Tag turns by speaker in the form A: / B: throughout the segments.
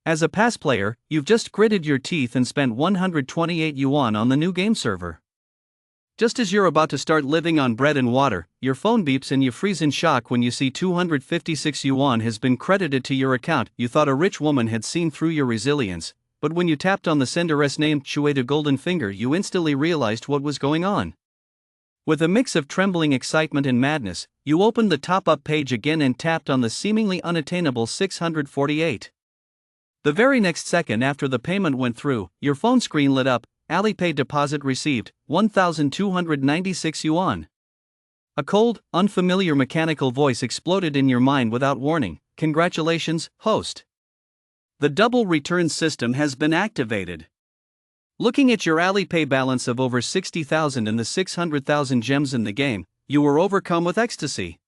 A: As a past player, you've just gritted your teeth and spent 128 yuan on the new game server. Just as you're about to start living on bread and water, your phone beeps and you freeze in shock when you see 256 yuan has been credited to your account. You thought a rich woman had seen through your resilience, but when you tapped on the sender's name, Shueida Golden Finger, you instantly realized what was going on. With a mix of trembling excitement and madness, you opened the top-up page again and tapped on the seemingly unattainable 648. The very next second after the payment went through, your phone screen lit up. Alipay deposit received, 1,296 yuan. A cold, unfamiliar mechanical voice exploded in your mind without warning. Congratulations, host. The double return system has been activated. Looking at your Alipay balance of over 60,000 and the 600,000 gems in the game, you were overcome with ecstasy.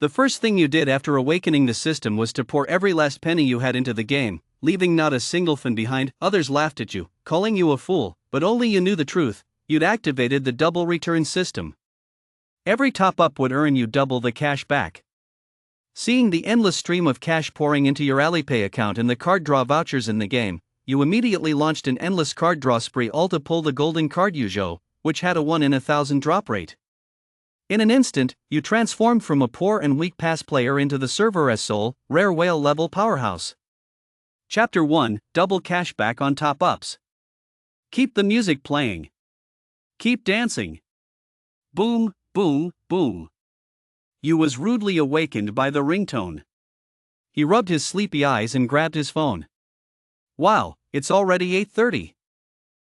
A: The first thing you did after awakening the system was to pour every last penny you had into the game, leaving not a single fin behind. Others laughed at you, calling you a fool, but only you knew the truth. You'd activated the double return system. Every top-up would earn you double the cash back. Seeing the endless stream of cash pouring into your Alipay account and the card draw vouchers in the game, you immediately launched an endless card draw spree, all to pull the golden card Yuzhou, which had a 1 in 1,000 drop rate. In an instant, you transformed from a poor and weak pass player into the server's soul, rare whale level powerhouse. Chapter 1: Double Cashback on Top-Ups. Keep the music playing. Keep dancing. Boom, boom, boom. You was rudely awakened by the ringtone. He rubbed his sleepy eyes and grabbed his phone. Wow, it's already 8:30.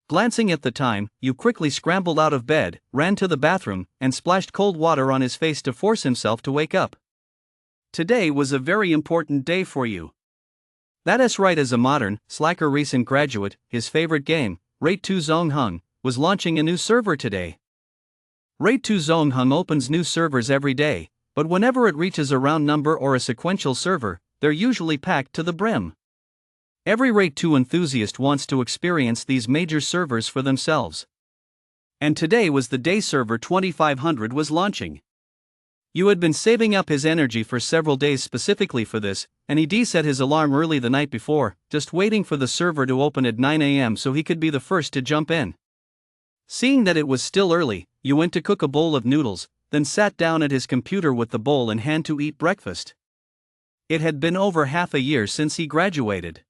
A: Glancing at the time, you quickly scrambled out of bed, ran to the bathroom, and splashed cold water on his face to force himself to wake up. Today was a very important day for you. That's right, as a modern, slacker recent graduate, his favorite game, Raid 2 Zongheng, was launching a new server today. Raid 2 Zongheng opens new servers every day, but whenever it reaches a round number or a sequential server, they're usually packed to the brim. Every Raid 2 enthusiast wants to experience these major servers for themselves. And today was the day server 2500 was launching. You had been saving up his energy for several days specifically for this, and he set his alarm early the night before, just waiting for the server to open at 9 a.m. so he could be the first to jump in. Seeing that it was still early, you went to cook a bowl of noodles, then sat down at his computer with the bowl in hand to eat breakfast. It had been over half a year since he graduated.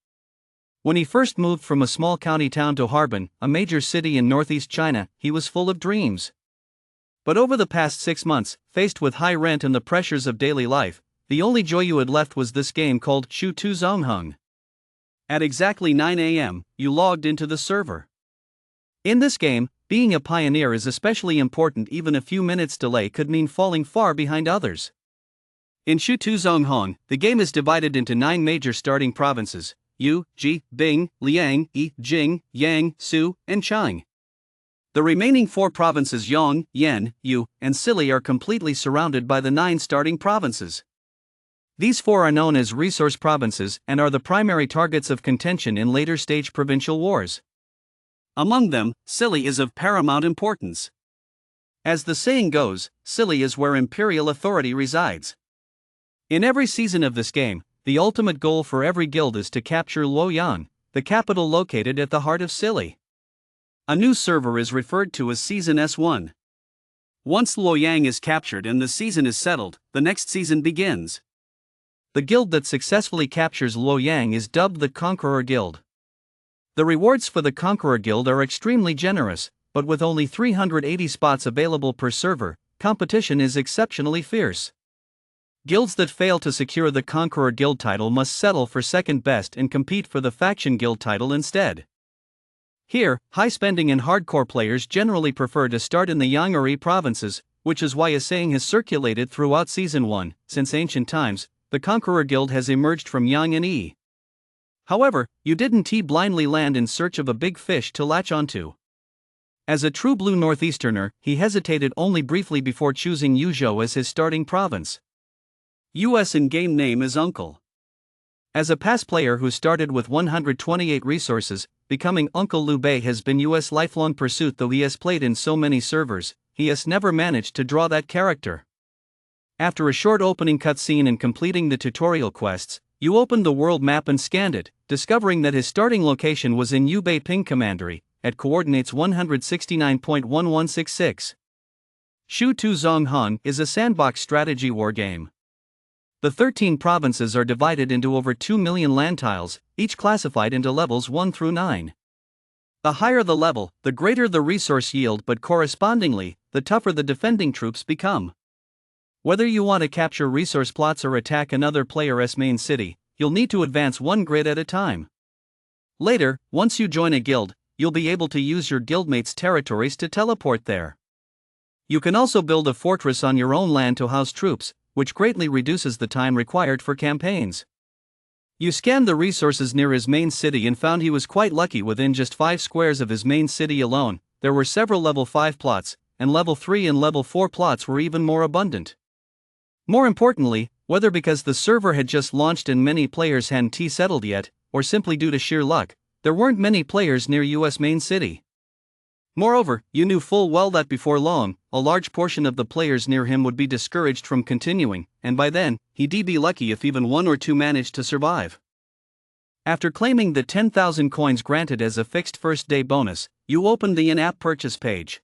A: When he first moved from a small county town to Harbin, a major city in northeast China, he was full of dreams. But over the past 6 months, faced with high rent and the pressures of daily life, the only joy you had left was this game called Shu Tu Zongheng. At exactly 9 a.m., you logged into the server. In this game, being a pioneer is especially important. Even a few minutes delay could mean falling far behind others. In Shu Tu Zongheng, the game is divided into 9 major starting provinces: Yu, Ji, Bing, Liang, Yi, Jing, Yang, Su, and Chang. The remaining 4 provinces Yong, Yan, Yu, and Sili are completely surrounded by the 9 starting provinces. These 4 are known as resource provinces and are the primary targets of contention in later stage provincial wars. Among them, Sili is of paramount importance. As the saying goes, Sili is where imperial authority resides. In every season of this game, the ultimate goal for every guild is to capture Luoyang, the capital located at the heart of Sili. A new server is referred to as Season S1. Once Luoyang is captured and the season is settled, the next season begins. The guild that successfully captures Luoyang is dubbed the Conqueror Guild. The rewards for the Conqueror Guild are extremely generous, but with only 380 spots available per server, competition is exceptionally fierce. Guilds that fail to secure the Conqueror Guild title must settle for second best and compete for the Faction Guild title instead. Here, high-spending and hardcore players generally prefer to start in the Yang'eri provinces, which is why a saying has circulated throughout Season 1. Since ancient times, the Conqueror Guild has emerged from Yang and Yi. However, you didn't blindly land in search of a big fish to latch onto. As a true blue northeasterner, he hesitated only briefly before choosing Yuzhou as his starting province. US in-game name is Uncle. As a past player who started with 128 resources, becoming Uncle Liu Bei has been US' lifelong pursuit. Though he has played in so many servers, he has never managed to draw that character. After a short opening cutscene and completing the tutorial quests, You opened the world map and scanned it, discovering that his starting location was in Yubei Ping Commandery, at coordinates 169.1166. Shu Tu Zong Hung is a sandbox strategy wargame. The 13 provinces are divided into over 2 million land tiles, each classified into levels 1 through 9. The higher the level, the greater the resource yield, but correspondingly, the tougher the defending troops become. Whether you want to capture resource plots or attack another player's main city, you'll need to advance one grid at a time. Later, once you join a guild, you'll be able to use your guildmates' territories to teleport there. You can also build a fortress on your own land to house troops, which greatly reduces the time required for campaigns. You scanned the resources near his main city and found he was quite lucky. Within just 5 squares of his main city alone, there were several level 5 plots, and level 3 and level 4 plots were even more abundant. More importantly, whether because the server had just launched and many players hadn't settled yet, or simply due to sheer luck, there weren't many players near US main city. Moreover, you knew full well that before long, a large portion of the players near him would be discouraged from continuing, and by then, he'd be lucky if even 1 or 2 managed to survive. After claiming the 10,000 coins granted as a fixed first-day bonus, you opened the in-app purchase page.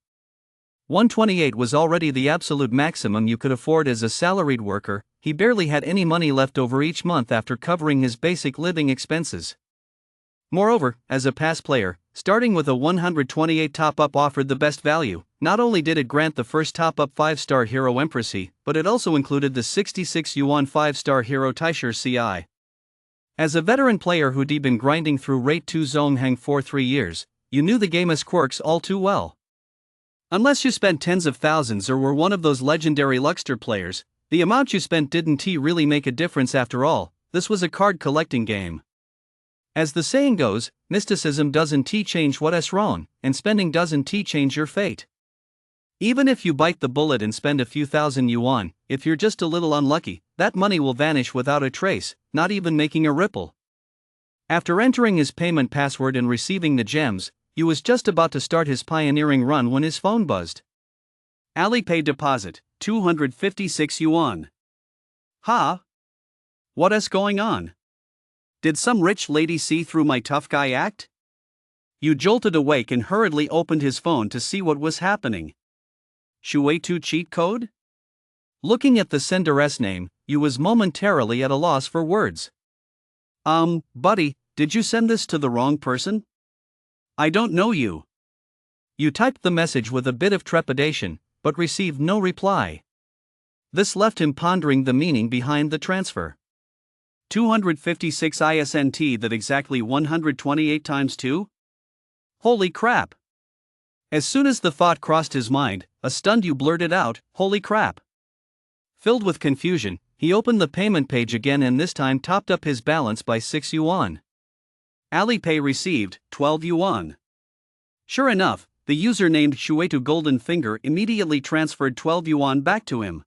A: 128 was already the absolute maximum you could afford as a salaried worker. He barely had any money left over each month after covering his basic living expenses. Moreover, as a pass player, starting with a 128 top-up offered the best value. Not only did it grant the first top-up 5-star hero Empressy, but it also included the 66 yuan 5-star hero Taisher CI. As a veteran player who'd been grinding through Rate 2 Zong Hang for 3 years, you knew the game's quirks all too well. Unless you spent tens of thousands or were one of those legendary Luxter players, the amount you spent didn't really make a difference after all. This was a card collecting game. As the saying goes, mysticism doesn't change what's wrong, and spending doesn't change your fate. Even if you bite the bullet and spend a few thousand yuan, if you're just a little unlucky, that money will vanish without a trace, not even making a ripple. After entering his payment password and receiving the gems, he was just about to start his pioneering run when his phone buzzed. Alipay deposit, 256 yuan. Ha? What's going on? Did some rich lady see through my tough guy act? You jolted awake and hurriedly opened his phone to see what was happening. Shuei-tu cheat code? Looking at the sender's name, you was momentarily at a loss for words. Buddy, did you send this to the wrong person? I don't know you. You typed the message with a bit of trepidation, but received no reply. This left him pondering the meaning behind the transfer. 256 ISNT, that exactly 128 times 2? Holy crap! As soon as the thought crossed his mind, a stunned you blurted out, "Holy crap!" Filled with confusion, he opened the payment page again and this time topped up his balance by 6 yuan. Alipay received 12 yuan. Sure enough, the user named Shuei-tu Golden Finger immediately transferred 12 yuan back to him.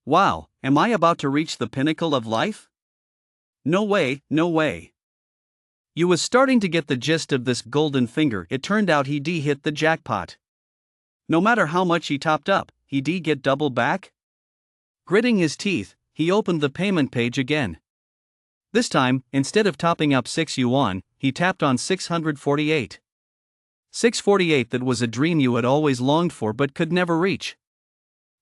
A: Wow, am I about to reach the pinnacle of life? No way, no way. You was starting to get the gist of this Golden Finger. It turned out he'd hit the jackpot. No matter how much he topped up, he'd get double back? Gritting his teeth, he opened the payment page again. This time, instead of topping up 6 yuan, he tapped on 648. 648, that was a dream you had always longed for but could never reach.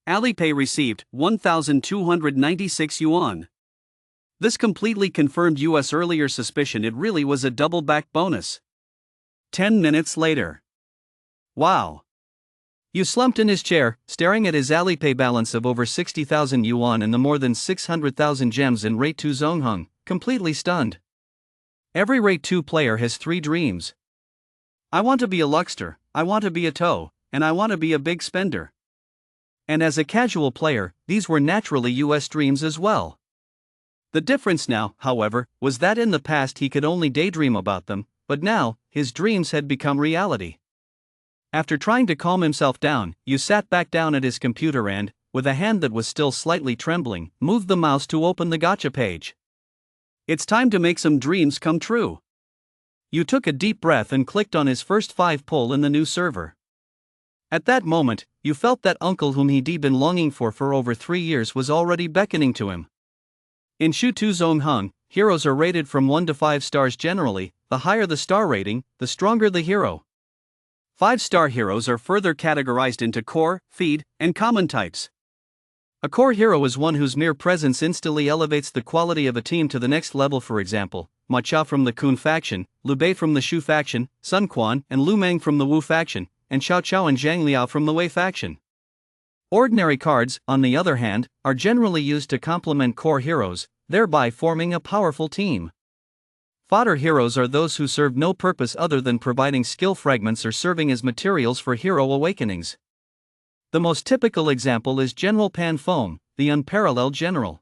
A: Alipay received 1,296 yuan. This completely confirmed US earlier suspicion. It really was a double-back bonus. 10 minutes later. Wow. You slumped in his chair, staring at his Alipay balance of over 60,000 yuan and the more than 600,000 gems in Rate 2 Zong Hung, completely stunned. Every Rate 2 player has 3 dreams. I want to be a Luxter, I want to be a Toe, and I want to be a big spender. And as a casual player, these were naturally US dreams as well. The difference now, however, was that in the past he could only daydream about them, but now, his dreams had become reality. After trying to calm himself down, you sat back down at his computer and, with a hand that was still slightly trembling, moved the mouse to open the gacha page. It's time to make some dreams come true. You took a deep breath and clicked on his first 5 pull in the new server. At that moment, you felt that uncle whom he'd been longing for over 3 years was already beckoning to him. In Shu Tu Zong Hung, heroes are rated from 1 to 5 stars generally. The higher the star rating, the stronger the hero. 5-star heroes are further categorized into core, feed, and common types. A core hero is one whose mere presence instantly elevates the quality of a team to the next level. For example, Ma Chao from the Kun faction, Liu Bei from the Shu faction, Sun Quan and Lu Meng from the Wu faction, and Xiao Chao and Zhang Liao from the Wei faction. Ordinary cards, on the other hand, are generally used to complement core heroes, thereby forming a powerful team. Fodder heroes are those who serve no purpose other than providing skill fragments or serving as materials for hero awakenings. The most typical example is General Pan Feng, the unparalleled general.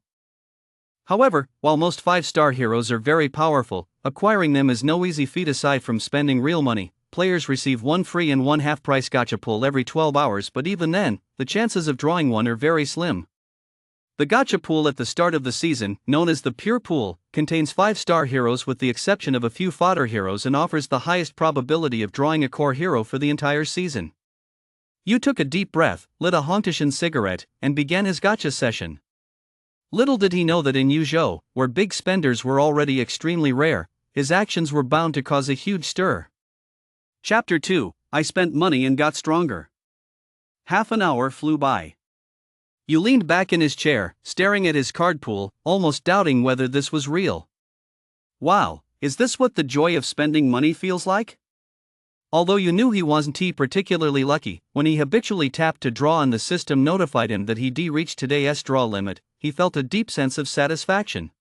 A: However, while most 5-star heroes are very powerful, acquiring them is no easy feat. Aside from spending real money, players receive one free and one half-price gacha pull every 12 hours, but even then, the chances of drawing one are very slim. The gacha pool at the start of the season, known as the pure pool, contains 5-star heroes with the exception of a few fodder heroes and offers the highest probability of drawing a core hero for the entire season. Yu took a deep breath, lit a Hongtishan cigarette, and began his gacha session. Little did he know that in Yuzhou, where big spenders were already extremely rare, his actions were bound to cause a huge stir. Chapter 2, I spent money and got stronger. Half an hour flew by. Yu leaned back in his chair, staring at his card pool, almost doubting whether this was real. Wow, is this what the joy of spending money feels like? Although Yu knew he wasn't particularly lucky, when he habitually tapped to draw and the system notified him that he'd reached today's draw limit, he felt a deep sense of satisfaction.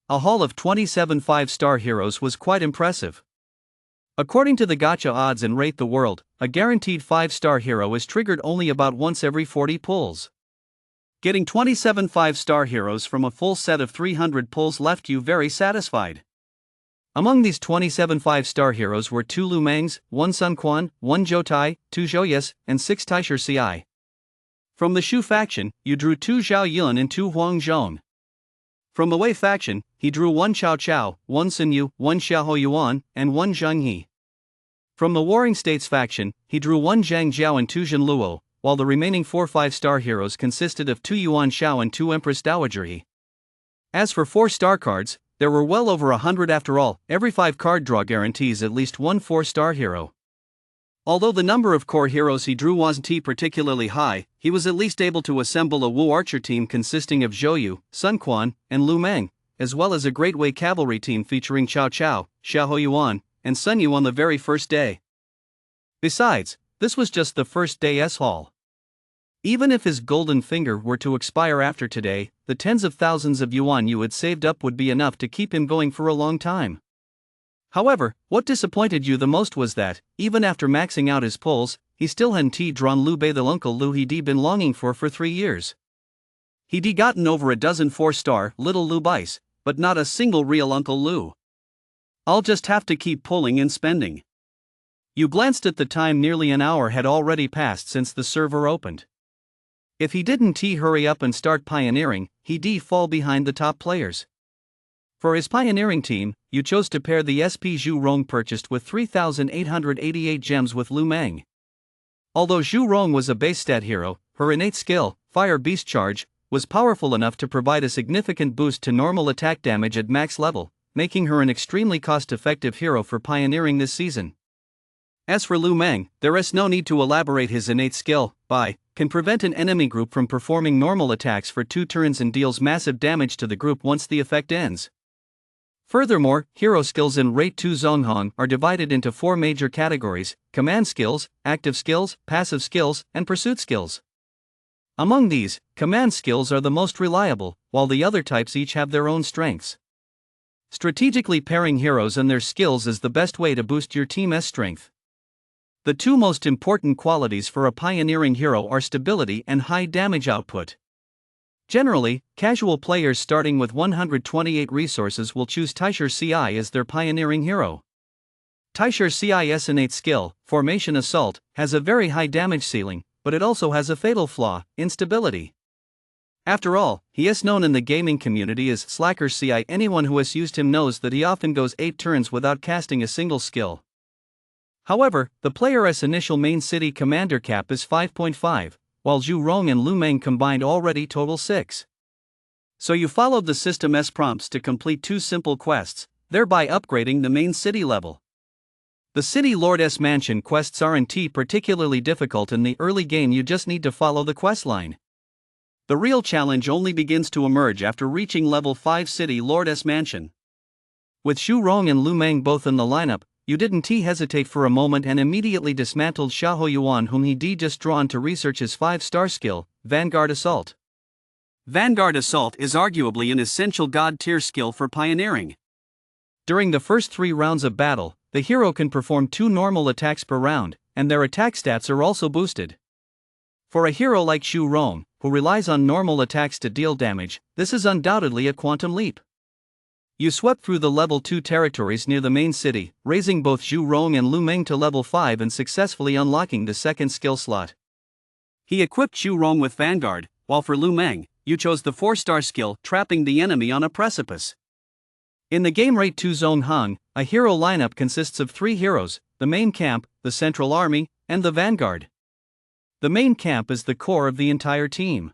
A: A haul of 27 5-star heroes was quite impressive. According to the gacha odds and Rate the World, a guaranteed 5-star hero is triggered only about once every 40 pulls. Getting 27 5-star heroes from a full set of 300 pulls left you very satisfied. Among these 27 5-star heroes were 2 Lu Mengs, 1 Sun Quan, 1 Zhou Tai, 2 Zhou Yes, and 6 Taisher Ci. From the Shu faction, you drew 2 Zhao Yun and 2 Huang Zhong. From the Wei faction, he drew 1 Chao Chao, 1 Sun Yu, 1 Xiahou Yuan, and 1 Zhang He. From the Warring States faction, he drew 1 Zhang Jiao and 2 Zhen Luo, while the remaining 4 5-star heroes consisted of 2 Yuan Shao and 2 Empress Dowager He. As for 4-star cards, there were well over 100. After all, every 5 card draw guarantees at least one 4-star hero. Although the number of core heroes he drew wasn't particularly high, he was at least able to assemble a Wu archer team consisting of Zhou Yu, Sun Quan, and Lu Meng, as well as a Great Wei cavalry team featuring Chao Chao, Xiahou Yuan, and Sun Yu on the very first day. Besides, this was just the first day's haul. Even if his golden finger were to expire after today, the tens of thousands of yuan Yu had saved up would be enough to keep him going for a long time. However, what disappointed Yu the most was that, even after maxing out his pulls, he still hadn't drawn Liu Bei, the uncle Lu he'd been longing for 3 years. He'd gotten over a dozen 4-star little Liu Beis, but not a single real Uncle Lu. I'll just have to keep pulling and spending. Yu glanced at the time. Nearly an hour had already passed since the server opened. If he didn't hurry up and start pioneering, he'd fall behind the top players. For his pioneering team, Yu chose to pair the SP Zhu Rong purchased with 3,888 gems with Lu Meng. Although Zhu Rong was a base stat hero, her innate skill, Fire Beast Charge, was powerful enough to provide a significant boost to normal attack damage at max level, making her an extremely cost-effective hero for pioneering this season. As for Lu Meng, there is no need to elaborate. His innate skill, Bai, can prevent an enemy group from performing normal attacks for 2 turns and deals massive damage to the group once the effect ends. Furthermore, hero skills in Rate 2 Zonghong are divided into 4 major categories: command skills, active skills, passive skills, and pursuit skills. Among these, command skills are the most reliable, while the other types each have their own strengths. Strategically pairing heroes and their skills is the best way to boost your team's strength. The 2 most important qualities for a pioneering hero are stability and high damage output. Generally, casual players starting with 128 resources will choose Taisher Ci as their pioneering hero. Taisher Ci's innate skill, Formation Assault, has a very high damage ceiling, but it also has a fatal flaw, instability. After all, he is known in the gaming community as Slacker Ci. Anyone who has used him knows that he often goes 8 turns without casting a single skill. However, the player's initial main city commander cap is 5.5, while Zhu Rong and Lu Meng combined already total 6. So you followed the system's prompts to complete 2 simple quests, thereby upgrading the main city level. The City Lord's Mansion quests aren't particularly difficult in the early game, you just need to follow the quest line. The real challenge only begins to emerge after reaching level 5 City Lord's Mansion. With Xu Rong and Lu Meng both in the lineup, you didn't hesitate for a moment and immediately dismantled Xiahou Yuan, whom he just drawn to research his 5-star skill, Vanguard Assault. Vanguard Assault is arguably an essential god-tier skill for pioneering. During the first 3 rounds of battle, the hero can perform 2 normal attacks per round, and their attack stats are also boosted. For a hero like Xu Rong, who relies on normal attacks to deal damage, this is undoubtedly a quantum leap. You swept through the level 2 territories near the main city, raising both Xu Rong and Lu Meng to level 5 and successfully unlocking the second skill slot. He equipped Xu Rong with Vanguard, while for Lu Meng, you chose the 4-star skill, trapping the enemy on a precipice. In the game rate 2 Zone Hung, a hero lineup consists of 3 heroes, the main camp, the central army, and the vanguard. The main camp is the core of the entire team.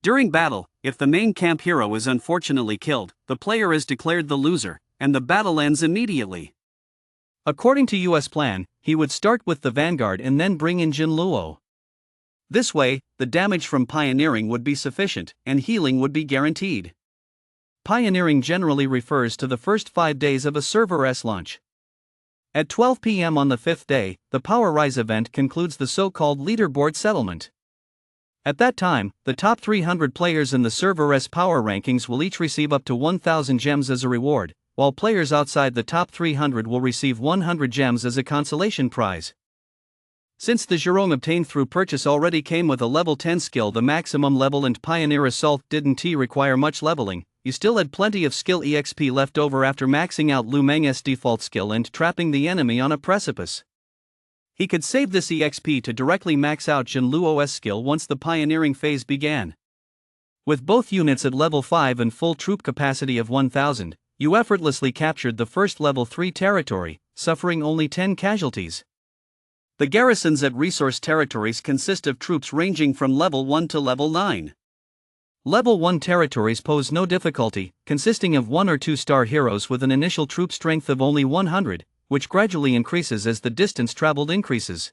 A: During battle, if the main camp hero is unfortunately killed, the player is declared the loser, and the battle ends immediately. According to US plan, he would start with the vanguard and then bring in Jin Luo. This way, the damage from pioneering would be sufficient, and healing would be guaranteed. Pioneering generally refers to the first 5 days of a server's launch. At 12 p.m. on the 5th day, the Power Rise event concludes the so-called leaderboard settlement. At that time, the top 300 players in the server's power rankings will each receive up to 1,000 gems as a reward, while players outside the top 300 will receive 100 gems as a consolation prize. Since the Zhurong obtained through purchase already came with a level 10 skill, the maximum level, and Pioneer Assault didn't require much leveling, you still had plenty of skill EXP left over after maxing out Lu Meng's default skill and trapping the enemy on a precipice. He could save this EXP to directly max out Jin Luo's skill once the pioneering phase began. With both units at level 5 and full troop capacity of 1,000, you effortlessly captured the first level 3 territory, suffering only 10 casualties. The garrisons at resource territories consist of troops ranging from level 1 to level 9. Level 1 territories pose no difficulty, consisting of 1 or 2-star heroes with an initial troop strength of only 100, which gradually increases as the distance traveled increases.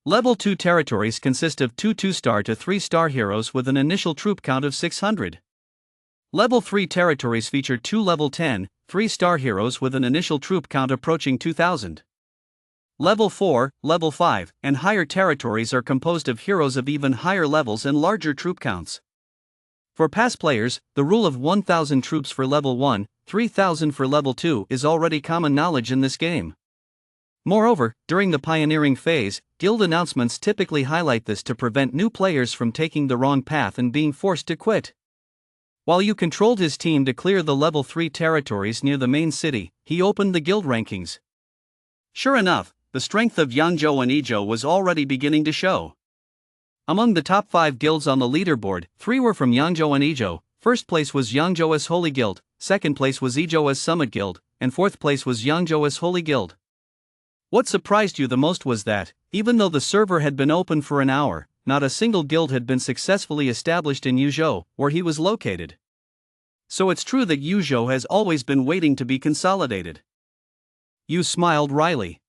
A: Level 2 territories consist of 2 2-star to 3-star heroes with an initial troop count of 600. Level 3 territories feature 2 level 10, 3-star heroes with an initial troop count approaching 2,000. Level 4, Level 5, and higher territories are composed of heroes of even higher levels and larger troop counts. For past players, the rule of 1,000 troops for Level 1, 3,000 for Level 2 is already common knowledge in this game. Moreover, during the pioneering phase, guild announcements typically highlight this to prevent new players from taking the wrong path and being forced to quit. While you controlled his team to clear the Level 3 territories near the main city, he opened the guild rankings. Sure enough, the strength of Yangzhou and Yizhou was already beginning to show. Among the top 5 guilds on the leaderboard, 3 were from Yangzhou and Yizhou. First place was Yangzhou's Holy Guild, second place was Yizhou's Summit Guild, and fourth place was Yangzhou's Holy Guild. What surprised you the most was that, even though the server had been open for an hour, not a single guild had been successfully established in Yuzhou, where he was located. So it's true that Yuzhou has always been waiting to be consolidated. You smiled wryly.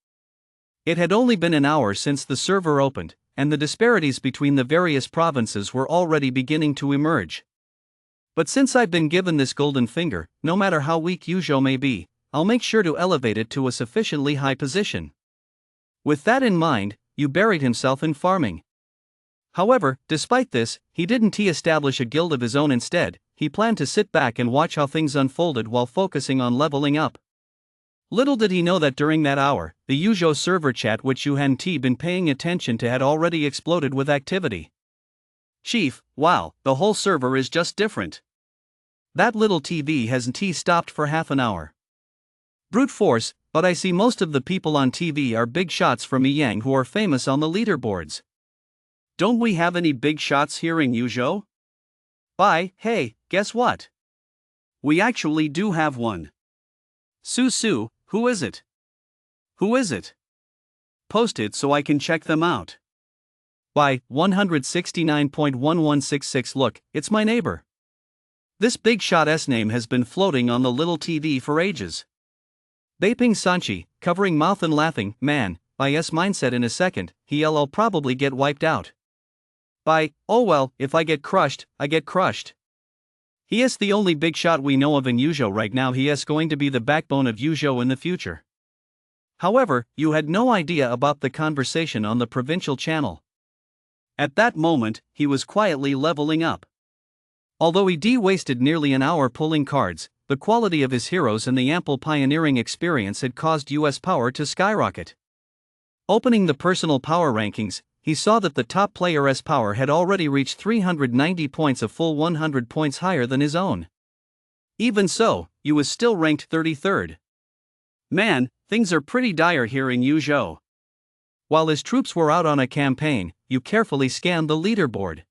A: It had only been an hour since the server opened, and the disparities between the various provinces were already beginning to emerge. But since I've been given this golden finger, no matter how weak Yuzhou may be, I'll make sure to elevate it to a sufficiently high position. With that in mind, Yu buried himself in farming. However, despite this, he didn't establish a guild of his own. Instead, he planned to sit back and watch how things unfolded while focusing on leveling up. Little did he know that during that hour, the Yuzhou server chat which Yu hadn't been paying attention to had already exploded with activity. Chief, wow, the whole server is just different. That little TV hasn't stopped for half an hour. Brute force, but I see most of the people on TV are big shots from Yang who are famous on the leaderboards. Don't we have any big shots here in Yuzhou? Hey, guess what? We actually do have one. Su, who is it? Who is it? Post it so I can check them out. 169.1166. Look, it's my neighbor. This big shot's name has been floating on the little TV for ages. Baping Sanchi, covering mouth and laughing, man, by S mindset in a second, he'll probably get wiped out. By, oh well, if I get crushed, I get crushed. He is the only big shot we know of in Yuzhou right now. He is going to be the backbone of Yuzhou in the future. However, you had no idea about the conversation on the provincial channel. At that moment, he was quietly leveling up. Although he wasted nearly an hour pulling cards, the quality of his heroes and the ample pioneering experience had caused US power to skyrocket. Opening the personal power rankings, he saw that the top player's power had already reached 390 points, a full 100 points higher than his own. Even so, you was still ranked 33rd. Man, things are pretty dire here in Yuzhou. While his troops were out on a campaign, you carefully scanned the leaderboard.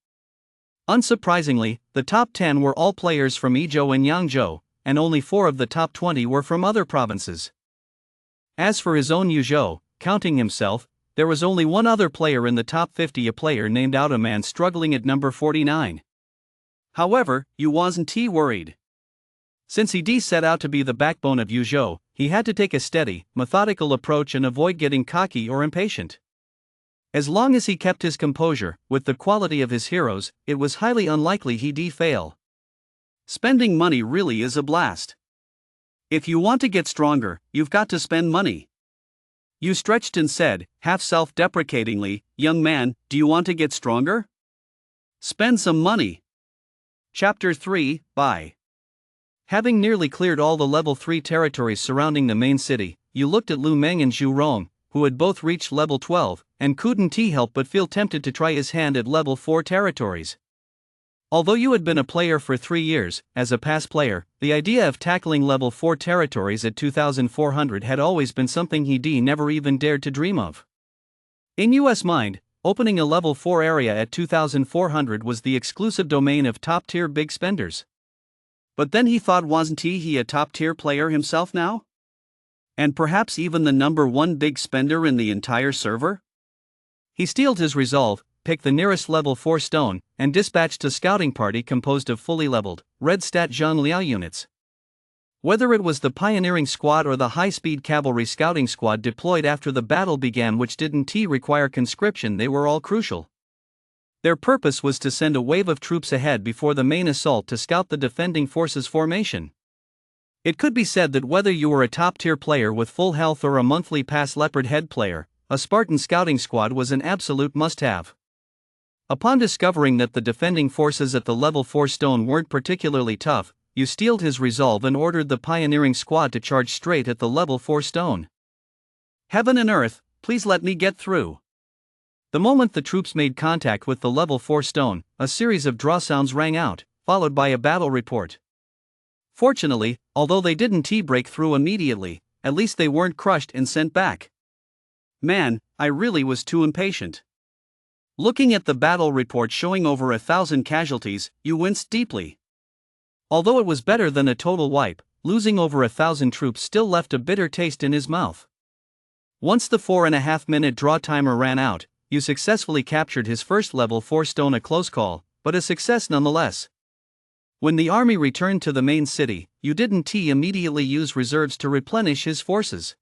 A: Unsurprisingly, the top 10 were all players from Yizhou and Yangzhou, and only 4 of the top 20 were from other provinces. As for his own Yuzhou, counting himself, there was only one other player in the top 50, a player named Automan, struggling at number 49. However, you wasn't worried. Since he set out to be the backbone of Yuzhou, he had to take a steady, methodical approach and avoid getting cocky or impatient. As long as he kept his composure, with the quality of his heroes, it was highly unlikely he'd fail. Spending money really is a blast. If you want to get stronger, you've got to spend money. You stretched and said, half self-deprecatingly, "Young man, do you want to get stronger? Spend some money." Chapter 3, Bye. Having nearly cleared all the level 3 territories surrounding the main city, you looked at Lu Meng and Zhu Rong, who had both reached level 12, and couldn't help but feel tempted to try his hand at level 4 territories. Although you had been a player for 3 years, as a past player, the idea of tackling level 4 territories at 2,400 had always been something he never even dared to dream of. In US mind, opening a level 4 area at 2,400 was the exclusive domain of top-tier big spenders. But then he thought, wasn't he a top-tier player himself now? And perhaps even the number 1 big spender in the entire server? He steeled his resolve, picked the nearest level 4 stone, and dispatched a scouting party composed of fully leveled, red stat Zhang Liao units. Whether it was the pioneering squad or the high-speed cavalry scouting squad deployed after the battle began, which didn't require conscription, they were all crucial. Their purpose was to send a wave of troops ahead before the main assault to scout the defending forces' formation. It could be said that whether you were a top-tier player with full health or a monthly pass leopard head player, a Spartan scouting squad was an absolute must-have. Upon discovering that the defending forces at the level 4 stone weren't particularly tough, you steeled his resolve and ordered the pioneering squad to charge straight at the level 4 stone. Heaven and earth, please let me get through. The moment the troops made contact with the level 4 stone, a series of draw sounds rang out, followed by a battle report. Fortunately, although they didn't break through immediately, at least they weren't crushed and sent back. Man, I really was too impatient. Looking at the battle report showing over 1,000 casualties, you winced deeply. Although it was better than a total wipe, losing over 1,000 troops still left a bitter taste in his mouth. Once the 4.5-minute draw timer ran out, you successfully captured his first level 4 stone, a close call, but a success nonetheless. When the army returned to the main city, you didn't immediately use reserves to replenish his forces.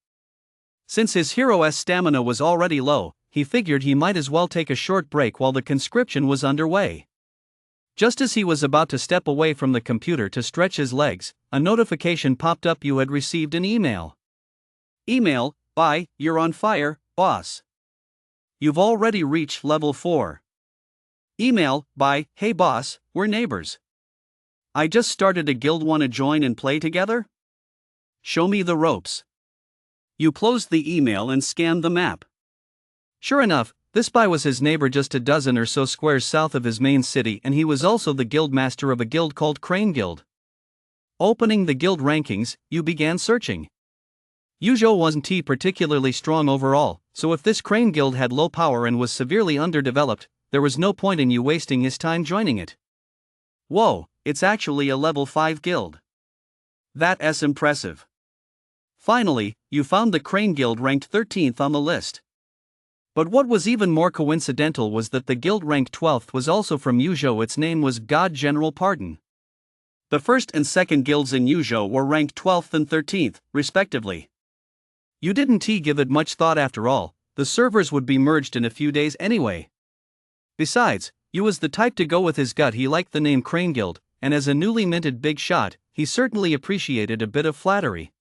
A: Since his hero's stamina was already low, he figured he might as well take a short break while the conscription was underway. Just as he was about to step away from the computer to stretch his legs, a notification popped up. You had received an email. Email, "Bye, you're on fire, boss. You've already reached level 4. Email, "Bye, hey boss, we're neighbors. I just started a guild, wanna join and play together? Show me the ropes." You closed the email and scanned the map. Sure enough, this bye was his neighbor just a dozen or so squares south of his main city, and he was also the guild master of a guild called Crane Guild. Opening the guild rankings, you began searching. Yuzhou wasn't particularly strong overall, so if this Crane Guild had low power and was severely underdeveloped, there was no point in you wasting his time joining it. Whoa, it's actually a level 5 guild. That's impressive. Finally, you found the Crane Guild ranked 13th on the list. But what was even more coincidental was that the guild ranked 12th was also from Yuzhou. Its name was God General Pardon. The first and second guilds in Yuzhou were ranked 12th and 13th, respectively. You didn't give it much thought after all, the servers would be merged in a few days anyway. Besides, you was the type to go with his gut. He liked the name Crane Guild, and as a newly minted big shot, he certainly appreciated a bit of flattery.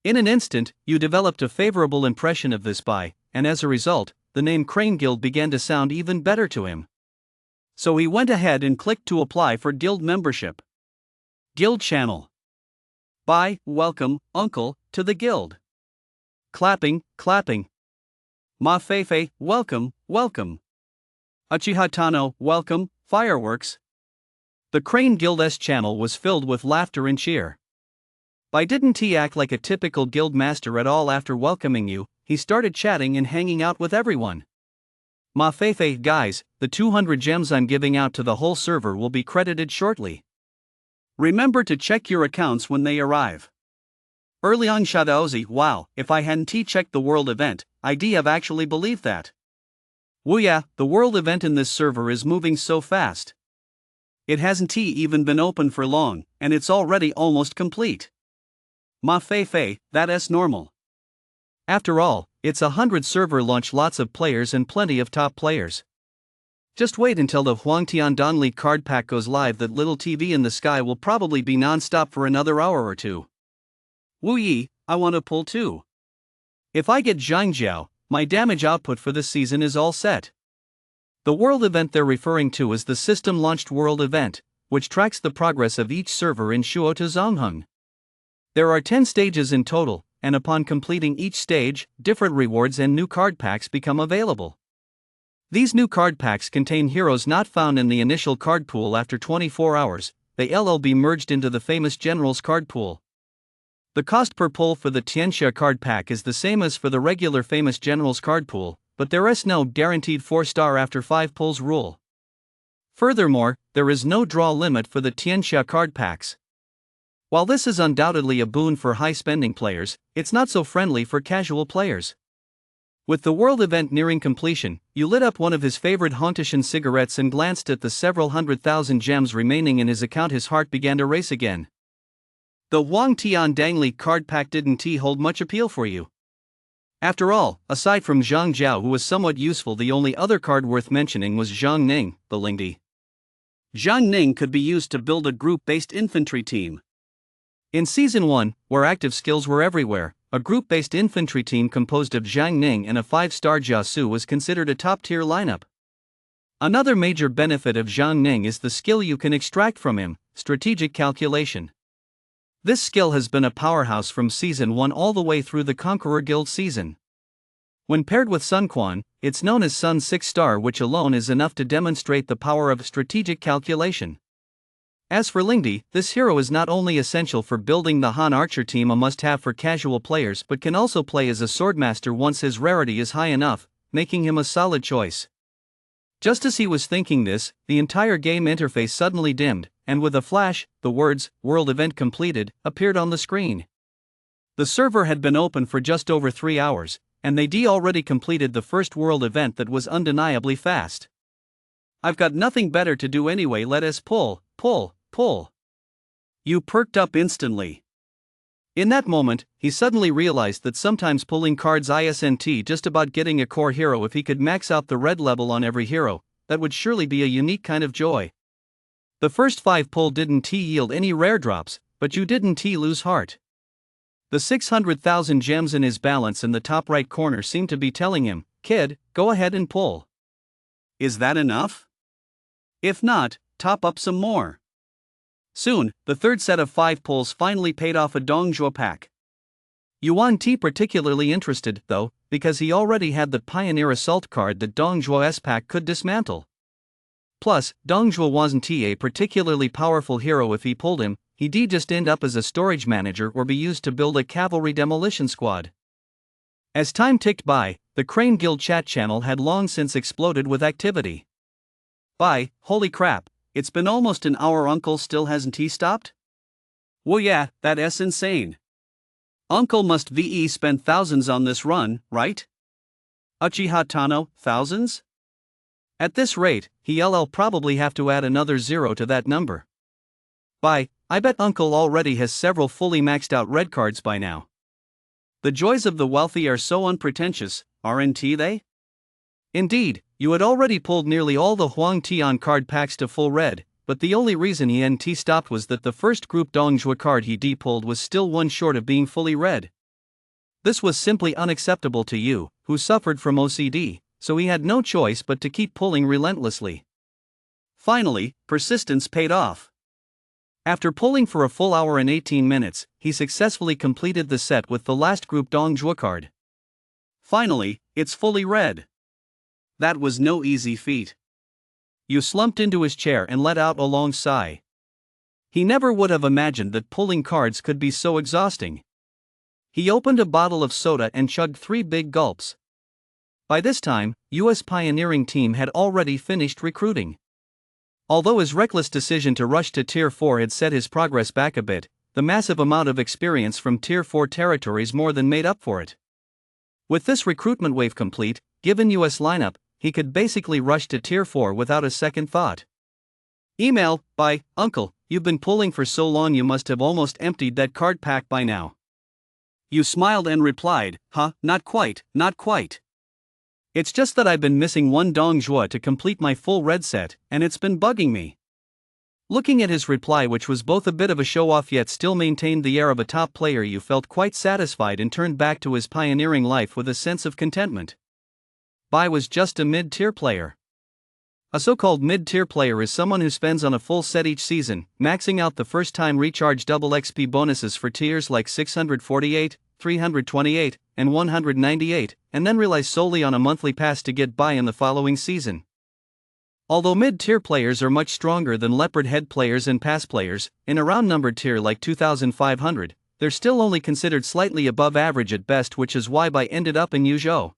A: In an instant, you developed a favorable impression of this buy, and as a result, the name Crane Guild began to sound even better to him. So he went ahead and clicked to apply for guild membership. Guild channel. Bye, welcome, uncle, to the guild. Clapping, clapping. Ma Feifei, welcome, welcome. Achihatano, welcome, fireworks. The Crane Guild's channel was filled with laughter and cheer. Bai didn't act like a typical guild master at all. After welcoming you, he started chatting and hanging out with everyone. Ma Feifei, guys, the 200 gems I'm giving out to the whole server will be credited shortly. Remember to check your accounts when they arrive. Earliang Shadaozi, wow, if I hadn't checked the world event, I'd have actually believed that. Wuya, the world event in this server is moving so fast. It hasn't even been open for long, and it's already almost complete. Ma Feifei, that's normal. After all, it's 100 server launch, lots of players and plenty of top players. Just wait until the Huangtian Donli card pack goes live. That little TV in the sky will probably be non-stop for another hour or two. Wu Yi, I want to pull too. If I get Zhangjiao, my damage output for this season is all set. The world event they're referring to is the system-launched world event, which tracks the progress of each server in Shuo to Zongheng. There are 10 stages in total, and upon completing each stage, different rewards and new card packs become available. These new card packs contain heroes not found in the initial card pool. After 24 hours, they'll be merged into the famous General's card pool. The cost per pull for the Tianxia card pack is the same as for the regular famous General's card pool, but there is no guaranteed 4-star after 5 pulls rule. Furthermore, there is no draw limit for the Tianxia card packs. While this is undoubtedly a boon for high-spending players, it's not so friendly for casual players. With the world event nearing completion, you lit up one of his favorite Hontishan cigarettes and glanced at the several 100,000 gems remaining in his account. His heart began to race again. The Wang Tian Dangli card pack didn't hold much appeal for you. After all, aside from Zhang Jiao, who was somewhat useful, the only other card worth mentioning was Zhang Ning, the Lingdi. Zhang Ning could be used to build a group-based infantry team. In Season 1, where active skills were everywhere, a group-based infantry team composed of Zhang Ning and a 5-star Jiasu was considered a top-tier lineup. Another major benefit of Zhang Ning is the skill you can extract from him, strategic calculation. This skill has been a powerhouse from Season 1 all the way through the Conqueror Guild season. When paired with Sun Quan, it's known as Sun 6-star, which alone is enough to demonstrate the power of strategic calculation. As for Lingdi, this hero is not only essential for building the Han Archer team, a must-have for casual players, but can also play as a swordmaster once his rarity is high enough, making him a solid choice. Just as he was thinking this, the entire game interface suddenly dimmed, and with a flash, the words, "World Event Completed," appeared on the screen. The server had been open for just over 3 hours, and they'd already completed the first world event that was undeniably fast. I've got nothing better to do anyway, let us pull. You perked up instantly. In that moment, he suddenly realized that sometimes pulling cards isn't just about getting a core hero. If he could max out the red level on every hero, that would surely be a unique kind of joy. The first 5 pull didn't yield any rare drops, but you didn't lose heart. The 600,000 gems in his balance in the top right corner seemed to be telling him, "Kid, go ahead and pull." Is that enough? If not, top up some more. Soon, the third set of 5 pulls finally paid off a Dongzhuo pack. Yuan Ti particularly interested, though, because he already had the Pioneer Assault card that Dongzhuo's pack could dismantle. Plus, Dongzhuo wasn't a particularly powerful hero. If he pulled him, he'd just end up as a storage manager or be used to build a cavalry demolition squad. As time ticked by, the Crane Guild chat channel had long since exploded with activity. Bye, holy crap, it's been almost an hour, uncle still hasn't stopped? Well yeah, that's insane. Uncle must spend thousands on this run, right? Uchiha Tano, thousands? At this rate, he'll probably have to add another 0 to that number. I bet Uncle already has several fully maxed out red cards by now. The joys of the wealthy are so unpretentious, aren't they? Indeed, you had already pulled nearly all the Huang Tian card packs to full red, but the only reason ENT stopped was that the first group Dongjue card he pulled was still one short of being fully red. This was simply unacceptable to you, who suffered from OCD, so he had no choice but to keep pulling relentlessly. Finally, persistence paid off. After pulling for a full hour and 18 minutes, he successfully completed the set with the last group Dongjue card. Finally, it's fully red. That was no easy feat. Yu slumped into his chair and let out a long sigh. He never would have imagined that pulling cards could be so exhausting. He opened a bottle of soda and chugged 3 big gulps. By this time, U.S. pioneering team had already finished recruiting. Although his reckless decision to rush to Tier 4 had set his progress back a bit, the massive amount of experience from Tier 4 territories more than made up for it. With this recruitment wave complete, given U.S. lineup, he could basically rush to Tier 4 without a second thought. Email, by Uncle, you've been pulling for so long you must have almost emptied that card pack by now. Yu smiled and replied, not quite. It's just that I've been missing one Dongjue to complete my full red set, and it's been bugging me. Looking at his reply, which was both a bit of a show-off yet still maintained the air of a top player, Yu felt quite satisfied and turned back to his pioneering life with a sense of contentment. Bai was just a mid-tier player. A so-called mid-tier player is someone who spends on a full set each season, maxing out the first-time recharge double XP bonuses for tiers like 648, 328, and 198, and then relies solely on a monthly pass to get by in the following season. Although mid-tier players are much stronger than leopard head players and pass players, in a round-numbered tier like 2500, they're still only considered slightly above average at best, which is why Bai ended up in Yuzhou.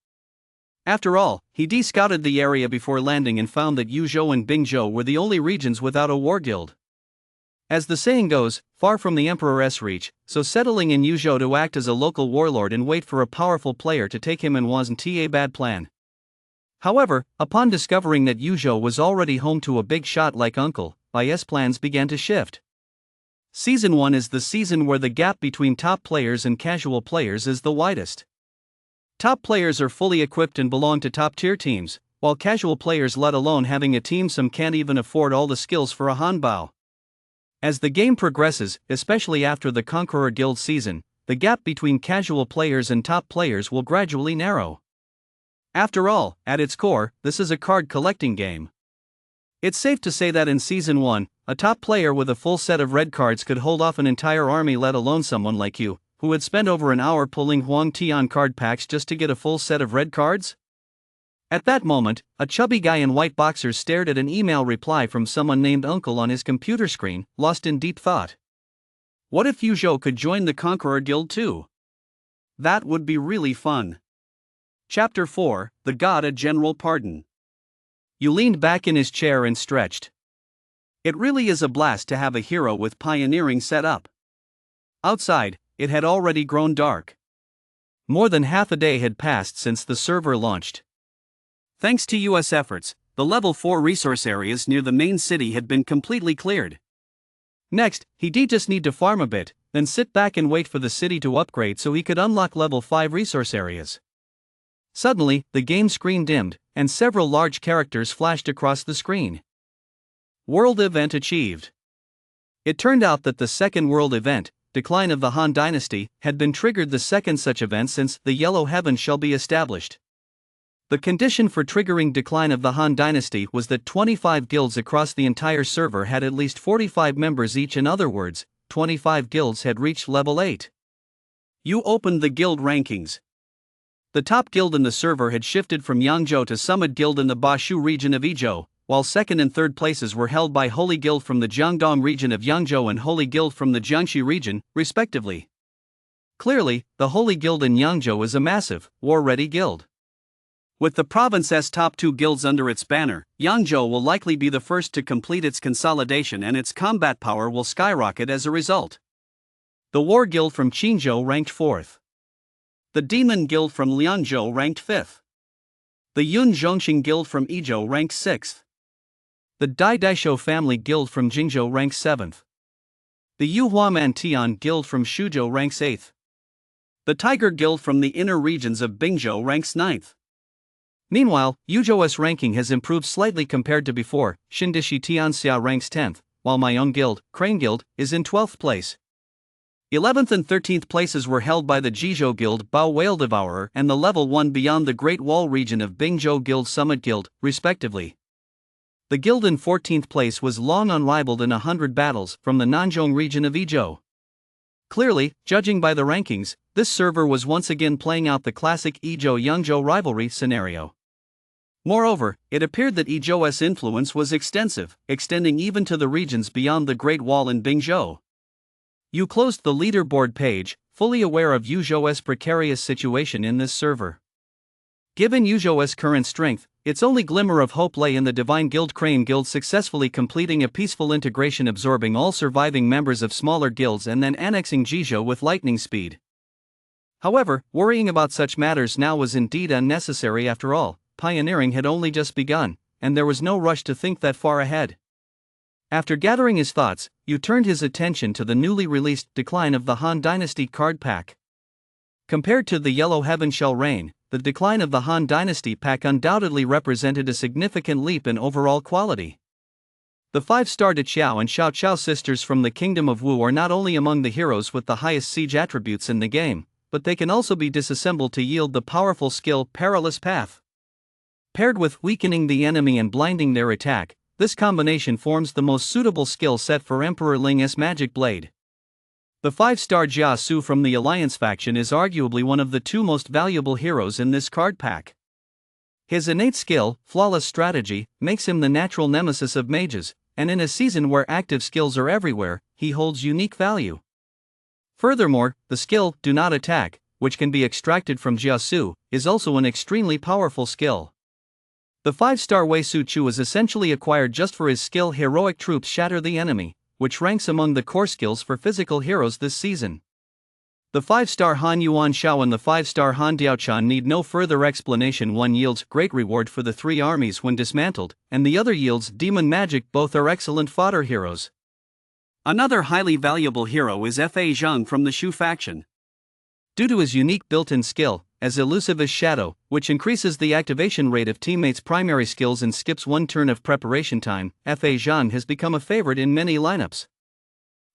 A: After all, he de-scouted the area before landing and found that Yuzhou and Bingzhou were the only regions without a war guild. As the saying goes, far from the Emperor's reach, so settling in Yuzhou to act as a local warlord and wait for a powerful player to take him in wasn't a bad plan. However, upon discovering that Yuzhou was already home to a big shot like Uncle, Bai's plans began to shift. Season 1 is the season where the gap between top players and casual players is the widest. Top players are fully equipped and belong to top-tier teams, while casual players, let alone having a team, some can't even afford all the skills for a Hanbao. As the game progresses, especially after the Conqueror Guild season, the gap between casual players and top players will gradually narrow. After all, at its core, this is a card collecting game. It's safe to say that in Season 1, a top player with a full set of red cards could hold off an entire army, let alone someone like you, who had spent over an hour pulling Huang Tian card packs just to get a full set of red cards? At that moment, a chubby guy in white boxers stared at an email reply from someone named Uncle on his computer screen, lost in deep thought. What if Yuzhou could join the Conqueror Guild too? That would be really fun. Chapter 4, The God a General Pardon. Yu leaned back in his chair and stretched. It really is a blast to have a hero with pioneering set up. Outside, it had already grown dark. More than half a day had passed since the server launched. Thanks to US efforts, the level 4 resource areas near the main city had been completely cleared. Next, he did just need to farm a bit, then sit back and wait for the city to upgrade so he could unlock level 5 resource areas. Suddenly, the game screen dimmed, and several large characters flashed across the screen. World event achieved. It turned out that the second world event, Decline of the Han Dynasty, had been triggered, the second such event since the Yellow Heaven shall be established. The condition for triggering Decline of the Han Dynasty was that 25 guilds across the entire server had at least 45 members each. In other words, 25 guilds had reached level 8. You opened the guild rankings. The top guild in the server had shifted from Yangzhou to Summit Guild in the Bashu region of Izhou, while second and third places were held by Holy Guild from the Jiangdong region of Yangzhou and Holy Guild from the Jiangxi region, respectively. Clearly, the Holy Guild in Yangzhou is a massive, war-ready guild. With the province's top 2 guilds under its banner, Yangzhou will likely be the first to complete its consolidation, and its combat power will skyrocket as a result. The War Guild from Qinzhou ranked 4th. The Demon Guild from Liangzhou ranked 5th. The Yun Zhongxing Guild from Izhou ranked 6th. The Dai Daisho Family Guild from Jingzhou ranked 7th. The Yu Huaman Tian Guild from Shuzhou ranks 8th. The Tiger Guild from the inner regions of Bingzhou ranks 9th. Meanwhile, Yuzhou's ranking has improved slightly compared to before. Shindishi Tianxia ranks 10th, while my own guild, Crane Guild, is in 12th place. 11th and 13th places were held by the Jizhou Guild, Bao Whale Devourer, and the level 1 beyond the Great Wall region of Bingzhou Guild Summit Guild, respectively. The guild in 14th place was long unrivaled in 100 battles from the Nanzhong region of Yizhou. Clearly, judging by the rankings, this server was once again playing out the classic Yizhou-Yangzhou rivalry scenario. Moreover, it appeared that Yizhou's influence was extensive, extending even to the regions beyond the Great Wall in Bingzhou. You closed the leaderboard page, fully aware of Yuzhou's precarious situation in this server. Given Yuzhou's current strength, its only glimmer of hope lay in the Divine Guild Crane Guild successfully completing a peaceful integration, absorbing all surviving members of smaller guilds and then annexing Jizhou with lightning speed. However, worrying about such matters now was indeed unnecessary. After all, pioneering had only just begun, and there was no rush to think that far ahead. After gathering his thoughts, Yu turned his attention to the newly released Decline of the Han Dynasty card pack. Compared to the Yellow Heaven Shall Reign, the Decline of the Han Dynasty pack undoubtedly represented a significant leap in overall quality. The 5-star De Qiao and Xiao Qiao sisters from the Kingdom of Wu are not only among the heroes with the highest siege attributes in the game, but they can also be disassembled to yield the powerful skill Perilous Path. Paired with weakening the enemy and blinding their attack, this combination forms the most suitable skill set for Emperor Ling's Magic Blade. The 5-star Jia Su from the Alliance faction is arguably one of the 2 most valuable heroes in this card pack. His innate skill, flawless strategy, makes him the natural nemesis of mages, and in a season where active skills are everywhere, he holds unique value. Furthermore, the skill Do Not Attack, which can be extracted from Jia Su, is also an extremely powerful skill. The 5-star Wei Su Chu is essentially acquired just for his skill Heroic Troops Shatter the Enemy, which ranks among the core skills for physical heroes this season. The 5-star Han Yuan Xiao and the 5-star Han Diaochan need no further explanation. One yields great reward for the 3 armies when dismantled, and the other yields Demon Magic. Both are excellent fodder heroes. Another highly valuable hero is Fa Zheng from the Shu faction. Due to his unique built-in skill, as elusive as Shadow, which increases the activation rate of teammates' primary skills and skips 1 turn of preparation time, Fa Zheng has become a favorite in many lineups.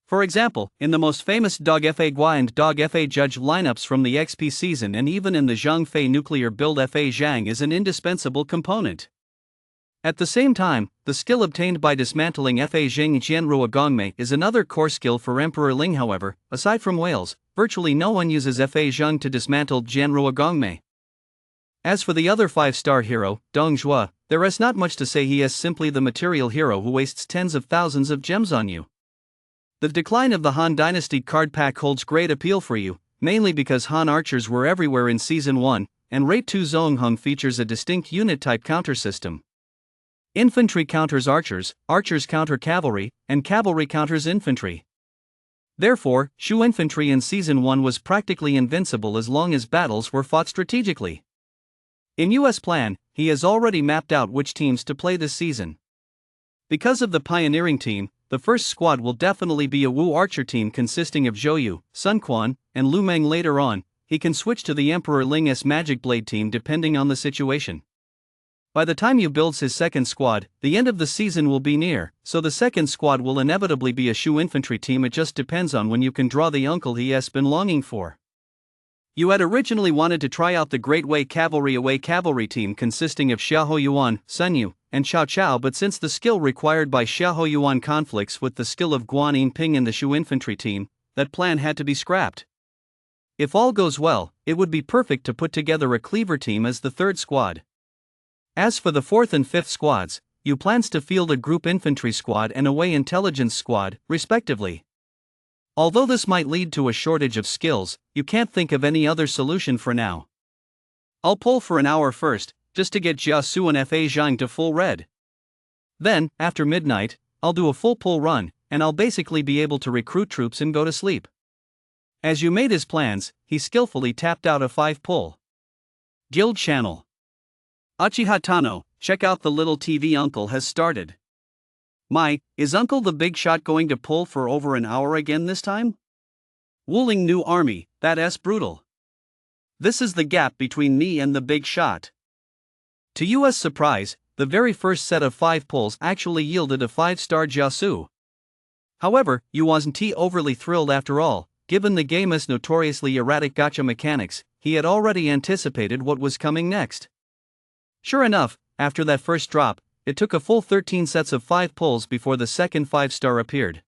A: For example, in the most famous Dog Fa Gua and Dog Fa Judge lineups from the XP season, and even in the Zhang Fei nuclear build, Fa Zheng is an indispensable component. At the same time, the skill obtained by dismantling Fa Zheng Jianrua Gongmei is another core skill for Emperor Ling. However, aside from whales, virtually no one uses Fa Zheng to dismantle Jianrua Gongmei. As for the other 5-star hero, Dong Zhuo, there is not much to say. He is simply the material hero who wastes tens of thousands of gems on you. The Decline of the Han Dynasty card pack holds great appeal for you, mainly because Han archers were everywhere in Season 1, and Raid 2 Zongheng features a distinct unit-type counter system. Infantry counters archers, archers counter cavalry, and cavalry counters infantry. Therefore, Shu infantry in Season 1 was practically invincible as long as battles were fought strategically. In US Plan, he has already mapped out which teams to play this season. Because of the pioneering team, the first squad will definitely be a Wu archer team consisting of Zhou Yu, Sun Quan, and Lu Meng. Later on, he can switch to the Emperor Ling's Magic Blade team depending on the situation. By the time you builds his second squad, the end of the season will be near, so the second squad will inevitably be a Shu infantry team. It just depends on when you can draw the uncle he has been longing for. You had originally wanted to try out the Great Wei Cavalry team consisting of Xiahou Yuan, Sun Yu, and Xiao Qiao, but since the skill required by Xiahou Yuan conflicts with the skill of Guan Yinping in the Shu infantry team, that plan had to be scrapped. If all goes well, it would be perfect to put together a cleaver team as the third squad. As for the 4th and 5th squads, you plans to field a group infantry squad and a Wei intelligence squad, respectively. Although this might lead to a shortage of skills, you can't think of any other solution for now. I'll pull for an hour first, just to get Jia Su and Fa Zheng to full red. Then, after midnight, I'll do a full pull run, and I'll basically be able to recruit troops and go to sleep. As Yu made his plans, he skillfully tapped out a 5 pull. Guild Channel. Uchiha Tano, check out the little TV uncle has started. Is Uncle the Big Shot going to pull for over an hour again this time? Wooling new army, that's brutal. This is the gap between me and the Big Shot. To US surprise, the very first set of 5 pulls actually yielded a 5-star Jiasu. However, you wasn't overly thrilled after all. Given the game's notoriously erratic gacha mechanics, he had already anticipated what was coming next. Sure enough, after that first drop, it took a full 13 sets of 5 pulls before the second 5-star appeared.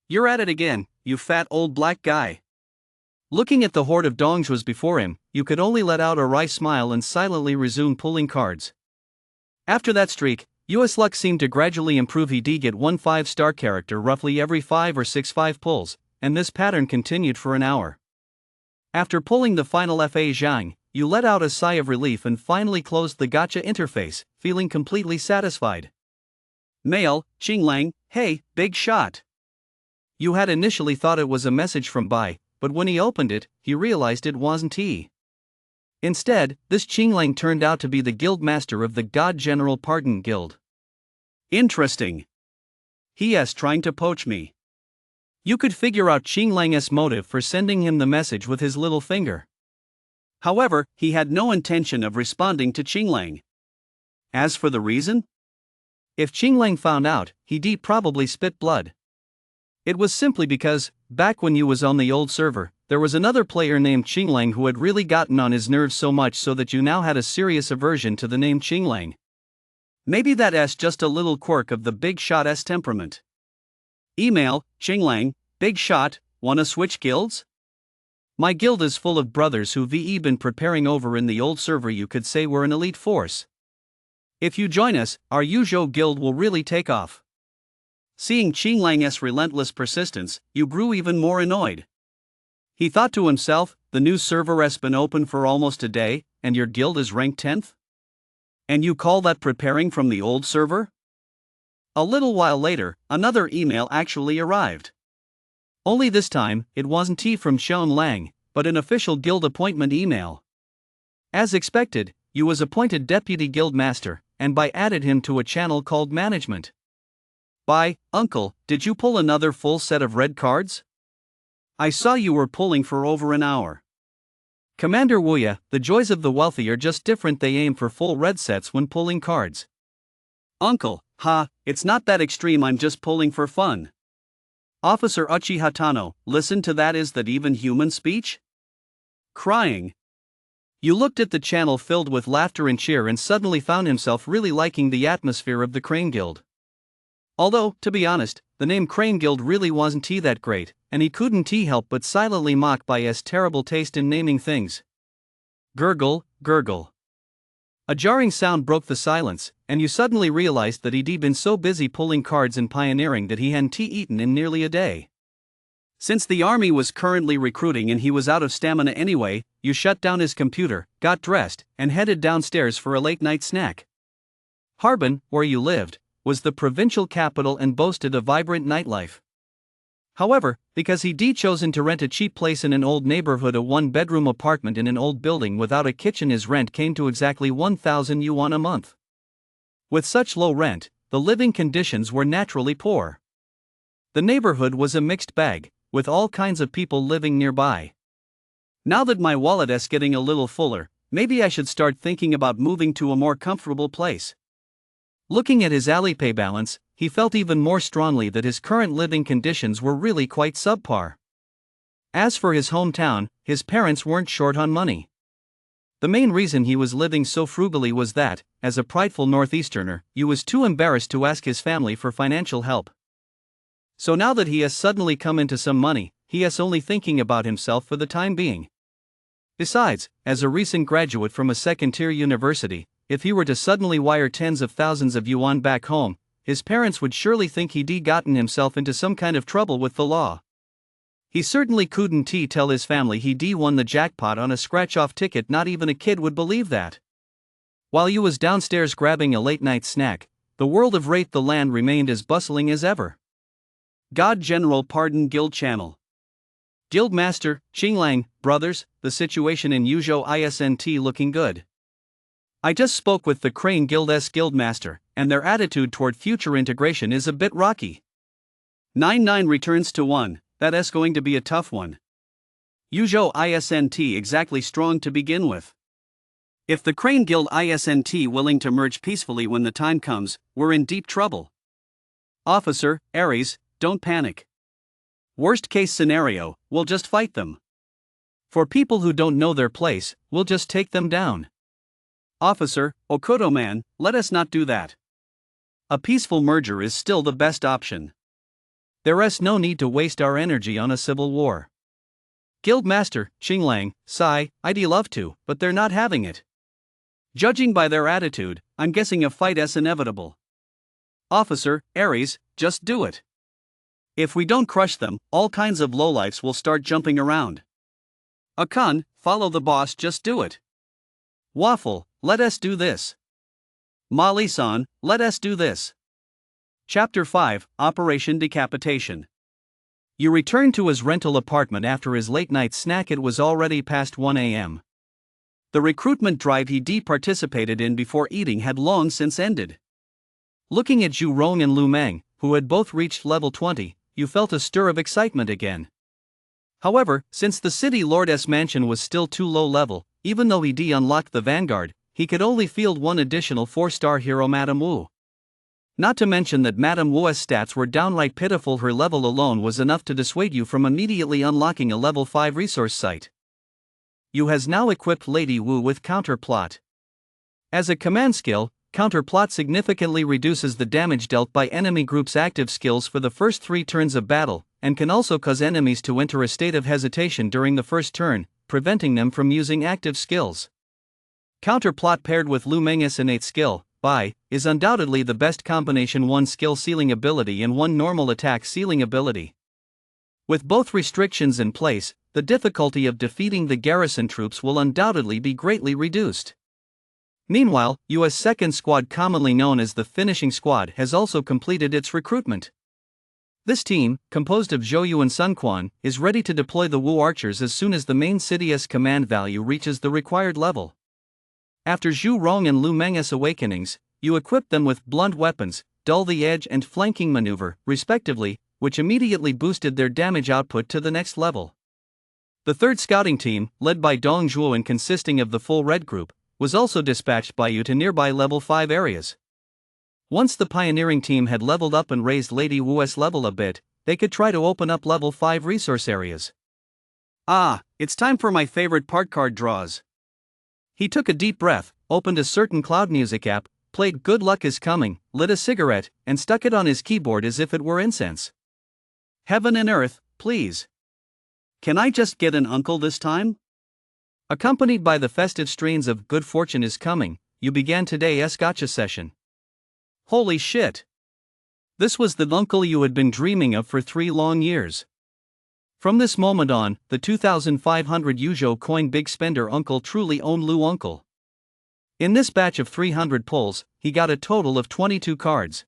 A: You're at it again, you fat old black guy. Looking at the horde of dongjus before him, you could only let out a wry smile and silently resume pulling cards. After that streak, US luck seemed to gradually improve. He did get one 5-star character roughly every 5 or 6 5 pulls, and this pattern continued for an hour. After pulling the final FA Zhang, you let out a sigh of relief and finally closed the gacha interface, feeling completely satisfied. Mail, Qinglang, hey, Big Shot. You had initially thought it was a message from Bai, but when he opened it, he realized it wasn't he. Instead, this Qinglang turned out to be the guild master of the God General Pardon Guild. Interesting. He's trying to poach me. You could figure out Qinglang's motive for sending him the message with his little finger. However, he had no intention of responding to Qinglang. As for the reason? If Qinglang found out, he'd probably spit blood. It was simply because, back when you was on the old server, there was another player named Qinglang who had really gotten on his nerves so much so that you now had a serious aversion to the name Qinglang. Maybe that's just a little quirk of the Big Shot's temperament. Email, Qinglang, Big Shot, wanna switch guilds? My guild is full of brothers who've been preparing over in the old server. You could say we're an elite force. If you join us, our Yuzhou guild will really take off. Seeing Qinglang's relentless persistence, you grew even more annoyed. He thought to himself, the new server has been open for almost a day, and your guild is ranked 10th? And you call that preparing from the old server? A little while later, another email actually arrived. Only this time, it wasn't from Xion Lang, but an official guild appointment email. As expected, you was appointed deputy guild master, and Bai added him to a channel called management. Bai, uncle, did you pull another full set of red cards? I saw you were pulling for over an hour. Commander Wuya, the joys of the wealthy are just different. They aim for full red sets when pulling cards. Uncle, it's not that extreme. I'm just pulling for fun. Officer Uchiha Tano, listen to that. Is that even human speech? Crying. You looked at the channel filled with laughter and cheer and suddenly found himself really liking the atmosphere of the Crane Guild. Although, to be honest, the name Crane Guild really wasn't that great, and he couldn't help but silently mock Bai's terrible taste in naming things. Gurgle, gurgle. A jarring sound broke the silence, and you suddenly realized that he'd been so busy pulling cards and pioneering that he hadn't eaten in nearly a day. Since the army was currently recruiting and he was out of stamina anyway, you shut down his computer, got dressed, and headed downstairs for a late-night snack. Harbin, where you lived, was the provincial capital and boasted a vibrant nightlife. However, because he'd chosen to rent a cheap place in an old neighborhood, a one-bedroom apartment in an old building without a kitchen, his rent came to exactly 1,000 yuan a month. With such low rent, the living conditions were naturally poor. The neighborhood was a mixed bag, with all kinds of people living nearby. Now that my wallet is getting a little fuller, maybe I should start thinking about moving to a more comfortable place. Looking at his Alipay balance, he felt even more strongly that his current living conditions were really quite subpar. As for his hometown, his parents weren't short on money. The main reason he was living so frugally was that, as a prideful Northeasterner, he was too embarrassed to ask his family for financial help. So now that he has suddenly come into some money, he is only thinking about himself for the time being. Besides, as a recent graduate from a second-tier university, if he were to suddenly wire tens of thousands of yuan back home, his parents would surely think he'd gotten himself into some kind of trouble with the law. He certainly couldn't tell his family he'd won the jackpot on a scratch-off ticket. Not even a kid would believe that. While you was downstairs grabbing a late-night snack, the world of Wraith the Land remained as bustling as ever. God General Pardon Guild Channel. Guildmaster, Qinglang, brothers, the situation in Yuzhou isn't looking good. I just spoke with the Crane Guild's guildmaster, and their attitude toward future integration is a bit rocky. 9-9 returns to 1, that's going to be a tough one. Yuzhou isn't exactly strong to begin with. If the Crane Guild isn't willing to merge peacefully when the time comes, we're in deep trouble. Officer, Ares, don't panic. Worst case scenario, we'll just fight them. For people who don't know their place, we'll just take them down. Officer, Okudo man, let us not do that. A peaceful merger is still the best option. There's no need to waste our energy on a civil war. Guildmaster, Qinglang, sigh, I'd love to, but they're not having it. Judging by their attitude, I'm guessing a fight is inevitable. Officer, Ares, just do it. If we don't crush them, all kinds of lowlifes will start jumping around. Akan, follow the boss, just do it. Waffle, let us do this. Molly-san, let us do this. Chapter 5, Operation Decapitation. You return to his rental apartment after his late-night snack. It was already past 1 a.m. The recruitment drive he participated in before eating had long since ended. Looking at Zhu Rong and Lu Meng, who had both reached level 20, you felt a stir of excitement again. However, since the city lord's mansion was still too low level, even though he unlocked the Vanguard, he could only field one additional 4-star hero, Madame Wu. Not to mention that Madame Wu's stats were downright pitiful. Her level alone was enough to dissuade you from immediately unlocking a level 5 resource site. You has now equipped Lady Wu with Counterplot. As a command skill, Counterplot significantly reduces the damage dealt by enemy groups' active skills for the first 3 turns of battle, and can also cause enemies to enter a state of hesitation during the first turn, preventing them from using active skills. Counterplot paired with Lu Meng's innate skill, Bai, is undoubtedly the best combination: 1 skill ceiling ability and 1 normal attack ceiling ability. With both restrictions in place, the difficulty of defeating the garrison troops will undoubtedly be greatly reduced. Meanwhile, US Second Squad, commonly known as the Finishing Squad, has also completed its recruitment. This team, composed of Zhou and Sun Quan, is ready to deploy the Wu archers as soon as the main city's command value reaches the required level. After Zhu Rong and Lu Meng's awakenings, you equip them with blunt weapons, dull the edge and flanking maneuver, respectively, which immediately boosted their damage output to the next level. The third scouting team, led by Dong Zhuo and consisting of the full red group, was also dispatched by you to nearby level 5 areas. Once the pioneering team had leveled up and raised Lady Wu's level a bit, they could try to open up level 5 resource areas. Ah, it's time for my favorite part: card draws. He took a deep breath, opened a certain cloud music app, played Good Luck Is Coming, lit a cigarette, and stuck it on his keyboard as if it were incense. Heaven and earth, please. Can I just get an uncle this time? Accompanied by the festive strains of Good Fortune Is Coming, you began today's gacha session. Holy shit! This was the uncle you had been dreaming of for 3 long years. From this moment on, the 2,500 Yuzhou coin big spender uncle truly owned Lu Uncle. In this batch of 300 pulls, he got a total of 22 cards.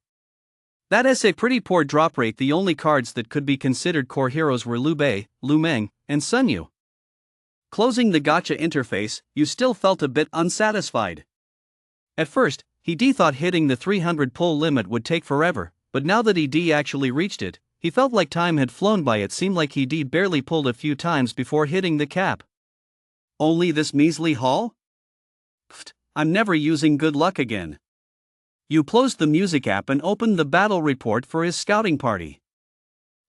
A: That is a pretty poor drop rate. The only cards that could be considered core heroes were Liu Bei, Lu Meng, and Sun Yu. Closing the gacha interface, you still felt a bit unsatisfied. At first, he thought hitting the 300 pull limit would take forever, but now that he actually reached it, he felt like time had flown by. It seemed like he barely pulled a few times before hitting the cap. Only this measly haul? Pfft, I'm never using Good Luck again. You closed the music app and opened the battle report for his scouting party.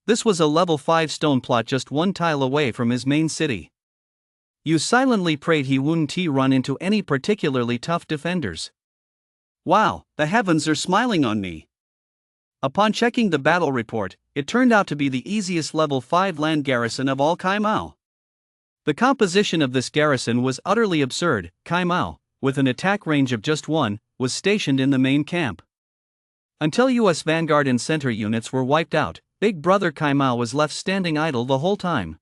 A: This was a level 5 stone plot just 1 tile away from his main city. You silently prayed he wouldn't run into any particularly tough defenders. Wow, the heavens are smiling on me. Upon checking the battle report, it turned out to be the easiest level 5 land garrison of all Kaimao. The composition of this garrison was utterly absurd. Kaimao, with an attack range of just 1, was stationed in the main camp. Until US Vanguard and Center units were wiped out, Big Brother Kaimao was left standing idle the whole time.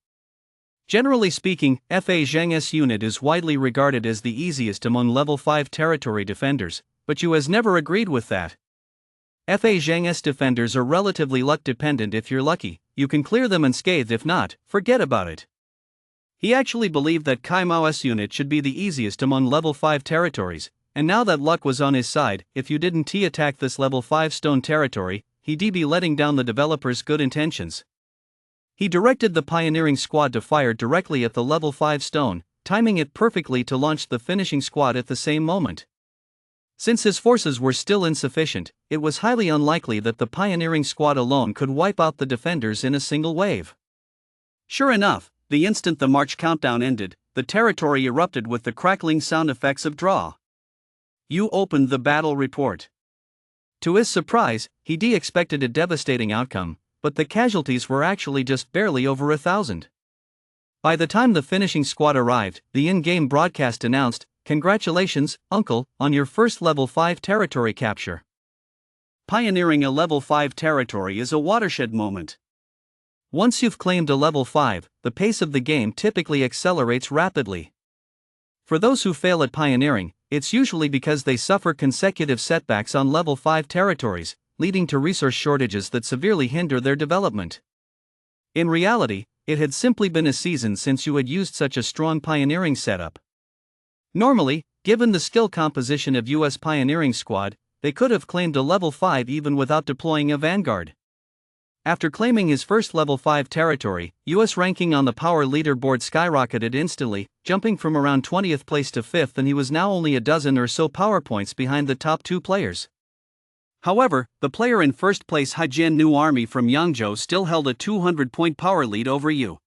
A: Generally speaking, Fa Zheng's unit is widely regarded as the easiest among level 5 territory defenders, but you has never agreed with that. Fa Zheng's defenders are relatively luck dependent. If you're lucky, you can clear them unscathed. If not, forget about it. He actually believed that Kaimao's unit should be the easiest among level 5 territories, And now that luck was on his side, if you didn't attack this level 5 stone territory, he'd be letting down the developers' good intentions. He directed the pioneering squad to fire directly at the level 5 stone, timing it perfectly to launch the finishing squad at the same moment. Since his forces were still insufficient, it was highly unlikely that the pioneering squad alone could wipe out the defenders in a single wave. Sure enough, the instant the March countdown ended, the territory erupted with the crackling sound effects of draw. You opened the battle report. To his surprise, he expected a devastating outcome, but the casualties were actually just barely over 1,000. By the time the finishing squad arrived, the in-game broadcast announced, "Congratulations, Uncle, on your first level 5 territory capture." Pioneering a level 5 territory is a watershed moment. Once you've claimed a level 5, the pace of the game typically accelerates rapidly. For those who fail at pioneering, it's usually because they suffer consecutive setbacks on level 5 territories, leading to resource shortages that severely hinder their development. In reality, it had simply been a season since you had used such a strong pioneering setup. Normally, given the skill composition of US pioneering squad, they could have claimed a level 5 even without deploying a vanguard. After claiming his first level 5 territory, US ranking on the power leaderboard skyrocketed instantly, jumping from around 20th place to 5th, and he was now only a dozen or so power points behind the top 2 players. However, the player in first place, Haijian New Army from Yangzhou, still held a 200-point power lead over you.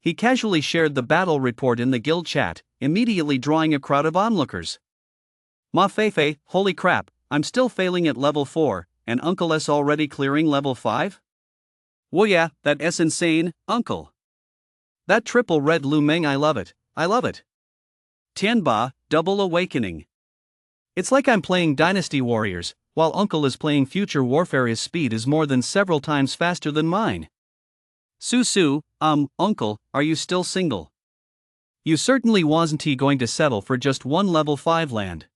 A: He casually shared the battle report in the guild chat, immediately drawing a crowd of onlookers. "Ma Feifei, holy crap, I'm still failing at level 4, and Uncle S already clearing level 5? Well yeah, that S insane, Uncle. That triple red Lu Meng, I love it, I love it. Tianba, double awakening. It's like I'm playing Dynasty Warriors, while Uncle is playing Future Warfare. His speed is more than several times faster than mine. Su, Uncle, are you still single? You certainly wasn't going to settle for just one level 5 land."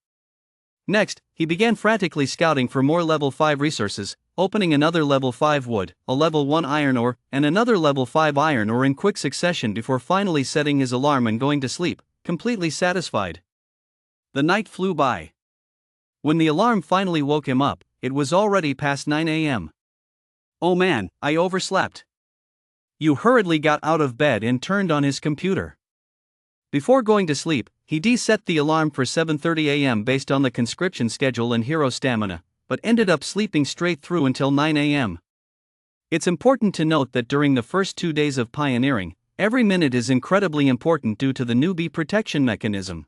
A: Next, he began frantically scouting for more level 5 resources, opening another level 5 wood, a level 1 iron ore, and another level 5 iron ore in quick succession before finally setting his alarm and going to sleep, completely satisfied. The night flew by. When the alarm finally woke him up, it was already past 9 a.m. "Oh man, I overslept." You hurriedly got out of bed and turned on his computer. Before going to sleep, he set the alarm for 7:30 a.m. based on the conscription schedule and hero stamina, but ended up sleeping straight through until 9 a.m. It's important to note that during the first 2 days of pioneering, every minute is incredibly important due to the newbie protection mechanism.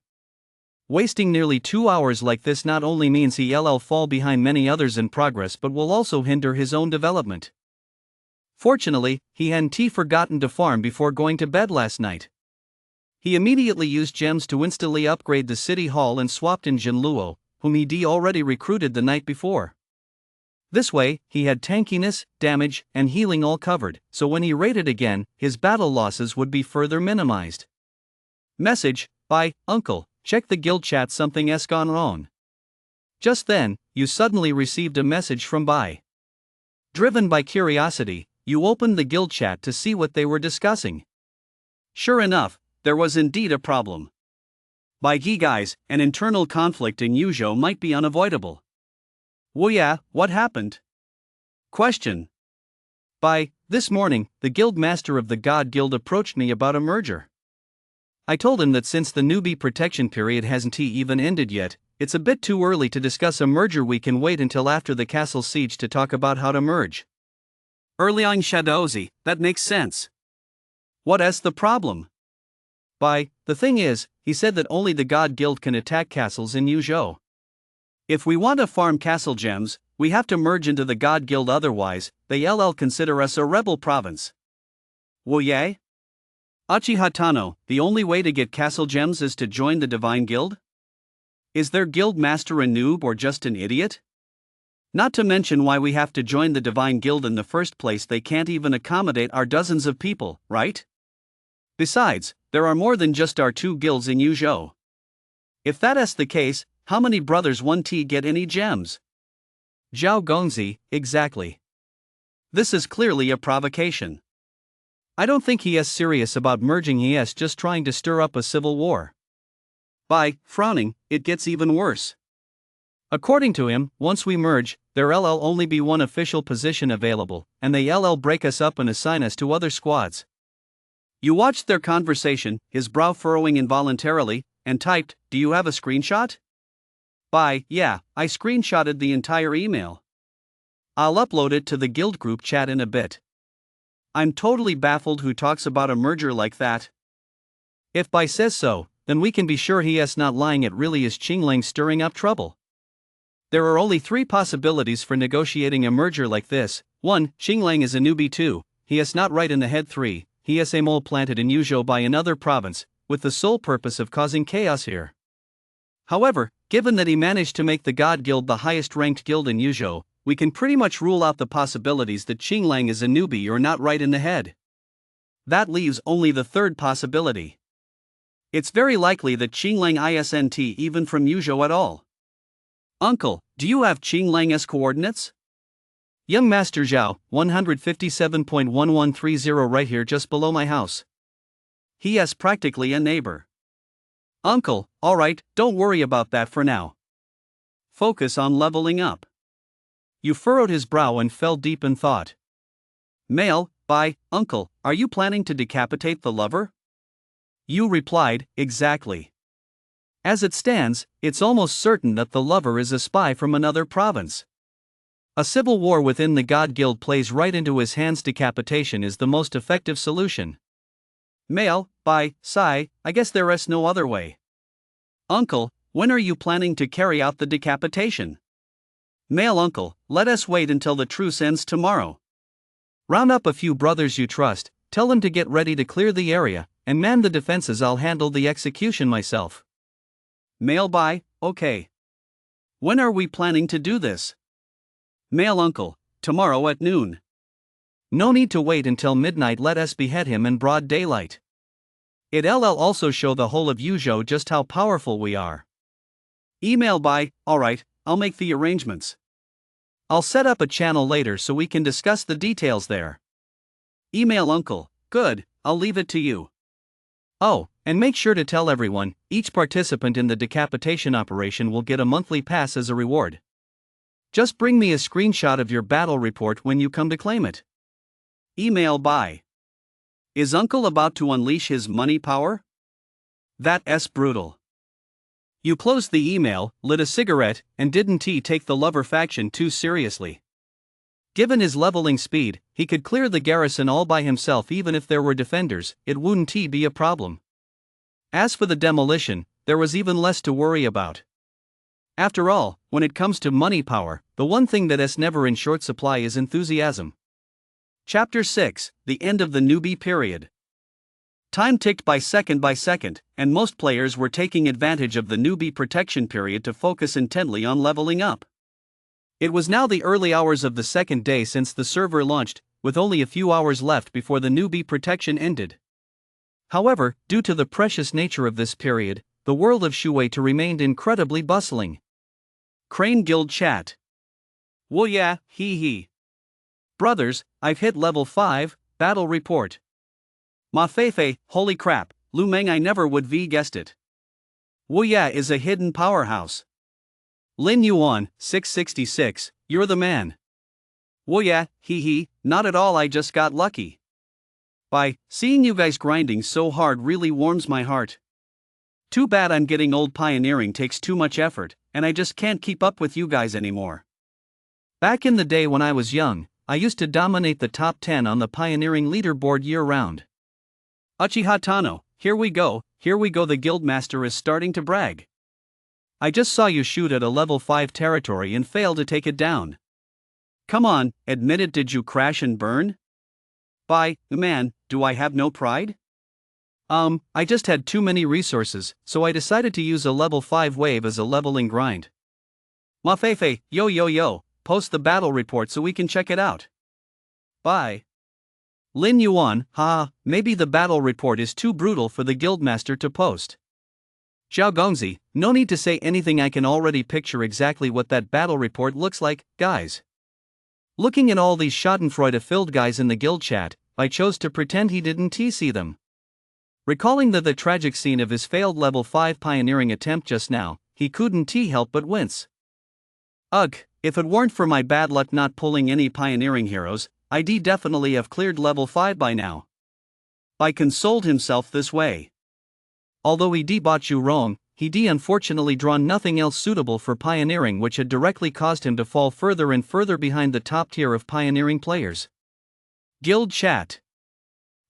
A: Wasting nearly 2 hours like this not only means he'll fall behind many others in progress but will also hinder his own development. Fortunately, he hadn't forgotten to farm before going to bed last night. He immediately used gems to instantly upgrade the city hall and swapped in Jinluo, whom he already recruited the night before. This way, he had tankiness, damage, and healing all covered, so when he raided again, his battle losses would be further minimized. Message: "Bye, Uncle, check the guild chat, something's gone wrong." Just then, you suddenly received a message from Bai. Driven by curiosity, you opened the guild chat to see what they were discussing. Sure enough, there was indeed a problem. By guys, an internal conflict in Yuzhou might be unavoidable. Well yeah, what happened? Question. By this morning, the guild master of the God Guild approached me about a merger. I told him that since the newbie protection period hasn't even ended yet, it's a bit too early to discuss a merger. We can wait until after the castle siege to talk about how to merge. Erliang Shadowzi, that makes sense. What's the problem? The thing is, he said that only the God Guild can attack castles in Yuzhou. If we want to farm castle gems, we have to merge into the God Guild, otherwise, they'll consider us a rebel province. Well yeah? Achihatano, the only way to get castle gems is to join the Divine Guild? Is their guild master a noob or just an idiot? Not to mention why we have to join the Divine Guild in the first place. They can't even accommodate our dozens of people, right? Besides, there are more than just our 2 guilds in Yuzhou. If that's the case, how many brothers won't get any gems? Zhao Gongzi, exactly. This is clearly a provocation. I don't think he is serious about merging, he is just trying to stir up a civil war. By frowning, it gets even worse. According to him, once we merge, there'll only be one official position available, and they'll break us up and assign us to other squads. You watched their conversation, his brow furrowing involuntarily, and typed, "Do you have a screenshot?" By, yeah, I screenshotted the entire email. I'll upload it to the guild group chat in a bit. I'm totally baffled who talks about a merger like that. If Bai says so, then we can be sure he is not lying. It really is Qinglang stirring up trouble. There are only 3 possibilities for negotiating a merger like this. 1. Qinglang is a newbie. 2. He is not right in the head. 3. He is a mole planted in Yuzhou by another province, with the sole purpose of causing chaos here. However, given that he managed to make the God Guild the highest ranked guild in Yuzhou, we can pretty much rule out the possibilities that Qinglang is a newbie or not right in the head. That leaves only the 3rd possibility. It's very likely that Qinglang isn't even from Yuzhou at all. Uncle, do you have Qinglang's coordinates? Young Master Zhao, 157.1130 right here just below my house. He is practically a neighbor. Uncle, alright, don't worry about that for now. Focus on leveling up. You furrowed his brow and fell deep in thought. Male, Bai, uncle, are you planning to decapitate the lover? You replied, exactly. As it stands, it's almost certain that the lover is a spy from another province. A civil war within the God Guild plays right into his hands. Decapitation is the most effective solution. Male, Bai, sigh, I guess there is no other way. Uncle, when are you planning to carry out the decapitation? Male uncle, let us wait until the truce ends tomorrow. Round up a few brothers you trust, tell them to get ready to clear the area, and man the defenses. I'll handle the execution myself. Male Bai, okay. When are we planning to do this? Male uncle, tomorrow at noon. No need to wait until midnight. Let us behead him in broad daylight. It'll also show the whole of Yuzhou just how powerful we are. Email Bai, alright, I'll make the arrangements. I'll set up a channel later so we can discuss the details there. Email uncle, good, I'll leave it to you. Oh, and make sure to tell everyone, each participant in the decapitation operation will get a monthly pass as a reward. Just bring me a screenshot of your battle report when you come to claim it. Email Bai. Is uncle about to unleash his money power? That's brutal. You closed the email, lit a cigarette, and didn't take the lover faction too seriously. Given his leveling speed, he could clear the garrison all by himself. Even if there were defenders, it wouldn't be a problem. As for the demolition, there was even less to worry about. After all, when it comes to money power, the one thing that is never in short supply is enthusiasm. Chapter 6, the end of the newbie period. Time ticked by second, and most players were taking advantage of the newbie protection period to focus intently on leveling up. It was now the early hours of the 2nd day since the server launched, with only a few hours left before the newbie protection ended. However, due to the precious nature of this period, the world of Shuwei remained incredibly bustling. Crane Guild Chat. Well yeah, hee. Brothers, I've hit level 5, battle report. Ma Feifei, holy crap, Lu Meng, I never would have guessed it. Wu Ya is a hidden powerhouse. Lin Yuan, 666, you're the man. Wu Ya, hee, not at all, I just got lucky. By seeing you guys grinding so hard really warms my heart. Too bad I'm getting old. Pioneering takes too much effort, and I just can't keep up with you guys anymore. Back in the day when I was young, I used to dominate the top 10 on the pioneering leaderboard year-round. Uchiha Tano, here we go, the guildmaster is starting to brag. I just saw you shoot at a level 5 territory and fail to take it down. Come on, admit it, did you crash and burn? By, man, do I have no pride? I just had too many resources, so I decided to use a level 5 wave as a leveling grind. Ma Feifei, yo, post the battle report so we can check it out. Bye. Lin Yuan, maybe the battle report is too brutal for the guildmaster to post. Zhao Gongzi, no need to say anything, I can already picture exactly what that battle report looks like, guys. Looking at all these schadenfreude-filled guys in the guild chat, I chose to pretend he didn't see them. Recalling the tragic scene of his failed level 5 pioneering attempt just now, he couldn't help but wince. Ugh, if it weren't for my bad luck not pulling any pioneering heroes, I'd definitely have cleared level 5 by now. I consoled himself this way. Although he bought you wrong, he'd unfortunately drawn nothing else suitable for pioneering, which had directly caused him to fall further and further behind the top tier of pioneering players. Guild chat.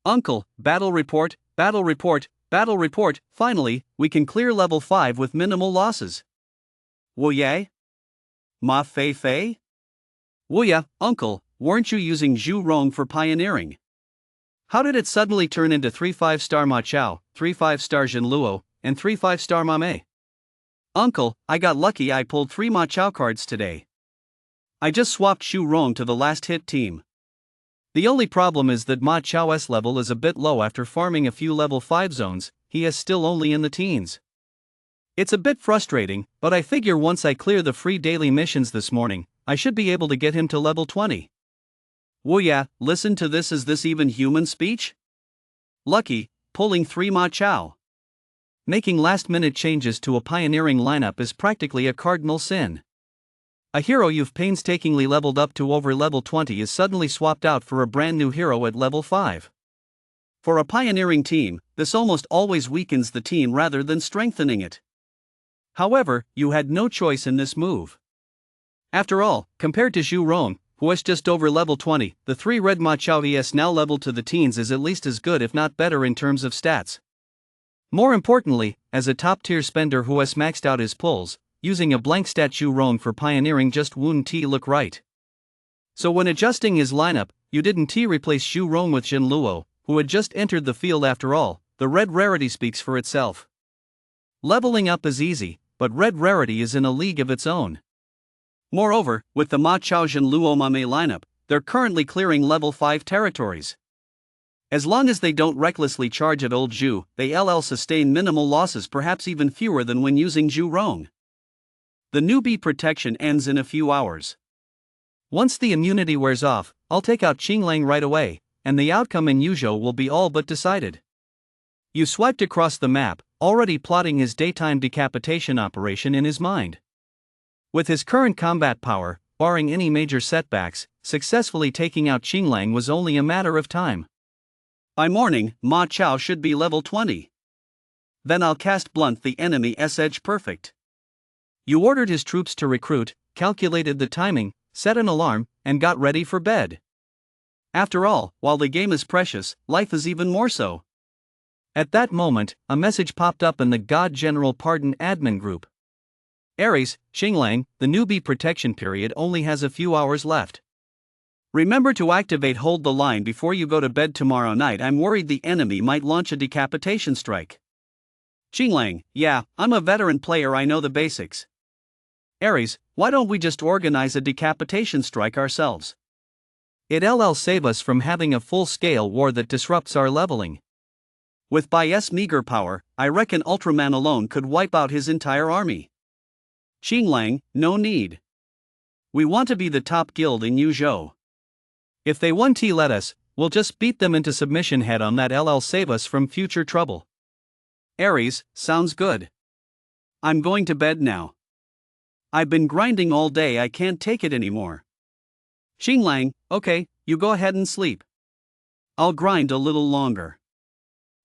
A: Uncle, battle report, battle report, battle report. Finally, we can clear level 5 with minimal losses. Woyay? Ma fei fei? Woya, uncle, weren't you using Zhu Rong for pioneering? How did it suddenly turn into 3 5-star Ma Chao, 3 5-star Jin Luo, and 3 5-star Ma Mei? Uncle, I got lucky. I pulled 3 Ma Chao cards today. I just swapped Zhu Rong to the last hit team. The only problem is that Ma Chao's level is a bit low after farming a few level 5 zones. He is still only in the teens. It's a bit frustrating, but I figure once I clear the free daily missions this morning, I should be able to get him to level 20. Woya, listen to this. Is this even human speech? Lucky, pulling 3 Ma Chao. Making last-minute changes to a pioneering lineup is practically a cardinal sin. A hero you've painstakingly leveled up to over level 20 is suddenly swapped out for a brand new hero at level 5. For a pioneering team, this almost always weakens the team rather than strengthening it. However, you had no choice in this move. After all, compared to Zhu Rong, who was just over level 20, the 3 red Ma Chao vs now leveled to the teens is at least as good if not better in terms of stats. More importantly, as a top-tier spender who has maxed out his pulls, using a blank stat Zhu Rong for pioneering just wouldn't look right. So when adjusting his lineup, you didn't replace Zhu Rong with Jin Luo, who had just entered the field. After all, the red rarity speaks for itself. Leveling up is easy, but red rarity is in a league of its own. Moreover, with the Ma Chao Jin Luo Ma Mei lineup, they're currently clearing level 5 territories. As long as they don't recklessly charge at old Zhu, they'll sustain minimal losses, perhaps even fewer than when using Zhu Rong. The newbie protection ends in a few hours. Once the immunity wears off, I'll take out Qinglang right away, and the outcome in Yuzhou will be all but decided. You swiped across the map, already plotting his daytime decapitation operation in his mind. With his current combat power, barring any major setbacks, successfully taking out Qinglang was only a matter of time. By morning, Ma Chao should be level 20. Then I'll cast Blunt the enemy's edge perfect. You ordered his troops to recruit, calculated the timing, set an alarm, and got ready for bed. After all, while the game is precious, life is even more so. At that moment, a message popped up in the God General Pardon admin group. Ares, Qinglang, the newbie protection period only has a few hours left. Remember to activate Hold the Line before you go to bed tomorrow night. I'm worried the enemy might launch a decapitation strike. Qinglang, yeah, I'm a veteran player, I know the basics. Ares, why don't we just organize a decapitation strike ourselves? It'll save us from having a full-scale war that disrupts our leveling. With Bai's meager power, I reckon Ultraman alone could wipe out his entire army. Qinglang, no need. We want to be the top guild in Yuzhou. If they won't let us, we'll just beat them into submission head on. That'll save us from future trouble. Ares, sounds good. I'm going to bed now. I've been grinding all day, I can't take it anymore. Qinglang, okay, you go ahead and sleep. I'll grind a little longer.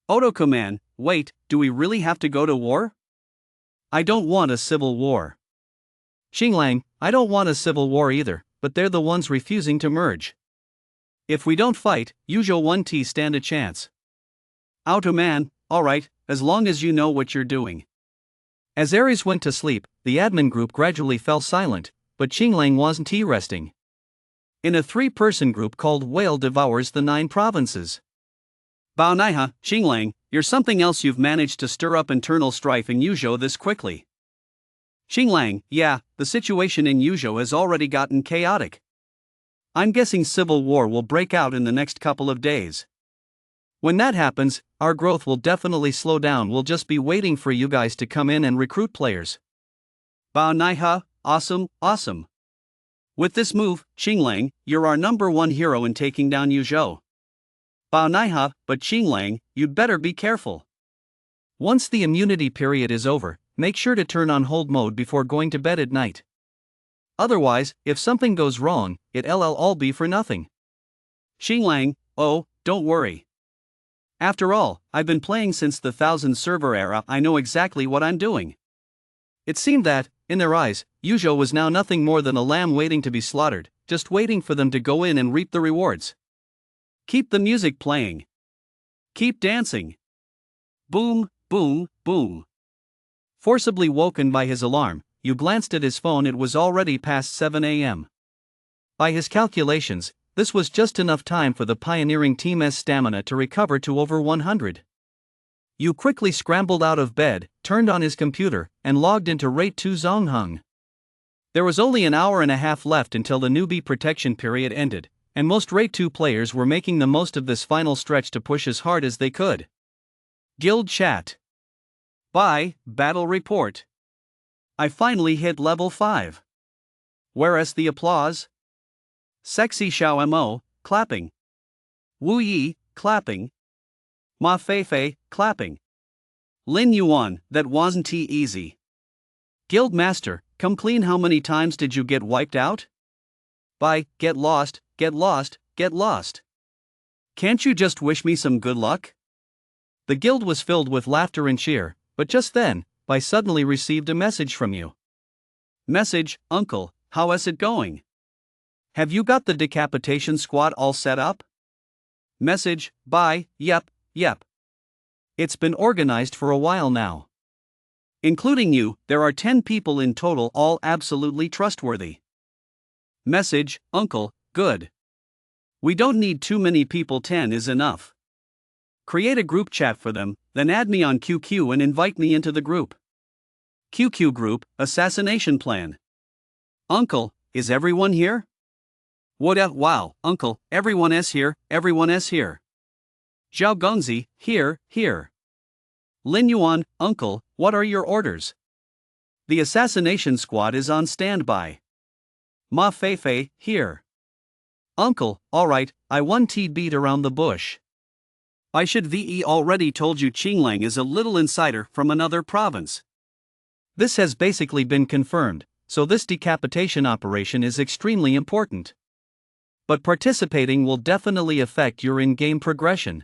A: Otokuman, wait, do we really have to go to war? I don't want a civil war. Qinglang, I don't want a civil war either, but they're the ones refusing to merge. If we don't fight, Yuzhou won't stand a chance. Otoman, alright, as long as you know what you're doing. As Ares went to sleep, the admin group gradually fell silent, but Qinglang wasn't resting. In a 3-person group called Whale Devours the 9 Provinces. Bao Naiha, Qinglang, you're something else. You've managed to stir up internal strife in Yuzhou this quickly. Qinglang, yeah, the situation in Yuzhou has already gotten chaotic. I'm guessing civil war will break out in the next couple of days. When that happens, our growth will definitely slow down. We'll just be waiting for you guys to come in and recruit players. Bao Naiha, awesome, awesome. With this move, Qinglang, you're our #1 hero in taking down Yuzhou. Bao Naiha, but Qinglang, you'd better be careful. Once the immunity period is over, make sure to turn on hold mode before going to bed at night. Otherwise, if something goes wrong, it'll all be for nothing. Qinglang, oh, don't worry. After all, I've been playing since the 1000 server era. I know exactly what I'm doing. It seemed that, in their eyes, Yuzhou was now nothing more than a lamb waiting to be slaughtered, just waiting for them to go in and reap the rewards. Keep the music playing. Keep dancing. Boom, boom, boom. Forcibly woken by his alarm, you glanced at his phone. It was already past 7 a.m. By his calculations, this was just enough time for the pioneering team's stamina to recover to over 100. You quickly scrambled out of bed, turned on his computer, and logged into Rate 2 Zongheng. There was only an hour and a half left until the newbie protection period ended, and most Rate 2 players were making the most of this final stretch to push as hard as they could. Guild chat. Bye, battle report. I finally hit level 5. Whereas the applause? Sexy Xiao Mo, clapping. Wu Yi, clapping. Ma Feifei, clapping. Lin Yuan, that wasn't easy. Guild Master, come clean. How many times did you get wiped out? Bye, get lost, get lost, get lost. Can't you just wish me some good luck? The guild was filled with laughter and cheer, but just then, Bai suddenly received a message from you. Message, Uncle, how is it going? Have you got the decapitation squad all set up? Message, Bai, yep. It's been organized for a while now. Including you, there are 10 people in total, all absolutely trustworthy. Message, Uncle, good. We don't need too many people, 10 is enough. Create a group chat for them, then add me on QQ and invite me into the group. QQ group, assassination plan. Uncle, is everyone here? What up? Wow, Uncle, everyone is here, everyone is here. Zhao Gongzi, here. Lin Yuan, Uncle, what are your orders? The assassination squad is on standby. Ma Feifei, here. Uncle, alright, I won beat around the bush. I should VE already told you Qinglang is a little insider from another province. This has basically been confirmed, so this decapitation operation is extremely important. But participating will definitely affect your in-game progression.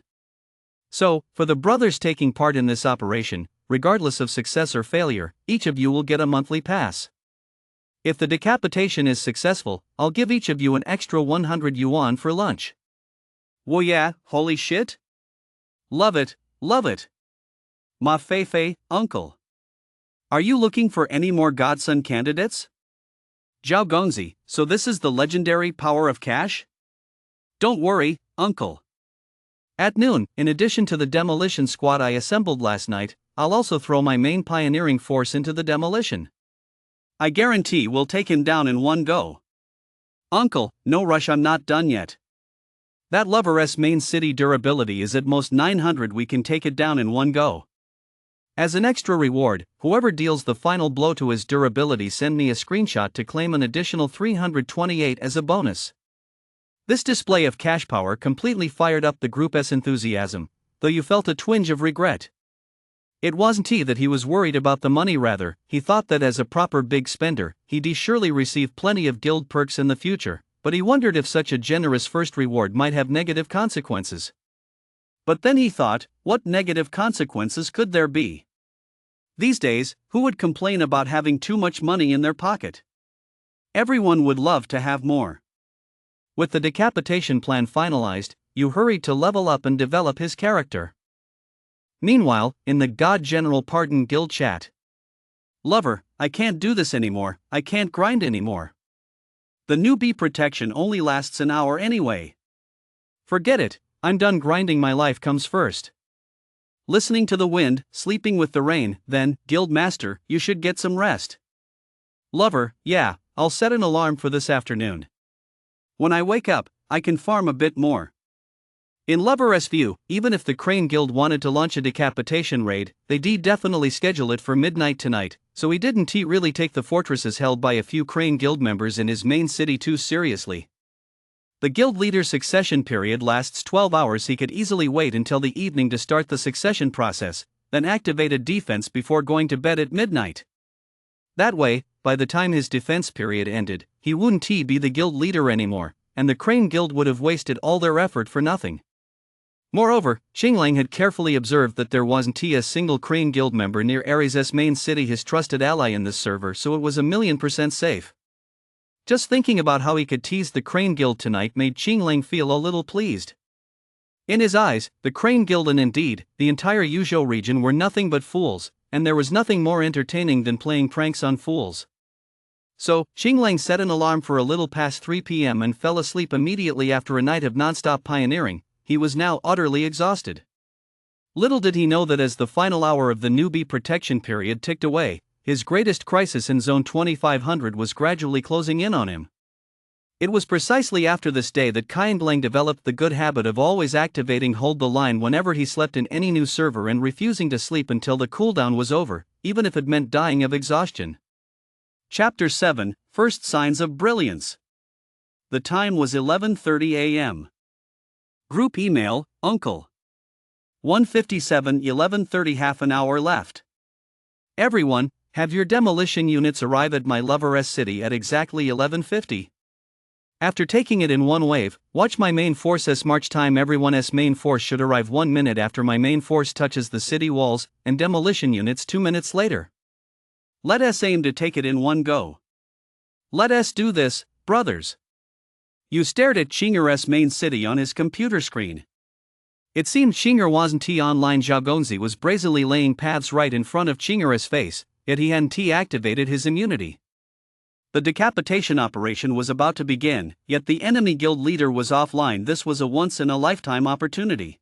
A: So, for the brothers taking part in this operation, regardless of success or failure, each of you will get a monthly pass. If the decapitation is successful, I'll give each of you an extra 100 yuan for lunch. Whoa yeah, holy shit? Love it. Ma Feifei, Uncle. Are you looking for any more godson candidates? Zhao Gongzi, so this is the legendary power of cash? Don't worry, Uncle. At noon, in addition to the demolition squad I assembled last night, I'll also throw my main pioneering force into the demolition. I guarantee we'll take him down in one go. Uncle, no rush, I'm not done yet. That lover's main city durability is at most 900, we can take it down in one go. As an extra reward, whoever deals the final blow to his durability send me a screenshot to claim an additional 328 as a bonus. This display of cash power completely fired up the group's enthusiasm, though you felt a twinge of regret. It wasn't that he was worried about the money, rather, he thought that as a proper big spender, he'd surely receive plenty of guild perks in the future, but he wondered if such a generous first reward might have negative consequences. But then he thought, what negative consequences could there be? These days, who would complain about having too much money in their pocket? Everyone would love to have more. With the decapitation plan finalized, you hurried to level up and develop his character. Meanwhile, in the God General Pardon Guild chat. Lover, I can't do this anymore, I can't grind anymore. The newbie protection only lasts an hour anyway. Forget it, I'm done grinding, my life comes first. Listening to the wind, sleeping with the rain, then, Guild Master, you should get some rest. Lover, yeah, I'll set an alarm for this afternoon. When I wake up, I can farm a bit more. In Lover's view, even if the Crane Guild wanted to launch a decapitation raid, they'd definitely schedule it for midnight tonight, so he didn't really take the fortresses held by a few Crane Guild members in his main city too seriously. The guild leader succession period lasts 12 hours. He could easily wait until the evening to start the succession process, then activate a defense before going to bed at midnight. That way, by the time his defense period ended, he wouldn't be the guild leader anymore, and the Crane Guild would have wasted all their effort for nothing. Moreover, Xinglang had carefully observed that there wasn't a single Crane Guild member near Ares' main city, his trusted ally in this server, so it was 1,000,000% safe. Just thinking about how he could tease the Crane Guild tonight made Xinglang feel a little pleased. In his eyes, the Crane Guild and indeed, the entire Yuzhou region were nothing but fools, and there was nothing more entertaining than playing pranks on fools. So, Xinglang set an alarm for a little past 3 p.m. and fell asleep immediately after a night of non-stop pioneering. He was now utterly exhausted. Little did he know that as the final hour of the newbie protection period ticked away, his greatest crisis in Zone 2500 was gradually closing in on him. It was precisely after this day that Xinglang developed the good habit of always activating Hold the Line whenever he slept in any new server and refusing to sleep until the cooldown was over, even if it meant dying of exhaustion. Chapter 7, First Signs of Brilliance. The time was 11:30 a.m. Group email, Uncle. 1:57, 11:30, half an hour left. Everyone, have your demolition units arrive at my lover's city at exactly 11:50. After taking it in one wave, watch my main force's march time. Everyone's main force should arrive 1 minute after my main force touches the city walls, and demolition units 2 minutes later. Let us aim to take it in one go. Let us do this, brothers. You stared at Xinger's main city on his computer screen. It seemed Xinger wasn't online. Xiaogonzi was brazenly laying paths right in front of Xinger's face, yet he hadn't activated his immunity. The decapitation operation was about to begin, yet the enemy guild leader was offline. This was a once-in-a-lifetime opportunity.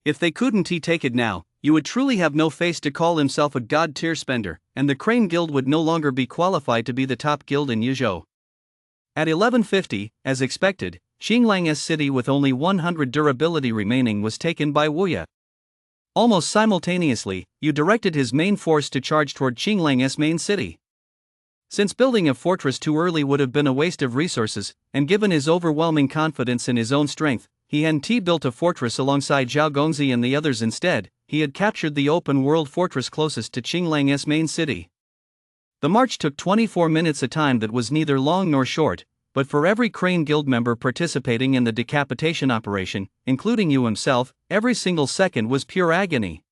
A: If they couldn't take it now, you would truly have no face to call himself a god-tier spender, and the Crane Guild would no longer be qualified to be the top guild in Yuzhou. At 11:50, as expected, Xinglang's city with only 100 durability remaining was taken by Wuya. Almost simultaneously, Yu directed his main force to charge toward Xinglang's main city. Since building a fortress too early would have been a waste of resources, and given his overwhelming confidence in his own strength, he hadn't built a fortress alongside Zhao Gongzi and the others. Instead, he had captured the open-world fortress closest to Xinglang's main city. The march took 24 minutes, a time that was neither long nor short, but for every Crane Guild member participating in the decapitation operation, including Yu himself, every single second was pure agony.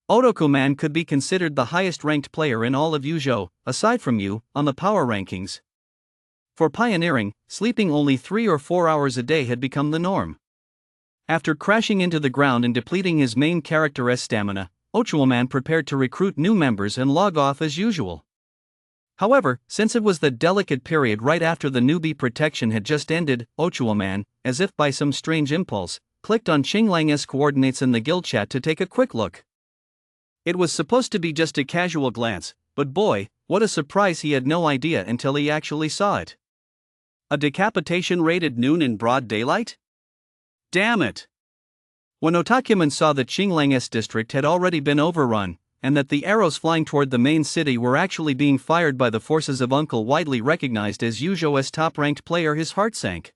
A: Otoku-man could be considered the highest-ranked player in all of Yuzhou, aside from Yu, on the power rankings. For pioneering, sleeping only 3 or 4 hours a day had become the norm. After crashing into the ground and depleting his main character's stamina, Otoku-man prepared to recruit new members and log off as usual. However, since it was the delicate period right after the newbie protection had just ended, Otoku-man, as if by some strange impulse, clicked on Xinglang's coordinates in the guild chat to take a quick look. It was supposed to be just a casual glance, but boy, what a surprise. He had no idea until he actually saw it. A decapitation raid at noon in broad daylight? Damn it! When Otoku-man saw that Xinglang's district had already been overrun, and that the arrows flying toward the main city were actually being fired by the forces of Uncle, widely recognized as Yuzhou's top-ranked player, his heart sank.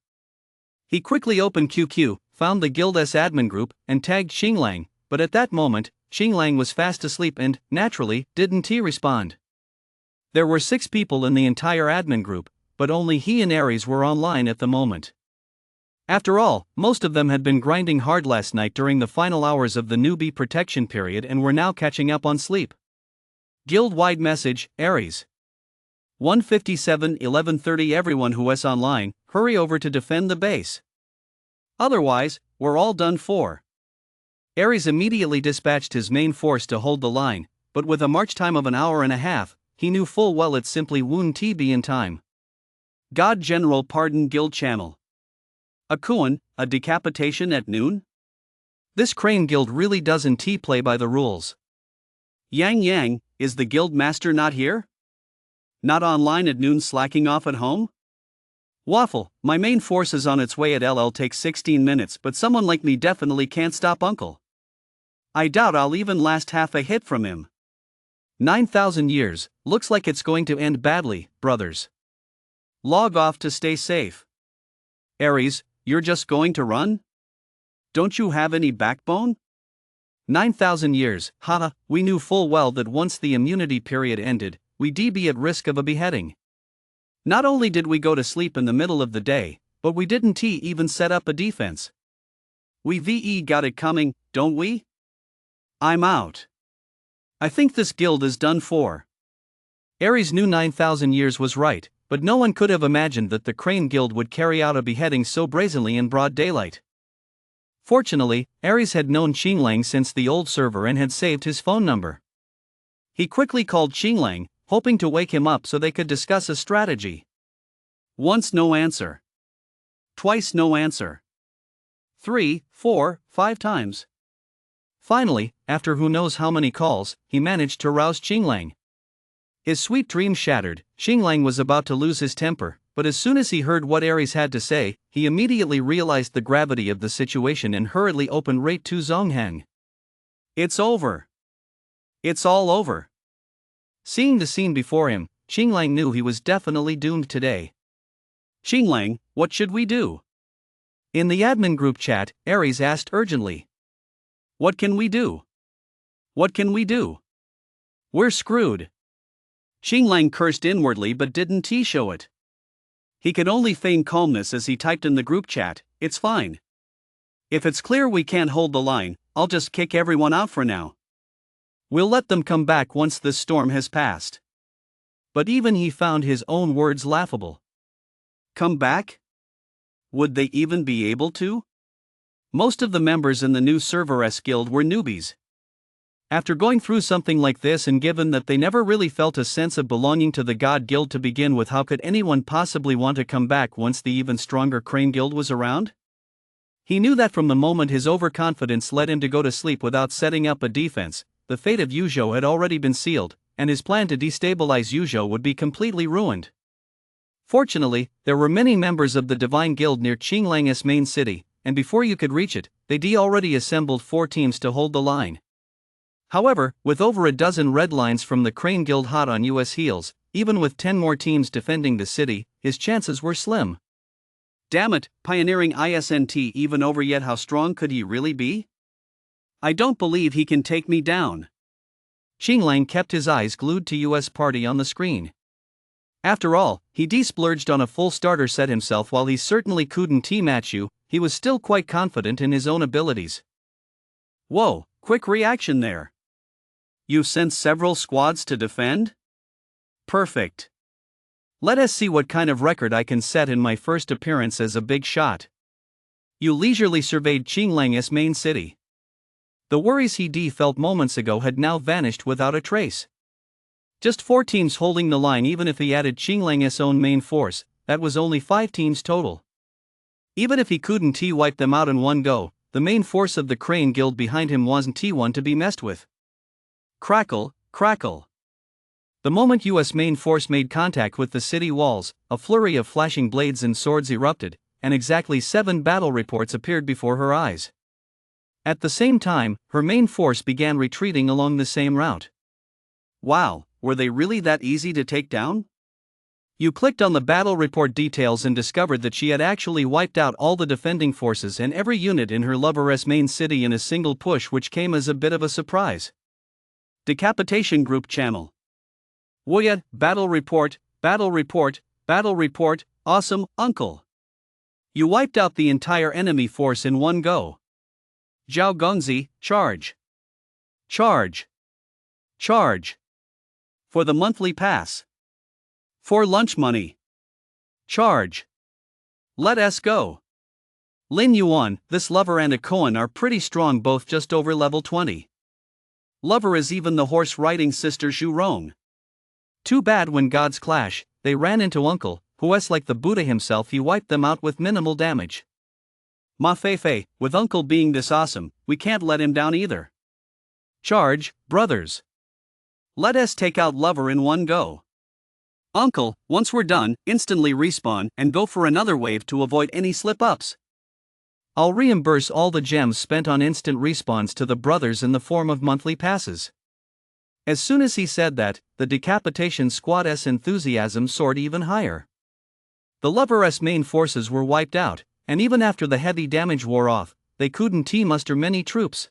A: He quickly opened QQ, found the guild's admin group, and tagged Xinglang, but at that moment, Xinglang was fast asleep and, naturally, didn't respond. There were 6 people in the entire admin group, but only he and Ares were online at the moment. After all, most of them had been grinding hard last night during the final hours of the newbie protection period and were now catching up on sleep. Guild-wide message, Ares. 1:57, 11:30. Everyone who is online, hurry over to defend the base. Otherwise, we're all done for. Ares immediately dispatched his main force to hold the line, but with a march time of an hour and a half, he knew full well it simply wouldn't be in time. God General Pardon Guild Channel. A Kuan, a decapitation at noon? This Crane Guild really doesn't play by the rules. Yang, is the guild master not here? Not online at noon, slacking off at home? Waffle, my main force is on its way at LL. Takes 16 minutes, but someone like me definitely can't stop Uncle. I doubt I'll even last half a hit from him. 9,000 years, looks like it's going to end badly, brothers. Log off to stay safe. Aries, you're just going to run? Don't you have any backbone? 9,000 years, haha, we knew full well that once the immunity period ended, we'd be at risk of a beheading. Not only did we go to sleep in the middle of the day, but we didn't even set up a defense. We got it coming, don't we? I'm out. I think this guild is done for. Aries knew 9,000 years was right, but no one could have imagined that the Crane Guild would carry out a beheading so brazenly in broad daylight. Fortunately, Aries had known Qinglang since the old server and had saved his phone number. He quickly called Qinglang, hoping to wake him up so they could discuss a strategy. Once no answer. Twice no answer. 3, 4, 5 times. Finally, after who knows how many calls, he managed to rouse Qinglang. His sweet dream shattered, Qinglang was about to lose his temper, but as soon as he heard what Aries had to say, he immediately realized the gravity of the situation and hurriedly opened Rate to Zongheng. It's over. It's all over. Seeing the scene before him, Qinglang knew he was definitely doomed today. Qinglang, what should we do? In the admin group chat, Aries asked urgently. What can we do? What can we do? We're screwed. Qinglang cursed inwardly but didn't show it. He could only feign calmness as he typed in the group chat, it's fine. If it's clear we can't hold the line, I'll just kick everyone out for now. We'll let them come back once this storm has passed. But even he found his own words laughable. Come back? Would they even be able to? Most of the members in the new Server S guild were newbies. After going through something like this and given that they never really felt a sense of belonging to the God Guild to begin with, how could anyone possibly want to come back once the even stronger Crane Guild was around? He knew that from the moment his overconfidence led him to go to sleep without setting up a defense, the fate of Yuzhou had already been sealed, and his plan to destabilize Yuzhou would be completely ruined. Fortunately, there were many members of the Divine Guild near Qinglang's main city, and before you could reach it, they'd already assembled 4 teams to hold the line. However, with over a dozen red lines from the Crane Guild hot on US heels, even with 10 more teams defending the city, his chances were slim. Damn it, pioneering ISNT even over yet, how strong could he really be? I don't believe he can take me down. Qinglang kept his eyes glued to US Party on the screen. After all, he de-splurged on a full starter set himself. While he certainly couldn't match you, he was still quite confident in his own abilities. Whoa, quick reaction there. You sent several squads to defend? Perfect. Let us see what kind of record I can set in my first appearance as a big shot. You leisurely surveyed Qinglang's main city. The worries he felt moments ago had now vanished without a trace. Just 4 teams holding the line. Even if he added Qinglang's own main force, that was only 5 teams total. Even if he couldn't wipe them out in one go, the main force of the Crane Guild behind him wasn't one to be messed with. Crackle, crackle. The moment US main force made contact with the city walls, a flurry of flashing blades and swords erupted, and exactly 7 battle reports appeared before her eyes. At the same time, her main force began retreating along the same route. Wow, were they really that easy to take down? You clicked on the battle report details and discovered that she had actually wiped out all the defending forces and every unit in her lover's main city in a single push, which came as a bit of a surprise. Decapitation Group Channel. Woya, battle report, battle report, battle report, awesome, uncle. You wiped out the entire enemy force in one go. Zhao Gongzi, charge. Charge. Charge. For the monthly pass. For lunch money. Charge. Let us go. Lin Yuan, this lover and a Koan are pretty strong, both just over level 20. Lover is even the horse-riding sister Zhu Rong. Too bad when gods clash, they ran into uncle, who's like the Buddha himself. He wiped them out with minimal damage. Ma Fei, with uncle being this awesome, we can't let him down either. Charge, brothers. Let us take out lover in one go. Uncle, once we're done, instantly respawn and go for another wave to avoid any slip-ups. I'll reimburse all the gems spent on instant respawns to the brothers in the form of monthly passes. As soon as he said that, the decapitation squad's enthusiasm soared even higher. The lover's main forces were wiped out, and even after the heavy damage wore off, they couldn't muster many troops.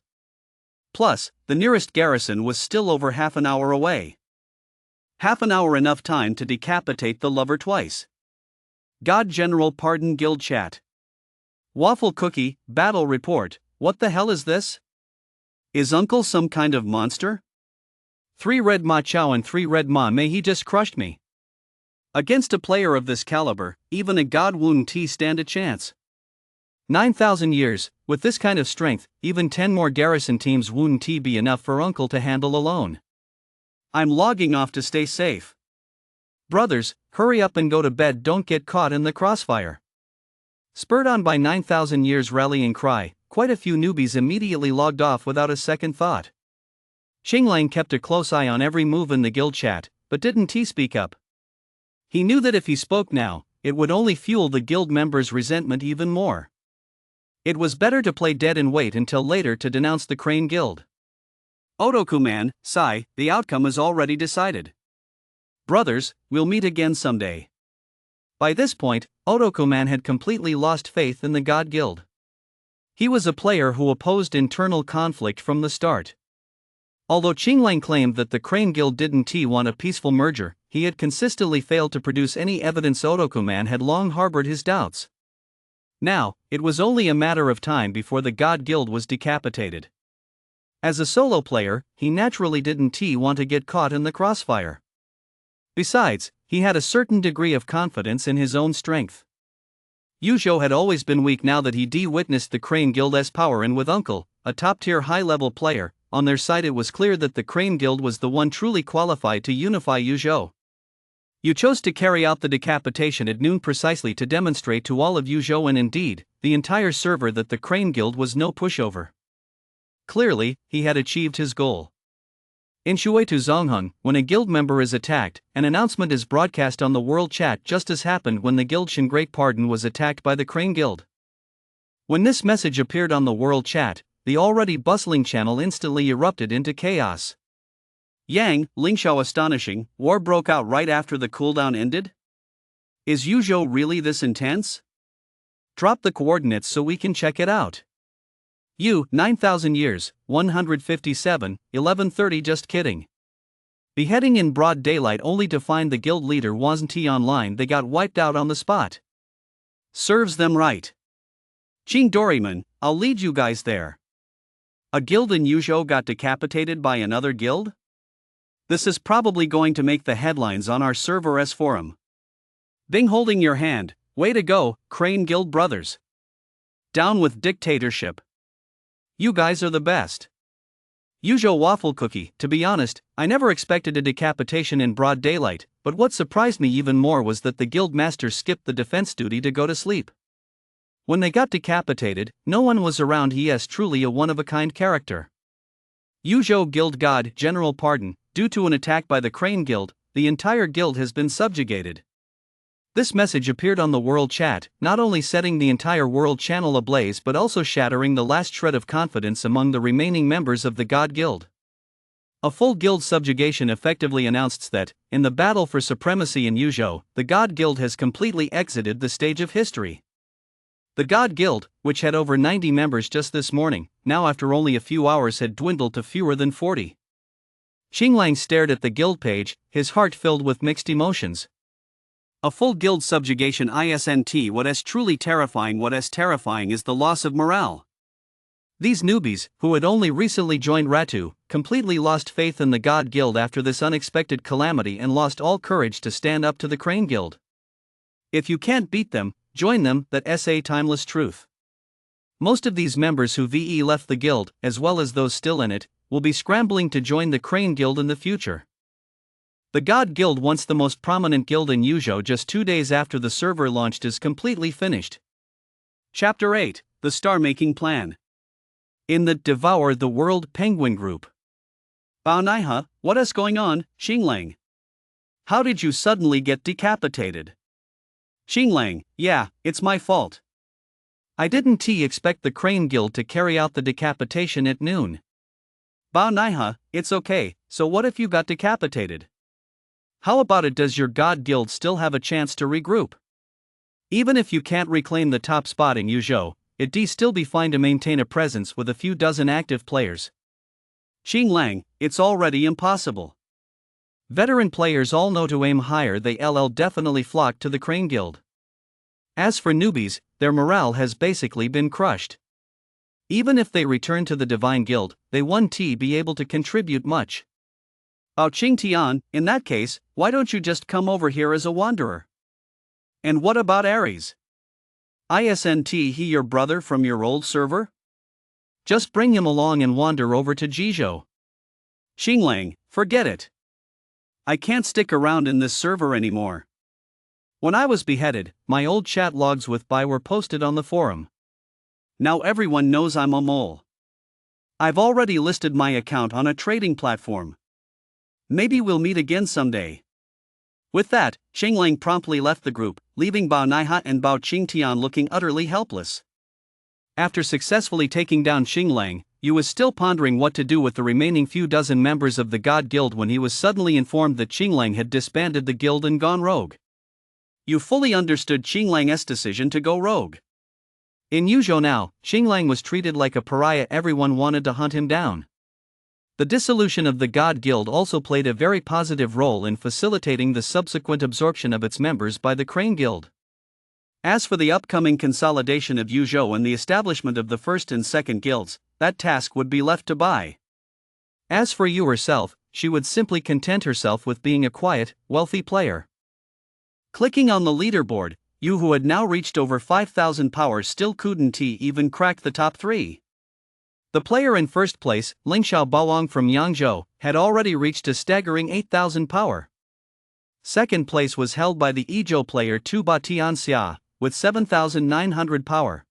A: Plus, the nearest garrison was still over half an hour away. Half an hour enough time to decapitate the lover twice. God General Pardon Guild Chat. Waffle Cookie, Battle Report, what the hell is this? Is Uncle some kind of monster? 3 red ma chow and 3 red ma may he just crushed me. Against a player of this caliber, even a god wouldn't stand a chance. 9,000 years, with this kind of strength, even 10 more garrison teams wouldn't be enough for Uncle to handle alone. I'm logging off to stay safe. Brothers, hurry up and go to bed, don't get caught in the crossfire. Spurred on by 9,000 years rallying cry, quite a few newbies immediately logged off without a second thought. Xinglang kept a close eye on every move in the guild chat, but didn't speak up. He knew that if he spoke now, it would only fuel the guild members' resentment even more. It was better to play dead and wait until later to denounce the Crane Guild. Otoku-man, sigh, the outcome is already decided. Brothers, we'll meet again someday. By this point, Otoku-man had completely lost faith in the God Guild. He was a player who opposed internal conflict from the start. Although Xinglang claimed that the Crane Guild didn't want a peaceful merger, he had consistently failed to produce any evidence. Otoku-man had long harbored his doubts. Now, it was only a matter of time before the God Guild was decapitated. As a solo player, he naturally didn't want to get caught in the crossfire. Besides, he had a certain degree of confidence in his own strength. Yuzhou had always been weak. Now that he witnessed the Crane Guild's power, and with Uncle, a top-tier high-level player, on their side, it was clear that the Crane Guild was the one truly qualified to unify Yuzhou. You chose to carry out the decapitation at noon precisely to demonstrate to all of Yuzhou and indeed, the entire server that the Crane Guild was no pushover. Clearly, he had achieved his goal. In Shuetu Zongheng, when a guild member is attacked, an announcement is broadcast on the world chat, just as happened when the guild Shin Great Pardon was attacked by the Crane Guild. When this message appeared on the world chat, the already bustling channel instantly erupted into chaos. Yang, Lingxiao astonishing, war broke out right after the cooldown ended? Is Yuzhou really this intense? Drop the coordinates so we can check it out. 9,000 years, 157, 1130. Just kidding. Beheading in broad daylight only to find the guild leader wasn't online. They got wiped out on the spot. Serves them right. Qing Doryman, I'll lead you guys there. A guild in Yuzhou got decapitated by another guild? This is probably going to make the headlines on our server's forum. Bing holding your hand, way to go, Crane Guild brothers. Down with dictatorship. You guys are the best. Yuzhou Waffle Cookie, to be honest, I never expected a decapitation in broad daylight, but what surprised me even more was that the guild master skipped the defense duty to go to sleep. When they got decapitated, no one was around. He is truly a one-of-a-kind character. Yuzhou Guild God General Pardon, due to an attack by the Crane Guild, the entire guild has been subjugated. This message appeared on the world chat, not only setting the entire world channel ablaze but also shattering the last shred of confidence among the remaining members of the God Guild. A full guild subjugation effectively announced that, in the battle for supremacy in Yuzhou, the God Guild has completely exited the stage of history. The God Guild, which had over 90 members just this morning, now after only a few hours had dwindled to fewer than 40. Xinglang stared at the guild page, his heart filled with mixed emotions. A full guild subjugation isn't what is truly terrifying. What is terrifying is the loss of morale. These newbies, who had only recently joined Ratu, completely lost faith in the God Guild after this unexpected calamity and lost all courage to stand up to the Crane Guild. If you can't beat them, join them, that's a timeless truth. Most of these members who left the guild, as well as those still in it, will be scrambling to join the Crane Guild in the future. The God Guild, once the most prominent guild in Yuzhou just 2 days after the server launched, is completely finished. Chapter 8, The Star-Making Plan. In the Devour the World Penguin Group. Bao Naiha, what is going on, Xinglang? How did you suddenly get decapitated? Xinglang, yeah, it's my fault. I didn't expect the Crane Guild to carry out the decapitation at noon. Bao Naiha, it's okay, so what if you got decapitated? How about it? Does your God Guild still have a chance to regroup? Even if you can't reclaim the top spot in Yuzhou, it'd still be fine to maintain a presence with a few dozen active players. Xinglang, it's already impossible. Veteran players all know to aim higher, they definitely flock to the Crane Guild. As for newbies, their morale has basically been crushed. Even if they return to the Divine Guild, they won't be able to contribute much. Bao Qingtian, in that case, why don't you just come over here as a wanderer? And what about Ares? Isn't he your brother from your old server? Just bring him along and wander over to Jizhou. Xinglang, forget it. I can't stick around in this server anymore. When I was beheaded, my old chat logs with Bai were posted on the forum. Now everyone knows I'm a mole. I've already listed my account on a trading platform. Maybe we'll meet again someday. With that, Xinglang promptly left the group, leaving Bao Naiha and Bao Qingtian looking utterly helpless. After successfully taking down Xinglang, Yu was still pondering what to do with the remaining few dozen members of the God Guild when he was suddenly informed that Xinglang had disbanded the guild and gone rogue. Yu fully understood Xinglang's decision to go rogue. In Yuzhou now, Xinglang was treated like a pariah, everyone wanted to hunt him down. The dissolution of the God Guild also played a very positive role in facilitating the subsequent absorption of its members by the Crane Guild. As for the upcoming consolidation of Yuzhou and the establishment of the first and second guilds, that task would be left to Bai. As for Yu herself, she would simply content herself with being a quiet, wealthy player. Clicking on the leaderboard, Yu, who had now reached over 5,000 power, still couldn't even crack the top 3. The player in first place, Lingxiao Baoang from Yangzhou, had already reached a staggering 8,000 power. Second place was held by the Yizhou player Tu Ba Tianxia, with 7,900 power.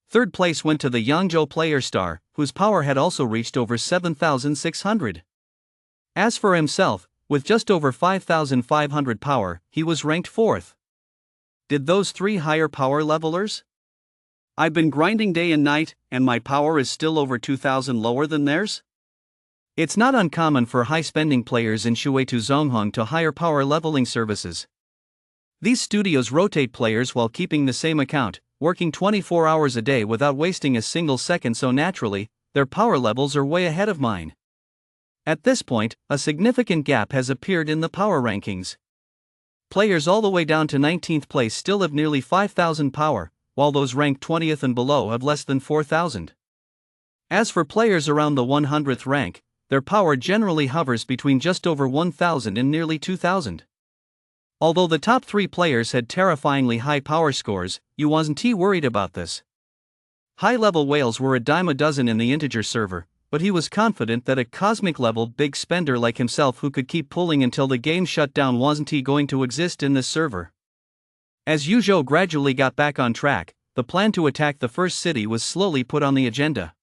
A: Third place went to the Yangzhou player Star, whose power had also reached over 7,600. As for himself, with just over 5,500 power, he was ranked 4th. Did those 3 higher power levelers? I've been grinding day and night, and my power is still over 2,000 lower than theirs? It's not uncommon for high-spending players in Shuetu Zonghong to hire power leveling services. These studios rotate players while keeping the same account, working 24 hours a day without wasting a single second, so naturally, their power levels are way ahead of mine. At this point, a significant gap has appeared in the power rankings. Players all the way down to 19th place still have nearly 5,000 power, while those ranked 20th and below have less than 4,000. As for players around the 100th rank, their power generally hovers between just over 1,000 and nearly 2,000. Although the top 3 players had terrifyingly high power scores, Yu wasn't worried about this. High-level whales were a dime a dozen in the integer server, but he was confident that a cosmic-level big spender like himself who could keep pulling until the game shut down wasn't going to exist in this server. As Yuzhou gradually got back on track, the plan to attack the first city was slowly put on the agenda.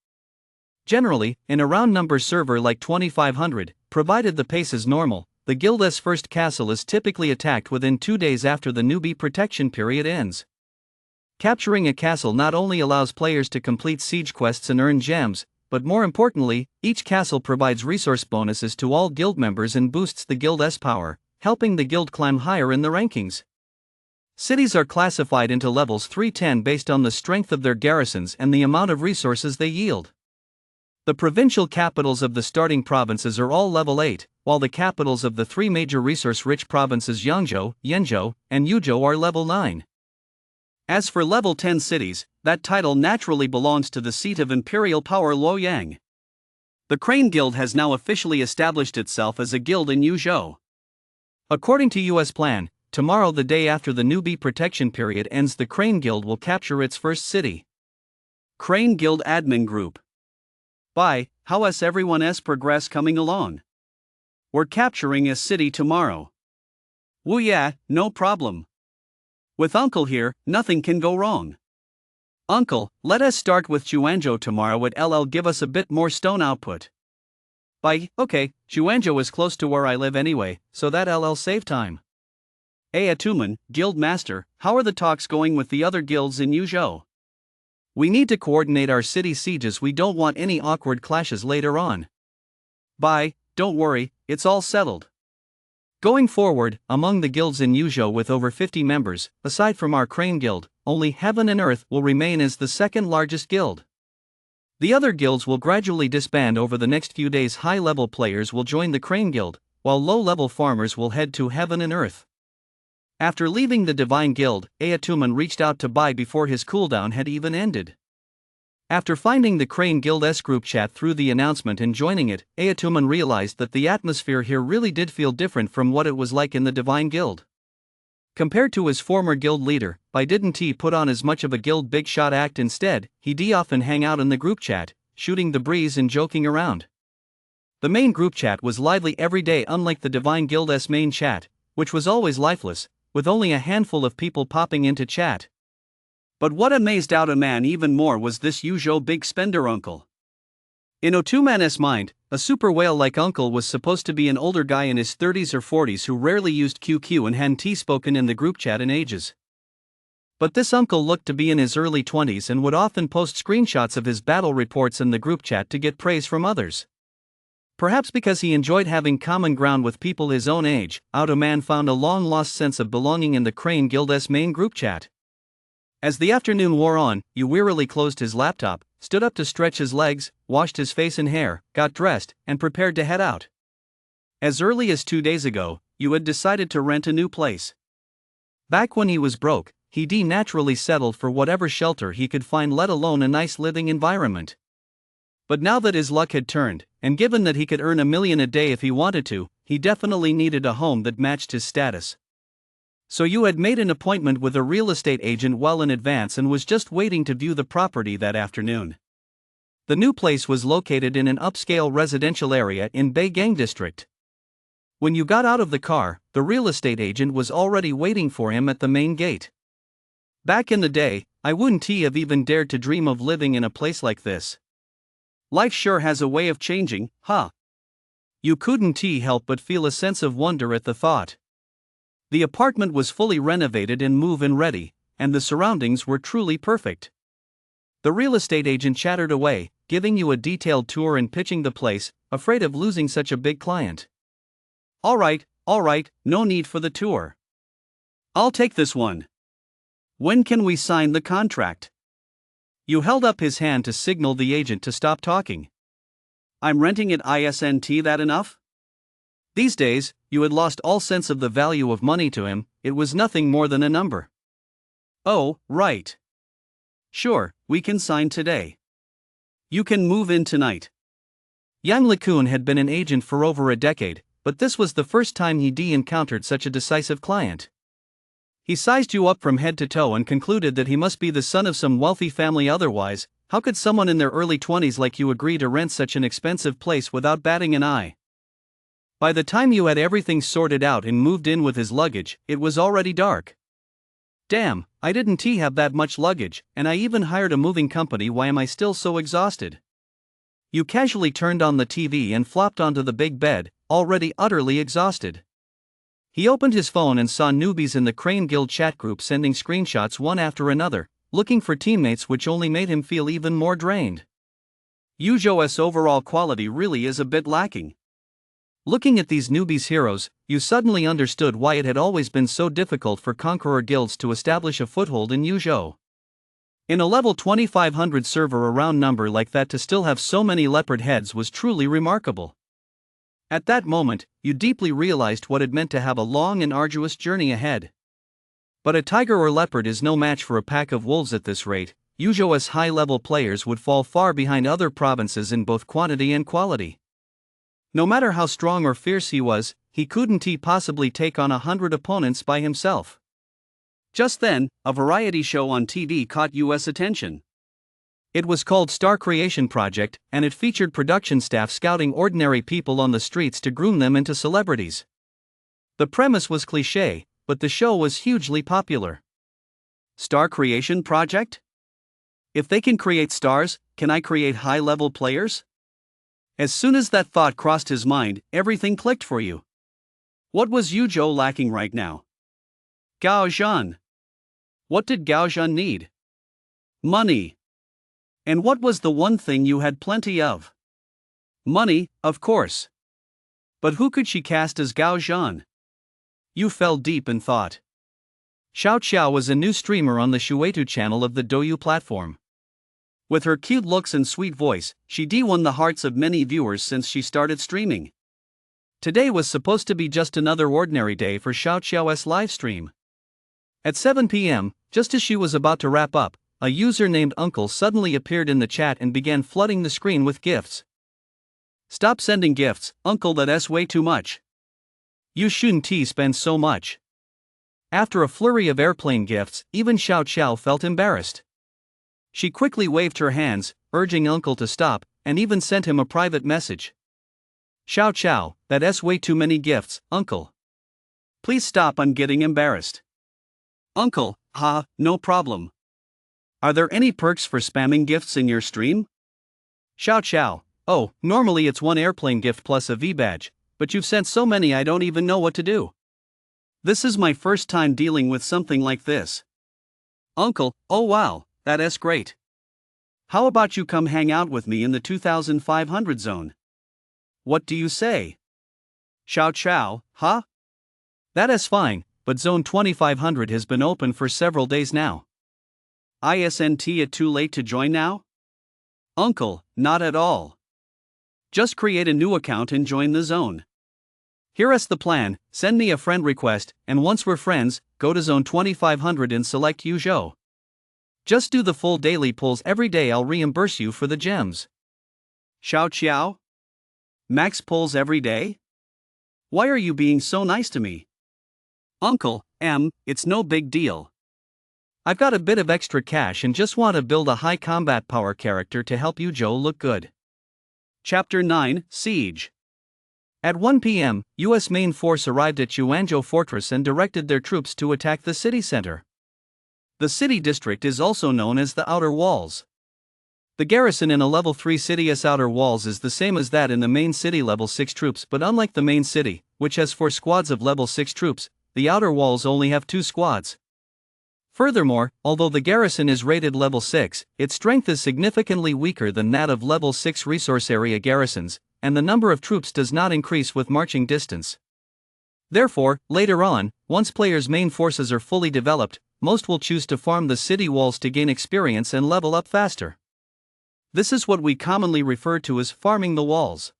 A: Generally, in a round-number server like 2500, provided the pace is normal, the guild's first castle is typically attacked within 2 days after the newbie protection period ends. Capturing a castle not only allows players to complete siege quests and earn gems, but more importantly, each castle provides resource bonuses to all guild members and boosts the guild's power, helping the guild climb higher in the rankings. Cities are classified into levels 3-10 based on the strength of their garrisons and the amount of resources they yield. The provincial capitals of the starting provinces are all level 8, while the capitals of the 3 major resource-rich provinces Yangzhou, Yenzhou, and Yuzhou are level 9. As for level 10 cities, that title naturally belongs to the seat of imperial power Luoyang. The Crane Guild has now officially established itself as a guild in Yuzhou. According to US plan, tomorrow, the day after the newbie protection period ends, the Crane Guild will capture its first city. Crane Guild Admin Group. Bye, how's everyone's progress coming along? We're capturing a city tomorrow. Woo yeah, no problem. With Uncle here, nothing can go wrong. Uncle, let us start with Chuanzhou tomorrow at LL, give us a bit more stone output. Bye, okay, Chuanzhou is close to where I live anyway, so that LL save time. Atuman, Guild Master, how are the talks going with the other guilds in Yuzhou? We need to coordinate our city sieges, we don't want any awkward clashes later on. Bye, don't worry, it's all settled. Going forward, among the guilds in Yuzhou with over 50 members, aside from our Crane Guild, only Heaven and Earth will remain as the second largest guild. The other guilds will gradually disband over the next few days. High-level players will join the Crane Guild, while low-level farmers will head to Heaven and Earth. After leaving the Divine Guild, Ayatuman reached out to Bai before his cooldown had even ended. After finding the Crane Guild's group chat through the announcement and joining it, Ayatuman realized that the atmosphere here really did feel different from what it was like in the Divine Guild. Compared to his former guild leader, Bai didn't put on as much of a guild big shot act. Instead, he often hang out in the group chat, shooting the breeze and joking around. The main group chat was lively every day, unlike the Divine Guild's main chat, which was always lifeless, with only a handful of people popping into chat. But what amazed Automan even more was this Yuzhou big spender uncle. In Otuman's mind, a super whale-like uncle was supposed to be an older guy in his 30s or 40s who rarely used QQ and hadn't spoken in the group chat in ages. But this uncle looked to be in his early 20s and would often post screenshots of his battle reports in the group chat to get praise from others. Perhaps because he enjoyed having common ground with people his own age, Automan found a long-lost sense of belonging in the Crane Guild's main group chat. As the afternoon wore on, he wearily closed his laptop, stood up to stretch his legs, washed his face and hair, got dressed, and prepared to head out. As early as 2 days ago, Yu had decided to rent a new place. Back when he was broke, he naturally settled for whatever shelter he could find, let alone a nice living environment. But now that his luck had turned, and given that he could earn $1 million a day if he wanted to, he definitely needed a home that matched his status. So Yu had made an appointment with a real estate agent well in advance and was just waiting to view the property that afternoon. The new place was located in an upscale residential area in Beigang district. When Yu got out of the car, the real estate agent was already waiting for him at the main gate. Back in the day, I wouldn't have even dared to dream of living in a place like this. Life sure has a way of changing, huh? Yu couldn't help but feel a sense of wonder at the thought. The apartment was fully renovated and move-in ready, and the surroundings were truly perfect. The real estate agent chattered away, giving you a detailed tour and pitching the place, afraid of losing such a big client. All right, no need for the tour. I'll take this one. When can we sign the contract? Yu held up his hand to signal the agent to stop talking. I'm renting it, isn't that enough? These days, Yu had lost all sense of the value of money to him. It was nothing more than a number. Oh, right. Sure, we can sign today. You can move in tonight. Yang Likun had been an agent for over a decade, but this was the first time he encountered such a decisive client. He sized Yu up from head to toe and concluded that he must be the son of some wealthy family, otherwise, how could someone in their early 20s like you agree to rent such an expensive place without batting an eye? By the time Yu had everything sorted out and moved in with his luggage, it was already dark. Damn, I didn't have that much luggage, and I even hired a moving company. Why am I still so exhausted? Yu casually turned on the TV and flopped onto the big bed, already utterly exhausted. He opened his phone and saw newbies in the Crane Guild chat group sending screenshots one after another, looking for teammates, which only made him feel even more drained. Yuzhou's overall quality really is a bit lacking. Looking at these newbies' heroes, Yu suddenly understood why it had always been so difficult for conqueror guilds to establish a foothold in Yuzhou. In a level 2500 server, a round number like that to still have so many leopard heads was truly remarkable. At that moment, Yu deeply realized what it meant to have a long and arduous journey ahead. But a tiger or leopard is no match for a pack of wolves at this rate. Yuzhou's high-level players would fall far behind other provinces in both quantity and quality. No matter how strong or fierce he was, he couldn't possibly take on 100 opponents by himself. Just then, a variety show on TV caught U.S. attention. It was called Star Creation Project, and it featured production staff scouting ordinary people on the streets to groom them into celebrities. The premise was cliché, but the show was hugely popular. Star Creation Project? If they can create stars, can I create high-level players? As soon as that thought crossed his mind, everything clicked for Yu. What was Yuzhou lacking right now? Gao Zhan. What did Gao Zhan need? Money. And what was the one thing Yu had plenty of? Money, of course. But who could she cast as Gao Zhan? You fell deep in thought. Xiao Xiao was a new streamer on the Shuetu channel of the Douyu platform. With her cute looks and sweet voice, she won the hearts of many viewers since she started streaming. Today was supposed to be just another ordinary day for Xiao Xiao's live stream. At 7 p.m., just as she was about to wrap up, a user named Uncle suddenly appeared in the chat and began flooding the screen with gifts. Stop sending gifts, Uncle, that's way too much. You shouldn't spend so much. After a flurry of airplane gifts, even Xiao Xiao felt embarrassed. She quickly waved her hands, urging Uncle to stop, and even sent him a private message. Xiao Xiao, that's way too many gifts, Uncle. Please stop, I'm getting embarrassed. Uncle, no problem. Are there any perks for spamming gifts in your stream? Xiao Xiao, oh, normally it's one airplane gift plus a V-badge, but you've sent so many I don't even know what to do. This is my first time dealing with something like this. Uncle, oh wow, that's great. How about you come hang out with me in the 2500 zone? What do you say? Xiao Xiao, That is fine, but zone 2500 has been open for several days now. Isn't it too late to join now? Uncle, not at all. Just create a new account and join the zone. Here's the plan, send me a friend request, and once we're friends, go to zone 2500 and select Yuzhou. Just do the full daily pulls every day, I'll reimburse you for the gems. Xiao Xiao? Max pulls every day? Why are you being so nice to me? Uncle, it's no big deal. I've got a bit of extra cash and just want to build a high combat power character to help Yuzhou look good. Chapter 9, Siege. At 1 p.m., U.S. main force arrived at Yuanzhou Fortress and directed their troops to attack the city center. The city district is also known as the Outer Walls. The garrison in a level 3 city's Outer Walls is the same as that in the main city level 6 troops, but unlike the main city, which has 4 squads of level 6 troops, the Outer Walls only have 2 squads. Furthermore, although the garrison is rated level 6, its strength is significantly weaker than that of level 6 resource area garrisons, and the number of troops does not increase with marching distance. Therefore, later on, once players' main forces are fully developed, most will choose to farm the city walls to gain experience and level up faster. This is what we commonly refer to as farming the walls.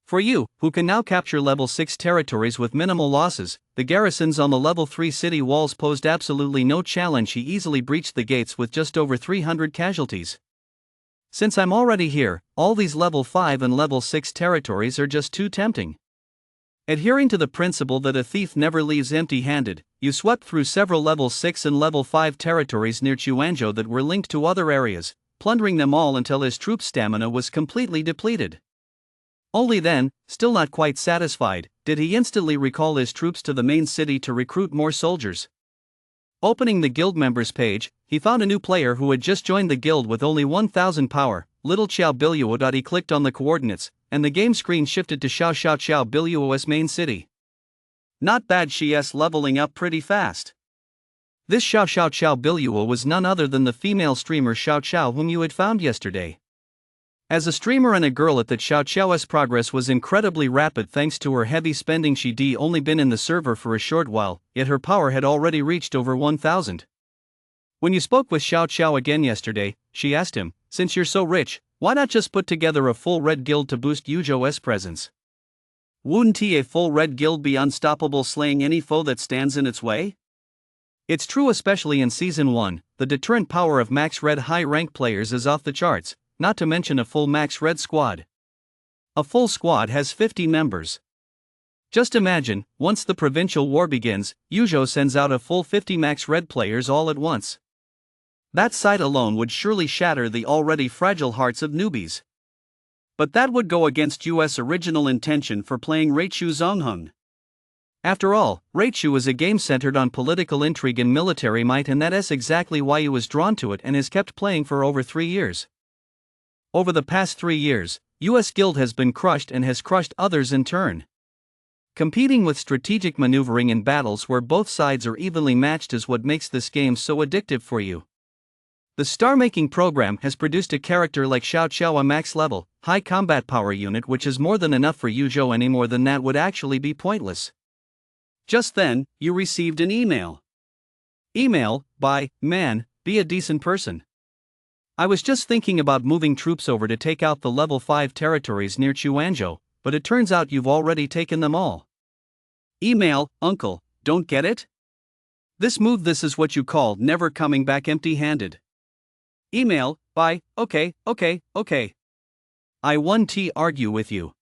A: For you, who can now capture level 6 territories with minimal losses, the garrisons on the level 3 city walls posed absolutely no challenge. He easily breached the gates with just over 300 casualties. Since I'm already here, all these level 5 and level 6 territories are just too tempting. Adhering to the principle that a thief never leaves empty-handed, you swept through several level 6 and level 5 territories near Yuanzhou that were linked to other areas, plundering them all until his troops' stamina was completely depleted. Only then, still not quite satisfied, did he instantly recall his troops to the main city to recruit more soldiers. Opening the guild members page, he found a new player who had just joined the guild with only 1000 power, Little Xiao Biluo. He clicked on the coordinates, and the game screen shifted to Xiao Biluo's main city. Not bad, she's leveling up pretty fast. This Xiao Biluo was none other than the female streamer Xiao Xiao whom you had found yesterday. As a streamer and a girl at that, Xiao Xiao's progress was incredibly rapid thanks to her heavy spending. She'd only been in the server for a short while, yet her power had already reached over 1000. When you spoke with Xiao Xiao again yesterday, she asked him, since you're so rich, why not just put together a full red guild to boost Yuzhou's presence? Wouldn't a full red guild be unstoppable, slaying any foe that stands in its way? It's true, especially in Season 1, the deterrent power of max red high rank players is off the charts, not to mention a full max red squad. A full squad has 50 members. Just imagine, once the provincial war begins, Yuzhou sends out a full 50 max red players all at once. That sight alone would surely shatter the already fragile hearts of newbies. But that would go against US original intention for playing Raichu Zongheng. After all, Raichu is a game centered on political intrigue and military might, and that is exactly why he was drawn to it and has kept playing for over 3 years. Over the past 3 years, US Guild has been crushed and has crushed others in turn. Competing with strategic maneuvering in battles where both sides are evenly matched is what makes this game so addictive for you. The star-making program has produced a character like Xiao Xiao, a max level, high combat power unit, which is more than enough for Yuzhou. Any more than that would actually be pointless. Just then, you received an email. Email, by, man, be a decent person. I was just thinking about moving troops over to take out the level 5 territories near Chuanzhou, but it turns out you've already taken them all. Email, uncle, don't get it? This is what you call never coming back empty-handed. Email, by, okay. I want to argue with you.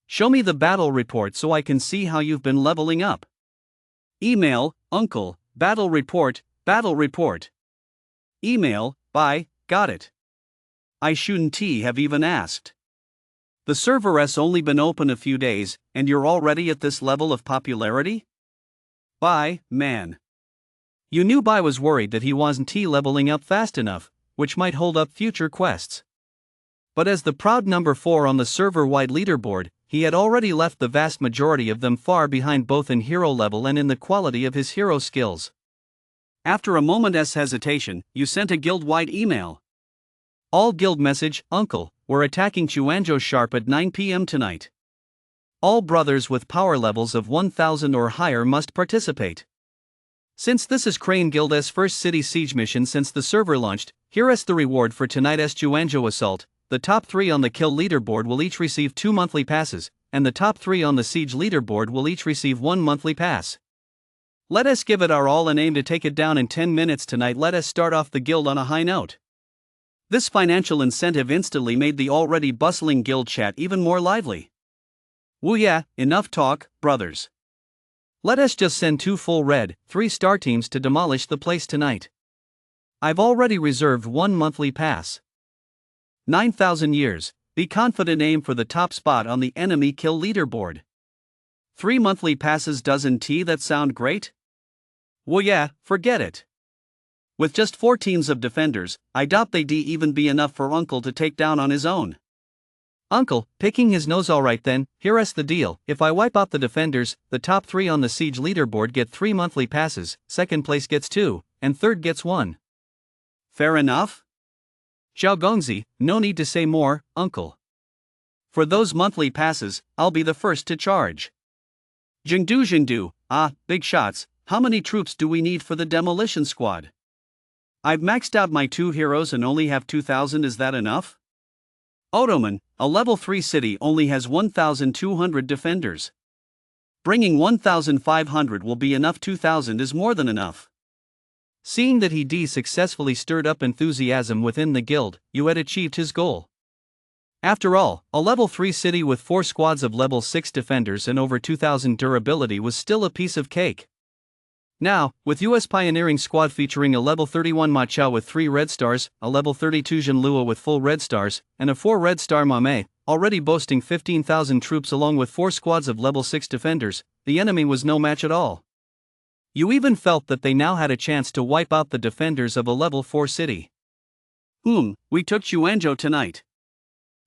A: Show me the battle report so I can see how you've been leveling up. Email, uncle, battle report. Email, by, got it. I shouldn't have even asked. The server's only been open a few days, and you're already at this level of popularity? Bye, man. You knew Bai was worried that he wasn't leveling up fast enough, which might hold up future quests. But as the proud number 4 on the server-wide leaderboard, he had already left the vast majority of them far behind both in hero level and in the quality of his hero skills. After a moment's hesitation, you sent a guild-wide email. All guild message, uncle, we're attacking Chuanzhou sharp at 9 p.m. tonight. All brothers with power levels of 1000 or higher must participate. Since this is Crane Guild's first city siege mission since the server launched, here's the reward for tonight's Chuanzhou assault. The top 3 on the kill leaderboard will each receive 2 monthly passes, and the top 3 on the siege leaderboard will each receive 1 monthly pass. Let us give it our all and aim to take it down in 10 minutes tonight. Let us start off the guild on a high note. This financial incentive instantly made the already bustling guild chat even more lively. Woo yeah, enough talk, brothers. Let us just send 2 full red, 3-star teams to demolish the place tonight. I've already reserved 1 monthly pass. 9,000 years, be confident, aim for the top spot on the enemy kill leaderboard. 3 monthly passes, doesn't that sound great? Well yeah, forget it. With just 4 teams of defenders, I doubt they'd even be enough for Uncle to take down on his own. Uncle, picking his nose. Alright then, here's the deal. If I wipe out the defenders, the top 3 on the siege leaderboard get 3 monthly passes, second place gets 2, and third gets 1. Fair enough? Zhao Gongzi, no need to say more, uncle. For those monthly passes, I'll be the first to charge. Jingdu, big shots, how many troops do we need for the demolition squad? I've maxed out my 2 heroes and only have 2,000, is that enough? Ottoman, a level 3 city only has 1,200 defenders. Bringing 1,500 will be enough. 2,000 is more than enough. Seeing that he successfully stirred up enthusiasm within the guild, you had achieved his goal. After all, a level 3 city with 4 squads of level 6 defenders and over 2,000 durability was still a piece of cake. Now, with US Pioneering Squad featuring a level 31 Ma Chao with 3 red stars, a level 32 Jin Lua with full red stars, and a 4 red star Ma Mei, already boasting 15,000 troops along with 4 squads of level 6 defenders, the enemy was no match at all. You even felt that they now had a chance to wipe out the defenders of a level 4 city. We took Chuanzhou tonight.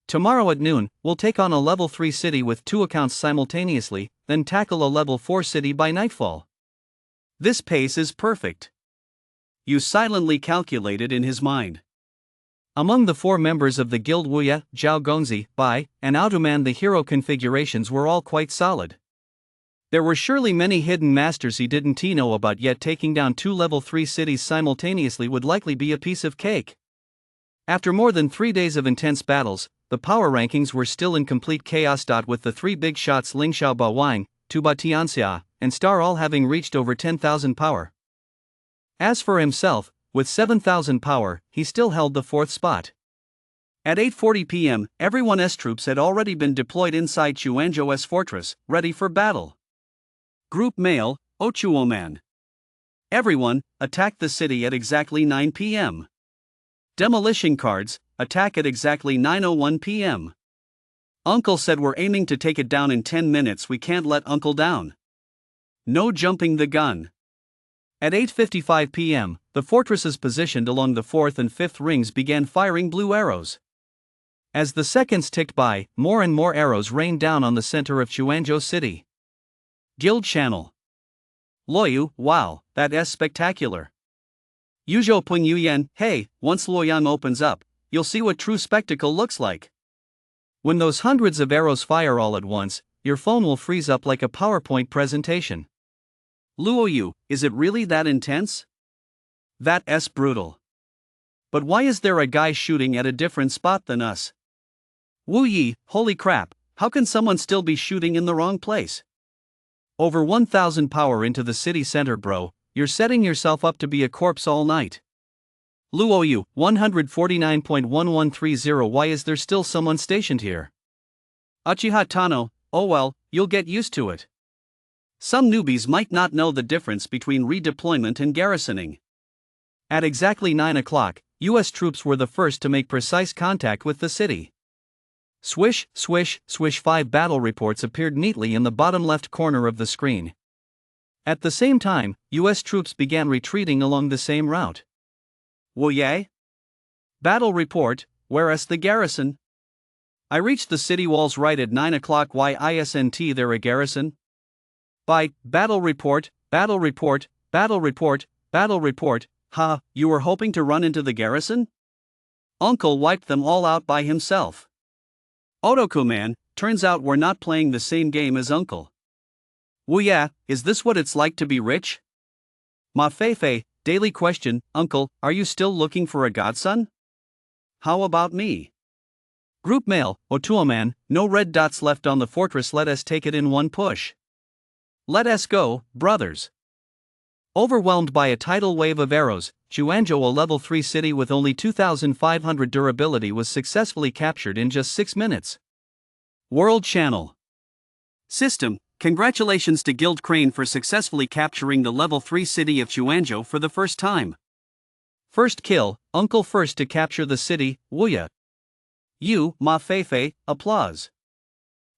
A: Tomorrow at noon, we'll take on a level 3 city with 2 accounts simultaneously, then tackle a level 4 city by nightfall. This pace is perfect. You silently calculated in his mind. Among the 4 members of the guild, Wuya, Zhao Gongzi, Bai, and Automan, the hero configurations were all quite solid. There were surely many hidden masters he didn't know about yet. Taking down 2 level 3 cities simultaneously would likely be a piece of cake. After more than 3 days of intense battles, the power rankings were still in complete chaos. With the 3 big shots Ling Xiao Ba Wang, Tuba Tianxia, and Star all having reached over 10,000 power. As for himself, with 7,000 power, he still held the 4th spot. At 8:40 p.m., everyone's troops had already been deployed inside Chuanzhou's fortress, ready for battle. Group Mail, Ochuoman. Everyone, attack the city at exactly 9 p.m. Demolition cards, attack at exactly 9:01 p.m. Uncle said we're aiming to take it down in 10 minutes. We can't let Uncle down. No jumping the gun. At 8:55 p.m., the fortresses positioned along the 4th and 5th rings began firing blue arrows. As the seconds ticked by, more and more arrows rained down on the center of Chuanzhou City. Guild Channel. Luoyu, wow, that's spectacular. Yuzhou Ping Yuyan, hey, once Luoyang opens up, you'll see what true spectacle looks like. When those hundreds of arrows fire all at once, your phone will freeze up like a PowerPoint presentation. Luoyu, is it really that intense? That's brutal. But why is there a guy shooting at a different spot than us? Wu Yi, holy crap, how can someone still be shooting in the wrong place? Over 1000 power into the city center, bro, you're setting yourself up to be a corpse all night. Luoyu, 149.1130. Why is there still someone stationed here? Uchiha Tano, oh well, you'll get used to it. Some newbies might not know the difference between redeployment and garrisoning. At exactly 9 o'clock, US troops were the first to make precise contact with the city. Swish, swish, swish. 5 battle reports appeared neatly in the bottom left corner of the screen. At the same time, US troops began retreating along the same route. Woye? Battle report, whereas the garrison? I reached the city walls right at 9 o'clock. Why isn't there a garrison? By battle report, battle report, battle report, battle report. You were hoping to run into the garrison? Uncle wiped them all out by himself. Otoku-man, turns out we're not playing the same game as Uncle. Wuya, is this what it's like to be rich? Ma Feifei, daily question, Uncle, are you still looking for a godson? How about me? Group mail, Otuo-man, no red dots left on the fortress. Let us take it in one push. Let us go, brothers. Overwhelmed by a tidal wave of arrows, Chuanzhou, a level 3 city with only 2500 durability, was successfully captured in just 6 minutes. World Channel System, congratulations to Guild Crane for successfully capturing the level 3 city of Chuanzhou for the first time. First kill, Uncle first to capture the city, Wuya. You, Ma Feifei, applause.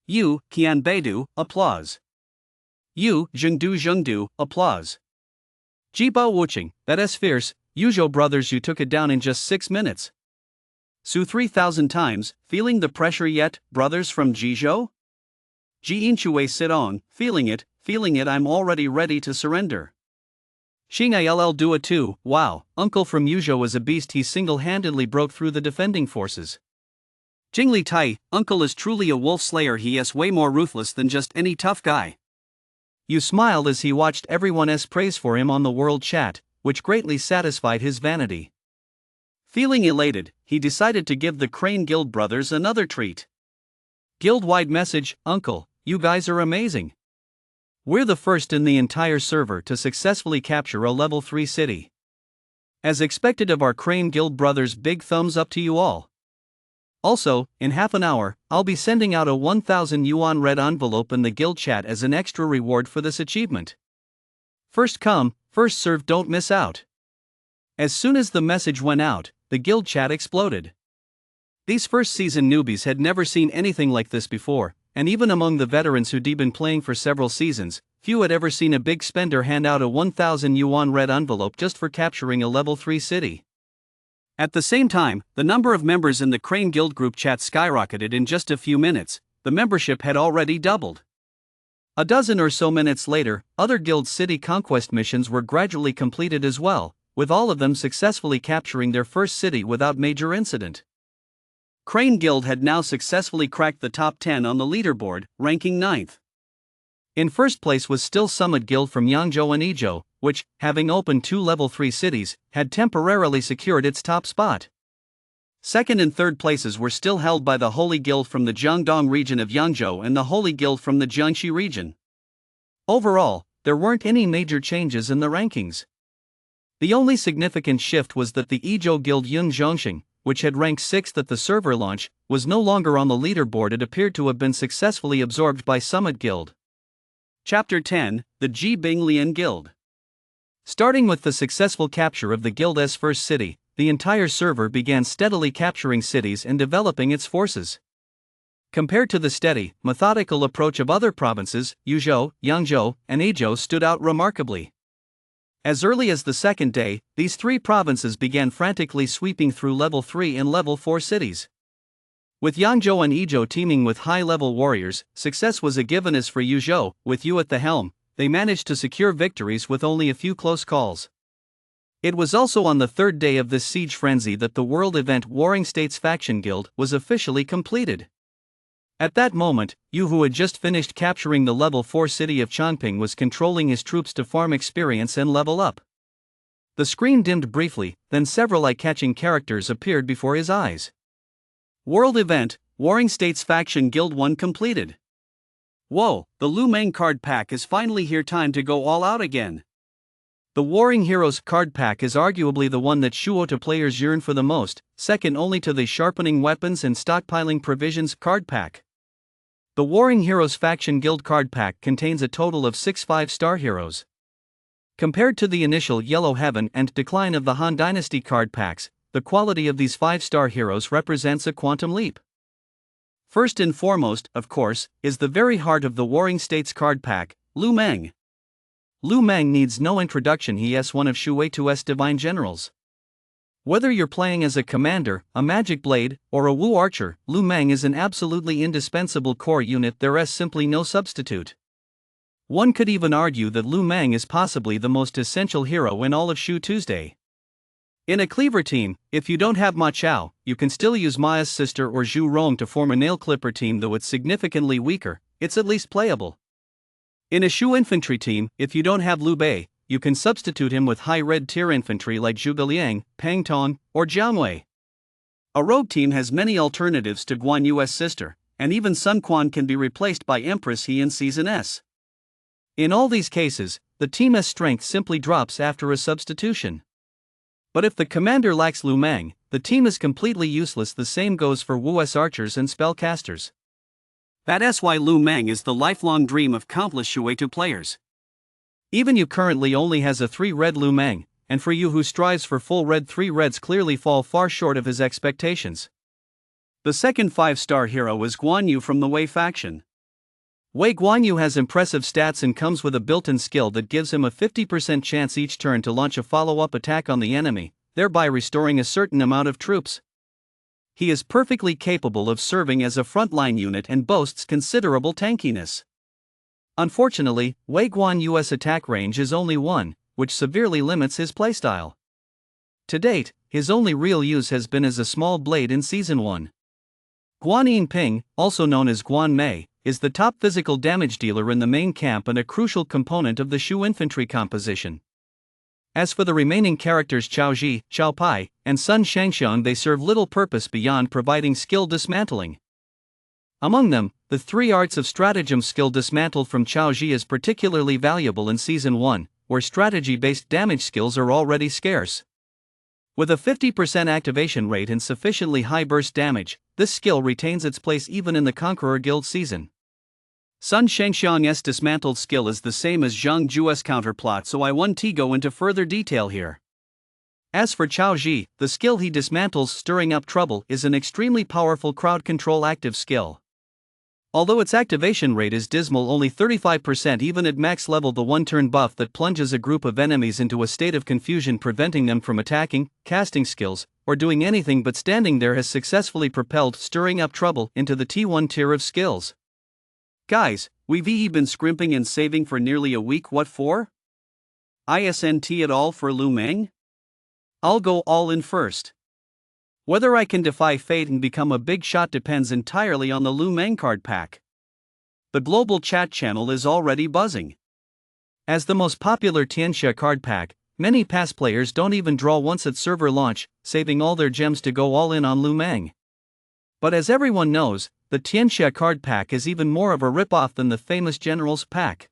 A: You, Qian Beidu, applause. You, Zhengdu, applause. Jibo Wuching, that is fierce, Yuzhou brothers, you took it down in just 6 minutes. Su 3000 times, feeling the pressure yet, brothers from Jizhou? Jiinchue Sidong, feeling it, I'm already ready to surrender. Xing Ill Dua 2, wow, Uncle from Yuzhou is a beast, he single-handedly broke through the defending forces. Jingli Tai, Uncle is truly a wolf slayer, he is way more ruthless than just any tough guy. You smiled as he watched everyone's praise for him on the world chat, which greatly satisfied his vanity. Feeling elated, he decided to give the Crane Guild brothers another treat. Guild-wide message, Uncle, you guys are amazing. We're the first in the entire server to successfully capture a level 3 city. As expected of our Crane Guild brothers, big thumbs up to you all. Also, in half an hour, I'll be sending out a 1000 yuan red envelope in the guild chat as an extra reward for this achievement. First come, first served, don't miss out. As soon as the message went out, the guild chat exploded. These first season newbies had never seen anything like this before, and even among the veterans who'd been playing for several seasons, few had ever seen a big spender hand out a 1000 yuan red envelope just for capturing a level 3 city. At the same time, the number of members in the Crane Guild group chat skyrocketed. In just a few minutes, the membership had already doubled. A dozen or so minutes later, other guild city conquest missions were gradually completed as well, with all of them successfully capturing their first city without major incident. Crane Guild had now successfully cracked the top 10 on the leaderboard, ranking 9th. In first place was still Summit Guild from Yangzhou and Izhou, which, having opened 2 level 3 cities, had temporarily secured its top spot. Second and third places were still held by the Holy Guild from the Jiangdong region of Yangzhou and the Holy Guild from the Jiangxi region. Overall, there weren't any major changes in the rankings. The only significant shift was that the Izhou Guild Yunzhongxing, which had ranked 6th at the server launch, was no longer on the leaderboard. It appeared to have been successfully absorbed by Summit Guild. Chapter 10, the Jibinglian Guild. Starting with the successful capture of the guild's first city, the entire server began steadily capturing cities and developing its forces. Compared to the steady, methodical approach of other provinces, Yuzhou, Yangzhou, and Izhou stood out remarkably. As early as the second day, these 3 provinces began frantically sweeping through level 3 and level 4 cities. With Yangzhou and Izhou teeming with high-level warriors, success was a given. As for Yuzhou, with you at the helm, they managed to secure victories with only a few close calls. It was also on the third day of this siege frenzy that the world event Warring States Faction Guild was officially completed. At that moment, Yu, who had just finished capturing the level 4 city of Changping, was controlling his troops to farm experience and level up. The screen dimmed briefly, then several eye-catching characters appeared before his eyes. World Event, Warring States Faction Guild 1 completed. Whoa, the Lu Meng card pack is finally here, time to go all out again. The Warring Heroes card pack is arguably the one that Shuota players yearn for the most, second only to the Sharpening Weapons and Stockpiling Provisions card pack. The Warring Heroes Faction Guild card pack contains a total of 6 5-star heroes. Compared to the initial Yellow Heaven and Decline of the Han Dynasty card packs, the quality of these 5-star heroes represents a quantum leap. First and foremost, of course, is the very heart of the Warring States card pack, Lu Meng. Lu Meng needs no introduction, he is one of Shueitu's divine generals. Whether you're playing as a commander, a magic blade, or a Wu archer, Lu Meng is an absolutely indispensable core unit, there is simply no substitute. One could even argue that Lu Meng is possibly the most essential hero in all of Shu Tuesday. In a cleaver team, if you don't have Ma Chao, you can still use Maya's sister or Zhu Rong to form a nail clipper team, though it's significantly weaker, it's at least playable. In a Shu infantry team, if you don't have Liu Bei, you can substitute him with high red tier infantry like Zhuge Liang, Pang Tong, or Jiang Wei. A rogue team has many alternatives to Guan Yu's sister, and even Sun Quan can be replaced by Empress He in Season S. In all these cases, the team's strength simply drops after a substitution. But if the commander lacks Lu Meng, the team is completely useless. The same goes for Wu's archers and spellcasters. That's why Lu Meng is the lifelong dream of countless Shueitu players. Even Yu currently only has a 3 red Lu Meng, and for Yu who strives for full red, 3 reds clearly fall far short of his expectations. The second 5-star hero is Guan Yu from the Wei faction. Wei Guan Yu has impressive stats and comes with a built-in skill that gives him a 50% chance each turn to launch a follow-up attack on the enemy, thereby restoring a certain amount of troops. He is perfectly capable of serving as a frontline unit and boasts considerable tankiness. Unfortunately, Wei Guan Yu's attack range is only 1, which severely limits his playstyle. To date, his only real use has been as a small blade in Season 1. Guan Yinping, also known as Guan Mei, is the top physical damage dealer in the main camp and a crucial component of the Shu infantry composition. As for the remaining characters Chao Ji, Chao Pai, and Sun Shangxiang, they serve little purpose beyond providing skill dismantling. Among them, the 3 arts of stratagem skill dismantled from Chao Ji is particularly valuable in Season 1, where strategy-based damage skills are already scarce. With a 50% activation rate and sufficiently high burst damage, this skill retains its place even in the Conqueror Guild season. Sun Shangxiang's dismantled skill is the same as Zhang Ju's counterplot, so I won't go into further detail here. As for Chao Ji, the skill he dismantles, Stirring Up Trouble, is an extremely powerful crowd control active skill. Although its activation rate is dismal, only 35% even at max level, the one-turn buff that plunges a group of enemies into a state of confusion, preventing them from attacking, casting skills, or doing anything but standing there, has successfully propelled Stirring Up Trouble into the T1 tier of skills. Guys, we've been scrimping and saving for nearly a week. What for? Isn't it all for Lu Meng? I'll go all in first. Whether I can defy fate and become a big shot depends entirely on the Lu Meng card pack. The global chat channel is already buzzing. As the most popular Tianxia card pack, many past players don't even draw once at server launch, saving all their gems to go all in on Lu Meng. But as everyone knows, the Tianxia card pack is even more of a ripoff than the famous Generals pack.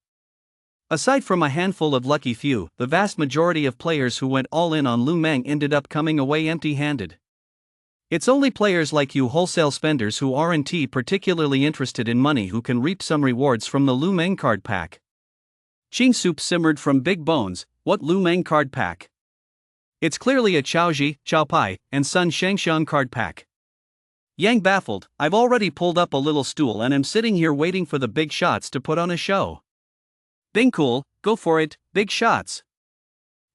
A: Aside from a handful of lucky few, the vast majority of players who went all in on Lu Meng ended up coming away empty-handed. It's only players like you wholesale spenders who aren't particularly interested in money who can reap some rewards from the Lu Meng card pack. Ching soup simmered from big bones. What Lu Meng card pack? It's clearly a Chao Ji, Chao Pai, and Sun Shangxiang card pack. Yang baffled, I've already pulled up a little stool and am sitting here waiting for the big shots to put on a show. Bing cool, go for it, big shots.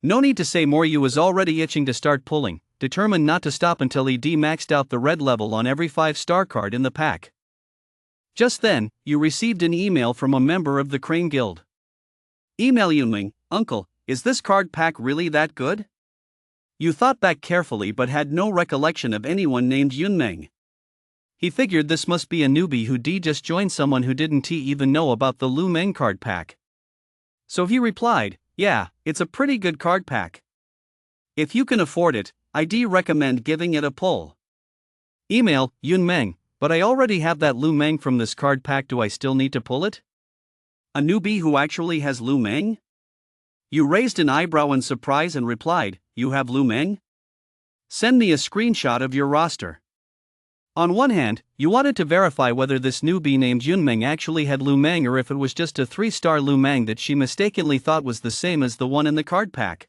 A: No need to say more, Yu was already itching to start pulling, determined not to stop until he maxed out the red level on every 5-star card in the pack. Just then, you received an email from a member of the Crane Guild. Email Yunming, Uncle, is this card pack really that good? You thought back carefully but had no recollection of anyone named Yunmeng. He figured this must be a newbie who just joined someone who didn't even know about the Lu Meng card pack. So he replied, "Yeah, it's a pretty good card pack. If you can afford it, I'd recommend giving it a pull." Email, Yun Meng, "But I already have that Lu Meng from this card pack, do I still need to pull it?" A newbie who actually has Lu Meng? You raised an eyebrow in surprise and replied, "You have Lu Meng? Send me a screenshot of your roster." On one hand, you wanted to verify whether this newbie named Yunmeng actually had Lu Meng or if it was just a 3-star Lu Meng that she mistakenly thought was the same as the one in the card pack.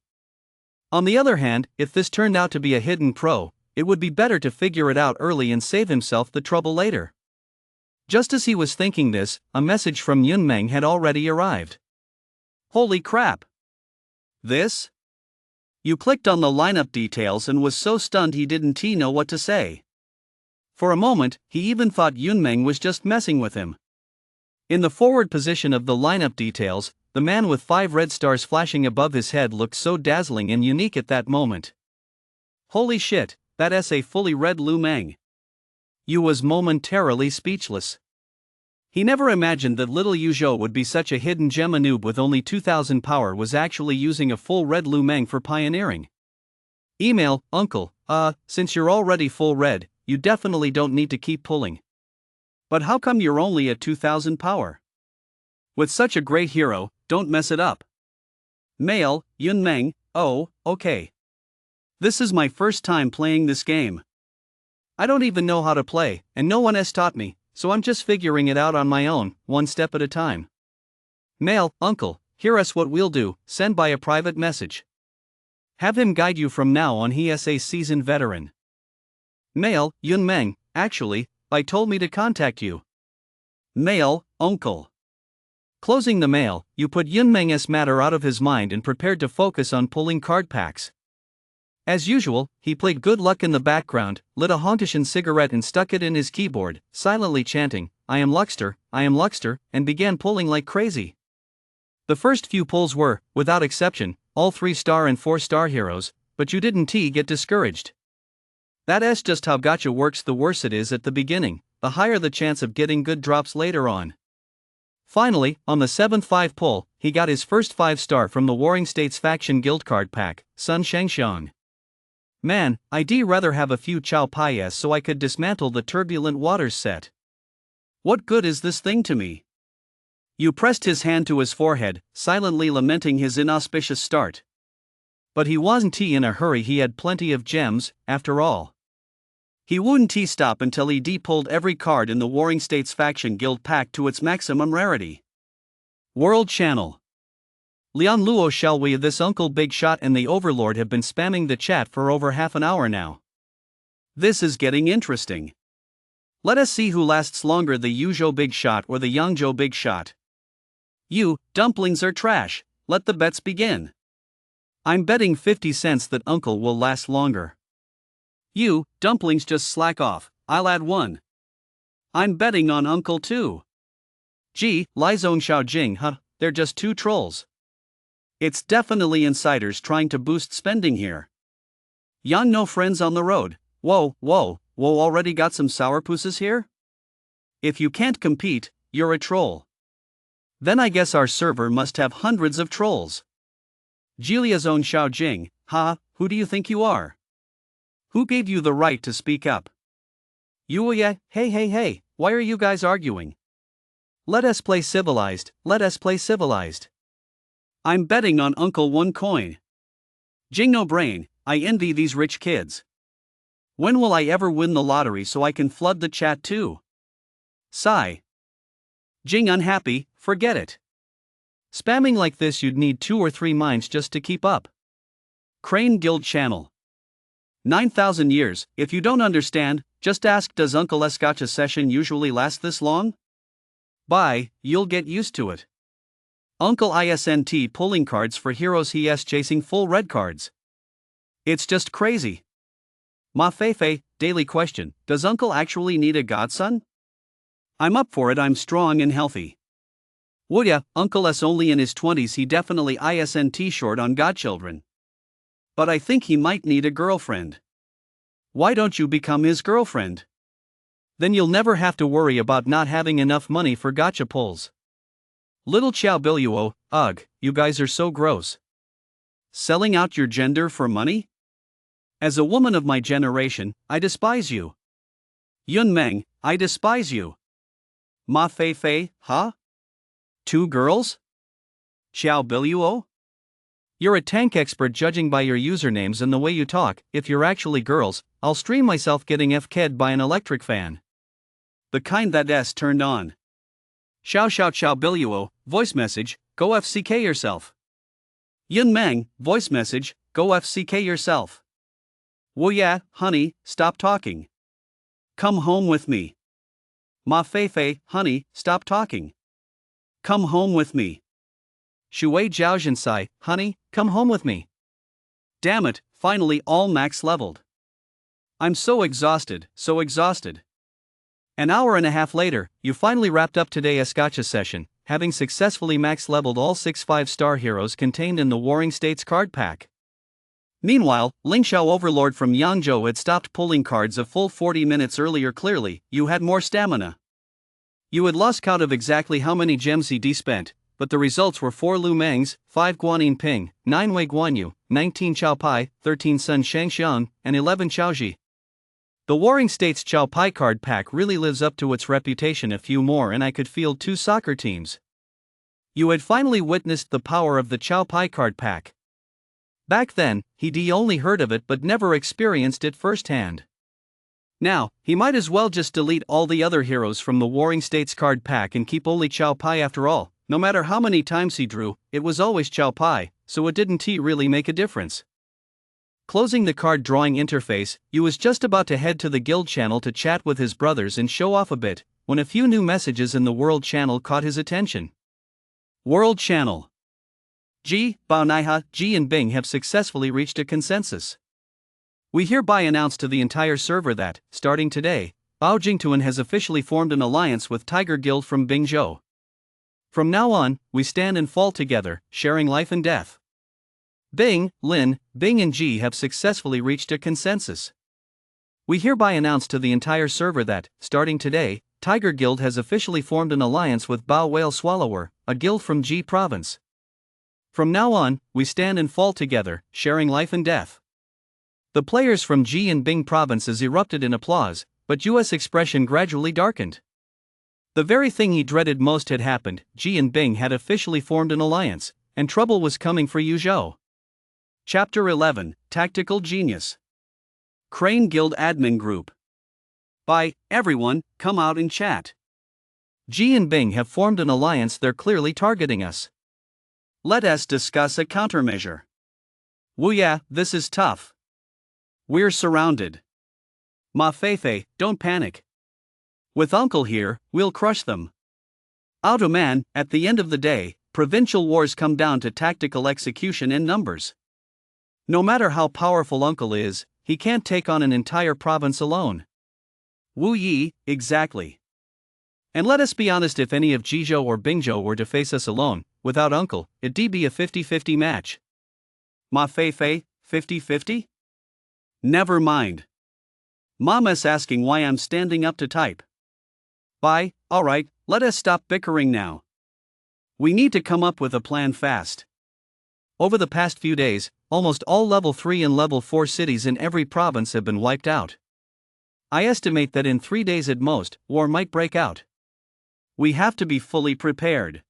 A: On the other hand, if this turned out to be a hidden pro, it would be better to figure it out early and save himself the trouble later. Just as he was thinking this, a message from Yunmeng had already arrived. Holy crap! This? You clicked on the lineup details and was so stunned he didn't know what to say. For a moment, he even thought Yunmeng was just messing with him. In the forward position of the lineup details, the man with 5 red stars flashing above his head looked so dazzling and unique at that moment. Holy shit, that's a fully red Lu Meng. Yu was momentarily speechless. He never imagined that little Yu Zhou would be such a hidden gem. A noob with only 2000 power was actually using a full red Lu Meng for pioneering. Email, Uncle, since you're already full red, you definitely don't need to keep pulling. But how come you're only at 2000 power? With such a great hero, don't mess it up. Mail, Yun Meng, oh, okay. This is my first time playing this game. I don't even know how to play, and no one has taught me, so I'm just figuring it out on my own, one step at a time. Mail, Uncle, here's what we'll do, send by a private message. Have him guide you from now on, he is a seasoned veteran. Mail, Yun Meng, actually, I told me to contact you. Mail, Uncle. Closing the mail, you put Yun Meng's matter out of his mind and prepared to focus on pulling card packs. As usual, he played good luck in the background, lit a Hontishan cigarette and stuck it in his keyboard, silently chanting, I am Luxter, and began pulling like crazy. The first few pulls were, without exception, all 3-star and 4-star heroes, but you didn't get discouraged. That's just how gacha works. The worse it is at the beginning, the higher the chance of getting good drops later on. Finally, on the 7th 5 pull, he got his first 5-star from the Warring States Faction Guild card pack, Sun Shangxiang. Man, I'd rather have a few Chow Pai's so I could dismantle the Turbulent Waters set. What good is this thing to me? You pressed his hand to his forehead, silently lamenting his inauspicious start. But he wasn't in a hurry. He had plenty of gems, after all. He wouldn't stop until he pulled every card in the Warring States Faction Guild pack to its maximum rarity. World Channel. Lian Luo shall we? This Uncle Big Shot and the Overlord have been spamming the chat for over half an hour now. This is getting interesting. Let us see who lasts longer, the Yuzhou Big Shot or the Yangzhou Big Shot. You, dumplings are trash, let the bets begin. I'm betting 50 cents that Uncle will last longer. You, dumplings, just slack off, I'll add 1. I'm betting on Uncle too. Gee, Lizone Xiaojing, they're just 2 trolls. It's definitely insiders trying to boost spending here. Yang no friends on the road, whoa, already got some sourpusses here? If you can't compete, you're a troll. Then I guess our server must have hundreds of trolls. Jiliazone Xiaojing, who do you think you are? Who gave you the right to speak up? Yuya, hey, why are you guys arguing? Let us play civilized, I'm betting on Uncle 1 coin. Jing no brain, I envy these rich kids. When will I ever win the lottery so I can flood the chat too? Sigh. Jing unhappy, forget it. Spamming like this you'd need 2 or 3 minds just to keep up. Crane Guild Channel. 9,000 years, if you don't understand, just ask, does Uncle S gacha session usually last this long? Bye, you'll get used to it. Uncle isn't pulling cards for heroes, he is chasing full red cards. It's just crazy. Ma Feifei, daily question, does Uncle actually need a godson? I'm up for it, I'm strong and healthy. Would ya, Uncle S only in his 20s, he definitely isn't short on godchildren. But I think he might need a girlfriend. Why don't you become his girlfriend? Then you'll never have to worry about not having enough money for gacha pulls. Little Chow Biluo, ugh, you guys are so gross. Selling out your gender for money? As a woman of my generation, I despise you. Yun Meng, I despise you. Ma Fei Fei, huh? Two girls? Chow Biluo? You're a tank expert judging by your usernames and the way you talk. If you're actually girls, I'll stream myself getting FK'd by an electric fan. The kind that's turned on. Chow Biluo, voice message, go FCK yourself. Yun Meng, voice message, go FCK yourself. Well yeah, honey, stop talking. Come home with me. Ma Fei Fei, honey, stop talking. Come home with me. Shui Jiaojiansai, honey, come home with me. Damn it, finally all max leveled. I'm so exhausted, so exhausted. An hour and a half later, you finally wrapped up today's gacha session, having successfully max leveled all 6 5-star heroes contained in the Warring States card pack. Meanwhile, Lingxiao Overlord from Yangzhou had stopped pulling cards a full 40 minutes earlier. Clearly, you had more stamina. You had lost count of exactly how many gems he spent, but the results were 4 Lu Mengs, 5 Guanyin Ping, 9 Wei Guanyu, 19 Chao Pai, 13 Sun Shangxiang, and 11 Chao Ji. The Warring States Chao Pai card pack really lives up to its reputation. A few more and I could field 2 soccer teams. You had finally witnessed the power of the Chao Pai card pack. Back then, he'd only heard of it but never experienced it firsthand. Now, he might as well just delete all the other heroes from the Warring States card pack and keep only Chao Pai. After all, no matter how many times he drew, it was always Chao Pai, so it didn't really make a difference. Closing the card drawing interface, you was just about to head to the guild channel to chat with his brothers and show off a bit, when a few new messages in the world channel caught his attention. World channel. Ji, Bao Naiha, Ji and Bing have successfully reached a consensus. We hereby announce to the entire server that, starting today, Bao Jingtuan has officially formed an alliance with Tiger Guild from Bingzhou. From now on, we stand and fall together, sharing life and death. Bing, Lin, Bing and Ji have successfully reached a consensus. We hereby announce to the entire server that, starting today, Tiger Guild has officially formed an alliance with Bao Whale Swallower, a guild from Ji province. From now on, we stand and fall together, sharing life and death. The players from Ji and Bing provinces erupted in applause, but Yu's expression gradually darkened. The very thing he dreaded most had happened. Ji and Bing had officially formed an alliance, and trouble was coming for Yu Zhou. Chapter 11, Tactical Genius. Crane Guild Admin Group. By everyone, come out and chat. Ji and Bing have formed an alliance. They're clearly targeting us. Let us discuss a countermeasure. Woo yeah, this is tough. We're surrounded. Ma Fei Fei, don't panic. With Uncle here, we'll crush them. Automan, at the end of the day, provincial wars come down to tactical execution and numbers. No matter how powerful Uncle is, he can't take on an entire province alone. Wu Yi, exactly. And let us be honest, if any of Jizhou or Bingzhou were to face us alone, without Uncle, it'd be a 50-50 match. Ma Fei Fei, 50-50? Never mind. Mama's asking why I'm standing up to type. Bye, alright, let us stop bickering now. We need to come up with a plan fast. Over the past few days, almost all level 3 and level 4 cities in every province have been wiped out. I estimate that in 3 days at most, war might break out. We have to be fully prepared.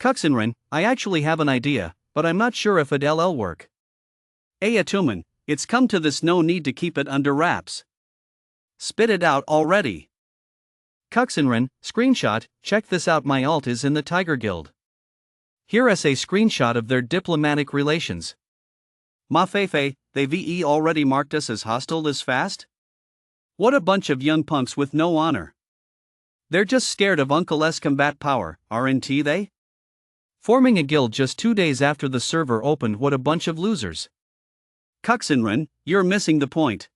A: Kuxinren, I actually have an idea, but I'm not sure if it'll work. Atuman, it's come to this, no need to keep it under wraps. Spit it out already. Kuxinren, screenshot, check this out, my alt is in the Tiger Guild. Here is a screenshot of their diplomatic relations. Ma Fei Fei, they've already marked us as hostile this fast? What a bunch of young punks with no honor. They're just scared of Uncle's combat power, aren't they? Forming a guild just 2 days after the server opened, what a bunch of losers. Kuxinren, you're missing the point.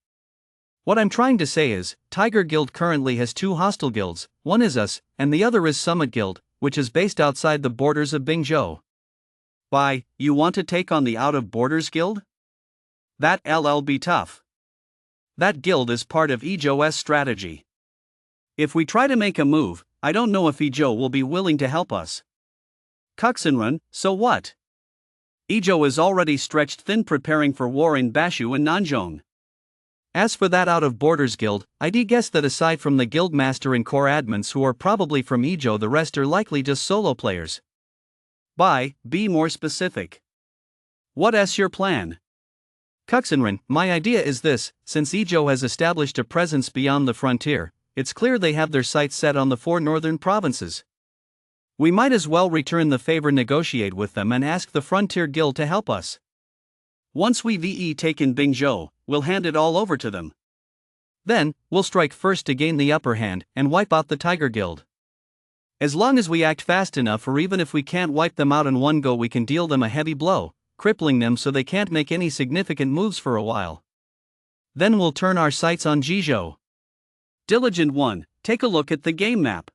A: What I'm trying to say is, Tiger Guild currently has 2 hostile guilds, one is us, and the other is Summit Guild, which is based outside the borders of Bingzhou. Why, you want to take on the out-of-borders guild? That'll be tough. That guild is part of Ezhou's strategy. If we try to make a move, I don't know if Ijo will be willing to help us. Kuxinrun, so what? Ijo is already stretched thin preparing for war in Bashu and Nanjong. As for that out of borders guild, I'd guess that aside from the guild master and core admins who are probably from Ijo, the rest are likely just solo players. Be more specific. What's your plan? Kuxinrun, my idea is this: since Ijo has established a presence beyond the frontier, it's clear they have their sights set on the 4 northern provinces. We might as well return the favor, negotiate with them, and ask the Frontier Guild to help us. Once we've taken Bingzhou, we'll hand it all over to them. Then, we'll strike first to gain the upper hand and wipe out the Tiger Guild. As long as we act fast enough, or even if we can't wipe them out in one go, we can deal them a heavy blow, crippling them so they can't make any significant moves for a while. Then we'll turn our sights on Jizhou. Diligent one, take a look at the game map.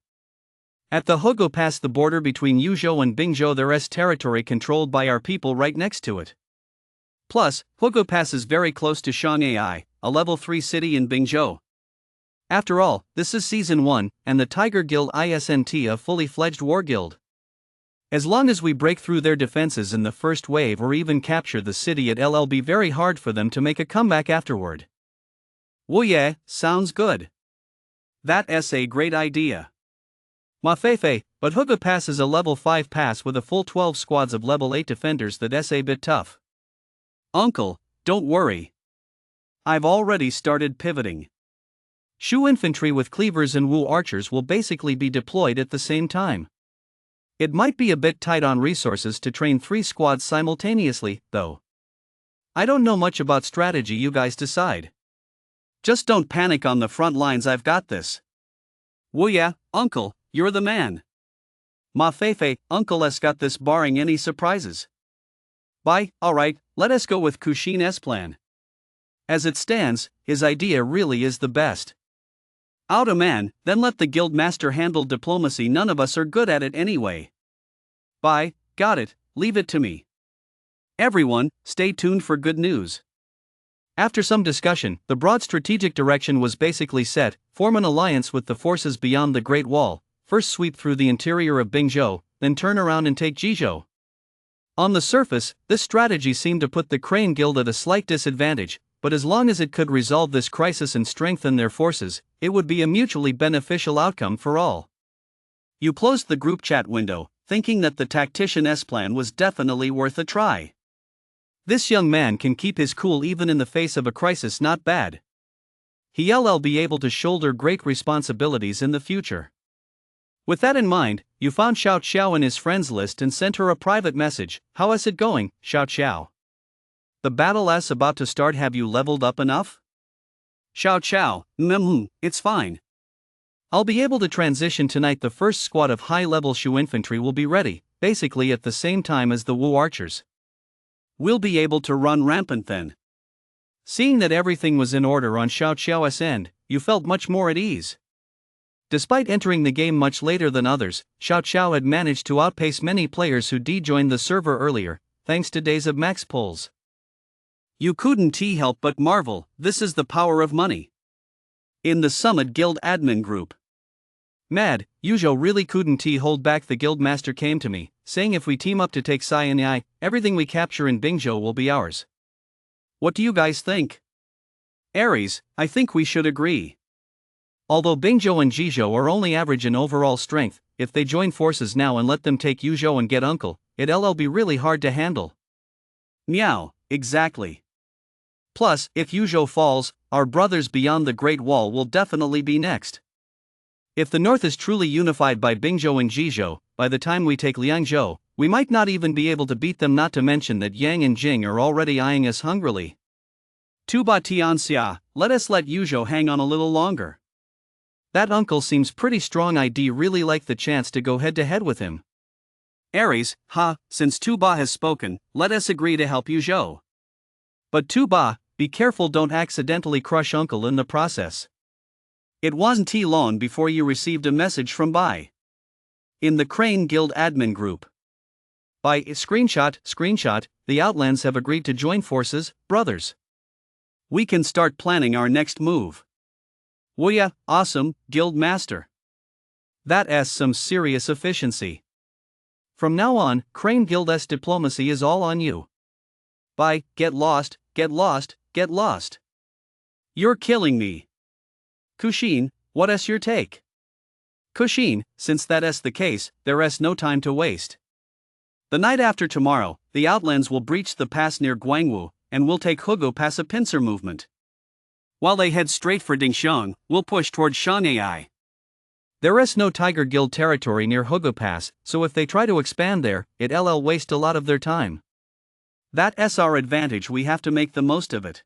A: At the Hugo Pass, the border between Yuzhou and Bingzhou, there's territory controlled by our people right next to it. Plus, Hugo Pass is very close to Shanghai, a level 3 city in Bingzhou. After all, this is Season 1, and the Tiger Guild isn't a fully fledged war guild. As long as we break through their defenses in the first wave or even capture the city, it'll be very hard for them to make a comeback afterward. Well, yeah, sounds good. That's a great idea. Mafefe, but Hugo Pass is a level 5 pass with a full 12 squads of level 8 defenders that's a bit tough. Uncle, don't worry. I've already started pivoting. Shu infantry with cleavers and Wu archers will basically be deployed at the same time. It might be a bit tight on resources to train 3 squads simultaneously, though. I don't know much about strategy, you guys decide. Just don't panic on the front lines, I've got this. Well, yeah, Uncle, you're the man. Mafefe, Uncle's got this barring any surprises. Alright, let us go with Kushin's plan. As it stands, his idea really is the best. Out a man, then let the guild master handle diplomacy, none of us are good at it anyway. Got it, leave it to me. Everyone, stay tuned for good news. After some discussion, the broad strategic direction was basically set: form an alliance with the forces beyond the Great Wall, first sweep through the interior of Bingzhou, then turn around and take Jizhou. On the surface, this strategy seemed to put the Crane Guild at a slight disadvantage, but as long as it could resolve this crisis and strengthen their forces, it would be a mutually beneficial outcome for all. You closed the group chat window, thinking that the tactician's plan was definitely worth a try. This young man can keep his cool even in the face of a crisis, not bad. He'll be able to shoulder great responsibilities in the future. With that in mind, you found Xiao Xiao in his friends list and sent her a private message. How is it going, Xiao Xiao? The battle's about to start, have you leveled up enough? Xiao Xiao, it's fine. I'll be able to transition tonight. The first squad of high-level Shu infantry will be ready, basically at the same time as the Wu archers. We'll be able to run rampant then. Seeing that everything was in order on Xiao Xiao's end, you felt much more at ease. Despite entering the game much later than others, Xiao Xiao had managed to outpace many players who joined the server earlier, thanks to days of max pulls. You couldn't help but marvel, this is the power of money. In the Summit Guild admin group. Mad, Yuzhou really couldn't hold back. The guild master came to me, saying if we team up to take Xian'ai, everything we capture in Bingzhou will be ours. What do you guys think? Ares, I think we should agree. Although Bingzhou and Jizhou are only average in overall strength, if they join forces now and let them take Yuzhou and get Uncle, it'll be really hard to handle. Meow, exactly. Plus, if Yuzhou falls, our brothers beyond the Great Wall will definitely be next. If the north is truly unified by Bingzhou and Jizhou, by the time we take Liangzhou, we might not even be able to beat them, not to mention that Yang and Jing are already eyeing us hungrily. Tuba Tianxia, let Yuzhou hang on a little longer. That Uncle seems pretty strong. I'd really like the chance to go head to head with him. Ares, since Tuba has spoken, let us agree to help Yuzhou. But Tuba, be careful, don't accidentally crush Uncle in the process. It wasn't long before you received a message from Bai. In the Crane Guild admin group. Screenshot, the Outlands have agreed to join forces, brothers. We can start planning our next move. Woya, awesome, Guild Master. That's some serious efficiency. From now on, Crane Guild's diplomacy is all on you. Bye, get lost, get lost, get lost. You're killing me. Kushin, what's your take? Kushin, since that's the case, there's no time to waste. The night after tomorrow, the Outlands will breach the pass near Guangwu, and we'll take Hugo past a pincer movement. While they head straight for Dingxiang, we'll push toward Shanghai. There's no Tiger Guild territory near Hugo Pass, so if they try to expand there, it'll waste a lot of their time. That's our advantage, we have to make the most of it.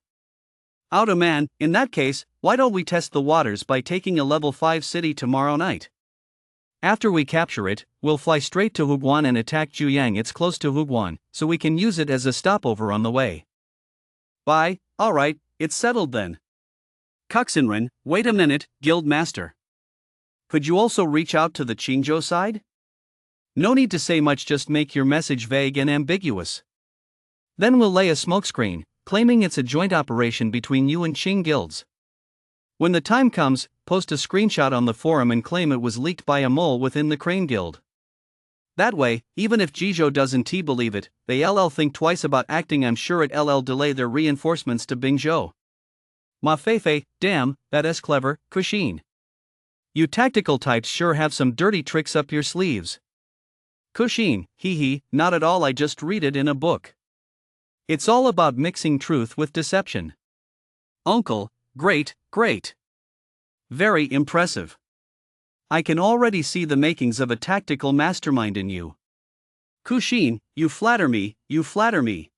A: Auto man, in that case, why don't we test the waters by taking a level 5 city tomorrow night? After we capture it, we'll fly straight to Huguan and attack Juyang. It's close to Huguan, so we can use it as a stopover on the way. Bye, alright, it's settled then. Kuxinren, wait a minute, Guild Master. Could you also reach out to the Qingzhou side? No need to say much, just make your message vague and ambiguous. Then we'll lay a smokescreen, claiming it's a joint operation between you and Qing guilds. When the time comes, post a screenshot on the forum and claim it was leaked by a mole within the Crane Guild. That way, even if Jizhou doesn't believe it, they'll think twice about acting. I'm sure it'll delay their reinforcements to Bingzhou. Ma Feifei, damn, that's clever, Kushin. You tactical types sure have some dirty tricks up your sleeves. Kushin, hee, not at all, I just read it in a book. It's all about mixing truth with deception. Uncle, great. Very impressive. I can already see the makings of a tactical mastermind in you. Kushin, you flatter me.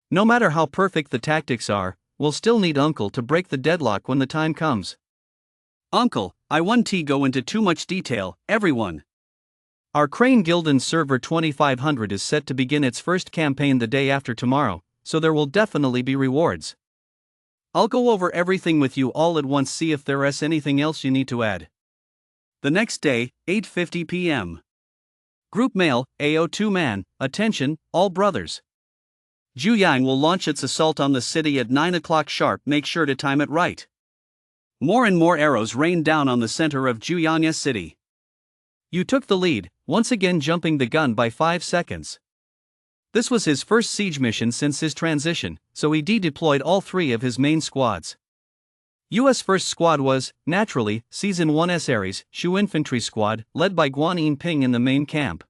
A: No matter how perfect the tactics are, we'll still need Uncle to break the deadlock when the time comes. Uncle, I won't go into too much detail, everyone. Our Crane Guild and Server 2500 is set to begin its first campaign the day after tomorrow, so there will definitely be rewards. I'll go over everything with you all at once, see if there's anything else you need to add. The next day, 8:50 p.m. Group mail, AO2 man, attention, all brothers. Juyang will launch its assault on the city at 9 o'clock sharp, make sure to time it right. More and more arrows rain down on the center of Juyang city. You took the lead, once again jumping the gun by 5 seconds. This was his first siege mission since his transition, so he deployed all 3 of his main squads. US first squad was, naturally, Season 1's Ares, Shu Infantry Squad, led by Guan Yinping in the main camp.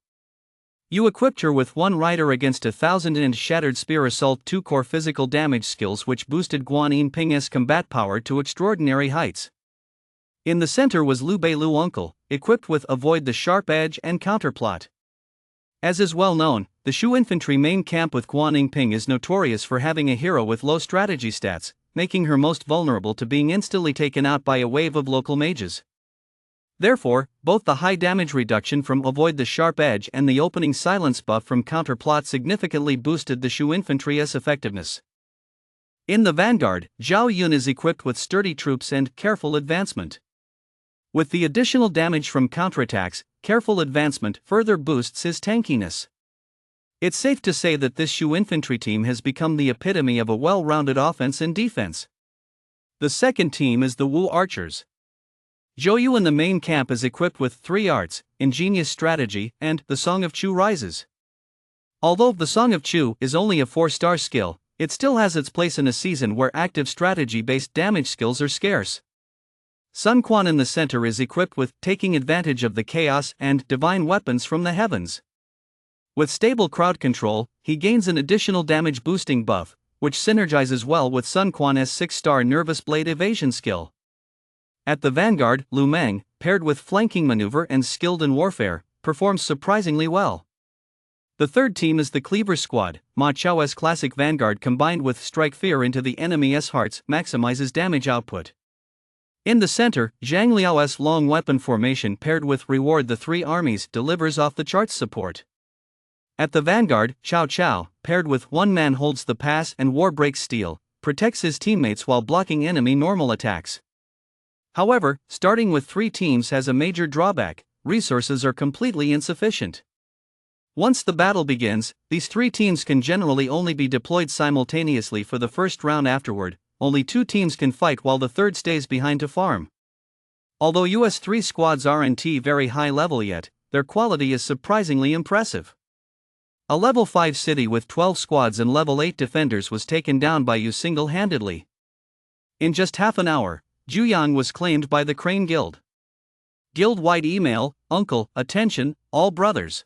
A: You equipped her with 1 rider against 1,000 and Shattered Spear Assault 2 core physical damage skills, which boosted Guan Yinping's combat power to extraordinary heights. In the center was Liu Beilu Uncle, equipped with Avoid the Sharp Edge and Counterplot. As is well known, the Shu Infantry main camp with Guan Yinping is notorious for having a hero with low strategy stats, making her most vulnerable to being instantly taken out by a wave of local mages. Therefore, both the high damage reduction from Avoid the Sharp Edge and the opening silence buff from Counterplot significantly boosted the Shu Infantry's effectiveness. In the vanguard, Zhao Yun is equipped with sturdy troops and careful advancement. With the additional damage from counterattacks, careful advancement further boosts his tankiness. It's safe to say that this Shu infantry team has become the epitome of a well-rounded offense and defense. The second team is the Wu Archers. Zhou Yu in the main camp is equipped with 3 arts, Ingenious Strategy, and the Song of Chu Rises. Although the Song of Chu is only a 4-star skill, it still has its place in a season where active strategy-based damage skills are scarce. Sun Quan in the center is equipped with Taking Advantage of the Chaos and Divine Weapons from the Heavens. With stable crowd control, he gains an additional damage boosting buff, which synergizes well with Sun Quan's 6-star Nervous Blade evasion skill. At the vanguard, Lu Meng, paired with flanking maneuver and skilled in warfare, performs surprisingly well. The third team is the Cleaver Squad. Ma Chao's classic vanguard combined with Strike Fear into the enemy's hearts maximizes damage output. In the center, Zhang Liao's long weapon formation paired with Reward the Three Armies delivers off-the-charts support. At the vanguard, Cao Cao, paired with One Man Holds the Pass and War Breaks Steel, protects his teammates while blocking enemy normal attacks. However, starting with 3 teams has a major drawback: resources are completely insufficient. Once the battle begins, these 3 teams can generally only be deployed simultaneously for the first round. Afterward, only 2 teams can fight while the third stays behind to farm. Although US 3 squads aren't very high level yet, their quality is surprisingly impressive. A level 5 city with 12 squads and level 8 defenders was taken down by you single-handedly. In just half an hour, Juyang was claimed by the Crane Guild. Guild-wide email, Uncle, attention, all brothers.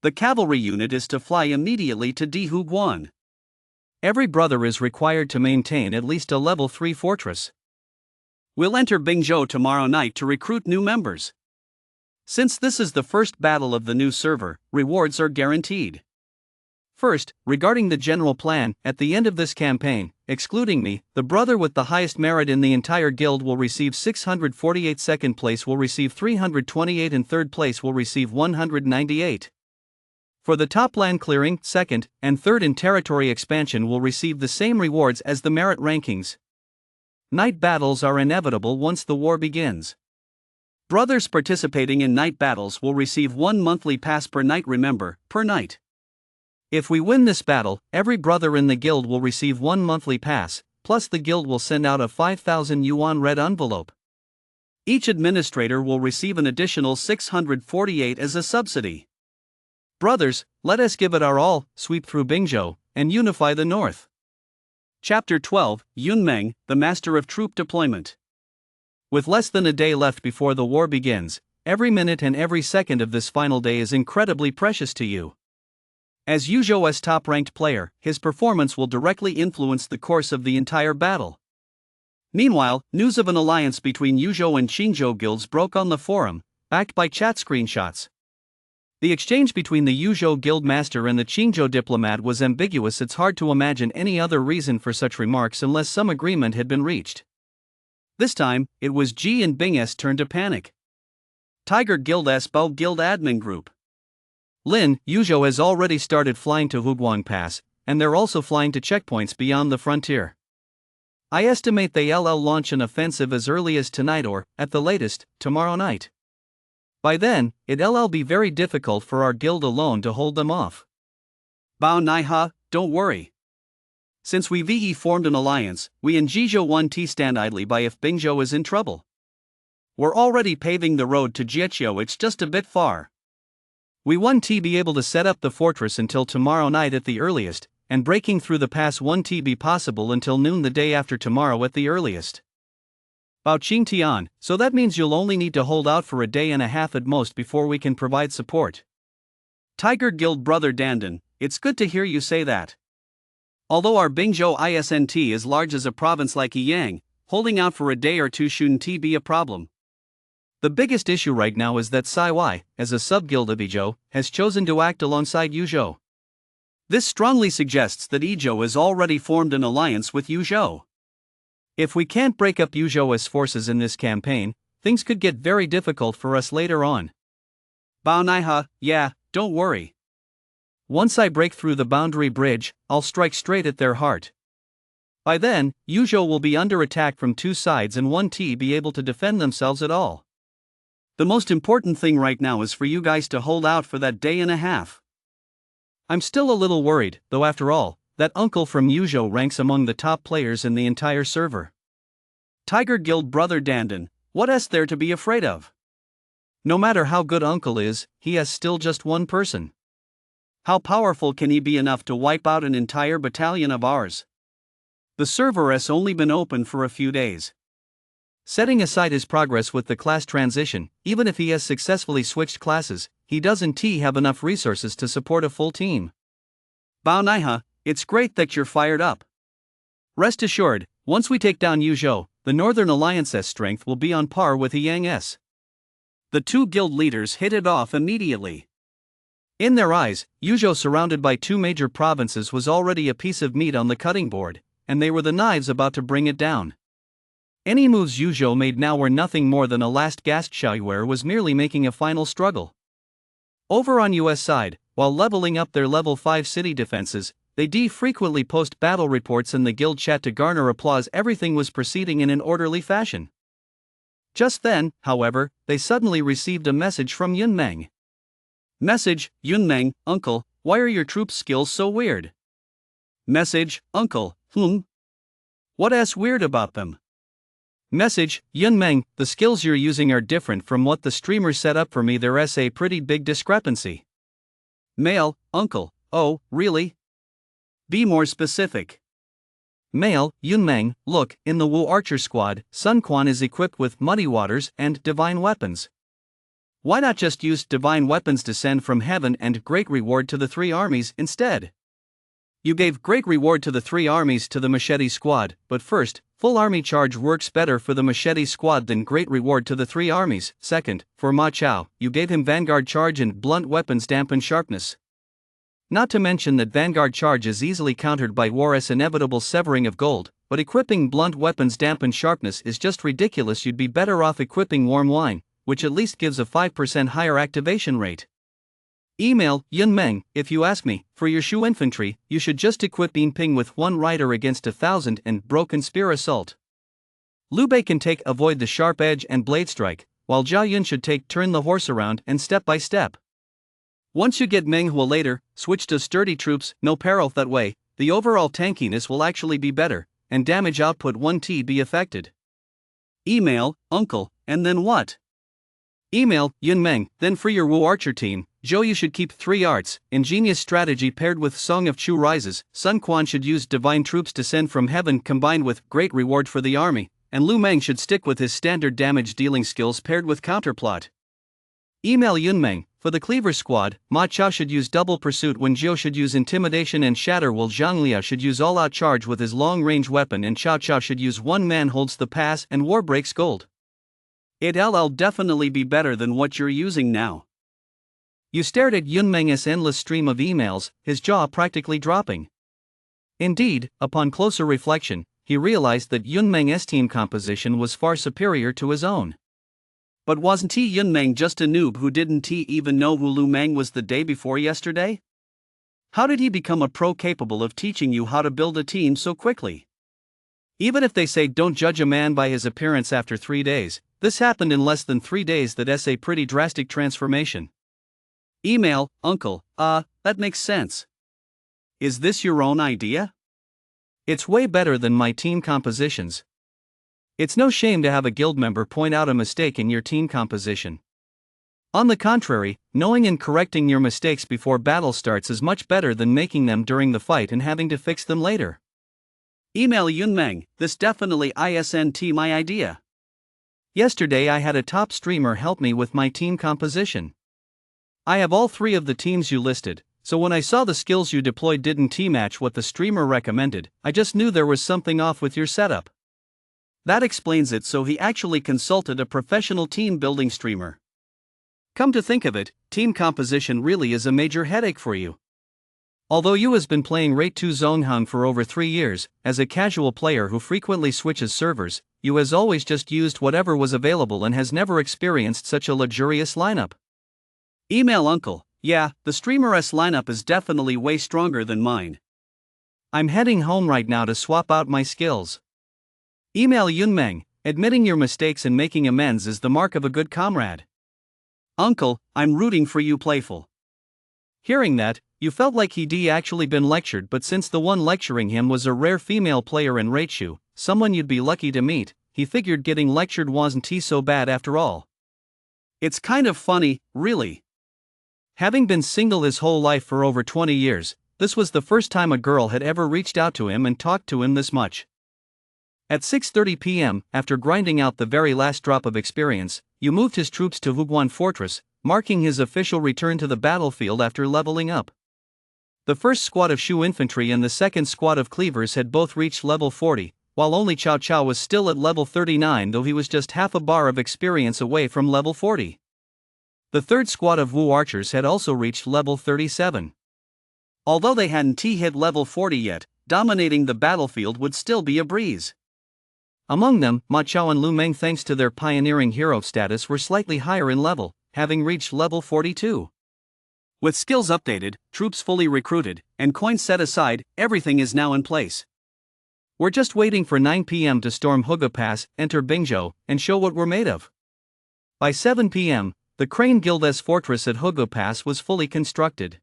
A: The cavalry unit is to fly immediately to Dihuguan. Every brother is required to maintain at least a level 3 fortress. We'll enter Bingzhou tomorrow night to recruit new members. Since this is the first battle of the new server, rewards are guaranteed. First, regarding the general plan, at the end of this campaign, excluding me, the brother with the highest merit in the entire guild will receive 648, second place will receive 328 and third place will receive 198. For the top land clearing, second and third in territory expansion will receive the same rewards as the merit rankings. Night battles are inevitable once the war begins. Brothers participating in night battles will receive 1 monthly pass per night, remember, per night. If we win this battle, every brother in the guild will receive 1 monthly pass, plus the guild will send out a 5,000 yuan red envelope. Each administrator will receive an additional 648 as a subsidy. Brothers, let us give it our all, sweep through Bingzhou, and unify the north. Chapter 12, Yunmeng, the Master of Troop Deployment. With less than a day left before the war begins, every minute and every second of this final day is incredibly precious to you. As Yuzhou's top-ranked player, his performance will directly influence the course of the entire battle. Meanwhile, news of an alliance between Yuzhou and Qingzhou guilds broke on the forum, backed by chat screenshots. The exchange between the Yuzhou guild master and the Qingzhou diplomat was ambiguous. It's hard to imagine any other reason for such remarks unless some agreement had been reached. This time, it was Ji and Bing's turn to panic. Tiger Guild's Bao Guild Admin Group. Lin, Yuzhou has already started flying to Huguang Pass, and they're also flying to checkpoints beyond the frontier. I estimate they'll launch an offensive as early as tonight or, at the latest, tomorrow night. By then, it'll be very difficult for our guild alone to hold them off. Bao Naiha, don't worry. Since we've formed an alliance, we and Jizhou 1T stand idly by if Bingzhou is in trouble. We're already paving the road to Jiechou, it's just a bit far. We 1T be able to set up the fortress until tomorrow night at the earliest, and breaking through the pass 1T be possible until noon the day after tomorrow at the earliest. Bao Qingtian, so that means you'll only need to hold out for a day and a half at most before we can provide support. Tiger Guild Brother Dandan, it's good to hear you say that. Although our Bingzhou isn't as large as a province like Yiyang, holding out for a day or two shouldn't be a problem. The biggest issue right now is that Saiwai, as a sub-guild of Yizhou, has chosen to act alongside Yuzhou. This strongly suggests that Yizhou has already formed an alliance with Yuzhou. If we can't break up Yuzhou's forces in this campaign, things could get very difficult for us later on. Bao Naiha, yeah, don't worry. Once I break through the boundary bridge, I'll strike straight at their heart. By then, Yuzhou will be under attack from two sides and 1T be able to defend themselves at all. The most important thing right now is for you guys to hold out for that day and a half. I'm still a little worried, though after all, that uncle from Yuzhou ranks among the top players in the entire server. Tiger Guild Brother Dandan, what's there to be afraid of? No matter how good uncle is, he has still just one person. How powerful can he be enough to wipe out an entire battalion of ours? The server has only been open for a few days. Setting aside his progress with the class transition, even if he has successfully switched classes, he doesn't have enough resources to support a full team. Bao Naiha, it's great that you're fired up. Rest assured, once we take down Yuzhou, the Northern Alliance's strength will be on par with Yang's. The two guild leaders hit it off immediately. In their eyes, Yuzhou surrounded by two major provinces was already a piece of meat on the cutting board, and they were the knives about to bring it down. Any moves Yuzhou made now were nothing more than a last gasp. Xiaoyuer was merely making a final struggle. Over on US side, while leveling up their level 5 city defenses, they frequently post battle reports in the guild chat to garner applause. Everything was proceeding in an orderly fashion. Just then, however, they suddenly received a message from Yunmeng. Message, Yunmeng, Uncle, why are your troops' skills so weird? Message, Uncle, What's weird about them? Message, Yunmeng, the skills you're using are different from what the streamer set up for me. There's a pretty big discrepancy. Mail, Uncle, oh, really? Be more specific. Mail, Yunmeng, look, in the Wu Archer squad, Sun Quan is equipped with Muddy Waters and Divine Weapons. Why not just use Divine Weapons Descend from Heaven and Great Reward to the 3 armies instead? You gave Great Reward to the 3 armies to the Machete squad, but first, Full Army Charge works better for the Machete squad than Great Reward to the 3 armies. Second, for Ma Chao, you gave him Vanguard Charge and Blunt Weapons Dampen Sharpness. Not to mention that Vanguard Charge is easily countered by War's inevitable Severing of Gold, but equipping Blunt Weapons Dampen Sharpness is just ridiculous. You'd be better off equipping Warm Wine, which at least gives a 5% higher activation rate. Email, Yunmeng, if you ask me, for your Shu infantry, you should just equip Bean Ping with 1 rider against 1,000 and Broken Spear Assault. Liu Bei can take Avoid the Sharp Edge and Blade Strike, while Zhao Yun should take Turn the Horse Around and Step by Step. Once you get Meng Huo later, switch to Sturdy Troops, no peril. That way, the overall tankiness will actually be better, and damage output 1T be affected. Email, Uncle, and then what? Email, Yunmeng, then for your Wu Archer team, Zhou you should keep 3 arts, ingenious strategy paired with Song of Chu Rises. Sun Quan should use Divine Troops Descend from Heaven combined with Great Reward for the army, and Lu Meng should stick with his standard damage dealing skills paired with Counterplot. Email Yunmeng, for the Cleaver squad, Ma Chao should use Double Pursuit when Zhou should use Intimidation and Shatter, while Zhang Liao should use All Out Charge with his long range weapon, and Cao Cao should use One Man Holds the Pass and War Breaks Gold. It'll definitely be better than what you're using now. You stared at Yunmeng's endless stream of emails, his jaw practically dropping. Indeed, upon closer reflection, he realized that Yunmeng's team composition was far superior to his own. But wasn't Yunmeng just a noob who didn't even know who Lu Meng was the day before yesterday? How did he become a pro capable of teaching you how to build a team so quickly? Even if they say don't judge a man by his appearance after 3 days, this happened in less than 3 days. That's a pretty drastic transformation. Email, Uncle, that makes sense. Is this your own idea? It's way better than my team compositions. It's no shame to have a guild member point out a mistake in your team composition. On the contrary, knowing and correcting your mistakes before battle starts is much better than making them during the fight and having to fix them later. Email Yunmeng, this definitely isn't my idea. Yesterday I had a top streamer help me with my team composition. I have all 3 of the teams you listed, so when I saw the skills you deployed didn't match what the streamer recommended, I just knew there was something off with your setup. That explains it. So he actually consulted a professional team building streamer. Come to think of it, team composition really is a major headache for you. Although you has been playing Rate 2 Zonghang for over 3 years, as a casual player who frequently switches servers, you has always just used whatever was available and has never experienced such a luxurious lineup. Email Uncle, yeah, the streamer's lineup is definitely way stronger than mine. I'm heading home right now to swap out my skills. Email Yunmeng, admitting your mistakes and making amends is the mark of a good comrade. Uncle, I'm rooting for you, playful. Hearing that, you felt like he'd actually been lectured, but since the one lecturing him was a rare female player in Raichu, someone you'd be lucky to meet, he figured getting lectured wasn't so bad after all. It's kind of funny, really. Having been single his whole life for over 20 years, this was the first time a girl had ever reached out to him and talked to him this much. At 6:30 p.m., after grinding out the very last drop of experience, you moved his troops to Huguan Fortress, marking his official return to the battlefield after leveling up. The first squad of Shu infantry and the second squad of cleavers had both reached level 40, while only Cao Cao was still at level 39, though he was just half a bar of experience away from level 40. The third squad of Wu archers had also reached level 37. Although they hadn't hit level 40 yet, dominating the battlefield would still be a breeze. Among them, Ma Chao and Lu Meng, thanks to their pioneering hero status, were slightly higher in level, having reached level 42. With skills updated, troops fully recruited, and coins set aside, everything is now in place. We're just waiting for 9 p.m. to storm Hugo Pass, enter Bingzhou, and show what we're made of. By 7 p.m., the Crane Guild's fortress at Hugo Pass was fully constructed.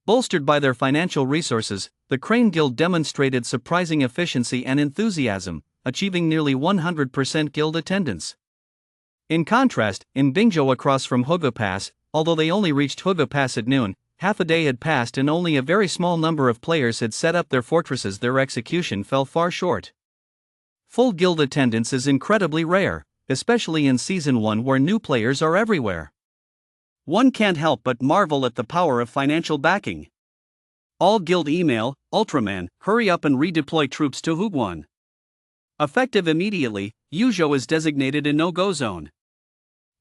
A: Bolstered by their financial resources, the Crane Guild demonstrated surprising efficiency and enthusiasm, achieving nearly 100% guild attendance. In contrast, in Bingzhou across from Hugo Pass, although they only reached Hugo Pass at noon, half a day had passed and only a very small number of players had set up their fortresses. Their execution fell far short. Full guild attendance is incredibly rare, especially in Season 1 where new players are everywhere. One can't help but marvel at the power of financial backing. All guild email, Ultraman, hurry up and redeploy troops to Huguan. Effective immediately, Yuzhou is designated a no-go zone.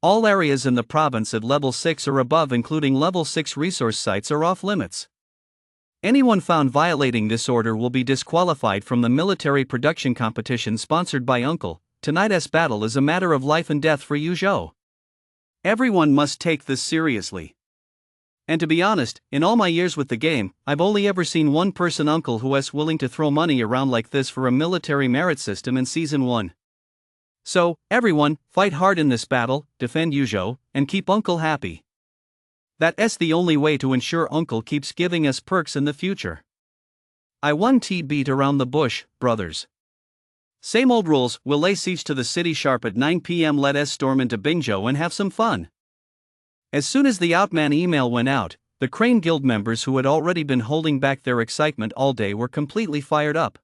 A: All areas in the province at level 6 or above including level 6 resource sites are off limits. Anyone found violating this order will be disqualified from the military production competition sponsored by Uncle. Tonight's battle is a matter of life and death for Yuzhou. Everyone must take this seriously. And to be honest, in all my years with the game, I've only ever seen one person, Uncle, who is willing to throw money around like this for a military merit system in Season 1. So, everyone, fight hard in this battle, defend Yuzhou, and keep Uncle happy. That's the only way to ensure Uncle keeps giving us perks in the future. I 1T beat around the bush, brothers. Same old rules, we'll lay siege to the city sharp at 9 PM. Let us storm into Bingzhou and have some fun. As soon as the Outman email went out, the Crane Guild members who had already been holding back their excitement all day were completely fired up.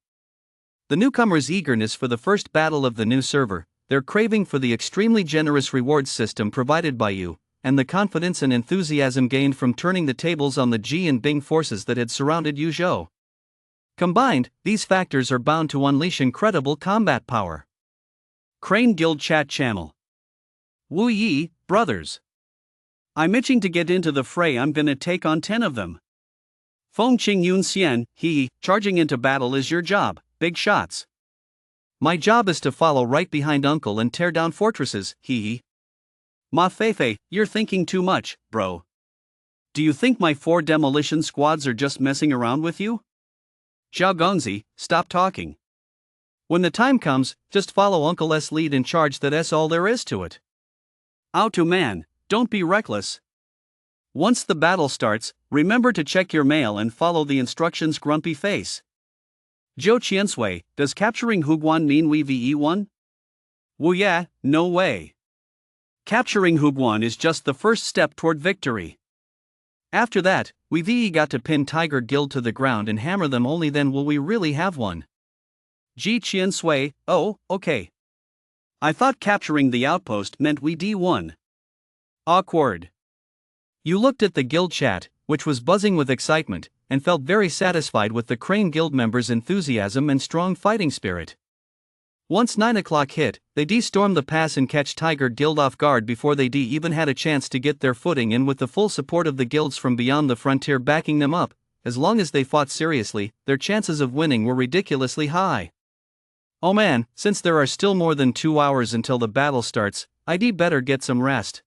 A: The newcomers' eagerness for the first battle of the new server, their craving for the extremely generous rewards system provided by you, and the confidence and enthusiasm gained from turning the tables on the G and Bing forces that had surrounded Yuzhou. Combined, these factors are bound to unleash incredible combat power. Crane Guild Chat Channel. Wu Yi, brothers. I'm itching to get into the fray. I'm gonna take on 10 of them. Feng Qing Yun Xian, charging into battle is your job, big shots. My job is to follow right behind Uncle and tear down fortresses, Ma Feifei, you're thinking too much, bro. Do you think my 4 demolition squads are just messing around with you? Zhao Gongzi, stop talking. When the time comes, just follow Uncle's lead and charge. That's all there is to it. Out man, don't be reckless. Once the battle starts, remember to check your mail and follow the instructions. Grumpy face. Zhou Qiansui, does capturing Huguan mean we VE1? Well, yeah, no way. Capturing Huguan is just the first step toward victory. After that, we VE got to pin Tiger Guild to the ground and hammer them. Only then will we really have one. Ji Qiansui, oh, okay. I thought capturing the outpost meant we D1. Awkward. You looked at the guild chat, which was buzzing with excitement, and felt very satisfied with the Crane Guild members' enthusiasm and strong fighting spirit. Once 9 o'clock hit, they stormed the pass and catch Tiger Guild off guard before they even had a chance to get their footing in, with the full support of the guilds from beyond the frontier backing them up. As long as they fought seriously, their chances of winning were ridiculously high. Oh man, since there are still more than 2 hours until the battle starts, I'd better get some rest.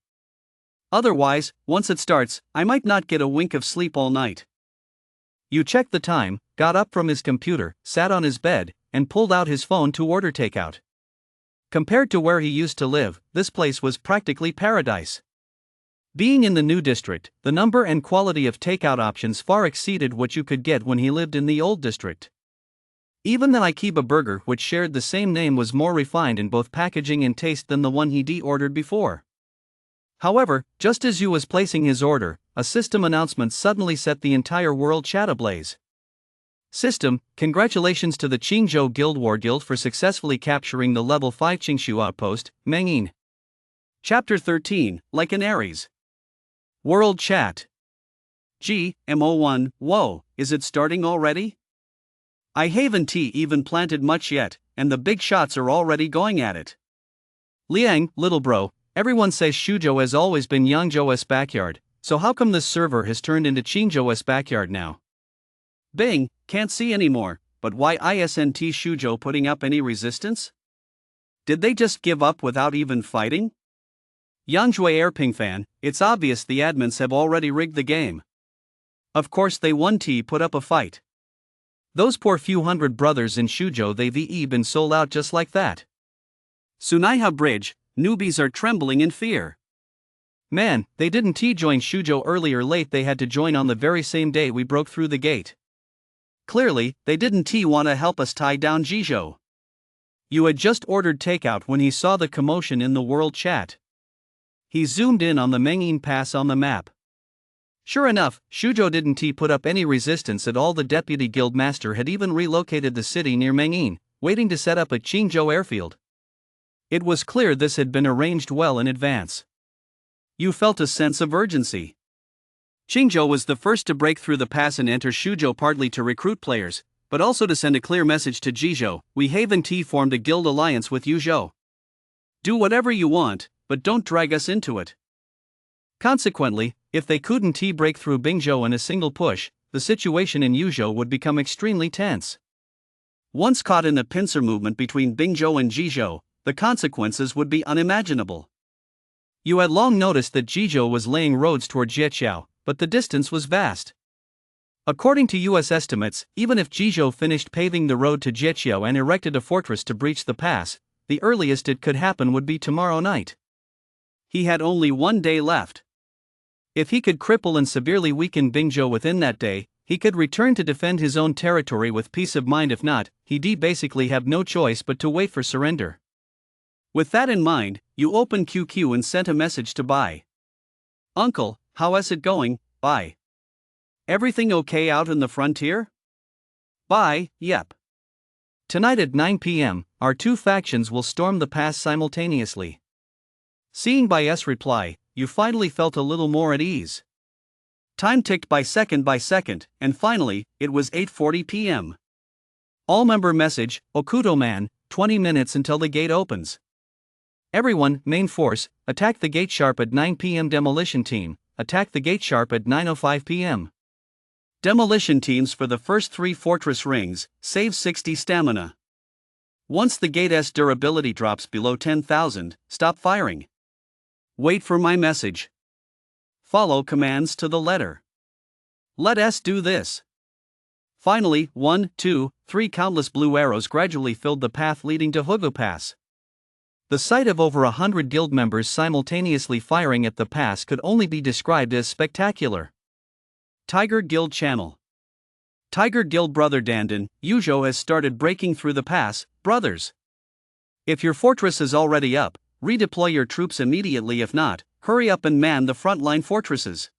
A: Otherwise, once it starts, I might not get a wink of sleep all night. You checked the time, got up from his computer, sat on his bed, and pulled out his phone to order takeout. Compared to where he used to live, this place was practically paradise. Being in the new district, the number and quality of takeout options far exceeded what you could get when he lived in the old district. Even the Aikiba burger, which shared the same name, was more refined in both packaging and taste than the one he ordered before. However, just as Yu was placing his order, a system announcement suddenly set the entire world chat ablaze. System, congratulations to the Qingzhou Guild War Guild for successfully capturing the level 5 Qingshu outpost, Mengyin. Chapter 13, Like an Aries. World Chat. GMO1, whoa, is it starting already? I haven't even planted much yet, and the big shots are already going at it. Liang, little bro, everyone says Shuzhou has always been Yangzhou's backyard, so how come this server has turned into Qingzhou's backyard now? Bing, can't see anymore, but why isn't Shuzhou putting up any resistance? Did they just give up without even fighting? Yangzhou Erping fan, it's obvious the admins have already rigged the game. Of course they 1T put up a fight. Those poor few hundred brothers in Shuzhou, they've been sold out just like that. Sunaiha Bridge, newbies are trembling in fear. Man, they didn't join Shuzhou early or late, they had to join on the very same day we broke through the gate. Clearly, they didn't want to help us tie down Jizhou. You had just ordered takeout when he saw the commotion in the world chat. He zoomed in on the Mengyin Pass on the map. Sure enough, Shujo didn't put up any resistance at all. The deputy guildmaster had even relocated the city near Mengyin, waiting to set up a Qingzhou airfield. It was clear this had been arranged well in advance. You felt a sense of urgency. Qingzhou was the first to break through the pass and enter Shujo, partly to recruit players, but also to send a clear message to Jizhou. We haven't formed a guild alliance with Yuzhou. Do whatever you want, but don't drag us into it. Consequently, if they couldn't break through Bingzhou in a single push, the situation in Yuzhou would become extremely tense. Once caught in the pincer movement between Bingzhou and Jizhou, the consequences would be unimaginable. You had long noticed that Jizhou was laying roads toward Jieqiao, but the distance was vast. According to US estimates, even if Jizhou finished paving the road to Jieqiao and erected a fortress to breach the pass, the earliest it could happen would be tomorrow night. He had only 1 day left. If he could cripple and severely weaken Bingzhou within that day, he could return to defend his own territory with peace of mind. If not, he'd basically have no choice but to wait for surrender. With that in mind, you opened QQ and sent a message to Bai. Uncle, how's it going, Bai? Everything okay out in the frontier? Bai, yep. Tonight at 9 p.m., our two factions will storm the pass simultaneously. Seeing Bai's reply, you finally felt a little more at ease. Time ticked by second, and finally, it was 8:40 p.m. All-member message, Okuto man, 20 minutes until the gate opens. Everyone, main force, attack the gate sharp at 9 p.m. Demolition team, attack the gate sharp at 9:05 p.m. Demolition teams for the first 3 fortress rings, save 60 stamina. Once the gate's durability drops below 10,000, stop firing. Wait for my message. Follow commands to the letter. Let us do this. Finally, 1, 2, 3 countless blue arrows gradually filled the path leading to Hugo Pass. The sight of over 100 guild members simultaneously firing at the pass could only be described as spectacular. Tiger Guild Channel. Tiger Guild Brother Dandan, Yuzhou has started breaking through the pass, brothers. If your fortress is already up, redeploy your troops immediately. If not, hurry up and man the frontline fortresses.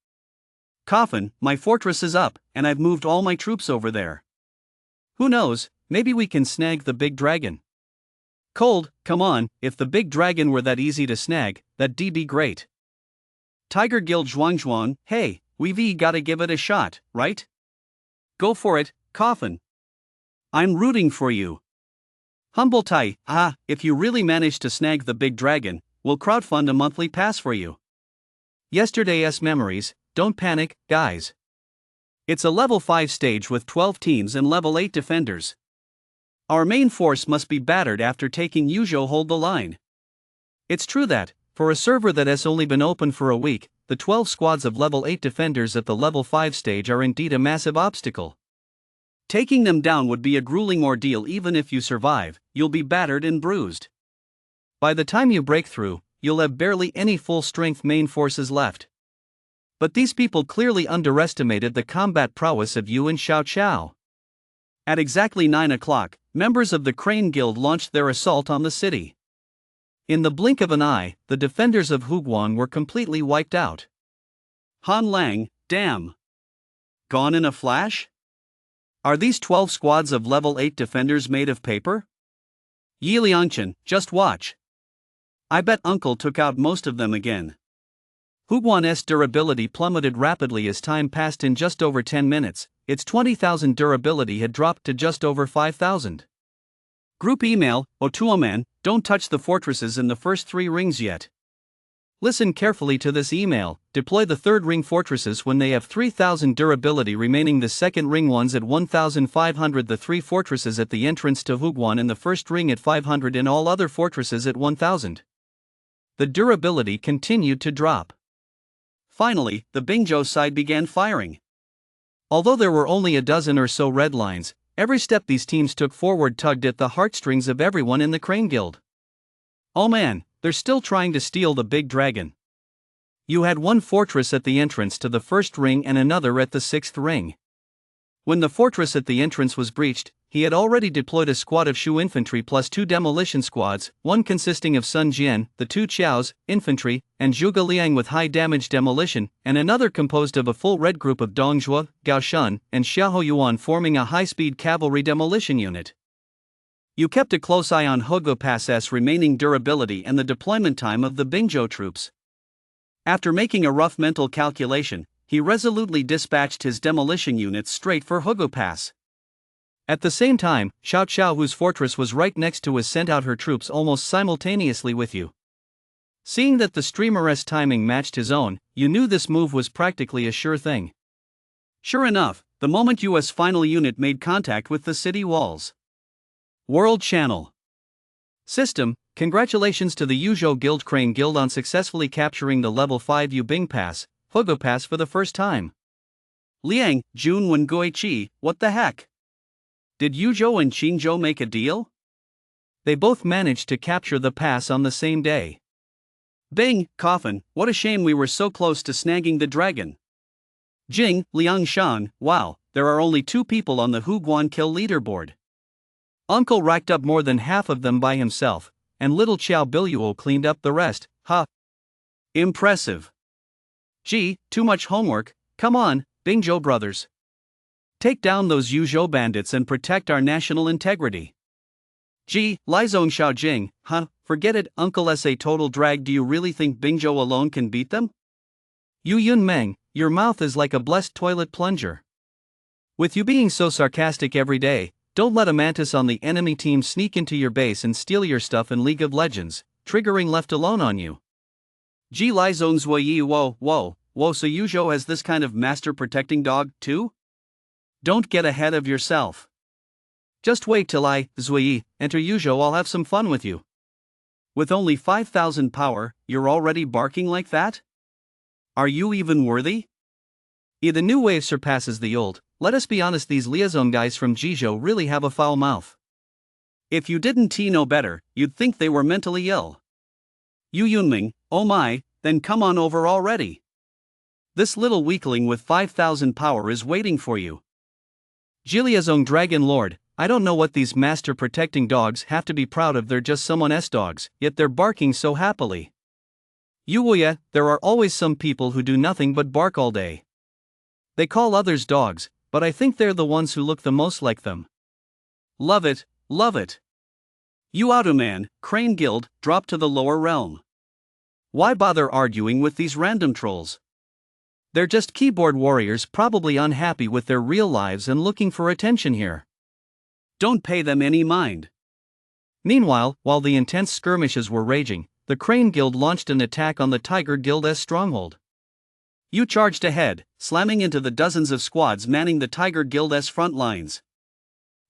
A: Coffin, my fortress is up, and I've moved all my troops over there. Who knows, maybe we can snag the big dragon. Cold, come on, if the big dragon were that easy to snag, that'd be great. Tiger Guild Zhuangzhuang, hey, we've gotta give it a shot, right? Go for it, Coffin. I'm rooting for you. Humble Tai, if you really manage to snag the big dragon, we'll crowdfund a monthly pass for you. Yesterday's memories, don't panic, guys. It's a level 5 stage with 12 teams and level 8 defenders. Our main force must be battered after taking Yuzhou. Hold the line. It's true that, for a server that has only been open for a week, the 12 squads of level 8 defenders at the level 5 stage are indeed a massive obstacle. Taking them down would be a grueling ordeal. Even if you survive, you'll be battered and bruised. By the time you break through, you'll have barely any full-strength main forces left. But these people clearly underestimated the combat prowess of Yu and Xiao Qiao. At exactly 9 o'clock, members of the Crane Guild launched their assault on the city. In the blink of an eye, the defenders of Huguan were completely wiped out. Han Lang, damn. Gone in a flash? Are these 12 squads of level 8 defenders made of paper? Yi Liangchen, just watch. I bet Uncle took out most of them again. Huguan's durability plummeted rapidly as time passed. In just over 10 minutes, its 20,000 durability had dropped to just over 5,000. Group email, Otuoman, don't touch the fortresses in the first 3 rings yet. Listen carefully to this email. Deploy the 3rd ring fortresses when they have 3,000 durability remaining, the 2nd ring ones at 1,500, the 3 fortresses at the entrance to Huguan in the 1st ring at 500, and all other fortresses at 1,000. The durability continued to drop. Finally, the Bingzhou side began firing. Although there were only a dozen or so red lines, every step these teams took forward tugged at the heartstrings of everyone in the Crane Guild. Oh man, they're still trying to steal the big dragon. You had one fortress at the entrance to the 1st ring and another at the 6th ring. When the fortress at the entrance was breached, he had already deployed a squad of Shu infantry plus 2 demolition squads, one consisting of Sun Jian, the 2 Qiaos, infantry, and Zhuge Liang with high damage demolition, and another composed of a full red group of Dongzhuo, Gaoshan, and Xiahou Yuan forming a high-speed cavalry demolition unit. You kept a close eye on Hugo Pass's remaining durability and the deployment time of the Bingzhou troops. After making a rough mental calculation, he resolutely dispatched his demolition units straight for Hugo Pass. At the same time, Xiao Qiao, whose fortress was right next to us, sent out her troops almost simultaneously with you. Seeing that the streamer's timing matched his own, you knew this move was practically a sure thing. Sure enough, the moment US final unit made contact with the city walls. World Channel. System: congratulations to the Yuzhou Guild Crane Guild on successfully capturing the level 5 Yubing Pass, Hugo Pass, for the first time. Liang, Jun Wenguiqi, what the heck? Did Yuzhou and Qinzhou make a deal? They both managed to capture the pass on the same day. Bing, coffin, what a shame we were so close to snagging the dragon. Jing, Liangshan, wow, there are only 2 people on the Huguan kill leaderboard. Uncle racked up more than half of them by himself, and little Qiao Biluo cleaned up the rest, ha. Impressive. Gee, too much homework, come on, Bingzhou brothers. Take down those Yuzhou bandits and protect our national integrity. Gee, Lizong Xiaojing, huh, forget it, Uncle sa total drag. Do you really think Bingzhou alone can beat them? Yu Yunmeng, your mouth is like a blessed toilet plunger. With you being so sarcastic every day, don't let a mantis on the enemy team sneak into your base and steal your stuff in League of Legends, triggering left alone on you. Gee, Lizong Zhuoyi, whoa, so Yuzhou has this kind of master protecting dog, too? Don't get ahead of yourself. Just wait till I, Zhuoyi, enter Yuzhou. I'll have some fun with you. With only 5,000 power, you're already barking like that? Are you even worthy? The new wave surpasses the old. Let us be honest, these liaison guys from Jizhou really have a foul mouth. If you didn't know better, you'd think they were mentally ill. Yu Yunming, oh my, then come on over already. This little weakling with 5,000 power is waiting for you. Jiliazong Dragon Lord, I don't know what these master protecting dogs have to be proud of. They're just someone's dogs, yet they're barking so happily. Yuya, there are always some people who do nothing but bark all day. They call others dogs, but I think they're the ones who look the most like them. Love it, love it. You Automan, Crane Guild, drop to the lower realm. Why bother arguing with these random trolls? They're just keyboard warriors, probably unhappy with their real lives and looking for attention here. Don't pay them any mind. Meanwhile, while the intense skirmishes were raging, the Crane Guild launched an attack on the Tiger Guild's stronghold. You charged ahead, slamming into the dozens of squads manning the Tiger Guild's front lines.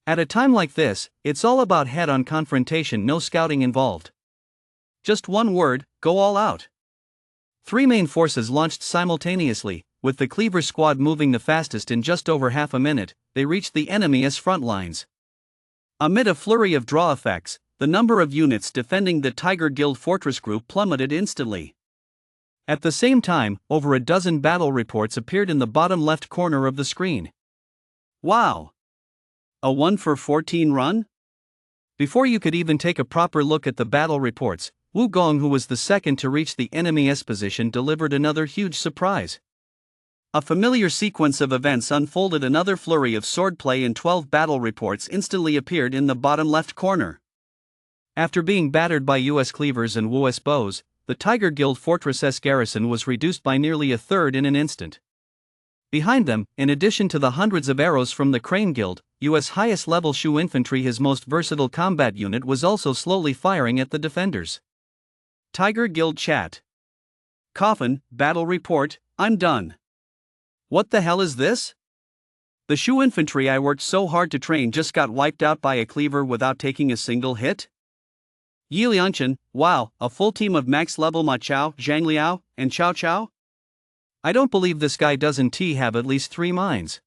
A: At a time like this, it's all about head-on confrontation, no scouting involved. Just one word, go all out. 3 main forces launched simultaneously, with the Cleaver squad moving the fastest. In just over half a minute, they reached the enemy's front lines. Amid a flurry of draw effects, the number of units defending the Tiger Guild fortress group plummeted instantly. At the same time, over a dozen battle reports appeared in the bottom left corner of the screen. Wow! A 1 for 14 run? Before you could even take a proper look at the battle reports, Wu Gong, who was the second to reach the enemy's position, delivered another huge surprise. A familiar sequence of events unfolded. Another flurry of swordplay and 12 battle reports instantly appeared in the bottom left corner. After being battered by US cleavers and WUS bows, the Tiger Guild fortress's garrison was reduced by nearly a third in an instant. Behind them, in addition to the hundreds of arrows from the Crane Guild, US highest level Shu infantry, his most versatile combat unit, was also slowly firing at the defenders. Tiger Guild chat. Coffin, battle report, I'm done. What the hell is this? The Shu infantry I worked so hard to train just got wiped out by a cleaver without taking a single hit? Yi Liangchen, wow, a full team of max level Ma Chao, Zhang Liao, and Chao Chao? I don't believe this guy doesn't have at least 3 minds.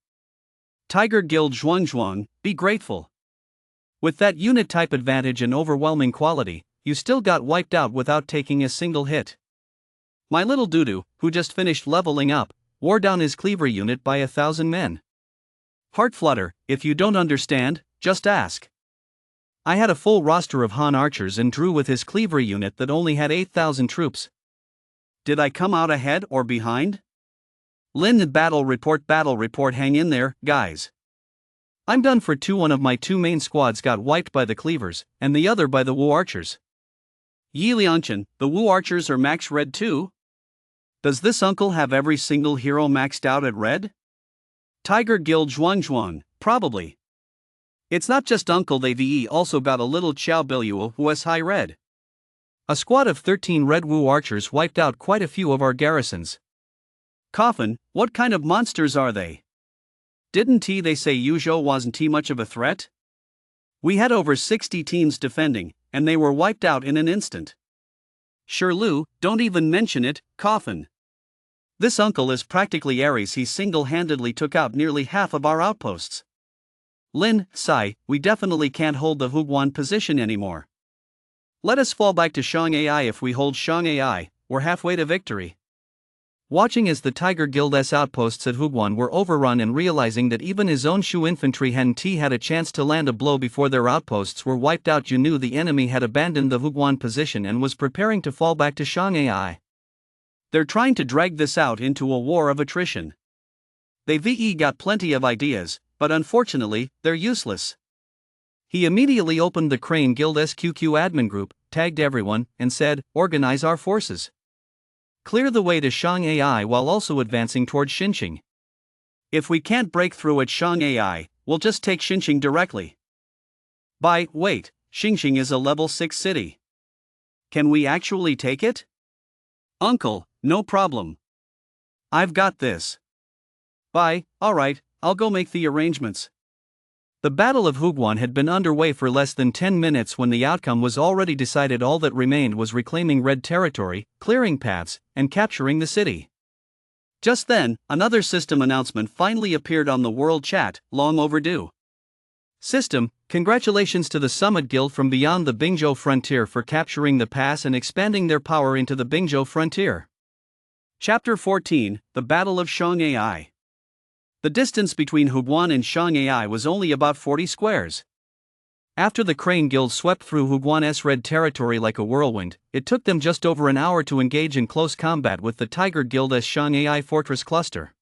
A: Tiger Guild Zhuang, be grateful. With that unit type advantage and overwhelming quality, you still got wiped out without taking a single hit. My little Dudu, who just finished leveling up, wore down his cleaver unit by 1,000 men. Heart flutter, if you don't understand, just ask. I had a full roster of Han archers and Drew with his cleaver unit that only had 8,000 troops. Did I come out ahead or behind? Lin, battle report, hang in there, guys. I'm done for two. One of my two main squads got wiped by the cleavers, and the other by the Wu archers. Yi Liangchen, the Wu archers are max red too? Does this uncle have every single hero maxed out at red? Tiger Guild Zhuang, probably. It's not just uncle, they VE also got a little Xiao Biluo who has high red. A squad of 13 red Wu archers wiped out quite a few of our garrisons. Coffin, what kind of monsters are they? Didn't they say Yuzhou wasn't much of a threat? We had over 60 teams defending, and they were wiped out in an instant. Shirlu, don't even mention it, Coffin. This uncle is practically Ares, he single-handedly took out nearly half of our outposts. Lin, sigh, we definitely can't hold the Huguan position anymore. Let us fall back to Shang Ai. If we hold Shang Ai, we're halfway to victory. Watching as the Tiger Guild's outposts at Huguan were overrun and realizing that even his own Shu infantry hadn't had a chance to land a blow before their outposts were wiped out, you knew the enemy had abandoned the Huguan position and was preparing to fall back to Shang Ai. They're trying to drag this out into a war of attrition. They VE got plenty of ideas, but unfortunately, they're useless. He immediately opened the Crane Guild SQQ admin group, tagged everyone, and said, organize our forces. Clear the way to Shang Ai while also advancing towards Xinqing. If we can't break through at Shang Ai, we'll just take Xinqing directly. Wait, Xinqing is a level 6 city. Can we actually take it? Uncle, no problem. I've got this. Alright, I'll go make the arrangements. The Battle of Huguan had been underway for less than 10 minutes when the outcome was already decided. All that remained was reclaiming red territory, clearing paths, and capturing the city. Just then, another system announcement finally appeared on the world chat, long overdue. System, congratulations to the Summit Guild from beyond the Bingzhou frontier for capturing the pass and expanding their power into the Bingzhou frontier. Chapter 14, The Battle of Shang Ai. The distance between Huguan and Shang Ai was only about 40 squares. After the Crane Guild swept through Huguan's red territory like a whirlwind, it took them just over an hour to engage in close combat with the Tiger Guild's Shang Ai fortress cluster.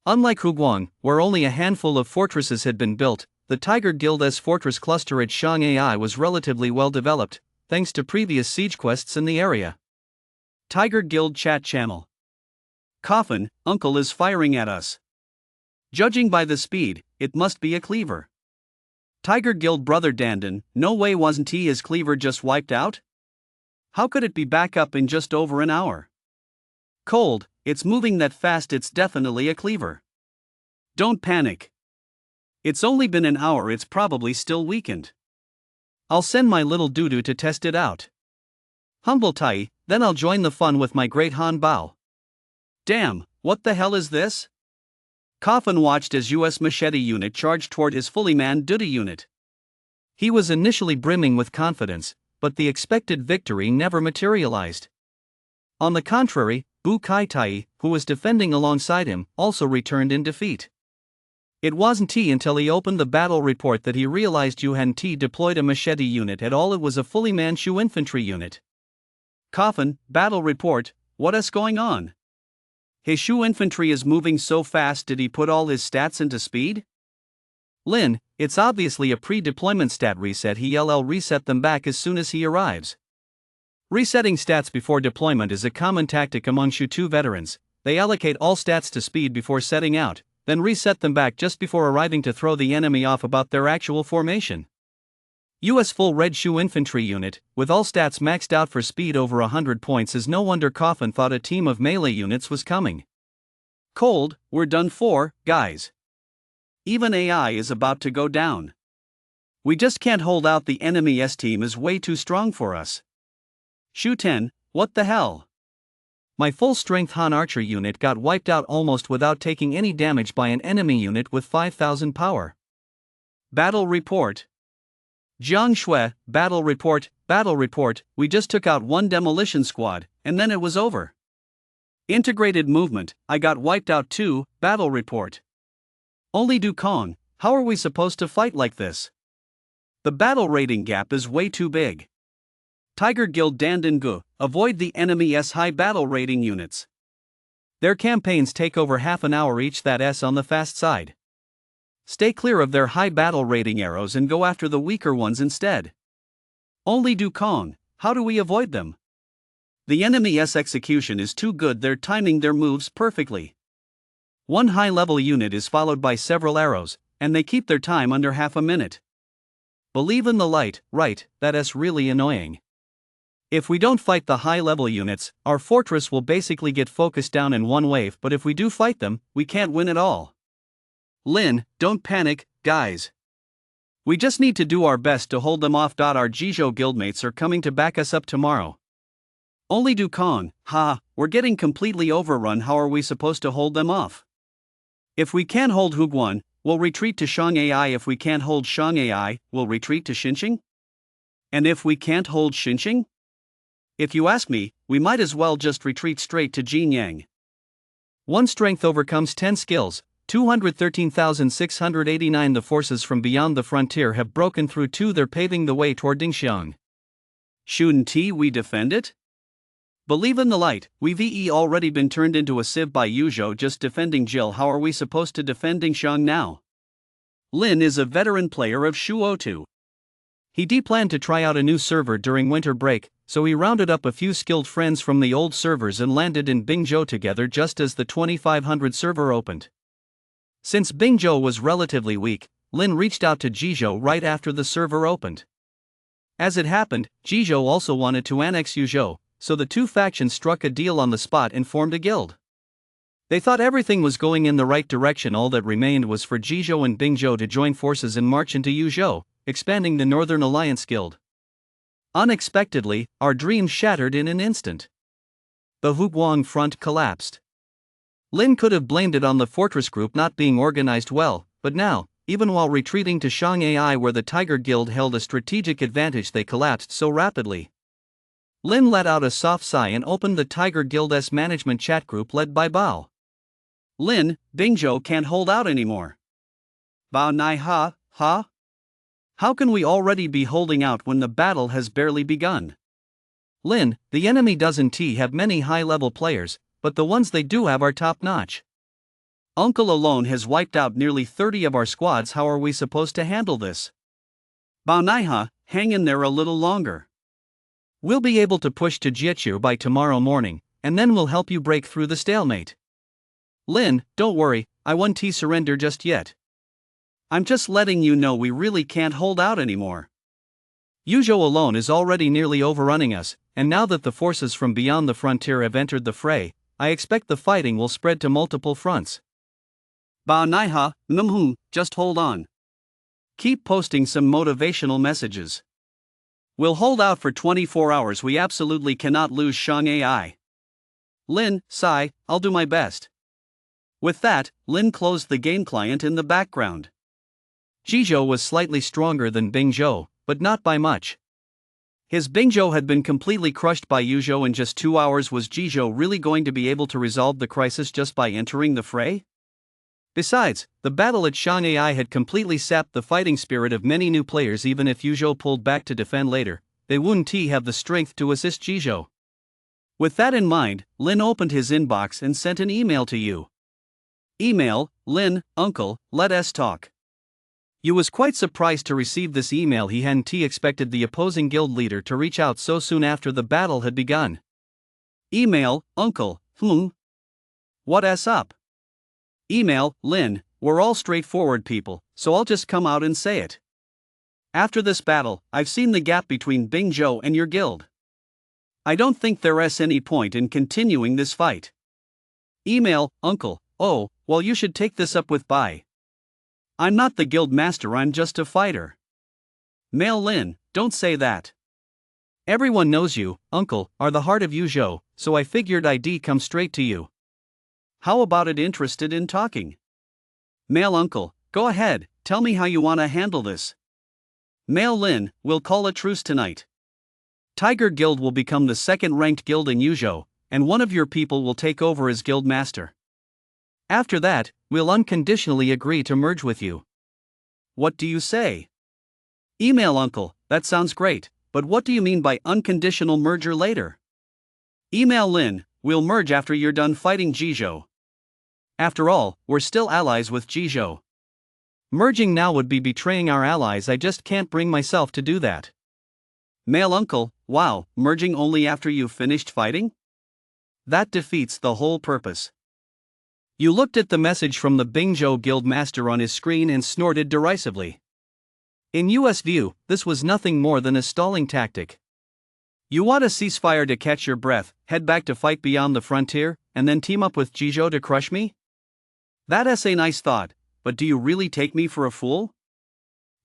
A: Unlike Huguan, where only a handful of fortresses had been built, the Tiger Guild's fortress cluster at Shang Ai was relatively well developed, thanks to previous siege quests in the area. Tiger Guild chat channel. Coffin, uncle is firing at us. Judging by the speed, it must be a cleaver. Tiger Guild brother Dandan, no way, wasn't his cleaver just wiped out? How could it be back up in just over an hour? Cold, it's moving that fast, it's definitely a cleaver. Don't panic. It's only been an hour, it's probably still weakened. I'll send my little doo-doo to test it out. Humble Tai, then I'll join the fun with my great Han Bao. Damn, what the hell is this? Coffin watched as US machete unit charged toward his fully manned duty unit. He was initially brimming with confidence, but the expected victory never materialized. On the contrary, Bu Kai Tai, who was defending alongside him, also returned in defeat. It wasn't until he opened the battle report that he realized Yu hadn't deployed a machete unit at all, it was a fully manned Shu infantry unit. Coffin, battle report, what's going on? His Shu infantry is moving so fast, did he put all his stats into speed? Lin, it's obviously a pre-deployment stat reset, he'll reset them back as soon as he arrives. Resetting stats before deployment is a common tactic among Shu 2 veterans. They allocate all stats to speed before setting out, then reset them back just before arriving to throw the enemy off about their actual formation. US full red Shu infantry unit, with all stats maxed out for speed over 100 points, is no wonder Coffin thought a team of melee units was coming. Cold, we're done for, guys. Even AI is about to go down. We just can't hold out, the enemy's team is way too strong for us. Shu 10, what the hell? My full-strength Han Archer unit got wiped out almost without taking any damage by an enemy unit with 5,000 power. Battle report. Jiang Shui, battle report, we just took out one demolition squad, and then it was over. Integrated movement, I got wiped out too, battle report. Only Du Kong, how are we supposed to fight like this? The battle rating gap is way too big. Tiger Guild Dandengu, avoid the enemy's high battle rating units. Their campaigns take over half an hour each, that's on the fast side. Stay clear of their high battle rating arrows and go after the weaker ones instead. Only Du Kong, how do we avoid them? The enemy's execution is too good, they're timing their moves perfectly. One high-level unit is followed by several arrows, and they keep their time under half a minute. Believe in the light, right, that's really annoying. If we don't fight the high-level units, our fortress will basically get focused down in one wave, but if we do fight them, we can't win at all. Lin, don't panic, guys. We just need to do our best to hold them off. Our Jizhou guildmates are coming to back us up tomorrow. Only Du Kong, we're getting completely overrun, how are we supposed to hold them off? If we can't hold Huguan, we'll retreat to Shanghai. If we can't hold Shanghai, we'll retreat to Xinqiang? And if we can't hold Xinqiang? If you ask me, we might as well just retreat straight to Jinyang. 1 strength overcomes 10 skills, 213,689. The forces from beyond the frontier have broken through 2, they're paving the way toward Dingxiang. Shouldn't we defend it? Believe in the light, we've already been turned into a sieve by Yuzhou just defending Jill. How are we supposed to defend Dingxiang now? Lin is a veteran player of Shuo2. He planned to try out a new server during winter break, so he rounded up a few skilled friends from the old servers and landed in Bingzhou together just as the 2500 server opened. Since Bingzhou was relatively weak, Lin reached out to Jizhou right after the server opened. As it happened, Jizhou also wanted to annex Yuzhou, so the two factions struck a deal on the spot and formed a guild. They thought everything was going in the right direction. All that remained was for Jizhou and Bingzhou to join forces and march into Yuzhou, expanding the Northern Alliance Guild. Unexpectedly, our dreams shattered in an instant. The Huguang front collapsed. Lin could have blamed it on the fortress group not being organized well, but now, even while retreating to Shanghai where the Tiger Guild held a strategic advantage, they collapsed so rapidly. Lin let out a soft sigh and opened the Tiger Guild's management chat group led by Bao. Lin, Bingzhou can't hold out anymore. Bao Nai ha? How can we already be holding out when the battle has barely begun? Lin, the enemy doesn't have many high-level players, but the ones they do have are top-notch. Uncle alone has wiped out nearly 30 of our squads. How are we supposed to handle this? Bao Nai, hang in there a little longer. We'll be able to push to Jiachu by tomorrow morning, and then we'll help you break through the stalemate. Lin, don't worry, I won't surrender just yet. I'm just letting you know we really can't hold out anymore. Yuzhou alone is already nearly overrunning us, and now that the forces from beyond the frontier have entered the fray, I expect the fighting will spread to multiple fronts. Bao Nai just hold on. Keep posting some motivational messages. We'll hold out for 24 hours. We absolutely cannot lose Shanghai. Lin, sigh, I'll do my best. With that, Lin closed the game client in the background. Jizhou was slightly stronger than Bingzhou, but not by much. His Bingzhou had been completely crushed by Yuzhou in just 2 hours. Was Jizhou really going to be able to resolve the crisis just by entering the fray? Besides, the battle at Shanghai had completely sapped the fighting spirit of many new players. Even if Yuzhou pulled back to defend later, they wouldn't have the strength to assist Jizhou. With that in mind, Lin opened his inbox and sent an email to you. Email, Lin, Uncle, let us talk. You was quite surprised to receive this email. He hadn't expected the opposing guild leader to reach out so soon after the battle had begun. Email, Uncle, what's up? Email, Lin, we're all straightforward people, so I'll just come out and say it. After this battle, I've seen the gap between Bingzhou and your guild. I don't think there's any point in continuing this fight. Email, Uncle, oh, well you should take this up with Bai. I'm not the guild master, I'm just a fighter. Mail, Lin, don't say that. Everyone knows you, Uncle, are the heart of Yuzhou, so I figured I'd come straight to you. How about it? Interested in talking? Mail, Uncle, go ahead, tell me how you want to handle this. Mail, Lin, we'll call a truce tonight. Tiger Guild will become the second-ranked guild in Yuzhou, and one of your people will take over as guild master. After that, we'll unconditionally agree to merge with you. What do you say? Email Uncle, that sounds great, but what do you mean by unconditional merger later? Email Lin, we'll merge after you're done fighting Jizhou. After all, we're still allies with Jizhou. Merging now would be betraying our allies. I just can't bring myself to do that. Mail Uncle, wow, merging only after you've finished fighting? That defeats the whole purpose. You looked at the message from the Bingzhou Guild Master on his screen and snorted derisively. In US view, this was nothing more than a stalling tactic. You want a ceasefire to catch your breath, head back to fight beyond the frontier, and then team up with Jizhou to crush me? That's a nice thought, but do you really take me for a fool?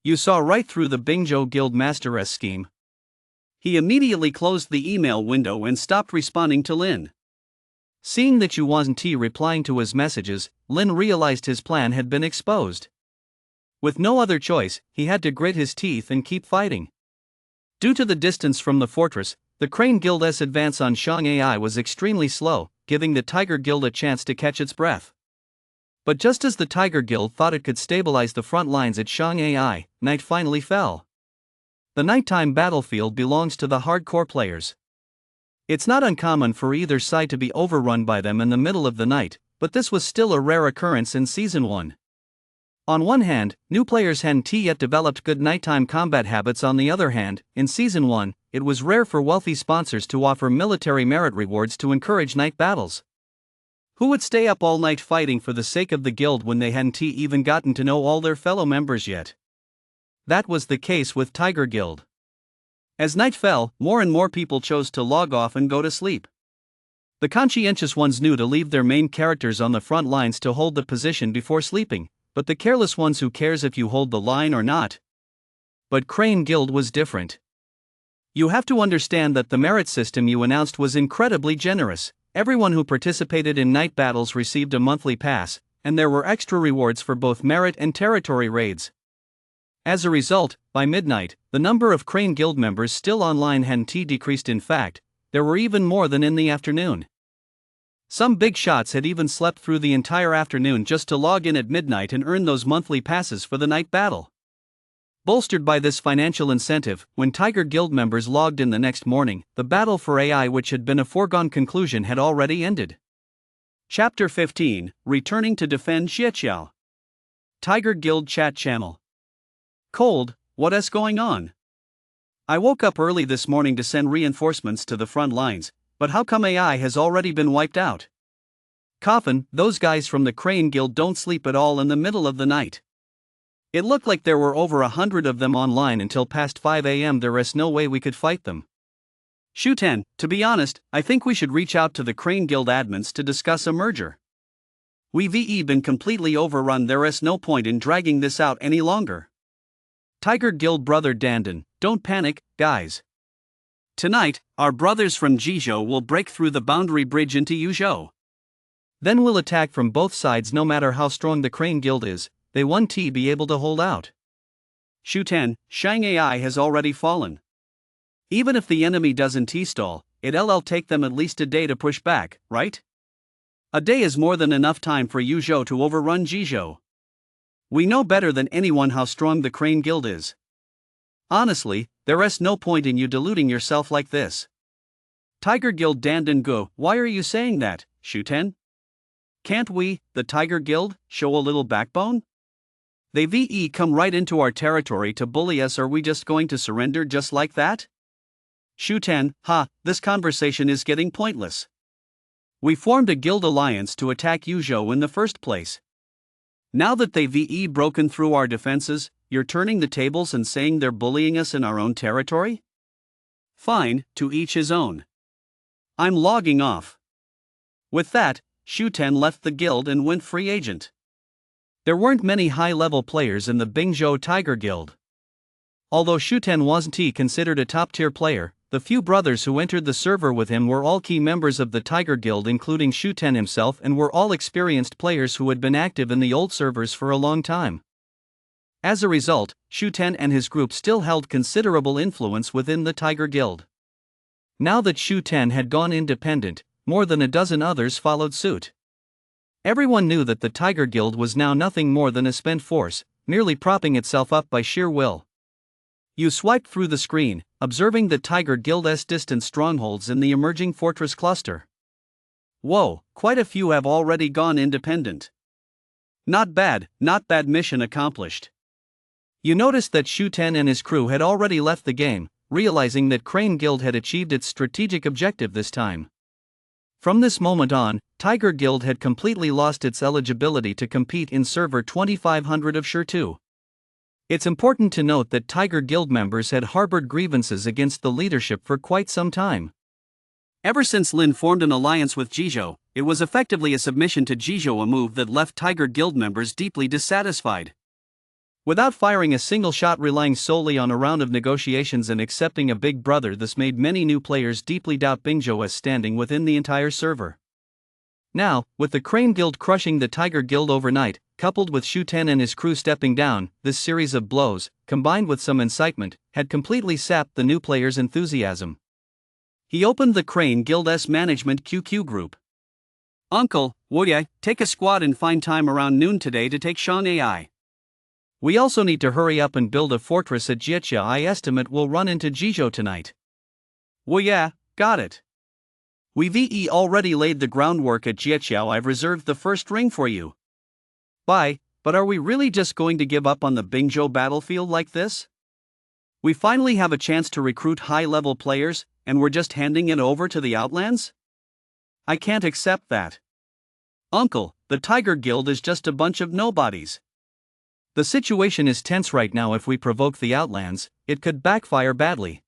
A: You saw right through the Bingzhou Guild Master's scheme. He immediately closed the email window and stopped responding to Lin. Seeing that you wasn't replying to his messages, Lin realized his plan had been exposed. With no other choice, he had to grit his teeth and keep fighting. Due to the distance from the fortress, the Crane Guild's advance on Shang AI was extremely slow, giving the Tiger Guild a chance to catch its breath. But just as the Tiger Guild thought it could stabilize the front lines at Shang AI, night finally fell. The nighttime battlefield belongs to the hardcore players. It's not uncommon for either side to be overrun by them in the middle of the night, but this was still a rare occurrence in Season 1. On one hand, new players hadn't yet developed good nighttime combat habits. On the other hand, in Season 1, it was rare for wealthy sponsors to offer military merit rewards to encourage night battles. Who would stay up all night fighting for the sake of the guild when they hadn't even gotten to know all their fellow members yet? That was the case with Tiger Guild. As night fell, more and more people chose to log off and go to sleep. The conscientious ones knew to leave their main characters on the front lines to hold the position before sleeping, but the careless ones, who cares if you hold the line or not? But Crane Guild was different. You have to understand that the merit system you announced was incredibly generous. Everyone who participated in night battles received a monthly pass, and there were extra rewards for both merit and territory raids. As a result, by midnight, the number of Crane Guild members still online hadn't decreased. In fact, there were even more than in the afternoon. Some big shots had even slept through the entire afternoon just to log in at midnight and earn those monthly passes for the night battle. Bolstered by this financial incentive, when Tiger Guild members logged in the next morning, the battle for AI, which had been a foregone conclusion, had already ended. Chapter 15, Returning to Defend Xiaoqiao. Tiger Guild Chat Channel. Cold, what's going on? I woke up early this morning to send reinforcements to the front lines, but how come AI has already been wiped out? Coffin, those guys from the Crane Guild don't sleep at all in the middle of the night. It looked like there were over 100 of them online until past 5 a.m. There's no way we could fight them. Shuten, to be honest, I think we should reach out to the Crane Guild admins to discuss a merger. We've been completely overrun. There's no point in dragging this out any longer. Tiger Guild brother Dandan, don't panic, guys. Tonight, our brothers from Jizhou will break through the boundary bridge into Yuzhou. Then we'll attack from both sides. No matter how strong the Crane Guild is, they won't be able to hold out. Shuten, Shang AI has already fallen. Even if the enemy doesn't stall, it'll take them at least a day to push back, right? A day is more than enough time for Yuzhou to overrun Jizhou. We know better than anyone how strong the Crane Guild is. Honestly, there's no point in you deluding yourself like this. Tiger Guild Dandan Go, why are you saying that, Shuten? Can't we, the Tiger Guild, show a little backbone? They've come right into our territory to bully us. Are we just going to surrender just like that? Shuten, this conversation is getting pointless. We formed a guild alliance to attack Yuzhou in the first place. Now that they've broken through our defenses, you're turning the tables and saying they're bullying us in our own territory? Fine, to each his own. I'm logging off. With that, Shuten left the guild and went free agent. There weren't many high-level players in the Bingzhou Tiger Guild. Although Shuten wasn't considered a top-tier player, the few brothers who entered the server with him were all key members of the Tiger Guild, including Shuten himself, and were all experienced players who had been active in the old servers for a long time. As a result, Shuten and his group still held considerable influence within the Tiger Guild. Now that Shuten had gone independent, more than a dozen others followed suit. Everyone knew that the Tiger Guild was now nothing more than a spent force, merely propping itself up by sheer will. You swiped through the screen, observing the Tiger Guild's distant strongholds in the emerging fortress cluster. Whoa, quite a few have already gone independent. Not bad, mission accomplished. You noticed that Shu-10 and his crew had already left the game, realizing that Crane Guild had achieved its strategic objective this time. From this moment on, Tiger Guild had completely lost its eligibility to compete in server 2500 of Shur 2. It's important to note that Tiger Guild members had harbored grievances against the leadership for quite some time. Ever since Lin formed an alliance with Jizhou, it was effectively a submission to Jizhou, a move that left Tiger Guild members deeply dissatisfied. Without firing a single shot, relying solely on a round of negotiations and accepting a big brother, this made many new players deeply doubt binge-worthy standing within the entire server. Now, with the Crane Guild crushing the Tiger Guild overnight, coupled with Shu-10 and his crew stepping down, this series of blows, combined with some incitement, had completely sapped the new players' enthusiasm. He opened the Crane Guild's management QQ group. "Uncle, would ya take a squad and find time around noon today to take Shanghai? We also need to hurry up and build a fortress at Jiechia. I estimate we'll run into Jizhou tonight." "Well, yeah, got it. We've already laid the groundwork at Jiechia. I've reserved the first ring for you." "Bye, but are we really just going to give up on the Bingzhou battlefield like this? We finally have a chance to recruit high-level players, and we're just handing it over to the Outlands? I can't accept that. Uncle, the Tiger Guild is just a bunch of nobodies. The situation is tense right now. If we provoke the Outlands, it could backfire badly.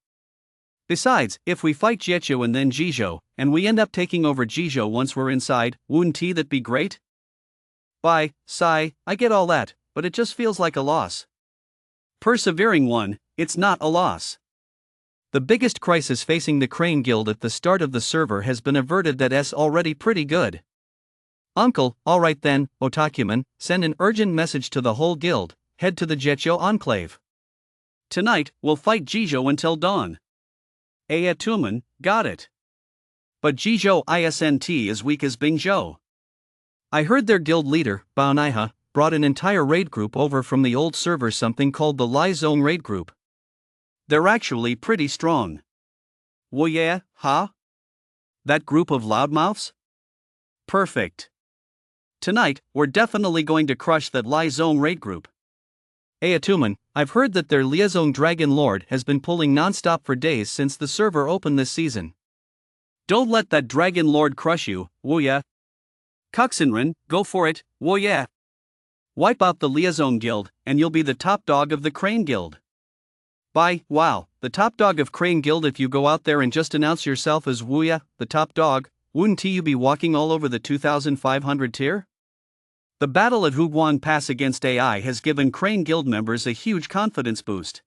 A: Besides, if we fight Jiechia and then Jizhou, and we end up taking over Jizhou once we're inside, wouldn't that be great?" "Bye, Sai, I get all that, but it just feels like a loss." "Persevering one, it's not a loss. The biggest crisis facing the Crane Guild at the start of the server has been averted. That's already pretty good." "Uncle, alright then, Otakuman, send an urgent message to the whole guild, head to the Jiechia enclave. Tonight, we'll fight Jizhou until dawn." "Tuman, got it. But Jizhou isn't as weak as Bingzhou. I heard their guild leader, Baonaiha, brought an entire raid group over from the old server, something called the Lai Zone raid group. They're actually pretty strong." "Well, yeah, huh? That group of loudmouths? Perfect. Tonight, we're definitely going to crush that Lai Zone raid group." "Tuman, I've heard that their liaison Dragon Lord has been pulling non-stop for days since the server opened this season." "Don't let that Dragon Lord crush you, will ya? Kuxinrin, go for it, will ya? Wipe out the Liaison Guild, and you'll be the top dog of the Crane Guild." "Bye, wow, the top dog of Crane Guild. If you go out there and just announce yourself as Wuya, the top dog, wouldn't you be walking all over the 2500 tier?" The battle at Huguan Pass against AI has given Crane Guild members a huge confidence boost.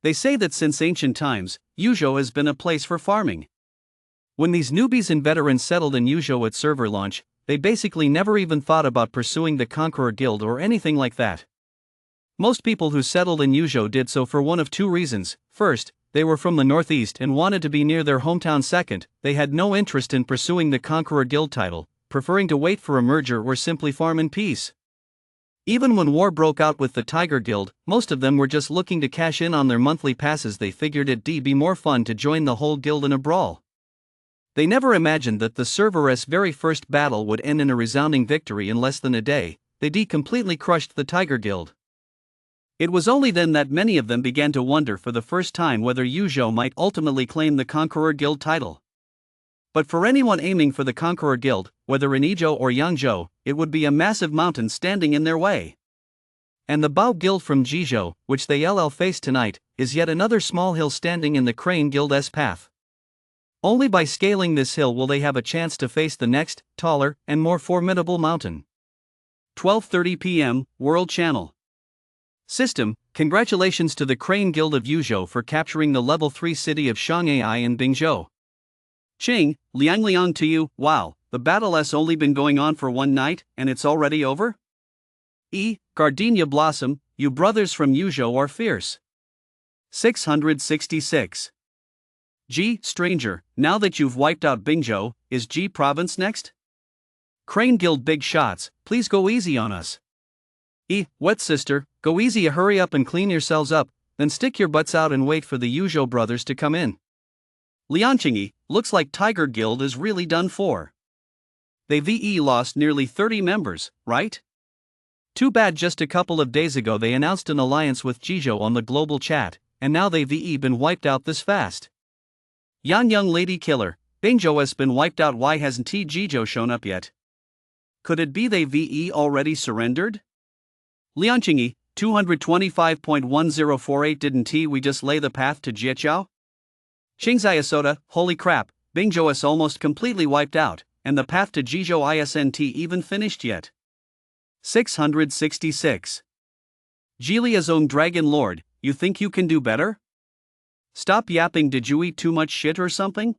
A: They say that since ancient times, Yuzhou has been a place for farming. When these newbies and veterans settled in Yuzhou at server launch, they basically never even thought about pursuing the Conqueror Guild or anything like that. Most people who settled in Yuzhou did so for one of two reasons. First, they were from the northeast and wanted to be near their hometown. Second, they had no interest in pursuing the Conqueror Guild title, preferring to wait for a merger or simply farm in peace. Even when war broke out with the Tiger Guild, most of them were just looking to cash in on their monthly passes. They figured it'd be more fun to join the whole guild in a brawl. They never imagined that the server's very first battle would end in a resounding victory in less than a day. They completely crushed the Tiger Guild. It was only then that many of them began to wonder for the first time whether Yuzhou might ultimately claim the Conqueror Guild title. But for anyone aiming for the Conqueror Guild, whether in Yizhou or Yangzhou, it would be a massive mountain standing in their way. And the Bao Guild from Jizhou, which they face tonight, is yet another small hill standing in the Crane Guild's path. Only by scaling this hill will they have a chance to face the next, taller, and more formidable mountain. 12:30 p.m., World Channel. System, congratulations to the Crane Guild of Yuzhou for capturing the level 3 city of Shanghai in Bingzhou. Ching, Liang to you, wow, the battle has only been going on for one night, and it's already over? Gardenia Blossom, you brothers from Yuzhou are fierce. 666. G, Stranger, now that you've wiped out Bingzhou, is G Province next? Crane Guild big shots, please go easy on us. Wet sister, go easy, hurry up and clean yourselves up, then stick your butts out and wait for the Yujo brothers to come in. Lianchingi, looks like Tiger Guild is really done for. They VE lost nearly 30 members, right? Too bad, just a couple of days ago they announced an alliance with Jijo on the global chat, and now they VE been wiped out this fast. Yan Young Lady Killer, Binjo has been wiped out, why hasn't Jijo shown up yet? Could it be they VE already surrendered? Lianchingi, 225.1048 didn't we just lay the path to Jieqiao? Qingzai holy crap, Binjo is almost completely wiped out, and the path to Jijo isn't even finished yet. 666. Jilia's own Dragon Lord, you think you can do better? Stop yapping, did you eat too much shit or something?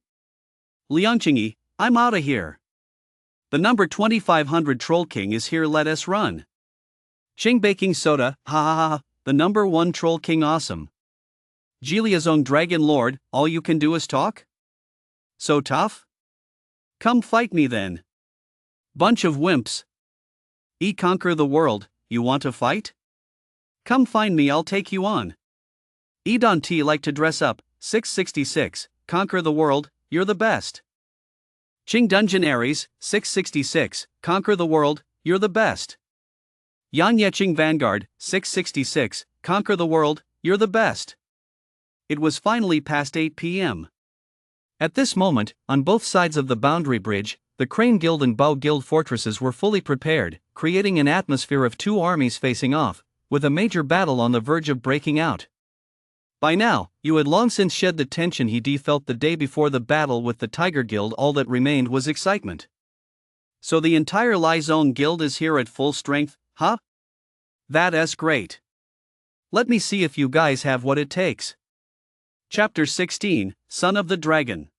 A: Lianchingi, I'm outta here. The number 2500 Troll King is here, let us run. Ching Baking Soda, ha ha ha, the number 1 Troll King, awesome. Jilia's own Dragon Lord, all you can do is talk? So tough? Come fight me then. Bunch of wimps. Conquer the world, you want to fight? Come find me, I'll take you on. Don T like to dress up, 666, conquer the world, you're the best. Ching Dungeon Aries, 666, conquer the world, you're the best. Yan Yeching Vanguard, 666, conquer the world, you're the best. It was finally past 8 p.m. At this moment, on both sides of the boundary bridge, the Crane Guild and Bao Guild fortresses were fully prepared, creating an atmosphere of two armies facing off, with a major battle on the verge of breaking out. By now, you had long since shed the tension he felt the day before the battle with the Tiger Guild. All that remained was excitement. So the entire Lai Zone Guild is here at full strength, huh? That's great. Let me see if you guys have what it takes. Chapter 16, Son of the Dragon.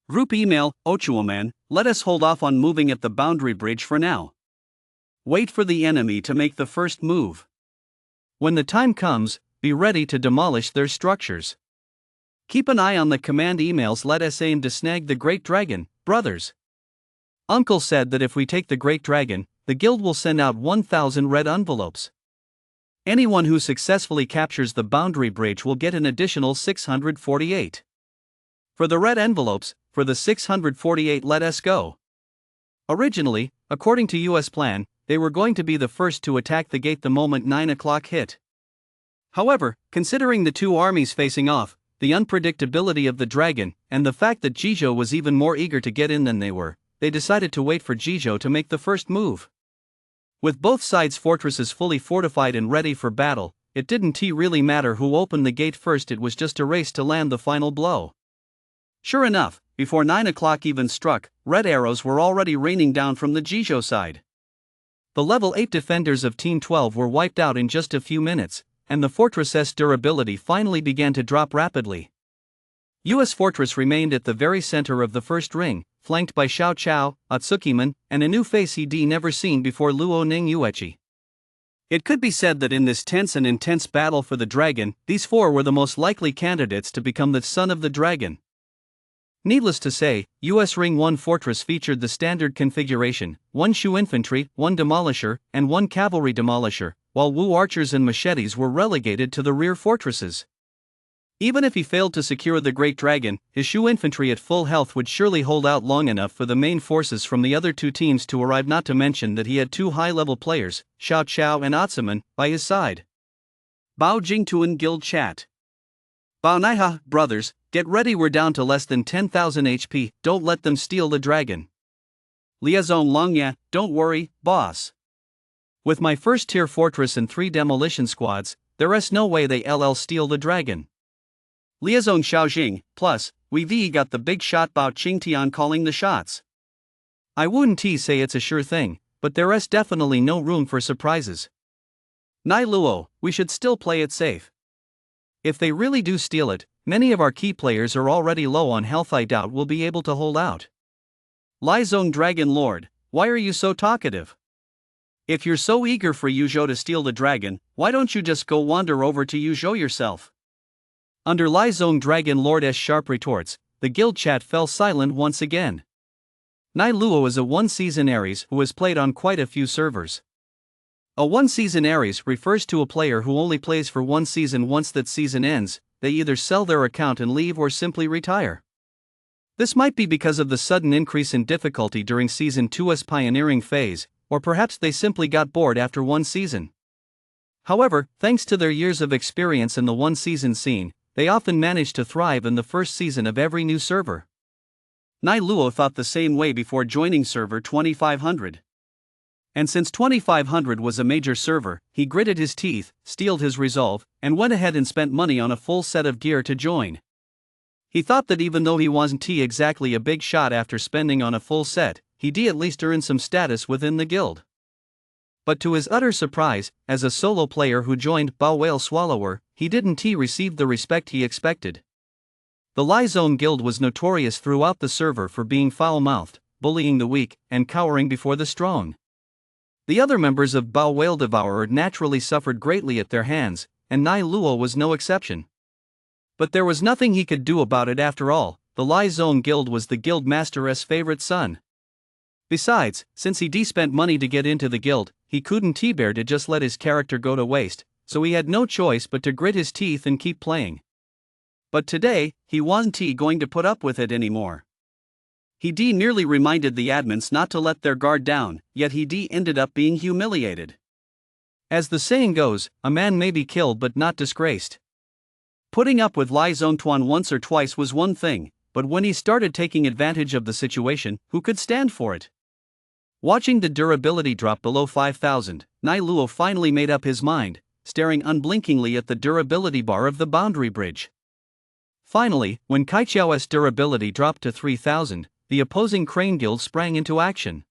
A: Group email, Ochuoman, let us hold off on moving at the boundary bridge for now. Wait for the enemy to make the first move. When the time comes, be ready to demolish their structures. Keep an eye on the command emails, let us aim to snag the Great Dragon, brothers. Uncle said that if we take the Great Dragon, the guild will send out 1,000 red envelopes. Anyone who successfully captures the boundary bridge will get an additional 648. For the red envelopes, for the 648 let us go. Originally, according to US plan, they were going to be the first to attack the gate the moment 9 o'clock hit. However, considering the two armies facing off, the unpredictability of the dragon, and the fact that Jijo was even more eager to get in than they were, they decided to wait for Jijo to make the first move. With both sides' fortresses fully fortified and ready for battle, it didn't really matter who opened the gate first, it was just a race to land the final blow. Sure enough, before 9 o'clock even struck, red arrows were already raining down from the Jijo side. The level 8 defenders of Team 12 were wiped out in just a few minutes, and the fortress's durability finally began to drop rapidly. US Fortress remained at the very center of the first ring, flanked by Xiao Chao, Atsukiman, and a new face he'd never seen before, Luo Ning Yuechi. It could be said that in this tense and intense battle for the dragon, these four were the most likely candidates to become the Son of the Dragon. Needless to say, US Ring 1 Fortress featured the standard configuration, 1 Shu Infantry, 1 Demolisher, and 1 Cavalry Demolisher, while Wu Archers and Machetes were relegated to the rear fortresses. Even if he failed to secure the Great Dragon, his Shu Infantry at full health would surely hold out long enough for the main forces from the other two teams to arrive, not to mention that he had two high-level players, Xiao Chao and Atsuman, by his side. Bao Jingtuan Guild Chat. Bao Naiha, brothers, get ready, we're down to less than 10,000 HP, don't let them steal the dragon. Liaison Longya, don't worry, boss. With my first tier fortress and 3 demolition squads, there's no way they steal the dragon. Liaison Xiaojing, plus, we got the big shot Bao Qingtian calling the shots. I wouldn't say it's a sure thing, but there's definitely no room for surprises. Nai Luo, we should still play it safe. If they really do steal it, many of our key players are already low on health, I doubt we'll be able to hold out. Lai Zone Dragon Lord, why are you so talkative? If you're so eager for Yuzhou to steal the dragon, why don't you just go wander over to Yuzhou yourself? Under Lai Zone Dragon Lord's sharp retorts, the guild chat fell silent once again. Nai Luo is a one-season Aries who has played on quite a few servers. A one-season Aries refers to a player who only plays for one season. Once that season ends, they either sell their account and leave or simply retire. This might be because of the sudden increase in difficulty during Season 2's pioneering phase, or perhaps they simply got bored after one season. However, thanks to their years of experience in the one-season scene, they often manage to thrive in the first season of every new server. Nai Luo thought the same way before joining server 2500. And since 2500 was a major server, he gritted his teeth, steeled his resolve, and went ahead and spent money on a full set of gear to join. He thought that even though he wasn't exactly a big shot after spending on a full set, he'd at least earn some status within the guild. But to his utter surprise, as a solo player who joined Bao Whale Swallower, he didn't receive the respect he expected. The Lie Zone Guild was notorious throughout the server for being foul-mouthed, bullying the weak, and cowering before the strong. The other members of Bao Whale Devourer naturally suffered greatly at their hands, and Nai Luo was no exception. But there was nothing he could do about it. After all, the Lie Zone Guild was the guild master's favorite son. Besides, since he spent money to get into the guild, he couldn't bear to just let his character go to waste, so he had no choice but to grit his teeth and keep playing. But today, he wasn't going to put up with it anymore. He merely reminded the admins not to let their guard down, yet he ended up being humiliated. As the saying goes, a man may be killed but not disgraced. Putting up with Lie Zone Tuan once or twice was one thing, but when he started taking advantage of the situation, who could stand for it? Watching the durability drop below 5000, Nai Luo finally made up his mind, staring unblinkingly at the durability bar of the boundary bridge. Finally, when Kaiqiao's durability dropped to 3000, the opposing Crane Guild sprang into action.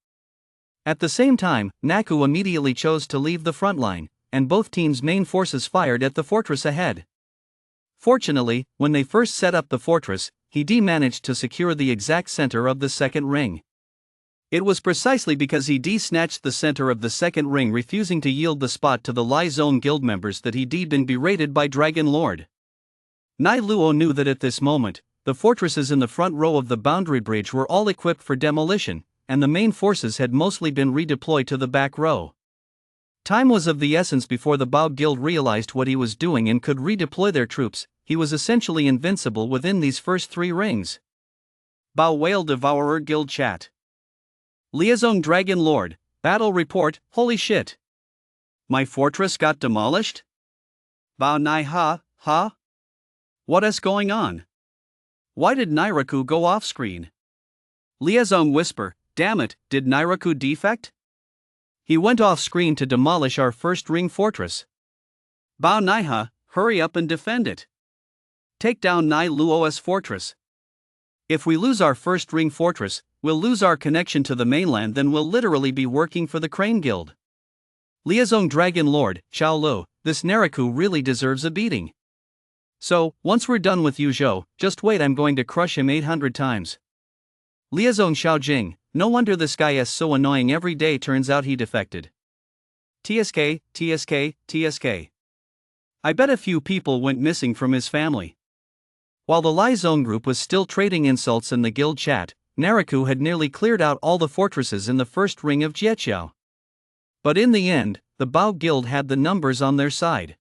A: At the same time, Naku immediately chose to leave the front line, and both teams' main forces fired at the fortress ahead. Fortunately, when they first set up the fortress, he managed to secure the exact center of the second ring. It was precisely because he snatched the center of the second ring, refusing to yield the spot to the Lie Zone Guild members, that he'd been berated by Dragon Lord. Nai Luo knew that at this moment, the fortresses in the front row of the boundary bridge were all equipped for demolition, and the main forces had mostly been redeployed to the back row. Time was of the essence before the Bao Guild realized what he was doing and could redeploy their troops. He was essentially invincible within these first three rings. Bao Whale Devourer Guild Chat. Liaison Dragon Lord, Battle Report. Holy shit! My fortress got demolished? Bao Nai ha? What is going on? Why did Nairaku go off screen? Liaison Whisper, damn it, did Nairaku defect? He went off screen to demolish our first ring fortress. Bao Naiha, hurry up and defend it. Take down Nai Luo's fortress. If we lose our first ring fortress, we'll lose our connection to the mainland, then we'll literally be working for the Crane Guild. Liaison Dragon Lord, Xiao Lu, this Nairaku really deserves a beating. So, once we're done with Yuzhou, just wait, I'm going to crush him 800 times. Liaison Xiaojing, no wonder this guy is so annoying every day, turns out he defected. TSK. I bet a few people went missing from his family. While the Lie Zone group was still trading insults in the guild chat, Nairaku had nearly cleared out all the fortresses in the first ring of Jieqiao. But in the end, the Bao Guild had the numbers on their side.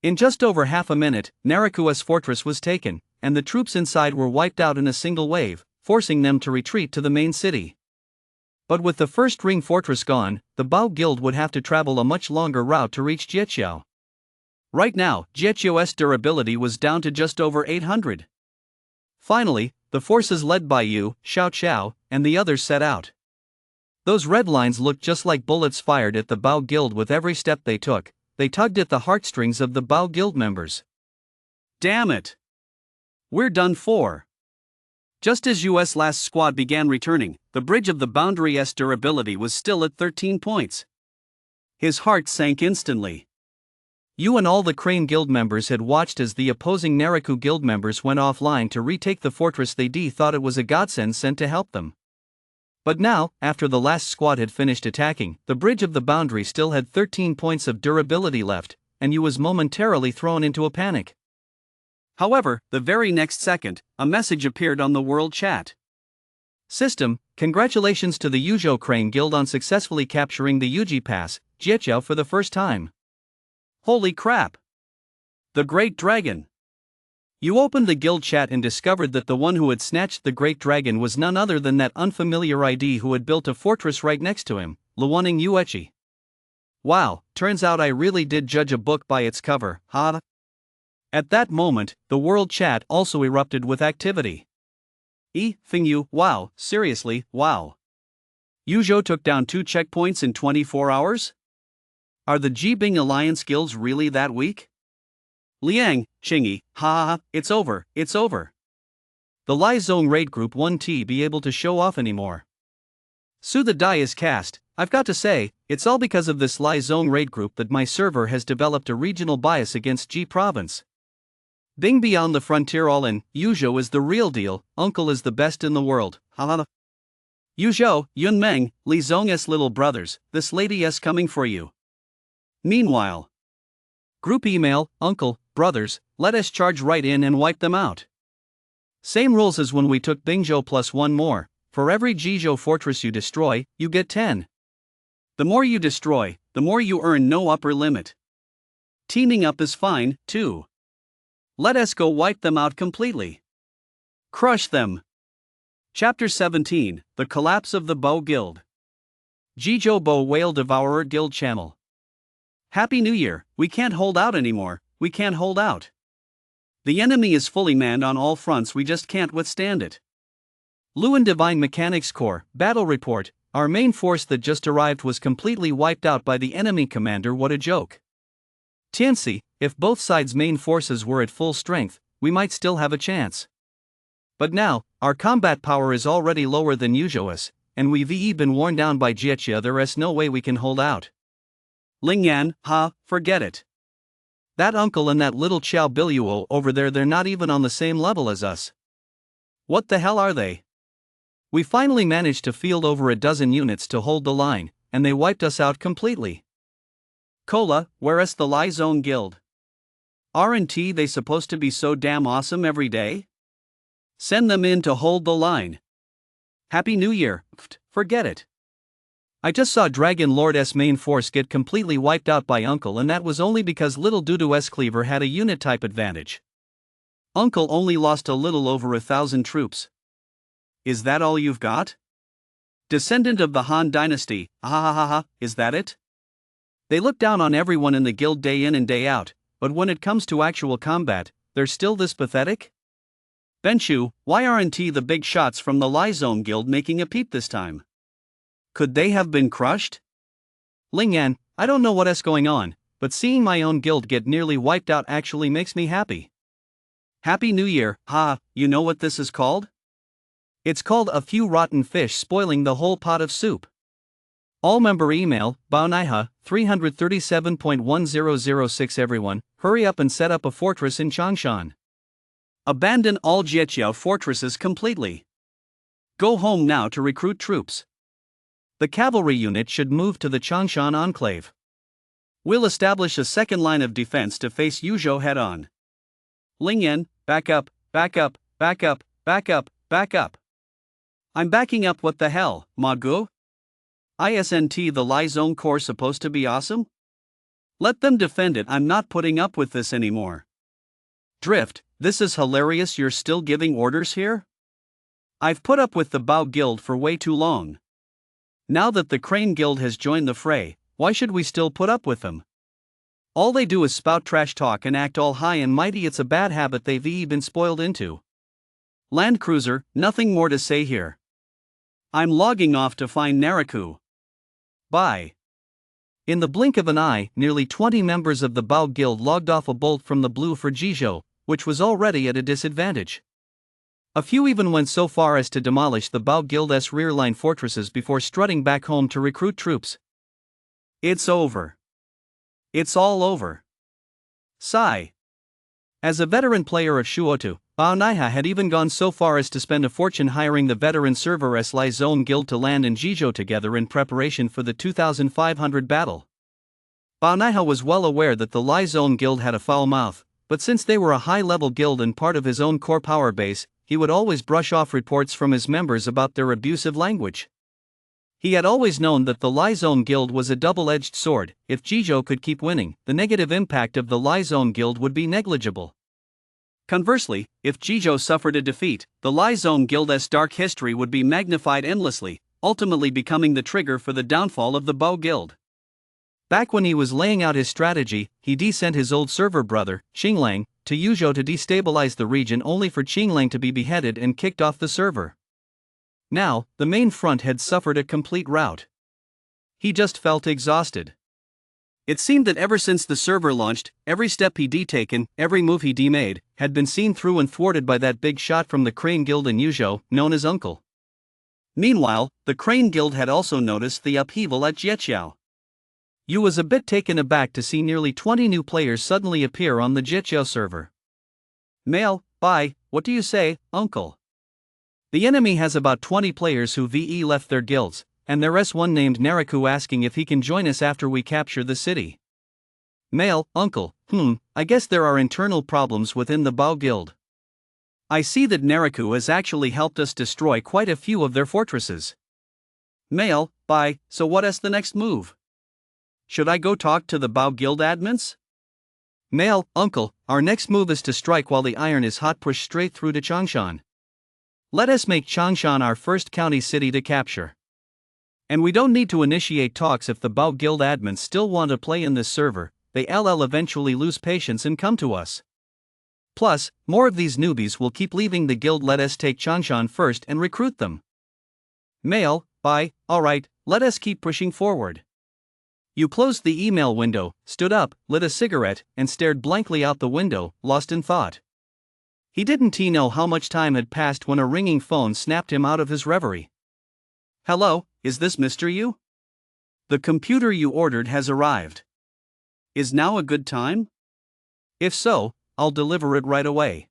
A: In just over half a minute, Nairaku's fortress was taken, and the troops inside were wiped out in a single wave, forcing them to retreat to the main city. But with the first ring fortress gone, the Bao Guild would have to travel a much longer route to reach Jieqiao. Right now, Jieqiao's durability was down to just over 800. Finally, the forces led by Yu, Xiao, and the others set out. Those red lines looked just like bullets fired at the Bao Guild. With every step they took, they tugged at the heartstrings of the Bao Guild members. Damn it! We're done for. Just as US last squad began returning, the bridge of the boundary's durability was still at 13 points. His heart sank instantly. Yu and all the Crane Guild members had watched as the opposing Nairaku Guild members went offline to retake the fortress. They thought it was a godsend sent to help them. But now, after the last squad had finished attacking, the bridge of the boundary still had 13 points of durability left, and Yu was momentarily thrown into a panic. However, the very next second, a message appeared on the world chat. System, Congratulations to the Yuzhou Crane Guild on successfully capturing the Yuji Pass, Jieqiao for the first time. Holy crap! The Great Dragon! You opened the guild chat and discovered that the one who had snatched the Great Dragon was none other than that unfamiliar ID who had built a fortress right next to him, Luaning Yuechi. Wow, turns out I really did judge a book by its cover, huh? At that moment, the world chat also erupted with activity. Fingyu, wow, seriously, wow. Yuzhou took down 2 checkpoints in 24 hours? Are the Jibing Alliance guilds really that weak? Liang, Qingyi, ha, it's over, it's over. The Lai Zone raid group won't be able to show off anymore. So the die is cast. I've got to say, it's all because of this Lai Zone raid group that my server has developed a regional bias against Ji province. Bing beyond the frontier all in, Yuzhou is the real deal, uncle is the best in the world, haha. Yuzhou, Yunmeng, Li Zong's little brothers, this lady is coming for you. Meanwhile. Group email, uncle, brothers, let us charge right in and wipe them out. Same rules as when we took Bingzhou plus 1 more, for every Jizhou fortress you destroy, you get 10. The more you destroy, the more you earn, no upper limit. Teaming up is fine, too. Let us go wipe them out completely. Crush them. Chapter 17, The Collapse of the Bow Guild. Jizhou Bow Whale Devourer Guild Channel. Happy New Year, we can't hold out anymore, we can't hold out. The enemy is fully manned on all fronts, we just can't withstand it. Luan Divine Mechanics Corps, Battle Report, our main force that just arrived was completely wiped out by the enemy commander, what a joke. Tianxi, if both sides' main forces were at full strength, we might still have a chance. But now, our combat power is already lower than Yuzhou's, and we've been worn down by Jieqia, there's no way we can hold out. Lingyan, forget it. That uncle and that little Xiao Biluo over there, they're not even on the same level as us. What the hell are they? We finally managed to field over a dozen units to hold the line, and they wiped us out completely. Kola, where's the Lai Zone Guild? Aren't they supposed to be so damn awesome every day? Send them in to hold the line. Happy New Year, forget it. I just saw Dragon Lord's main force get completely wiped out by Uncle, and that was only because little Dudu's Cleaver had a unit type advantage. Uncle only lost a little over 1,000 troops. Is that all you've got? Descendant of the Han Dynasty, is that it? They look down on everyone in the guild day in and day out, but when it comes to actual combat, they're still this pathetic? Benshu, why aren't the big shots from the Lai Zone Guild making a peep this time? Could they have been crushed? Lingyan, I don't know what's going on, but seeing my own guild get nearly wiped out actually makes me happy. Happy New Year, you know what this is called? It's called a few rotten fish spoiling the whole pot of soup. All member email, Baonaiha, 337.1006. Everyone, hurry up and set up a fortress in Changshan. Abandon all Jieqiao fortresses completely. Go home now to recruit troops. The cavalry unit should move to the Changshan enclave. We'll establish a second line of defense to face Yuzhou head on. Lingyan, back up, back up, back up, back up, back up. I'm backing up, what the hell, Magu? Isn't the Lai Zone Corps supposed to be awesome? Let them defend it, I'm not putting up with this anymore. Drift, this is hilarious, you're still giving orders here? I've put up with the Bao Guild for way too long. Now that the Crane Guild has joined the fray, why should we still put up with them? All they do is spout trash talk and act all high and mighty, it's a bad habit they've been spoiled into. Land Cruiser, nothing more to say here. I'm logging off to find Naraku. Bye. In the blink of an eye, nearly 20 members of the Bao Guild logged off a bolt from the blue for Jizhou, which was already at a disadvantage. A few even went so far as to demolish the Bao Guild's rear-line fortresses before strutting back home to recruit troops. It's over. It's all over. Sigh. As a veteran player of Shuotu, Baonaiha had even gone so far as to spend a fortune hiring the veteran server Lai Zone Guild to land in Jizhou together in preparation for the 2500 battle. Baonaiha was well aware that the Lai Zone Guild had a foul mouth, but since they were a high-level guild and part of his own core power base, he would always brush off reports from his members about their abusive language. He had always known that the Lie Zone Guild was a double-edged sword. If Jizhou could keep winning, the negative impact of the Lie Zone Guild would be negligible. Conversely, if Jizhou suffered a defeat, the Lie Zone Guild's dark history would be magnified endlessly, ultimately becoming the trigger for the downfall of the Bao Guild. Back when he was laying out his strategy, he sent his old server brother, Qinglang, to Yuzhou to destabilize the region, only for Qinglang to be beheaded and kicked off the server. Now, the main front had suffered a complete rout. He just felt exhausted. It seemed that ever since the server launched, every step he'd taken, every move he'd made, had been seen through and thwarted by that big shot from the Crane Guild in Yuzhou, known as Uncle. Meanwhile, the Crane Guild had also noticed the upheaval at Jieqiao. Yu was a bit taken aback to see nearly 20 new players suddenly appear on the Jieqiao server. Male, bye, what do you say, uncle? The enemy has about 20 players who left their guilds, and there's one named Naraku asking if he can join us after we capture the city. Male, uncle, I guess there are internal problems within the Bao Guild. I see that Naraku has actually helped us destroy quite a few of their fortresses. Male, bye, so what's the next move? Should I go talk to the Bao Guild admins? Male, uncle, our next move is to strike while the iron is hot, push straight through to Changshan. Let us make Changshan our first county city to capture. And we don't need to initiate talks if the Bao Guild admins still want to play in this server, they'll eventually lose patience and come to us. Plus, more of these newbies will keep leaving the guild. Let us take Changshan first and recruit them. Male, bye, alright, let us keep pushing forward. You closed the email window, stood up, lit a cigarette, and stared blankly out the window, lost in thought. He didn't know how much time had passed when a ringing phone snapped him out of his reverie. Hello, is this Mr. Yu? The computer you ordered has arrived. Is now a good time? If so, I'll deliver it right away.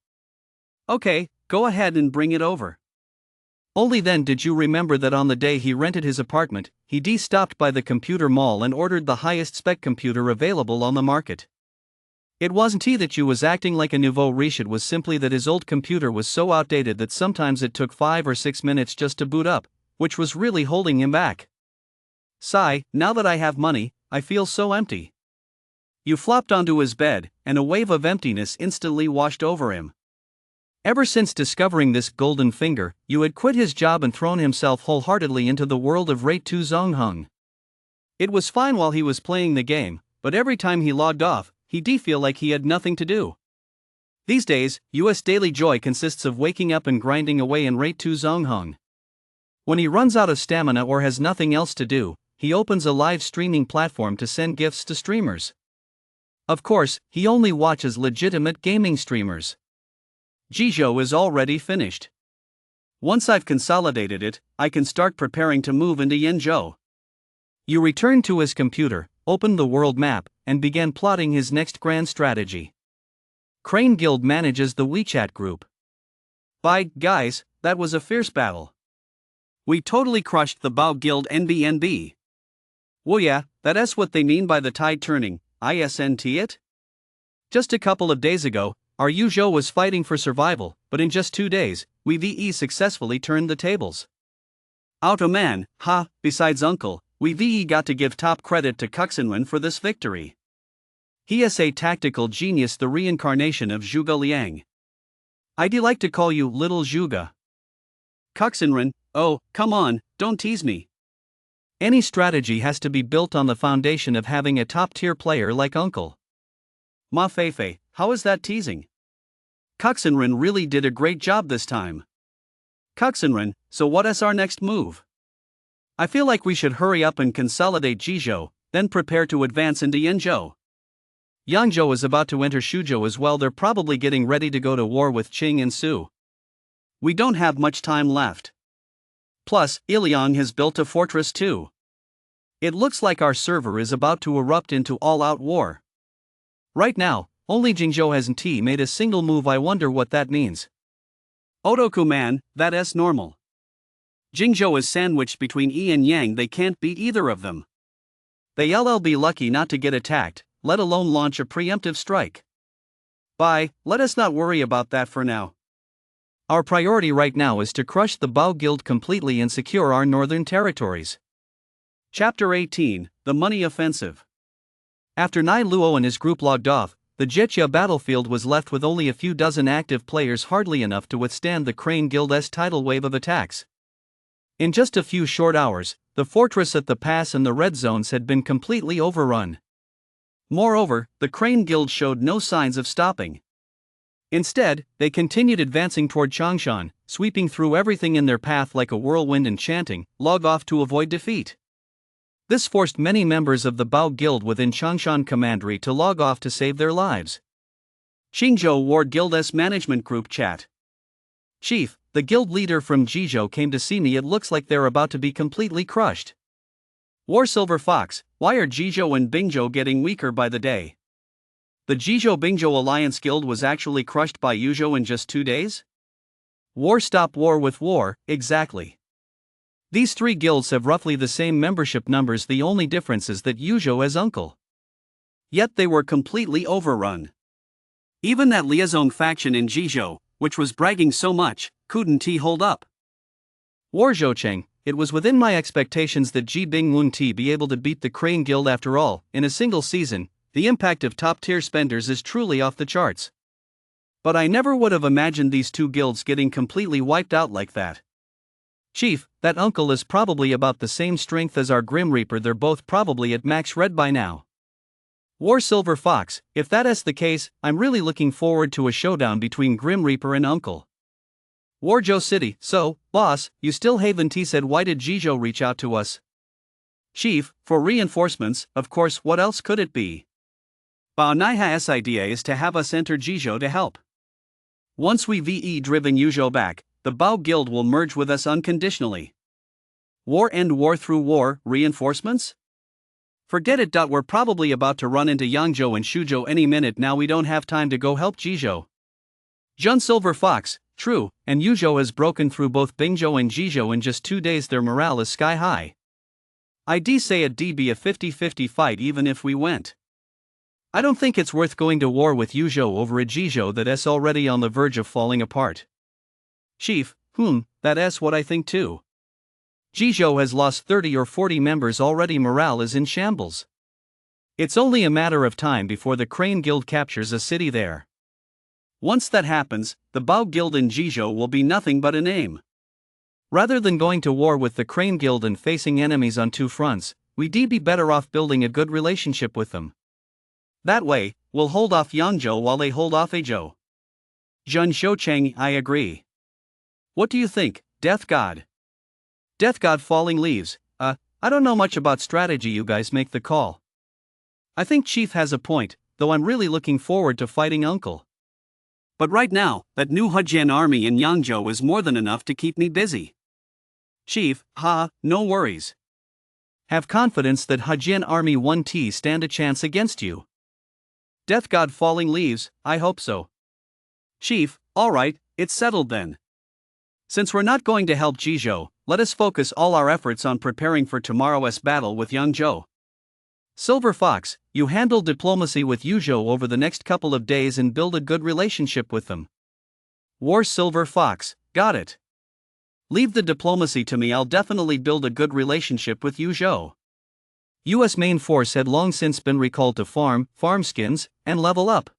A: Okay, go ahead and bring it over. Only then did you remember that on the day he rented his apartment, he stopped by the computer mall and ordered the highest spec computer available on the market. It wasn't that Yu was acting like a nouveau riche, it was simply that his old computer was so outdated that sometimes it took 5 or 6 minutes just to boot up, which was really holding him back. Sigh, now that I have money, I feel so empty. Yu flopped onto his bed, and a wave of emptiness instantly washed over him. Ever since discovering this golden finger, Yu had quit his job and thrown himself wholeheartedly into the world of Rate 2 Zongheng. It was fine while he was playing the game, but every time he logged off, he'd feel like he had nothing to do. These days, Yu's daily joy consists of waking up and grinding away in Rate 2 Zongheng. When he runs out of stamina or has nothing else to do, he opens a live streaming platform to send gifts to streamers. Of course, he only watches legitimate gaming streamers. Jizhou is already finished. Once I've consolidated it, I can start preparing to move into Yenzhou. Yu returned to his computer, opened the world map, and began plotting his next grand strategy. Crane Guild manages the WeChat group. By guys, that was a fierce battle. We totally crushed the Bao Guild NBNB. Well yeah, that's what they mean by the tide turning, isn't it? Just a couple of days ago, our Yuzhou was fighting for survival, but in just 2 days, we successfully turned the tables. Auto man, besides Uncle, we got to give top credit to Kuxinwen for this victory. He is a tactical genius, the reincarnation of Zhuge Liang. I'd like to call you Little Zhuge. Kuxinwen, oh, come on, don't tease me. Any strategy has to be built on the foundation of having a top-tier player like Uncle. Ma Feifei, how is that teasing? Kuxinwen really did a great job this time. Kuxinwen, so what is our next move? I feel like we should hurry up and consolidate Jizhou, then prepare to advance into Yenzhou. Yangzhou is about to enter Shuzhou as well. They're probably getting ready to go to war with Qing and Su. We don't have much time left. Plus, Iliang has built a fortress too. It looks like our server is about to erupt into all-out war. Right now, only Jingzhou hasn't made a single move. I wonder what that means. Otoku man, that is normal. Jingzhou is sandwiched between Yi and Yang. They can't beat either of them. They'll be lucky not to get attacked, let alone launch a preemptive strike. Bye, let us not worry about that for now. Our priority right now is to crush the Bao Guild completely and secure our northern territories. Chapter 18, The Money Offensive. After Nai Luo and his group logged off, the Jietia battlefield was left with only a few dozen active players, hardly enough to withstand the Crane Guild's tidal wave of attacks. In just a few short hours, the fortress at the pass and the red zones had been completely overrun. Moreover, the Crane Guild showed no signs of stopping. Instead, they continued advancing toward Changshan, sweeping through everything in their path like a whirlwind and chanting, "Log off to avoid defeat." This forced many members of the Bao Guild within Changshan Commandery to log off to save their lives. Qingzhou Ward Guild's management group chat. Chief, the guild leader from Jizhou came to see me. It looks like they're about to be completely crushed. War Silver Fox, why are Jizhou and Bingzhou getting weaker by the day? The Jizhou-Bingzhou Alliance Guild was actually crushed by Yuzhou in just 2 days? War stop war with war, exactly. These three guilds have roughly the same membership numbers, the only difference is that Yuzhou has uncle. Yet they were completely overrun. Even that liaison faction in Jizhou, which was bragging so much, couldn't hold up. War Zhoucheng, it was within my expectations that Ji Bing Wun-Ti be able to beat the Crane Guild after all. In a single season, the impact of top-tier spenders is truly off the charts. But I never would have imagined these two guilds getting completely wiped out like that. Chief, that uncle is probably about the same strength as our Grim Reaper. They're both probably at max red by now. War Silver Fox, if that's the case, I'm really looking forward to a showdown between Grim Reaper and uncle. Warjo City, so, boss, you still haven't said why did Jizhou reach out to us? Chief, for reinforcements, of course. What else could it be? Bao Naiha's idea is to have us enter Jizhou to help. Once we VE-driven Yuzhou back, the Bao Guild will merge with us unconditionally. War end war through war, reinforcements? Forget it. We're probably about to run into Yangzhou and Shuzhou any minute now. We don't have time to go help Jizhou. Jun Silver Fox, true, and Yuzhou has broken through both Bingzhou and Jizhou in just 2 days. Their morale is sky high. I'd say it'd be a 50-50 fight even if we went. I don't think it's worth going to war with Yuzhou over a Jizhou that's already on the verge of falling apart. Chief, that's what I think too. Jizhou has lost 30 or 40 members already. Morale is in shambles. It's only a matter of time before the Crane Guild captures a city there. Once that happens, the Bao Guild in Jizhou will be nothing but a name. Rather than going to war with the Crane Guild and facing enemies on 2 fronts, we'd be better off building a good relationship with them. That way, we'll hold off Yangzhou while they hold off Azhou. Jun Zhoucheng, I agree. What do you think, Death God? Death God Falling Leaves, I don't know much about strategy. You guys make the call. I think Chief has a point, though I'm really looking forward to fighting Uncle. But right now, that new Hejian army in Yangzhou is more than enough to keep me busy. Chief, no worries. Have confidence that Hejian Army 1T stand a chance against you. Death God Falling Leaves, I hope so. Chief, alright, it's settled then. Since we're not going to help Jizhou, let us focus all our efforts on preparing for tomorrow's battle with Yangzhou. Silver Fox, you handle diplomacy with Yuzhou over the next couple of days and build a good relationship with them. War Silver Fox, got it. Leave the diplomacy to me. I'll definitely build a good relationship with Yuzhou. US main force had long since been recalled to farm skins, and level up.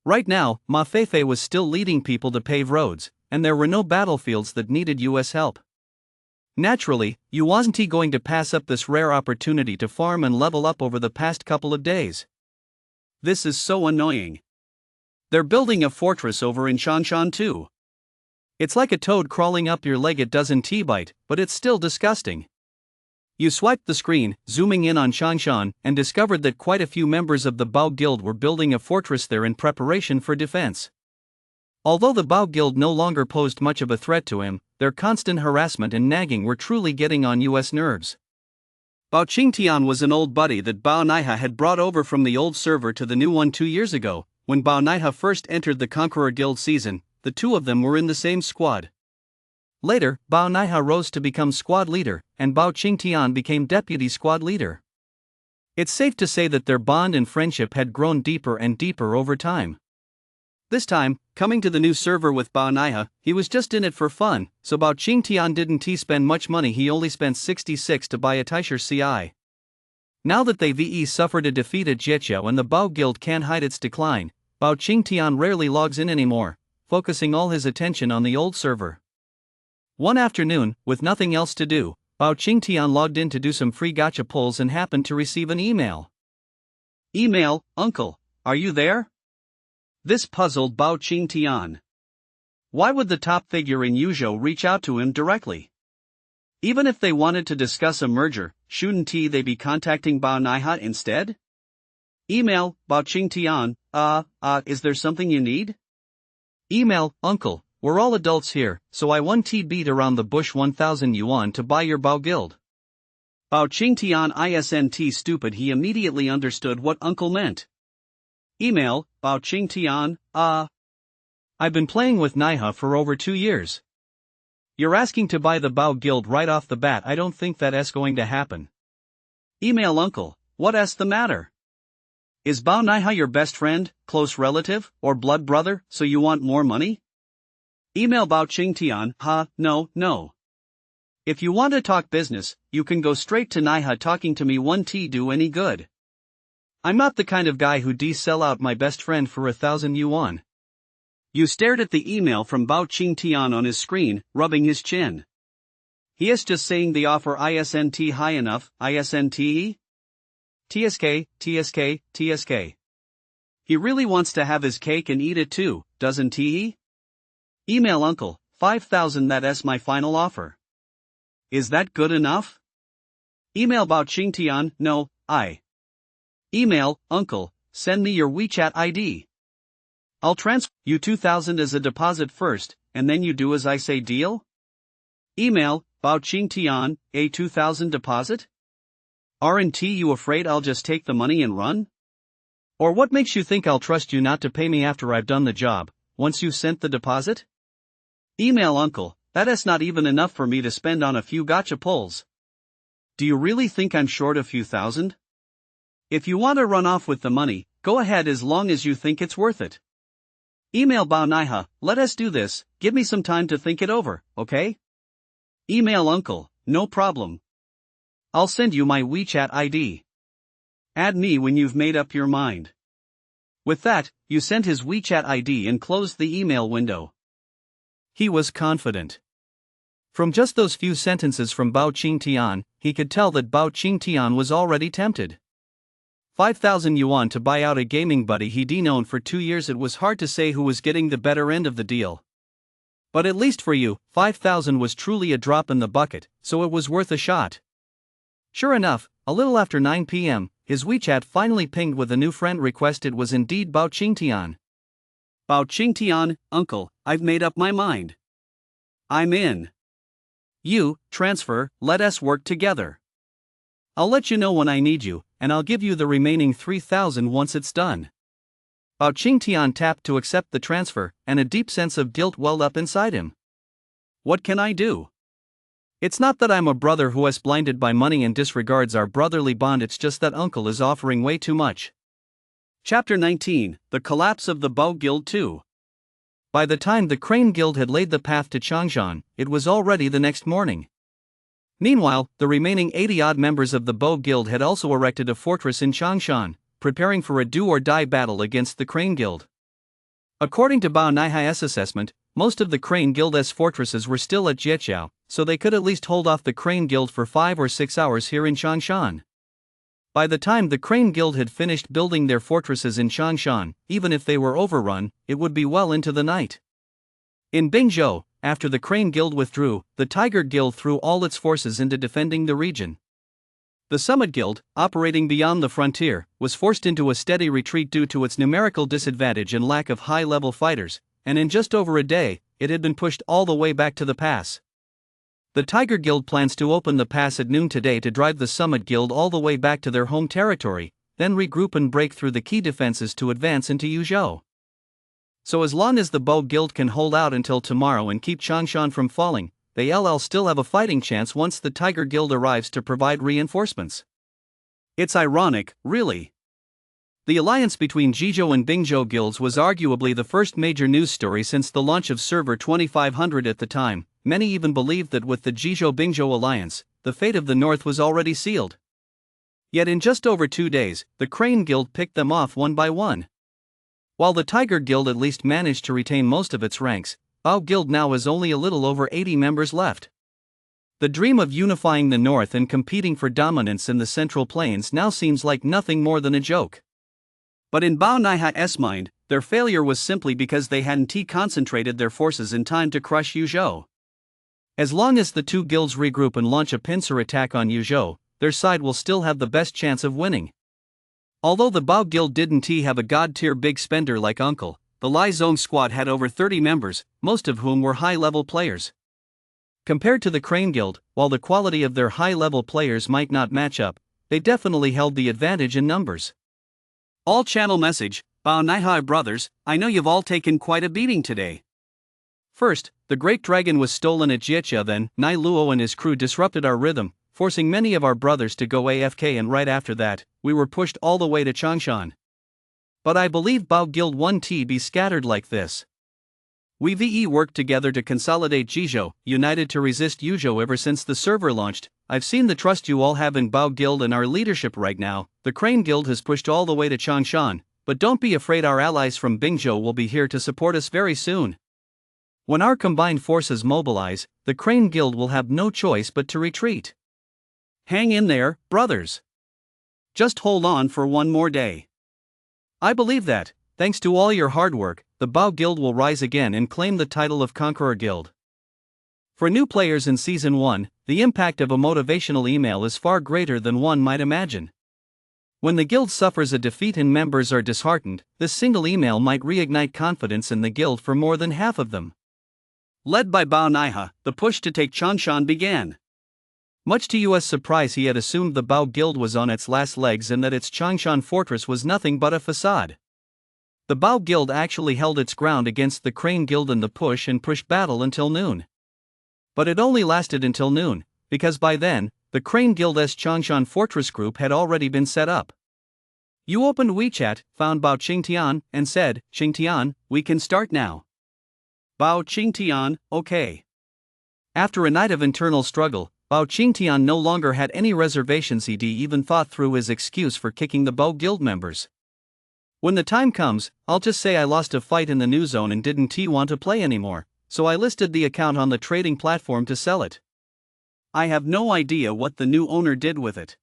A: Right now, Ma Feifei was still leading people to pave roads, and there were no battlefields that needed US help. Naturally, you wasn't going to pass up this rare opportunity to farm and level up over the past couple of days. This is so annoying. They're building a fortress over in Changshan too. It's like a toad crawling up your leg. It doesn't bite, but it's still disgusting. You swiped the screen, zooming in on Changshan, and discovered that quite a few members of the Bao Guild were building a fortress there in preparation for defense. Although the Bao Guild no longer posed much of a threat to him, their constant harassment and nagging were truly getting on US nerves. Bao Qingtian was an old buddy that Bao Naiha had brought over from the old server to the new one 2 years ago. When Bao Naiha first entered the Conqueror Guild season, the two of them were in the same squad. Later, Bao Naiha rose to become squad leader, and Bao Qingtian became deputy squad leader. It's safe to say that their bond and friendship had grown deeper and deeper over time. This time, coming to the new server with Bao Naiha, he was just in it for fun, so Bao Qingtian didn't spend much money. He only spent 66 to buy a Taisher CI. Now that they VE suffered a defeat at Jieqiao and the Bao Guild can't hide its decline, Bao Qingtian rarely logs in anymore, focusing all his attention on the old server. One afternoon, with nothing else to do, Bao Qingtian logged in to do some free gacha pulls and happened to receive an email. Email, Uncle, are you there? This puzzled Bao Qingtian. Why would the top figure in Yuzhou reach out to him directly? Even if they wanted to discuss a merger, shouldn't they be contacting Bao Naiha instead? Email, Bao Qingtian, is there something you need? Email, Uncle, we're all adults here, so I 1T beat around the bush 1,000 yuan to buy your Bao Guild. Bao Qingtian isn't stupid. He immediately understood what Uncle meant. Email, Bao Qingtian, I've been playing with Naiha for over 2 years. You're asking to buy the Bao Guild right off the bat. I don't think that's going to happen. Email, Uncle, what's the matter? Is Bao Naiha your best friend, close relative, or blood brother, so you want more money? Email Bao Qingtian, no. If you want to talk business, you can go straight to Naiha. Talking to me 1T do any good. I'm not the kind of guy who sell out my best friend for 1,000 yuan. You stared at the email from Bao Qingtian on his screen, rubbing his chin. He is just saying the offer isn't high enough, isn't? TSK. He really wants to have his cake and eat it too, doesn't he? Email, Uncle, 5,000, that's my final offer. Is that good enough? Email Bao Qingtian, no, Email, Uncle, send me your WeChat ID. I'll transfer you 2,000 as a deposit first, and then you do as I say. Deal? Email, Bao Qingtian, a 2,000 deposit? Aren't you afraid I'll just take the money and run? Or what makes you think I'll trust you not to pay me after I've done the job, once you've sent the deposit? Email, Uncle, that's not even enough for me to spend on a few gacha pulls. Do you really think I'm short a few thousand? If you want to run off with the money, go ahead as long as you think it's worth it. Email Bao Naiha, let us do this, give me some time to think it over, okay? Email, Uncle, no problem. I'll send you my WeChat ID. Add me when you've made up your mind. With that, you sent his WeChat ID and closed the email window. He was confident. From just those few sentences from Bao Qingtian, he could tell that Bao Qingtian was already tempted. 5,000 yuan to buy out a gaming buddy he'd known for 2 years. It was hard to say who was getting the better end of the deal. But at least for you, 5,000 was truly a drop in the bucket, so it was worth a shot. Sure enough, a little after 9 p.m., his WeChat finally pinged with a new friend request. It was indeed Bao Qingtian. Bao Qingtian, Uncle, I've made up my mind. I'm in. You, transfer, let us work together. I'll let you know when I need you, and I'll give you the remaining 3,000 once it's done. Bao Qingtian tapped to accept the transfer, and a deep sense of guilt welled up inside him. What can I do? It's not that I'm a brother who is blinded by money and disregards our brotherly bond, it's just that Uncle is offering way too much. Chapter 19, The Collapse of the Bao Guild 2. By the time the Crane Guild had laid the path to Changshan, it was already the next morning. Meanwhile, the remaining 80-odd members of the Bao Guild had also erected a fortress in Changshan, preparing for a do-or-die battle against the Crane Guild. According to Bao Naihai's assessment, most of the Crane Guild's fortresses were still at Jieqiao, so they could at least hold off the Crane Guild for 5 or 6 hours here in Changshan. By the time the Crane Guild had finished building their fortresses in Changshan, even if they were overrun, it would be well into the night. In Bingzhou, after the Crane Guild withdrew, the Tiger Guild threw all its forces into defending the region. The Summit Guild, operating beyond the frontier, was forced into a steady retreat due to its numerical disadvantage and lack of high-level fighters, and in just over a day, it had been pushed all the way back to the pass. The Tiger Guild plans to open the pass at noon today to drive the Summit Guild all the way back to their home territory, then regroup and break through the key defenses to advance into Yuzhou. So as long as the Bao Guild can hold out until tomorrow and keep Changshan from falling, they'll still have a fighting chance once the Tiger Guild arrives to provide reinforcements. It's ironic, really. The alliance between Jizhou and Bingzhou guilds was arguably the first major news story since the launch of Server 2500 at the time. Many even believed that with the Jizhou-Bingzhou alliance, the fate of the North was already sealed. Yet in just over 2 days, the Crane Guild picked them off one by one. While the Tiger Guild at least managed to retain most of its ranks, Bao Guild now has only a little over 80 members left. The dream of unifying the North and competing for dominance in the Central Plains now seems like nothing more than a joke. But in Bao Naiha's mind, their failure was simply because they hadn't concentrated their forces in time to crush Yuzhou. As long as the two guilds regroup and launch a pincer attack on Yuzhou, their side will still have the best chance of winning. Although the Bao Guild didn't have a god-tier big spender like Uncle, the Lai Zone squad had over 30 members, most of whom were high-level players. Compared to the Crane Guild, while the quality of their high-level players might not match up, they definitely held the advantage in numbers. All channel message, Bao Naihai brothers, I know you've all taken quite a beating today. First, the Great Dragon was stolen at Jiechia, then Nai Luo and his crew disrupted our rhythm, forcing many of our brothers to go AFK, and right after that, we were pushed all the way to Changshan. But I believe Bao Guild won't be scattered like this. We worked together to consolidate Jizhou, united to resist Yuzhou ever since the server launched. I've seen the trust you all have in Bao Guild and our leadership right now. The Crane Guild has pushed all the way to Changshan, but don't be afraid, our allies from Bingzhou will be here to support us very soon. When our combined forces mobilize, the Crane Guild will have no choice but to retreat. Hang in there, brothers. Just hold on for one more day. I believe that, thanks to all your hard work, the Bao Guild will rise again and claim the title of Conqueror Guild. For new players in Season 1, the impact of a motivational email is far greater than one might imagine. When the guild suffers a defeat and members are disheartened, this single email might reignite confidence in the guild for more than half of them. Led by Bao Naiha, the push to take Changshan began. Much to US surprise, he had assumed the Bao Guild was on its last legs and that its Changshan fortress was nothing but a facade. The Bao Guild actually held its ground against the Crane Guild in the push and push battle until noon. But it only lasted until noon, because by then, the Crane Guild's Changshan fortress group had already been set up. You opened WeChat, found Bao Qingtian, and said, "Qingtian, we can start now." Bao Qingtian, okay. After a night of internal struggle, Bao Qingtian no longer had any reservations. He even thought through his excuse for kicking the Bao Guild members. When the time comes, I'll just say I lost a fight in the new zone and didn't want to play anymore, so I listed the account on the trading platform to sell it. I have no idea what the new owner did with it.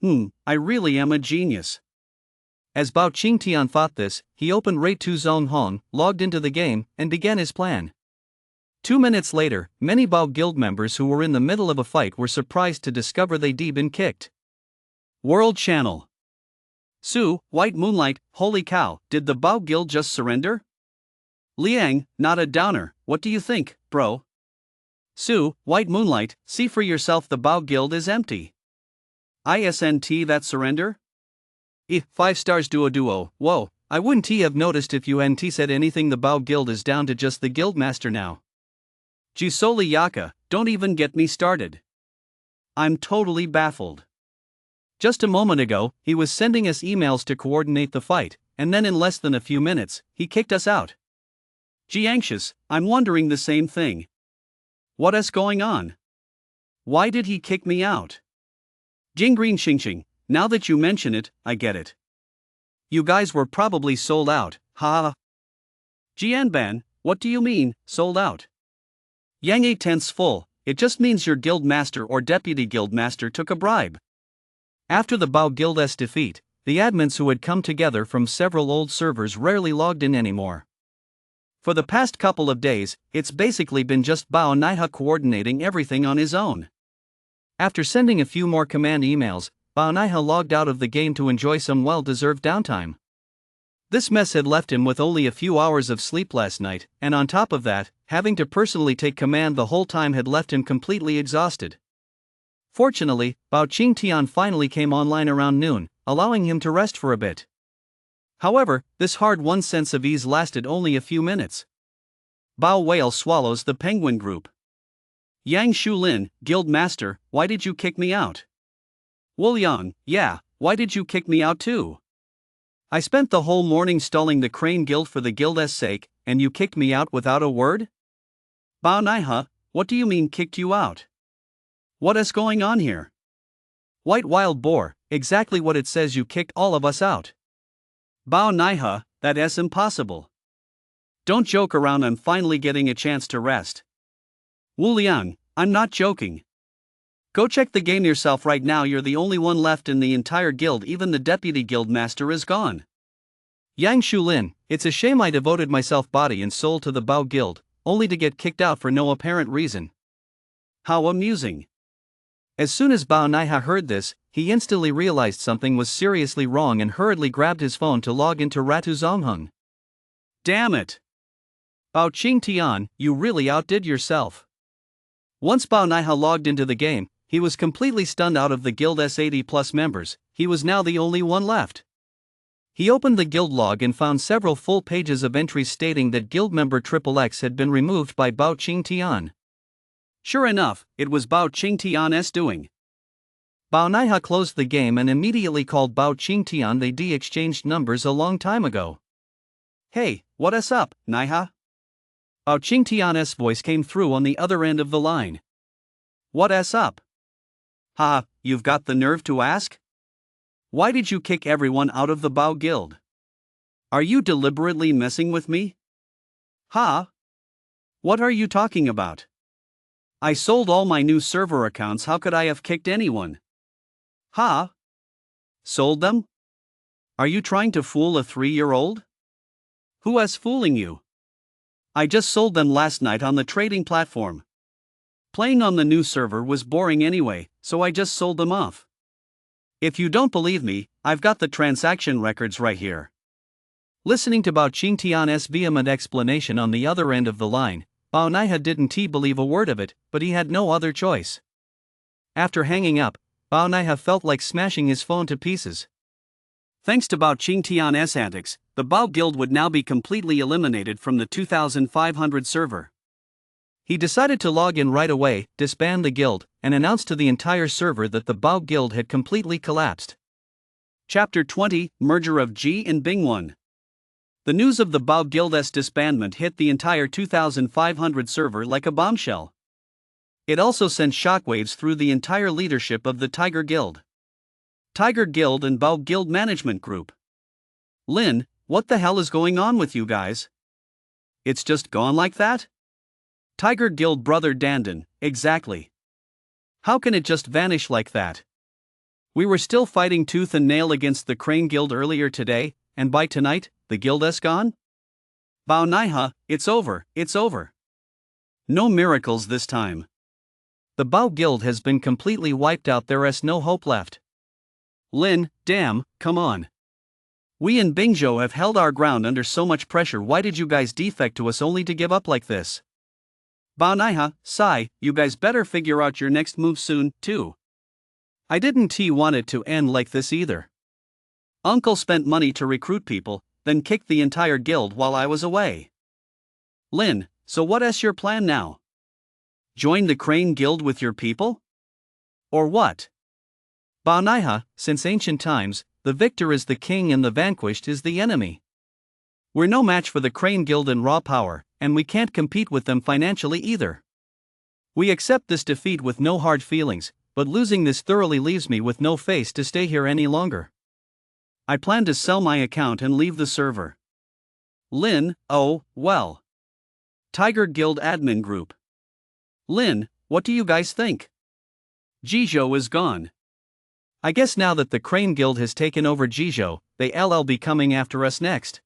A: I really am a genius. As Bao Qingtian thought this, he opened Ray2 Zone Hong, logged into the game, and began his plan. 2 minutes later, many Bao Guild members who were in the middle of a fight were surprised to discover they'd been kicked. World Channel. Su, White Moonlight, holy cow, did the Bao Guild just surrender? Liang, not a downer, what do you think, bro? Su, White Moonlight, see for yourself, the Bao Guild is empty. ISNT, that surrender? 5 stars duo, whoa, I wouldn't have noticed if you hadn't said anything. The Bao Guild is down to just the guildmaster now. Jisoli Yaka, don't even get me started. I'm totally baffled. Just a moment ago, he was sending us emails to coordinate the fight, and then in less than a few minutes, he kicked us out. Gee, anxious, I'm wondering the same thing. What is going on? Why did he kick me out? Jinggreen Xingxing, now that you mention it, I get it. You guys were probably sold out, haha. Jianban, what do you mean, sold out? Yang 8/10 full, it just means your guild master or deputy guild master took a bribe. After the Bao Guild's defeat, the admins who had come together from several old servers rarely logged in anymore. For the past couple of days, it's basically been just Bao Naiha coordinating everything on his own. After sending a few more command emails, Bao Naiha logged out of the game to enjoy some well-deserved downtime. This mess had left him with only a few hours of sleep last night, and on top of that, having to personally take command the whole time had left him completely exhausted. Fortunately, Bao Qingtian finally came online around noon, allowing him to rest for a bit. However, this hard-won sense of ease lasted only a few minutes. Bao Whale swallows the penguin group. Yang Shulin, guild master, why did you kick me out? Wu Yang, yeah, why did you kick me out too? I spent the whole morning stalling the Crane Guild for the guild's sake, and you kicked me out without a word? Bao Naiha, what do you mean kicked you out? What is going on here? White Wild Boar, exactly what it says, you kicked all of us out. Bao Naiha, that is impossible. Don't joke around, I'm finally getting a chance to rest. Wu Liang, I'm not joking. Go check the game yourself right now, you're the only one left in the entire guild, even the deputy guild master is gone. Yang Shulin, it's a shame I devoted myself body and soul to the Bao guild, only to get kicked out for no apparent reason. How amusing. As soon as Bao Naiha heard this, he instantly realized something was seriously wrong and hurriedly grabbed his phone to log into Ratu Zongheng. Damn it! Bao Qingtian, you really outdid yourself. Once Bao Naiha logged into the game, he was completely stunned. Out of the guild's 80+ members, he was now the only one left. He opened the guild log and found several full pages of entries stating that guild member XXX had been removed by Bao Qingtian. Sure enough, it was Bao Qingtian's doing. Bao Naiha closed the game and immediately called Bao Qingtian. They exchanged numbers a long time ago. Hey, what's up, Naiha? Bao Qingtian's voice came through on the other end of the line. What's up? Ha, you've got the nerve to ask? Why did you kick everyone out of the Bao guild? Are you deliberately messing with me? Ha? What are you talking about? I sold all my new server accounts, how could I have kicked anyone? Ha? Sold them? Are you trying to fool a 3-year-old? Who is fooling you? I just sold them last night on the trading platform. Playing on the new server was boring anyway, so I just sold them off. If you don't believe me, I've got the transaction records right here. Listening to Bao Qingtian's vehement explanation on the other end of the line, Bao Naiha didn't believe a word of it, but he had no other choice. After hanging up, Bao Naiha felt like smashing his phone to pieces. Thanks to Bao Qingtian's antics, the Bao guild would now be completely eliminated from the 2500 server. He decided to log in right away, disband the guild, and announce to the entire server that the Bao guild had completely collapsed. Chapter 20, Merger of Ji and Bingwan. The news of the Bao guild's disbandment hit the entire 2500 server like a bombshell. It also sent shockwaves through the entire leadership of the Tiger Guild. Tiger Guild and Bao Guild Management Group. Lin, what the hell is going on with you guys? It's just gone like that? Tiger Guild brother Dandan, exactly. How can it just vanish like that? We were still fighting tooth and nail against the Crane Guild earlier today, and by tonight, the guild is gone? Bao Naiha, it's over, it's over. No miracles this time. The Bao Guild has been completely wiped out, there is no hope left. Lin, damn, come on. We and Bingzhou have held our ground under so much pressure, why did you guys defect to us only to give up like this? Bao Naiha, Sai, you guys better figure out your next move soon, too. I didn't want it to end like this either. Uncle spent money to recruit people, then kicked the entire guild while I was away. Lin, so what is your plan now? Join the Crane Guild with your people? Or what? Bao Naiha, since ancient times, the victor is the king and the vanquished is the enemy. We're no match for the Crane Guild in raw power, and we can't compete with them financially either. We accept this defeat with no hard feelings, but losing this thoroughly leaves me with no face to stay here any longer. I plan to sell my account and leave the server. Lin, oh, well. Tiger Guild Admin Group. Lin, what do you guys think? Jizhou is gone. I guess now that the Crane Guild has taken over Jizhou, they'll be coming after us next.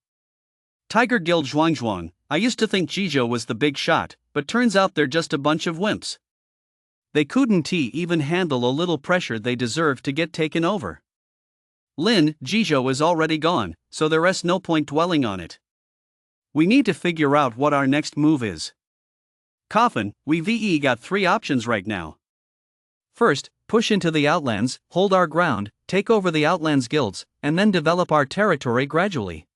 A: Tiger Guild Zhuangzhuang, I used to think Jizhou was the big shot, but turns out they're just a bunch of wimps. They couldn't even handle a little pressure, they deserve to get taken over. Lin, Jizhou is already gone, so there is no point dwelling on it. We need to figure out what our next move is. Coffin, we got 3 options right now. First, push into the Outlands, hold our ground, take over the Outlands guilds, and then develop our territory gradually.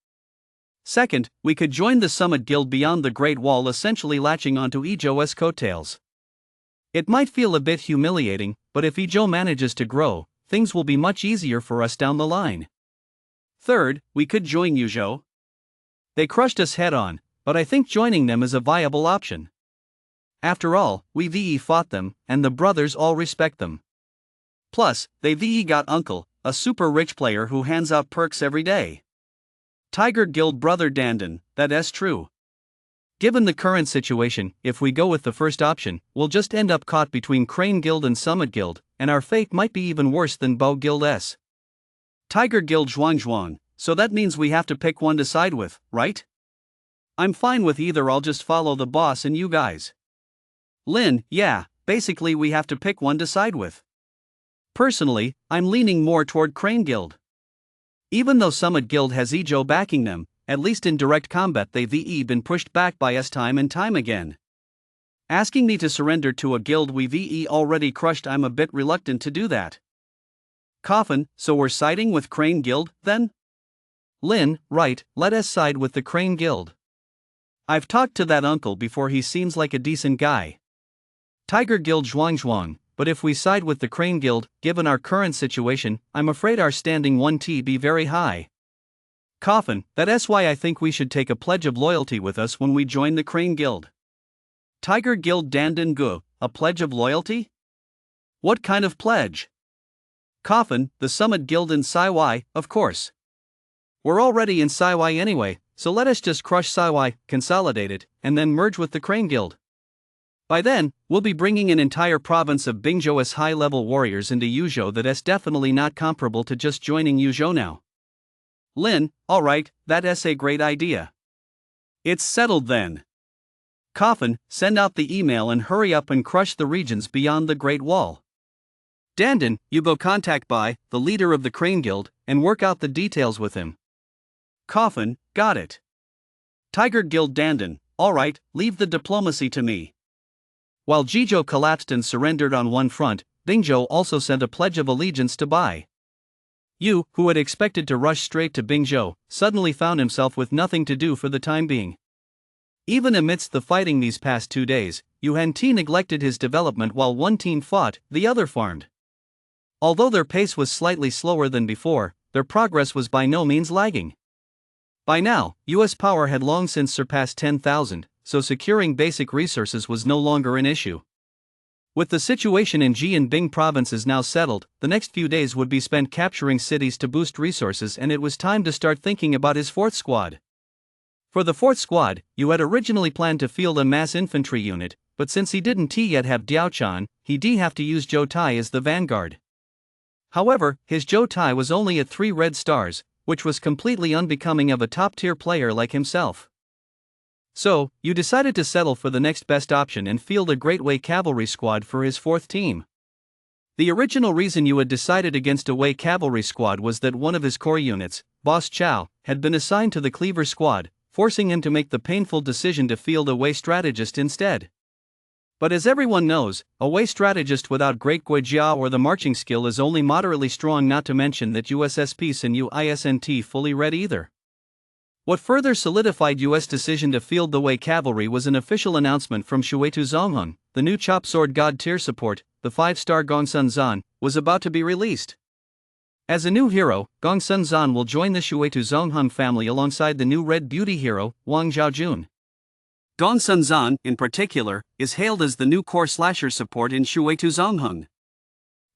A: Second, we could join the Summit Guild beyond the Great Wall, essentially latching onto Ezhou's coattails. It might feel a bit humiliating, but if Ezhou manages to grow, things will be much easier for us down the line. Third, we could join Yuzhou. They crushed us head on, but I think joining them is a viable option. After all, we VE fought them, and the brothers all respect them. Plus, they VE got Uncle, a super rich player who hands out perks every day. Tiger Guild brother Dandan, that's true. Given the current situation, if we go with the first option, we'll just end up caught between Crane Guild and Summit Guild, and our fate might be even worse than Bow Guild's. Tiger Guild Zhuang, so that means we have to pick one to side with, right? I'm fine with either, I'll just follow the boss and you guys. Lin, yeah, basically we have to pick one to side with. Personally, I'm leaning more toward Crane Guild. Even though Summit Guild has Ejo backing them, at least in direct combat they've been pushed back by us time and time again. Asking me to surrender to a guild we VE already crushed, I'm a bit reluctant to do that. Coffin, so we're siding with Crane Guild, then? Lin, right, let us side with the Crane Guild. I've talked to that uncle before, he seems like a decent guy. Tiger Guild Zhuang, but if we side with the Crane Guild, given our current situation, I'm afraid our standing 1T be very high. Coffin, that's why I think we should take a pledge of loyalty with us when we join the Crane Guild. Tiger Guild Dandan Gu, a pledge of loyalty? What kind of pledge? Coffin, the Summit Guild in Saiwai, of course. We're already in Saiwai anyway, so let us just crush Saiwai, consolidate it, and then merge with the Crane Guild. By then, we'll be bringing an entire province of Bingzhou's high-level warriors into Yuzhou that's definitely not comparable to just joining Yuzhou now. Lin, alright, that's a great idea. It's settled then. Coffin, send out the email and hurry up and crush the regions beyond the Great Wall. Dandan, you go contact Bai, the leader of the Crane Guild, and work out the details with him. Coffin, got it. Tiger Guild Dandan, alright, leave the diplomacy to me. While Jizhou collapsed and surrendered on one front, Bingzhou also sent a pledge of allegiance to Bai. Yu, who had expected to rush straight to Bingzhou, suddenly found himself with nothing to do for the time being. Even amidst the fighting these past 2 days, Yu Hanti neglected his development while one team fought, the other farmed. Although their pace was slightly slower than before, their progress was by no means lagging. By now, US power had long since surpassed 10,000, so securing basic resources was no longer an issue. With the situation in Ji and Bing provinces now settled, the next few days would be spent capturing cities to boost resources, and it was time to start thinking about his fourth squad. For the fourth squad, Yu had originally planned to field a mass infantry unit, but since he didn't yet have Diaochan, he'd have to use Zhou Tai as the vanguard. However, his Zhou Tai was only at 3 red stars, which was completely unbecoming of a top-tier player like himself. So, Yu decided to settle for the next best option and field a Great Wei cavalry squad for his fourth team. The original reason Yu had decided against a Wei cavalry squad was that one of his core units, Boss Chow, had been assigned to the Cleaver squad, forcing him to make the painful decision to field a Wei strategist instead. But as everyone knows, a Wei strategist without Great Guijia or the marching skill is only moderately strong, not to mention that USSP and UISNT fully read either. What further solidified US' decision to field the Wei cavalry was an official announcement from Shuetu Zongheng, the new chop sword god tier support, the 5-star Gongsun Zan, was about to be released. As a new hero, Gongsun Zan will join the Shuetu Zongheng family alongside the new red beauty hero, Wang Zhaojun. Gongsun Zan, in particular, is hailed as the new core slasher support in Shuetu Zongheng.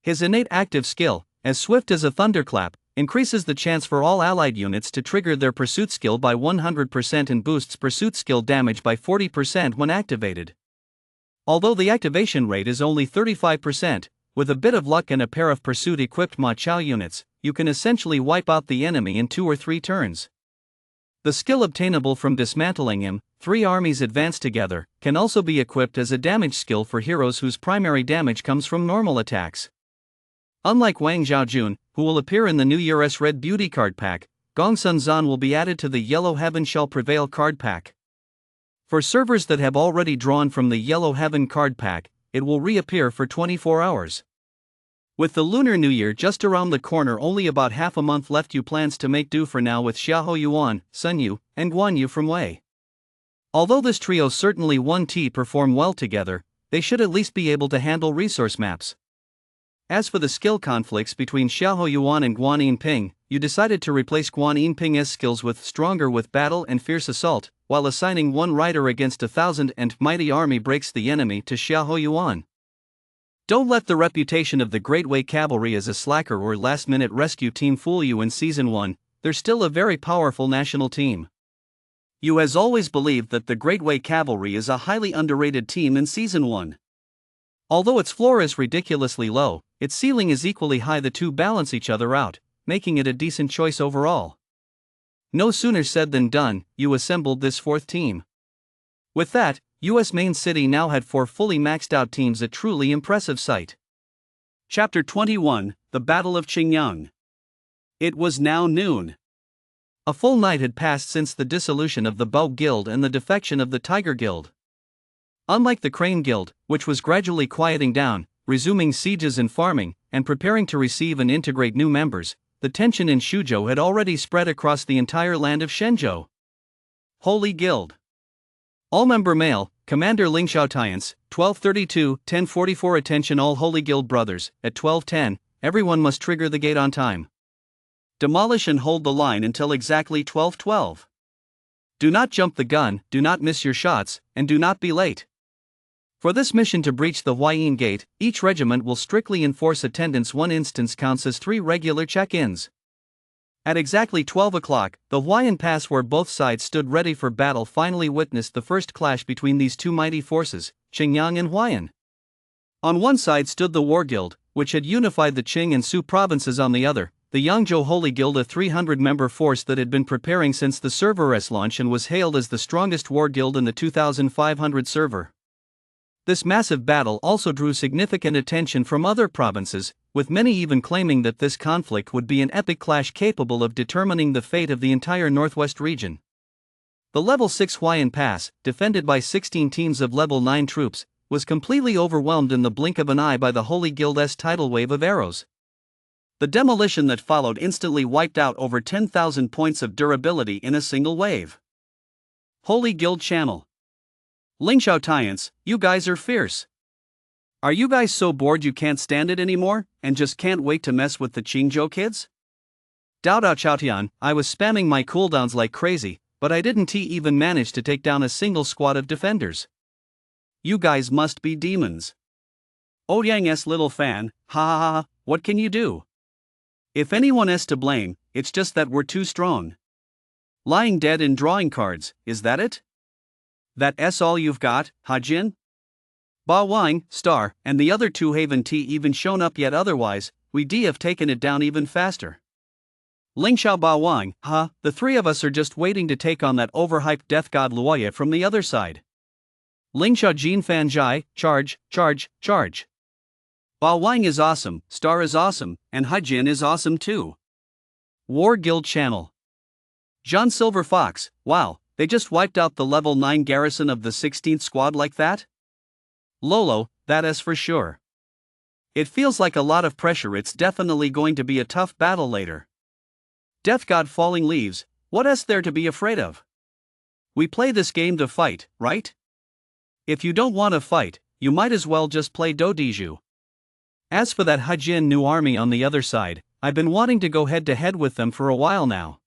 A: His innate active skill, as swift as a thunderclap, increases the chance for all allied units to trigger their pursuit skill by 100% and boosts pursuit skill damage by 40% when activated. Although the activation rate is only 35%, with a bit of luck and a pair of pursuit-equipped Ma Chao units, you can essentially wipe out the enemy in 2 or 3 turns. The skill obtainable from dismantling him, 3 armies advance together, can also be equipped as a damage skill for heroes whose primary damage comes from normal attacks. Unlike Wang Zhaojun, who will appear in the New Year's Red Beauty card pack, Gongsun Zan will be added to the Yellow Heaven Shall Prevail card pack. For servers that have already drawn from the Yellow Heaven card pack, it will reappear for 24 hours. With the Lunar New Year just around the corner, only about half a month left, Yu plans to make do for now with Xiahou Yuan, Sun Yu, and Guan Yu from Wei. Although this trio certainly 1T perform well together, they should at least be able to handle resource maps. As for the skill conflicts between Xiahou Yuan and Guan Yinping, you decided to replace Guan Yinping's skills with stronger with battle and fierce assault, while assigning one rider against 1,000 and mighty army breaks the enemy to Xiahou Yuan. Don't let the reputation of the Great Wei Cavalry as a slacker or last-minute rescue team fool you in Season 1, they're still a very powerful national team. You has always believed that the Great Wei Cavalry is a highly underrated team in Season 1. Although its floor is ridiculously low, its ceiling is equally high. The two balance each other out, making it a decent choice overall. No sooner said than done, you assembled this fourth team. With that, US main city now had 4 fully maxed out teams, a truly impressive sight. Chapter 21, The Battle of Qingyang. It was now noon. A full night had passed since the dissolution of the Bow Guild and the defection of the Tiger Guild. Unlike the Crane Guild, which was gradually quieting down, resuming sieges and farming, and preparing to receive and integrate new members, the tension in Shuzhou had already spread across the entire land of Shenzhou. Holy Guild. All-member male, Commander Lingxiao Tiance, 12:32-10:44. Attention all Holy Guild brothers, at 12:10, everyone must trigger the gate on time. Demolish and hold the line until exactly 12:12. Do not jump the gun, do not miss your shots, and do not be late. For this mission to breach the Huayin Gate, each regiment will strictly enforce attendance. 1 instance counts as 3 regular check-ins. At exactly 12 o'clock, the Huayin Pass, where both sides stood ready for battle, finally witnessed the first clash between these two mighty forces, Qingyang and Huayin. On one side stood the War Guild, which had unified the Qing and Su provinces. On the other, the Yangzhou Holy Guild, a 300-member force that had been preparing since the server's launch and was hailed as the strongest war guild in the 2500 server. This massive battle also drew significant attention from other provinces, with many even claiming that this conflict would be an epic clash capable of determining the fate of the entire northwest region. The level 6 Huayin Pass, defended by 16 teams of level 9 troops, was completely overwhelmed in the blink of an eye by the Holy Guild's tidal wave of arrows. The demolition that followed instantly wiped out over 10,000 points of durability in a single wave. Holy Guild Channel. Lingxiao Tiance, you guys are fierce. Are you guys so bored you can't stand it anymore, and just can't wait to mess with the Qingzhou kids? Dao Chaotian, I was spamming my cooldowns like crazy, but I didn't even manage to take down a single squad of defenders. You guys must be demons. Ouyang's little fan, ha ha ha, what can you do? If anyone is to blame, it's just that we're too strong. Lying dead in drawing cards, is that it? That's all you've got, Hajin? Ba Wang, Star, and the other two haven't even shown up yet, otherwise, we'd have taken it down even faster. Lingxiao Ba Wang, the 3 of us are just waiting to take on that overhyped death god Luoya from the other side. Lingxiao Jin Fan Jai, charge, charge, charge. Ba Wang is awesome, Star is awesome, and Hajin is awesome too. War Guild Channel. John Silver Fox, wow, they just wiped out the level 9 garrison of the 16th squad like that? Lolo, that is for sure. It feels like a lot of pressure. It's definitely going to be a tough battle later. Death God Falling Leaves, what is there to be afraid of? We play this game to fight, right? If you don't want to fight, you might as well just play Dodiju. As for that Hajin new army on the other side, I've been wanting to go head to head with them for a while now.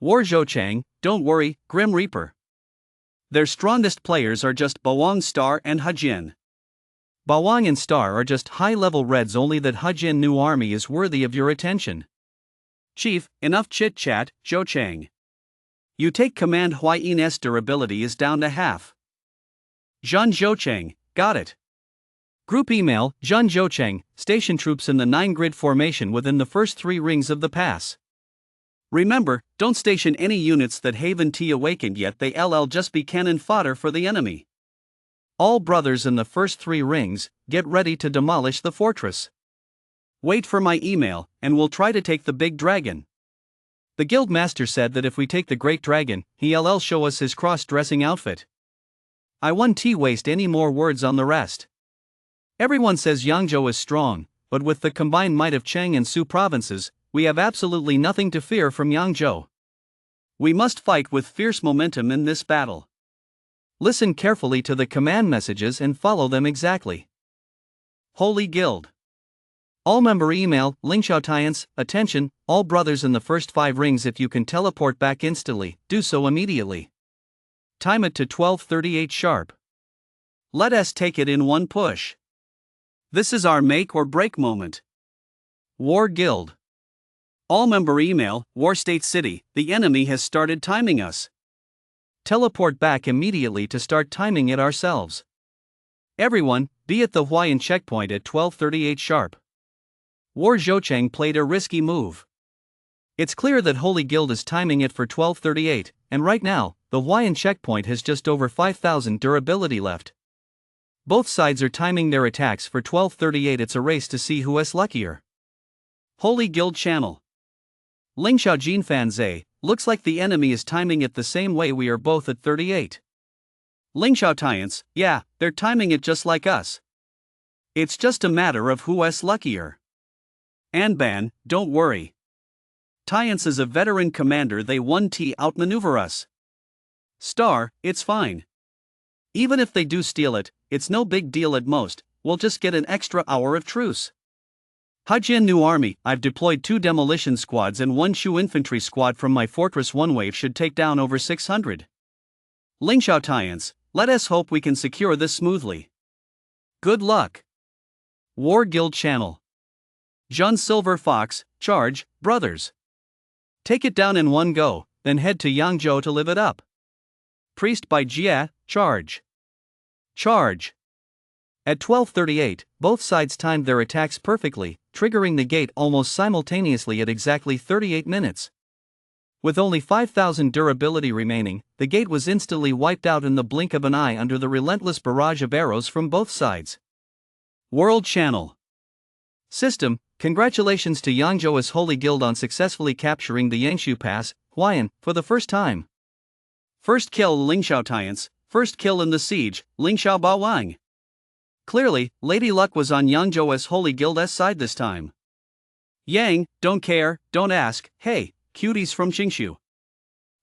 A: War Zhouchang, don't worry, Grim Reaper. Their strongest players are just Bawang, Star, and Hajin. Bawang and Star are just high-level reds, only that Hajin new army is worthy of your attention. Chief, enough chit-chat, Zhouchang. You take command. Huayin's durability is down to half. Zhan Zhouchang, got it. Group email, Zhan Zhouchang, station troops in the 9-grid formation within the first 3 rings of the pass. Remember, don't station any units that haven't awakened yet, they'll just be cannon fodder for the enemy. All brothers in the first 3 rings, get ready to demolish the fortress. Wait for my email, and we'll try to take the big dragon. The guild master said that if we take the great dragon, he'll show us his cross-dressing outfit. I won't waste any more words on the rest. Everyone says Yangzhou is strong, but with the combined might of Cheng and Su provinces, we have absolutely nothing to fear from Yangzhou. We must fight with fierce momentum in this battle. Listen carefully to the command messages and follow them exactly. Holy Guild. All member email, Lingxiao Tians, attention, all brothers in the first 5 rings if you can teleport back instantly, do so immediately. Time it to 12:38 sharp. Let us take it in one push. This is our make or break moment. War Guild. All member email, War State City, the enemy has started timing us. Teleport back immediately to start timing it ourselves. Everyone, be at the Huayan checkpoint at 12:38 sharp. War Zhoucheng played a risky move. It's clear that Holy Guild is timing it for 12:38, and right now, the Huayan checkpoint has just over 5,000 durability left. Both sides are timing their attacks for 12:38. It's a race to see who is luckier. Holy Guild channel. Lingxiao Jinfan Zhe, looks like the enemy is timing it the same way we are both at 38. Lingxiao Tians, yeah, they're timing it just like us. It's just a matter of who is luckier. Anban, don't worry. Tians is a veteran commander, they 1T outmaneuver us. Star, it's fine. Even if they do steal it, it's no big deal at most, we'll just get an extra hour of truce. Hajin new army, I've deployed 2 demolition squads and 1 Shu infantry squad from my fortress. 1 wave should take down over 600. Lingxiao Tians, let us hope we can secure this smoothly. Good luck. War Guild channel. Jun Silver Fox, charge, brothers. Take it down in one go, then head to Yangzhou to live it up. Priest by Jia, charge. Charge. At 12:38, both sides timed their attacks perfectly, triggering the gate almost simultaneously at exactly 38 minutes. With only 5,000 durability remaining, the gate was instantly wiped out in the blink of an eye under the relentless barrage of arrows from both sides. World Channel. System, congratulations to Yangzhou's Holy Guild on successfully capturing the Yangshu Pass, Huayan, for the first time. First kill Lingxiao Tians, first kill in the siege, Lingxiao Baowang. Clearly, Lady Luck was on Yangzhou's Holy Guild's side this time. Yang, don't care, don't ask, hey, cuties from Qingshu.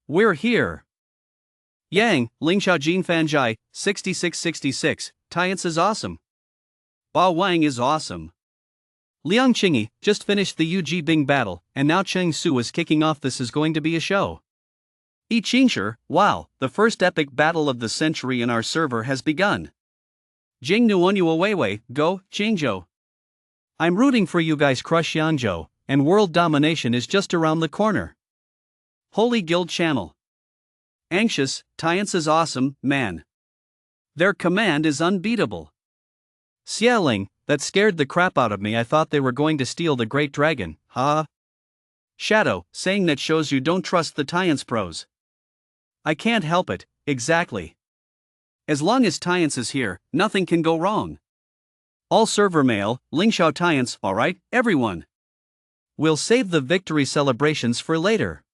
A: We're here. Yang, Lingxiao Jinfanzhai, 6666, Tians is awesome. Bao Wang is awesome. Liang Qingyi just finished the Yu Bing battle, and now Cheng Su is kicking off. This is going to be a show. Yi Qingshi, wow, the first epic battle of the century in our server has begun. Jing Nuonyu Weiwei, go, Qingzhou. I'm rooting for you guys. Crush Yangzhou, and world domination is just around the corner. Holy Guild channel. Anxious, Tians is awesome, man. Their command is unbeatable. Xiaoling, that scared the crap out of me. I thought they were going to steal the Great Dragon, huh? Shadow, saying that shows you don't trust the Tians pros. I can't help it, exactly. As long as Tians is here, nothing can go wrong. All server mail, Lingxiao Tians, alright, everyone. We'll save the victory celebrations for later.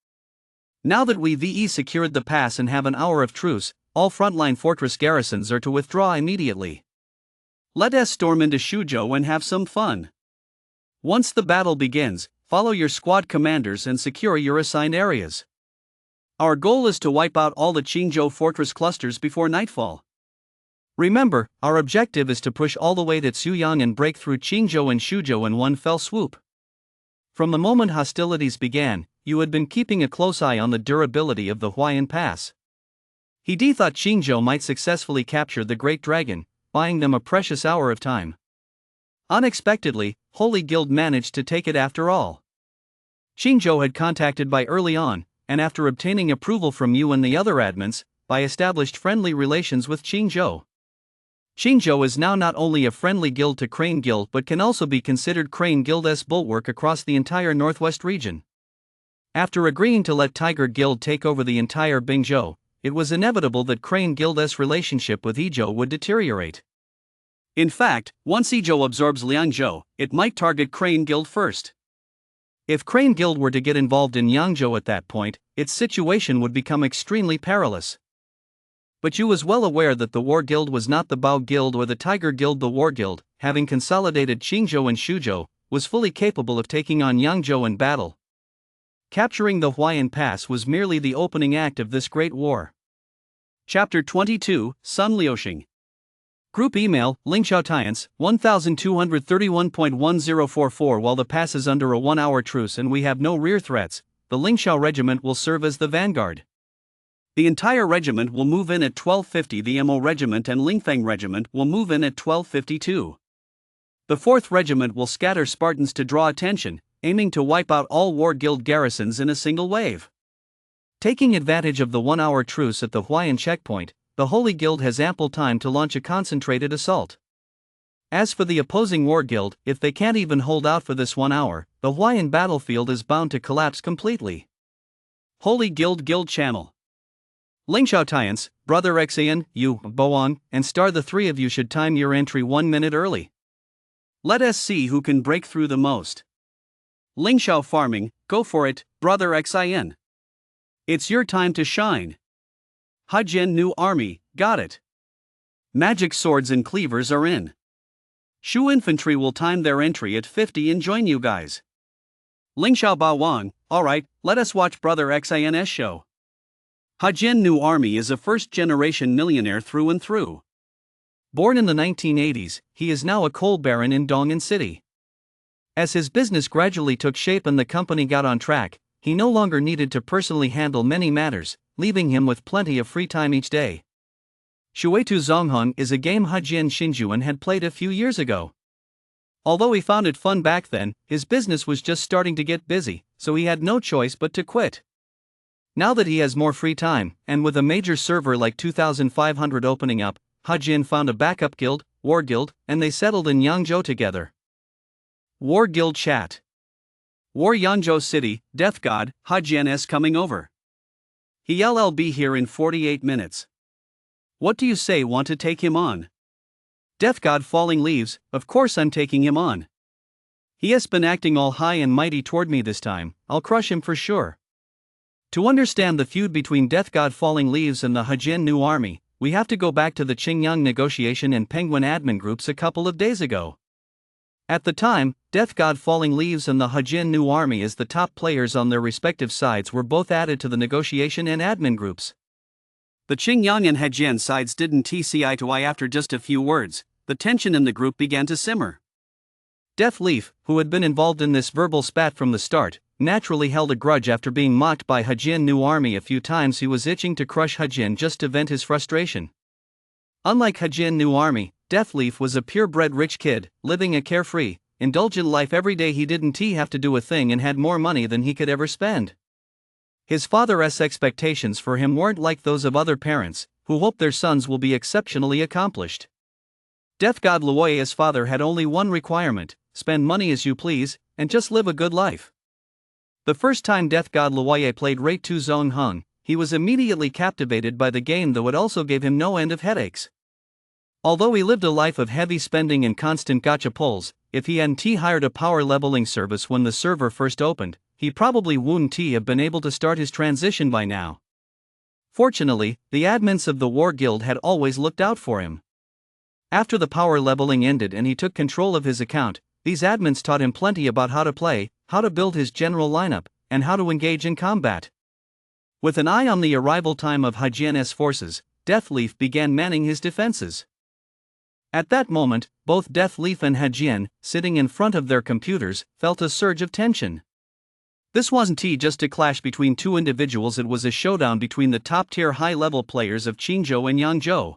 A: Now that we VE secured the pass and have an hour of truce, all frontline fortress garrisons are to withdraw immediately. Let us storm into Shuzhou and have some fun. Once the battle begins, follow your squad commanders and secure your assigned areas. Our goal is to wipe out all the Qingzhou fortress clusters before nightfall. Remember, our objective is to push all the way to Zuyang and break through Qingzhou and Shuzhou in one fell swoop. From the moment hostilities began, you had been keeping a close eye on the durability of the Huayan Pass. He thought Qingzhou might successfully capture the Great Dragon, buying them a precious hour of time. Unexpectedly, Holy Guild managed to take it after all. Qingzhou had contacted by early on, and after obtaining approval from you and the other admins, by established friendly relations with Qingzhou. Qingzhou is now not only a friendly guild to Crane Guild but can also be considered Crane Guild's bulwark across the entire northwest region. After agreeing to let Tiger Guild take over the entire Bingzhou, it was inevitable that Crane Guild's relationship with Yizhou would deteriorate. In fact, once Yizhou absorbs Liangzhou, it might target Crane Guild first. If Crane Guild were to get involved in Yangzhou at that point, its situation would become extremely perilous. But you was well aware that the War Guild was not the Bao Guild or the Tiger Guild. The War Guild, having consolidated Qingzhou and Shuzhou, was fully capable of taking on Yangzhou in battle. Capturing the Huayan Pass was merely the opening act of this great war. Chapter 22, Sun Liuxing. Group email, Lingxiao Tians, 1231.1044. While the pass is under a 1-hour truce and we have no rear threats, the Lingxiao regiment will serve as the vanguard. The entire regiment will move in at 1250. The Mo regiment and Lingfeng regiment will move in at 1252. The 4th regiment will scatter Spartans to draw attention, aiming to wipe out all War Guild garrisons in a single wave. Taking advantage of the 1-hour truce at the Huayan checkpoint, the Holy Guild has ample time to launch a concentrated assault. As for the opposing War Guild, if they can't even hold out for this 1 hour, the Huayan battlefield is bound to collapse completely. Holy Guild Channel. Lingxiao Tians, Brother Xian, you, Boan, and Star, the 3 of you should time your entry 1 minute early. Let us see who can break through the most. Lingxiao farming, go for it, Brother Xian. It's your time to shine. Hejian new army, got it. Magic swords and cleavers are in. Shu infantry will time their entry at 50 and join you guys. Lingxiao Baoang, alright, let us watch Brother Xian's show. Hejian new army is a first-generation millionaire through and through. Born in the 1980s, he is now a coal baron in Dong'an City. As his business gradually took shape and the company got on track, he no longer needed to personally handle many matters, leaving him with plenty of free time each day. Shuetu Zonghong is a game Hejian Xinjuan had played a few years ago. Although he found it fun back then, his business was just starting to get busy, so he had no choice but to quit. Now that he has more free time, and with a major server like 2,500 opening up, Hejian found a backup guild, War Guild, and they settled in Yangzhou together. War Guild chat. War Yangzhou City, Death God, Hejian is coming over. He'll be here in 48 minutes. What do you say, want to take him on? Death God Falling Leaves, of course I'm taking him on. He has been acting all high and mighty toward me this time, I'll crush him for sure. To understand the feud between Death God Falling Leaves and the Hejian New Army, we have to go back to the Qingyang negotiation and Penguin admin groups a couple of days ago. At the time, Death God Falling Leaves and the Hejian New Army as the top players on their respective sides were both added to the negotiation and admin groups. The Qingyang and Hejian sides didn't see eye to eye after just a few words. The tension in the group began to simmer. Death Leaf, who had been involved in this verbal spat from the start, naturally held a grudge after being mocked by Hejian New Army a few times. He was itching to crush Hejian just to vent his frustration. Unlike Hejian New Army, Death Leaf was a purebred rich kid, living a carefree, indulgent life every day. He didn't have to do a thing and had more money than he could ever spend. His father's expectations for him weren't like those of other parents, who hope their sons will be exceptionally accomplished. Death God Luoya's father had only one requirement: spend money as you please, and just live a good life. The first time Death God Luoya played Rei Tu Zonghong, he was immediately captivated by the game, though it also gave him no end of headaches. Although he lived a life of heavy spending and constant gacha pulls, if he hadn't hired a power leveling service when the server first opened, he probably wouldn't have been able to start his transition by now. Fortunately, the admins of the War Guild had always looked out for him. After the power leveling ended and he took control of his account, these admins taught him plenty about how to play, how to build his general lineup, and how to engage in combat. With an eye on the arrival time of Hejian's forces, Death Leaf began manning his defenses. At that moment, both Death Leaf and Hejian, sitting in front of their computers, felt a surge of tension. This wasn't just a clash between two individuals, it was a showdown between the top-tier high-level players of Qinzhou and Yangzhou.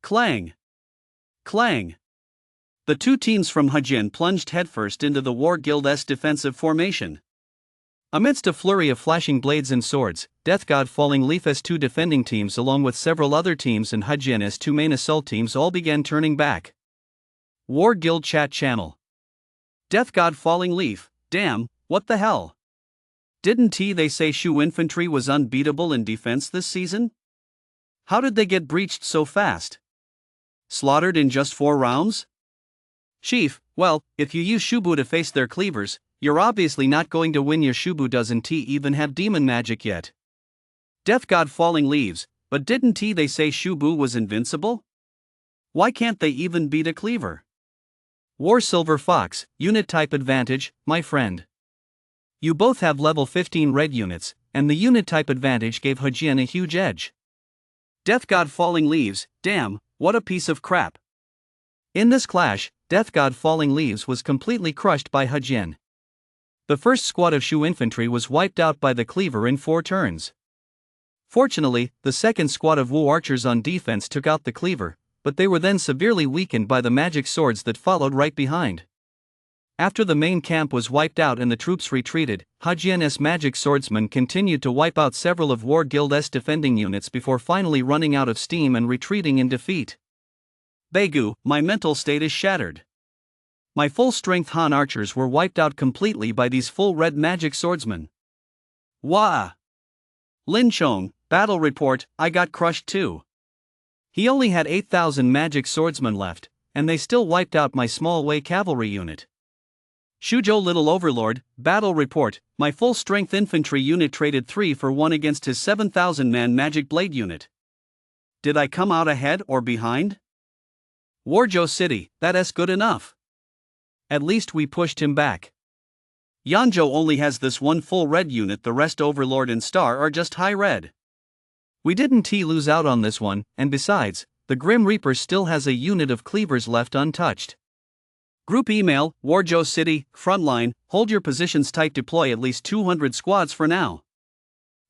A: Clang! Clang! The two teams from Hejian plunged headfirst into the War Guild's defensive formation. Amidst a flurry of flashing blades and swords, Death God Falling Leaf's two defending teams along with several other teams and Hejian's two main assault teams all began turning back. War Guild chat channel. Death God Falling Leaf, damn, what the hell? Didn't they say Shu infantry was unbeatable in defense this season? How did they get breached so fast? Slaughtered in just 4 rounds? Chief, well, if you use Shubu to face their cleavers, you're obviously not going to win. Your Shubu doesn't even have demon magic yet. Death God Falling Leaves, but didn't they say Shubu was invincible? Why can't they even beat a cleaver? War Silver Fox, unit type advantage, my friend. You both have level 15 red units, and the unit type advantage gave Hejian a huge edge. Death God Falling Leaves, damn, What a piece of crap. In this clash, Death God Falling Leaves was completely crushed by Hajin. The first squad of Shu infantry was wiped out by the cleaver in 4 turns. Fortunately, the second squad of Wu archers on defense took out the cleaver, but they were then severely weakened by the magic swords that followed right behind. After the main camp was wiped out and the troops retreated, Hajin's magic swordsmen continued to wipe out several of War Guild's defending units before finally running out of steam and retreating in defeat. Begu, my mental state is shattered. My full-strength Han archers were wiped out completely by these full red magic swordsmen. Wah! Lin Chong, battle report, I got crushed too. He only had 8,000 magic swordsmen left, and they still wiped out my small Wei cavalry unit. Shuzhou Little Overlord, battle report, my full-strength infantry unit traded 3 for 1 against his 7,000-man magic blade unit. Did I come out ahead or behind? Warjo City, that's good enough. At least we pushed him back. Yanzhou only has this one full red unit, the rest Overlord and Star are just high red. We didn't lose out on this one, and besides, the Grim Reaper still has a unit of cleavers left untouched. Group email, Warjo City, frontline, hold your positions tight, deploy at least 200 squads for now.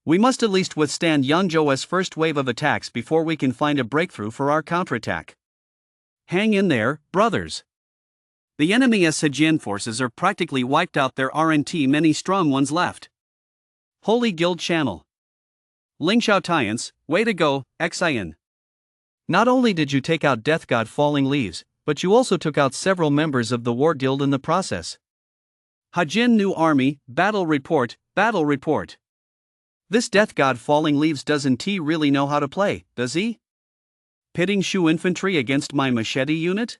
A: We must at least withstand Yanzhou's first wave of attacks before we can find a breakthrough for our counterattack. Hang in there, brothers. The enemy's Hajin forces are practically wiped out, there aren't many strong ones left. Holy Guild Channel. Lingxiao Tians, way to go, Xian. Not only did you take out Death God Falling Leaves, but you also took out several members of the War Guild in the process. Hajin New Army, battle report, battle report. This Death God Falling Leaves doesn't really know how to play, does he? Pitting Shu infantry against my machete unit?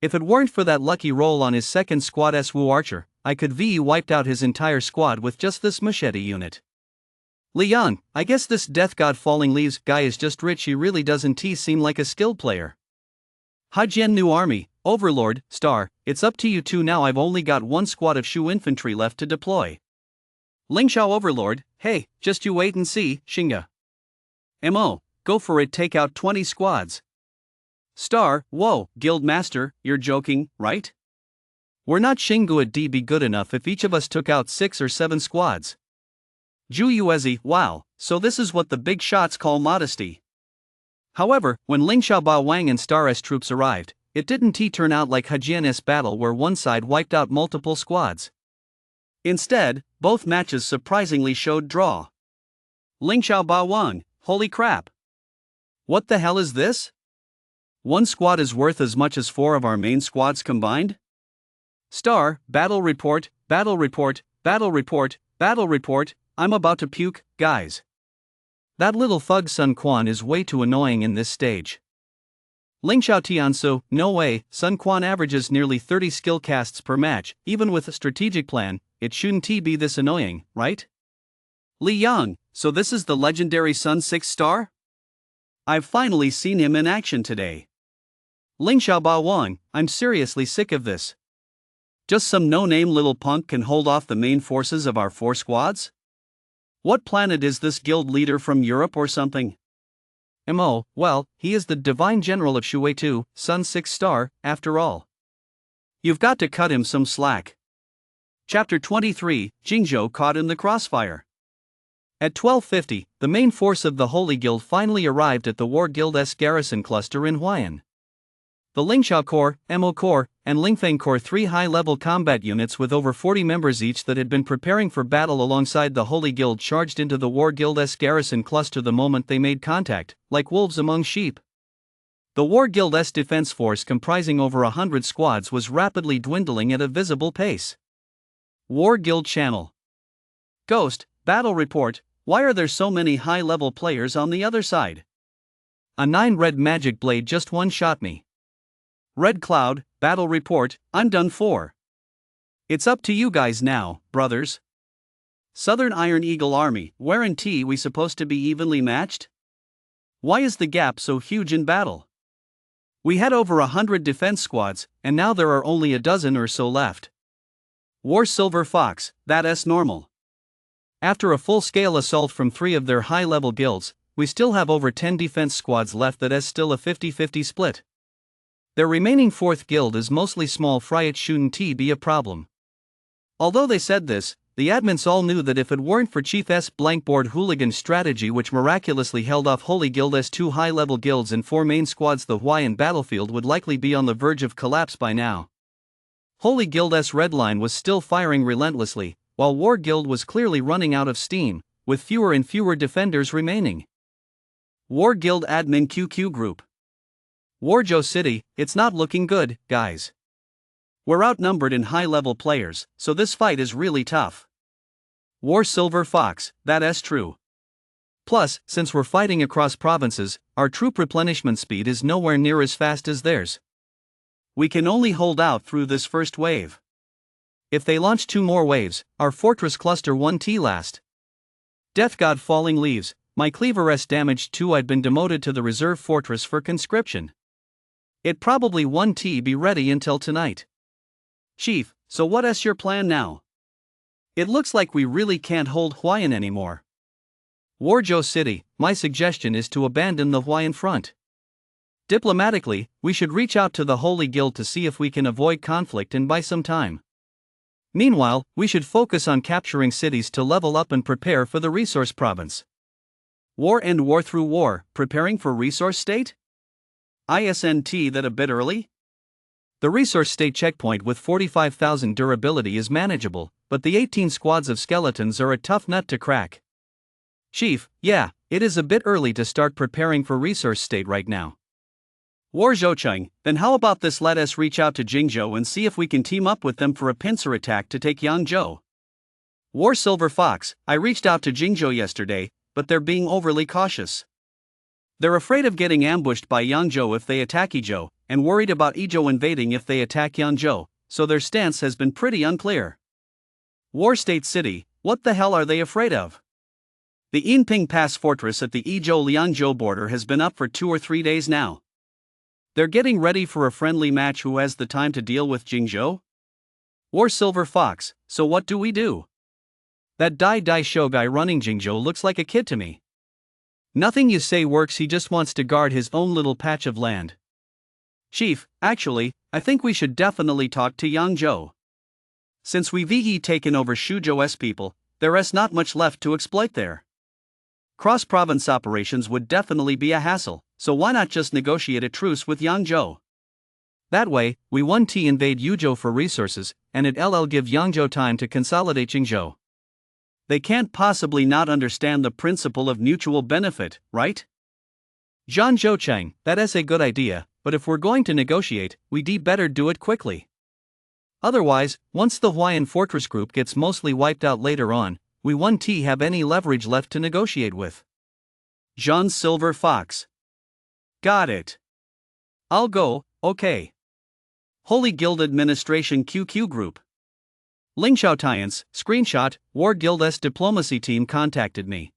A: If it weren't for that lucky roll on his second squad's Wu archer, I could wiped out his entire squad with just this machete unit. Liang, I guess this Death God Falling Leaves guy is just rich, he really doesn't seem like a skilled player. Hajin New Army, Overlord, Star, it's up to you two now, I've only got 1 squad of Shu infantry left to deploy. Lingxiao Overlord, hey, just you wait and see, Xinga. Mo, go for it, take out 20 squads. Star, whoa, Guild Master, you're joking, right? We're not Xingu'd be good enough if each of us took out 6 or 7 squads. Zhu Yuezi, wow, so this is what the big shots call modesty. However, when Lingxiao Ba Wang and Star's troops arrived, it didn't turn out like Hajin's battle where one side wiped out multiple squads. Instead, both matches surprisingly showed draw. Lingxiao Ba Wang, holy crap. What the hell is this? 1 squad is worth as much as 4 of our main squads combined? Star, battle report, battle report, battle report, battle report, I'm about to puke, guys. That little thug Sun Quan is way too annoying in this stage. Lingxiao Tiansu, no way, Sun Quan averages nearly 30 skill casts per match, even with a strategic plan, it shouldn't be this annoying, right? Li Yang, so this is the legendary Sun 6 star? I've finally seen him in action today. Lingxiao Ba Wang, I'm seriously sick of this. Just some no-name little punk can hold off the main forces of our 4 squads? What planet is this guild leader from Europe or something? Mo, well, he is the divine general of Shui 2, Sun 6 star, after all. You've got to cut him some slack. Chapter 23, Jingzhou caught in the crossfire. At 12:50, the main force of the Holy Guild finally arrived at the War Guild's garrison cluster in Huayan. The Lingxiao Corps, Mo Corps, and Lingfeng Corps, 3 high-level combat units with over 40 members each that had been preparing for battle alongside the Holy Guild, charged into the War Guild's garrison cluster the moment they made contact, like wolves among sheep. The War Guild's defense force, comprising over 100 squads, was rapidly dwindling at a visible pace. War Guild Channel. Ghost, battle report, why are there so many high-level players on the other side? A 9 red magic blade just one-shot me. Red Cloud, battle report, I'm done for. It's up to you guys now, brothers. Southern Iron Eagle Army, weren't we supposed to be evenly matched? Why is the gap so huge in battle? We had over 100 defense squads, and now there are only a dozen or so left. War Silver Fox, that's normal. After a full-scale assault from 3 of their high-level guilds, we still have over 10 defense squads left that is still a 50-50 split. Their remaining 4th guild is mostly small fry, it shouldn't be a problem. Although they said this, the admins all knew that if it weren't for Chief S blankboard hooligan strategy which miraculously held off Holy Guild's 2 high-level guilds and 4 main squads, the Hawaiian battlefield would likely be on the verge of collapse by now. Holy Guild's red line was still firing relentlessly, while War Guild was clearly running out of steam, with fewer and fewer defenders remaining. War Guild Admin QQ Group. Warjo City, it's not looking good, guys. We're outnumbered in high-level players, so this fight is really tough. War Silver Fox, that's true. Plus, since we're fighting across provinces, our troop replenishment speed is nowhere near as fast as theirs. We can only hold out through this first wave. If they launch 2 more waves, our fortress cluster 1T last. Death God Falling Leaves, my cleaver S damaged too. I'd been demoted to the reserve fortress for conscription. It probably 1T be ready until tonight. Chief, so what's your plan now? It looks like we really can't hold Hawaiian anymore. Warjo City, my suggestion is to abandon the Hawaiian front. Diplomatically, we should reach out to the Holy Guild to see if we can avoid conflict and buy some time. Meanwhile, we should focus on capturing cities to level up and prepare for the resource province. War and war through war, preparing for resource state? ISNT that a bit early? The resource state checkpoint with 45,000 durability is manageable, but the 18 squads of skeletons are a tough nut to crack. Chief, yeah, it is a bit early to start preparing for resource state right now. War Zhoucheng, then how about this, let us reach out to Jingzhou and see if we can team up with them for a pincer attack to take Yangzhou. War Silver Fox, I reached out to Jingzhou yesterday, but they're being overly cautious. They're afraid of getting ambushed by Yangzhou if they attack Izhou, and worried about Izhou invading if they attack Yangzhou, so their stance has been pretty unclear. War State City, what the hell are they afraid of? The Yinping Pass fortress at the Izhou-Liangzhou border has been up for 2 or 3 days now. They're getting ready for a friendly match. Who has the time to deal with Jingzhou? War Silver Fox, so what do we do? That Dai Show guy running Jingzhou looks like a kid to me. Nothing you say works, he just wants to guard his own little patch of land. Chief, actually, I think we should definitely talk to Yangzhou. Since we've taken over Shuzhou's people, there's not much left to exploit there. Cross-province operations would definitely be a hassle, so why not just negotiate a truce with Yangzhou? That way, we 1T invade Yuzhou for resources, and it'll give Yangzhou time to consolidate Jingzhou. They can't possibly not understand the principle of mutual benefit, right? Zhan Zhoucheng, that is a good idea, but if we're going to negotiate, we'd better do it quickly. Otherwise, once the Hawaiian Fortress Group gets mostly wiped out later on, we 1T have any leverage left to negotiate with. Zhan Silver Fox. Got it. I'll go, okay. Holy Guild Administration QQ Group. Lingxiao Tians, screenshot, War Guild's diplomacy team contacted me.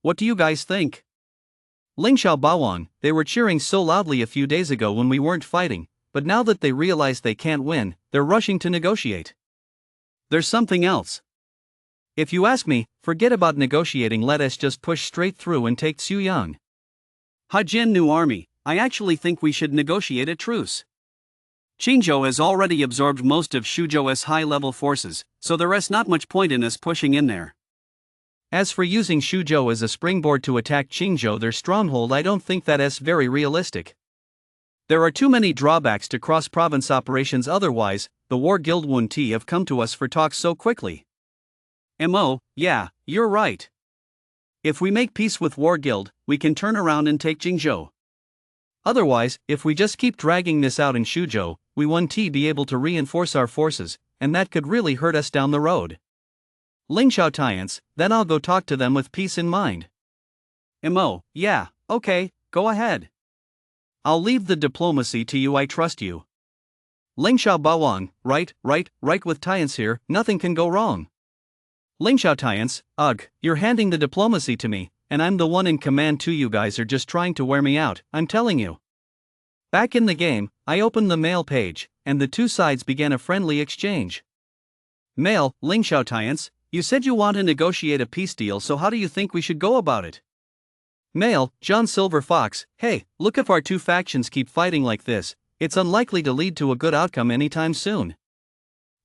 A: What do you guys think? Lingxiao Bawang, they were cheering so loudly a few days ago when we weren't fighting, but now that they realize they can't win, they're rushing to negotiate. There's something else. If you ask me, forget about negotiating, let us just push straight through and take Xuyang. Hajin New Army, I actually think we should negotiate a truce. Qingzhou has already absorbed most of Shuzhou's high-level forces, so there's not much point in us pushing in there. As for using Shuzhou as a springboard to attack Qingzhou, their stronghold, I don't think that's very realistic. There are too many drawbacks to cross-province operations, otherwise, the War Guild 1T have come to us for talks so quickly. Yeah, you're right. If we make peace with War Guild, we can turn around and take Jingzhou. Otherwise, if we just keep dragging this out in Shuzhou, we 1T be able to reinforce our forces, and that could really hurt us down the road. Lingxiao Tians, then I'll go talk to them with peace in mind. Yeah, okay, go ahead. I'll leave the diplomacy to you, I trust you. Lingxiao Bawang, right with Tians here, nothing can go wrong. Lingxiao Tians, you're handing the diplomacy to me, and I'm the one in command too. You guys are just trying to wear me out, I'm telling you. Back in the game, I opened the mail page, and the two sides began a friendly exchange. Mail, Lingxiao Tians, you said you want to negotiate a peace deal, so how do you think we should go about it? Male, John Silver Fox, hey, look if our two factions keep fighting like this, it's unlikely to lead to a good outcome anytime soon.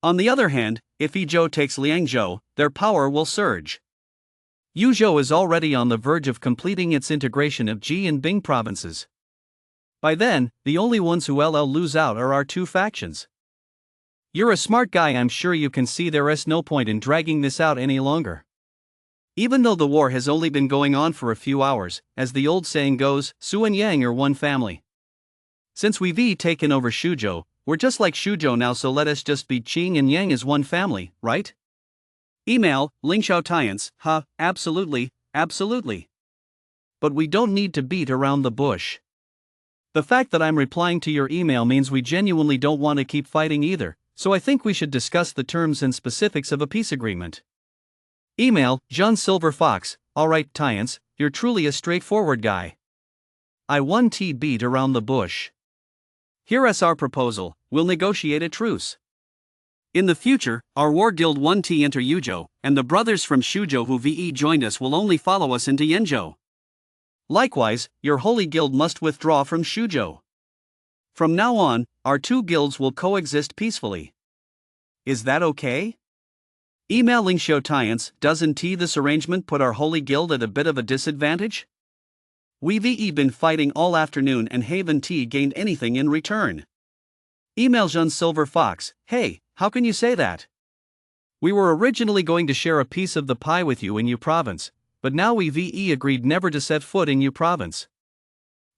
A: On the other hand, if Yizhou takes Liangzhou, their power will surge. Yuzhou is already on the verge of completing its integration of Ji and Bing provinces. By then, the only ones who will lose out are our two factions. You're a smart guy, I'm sure you can see there is no point in dragging this out any longer. Even though the war has only been going on for a few hours, as the old saying goes, Su and Yang are one family. Since we've taken over Shuzhou, we're just like Shuzhou now, so let us just be Qing and Yang as one family, right? Email, Lingxiao Tians, absolutely, absolutely. But we don't need to beat around the bush. The fact that I'm replying to your email means we genuinely don't want to keep fighting either, so I think we should discuss the terms and specifics of a peace agreement. Email, John Silver Fox, alright Tians, you're truly a straightforward guy. I 1T beat around the bush. Here's our proposal, we'll negotiate a truce. In the future, our war guild 1T enter Yuzhou, and the brothers from Shuzhou who joined us will only follow us into Yanzhou. Likewise, your holy guild must withdraw from Shuzhou. From now on, our two guilds will coexist peacefully. Is that okay? Email Lingxiao Tians, doesn't this arrangement put our holy guild at a bit of a disadvantage? We've been fighting all afternoon and haven't gained anything in return. Email John Silver Fox, hey, how can you say that? We were originally going to share a piece of the pie with you in Yu province, but now we've agreed never to set foot in Yu province.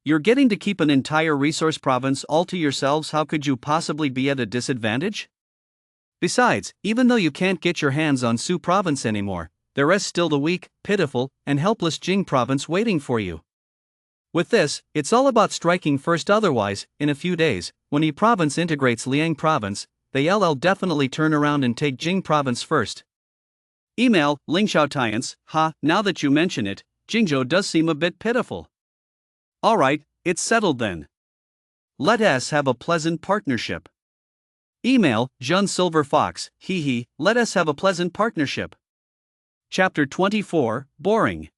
A: You're getting to keep an entire resource province all to yourselves, how could you possibly be at a disadvantage? Besides, even though you can't get your hands on Su province anymore, there is still the weak, pitiful, and helpless Jing province waiting for you. With this, it's all about striking first, otherwise, in a few days, when Yi province integrates Liang province, they'll definitely turn around and take Jing province first. Email, Lingxiao Tians, now that you mention it, Jingzhou does seem a bit pitiful. Alright, it's settled then. Let us have a pleasant partnership. Email, John Silver Fox, let us have a pleasant partnership. Chapter 24, Boring.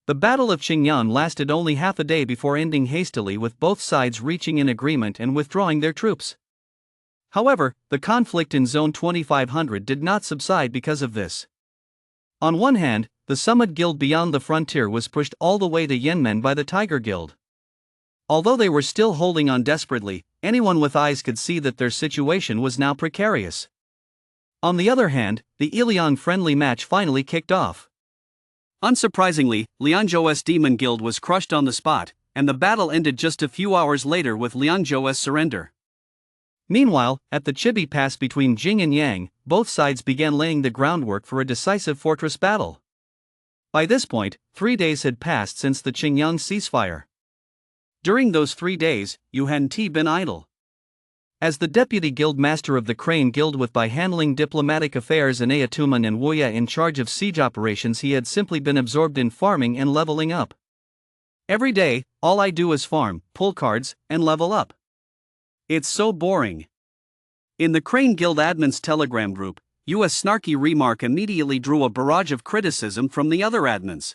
A: The Battle of Qingyan lasted only half a day before ending hastily, with both sides reaching an agreement and withdrawing their troops. However, the conflict in Zone 2500 did not subside because of this. On one hand, the Summit Guild beyond the frontier was pushed all the way to Yenmen by the Tiger Guild. Although they were still holding on desperately, anyone with eyes could see that their situation was now precarious. On the other hand, the Iliang friendly match finally kicked off. Unsurprisingly, Liangzhou's Demon Guild was crushed on the spot, and the battle ended just a few hours later with Liangzhou's surrender. Meanwhile, at the Chibi Pass between Jing and Yang, both sides began laying the groundwork for a decisive fortress battle. By this point, 3 days had passed since the Qingyang ceasefire. During those 3 days, Yu hadn't been idle. As the deputy guild master of the Crane Guild, with by handling diplomatic affairs and Ayatuman and Wuya in charge of siege operations, he had simply been absorbed in farming and leveling up. Every day, all I do is farm, pull cards, and level up. It's so boring. In the Crane Guild admin's telegram group, Yu's snarky remark immediately drew a barrage of criticism from the other admins.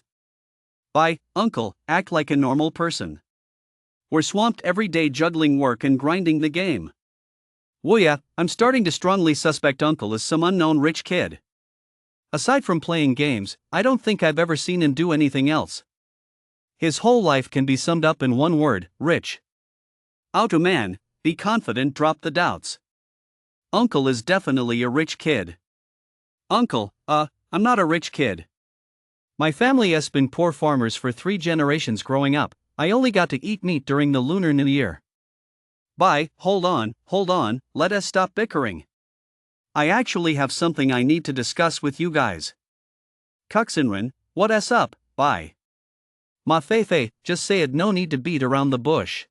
A: Uncle, act like a normal person. We're swamped every day juggling work and grinding the game. Wuya, I'm starting to strongly suspect Uncle is some unknown rich kid. Aside from playing games, I don't think I've ever seen him do anything else. His whole life can be summed up in one word: rich. Auto man, be confident, drop the doubts. Uncle is definitely a rich kid. Uncle, I'm not a rich kid. My family has been poor farmers for 3 generations growing up. I only got to eat meat during the Lunar New Year. Hold on, let us stop bickering. I actually have something I need to discuss with you guys. Kuxinren, what's up, Ma Fei, just say it, no need to beat around the bush.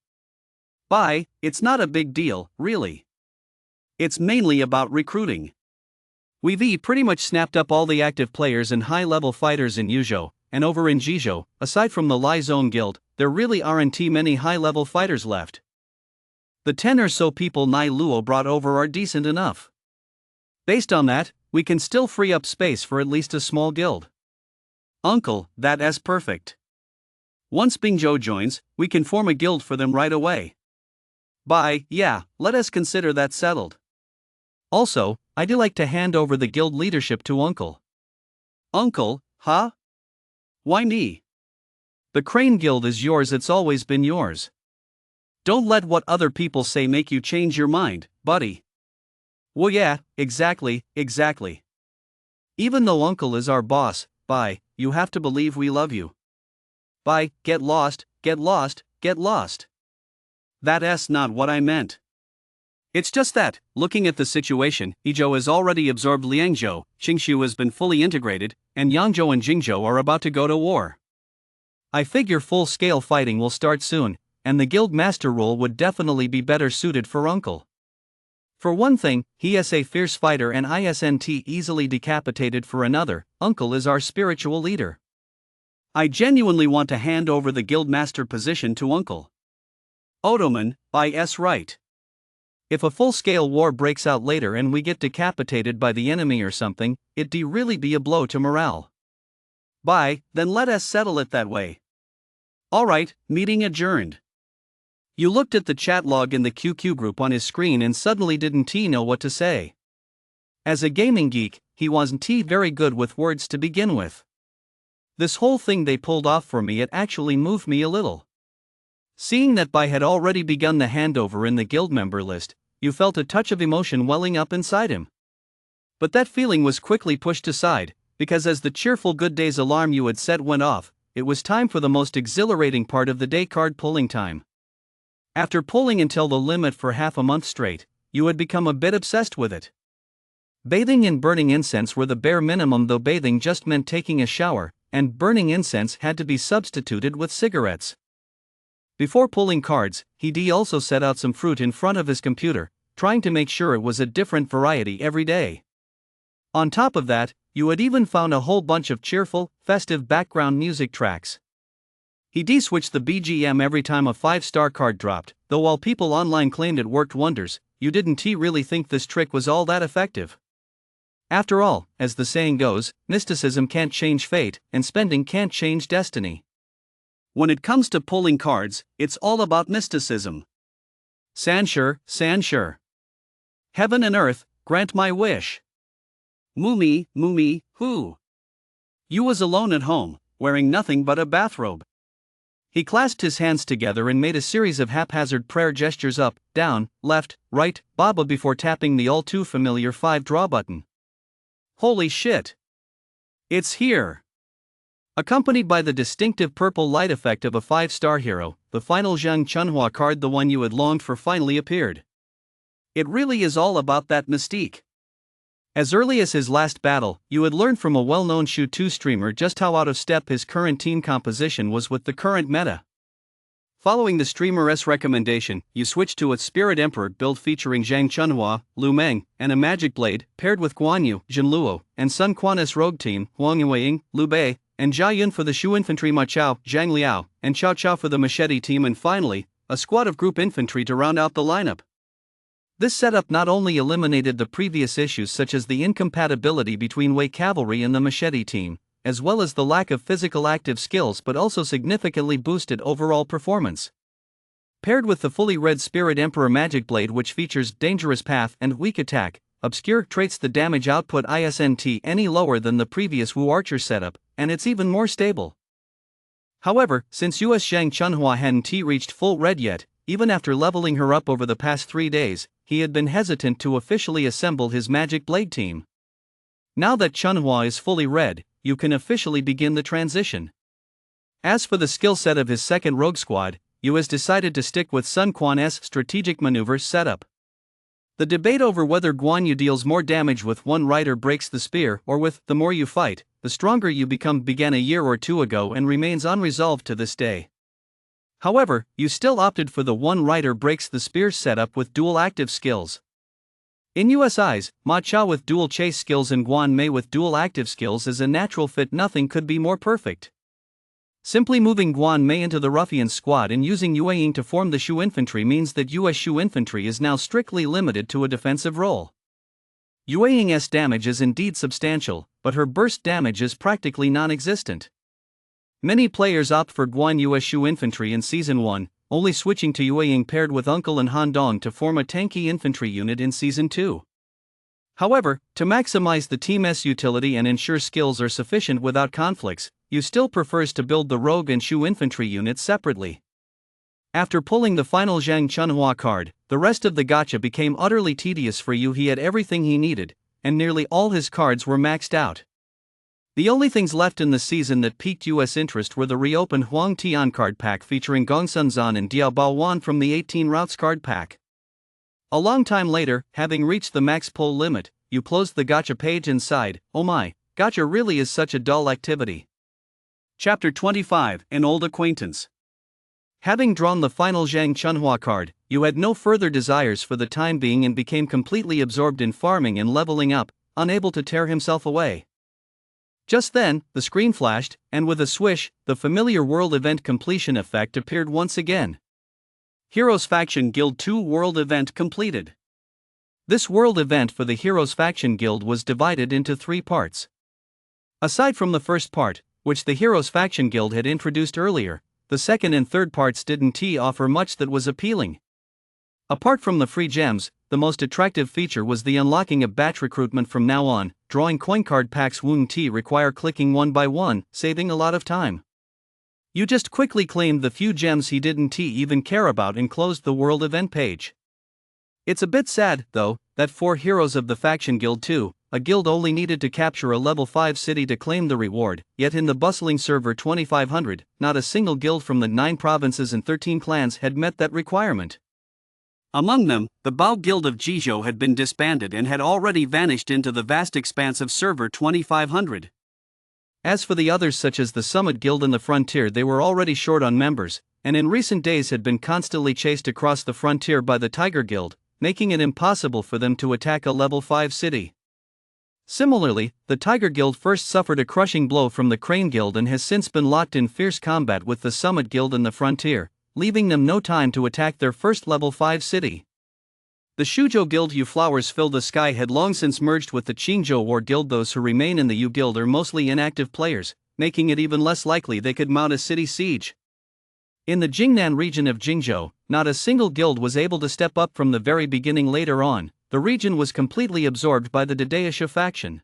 A: It's not a big deal, really. It's mainly about recruiting. We've pretty much snapped up all the active players and high-level fighters in Yuzhou, and over in Jizhou, aside from the Lai Zone Guild, there really aren't many high-level fighters left. The 10 or so people Nai Luo brought over are decent enough. Based on that, we can still free up space for at least a small guild. Uncle, that is perfect. Once Bingjo joins, we can form a guild for them right away. Yeah, let us consider that settled. Also, I'd like to hand over the guild leadership to Uncle. Uncle, huh? Why me? The Crane Guild is yours, it's always been yours. Don't let what other people say make you change your mind, buddy. Well, yeah, exactly. Even though Uncle is our boss, you have to believe we love you. Get lost. That's not what I meant. It's just that, looking at the situation, Izhou has already absorbed Liangzhou, Qingxiu has been fully integrated, and Yangzhou and Jingzhou are about to go to war. I figure full-scale fighting will start soon, and the guild master role would definitely be better suited for Uncle. For one thing, he is a fierce fighter and isn't easily decapitated. For another, Uncle is our spiritual leader. I genuinely want to hand over the guild master position to Uncle. Otoman, right. If a full-scale war breaks out later and we get decapitated by the enemy or something, it'd really be a blow to morale. Then let us settle it that way. Alright, meeting adjourned. You looked at the chat log in the QQ group on his screen and suddenly didn't know what to say. As a gaming geek, he wasn't very good with words to begin with. This whole thing they pulled off for me, it actually moved me a little. Seeing that Bai had already begun the handover in the guild member list, you felt a touch of emotion welling up inside him. But that feeling was quickly pushed aside, because as the cheerful good days alarm you had set went off, it was time for the most exhilarating part of the day, card pulling time. After pulling until the limit for half a month straight, you had become a bit obsessed with it. Bathing and burning incense were the bare minimum, though bathing just meant taking a shower, and burning incense had to be substituted with cigarettes. Before pulling cards, he also set out some fruit in front of his computer, trying to make sure it was a different variety every day. On top of that, you had even found a whole bunch of cheerful, festive background music tracks. He switched the BGM every time a 5-star card dropped, though while people online claimed it worked wonders, you didn't really think this trick was all that effective. After all, as the saying goes, mysticism can't change fate, and spending can't change destiny. When it comes to pulling cards, it's all about mysticism. Sanshur. Heaven and earth, grant my wish. Mumi, who? You was alone at home, wearing nothing but a bathrobe. He clasped his hands together and made a series of haphazard prayer gestures up, down, left, right, Baba before tapping the all-too-familiar 5-draw button. Holy shit! It's here! Accompanied by the distinctive purple light effect of a 5-star hero, the final Zhang Chunhua card, the one you had longed for, finally appeared. It really is all about that mystique. As early as his last battle, you had learned from a well-known Shu 2 streamer just how out of step his current team composition was with the current meta. Following the streamer's recommendation, you switched to a Spirit Emperor build featuring Zhang Chunhua, Lu Meng, and a Magic Blade, paired with Guan Yu, Jin Luo, and Sun Quan's rogue team, Huang Yueying, Liu Bei, and Jia Yun for the Shu infantry, Ma Chao, Zhang Liao, and Cao Cao for the machete team, and finally, a squad of group infantry to round out the lineup. This setup not only eliminated the previous issues such as the incompatibility between Wei cavalry and the machete team, as well as the lack of physical active skills, but also significantly boosted overall performance. Paired with the fully red Spirit Emperor Magic Blade, which features Dangerous Path and Weak Attack, obscure traits, the damage output isn't any lower than the previous Wu Archer setup, and it's even more stable. However, since US Zhang Chunhua hadn't reached full red yet, even after leveling her up over the past 3 days, he had been hesitant to officially assemble his Magic Blade team. Now that Chunhua is fully red, you can officially begin the transition. As for the skill set of his second rogue squad, you has decided to stick with Sun Quan's strategic maneuvers setup. The debate over whether Guan Yu deals more damage with one rider breaks the spear or with the more you fight, the stronger you become began a year or two ago and remains unresolved to this day. However, you still opted for the one rider breaks the spear setup with dual active skills. In US eyes, Ma Chao with dual chase skills and Guan Mei with dual active skills is a natural fit. Nothing could be more perfect. Simply moving Guan Mei into the Ruffian squad and using Yueying to form the Shu infantry means that US Shu infantry is now strictly limited to a defensive role. Yueying's damage is indeed substantial, but her burst damage is practically non-existent. Many players opt for Guan Yueshu infantry in Season 1, only switching to Yue Ying paired with Uncle and Han Dong to form a tanky infantry unit in Season 2. However, to maximize the team's utility and ensure skills are sufficient without conflicts, Yu still prefers to build the Rogue and Shu infantry units separately. After pulling the final Zhang Chunhua card, the rest of the gacha became utterly tedious for Yu. He had everything he needed, and nearly all his cards were maxed out. The only things left in the season that piqued US interest were the reopened Huang Tian card pack featuring Gongsun Zan and Diao Baowan from the 18 routes card pack. A long time later, having reached the max pull limit, you closed the gacha page and sighed, "Oh my, gacha really is such a dull activity." Chapter 25, An Old Acquaintance. Having drawn the final Zhang Chunhua card, you had no further desires for the time being and became completely absorbed in farming and leveling up, unable to tear himself away. Just then, the screen flashed, and with a swish, the familiar world event completion effect appeared once again. Heroes Faction Guild 2 World Event completed. This world event for the Heroes Faction Guild was divided into 3 parts. Aside from the first part, which the Heroes Faction Guild had introduced earlier, the second and third parts didn't offer much that was appealing. Apart from the free gems, the most attractive feature was the unlocking of batch recruitment from now on. Drawing coin card packs wouldn't require clicking one by one, saving a lot of time. You just quickly claimed the few gems he didn't even care about and closed the world event page. It's a bit sad, though, that for Heroes of the Faction Guild 2, a guild only needed to capture a level 5 city to claim the reward, yet in the bustling server 2500, not a single guild from the 9 provinces and 13 clans had met that requirement. Among them, the Bao Guild of Jizhou had been disbanded and had already vanished into the vast expanse of server 2500. As for the others such as the Summit Guild and the Frontier, they were already short on members, and in recent days had been constantly chased across the frontier by the Tiger Guild, making it impossible for them to attack a level 5 city. Similarly, the Tiger Guild first suffered a crushing blow from the Crane Guild and has since been locked in fierce combat with the Summit Guild and the Frontier, leaving them no time to attack their first level 5 city. The Shuzhou Guild Yu Flowers Fill the Sky had long since merged with the Qingzhou War Guild. Those who remain in the Yu Guild are mostly inactive players, making it even less likely they could mount a city siege. In the Jingnan region of Jingzhou, not a single guild was able to step up from the very beginning. Later on, the region was completely absorbed by the Dadeisha faction.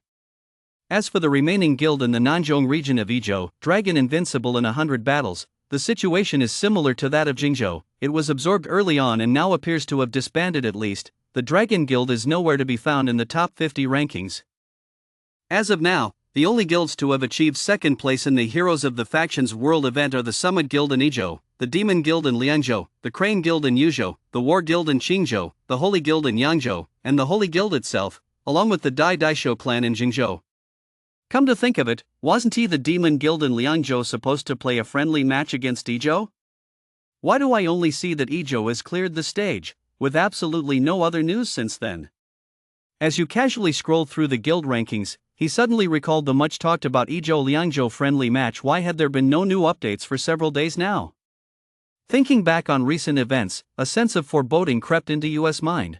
A: As for the remaining guild in the Nanzhong region of Yizhou, Dragon Invincible in 100 battles, the situation is similar to that of Jingzhou. It was absorbed early on and now appears to have disbanded. At least, the Dragon Guild is nowhere to be found in the top 50 rankings. As of now, the only guilds to have achieved second place in the Heroes of the Factions World event are the Summit Guild in Yizhou, the Demon Guild in Liangzhou, the Crane Guild in Yuzhou, the War Guild in Qingzhou, the Holy Guild in Yangzhou, and the Holy Guild itself, along with the Dai Daisho clan in Jingzhou. Come to think of it, wasn't the Demon Guild in Liangzhou supposed to play a friendly match against Yizhou? Why do I only see that Yizhou has cleared the stage, with absolutely no other news since then? As you casually scrolled through the guild rankings, he suddenly recalled the much talked about Yizhou-Liangzhou friendly match. Why had there been no new updates for several days now? Thinking back on recent events, a sense of foreboding crept into Yu's mind.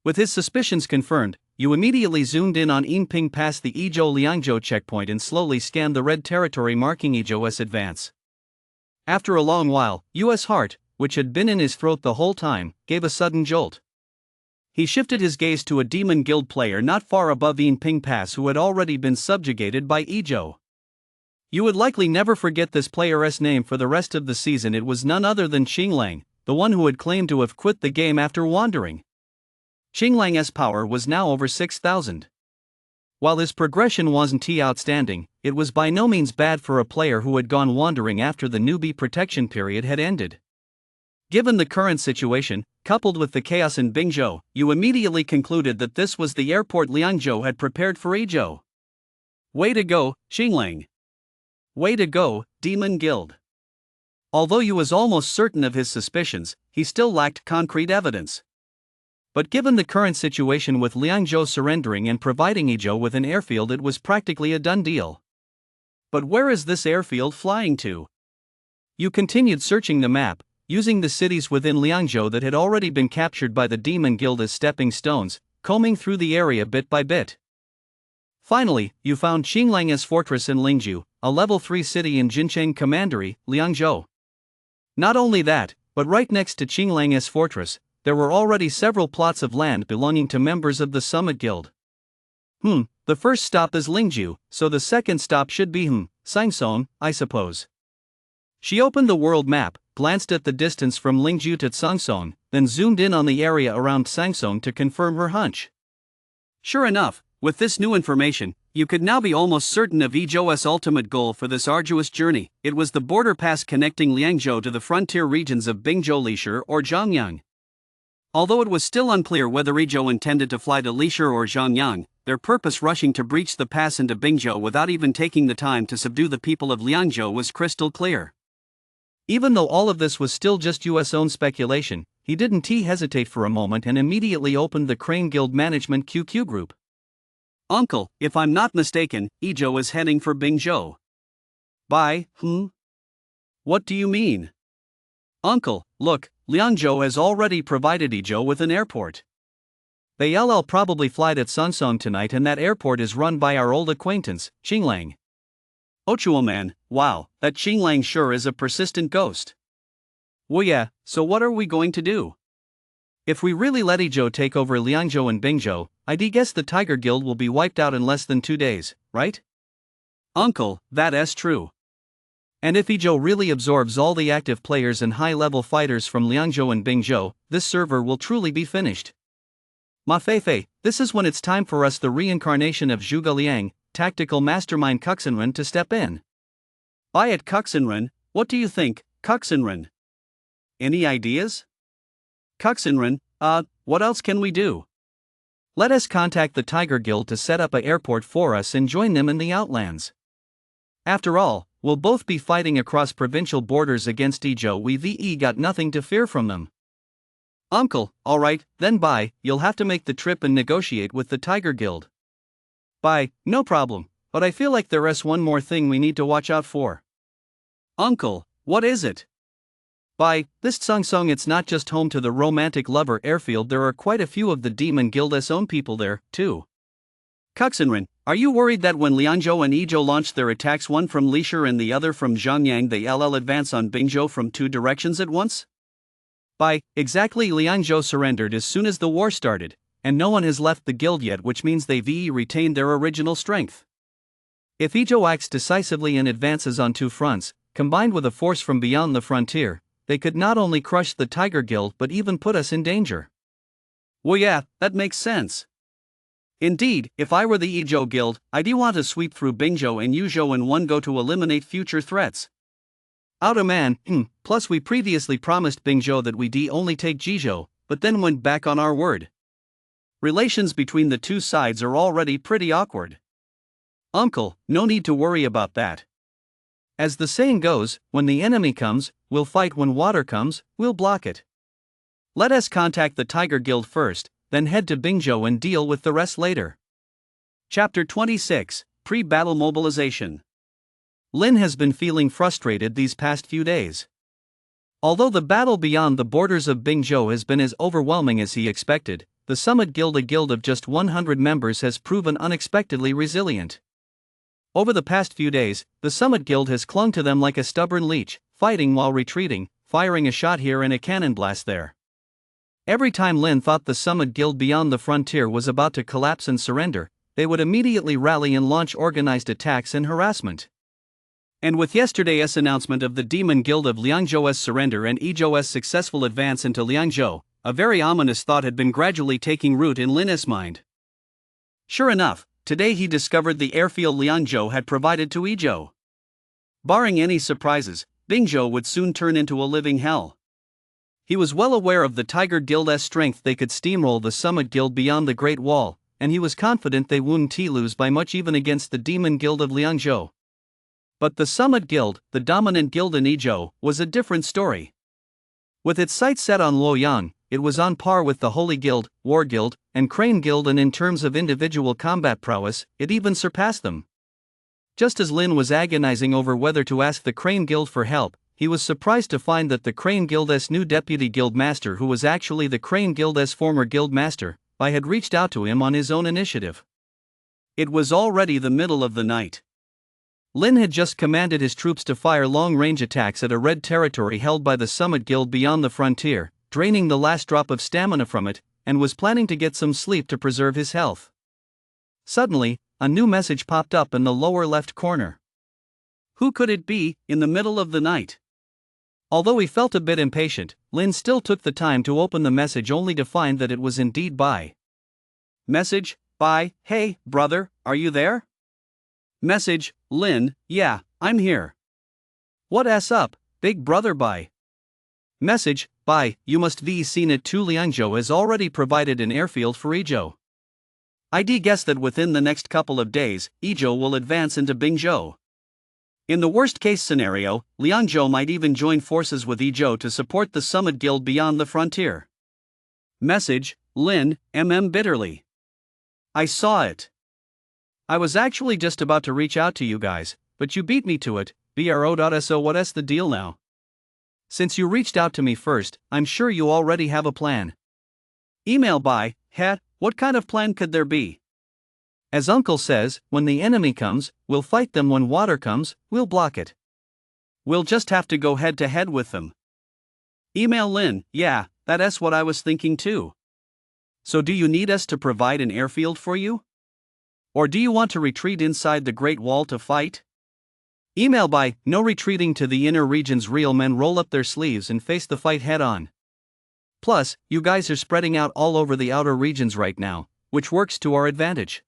A: With his suspicions confirmed, Yu immediately zoomed in on Yinping past the Yizhou-Liangzhou checkpoint and slowly scanned the red territory marking Yizhou's advance. After a long while, Yu's heart, which had been in his throat the whole time, gave a sudden jolt. He shifted his gaze to a Demon Guild player not far above Yinping Pass who had already been subjugated by Yizhou. You would likely never forget this player's name for the rest of the season. It was none other than Xinglang, the one who had claimed to have quit the game after wandering. Xinglang's power was now over 6,000. While his progression wasn't outstanding, it was by no means bad for a player who had gone wandering after the newbie protection period had ended. Given the current situation, coupled with the chaos in Bingzhou, you immediately concluded that this was the airport Liangzhou had prepared for Yizhou. Way to go, Xinglang. Way to go, Demon Guild. Although Yu was almost certain of his suspicions, he still lacked concrete evidence. But given the current situation with Liangzhou surrendering and providing Yizhou with an airfield, it was practically a done deal. But where is this airfield flying to? Yu continued searching the map, using the cities within Liangzhou that had already been captured by the Demon Guild as stepping stones, combing through the area bit by bit. Finally, you found Qinglang's fortress in Lingzhou, a level 3 city in Jincheng Commandery, Liangzhou. Not only that, but right next to Qinglang's fortress, there were already several plots of land belonging to members of the Summit Guild. The first stop is Lingzhou, so the second stop should be Sangsong, I suppose. She opened the world map, glanced at the distance from Lingzhou to Sangsong, then zoomed in on the area around Sangsong to confirm her hunch. Sure enough, with this new information, you could now be almost certain of Yizhou's ultimate goal for this arduous journey. It was the border pass connecting Liangzhou to the frontier regions of Bingzhou Lisher or Zhangyang. Although it was still unclear whether Yizhou intended to fly to Lisher or Zhangyang, their purpose rushing to breach the pass into Bingzhou without even taking the time to subdue the people of Liangzhou was crystal clear. Even though all of this was still just Yu's own speculation, he didn't hesitate for a moment and immediately opened the Crane Guild Management QQ group. Uncle, if I'm not mistaken, Yizhou is heading for Bingzhou. What do you mean? Uncle, look, Liangzhou has already provided Yizhou with an airport. They'll probably fly at Sangsong tonight, and that airport is run by our old acquaintance, Qinglang. Ochuo man, wow, that Qinglang sure is a persistent ghost. Well yeah, so what are we going to do? If we really let Yizhou take over Liangzhou and Bingzhou, I'd guess the Tiger Guild will be wiped out in less than 2 days, right? Uncle, that is true. And if Yizhou really absorbs all the active players and high-level fighters from Liangzhou and Bingzhou, this server will truly be finished. Ma Feifei, this is when it's time for us, the reincarnation of Zhuge Liang, tactical mastermind Kuxinren, to step in. Buy it, Kuxinren. What do you think, Kuxinren? Any ideas? Kuxinren, what else can we do? Let us contact the Tiger Guild to set up an airport for us and join them in the Outlands. After all, we'll both be fighting across provincial borders against Yizhou. We've got nothing to fear from them. Uncle, alright, then bye, you'll have to make the trip and negotiate with the Tiger Guild. Bye, no problem, but I feel like there is one more thing we need to watch out for. Uncle, what is it? Bye, this Sangsong, it's not just home to the romantic lover airfield, there are quite a few of the Demon Guild's own people there, too. Kuxinren, are you worried that when Liangzhou and Yizhou launch their attacks, one from Lisher and the other from Zhangyang, they'll advance on Bingzhou from 2 directions at once? Bye, exactly. Liangzhou surrendered as soon as the war started, and no one has left the guild yet, which means they've retained their original strength. If Yizhou acts decisively and advances on 2 fronts, combined with a force from beyond the frontier, they could not only crush the Tiger Guild but even put us in danger. Well yeah, that makes sense. Indeed, if I were the Yizhou Guild, I'd want to sweep through Bingzhou and Yuzhou in one go to eliminate future threats. Outa man, plus we previously promised Bingzhou that we'd only take Yizhou, but then went back on our word. Relations between the 2 sides are already pretty awkward. Uncle, no need to worry about that. As the saying goes, when the enemy comes, we'll fight. When water comes, we'll block it. Let us contact the Tiger Guild first, then head to Bingzhou and deal with the rest later. Chapter 26, Pre-Battle Mobilization. Lin has been feeling frustrated these past few days. Although the battle beyond the borders of Bingzhou has been as overwhelming as he expected, the Summit Guild, a guild of just 100 members, has proven unexpectedly resilient. Over the past few days, the Summit Guild has clung to them like a stubborn leech, fighting while retreating, firing a shot here and a cannon blast there. Every time Lin thought the Summit Guild beyond the frontier was about to collapse and surrender, they would immediately rally and launch organized attacks and harassment. And with yesterday's announcement of the Demon Guild of Liangzhou's surrender and Yizhou's successful advance into Liangzhou, a very ominous thought had been gradually taking root in Lin's mind. Sure enough, today he discovered the airfield Liangzhou had provided to Yizhou. Barring any surprises, Bingzhou would soon turn into a living hell. He was well aware of the Tiger Guild's strength. They could steamroll the Summit Guild beyond the Great Wall, and he was confident they wouldn't lose by much even against the Demon Guild of Liangzhou. But the Summit Guild, the dominant guild in Yizhou, was a different story. With its sights set on Luoyang, it was on par with the Holy Guild, War Guild, and Crane Guild, and in terms of individual combat prowess, it even surpassed them. Just as Lin was agonizing over whether to ask the Crane Guild for help, he was surprised to find that the Crane Guild's new deputy guild master, who was actually the Crane Guild's former guild master, had reached out to him on his own initiative. It was already the middle of the night. Lin had just commanded his troops to fire long-range attacks at a red territory held by the Summit Guild beyond the frontier, draining the last drop of stamina from it, and was planning to get some sleep to preserve his health. Suddenly, a new message popped up in the lower left corner. Who could it be, in the middle of the night? Although he felt a bit impatient, Lin still took the time to open the message only to find that it was indeed Bai. Message, Bai, hey, brother, are you there? Message, Lin, yeah, I'm here. What's up, big brother Bai? Message, Bai, you must be seen it too. Liangzhou has already provided an airfield for Izhou. I'd guess that within the next couple of days, Izhou will advance into Bingzhou. In the worst case scenario, Liangzhou might even join forces with Izhou to support the Summit Guild beyond the frontier. Message, Lin, bitterly. I saw it. I was actually just about to reach out to you guys, but you beat me to it. Bro.so what's the deal now? Since you reached out to me first, I'm sure you already have a plan. Email Bai, what kind of plan could there be? As Uncle says, when the enemy comes, we'll fight them. When water comes, we'll block it. We'll just have to go head to head with them. Email Lin, yeah, that's what I was thinking too. So do you need us to provide an airfield for you? Or do you want to retreat inside the Great Wall to fight? Email Bai, no retreating to the inner regions. Real men roll up their sleeves and face the fight head on. Plus, you guys are spreading out all over the outer regions right now, which works to our advantage.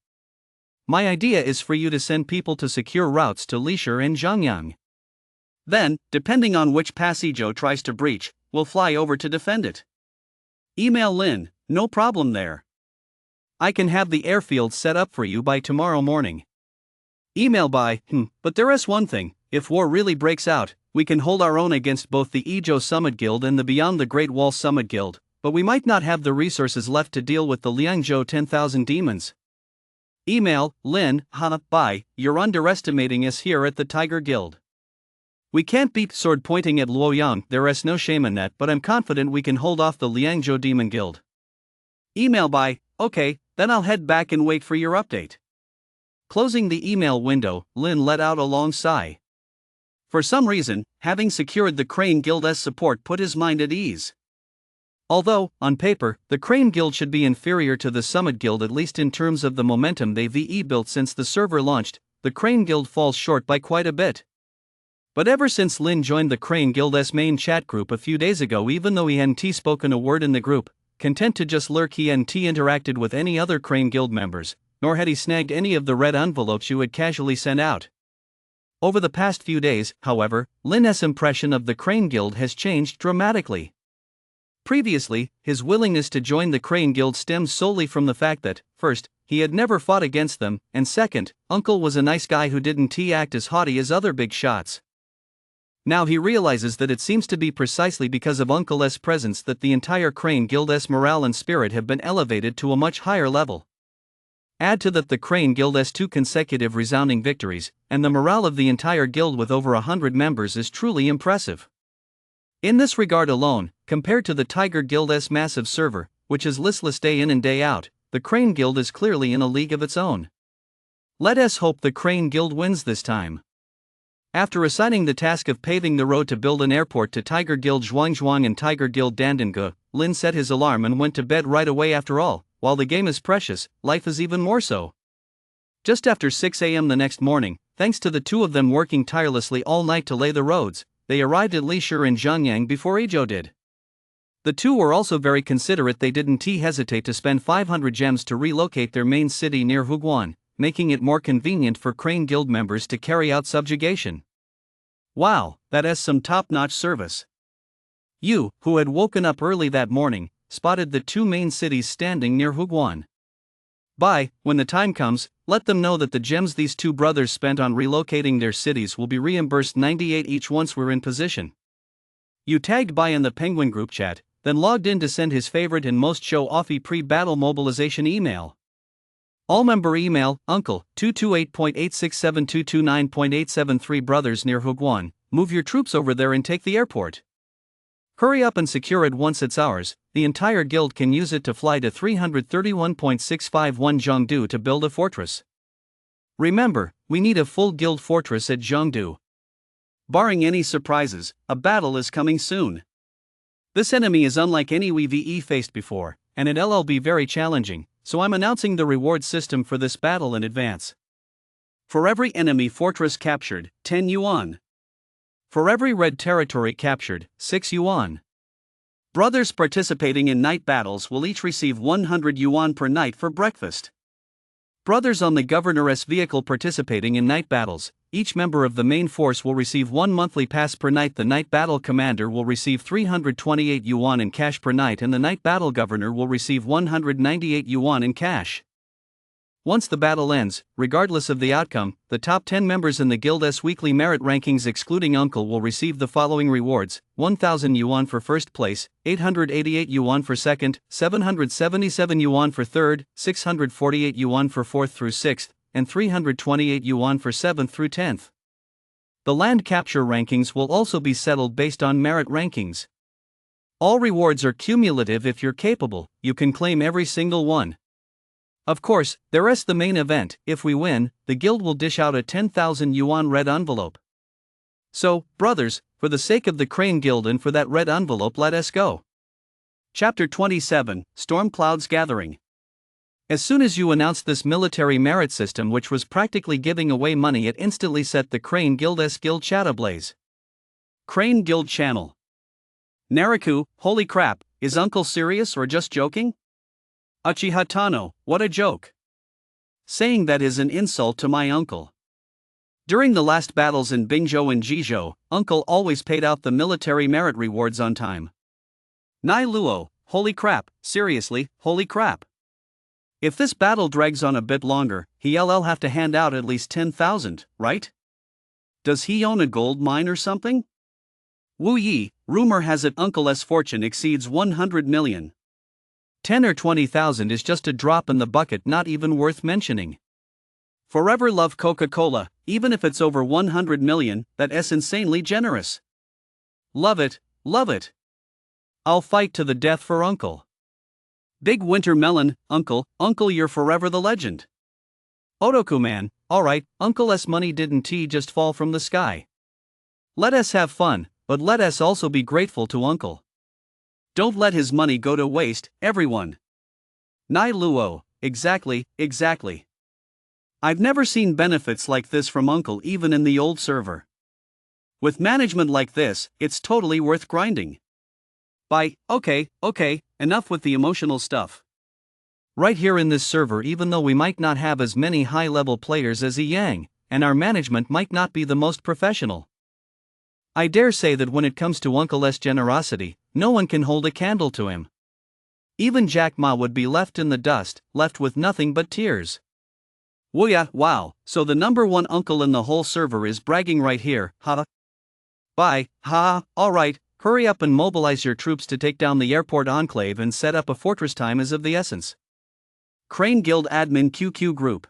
A: My idea is for you to send people to secure routes to Lishur and Zhangyang. Then, depending on which pass Izhou tries to breach, we'll fly over to defend it. Email Lin, no problem there. I can have the airfield set up for you by tomorrow morning. Email Bai, but there is one thing, if war really breaks out, we can hold our own against both the Izhou Summit Guild and the Beyond the Great Wall Summit Guild, but we might not have the resources left to deal with the Liangzhou 10,000 demons. Email, Lin, Bai, you're underestimating us here at the Tiger Guild. We can't beat sword pointing at Luoyang, there is no shame in that, but I'm confident we can hold off the Liangzhou Demon Guild. Email Bai, okay, then I'll head back and wait for your update. Closing the email window, Lin let out a long sigh. For some reason, having secured the Crane Guild's support put his mind at ease. Although, on paper, the Crane Guild should be inferior to the Summit Guild at least in terms of the momentum they've built since the server launched, the Crane Guild falls short by quite a bit. But ever since Lin joined the Crane Guild's main chat group a few days ago, even though he hadn't spoken a word in the group, content to just lurk, he hadn't interacted with any other Crane Guild members, nor had he snagged any of the red envelopes you had casually sent out. Over the past few days, however, Lin's impression of the Crane Guild has changed dramatically. Previously, his willingness to join the Crane Guild stemmed solely from the fact that, first, he had never fought against them, and second, Uncle was a nice guy who didn't act as haughty as other big shots. Now he realizes that it seems to be precisely because of Uncle's presence that the entire Crane Guild's morale and spirit have been elevated to a much higher level. Add to that the Crane Guild's 2 consecutive resounding victories, and the morale of the entire guild with over 100 members is truly impressive. In this regard alone, compared to the Tiger Guild's massive server, which is listless day in and day out, the Crane Guild is clearly in a league of its own. Let us hope the Crane Guild wins this time. After assigning the task of paving the road to build an airport to Tiger Guild Zhuangzhuang and Tiger Guild Dandenge, Lin set his alarm and went to bed right away. After all, while the game is precious, life is even more so. Just after 6 a.m. the next morning, thanks to the two of them working tirelessly all night to lay the roads, they arrived at Lishur and Zhangyang before Izhou did. The two were also very considerate. They didn't hesitate to spend 500 gems to relocate their main city near Huguan, making it more convenient for Crane Guild members to carry out subjugation. Wow, that is some top-notch service. You, who had woken up early that morning, spotted the 2 main cities standing near Huguan. Bai, when the time comes, let them know that the gems these 2 brothers spent on relocating their cities will be reimbursed 98 each once we're in position. You tagged Bai in the Penguin group chat, then logged in to send his favorite and most show-offy pre-battle mobilization email. All-member email, Uncle, 228.867229.873 brothers near Huguan, move your troops over there and take the airport. Hurry up and secure it once it's ours. The entire guild can use it to fly to 331.651 Zhengdu to build a fortress. Remember, we need a full guild fortress at Zhengdu. Barring any surprises, a battle is coming soon. This enemy is unlike any we've faced before, and it'll be very challenging, so I'm announcing the reward system for this battle in advance. For every enemy fortress captured, 10 yuan. For every red territory captured, 6 yuan. Brothers participating in night battles will each receive 100 yuan per night for breakfast. Brothers on the governor's vehicle participating in night battles, each member of the main force will receive 1 monthly pass per night. The night battle commander will receive 328 yuan in cash per night, and the night battle governor will receive 198 yuan in cash. Once the battle ends, regardless of the outcome, the top 10 members in the guild's weekly merit rankings excluding Uncle will receive the following rewards: 1,000 yuan for first place, 888 yuan for second, 777 yuan for third, 648 yuan for fourth through sixth, and 328 yuan for 7th through 10th. The land capture rankings will also be settled based on merit rankings. All rewards are cumulative. If you're capable, you can claim every single one. Of course, there's the main event. If we win, the guild will dish out a 10,000 yuan red envelope. So, brothers, for the sake of the Crane Guild and for that red envelope, let us go. Chapter 27, Storm Clouds Gathering. As soon as you announced this military merit system, which was practically giving away money, it instantly set the Crane Guild's guild chat ablaze. Crane Guild channel. Naraku, holy crap, is Uncle serious or just joking? Achihatano, what a joke. Saying that is an insult to my uncle. During the last battles in Bingzhou and Jizhou, Uncle always paid out the military merit rewards on time. Nai Luo, holy crap, seriously, holy crap. If this battle drags on a bit longer, he'll have to hand out at least 10,000, right? Does he own a gold mine or something? Wu Yi, rumor has it Uncle's fortune exceeds 100 million. 10 or 20,000 is just a drop in the bucket, not even worth mentioning. Forever love Coca-Cola, even if it's over 100 million, that's insanely generous. Love it, love it. I'll fight to the death for Uncle. Big Winter Melon, Uncle, you're forever the legend. Otoku man, alright, Uncle's money didn't just fall from the sky. Let us have fun, but let us also be grateful to Uncle. Don't let his money go to waste, everyone. Nai Luo, exactly. I've never seen benefits like this from Uncle even in the old server. With management like this, it's totally worth grinding. Okay, enough with the emotional stuff. Right here in this server, even though we might not have as many high-level players as Yang, and our management might not be the most professional, I dare say that when it comes to Uncle's generosity, no one can hold a candle to him. Even Jack Ma would be left in the dust, left with nothing but tears. Wow, so the number one uncle in the whole server is bragging right here, ha? Alright, hurry up and mobilize your troops to take down the airport enclave and set up a fortress. Time is of the essence. Crane Guild Admin QQ Group.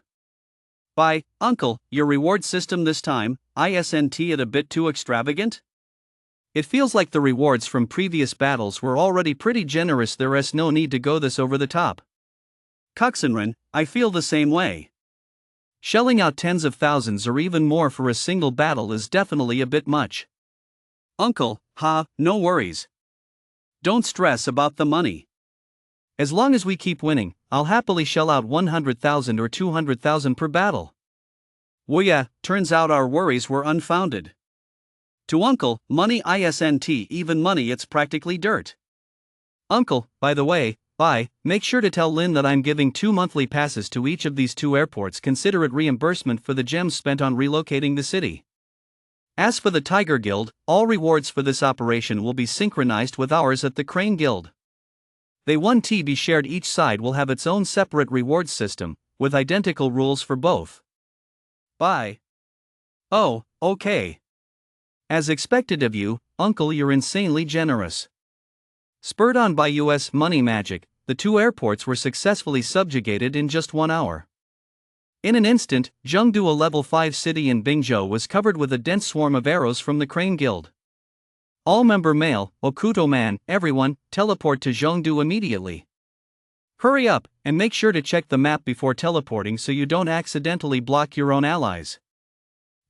A: Uncle, your reward system this time, isn't it a bit too extravagant? It feels like the rewards from previous battles were already pretty generous. There's no need to go this over the top. Coxenren, I feel the same way. Shelling out tens of thousands or even more for a single battle is definitely a bit much. Uncle, no worries. Don't stress about the money. As long as we keep winning, I'll happily shell out 100,000 or 200,000 per battle. Turns out our worries were unfounded. To Uncle, money isn't even money, it's practically dirt. Uncle, by the way, make sure to tell Lin that I'm giving 2 monthly passes to each of these 2 airports. Consider it reimbursement for the gems spent on relocating the city. As for the Tiger Guild, all rewards for this operation will be synchronized with ours at the Crane Guild. They 1 TB shared, each side will have its own separate rewards system, with identical rules for both. Oh, okay. As expected of you, Uncle, you're insanely generous. Spurred on by US money magic, the 2 airports were successfully subjugated in just 1 hour. In an instant, Zhengdu, a level 5 city in Bingzhou, was covered with a dense swarm of arrows from the Crane Guild. All member male, Okuto man, everyone, teleport to Zhengdu immediately. Hurry up, and make sure to check the map before teleporting so you don't accidentally block your own allies.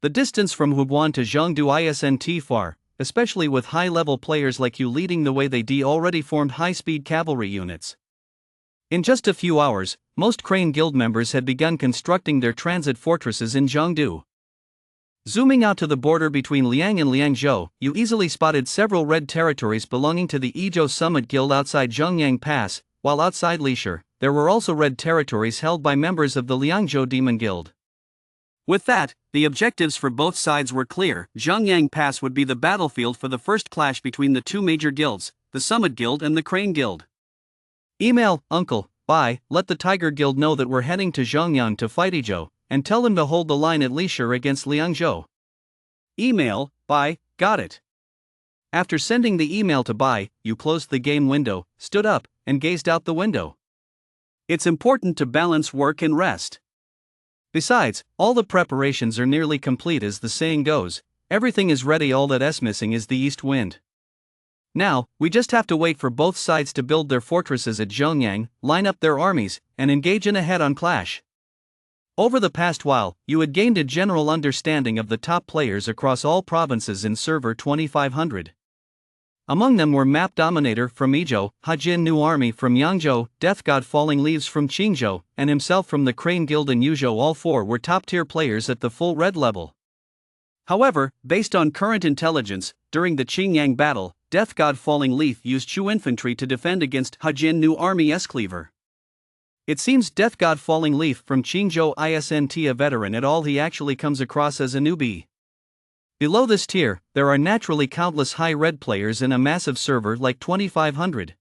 A: The distance from Hubuan to Zhengdu isn't far, especially with high-level players like you leading the way. They already formed high-speed cavalry units. In just a few hours, most Crane Guild members had begun constructing their transit fortresses in Zhengdu. Zooming out to the border between Liang and Liangzhou, you easily spotted several red territories belonging to the Izhou Summit Guild outside Zhongyang Pass, while outside Lishur, there were also red territories held by members of the Liangzhou Demon Guild. With that, the objectives for both sides were clear. Zhongyang Pass would be the battlefield for the first clash between the two major guilds, the Summit Guild and the Crane Guild. Email, Uncle, bye, let the Tiger Guild know that we're heading to Zhongyang to fight Izhou, and tell them to hold the line at Lishur against Liangzhou. Email, bye, got it. After sending the email to bye, you closed the game window, stood up, and gazed out the window. It's important to balance work and rest. Besides, all the preparations are nearly complete. As the saying goes, everything is ready, all that's missing is the east wind. Now, we just have to wait for both sides to build their fortresses at Zhongyang, line up their armies, and engage in a head-on clash. Over the past while, you had gained a general understanding of the top players across all provinces in Server 2500. Among them were Map Dominator from Izhou, Hajin New Army from Yangzhou, Death God Falling Leaves from Qingzhou, and himself from the Crane Guild and Yuzhou. All four were top-tier players at the full red level. However, based on current intelligence, during the Qingyang battle, Death God Falling Leaf used Chu infantry to defend against Hajin New Army S-Cleaver. It seems Death God Falling Leaf from Qingzhou isn't a veteran at all. He actually comes across as a newbie. Below this tier, there are naturally countless high red players in a massive server like 2500.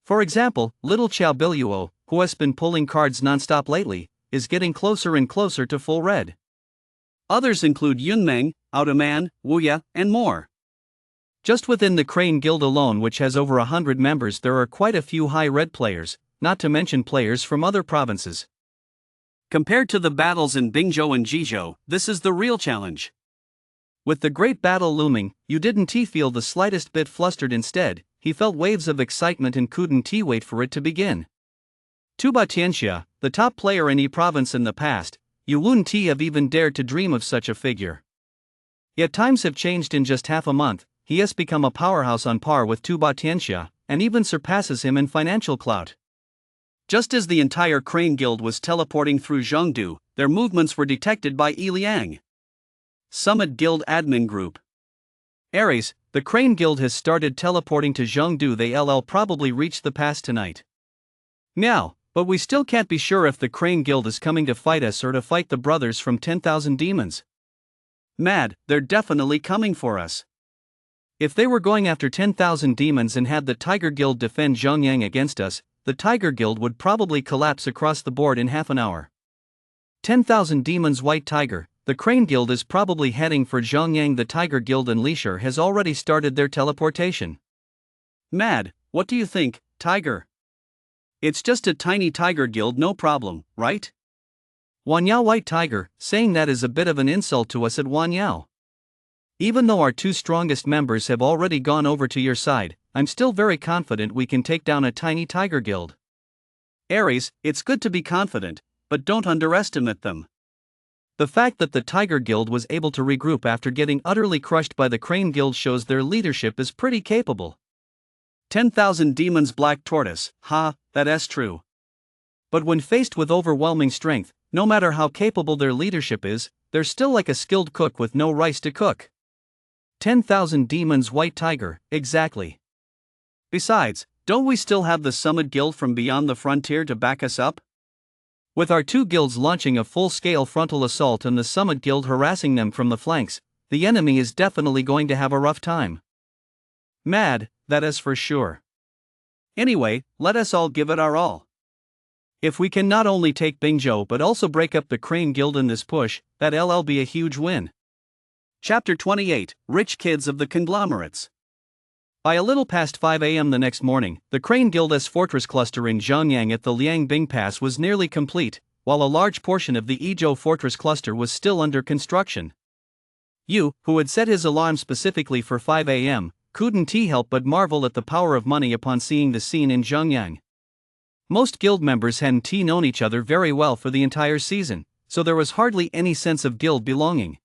A: For example, Little Xiao Biluo, who has been pulling cards non-stop lately, is getting closer and closer to full red. Others include Yunmeng, Automan, Wuya, and more. Just within the Crane Guild alone, which has over 100 members, there are quite a few high red players, not to mention players from other provinces. Compared to the battles in Bingzhou and Jizhou, this is the real challenge. With the great battle looming, you didn't feel the slightest bit flustered. Instead, he felt waves of excitement and couldn't wait for it to begin. Tuba Tianxia, the top player in Yi province in the past, you wouldn't have even dared to dream of such a figure. Yet times have changed. In just half a month, he has become a powerhouse on par with Tuba Tianxia, and even surpasses him in financial clout. Just as the entire Crane Guild was teleporting through Zhengdu, their movements were detected by Yi Liang. Summit Guild Admin Group. Ares, the Crane Guild has started teleporting to Zhengdu. They'll probably reach the pass tonight. Meow, but we still can't be sure if the Crane Guild is coming to fight us or to fight the brothers from 10,000 Demons. Mad, they're definitely coming for us. If they were going after 10,000 demons and had the Tiger Guild defend Zhongyang against us, the Tiger Guild would probably collapse across the board in half an hour. 10,000 demons. White Tiger, the Crane Guild is probably heading for Zhongyang. The Tiger Guild and Lishur has already started their teleportation. Mad, what do you think, Tiger? It's just a tiny Tiger Guild, no problem, right? Wanyao. White Tiger, saying that is a bit of an insult to us at Wanyao. Even though our two strongest members have already gone over to your side, I'm still very confident we can take down a tiny Tiger Guild. Ares, it's good to be confident, but don't underestimate them. The fact that the Tiger Guild was able to regroup after getting utterly crushed by the Crane Guild shows their leadership is pretty capable. 10,000 demons. Black Tortoise, that's true. But when faced with overwhelming strength, no matter how capable their leadership is, they're still like a skilled cook with no rice to cook. 10,000 demons. White Tiger, exactly. Besides, don't we still have the Summit Guild from beyond the frontier to back us up? With our two guilds launching a full-scale frontal assault and the Summit Guild harassing them from the flanks, the enemy is definitely going to have a rough time. Mad, that is for sure. Anyway, let us all give it our all. If we can not only take Bingzhou but also break up the Crane Guild in this push, that'll be a huge win. Chapter 28, Rich Kids of the Conglomerates. By a little past 5 a.m. the next morning, the Crane Guild's fortress cluster in Zhongyang at the Liangbing Pass was nearly complete, while a large portion of the Izhou fortress cluster was still under construction. Yu, who had set his alarm specifically for 5 a.m., couldn't help but marvel at the power of money upon seeing the scene in Zhongyang. Most guild members hadn't known each other very well for the entire season, so there was hardly any sense of guild belonging.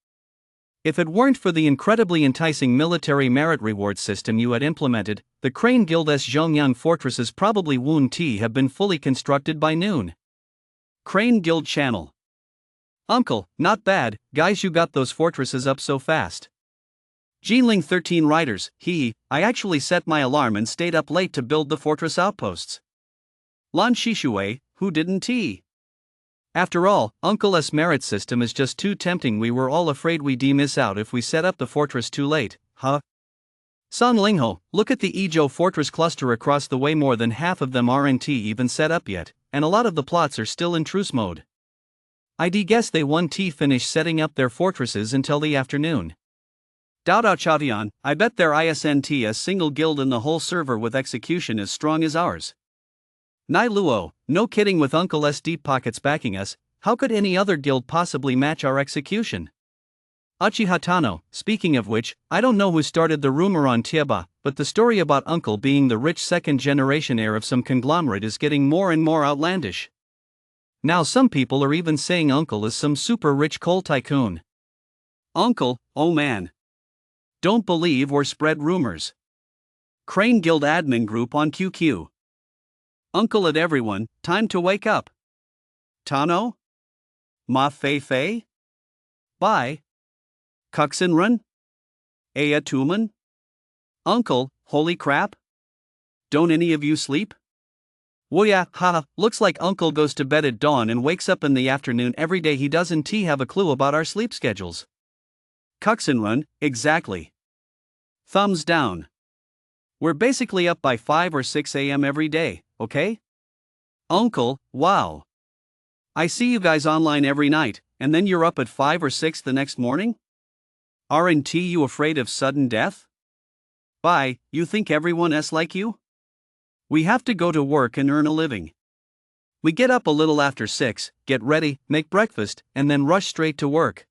A: If it weren't for the incredibly enticing military merit reward system you had implemented, the Crane Guild's Zhongyang fortresses probably wouldn't have been fully constructed by noon. Crane Guild Channel. Uncle, not bad, guys, you got those fortresses up so fast. Jinling 13 Riders, I actually set my alarm and stayed up late to build the fortress outposts. Lan Shishui, who didn't? After all, Uncle's merit system is just too tempting. We were all afraid we'd miss out if we set up the fortress too late, huh? San Lingho, look at the Ezhou fortress cluster across the way. More than half of them aren't even set up yet, and a lot of the plots are still in truce mode. I'd guess they won't finish setting up their fortresses until the afternoon. Dao Chavian, I bet there isn't a single guild in the whole server with execution as strong as ours. Nai Luo, no kidding, with Uncle's deep pockets backing us, how could any other guild possibly match our execution? Uchiha Tano, speaking of which, I don't know who started the rumor on Tieba, but the story about Uncle being the rich second-generation heir of some conglomerate is getting more and more outlandish. Now some people are even saying Uncle is some super rich coal tycoon. Uncle, oh man. Don't believe or spread rumors. Crane Guild admin group on QQ. Uncle at everyone, time to wake up. Tano? Ma Fei Fei? Bye. Kuxinrun? Aya Tuman? Uncle, holy crap? Don't any of you sleep? Woya, haha, looks like Uncle goes to bed at dawn and wakes up in the afternoon every day. He doesn't have a clue about our sleep schedules. Kuxinrun, exactly. Thumbs down. We're basically up by 5 or 6 a.m. every day, okay? Uncle, wow. I see you guys online every night, and then you're up at 5 or 6 the next morning? Aren't you afraid of sudden death? Bye, you think everyone's like you? We have to go to work and earn a living. We get up a little after 6, get ready, make breakfast, and then rush straight to work.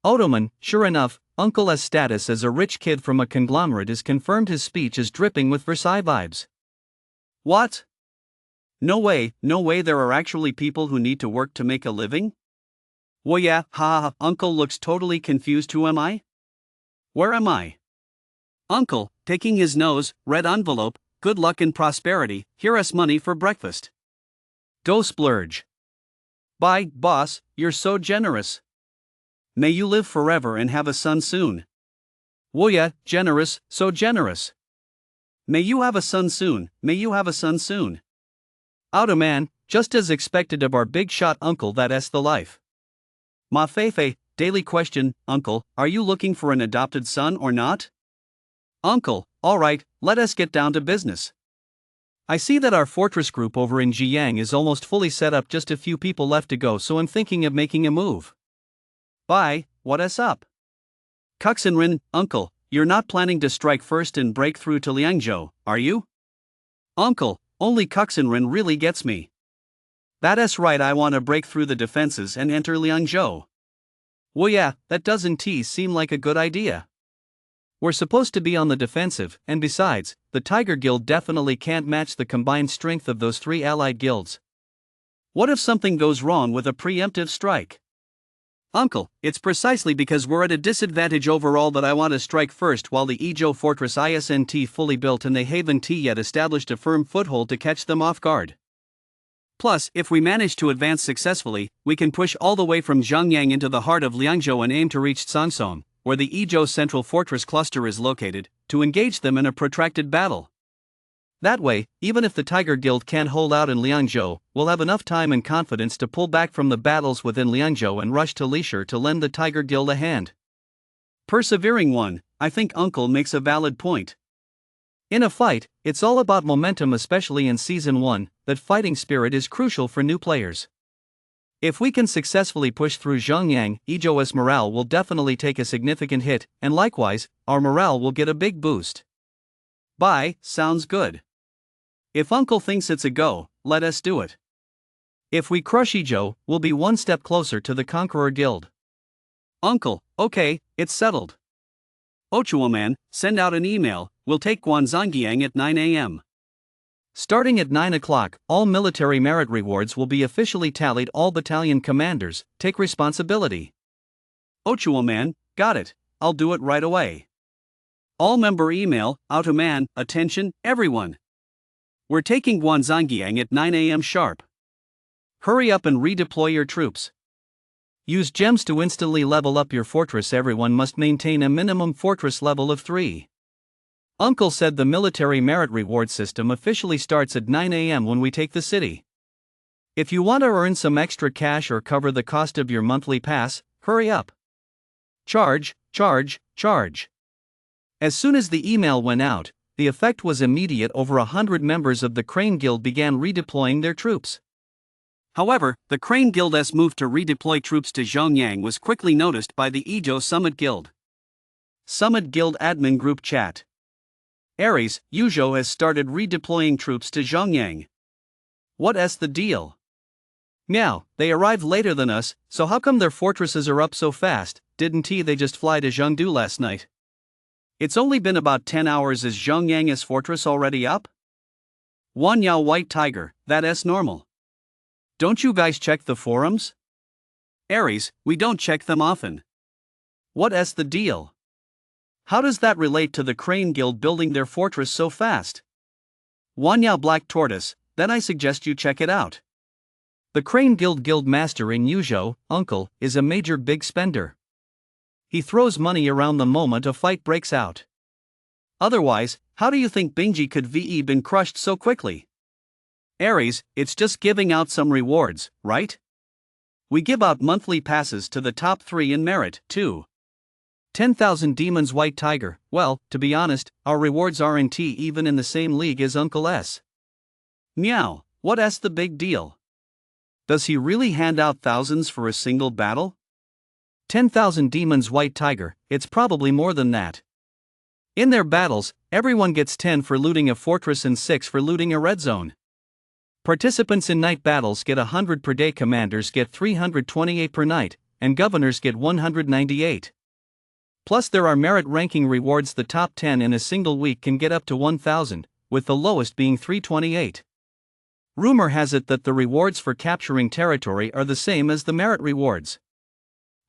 A: Otoman, sure enough, Uncle's status as a rich kid from a conglomerate is confirmed. His speech is dripping with Versailles vibes. What? No way, there are actually people who need to work to make a living? Well yeah, ha, Uncle looks totally confused. Who am I? Where am I? Uncle, taking his nose, red envelope, good luck and prosperity, here us money for breakfast. Go splurge. Bye, boss, you're so generous. May you live forever and have a son soon. Woya, generous, so generous. May you have a son soon, may you have a son soon. Outa man, just as expected of our big shot uncle, that's the life. Ma Feifei, daily question, Uncle, are you looking for an adopted son or not? Uncle, alright, let us get down to business. I see that our fortress group over in Jiang is almost fully set up, just a few people left to go, so I'm thinking of making a move. Bye, what's up? Kuxinrin, Uncle, you're not planning to strike first and break through to Liangzhou, are you? Uncle, only Kuxinrin really gets me. That's right, I want to break through the defenses and enter Liangzhou. Well yeah, that doesn't seem like a good idea. We're supposed to be on the defensive, and besides, the Tiger Guild definitely can't match the combined strength of those 3 allied guilds. What if something goes wrong with a preemptive strike? Uncle, it's precisely because we're at a disadvantage overall that I want to strike first while the Ezhou fortress isn't fully built and they haven't yet established a firm foothold to catch them off guard. Plus, if we manage to advance successfully, we can push all the way from Zhongyang into the heart of Liangzhou and aim to reach Sansong, where the Ezhou central fortress cluster is located, to engage them in a protracted battle. That way, even if the Tiger Guild can't hold out in Liangzhou, we'll have enough time and confidence to pull back from the battles within Liangzhou and rush to Lisher to lend the Tiger Guild a hand. Persevering one, I think Uncle makes a valid point. In a fight, it's all about momentum, especially in Season 1, that fighting spirit is crucial for new players. If we can successfully push through Zhongyang, Ezhou's morale will definitely take a significant hit, and likewise, our morale will get a big boost. Bye, sounds good. If Uncle thinks it's a go, let us do it. If we crush Ezhou, we'll be one step closer to the Conqueror Guild. Uncle, okay, it's settled. Ochuoman, send out an email, we'll take Guanzhongyang at 9 a.m. Starting at 9 o'clock, all military merit rewards will be officially tallied. All battalion commanders, take responsibility. Ochuo man, got it, I'll do it right away. All member email, Automan, attention, everyone. We're taking Guanzhangjiang at 9 a.m. sharp. Hurry up and redeploy your troops. Use gems to instantly level up your fortress. Everyone must maintain a minimum fortress level of 3. Uncle said the military merit reward system officially starts at 9 a.m. when we take the city. If you want to earn some extra cash or cover the cost of your monthly pass, hurry up. Charge, charge, charge. As soon as the email went out, the effect was immediate. Over 100 members of the Crane Guild began redeploying their troops. However, the Crane Guild's move to redeploy troops to Zhongyang was quickly noticed by the Izhou Summit Guild. Summit Guild Admin Group Chat. Aries, Yuzhou has started redeploying troops to Zhongyang. What's the deal? Meow, they arrived later than us, so how come their fortresses are up so fast? Didn't they just fly to Zhengdu last night? It's only been about 10 hours. Is Zhongyang's fortress already up? Wanyao White Tiger, that's normal. Don't you guys check the forums? Aries, we don't check them often. What's the deal? How does that relate to the Crane Guild building their fortress so fast? Wanyao Black Tortoise, then I suggest you check it out. The Crane Guild Guild Master in Yuzhou, Uncle, is a major big spender. He throws money around the moment a fight breaks out. Otherwise, how do you think Bingji could been crushed so quickly? Aries, it's just giving out some rewards, right? We give out monthly passes to the top 3 in merit, too. 10,000 Demons White Tiger, well, to be honest, our rewards aren't even in the same league as Uncle S. Meow, what's the big deal? Does he really hand out thousands for a single battle? 10,000 Demons White Tiger, it's probably more than that. In their battles, everyone gets 10 for looting a fortress and 6 for looting a red zone. Participants in night battles get 100 per day, commanders get 328 per night, and governors get 198. Plus there are merit ranking rewards. The top 10 in a single week can get up to 1,000, with the lowest being 328. Rumor has it that the rewards for capturing territory are the same as the merit rewards.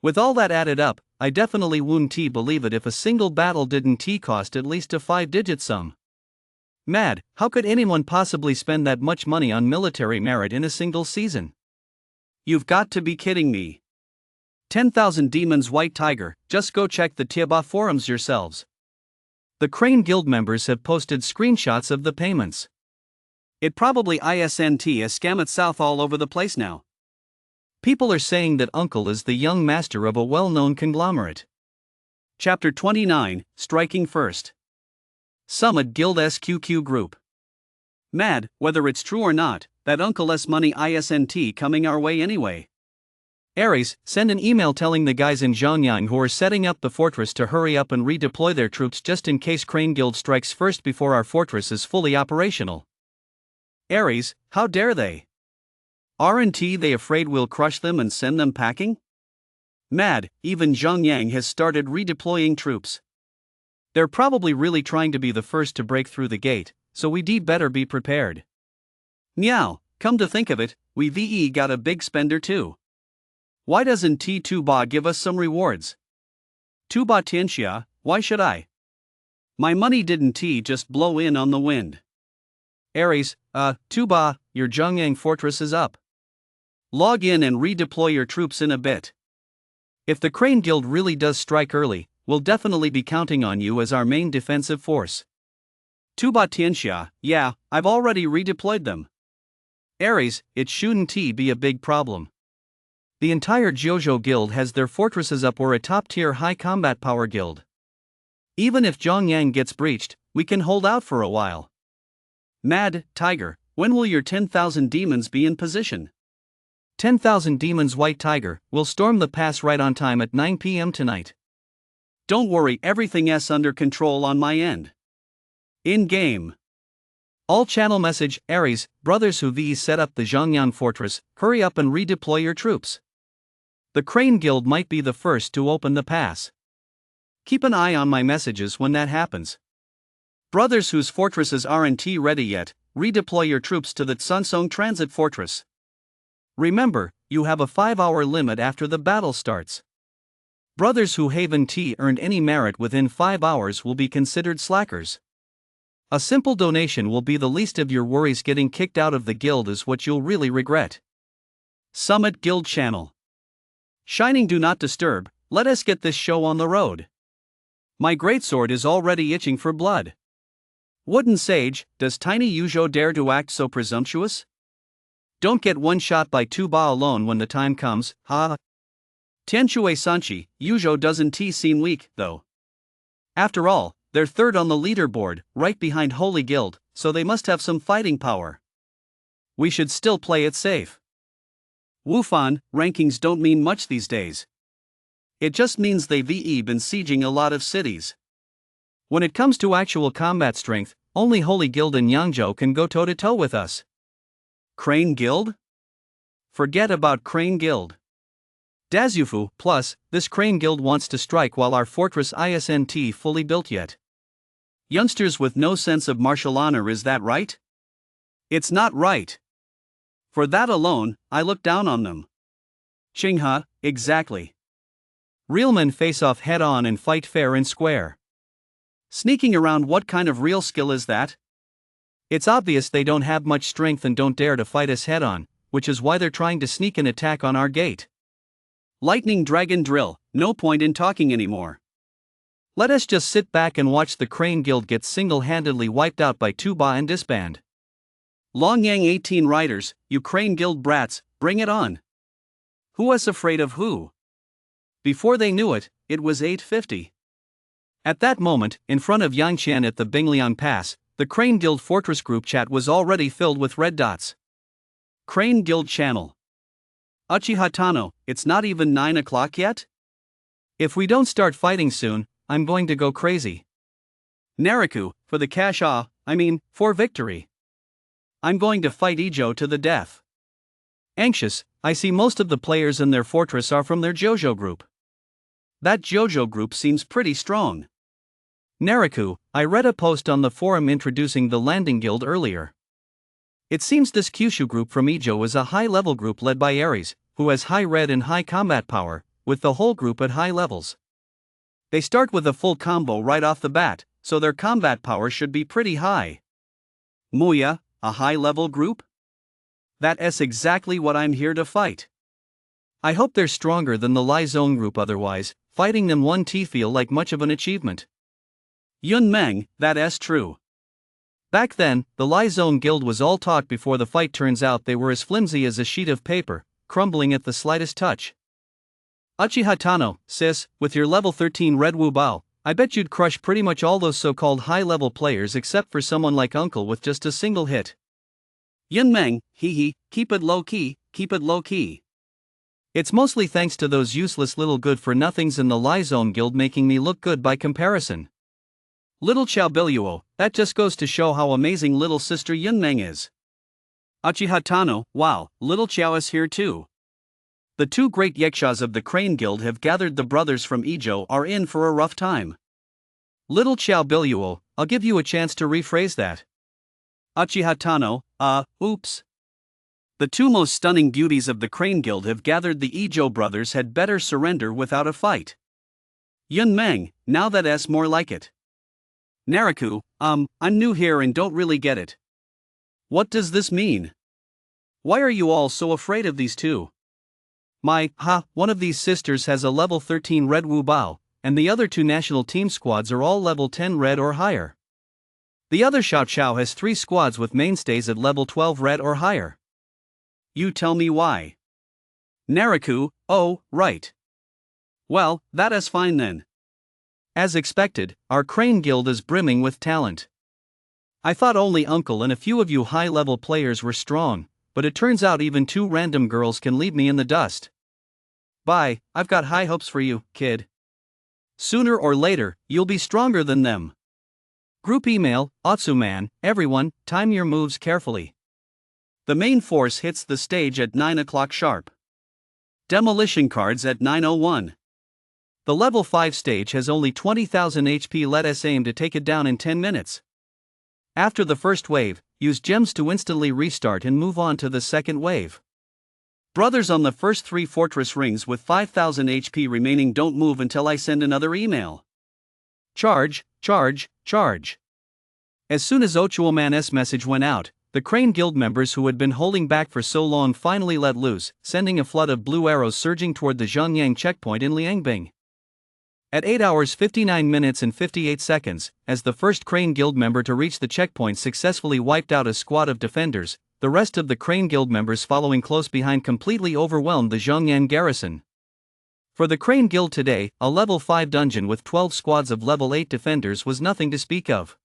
A: With all that added up, I definitely wouldn't believe it if a single battle didn't cost at least a 5-digit sum. Mad, how could anyone possibly spend that much money on military merit in a single season? You've got to be kidding me. 10,000 Demons White Tiger, just go check the Tiaba forums yourselves. The Crane Guild members have posted screenshots of the payments. It probably isn't a scam at South all over the place now. People are saying that Uncle is the young master of a well-known conglomerate. Chapter 29, Striking First. Summit Guild SQQ Group. Mad, whether it's true or not, that Uncle's money isn't coming our way anyway. Aries, send an email telling the guys in Zhongyang who are setting up the fortress to hurry up and redeploy their troops just in case Crane Guild strikes first before our fortress is fully operational. Aries, how dare they? Aren't they afraid we'll crush them and send them packing? Mad, even Zhongyang has started redeploying troops. They're probably really trying to be the first to break through the gate, so we'd better be prepared. Meow, come to think of it, we got a big spender too. Why doesn't Tuba give us some rewards? Tuba Tianxia, why should I? My money didn't just blow in on the wind. Aries, Tuba, your Zhongyang fortress is up. Log in and redeploy your troops in a bit. If the Crane Guild really does strike early, we'll definitely be counting on you as our main defensive force. Tuba Tianxia, yeah, I've already redeployed them. Aries, it shouldn't be a big problem. The entire Jiuzhou Guild has their fortresses up. We're a top-tier high combat power guild. Even if Zhongyang gets breached, we can hold out for a while. Mad Tiger, when will your 10,000 demons be in position? 10,000 Demons White Tiger, will storm the pass right on time at 9 p.m. tonight. Don't worry, everything's under control on my end. In-game. All channel message, Aries, brothers who set up the Zhongyang fortress, hurry up and redeploy your troops. The Crane Guild might be the first to open the pass. Keep an eye on my messages when that happens. Brothers whose fortresses aren't ready yet, redeploy your troops to the Tsunsong Transit Fortress. Remember, you have a 5-hour limit after the battle starts. Brothers who haven't earned any merit within 5 hours will be considered slackers. A simple donation will be the least of your worries. Getting kicked out of the guild is what you'll really regret. Summit Guild Channel. Shining Do Not Disturb, let us get this show on the road. My greatsword is already itching for blood. Wooden Sage, does Tiny Yujo dare to act so presumptuous? Don't get one shot by 2-ba alone when the time comes, ha. Tianchue Sanchi, Yujo doesn't seem weak, though. After all, they're third on the leaderboard, right behind Holy Guild, so they must have some fighting power. We should still play it safe. Wufan, rankings don't mean much these days. It just means they've been sieging a lot of cities. When it comes to actual combat strength, only Holy Guild and Yangzhou can go toe-to-toe with us. Crane Guild? Forget about Crane Guild. Dazufu, plus, this Crane Guild wants to strike while our fortress isn't fully built yet. Youngsters with no sense of martial honor, is that right? It's not right. For that alone, I look down on them. Qinghe, exactly. Real men face off head-on and fight fair and square. Sneaking around, what kind of real skill is that? It's obvious they don't have much strength and don't dare to fight us head-on, which is why they're trying to sneak an attack on our gate. Lightning Dragon Drill, no point in talking anymore. Let us just sit back and watch the Crane Guild get single-handedly wiped out by 2-ba and disband. Longyang 18 Riders, you Crane Guild brats, bring it on. Who was afraid of who? Before they knew it, it was 8:50. At that moment, in front of Yangqian at the Bingliang Pass, the Crane Guild Fortress group chat was already filled with red dots. Crane Guild Channel. Uchiha Tano, it's not even 9 o'clock yet? If we don't start fighting soon, I'm going to go crazy. Nariku, for the for victory. I'm going to fight Ijo to the death. Anxious, I see most of the players in their fortress are from their JoJo group. That JoJo group seems pretty strong. Nariku, I read a post on the forum introducing the Landing Guild earlier. It seems this Kyushu group from Ijo is a high-level group led by Ares, who has high red and high combat power, with the whole group at high levels. They start with a full combo right off the bat, so their combat power should be pretty high. Muya, a high-level group? That's exactly what I'm here to fight. I hope they're stronger than the Lai Zone group, otherwise, fighting them won't feel like much of an achievement. Yun Meng, that's true. Back then, the Lai Zone Guild was all talk before the fight. Turns out they were as flimsy as a sheet of paper, crumbling at the slightest touch. Uchiha Tano, sis, with your level 13 Red Wu Bao, I bet you'd crush pretty much all those so-called high-level players except for someone like Uncle with just a single hit. Yun Meng, keep it low-key, keep it low-key. It's mostly thanks to those useless little good-for-nothings in the Lai Zone Guild making me look good by comparison. Little Xiao Biluo, that just goes to show how amazing little sister Yun Meng is. Uchiha Tano, wow, little Xiao is here too. The two great yakshas of the Crane Guild have gathered. The brothers from Ijo are in for a rough time. Little Xiao Biluo, I'll give you a chance to rephrase that. Uchiha Tano, oops. The two most stunning beauties of the Crane Guild have gathered. The Ijo brothers had better surrender without a fight. Yun Meng, now that's more like it. Nariku, I'm new here and don't really get it. What does this mean? Why are you all so afraid of these two? One of these sisters has a level 13 Red Wu Bao, and the other two national team squads are all level 10 Red or higher. The other Xiao Xiao has 3 squads with mainstays at level 12 Red or higher. You tell me why. Nariku, oh, right. Well, that is fine then. As expected, our Crane Guild is brimming with talent. I thought only Uncle and a few of you high-level players were strong, but it turns out even 2 random girls can leave me in the dust. Bye, I've got high hopes for you, kid. Sooner or later, you'll be stronger than them. Group email, Otsuman, everyone, time your moves carefully. The main force hits the stage at 9 o'clock sharp. Demolition cards at 9:01. The level 5 stage has only 20,000 HP. Let us aim to take it down in 10 minutes. After the first wave, use gems to instantly restart and move on to the second wave. Brothers on the first 3 fortress rings with 5000 HP remaining, don't move until I send another email. Charge, charge, charge. As soon as Ochoaman's message went out, the Crane Guild members who had been holding back for so long finally let loose, sending a flood of blue arrows surging toward the Zhongyang checkpoint in Liangbing. At 8 hours 59 minutes and 58 seconds, as the first Crane Guild member to reach the checkpoint successfully wiped out a squad of defenders, the rest of the Crane Guild members following close behind completely overwhelmed the Zhongyang garrison. For the Crane Guild today, a level 5 dungeon with 12 squads of level 8 defenders was nothing to speak of.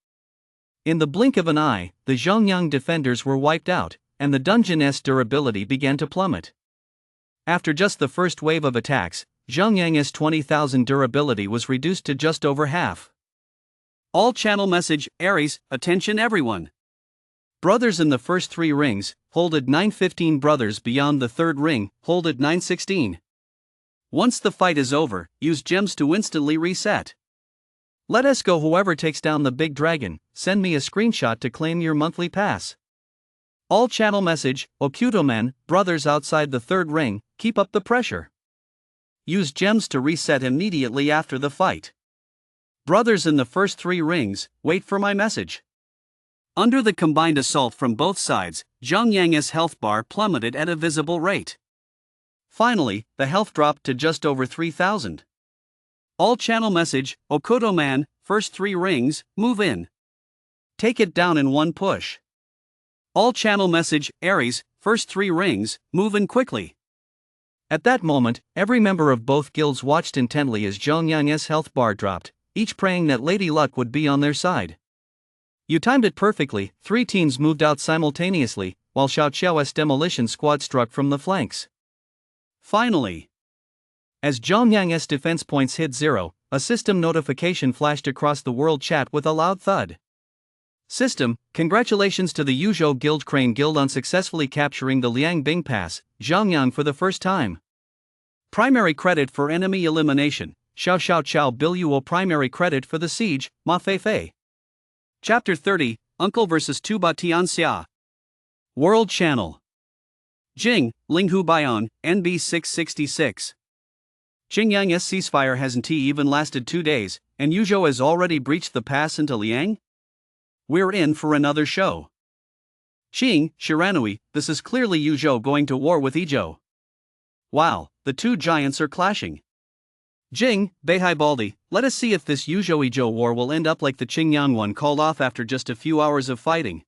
A: In the blink of an eye, the Zhongyang defenders were wiped out, and the dungeon's durability began to plummet. After just the first wave of attacks, Zhongyang's 20,000 durability was reduced to just over half. All channel message, Aries, attention everyone. Brothers in the first 3 rings, hold at 915. Brothers beyond the 3rd ring, hold at 916. Once the fight is over, use gems to instantly reset. Let us go. Whoever takes down the big dragon, send me a screenshot to claim your monthly pass. All channel message, Okutoman, brothers outside the 3rd ring, keep up the pressure. Use gems to reset immediately after the fight. Brothers in the first 3 rings, wait for my message. Under the combined assault from both sides, Zhongyang's health bar plummeted at a visible rate. Finally, the health dropped to just over 3,000. All channel message, Okutoman, first 3 rings, move in. Take it down in one push. All channel message, Aries, first 3 rings, move in quickly. At that moment, every member of both guilds watched intently as Zhongyang's health bar dropped, each praying that Lady Luck would be on their side. You timed it perfectly. 3 teams moved out simultaneously, while Xiao Qiao's demolition squad struck from the flanks. Finally, as Zhongyang's defense points hit 0, a system notification flashed across the world chat with a loud thud. System, congratulations to the Yuzhou Guild Crane Guild on successfully capturing the Liangbing Pass, Zhongyang for the first time. Primary credit for enemy elimination, Xiao Xiao Qiao Biluo. Primary credit for the siege, Ma Fei Fei. Chapter 30, Uncle vs. Tuba Tianxia. World Channel. Jing, Linghu Baian, NB 666. Qingyang's ceasefire hasn't even lasted 2 days, and Yuzhou has already breached the pass into Liang? We're in for another show. Qing, Shiranui, this is clearly Yuzhou going to war with Izhou. Wow, the 2 giants are clashing. Jing, Beihai Baldi, let us see if this Yuzhou-Izhou war will end up like the Qingyang one called off after just a few hours of fighting.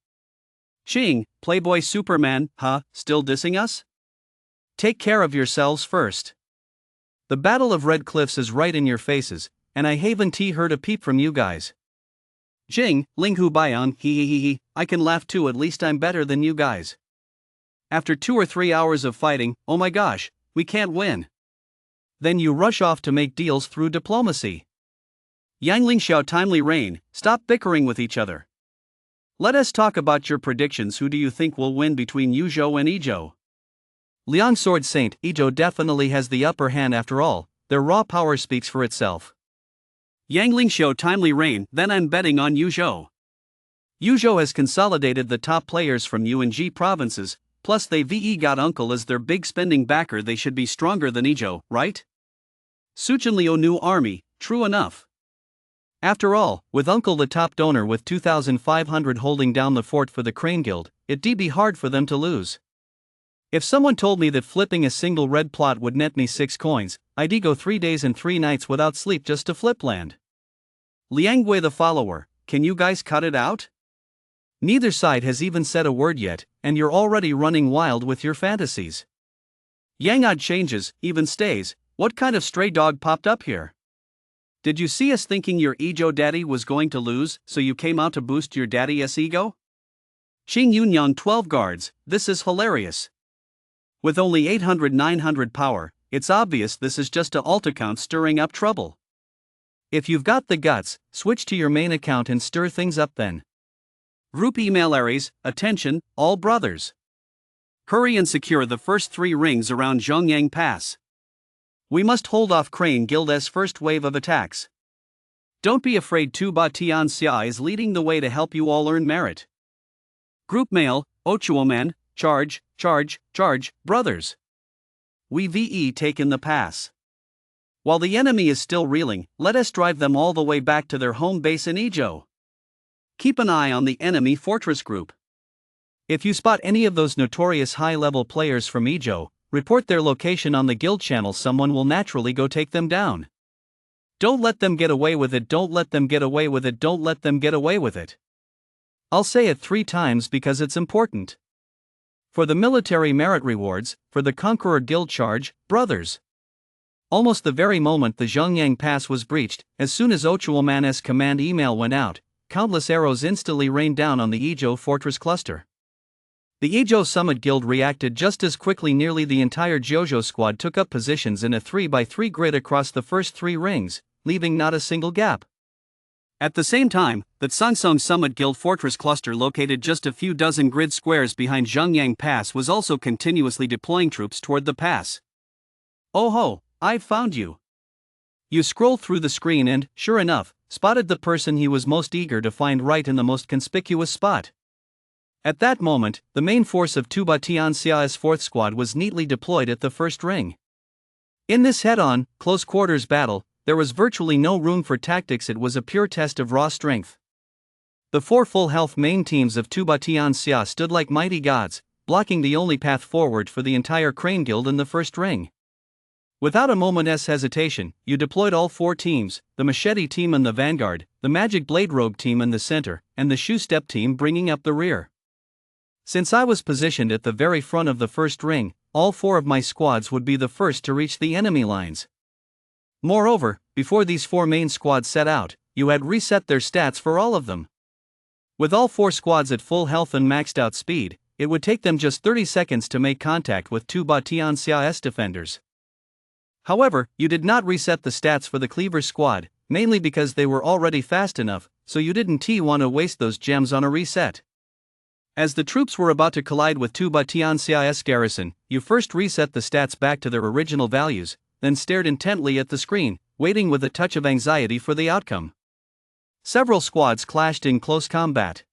A: Qing, Playboy Superman, still dissing us? Take care of yourselves first. The Battle of Red Cliffs is right in your faces, and I haven't heard a peep from you guys. Jing, Linghu Baian, I can laugh too, at least I'm better than you guys. After 2 or 3 hours of fighting, oh my gosh, we can't win. Then you rush off to make deals through diplomacy. Yangling Xiao timely reign, stop bickering with each other. Let us talk about your predictions. Who do you think will win between Yuzhou and Izhou? Liang Sword Saint, Izhou definitely has the upper hand after all, their raw power speaks for itself. Yangling Xiao timely reign, then I'm betting on Yuzhou. Yuzhou has consolidated the top players from UNG provinces, plus they got Uncle as their big spending backer. They should be stronger than Izhou, right? Suchenliu new army, true enough. After all, with Uncle the top donor with 2,500 holding down the fort for the Crane Guild, it'd be hard for them to lose. If someone told me that flipping a single red plot would net me 6 coins, I'd go 3 days and 3 nights without sleep just to flip land. Liangwei the follower, can you guys cut it out? Neither side has even said a word yet, and you're already running wild with your fantasies. Yang'ad changes, even stays, what kind of stray dog popped up here? Did you see us thinking your Izhou daddy was going to lose, so you came out to boost your daddy's ego? Qing Yunyang 12 guards, this is hilarious. With only 800-900 power, it's obvious this is just a alt account stirring up trouble. If you've got the guts, switch to your main account and stir things up then. Group email Aries, attention, all brothers. Hurry and secure the first 3 rings around Zhongyang Pass. We must hold off Crane Guild's first wave of attacks. Don't be afraid, Tuba Tianxia is leading the way to help you all earn merit. Group Mail, Ochuoman, charge, brothers. We VE taken the pass. While the enemy is still reeling, let us drive them all the way back to their home base in Ijo. Keep an eye on the enemy fortress group. If you spot any of those notorious high-level players from Ijo, report their location on the guild channel. Someone will naturally go take them down. Don't let them get away with it, don't let them get away with it, don't let them get away with it. I'll say it 3 times because it's important. For the military merit rewards, for the Conqueror Guild charge, brothers. Almost the very moment the Zhongyang Pass was breached, as soon as Ochuoman's command email went out, countless arrows instantly rained down on the Ijo fortress cluster. The Ijo Summit Guild reacted just as quickly. Nearly the entire Jojo squad took up positions in a 3x3 grid across the first 3 rings, leaving not a single gap. At the same time, the Tsangsong Summit Guild fortress cluster, located just a few dozen grid squares behind Zhongyang Pass, was also continuously deploying troops toward the pass. Oh ho, I've found you. You scroll through the screen and, sure enough, spotted the person he was most eager to find right in the most conspicuous spot. At that moment, the main force of Tuba Tianxia's 4th squad was neatly deployed at the first ring. In this head-on, close-quarters battle, there was virtually no room for tactics. It was a pure test of raw strength. The 4 full-health main teams of Tuba Tianxia stood like mighty gods, blocking the only path forward for the entire Crane Guild in the first ring. Without a moment's hesitation, you deployed all 4 teams, the Machete team in the vanguard, the Magic Blade Rogue team in the center, and the Shoe Step team bringing up the rear. Since I was positioned at the very front of the first ring, all 4 of my squads would be the first to reach the enemy lines. Moreover, before these 4 main squads set out, you had reset their stats for all of them. With all 4 squads at full health and maxed out speed, it would take them just 30 seconds to make contact with 2 Tianxia's defenders. However, you did not reset the stats for the Cleaver squad, mainly because they were already fast enough, so you didn't want to waste those gems on a reset. As the troops were about to collide with 2 Tianxia's garrison, you first reset the stats back to their original values, then stared intently at the screen, waiting with a touch of anxiety for the outcome. Several squads clashed in close combat.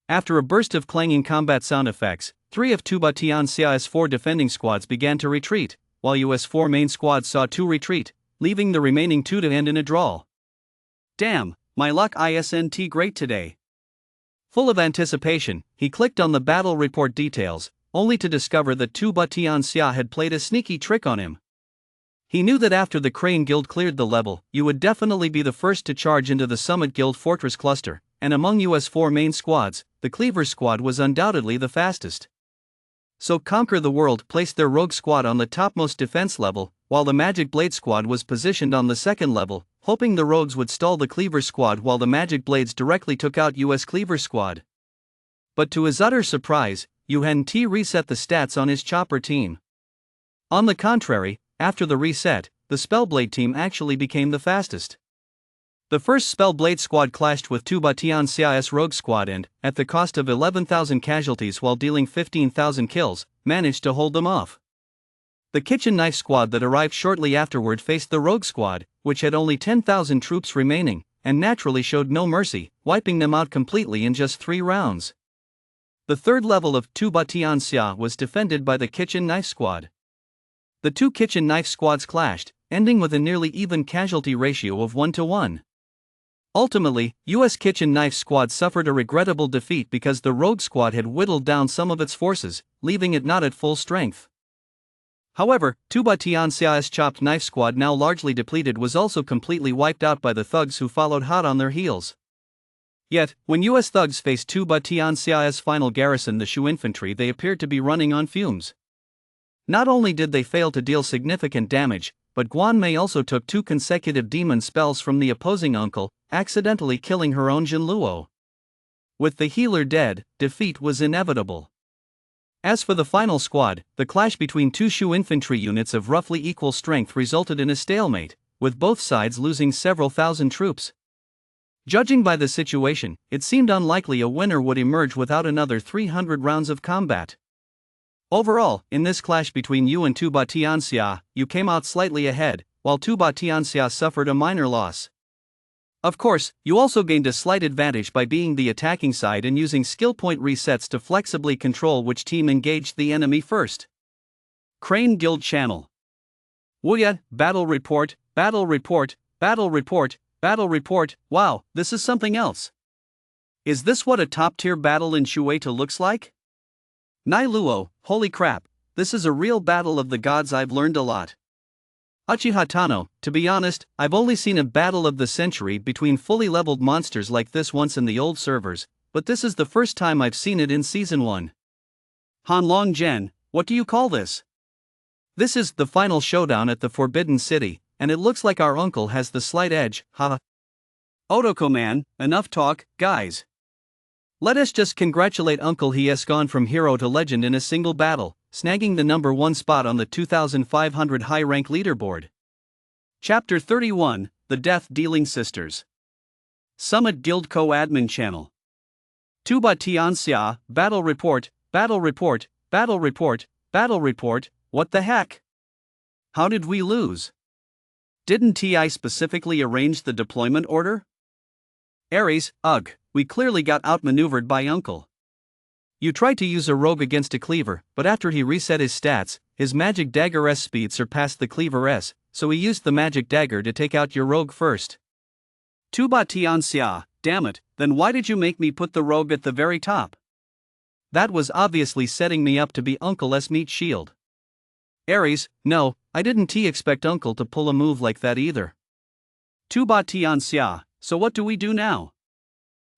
A: After a burst of clanging combat sound effects, 3 of 2 Tianxia's 4 defending squads began to retreat, while US 4 main squads saw 2 retreat, leaving the remaining 2 to end in a draw. Damn, my luck isn't great today. Full of anticipation, he clicked on the battle report details, only to discover that 2 Tianxia had played a sneaky trick on him. He knew that after the Crane Guild cleared the level, you would definitely be the first to charge into the Summit Guild fortress cluster, and among US 4 main squads, the Cleaver squad was undoubtedly the fastest. So Conquer the World placed their Rogue squad on the topmost defense level, while the Magic Blade squad was positioned on the second level, hoping the Rogues would stall the Cleaver squad while the Magic Blades directly took out US Cleaver squad. But to his utter surprise, Yu hadn't reset the stats on his Chopper team. On the contrary, after the reset, the Spellblade team actually became the fastest. The first Spellblade squad clashed with 2 Tianxia's Rogue squad and, at the cost of 11,000 casualties while dealing 15,000 kills, managed to hold them off. The Kitchen Knife squad that arrived shortly afterward faced the Rogue squad, which had only 10,000 troops remaining, and naturally showed no mercy, wiping them out completely in just 3 rounds. The third level of 2 Tianxia was defended by the Kitchen Knife squad. The 2 Kitchen Knife squads clashed, ending with a nearly even casualty ratio of 1-to-1. Ultimately, US Kitchen Knife squad suffered a regrettable defeat because the Rogue squad had whittled down some of its forces, leaving it not at full strength. However, 2 Tianxia's Chopped Knife squad, now largely depleted, was also completely wiped out by the thugs who followed hot on their heels. Yet, when US thugs faced 2 Tianxia's final garrison, the Shu infantry, they appeared to be running on fumes. Not only did they fail to deal significant damage, but Guan Mei also took 2 consecutive demon spells from the opposing uncle, accidentally killing her own Jinluo. With the healer dead, defeat was inevitable. As for the final squad, the clash between 2 Shu infantry units of roughly equal strength resulted in a stalemate, with both sides losing several thousand troops. Judging by the situation, it seemed unlikely a winner would emerge without another 300 rounds of combat. Overall, in this clash between you and 2 Tianxia, you came out slightly ahead, while 2 Tianxia suffered a minor loss. Of course, you also gained a slight advantage by being the attacking side and using skill point resets to flexibly control which team engaged the enemy first. Crane Guild Channel. Wooya, Battle Report, Battle Report, Battle Report, Battle Report. Wow, this is something else. Is this what a top-tier battle in Shueita looks like? Nai Luo, holy crap, this is a real battle of the gods. I've learned a lot. Uchiha Tano, to be honest, I've only seen a battle of the century between fully leveled monsters like this once in the old servers, but this is the first time I've seen it in Season 1. Han Long Zhen, what do you call this? This is the final showdown at the Forbidden City, and it looks like our uncle has the slight edge, haha. Otoko-man, enough talk, guys. Let us just congratulate Uncle. He has gone from hero to legend in a single battle, snagging the number 1 spot on the 2500 high-rank leaderboard. Chapter 31, The Death-Dealing Sisters. Summit Guild Co-Admin Channel. Tuba Tianxia, Battle Report, Battle Report, Battle Report, Battle Report. What the heck? How did we lose? Didn't TI specifically arrange the deployment order? Ares, ugh, we clearly got outmaneuvered by Uncle. You tried to use a rogue against a cleaver, but after he reset his stats, his magic dagger S speed surpassed the cleaver S, so he used the magic dagger to take out your rogue first. Tuba Tianxia, damn it, then why did you make me put the rogue at the very top? That was obviously setting me up to be Uncle's meat shield. Ares, no, I didn't expect Uncle to pull a move like that either. Tuba Tianxia, so what do we do now?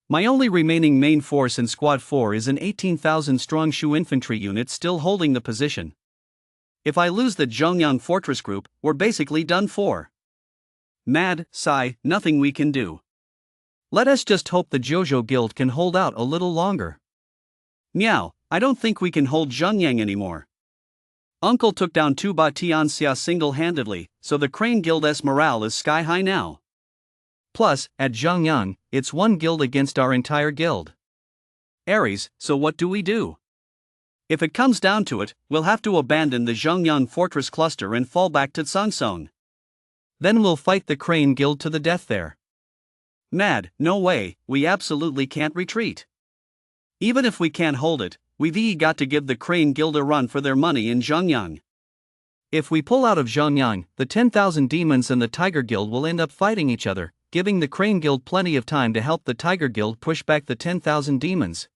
A: My only remaining main force in Squad 4 is an 18,000-strong Shu infantry unit still holding the position. If I lose the Zhongyang fortress group, we're basically done for. Mad, sigh, nothing we can do. Let us just hope the Jojo Guild can hold out a little longer. Meow, I don't think we can hold Zhongyang anymore. Uncle took down Tuba Tianxia single-handedly, so the Crane Guild's morale is sky-high now. Plus, at Zhongyang, it's one guild against our entire guild. Ares, so what do we do? If it comes down to it, we'll have to abandon the Zhongyang fortress cluster and fall back to Tsangsong. Then we'll fight the Crane Guild to the death there. Mad, no way, we absolutely can't retreat. Even if we can't hold it, we've got to give the Crane Guild a run for their money in Zhongyang. If we pull out of Zhongyang, the 10,000 demons and the Tiger Guild will end up fighting each other, giving the Crane Guild plenty of time to help the Tiger Guild push back the 10,000 demons.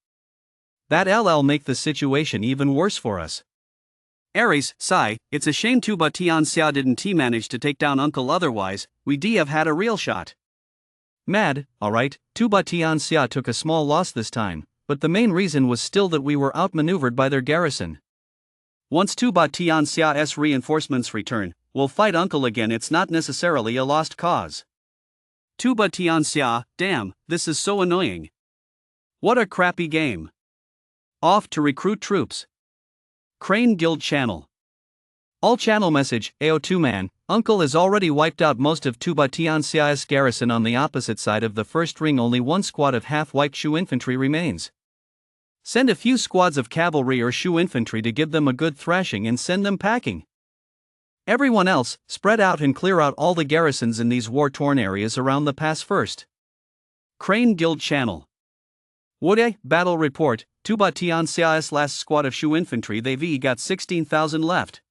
A: That'll make the situation even worse for us. Ares, sigh, it's a shame Tuba Tianxia didn't manage to take down Uncle, otherwise, we'd have had a real shot. Mad, alright, Tuba Tianxia took a small loss this time, but the main reason was still that we were outmaneuvered by their garrison. Once Tuba Tianxia's reinforcements return, we'll fight Uncle again. It's not necessarily a lost cause. Tuba Tianxia, damn, this is so annoying. What a crappy game. Off to recruit troops. Crane Guild Channel. All channel message, AO2-man, Uncle has already wiped out most of Tuba Tianxia's garrison on the opposite side of the first ring. Only one squad of half-wiped Shu infantry remains. Send a few squads of cavalry or Shu infantry to give them a good thrashing and send them packing. Everyone else, spread out and clear out all the garrisons in these war-torn areas around the pass first. Crane Guild Channel. Woode, Battle Report, Tuba Tianxia's last squad of Shu infantry. They've got 16,000 left.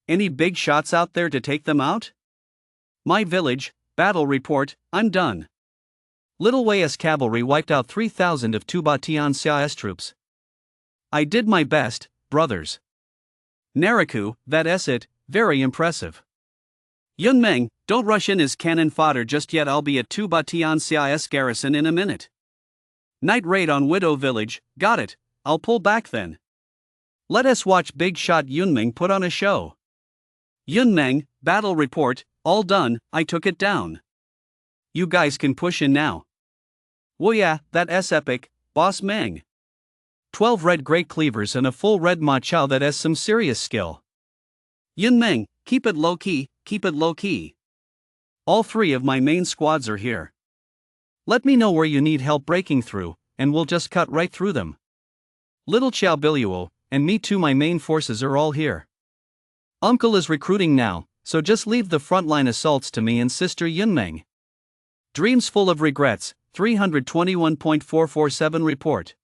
A: Any big shots out there to take them out? My village, Battle Report, I'm done. Little Wei's cavalry wiped out 3,000 of Tuba Tianxia's troops. I did my best, brothers. Naraku, that's it. Very impressive. Yunmeng, don't rush in as cannon fodder just yet. I'll be at Tuba Tianxia's garrison in a minute. Night raid on Widow Village, got it, I'll pull back then. Let us watch big shot Yunmeng put on a show. Yunmeng, Battle Report, all done, I took it down. You guys can push in now. Woya, that's epic, Boss Meng. 12 red great cleavers and a full red Ma Chao. That has some serious skill. Yunmeng, keep it low key, keep it low key. All 3 of my main squads are here. Let me know where you need help breaking through, and we'll just cut right through them. Little Xiao Biluo, and me too, my main forces are all here. Uncle is recruiting now, so just leave the frontline assaults to me and Sister Yunmeng. Dreams full of regrets, 321.447 report.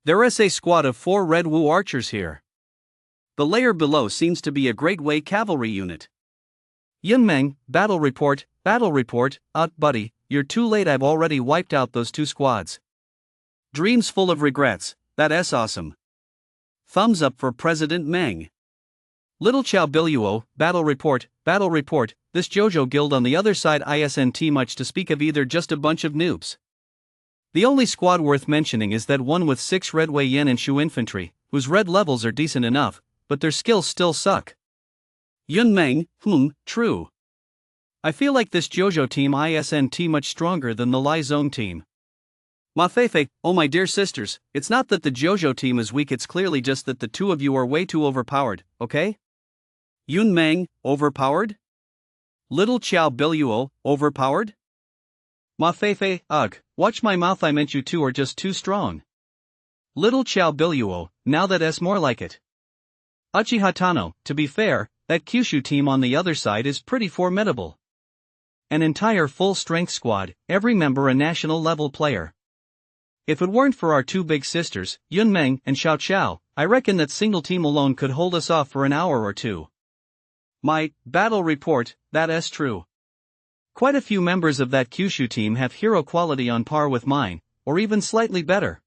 A: There is a squad of 4 Red Wu archers here. The layer below seems to be a Great Wei cavalry unit. Yunmeng, battle report, buddy, you're too late, I've already wiped out those 2 squads. Dreams full of regrets, that's awesome. Thumbs up for President Meng. Little Chow Biluo, battle report, this Jojo guild on the other side isn't much to speak of either, just a bunch of noobs. The only squad worth mentioning is that one with 6 Red Wei Yen and Shu infantry, whose red levels are decent enough, but their skills still suck. Yunmeng, true. I feel like this Jojo team isn't much stronger than the Lai Zone team. Ma Feifei, oh my dear sisters, it's not that the Jojo team is weak, it's clearly just that the 2 of you are way too overpowered, okay? Yunmeng, overpowered? Little Chow Biluo, overpowered? Ma Feifei, ugh, watch my mouth, I meant you 2 are just too strong. Little Chow Biluo, now that's more like it. Uchiha Tano, to be fair, that Kyushu team on the other side is pretty formidable. An entire full-strength squad, every member a national-level player. If it weren't for our 2 big sisters, Yunmeng and Xiao Xiao, I reckon that single team alone could hold us off for an hour or 2. My battle report, that's true. Quite a few members of that Kyushu team have hero quality on par with mine, or even slightly better.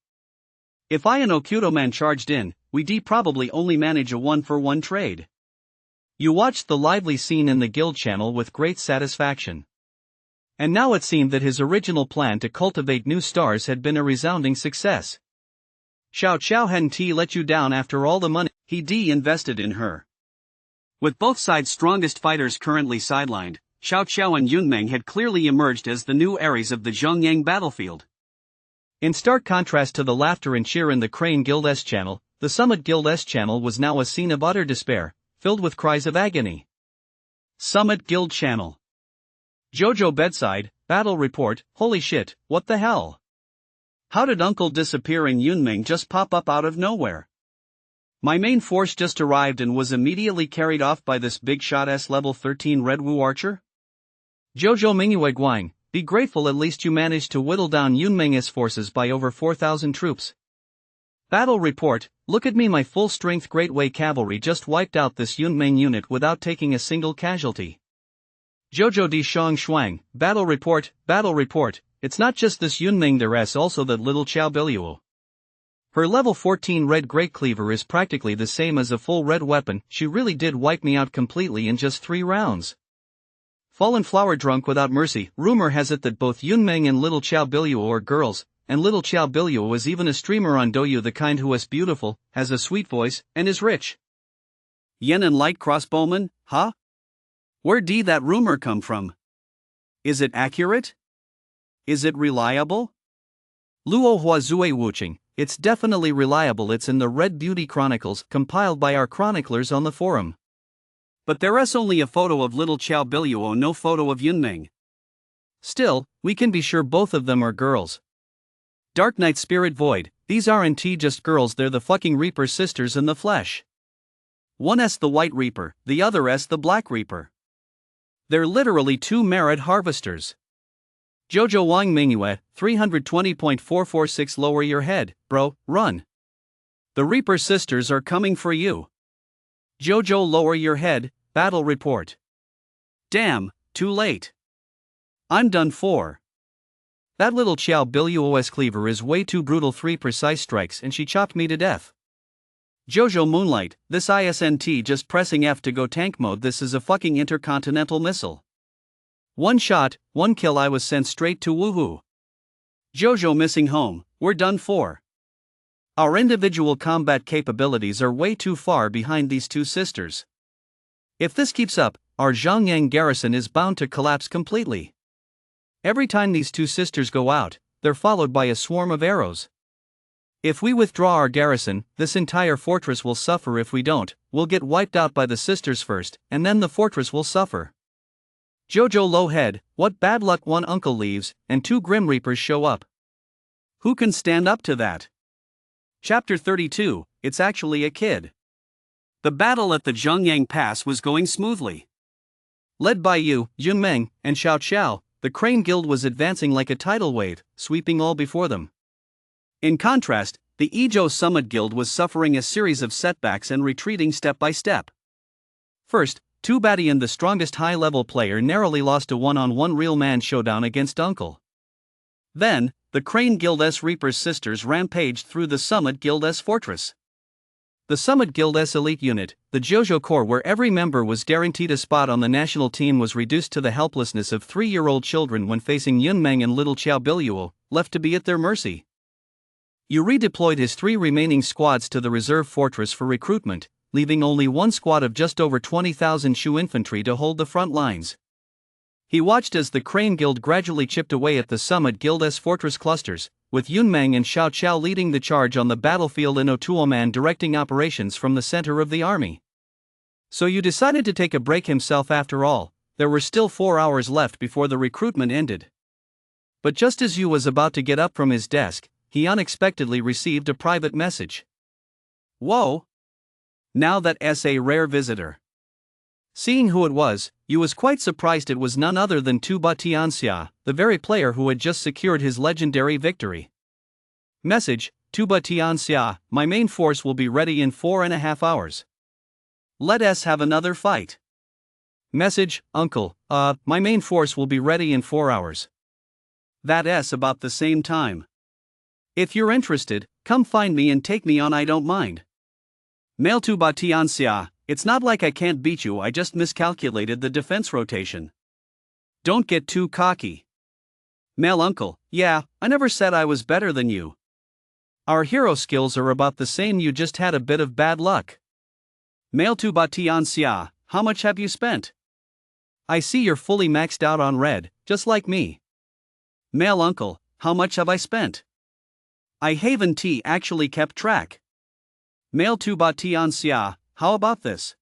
A: If I and Okuto Man charged in, we'd probably only manage a 1-for-1 trade. You watched the lively scene in the guild channel with great satisfaction. And now it seemed that his original plan to cultivate new stars had been a resounding success. Xiao Xiao hadn't let you down after all the money he'd invested in her. With both sides' strongest fighters currently sidelined, Xiao Xiao and Yunmeng had clearly emerged as the new Ares of the Zhongyang battlefield. In stark contrast to the laughter and cheer in the Crane Guild S channel, the Summit Guild S channel was now a scene of utter despair, filled with cries of agony. Summit Guild channel. Jojo bedside, battle report, holy shit, what the hell? How did Uncle Disappearing Yunmeng just pop up out of nowhere? My main force just arrived and was immediately carried off by this big shot S level 13 Red Wu archer? Jojo Mingyue Guang, be grateful at least you managed to whittle down Yunmeng's forces by over 4,000 troops. Battle report, look at me, my full-strength Great Wei cavalry just wiped out this Yunmeng unit without taking a single casualty. Jojo Di Shang Shuang, battle report, it's not just this Yunmeng, there's also that little Chow Biluo. Her level 14 red Great Cleaver is practically the same as a full red weapon, she really did wipe me out completely in just 3 rounds. Fallen flower drunk without mercy, rumor has it that both Yunmeng and little Chow Biluo are girls, and little Chow Biluo is even a streamer on Douyu, the kind who is beautiful, has a sweet voice, and is rich. Yen and light crossbowman, huh? Where did that rumor come from? Is it accurate? Is it reliable? Luo Hua Zue Wuching, it's definitely reliable, it's in the Red Beauty Chronicles, compiled by our chroniclers on the forum. But there is only a photo of little Chow Biluo, no photo of Yunmeng. Still, we can be sure both of them are girls. Dark Knight Spirit Void, these aren't just girls, they're the fucking Reaper sisters in the flesh. One's the White Reaper, the other's the Black Reaper. They're literally 2 merit harvesters. Jojo Wang Mingyue, 320.446 lower your head, bro, run. The Reaper sisters are coming for you. Jojo lower your head, battle report. Damn, too late. I'm done for. That little Chow Biluo's cleaver is way too brutal, 3 precise strikes and she chopped me to death. Jojo Moonlight, this isn't just pressing F to go tank mode, this is a fucking intercontinental missile. 1 shot, 1 kill, I was sent straight to woohoo. Jojo missing home, we're done for. Our individual combat capabilities are way too far behind these 2 sisters. If this keeps up, our Zhongyang garrison is bound to collapse completely. Every time these 2 sisters go out, they're followed by a swarm of arrows. If we withdraw our garrison, this entire fortress will suffer. If we don't, we'll get wiped out by the sisters first, and then the fortress will suffer. Jojo low head, what bad luck, 1 uncle leaves, and 2 Grim Reapers show up. Who can stand up to that? Chapter 32, it's actually a kid. The battle at the Zhongyang Pass was going smoothly. Led by you, Yunmeng, and Xiao Xiao, the the Crane Guild was advancing like a tidal wave, sweeping all before them. In contrast, the Ijo Summit Guild was suffering a series of setbacks and retreating step by step. First, Tubatian, the strongest high-level player, narrowly lost a one-on-one real-man showdown against Uncle. Then, the Crane Guild's Reaper's sisters rampaged through the Summit Guild's fortress. The Summit Guild's elite unit, the Jojo Corps, where every member was guaranteed a spot on the national team, was reduced to the helplessness of 3-year-old children when facing Yunmeng and little Qiao Biluo, left to be at their mercy. Yu redeployed his 3 remaining squads to the reserve fortress for recruitment, leaving only one squad of just over 20,000 Shu infantry to hold the front lines. He watched as the Crane Guild gradually chipped away at the Summit Guild's fortress clusters, with Yunmeng and Xiao Qiao leading the charge on the battlefield and Otuoman directing operations from the center of the army. So Yu decided to take a break himself after all. There were still 4 hours left before the recruitment ended. But just as Yu was about to get up from his desk, he unexpectedly received a private message. Whoa! Now that's a rare visitor. Seeing who it was, Yu was quite surprised. It was none other than Tuba Tianxia, the very player who had just secured his legendary victory. Message: Tuba Tianxia, my main force will be ready in 4.5 hours. Let us have another fight. Message: Uncle, my main force will be ready in 4 hours. That's about the same time. If you're interested, come find me and take me on, I don't mind. Mail Tuba Tianxia, it's not like I can't beat you, I just miscalculated the defense rotation. Don't get too cocky. Mail Uncle, yeah, I never said I was better than you. Our hero skills are about the same, you just had a bit of bad luck. Mail Tuba Tianxia, how much have you spent? I see you're fully maxed out on red, just like me. Mail Uncle, how much have I spent? I haven't actually kept track. Mail Tuba Tianxia, how about this?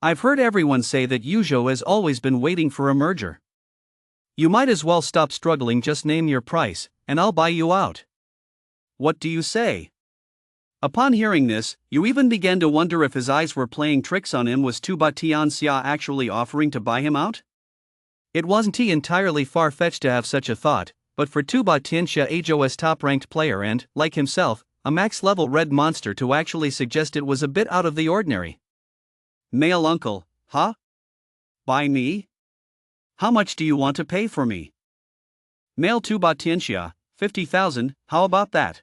A: I've heard everyone say that Yuzhou has always been waiting for a merger. You might as well stop struggling, just name your price, and I'll buy you out. What do you say? Upon hearing this, Yu even began to wonder if his eyes were playing tricks on him. Was Tuba Tianxia actually offering to buy him out? It wasn't entirely far-fetched to have such a thought, but for Tuba Tianxia, Ajo's top-ranked player and, like himself, a max-level red monster, to actually suggest it was a bit out of the ordinary. Mail Uncle, huh? Buy me? How much do you want to pay for me? Mail Tuba Tianxia, 50,000, how about that?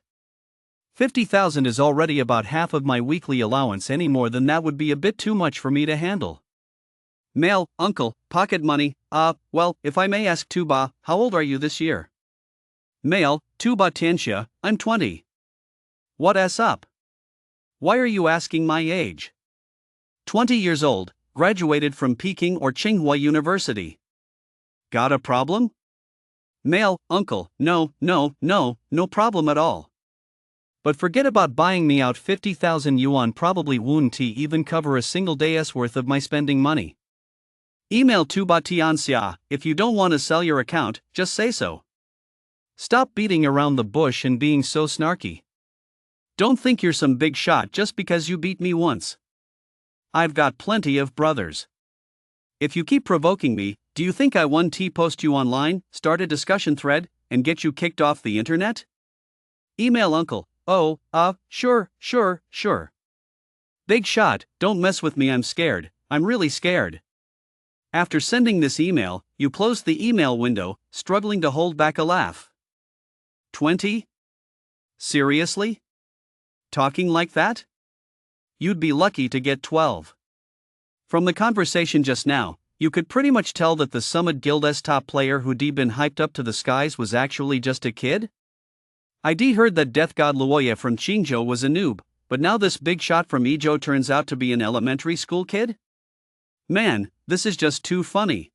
A: 50,000 is already about half of my weekly allowance. Any more than that would be a bit too much for me to handle. Mail Uncle, pocket money, well, if I may ask Tuba, how old are you this year? Mail Tuba Tianxia, I'm 20. What's up? Why are you asking my age? 20 years old, graduated from Peking or Tsinghua University. Got a problem? Mail Uncle, no problem at all. But forget about buying me out. 50,000 yuan probably won't even cover a single day's worth of my spending money. Email Tuba Tianxia, if you don't want to sell your account, just say so. Stop beating around the bush and being so snarky. Don't think you're some big shot just because you beat me once. I've got plenty of brothers. If you keep provoking me, do you think I won't post you online, start a discussion thread, and get you kicked off the internet? Email Uncle, oh, sure. Big shot, don't mess with me, I'm scared, I'm really scared. After sending this email, you closed the email window, struggling to hold back a laugh. 20? Seriously? Talking like that? You'd be lucky to get 12. From the conversation just now, you could pretty much tell that the Summit Guild's top player who'd been hyped up to the skies was actually just a kid. I'd heard that Death God Luoya from Qingzhou was a noob, but now this big shot from Izhou turns out to be an elementary school kid? Man, this is just too funny.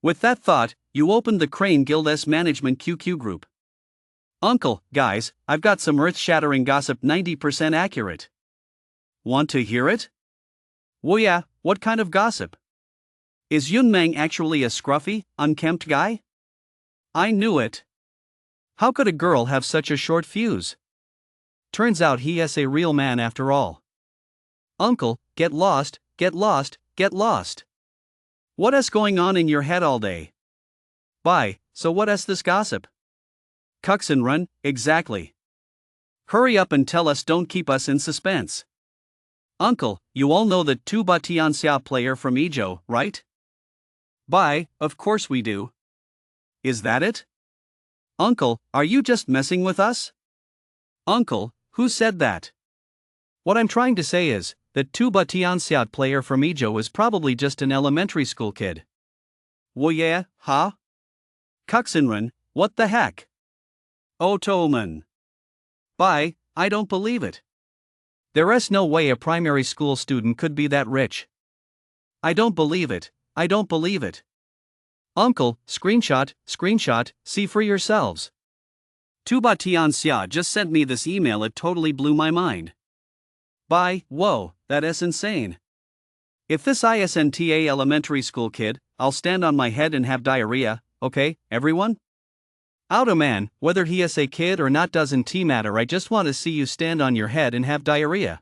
A: With that thought, you opened the Crane Guild's management QQ group. Uncle, guys, I've got some earth-shattering gossip, 90% accurate. Want to hear it? Well, yeah, what kind of gossip? Is Yunmeng actually a scruffy, unkempt guy? I knew it. How could a girl have such a short fuse? Turns out he is a real man after all. Uncle, get lost. What is going on in your head all day? Bye, so what's this gossip? Cuxin run, exactly. Hurry up and tell us, don't keep us in suspense. Uncle, you all know that Tuba Tianxia player from Ijo, right? Bye, of course we do. Is that it? Uncle, are you just messing with us? Uncle, who said that? What I'm trying to say is that Tuba Tianxia player from Ijo is probably just an elementary school kid. Well, yeah, huh? Cuxinran, what the heck? Oh, Toman. Bye, I don't believe it. There's no way a primary school student could be that rich. I don't believe it, I don't believe it. Uncle, screenshot, see for yourselves. Tuba Tianxia just sent me this email, it totally blew my mind. Bye, whoa, that is insane. If this ISNTA elementary school kid, I'll stand on my head and have diarrhea, okay, everyone? Auto man, whether he is a kid or not doesn't matter, I just want to see you stand on your head and have diarrhea.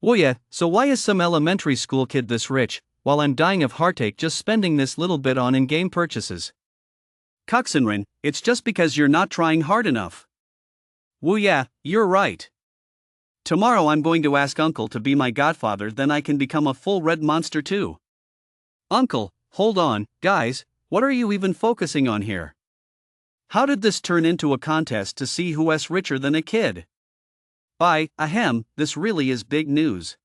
A: Oh yeah, so why is some elementary school kid this rich, while I'm dying of heartache just spending this little bit on in-game purchases? Cuxinrin, it's just because you're not trying hard enough. Woo yeah, you're right. Tomorrow I'm going to ask Uncle to be my godfather, then I can become a full red monster too. Uncle, hold on, guys, what are you even focusing on here? How did this turn into a contest to see who is richer than a kid? Bye, ahem, this really is big news.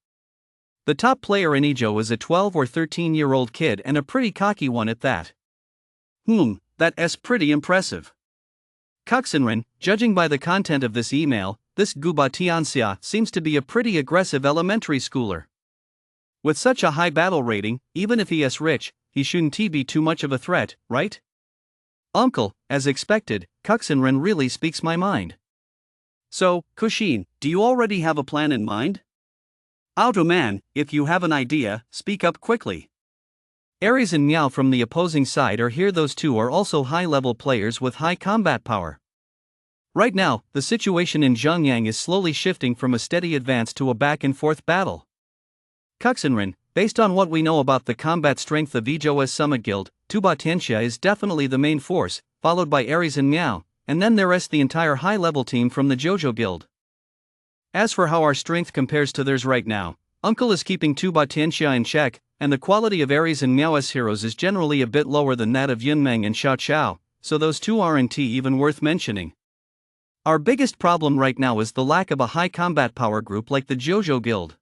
A: The top player in Ijo is a 12 or 13-year-old kid, and a pretty cocky one at that. That is pretty impressive. Cuxinrin, judging by the content of this email, this Guba Tianxia seems to be a pretty aggressive elementary schooler. With such a high battle rating, even if he is rich, he shouldn't be too much of a threat, right? Uncle, as expected, Cuxinrin really speaks my mind. So, Kushin, do you already have a plan in mind? Auto man, if you have an idea, speak up quickly. Aries and Meow from the opposing side are here. Those two are also high-level players with high combat power. Right now, the situation in Zhengyang is slowly shifting from a steady advance to a back-and-forth battle. Cuxinrin, based on what we know about the combat strength of Ijo's Summit Guild, Tuba Tianxia is definitely the main force, followed by Aries and Meow, and then there is the entire high-level team from the JoJo Guild. As for how our strength compares to theirs right now, Uncle is keeping Tuba Tianxia in check, and the quality of Aries and Meow's heroes is generally a bit lower than that of Yunmeng and Xiao Xiao, so those two aren't even worth mentioning. Our biggest problem right now is the lack of a high combat power group like the JoJo Guild.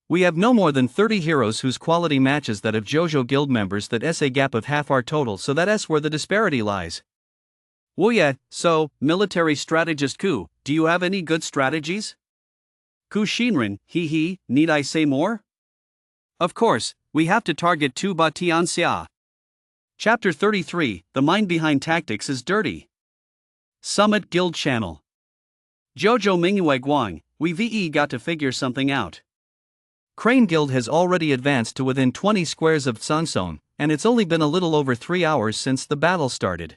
A: We have no more than 30 heroes whose quality matches that of JoJo Guild members. That is a gap of half our total, so that's where the disparity lies. Well yeah, so, military strategist Ku, do you have any good strategies? Ku Shinrin, need I say more? Of course, we have to target Tuba Tianxia. Chapter 33, The Mind Behind Tactics is Dirty. Summit Guild Channel. Jojo Mingyue Guang, we got to figure something out. Crane Guild has already advanced to within 20 squares of Tsunsong, and it's only been a little over 3 hours since the battle started.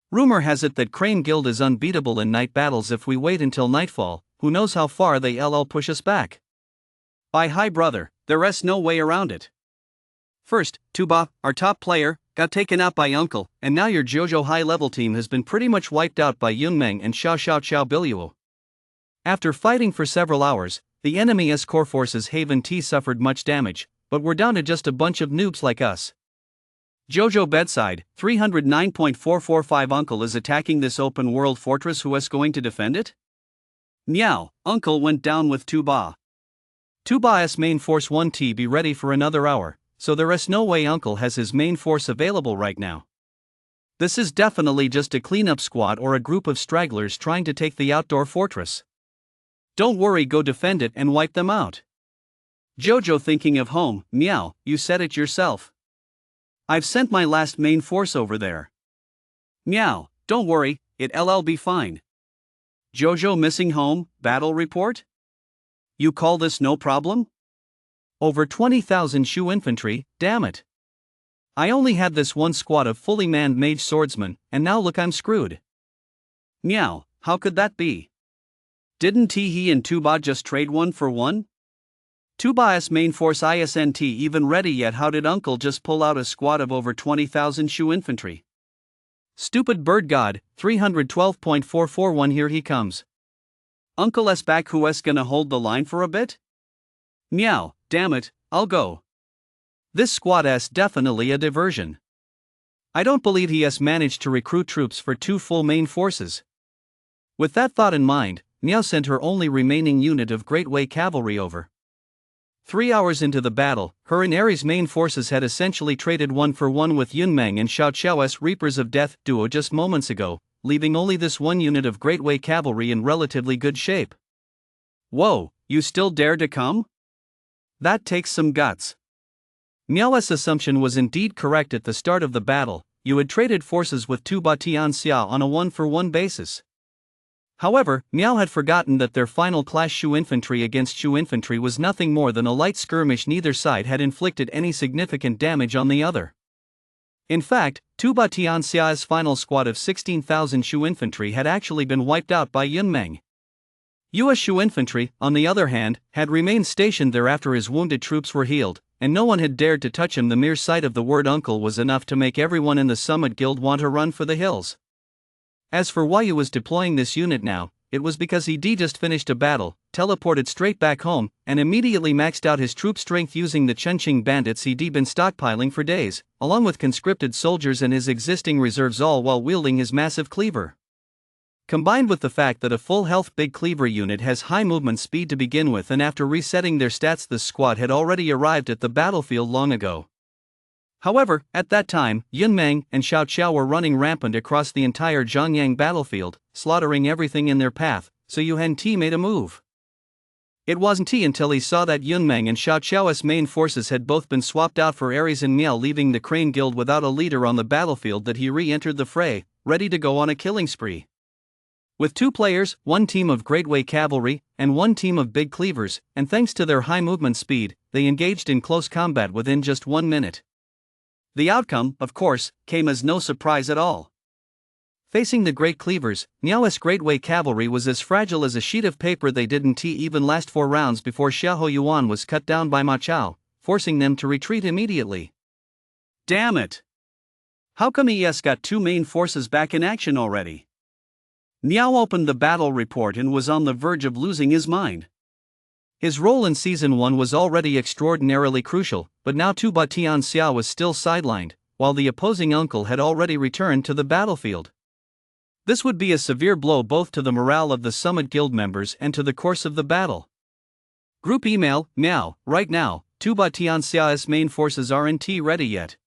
A: Rumor has it that Crane Guild is unbeatable in night battles. If we wait until nightfall, who knows how far they'll push us back. By hi brother, there's no way around it. First, Tuba, our top player, got taken out by Uncle, and now your JoJo high-level team has been pretty much wiped out by Yunmeng and Xiao Biluo. After fighting for several hours, the enemy's core forces Haven T suffered much damage, but we're down to just a bunch of noobs like us. JoJo bedside, 309.445 Uncle is attacking this open-world fortress. Who is going to defend it? Meow, Uncle went down with Tuba. Tuba's main force 1T be ready for another hour, so there is no way Uncle has his main force available right now. This is definitely just a cleanup squad or a group of stragglers trying to take the outdoor fortress. Don't worry, go defend it and wipe them out. JoJo thinking of home, Meow, you said it yourself. I've sent my last main force over there. Meow, don't worry, it'll be fine. JoJo missing home, battle report? You call this no problem? Over 20,000 Shu infantry, damn it. I only had this one squad of fully manned mage swordsmen, and now look, I'm screwed. Meow, how could that be? Didn't he and Tuba just trade 1-for-1? Tuba's main force isn't even ready yet. How did Uncle just pull out a squad of over 20,000 Shu infantry? Stupid bird god, 312.441 here he comes. Uncle S back who S gonna hold the line for a bit? Meow, damn it, I'll go. This squad S definitely a diversion. I don't believe he has managed to recruit troops for 2 full main forces. With that thought in mind, Meow sent her only remaining unit of Great Way cavalry over. 3 hours into the battle, her and Ares' main forces had essentially traded 1-for-1 with Yunmeng and Xiao Xiao's Reapers of Death duo just moments ago, leaving only this one unit of Great Way cavalry in relatively good shape. Whoa, you still dare to come? That takes some guts. Miao's assumption was indeed correct at the start of the battle. You had traded forces with 2 Batian Xia on a 1-for-1 basis. However, Miao had forgotten that their final clash Shu infantry against Shu infantry was nothing more than a light skirmish. Neither side had inflicted any significant damage on the other. In fact, 2 Batian Xia's final squad of 16,000 Shu infantry had actually been wiped out by Yunmeng. US Shu infantry, on the other hand, had remained stationed there after his wounded troops were healed, and no one had dared to touch him. The mere sight of the word uncle was enough to make everyone in the Summit Guild want to run for the hills. As for why he was deploying this unit now, it was because he just finished a battle, teleported straight back home, and immediately maxed out his troop strength using the Chunqing bandits he'd been stockpiling for days, along with conscripted soldiers and his existing reserves, all while wielding his massive cleaver. Combined with the fact that a full health big cleaver unit has high movement speed to begin with, and after resetting their stats this squad had already arrived at the battlefield long ago. However, at that time, Yunmeng and Xiao Xiao were running rampant across the entire Zhongyang battlefield, slaughtering everything in their path, so Yuan Ti made a move. It wasn't until he saw that Yunmeng and Xiao Xiao's main forces had both been swapped out for Ares and Miao, leaving the Crane Guild without a leader on the battlefield, that he re-entered the fray, ready to go on a killing spree. With 2 players, 1 team of Great Way cavalry, and 1 team of big cleavers, and thanks to their high movement speed, they engaged in close combat within just 1 minute. The outcome, of course, came as no surprise at all. Facing the Great Cleavers, Miao's Great Way cavalry was as fragile as a sheet of paper. They didn't even last 4 rounds before Xiahou Yuan was cut down by Ma Chao, forcing them to retreat immediately. Damn it! How come ES got 2 main forces back in action already? Miao opened the battle report and was on the verge of losing his mind. His role in Season 1 was already extraordinarily crucial, but now 2 Batian Xia was still sidelined, while the opposing uncle had already returned to the battlefield. This would be a severe blow both to the morale of the Summit Guild members and to the course of the battle. Group email, Miao, right now, 2 Batian Xia's main forces aren't ready yet.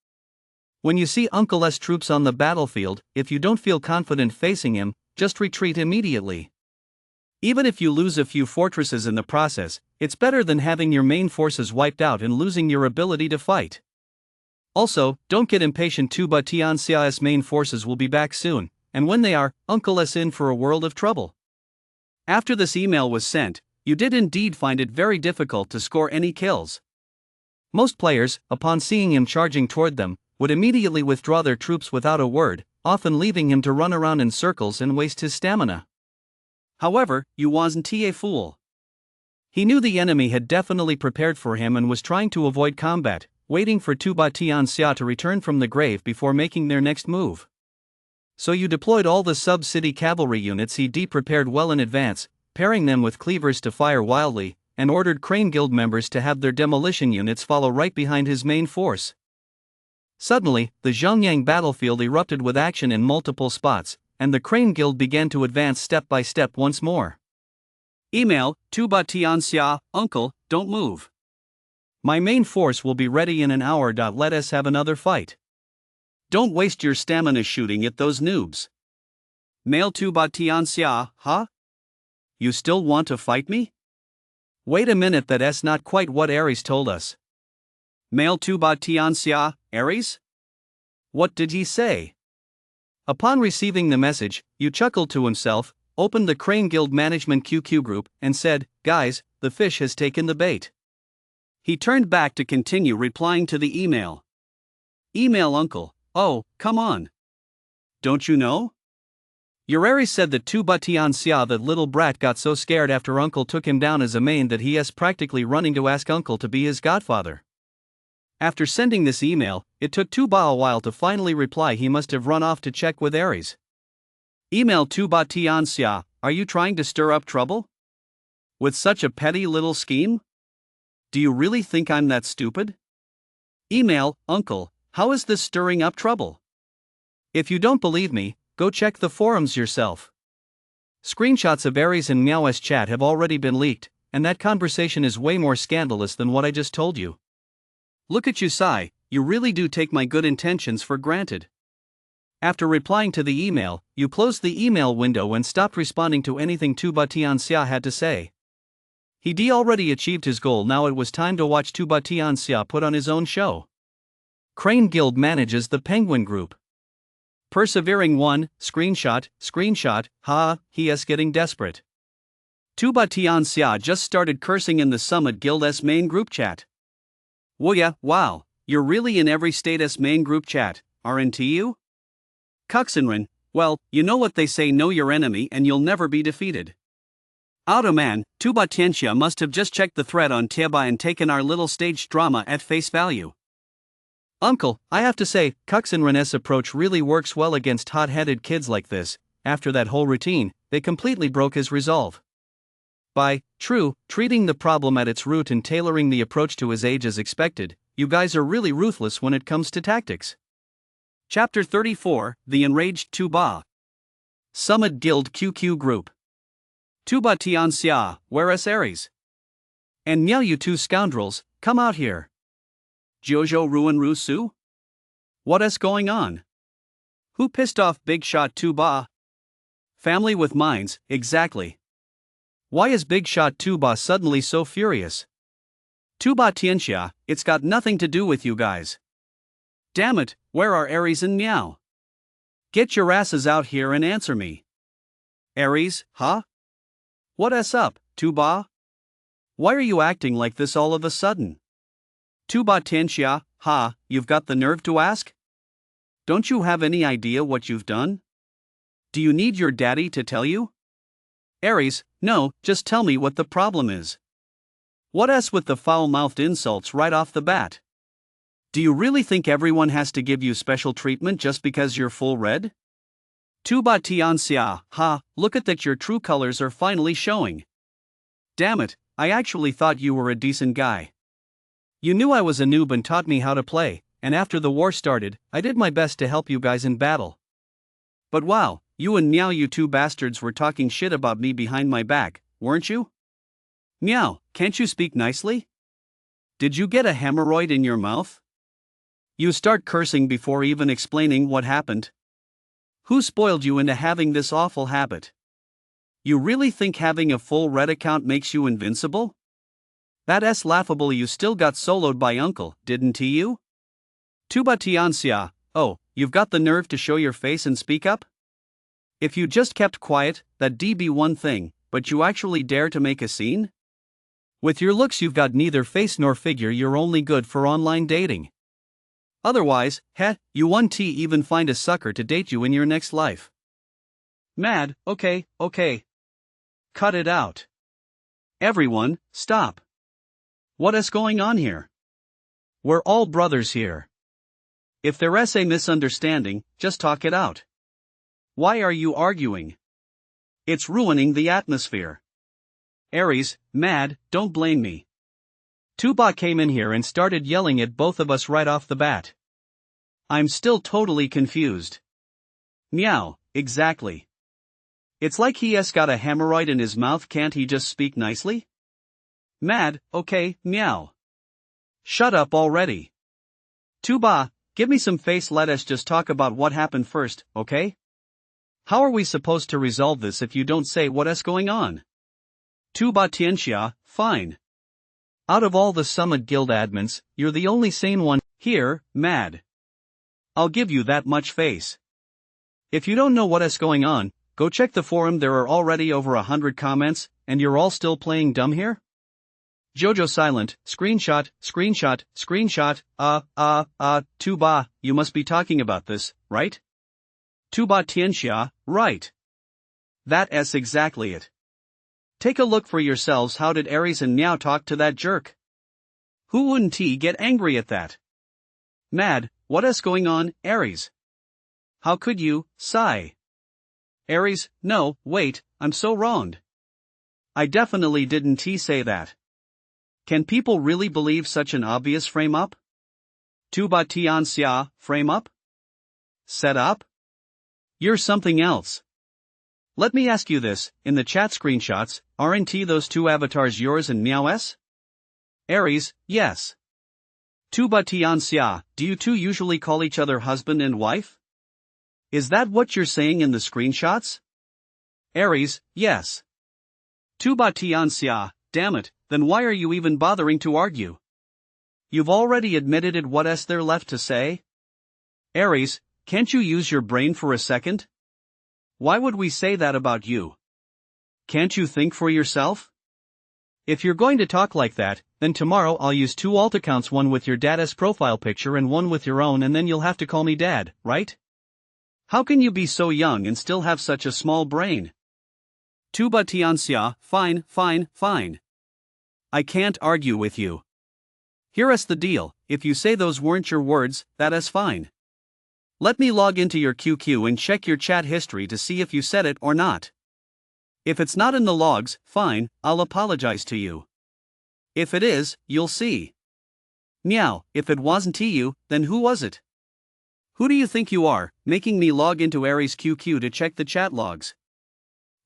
A: When you see Uncle S troops on the battlefield, if you don't feel confident facing him, just retreat immediately. Even if you lose a few fortresses in the process, it's better than having your main forces wiped out and losing your ability to fight. Also, don't get impatient. 2 Batian Xia's main forces will be back soon, and when they are, Uncle S in for a world of trouble. After this email was sent, you did indeed find it very difficult to score any kills. Most players, upon seeing him charging toward them, would immediately withdraw their troops without a word, often leaving him to run around in circles and waste his stamina. However, you wasn't a fool. He knew the enemy had definitely prepared for him and was trying to avoid combat, waiting for 2 Batian Xia to return from the grave before making their next move. So you deployed all the sub-city cavalry units he'd prepared well in advance, pairing them with cleavers to fire wildly, and ordered Crane Guild members to have their demolition units follow right behind his main force. Suddenly, the Zhongyang battlefield erupted with action in multiple spots, and the Crane Guild began to advance step by step once more. Email, 2 Batian Xia, Uncle, don't move. My main force will be ready in an hour. Let us have another fight. Don't waste your stamina shooting at those noobs. Mail 2 Batian Xia, huh? You still want to fight me? Wait a minute, that's not quite what Ares told us. Mail 2 Batian Xia, Ares? What did he say? Upon receiving the message, Yu chuckled to himself, opened the Crane Guild Management QQ group, and said, "Guys, the fish has taken the bait." He turned back to continue replying to the email. Email Uncle, oh, come on. Don't you know? Your Ares said that 2 Batian Xia, that little brat, got so scared after Uncle took him down as a main that he is practically running to ask Uncle to be his godfather. After sending this email, it took Tuba a while to finally reply. He must have run off to check with Aries. Email Tuba Tianxia, are you trying to stir up trouble? With such a petty little scheme? Do you really think I'm that stupid? Email, Uncle, how is this stirring up trouble? If you don't believe me, go check the forums yourself. Screenshots of Aries and Meow's chat have already been leaked, and that conversation is way more scandalous than what I just told you. Look at you, Sai, you really do take my good intentions for granted. After replying to the email, you closed the email window and stopped responding to anything Tuba Tianxia had to say. He already achieved his goal. Now it was time to watch Tuba Tianxia put on his own show. Crane Guild manages the Penguin Group. Persevering 1, screenshot, he is getting desperate. Tuba Tianxia just started cursing in the Summit Guild's main group chat. Woya, wow, you're really in every state's main group chat, aren't you? Kuxinrin, well, you know what they say, know your enemy and you'll never be defeated. Automan, Tuba Tianxia must have just checked the thread on Tieba and taken our little staged drama at face value. Uncle, I have to say, Kuxinrin's approach really works well against hot-headed kids like this. After that whole routine, they completely broke his resolve. By treating the problem at its root and tailoring the approach to his age as expected, you guys are really ruthless when it comes to tactics. Chapter 34, The Enraged Tuba. Summit Guild QQ Group. Tuba Tianxia, where's Aries? And Meow, you two scoundrels, come out here. Jojo Ruin Rusu? What is going on? Who pissed off Big Shot Tuba? Family with minds, exactly. Why is Big Shot Tuba suddenly so furious? Tuba Tianxia, it's got nothing to do with you guys. Damn it, where are Aries and Meow? Get your asses out here and answer me. Aries, huh? What's up, Tuba? Why are you acting like this all of a sudden? Tuba Tianxia, you've got the nerve to ask? Don't you have any idea what you've done? Do you need your daddy to tell you? Aries, no, just tell me what the problem is. What's with the foul-mouthed insults right off the bat? Do you really think everyone has to give you special treatment just because you're full red? Tuba Tianxia, look at that, your true colors are finally showing. Damn it, I actually thought you were a decent guy. You knew I was a noob and taught me how to play, and after the war started, I did my best to help you guys in battle. But wow, you and Meow, you two bastards were talking shit about me behind my back, weren't you? Meow, can't you speak nicely? Did you get a hemorrhoid in your mouth? You start cursing before even explaining what happened. Who spoiled you into having this awful habit? You really think having a full red account makes you invincible? That's laughable. You still got soloed by Uncle, didn't you? Tuba Tianxia, oh, you've got the nerve to show your face and speak up? If you just kept quiet, that'd be one thing, but you actually dare to make a scene? With your looks you've got neither face nor figure, you're only good for online dating. Otherwise, you won't even find a sucker to date you in your next life. Mad, okay. Cut it out. Everyone, stop. What is going on here? We're all brothers here. If there's a misunderstanding, just talk it out. Why are you arguing? It's ruining the atmosphere. Aries, mad, don't blame me. Tuba came in here and started yelling at both of us right off the bat. I'm still totally confused. Meow, exactly. It's like he's got a hemorrhoid in his mouth, can't he just speak nicely? Mad, okay, Meow. Shut up already. Tuba, give me some face, let us just talk about what happened first, okay? How are we supposed to resolve this if you don't say what's going on? Tuba Tianxia, fine. Out of all the Summit Guild admins, you're the only sane one here, mad. I'll give you that much face. If you don't know what's going on, go check the forum, there are already over 100 comments, and you're all still playing dumb here? Jojo silent, screenshot, Tuba, you must be talking about this, right? Tuba Tianxia, right. That's exactly it. Take a look for yourselves. How did Aries and Meow talk to that jerk? Who wouldn't get angry at that? Mad, what is going on, Aries? How could you, sigh? Aries, no, wait, I'm so wronged. I definitely didn't say that. Can people really believe such an obvious frame-up? Tu ba tian xia, frame-up? Set up? You're something else. Let me ask you this, in the chat screenshots, aren't those two avatars yours and Meow's? Aries, yes. Tu ba tian xia, do you two usually call each other husband and wife? Is that what you're saying in the screenshots? Aries, yes. Tu ba tian xia, damn it, then why are you even bothering to argue? You've already admitted it, what is there left to say? Aries, can't you use your brain for a second? Why would we say that about you? Can't you think for yourself? If you're going to talk like that, then tomorrow I'll use two alt accounts, one with your dad's profile picture and one with your own, and then you'll have to call me dad, right? How can you be so young and still have such a small brain? Tu ba tian xia, fine, fine, fine. I can't argue with you. Here's the deal, if you say those weren't your words, that is fine. Let me log into your QQ and check your chat history to see if you said it or not. If it's not in the logs, fine, I'll apologize to you. If it is, you'll see. Meow, if it wasn't you, then who was it? Who do you think you are, making me log into Aries QQ to check the chat logs?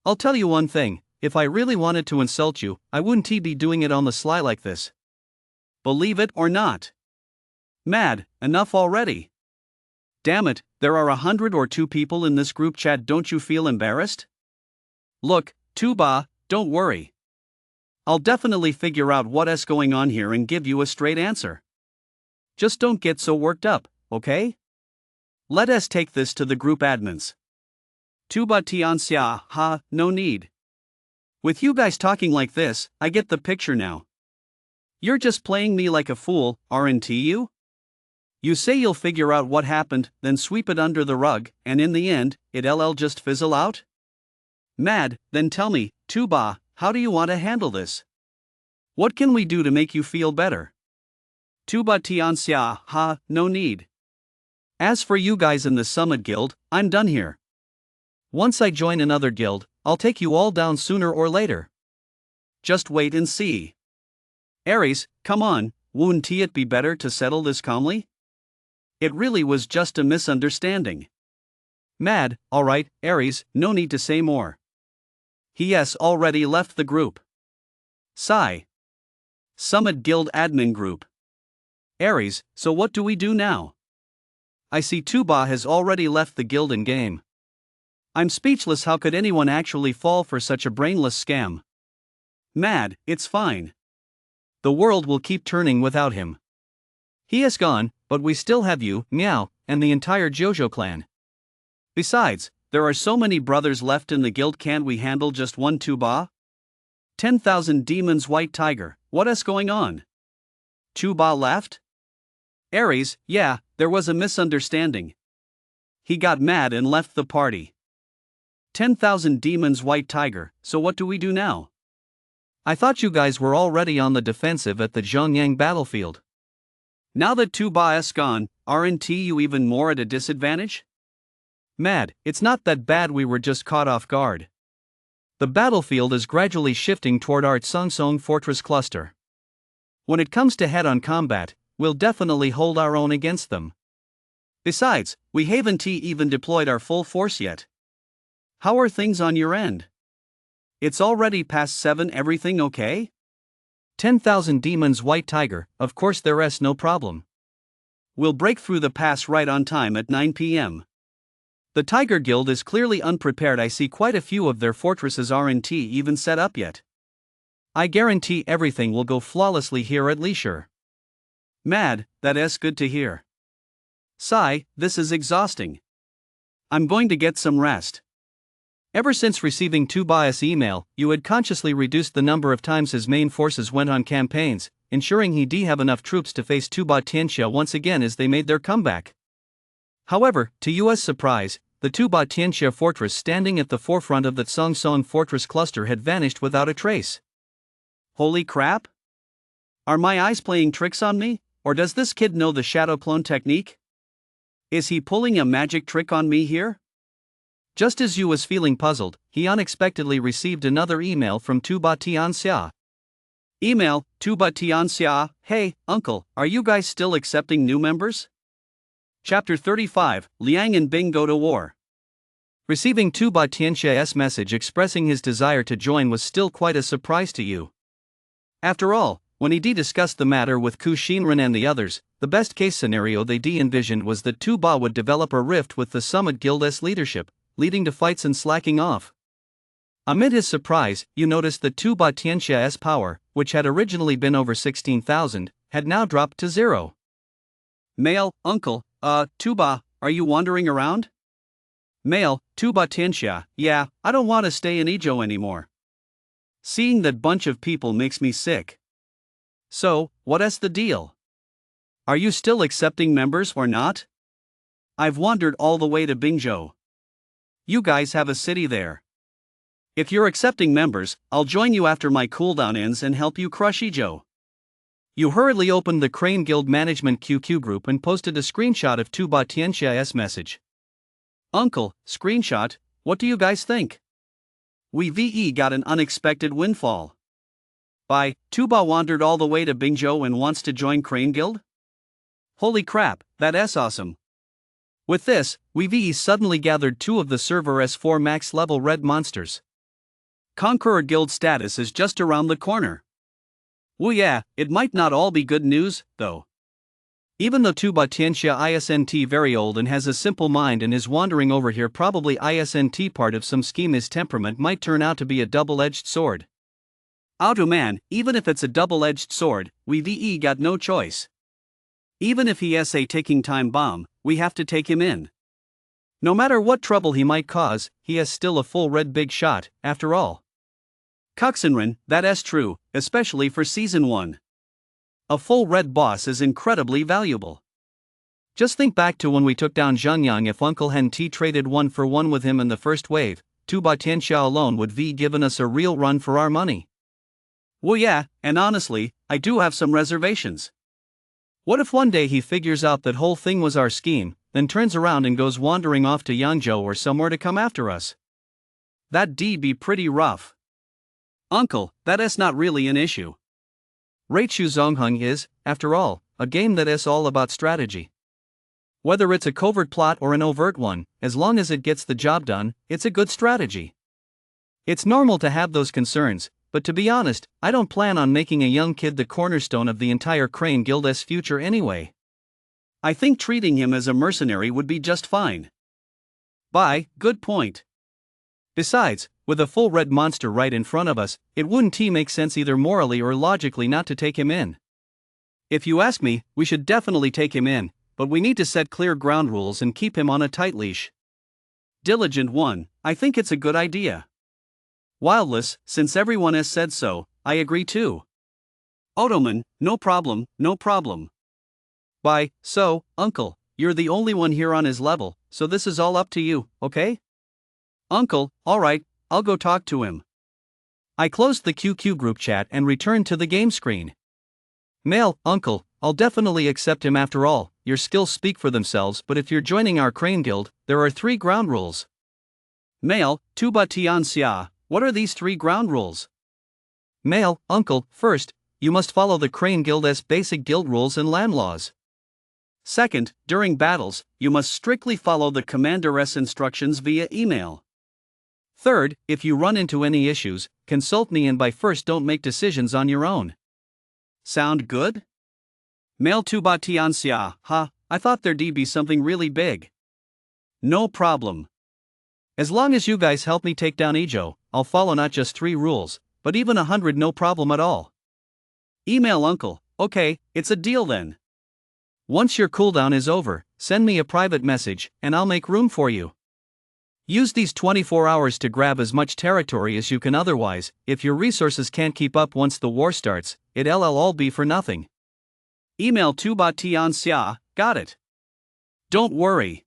A: I'll tell you one thing, if I really wanted to insult you, I wouldn't be doing it on the sly like this. Believe it or not. Mad, enough already. Damn it, there are 102 people in this group chat, don't you feel embarrassed? Look, Tuba, don't worry. I'll definitely figure out what is going on here and give you a straight answer. Just don't get so worked up, okay? Let us take this to the group admins. Tuba tian xia, ha, no need. With you guys talking like this, I get the picture now. You're just playing me like a fool, aren't you? You say you'll figure out what happened, then sweep it under the rug, and in the end, it'll just fizzle out? Mad, then tell me, Tuba, how do you want to handle this? What can we do to make you feel better? Tuba tian xia, ha, no need. As for you guys in the Summit Guild, I'm done here. Once I join another guild, I'll take you all down sooner or later. Just wait and see. Aries, come on, wouldn't it be better to settle this calmly? It really was just a misunderstanding. Mad, alright, Aries, no need to say more. He has already left the group. Sigh. Summit Guild admin group. Aries, so what do we do now? I see Tuba has already left the guild in game. I'm speechless, how could anyone actually fall for such a brainless scam? Mad, it's fine. The world will keep turning without him. He is gone, but we still have you, Meow, and the entire Jojo clan. Besides, there are so many brothers left in the guild, can't we handle just one Tuba? 10,000 demons, white tiger, what is going on? Tuba left? Aries, yeah, there was a misunderstanding. He got mad and left the party. 10,000 demons, white tiger, so what do we do now? I thought you guys were already on the defensive at the Zhongyang battlefield. Now that Tuba is gone, aren't you even more at a disadvantage? Mad, it's not that bad, we were just caught off guard. The battlefield is gradually shifting toward our Tsongsong Fortress cluster. When it comes to head-on combat, we'll definitely hold our own against them. Besides, we haven't even deployed our full force yet. How are things on your end? It's already past 7, everything okay? 10,000 demons, white tiger, of course there is no problem. We'll break through the pass right on time at 9 p.m. The Tiger Guild is clearly unprepared, I see quite a few of their fortresses aren't even set up yet. I guarantee everything will go flawlessly here at Leisure. Mad, that is good to hear. Sigh, this is exhausting. I'm going to get some rest. Ever since receiving Tuba's email, you had consciously reduced the number of times his main forces went on campaigns, ensuring he'd have enough troops to face Tuba Tianxia once again as they made their comeback. However, to U.S. surprise, the Tuba Tianxia fortress standing at the forefront of the Tsongsong Fortress cluster had vanished without a trace. Holy crap! Are my eyes playing tricks on me, Or does this kid know the shadow clone technique? Is he pulling a magic trick on me here? Just as Yu was feeling puzzled, he unexpectedly received another email from Tuba Tianxia. Email, Tuba Tianxia, hey, uncle, are you guys still accepting new members? Chapter 35, Liang and Bing go to war. Receiving Tuba Tianxia's message expressing his desire to join was still quite a surprise to Yu. After all, when he discussed the matter with Ku Xinren and the others, the best-case scenario they envisioned was that Tuba would develop a rift with the Summit Guild's leadership, leading to fights and slacking off. Amid his surprise, Yu noticed that Tuba Tianxia's power, which had originally been over 16,000, had now dropped to 0. Male, uncle, Tuba, are you wandering around? Male, Tuba Tianxia, yeah, I don't want to stay in Ijo anymore. Seeing that bunch of people makes me sick. So, what's the deal? Are you still accepting members or not? I've wandered all the way to Bingzhou. You guys have a city there. If you're accepting members, I'll join you after my cooldown ends and help you crush Ijo. You hurriedly opened the Crane Guild Management QQ group and posted a screenshot of Tuba Tianxia's message. Uncle, screenshot, what do you guys think? We got an unexpected windfall. By, Tuba wandered all the way to Bingzhou and wants to join Crane Guild? Holy crap, that's awesome. With this, we suddenly gathered 2 of the server S4 max level red monsters. Conqueror Guild status is just around the corner. Well yeah, it might not all be good news, though. Even though Tuba Tianxia isn't very old and has a simple mind and is wandering over here, probably isn't part of some scheme. His temperament might turn out to be a double-edged sword. Oh man, even if it's a double-edged sword, we got no choice. Even if he is a ticking time bomb, we have to take him in. No matter what trouble he might cause, he is still a full red big shot, after all. Kuxinren, that's true, especially for Season 1. A full red boss is incredibly valuable. Just think back to when we took down Zhenyang. If Uncle Hen T traded 1-for-1 with him in the first wave, Tuba Tianxia alone would given us a real run for our money. Well yeah, and honestly, I do have some reservations. What if one day he figures out that whole thing was our scheme, then turns around and goes wandering off to Yangzhou or somewhere to come after us? That'd be pretty rough. Uncle, that's not really an issue. Reichu Zongheng is, after all, a game that is all about strategy. Whether it's a covert plot or an overt one, as long as it gets the job done, it's a good strategy. It's normal to have those concerns, but to be honest, I don't plan on making a young kid the cornerstone of the entire Crane Guild's future anyway. I think treating him as a mercenary would be just fine. Good point. Besides, with a full red monster right in front of us, it wouldn't make sense either morally or logically not to take him in. If you ask me, we should definitely take him in, but we need to set clear ground rules and keep him on a tight leash. Diligent one, I think it's a good idea. Wildless, since everyone has said so, I agree too. Otoman, no problem, no problem. So, Uncle, you're the only one here on his level, so this is all up to you, okay? Uncle, alright, I'll go talk to him. I closed the QQ group chat and returned to the game screen. Male, Uncle, I'll definitely accept him. After all, your skills speak for themselves, but if you're joining our Crane Guild, there are 3 ground rules. Male, Tuba Tianxia, what are these 3 ground rules? Male, Uncle, first, you must follow the Crane Guild's basic guild rules and land laws. Second, during battles, you must strictly follow the commander's instructions via email. Third, if you run into any issues, consult me, and first don't make decisions on your own. Sound good? Male Tuba Tianxia, I thought there'd be something really big. No problem. As long as you guys help me take down Ijo, I'll follow not just 3 rules, but even 100, no problem at all. Email Uncle, okay, it's a deal then. Once your cooldown is over, send me a private message, and I'll make room for you. Use these 24 hours to grab as much territory as you can, otherwise, if your resources can't keep up once the war starts, it'll all be for nothing. Email Tuba Tianxia, got it. Don't worry.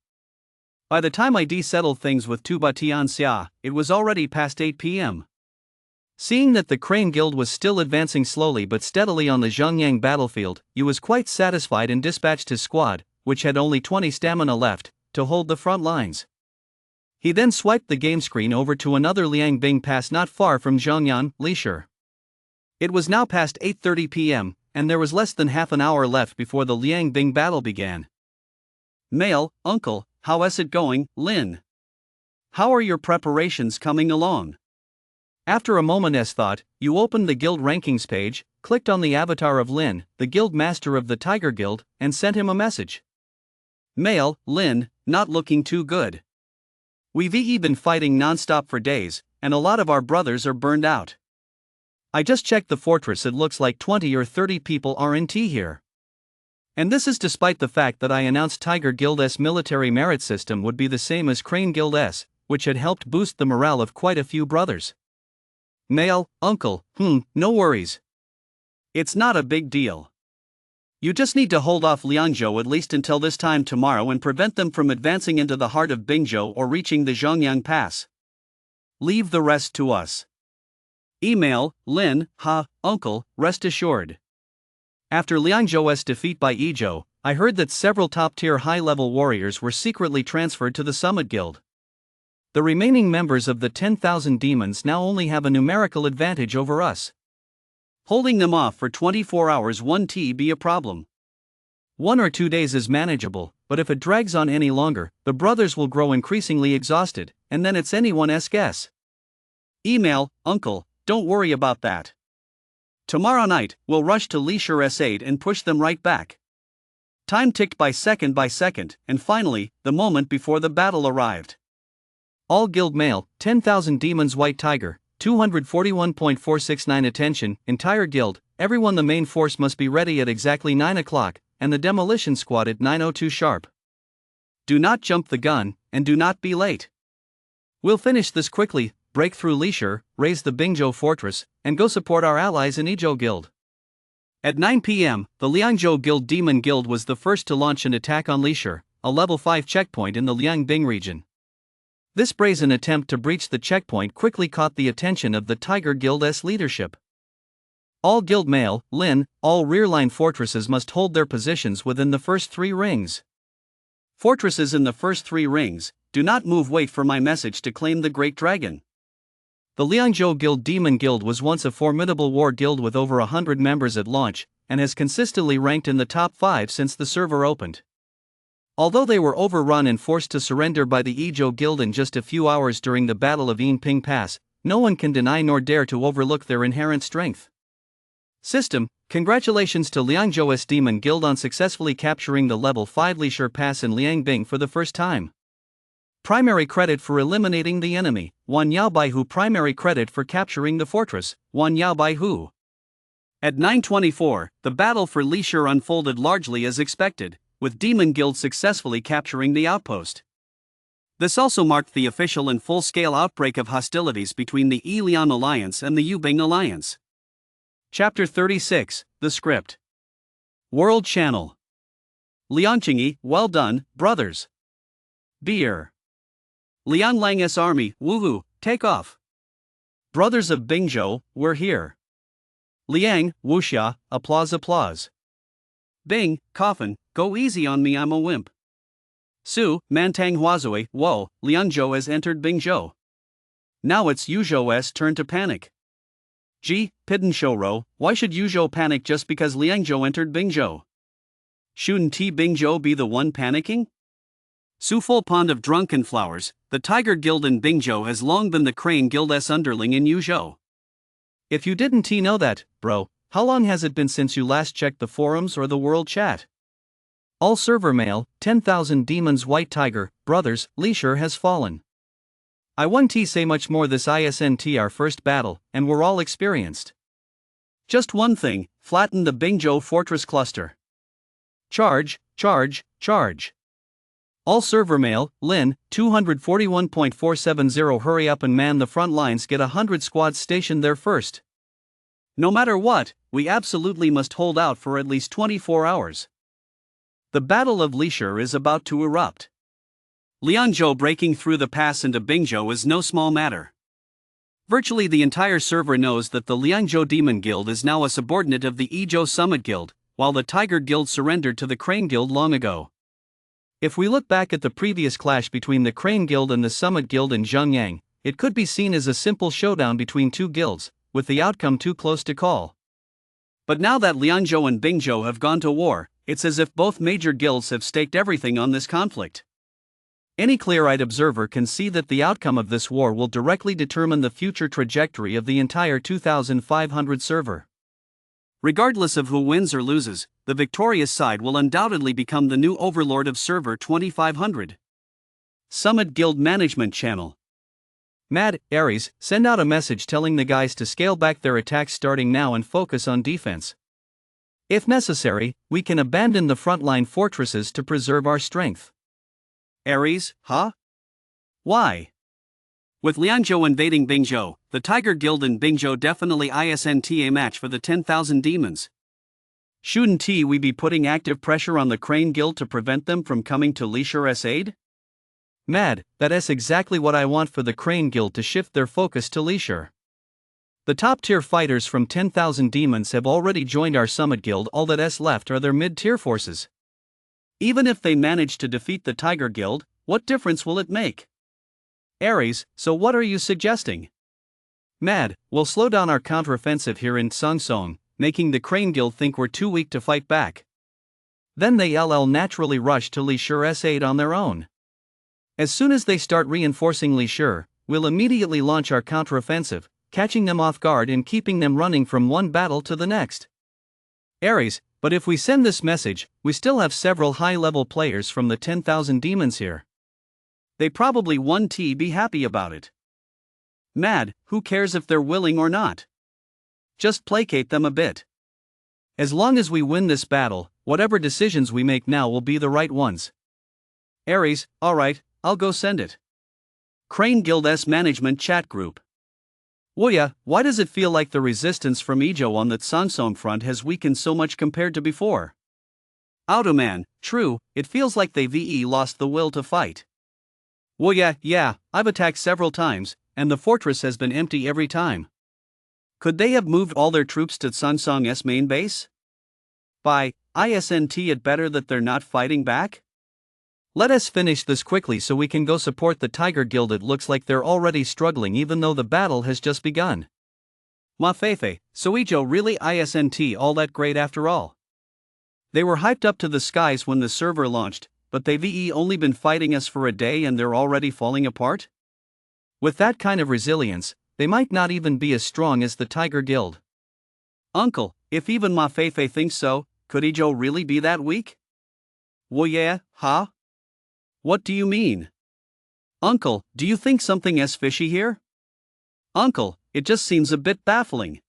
A: By the time I settled things with Tuba Tianxia, it was already past 8 p.m. Seeing that the Crane Guild was still advancing slowly but steadily on the Zhongyang battlefield, Yu was quite satisfied and dispatched his squad, which had only 20 stamina left, to hold the front lines. He then swiped the game screen over to another Liangbing pass not far from Zhongyan, Lishur. It was now past 8:30 p.m., and there was less than half an hour left before the Liangbing battle began. Mail, Uncle, how's it going, Lin? How are your preparations coming along? After a moment's thought, you opened the guild rankings page, clicked on the avatar of Lin, the guild master of the Tiger Guild, and sent him a message. Mail, Lin, not looking too good. We've been fighting non-stop for days, and a lot of our brothers are burned out. I just checked the fortress, it looks like 20 or 30 people are in T here. And this is despite the fact that I announced Tiger Guild's military merit system would be the same as Crane Guild's, which had helped boost the morale of quite a few brothers. Mail, Uncle, no worries. It's not a big deal. You just need to hold off Liangzhou at least until this time tomorrow and prevent them from advancing into the heart of Bingzhou or reaching the Zhongyang Pass. Leave the rest to us. Email, Lin, Uncle, rest assured. After Liangzhou's defeat by Yizhou, I heard that several top-tier high-level warriors were secretly transferred to the Summit Guild. The remaining members of the 10,000 demons now only have a numerical advantage over us. Holding them off for 24 hours won't be a problem. 1 or 2 days is manageable, but if it drags on any longer, the brothers will grow increasingly exhausted, and then it's anyone's guess. Email, Uncle, don't worry about that. Tomorrow night, we'll rush to Lishur's aid and push them right back. Time ticked by second, and finally, the moment before the battle arrived. All guild mail, 10,000 demons White Tiger, 241.469 attention, entire guild, everyone, the main force must be ready at exactly 9 o'clock, and the demolition squad at 9:02 sharp. Do not jump the gun, and do not be late. We'll finish this quickly, break through Lishur, raise the Bingzhou fortress, and go support our allies in Yizhou Guild. At 9 p.m., the Liangzhou Guild Demon Guild was the first to launch an attack on Lishur, a level 5 checkpoint in the Liangbing region. This brazen attempt to breach the checkpoint quickly caught the attention of the Tiger Guild's leadership. All guild mail, Lin, all rearline fortresses must hold their positions within the first 3 rings. Fortresses in the first 3 rings, do not move, wait for my message to claim the Great Dragon. The Liangzhou Guild Demon Guild was once a formidable war guild with over 100 members at launch, and has consistently ranked in the top 5 since the server opened. Although they were overrun and forced to surrender by the Yizhou Guild in just a few hours during the Battle of Yinping Pass, no one can deny nor dare to overlook their inherent strength. System, congratulations to Liangzhou's Demon Guild on successfully capturing the level 5 Lishur Pass in Liangbing for the first time. Primary credit for eliminating the enemy, Wan Yaobaihu. Primary credit for capturing the fortress, Wan Yaobaihu. At 9:24, the battle for Lishur unfolded largely as expected, with Demon Guild successfully capturing the outpost. This also marked the official and full-scale outbreak of hostilities between the Yilian Alliance and the Yubing Alliance. Chapter 36, The Script. World Channel. Liangqingyi, well done, brothers. Beer. Liang Lang's army, woohoo, take off. Brothers of Bingzhou, we're here. Liang, wuxia, applause, applause. Bing, coffin, go easy on me, I'm a wimp. Su, Mantang Huazui, whoa, Liangzhou has entered Bingzhou. Now it's Yuzhou's turn to panic. Ji, Pidden Shouro, why should Yuzhou panic just because Liangzhou entered Bingzhou? Shouldn't Bingzhou be the one panicking? Su, full pond of drunken flowers, the Tiger Guild in Bingzhou has long been the Crane Guild's underling in Yuzhou. If you didn't know that, bro, how long has it been since you last checked the forums or the world chat? All server mail, 10,000 demons White Tiger, brothers, Lishur has fallen. I won't say much more, this isn't our first battle, and we're all experienced. Just one thing, flatten the Bingzhou fortress cluster. Charge, charge, charge. All server mail, Lin, 241.470, hurry up and man the front lines, get 100 squads stationed there first. No matter what, we absolutely must hold out for at least 24 hours. The Battle of Lishur is about to erupt. Liangzhou breaking through the pass into Bingzhou is no small matter. Virtually the entire server knows that the Liangzhou Demon Guild is now a subordinate of the Yizhou Summit Guild, while the Tiger Guild surrendered to the Crane Guild long ago. If we look back at the previous clash between the Crane Guild and the Summit Guild in Zhengyang, it could be seen as a simple showdown between two guilds, with the outcome too close to call. But now that Liangzhou and Bingzhou have gone to war, it's as if both major guilds have staked everything on this conflict. Any clear-eyed observer can see that the outcome of this war will directly determine the future trajectory of the entire 2500 server. Regardless of who wins or loses, the victorious side will undoubtedly become the new overlord of server 2500. Summit Guild Management Channel. Mad, Ares, send out a message telling the guys to scale back their attacks starting now and focus on defense. If necessary, we can abandon the frontline fortresses to preserve our strength. Ares, huh? Why? With Liangzhou invading Bingzhou, the Tiger Guild and Bingzhou definitely isn't a match for the 10,000 demons. Shouldn't we be putting active pressure on the Crane Guild to prevent them from coming to Lishure's aid? Mad, that's exactly what I want for the Crane Guild to shift their focus to Lishure. The top-tier fighters from 10,000 demons have already joined our Summit Guild. All that's left are their mid-tier forces. Even if they manage to defeat the Tiger Guild, what difference will it make? Ares, so what are you suggesting? Mad, we'll slow down our counteroffensive here in Songsong, making the Crane Guild think we're too weak to fight back. Then they'll naturally rush to Lishure's aid on their own. As soon as they start reinforcing Lishure, we'll immediately launch our counteroffensive, catching them off guard and keeping them running from one battle to the next. Ares, but if we send this message, we still have several high-level players from the 10,000 demons here. They probably won't be happy about it. Mad, who cares if they're willing or not? Just placate them a bit. As long as we win this battle, whatever decisions we make now will be the right ones. Ares, alright, I'll go send it. Crane Guild's Management Chat Group. Woya, why does it feel like the resistance from Yizhou on that Songsong front has weakened so much compared to before? Automan, true, it feels like they've lost the will to fight. Woya, yeah, I've attacked several times, and the fortress has been empty every time. Could they have moved all their troops to Songsong's main base? Isn't it better that they're not fighting back? Let us finish this quickly so we can go support the Tiger Guild. It looks like they're already struggling even though the battle has just begun. Mafefe, so Yizhou really isn't all that great after all. They were hyped up to the skies when the server launched, but they've only been fighting us for a day and they're already falling apart? With that kind of resilience, they might not even be as strong as the Tiger Guild. Uncle, if even Mafefe thinks so, could Yizhou really be that weak? Well yeah, huh? What do you mean? Uncle, do you think something is fishy here? Uncle, it just seems a bit baffling.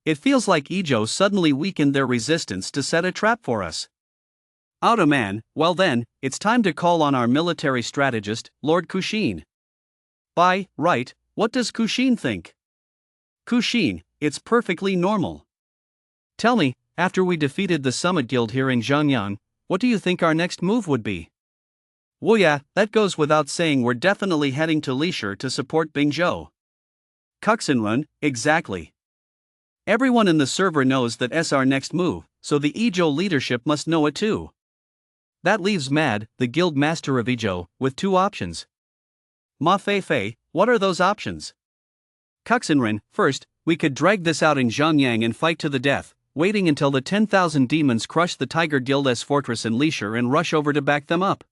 A: It feels like Yizhou suddenly weakened their resistance to set a trap for us. Automan, well then, it's time to call on our military strategist, Lord Kushin. Right, what does Kushin think? Kushin, it's perfectly normal. Tell me, after we defeated the Summit Guild here in Zhengyang, what do you think our next move would be? Well yeah, that goes without saying, we're definitely heading to Lishure to support Bingzhou. Kuxinrun, exactly. Everyone in the server knows that's our next move, so the Yizhou leadership must know it too. That leaves Mad, the guild master of Yizhou, with two options. Mafefe, what are those options? Kuxinrun, first, we could drag this out in Zhengyang and fight to the death, waiting until the 10,000 demons crush the Tiger Guild's fortress in Lishure and rush over to back them up.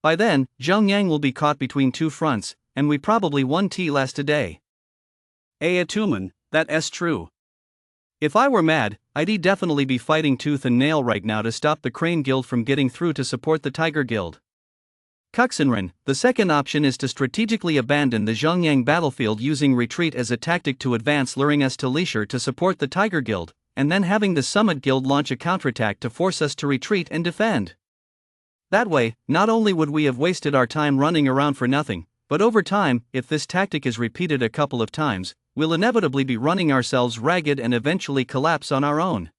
A: By then, Zhengyang will be caught between two fronts, and we probably won't last a day. Tumen, that's true. If I were Mad, I'd definitely be fighting tooth and nail right now to stop the Crane Guild from getting through to support the Tiger Guild. Kuxinrun, the second option is to strategically abandon the Zhengyang battlefield using retreat as a tactic to advance, luring us to Lishure to support the Tiger Guild, and then having the Summit Guild launch a counterattack to force us to retreat and defend. That way, not only would we have wasted our time running around for nothing, but over time, if this tactic is repeated a couple of times, we'll inevitably be running ourselves ragged and eventually collapse on our own.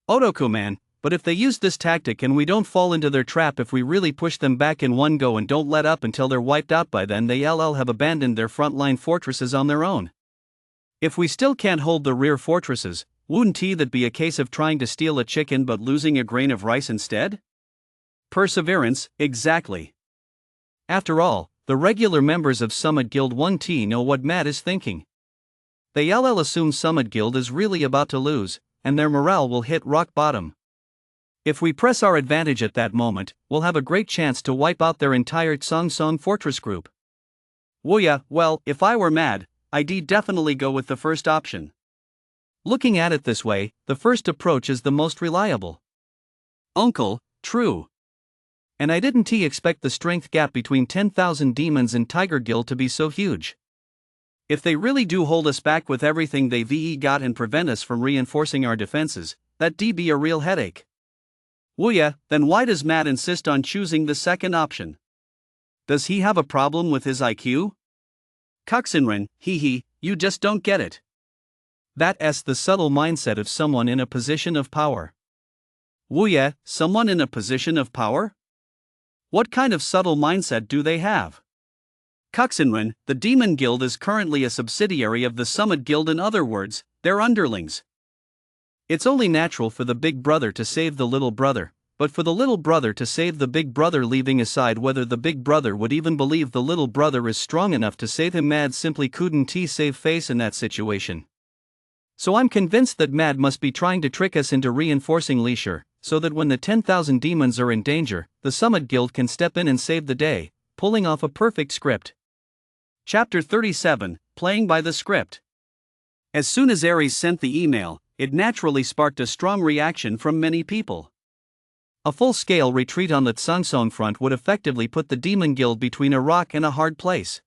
A: Otoku-man, But if they use this tactic and we don't fall into their trap, if we really push them back in one go and don't let up until they're wiped out, by then they'll have abandoned their frontline fortresses on their own. If we still can't hold the rear fortresses, wouldn't that be a case of trying to steal a chicken but losing a grain of rice instead? Perseverance, exactly. After all, the regular members of Summit Guild 1T know what Matt is thinking. They'll assume Summit Guild is really about to lose, and their morale will hit rock bottom. If we press our advantage at that moment, we'll have a great chance to wipe out their entire Tsongsong fortress group. Woya, well, if I were Mad, I'd definitely go with the first option. Looking at it this way, the first approach is the most reliable. Uncle, true. And I didn't expect the strength gap between 10,000 demons and Tiger Guild to be so huge. If they really do hold us back with everything they've got and prevent us from reinforcing our defenses, that'd be a real headache. Woya, then why does Matt insist on choosing the second option? Does he have a problem with his IQ? Kuxinren, you just don't get it. That's the subtle mindset of someone in a position of power. Woya, someone in a position of power? What kind of subtle mindset do they have? Kuxinren, the Demon Guild is currently a subsidiary of the Summit Guild. In other words, they're underlings. It's only natural for the big brother to save the little brother, but for the little brother to save the big brother, leaving aside whether the big brother would even believe the little brother is strong enough to save him, Mad simply couldn't save face in that situation. So I'm convinced that Mad must be trying to trick us into reinforcing Leisure, so that when the 10,000 demons are in danger, the Summit Guild can step in and save the day, pulling off a perfect script. Chapter 37, Playing by the Script. As soon as Ares sent the email, it naturally sparked a strong reaction from many people. A full-scale retreat on the Tsongsong front would effectively put the Demon Guild between a rock and a hard place.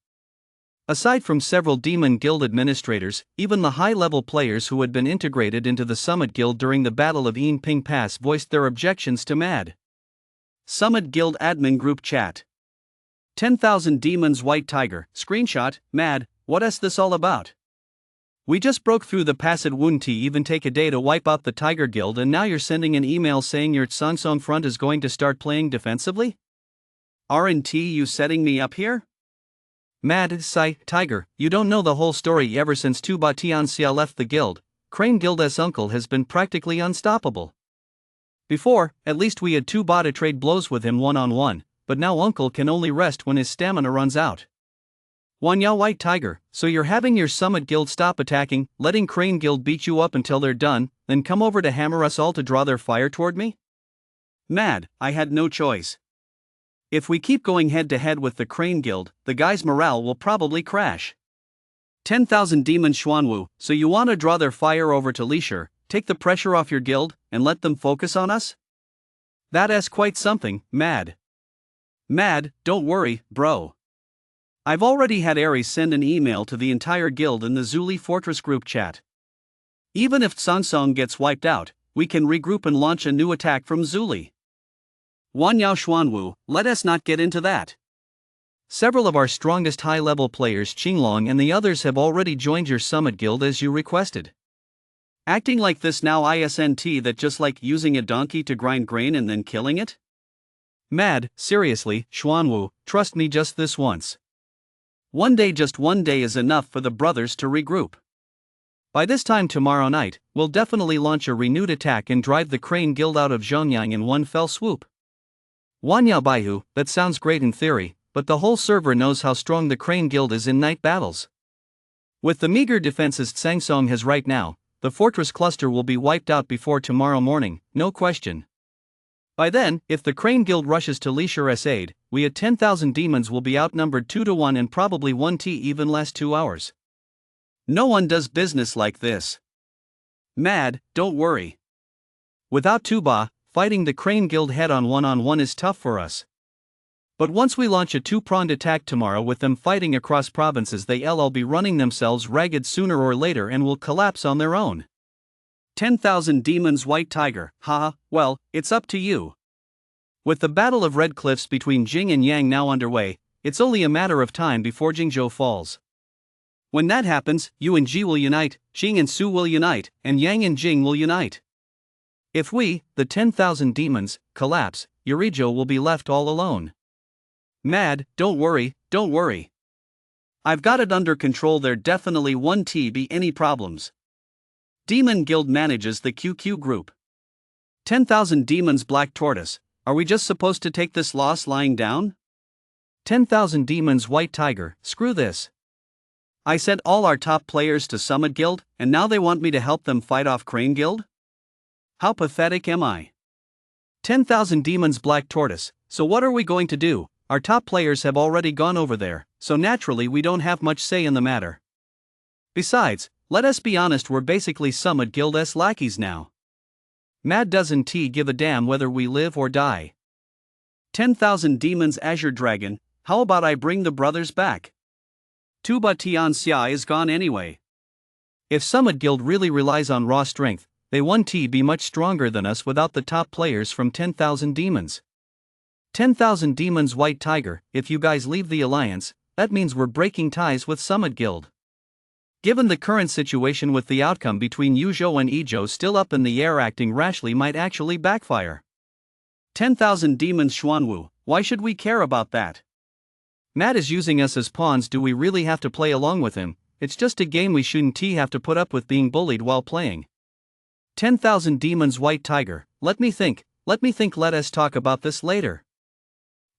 A: Aside from several Demon Guild administrators, even the high-level players who had been integrated into the Summit Guild during the Battle of Ping Pass voiced their objections to Mad. Summit Guild Admin Group Chat. 10,000 Demons White Tiger, Screenshot, Mad, what's this all about? We just broke through the pass. It wouldn't even take a day to wipe out the Tiger Guild, and now you're sending an email saying your Tsongsong front is going to start playing defensively? Aren't you setting me up here? Mad, Tiger, you don't know the whole story. Ever since Tuba Tianxia left the guild, Crane Guild's uncle has been practically unstoppable. Before, at least we had Tuba to trade blows with him one-on-one, but now uncle can only rest when his stamina runs out. Wanya White Tiger, so you're having your Summit Guild stop attacking, letting Crane Guild beat you up until they're done, then come over to hammer us all to draw their fire toward me? Mad, I had no choice. If we keep going head-to-head with the Crane Guild, the guys' morale will probably crash. 10,000 Demon Xuanwu, so you want to draw their fire over to Leisure, take the pressure off your guild, and let them focus on us? That's quite something, Mad. Mad, don't worry, bro. I've already had Ares send an email to the entire guild in the Zuli Fortress group chat. Even if Tsongsong gets wiped out, we can regroup and launch a new attack from Zuli. Wanyao Xuanwu, let us not get into that. Several of our strongest high-level players, Qinglong and the others, have already joined your Summit Guild as you requested. Acting like this now isn't that just like using a donkey to grind grain and then killing it? Mad, seriously, Xuanwu, trust me just this once. Just one day is enough for the brothers to regroup. By this time tomorrow night, we'll definitely launch a renewed attack and drive the Crane Guild out of Zhongyang in one fell swoop. Wanya Baihu, that sounds great in theory, but the whole server knows how strong the Crane Guild is in night battles. With the meager defenses Tsangsong has right now, the fortress cluster will be wiped out before tomorrow morning, no question. By then, if the Crane Guild rushes to Leisure's aid, we at 10,000 demons will be outnumbered 2-1 and probably 1T even less 2 hours. No one does business like this. Mad, don't worry. Without Tuba, fighting the Crane Guild one-on-one is tough for us. But once we launch a two-pronged attack tomorrow with them fighting across provinces, they'll be running themselves ragged sooner or later and will collapse on their own. 10,000 Demons White Tiger, haha, well, it's up to you. With the Battle of Red Cliffs between Jing and Yang now underway, it's only a matter of time before Jingzhou falls. When that happens, Yu and Ji will unite, Jing and Su will unite, and Yang and Jing will unite. If we, the 10,000 demons, collapse, Yurijo will be left all alone. Mad, don't worry, don't worry. I've got it under control, there definitely won't be any problems. Demon Guild manages the QQ group. 10,000 demons Black Tortoise, are we just supposed to take this loss lying down? 10,000 demons White Tiger, screw this. I sent all our top players to Summit Guild, and now they want me to help them fight off Crane Guild? How pathetic am I? 10,000 demons Black Tortoise, so what are we going to do? Our top players have already gone over there, so naturally we don't have much say in the matter. Besides, let us be honest, we're basically Summit Guild's lackeys now. Mad doesn't give a damn whether we live or die. 10,000 demons Azure Dragon, how about I bring the brothers back? Tuba Tianxia is gone anyway. If Summit Guild really relies on raw strength, they won't be much stronger than us without the top players from 10,000 demons. 10,000 demons White Tiger, if you guys leave the alliance, that means we're breaking ties with Summit Guild. Given the current situation with the outcome between Yuzhou and Ijo still up in the air, acting rashly might actually backfire. 10,000 demons Xuanwu, why should we care about that? Matt is using us as pawns, do we really have to play along with him? It's just a game, we shouldn't have to put up with being bullied while playing. 10,000 demons White Tiger, let me think, let us talk about this later.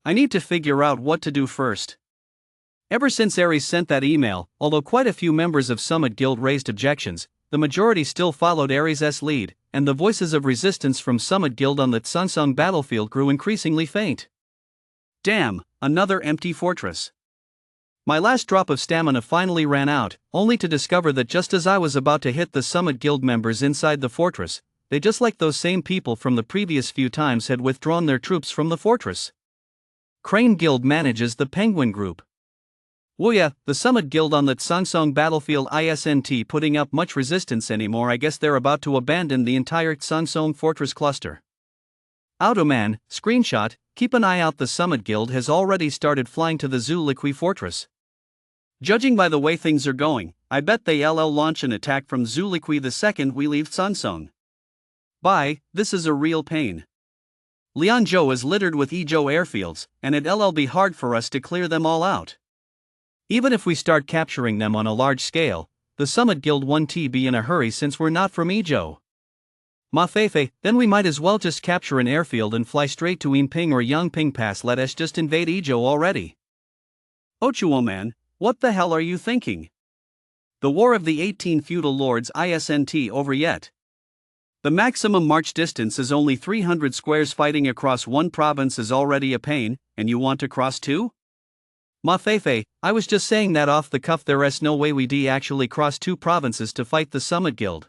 A: I need to figure out what to do first. Ever since Ares sent that email, although quite a few members of Summit Guild raised objections, the majority still followed Ares' lead, and the voices of resistance from Summit Guild on the Tsunsung battlefield grew increasingly faint. Damn, another empty fortress. My last drop of stamina finally ran out, only to discover that just as I was about to hit the Summit Guild members inside the fortress, they, just like those same people from the previous few times, had withdrawn their troops from the fortress. Crane Guild manages the Penguin Group. Woya, the Summit Guild on the Tsunsung battlefield isn't putting up much resistance anymore, I guess they're about to abandon the entire Tsunsung fortress cluster. Automan, screenshot, keep an eye out, the Summit Guild has already started flying to the Zuliqui fortress. Judging by the way things are going, I bet they'll launch an attack from Zuliqui the second we leave Tsunsung. Bye, this is a real pain. Lianzhou is littered with Ijo airfields, and it'll be hard for us to clear them all out. Even if we start capturing them on a large scale, the Summit Guild won't be in a hurry since we're not from Ijo. Mafefe, then we might as well just capture an airfield and fly straight to Yinping or Yangping Pass, let us just invade Ijo already. Ochuoman, what the hell are you thinking? The War of the 18 Feudal Lords isn't over yet. The maximum march distance is only 300 squares, fighting across one province is already a pain, and you want to cross two? Mafefe, I was just saying that off the cuff, there's no way we'd actually cross two provinces to fight the Summit Guild.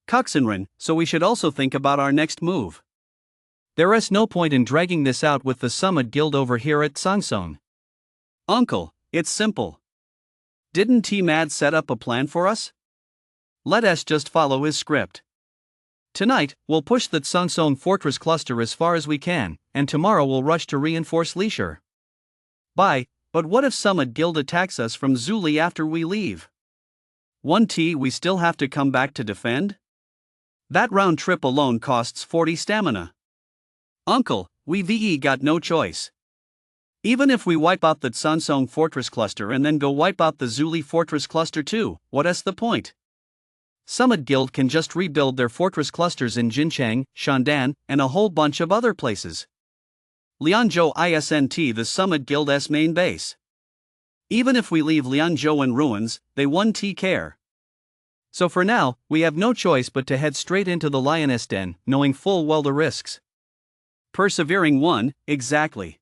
A: Coxenrin, so we should also think about our next move. There's no point in dragging this out with the Summit Guild over here at Tsunsung. Uncle, it's simple. Didn't T-Mad set up a plan for us? Let us just follow his script. Tonight, we'll push the Tsunsung fortress cluster as far as we can, and tomorrow we'll rush to reinforce Lishur. Bye, but what if Summit Guild attacks us from Zuli after we leave? We still have to come back to defend? That round trip alone costs 40 stamina. Uncle, we got no choice. Even if we wipe out the Tsunsung fortress cluster and then go wipe out the Zuli fortress cluster too, what's the point? Summit Guild can just rebuild their fortress clusters in Jinchang, Shandan, and a whole bunch of other places. Lianzhou isn't the Summit Guild's main base. Even if we leave Lianzhou in ruins, they won't care. So for now, we have no choice but to head straight into the Lioness Den, knowing full well the risks. Persevering one, exactly.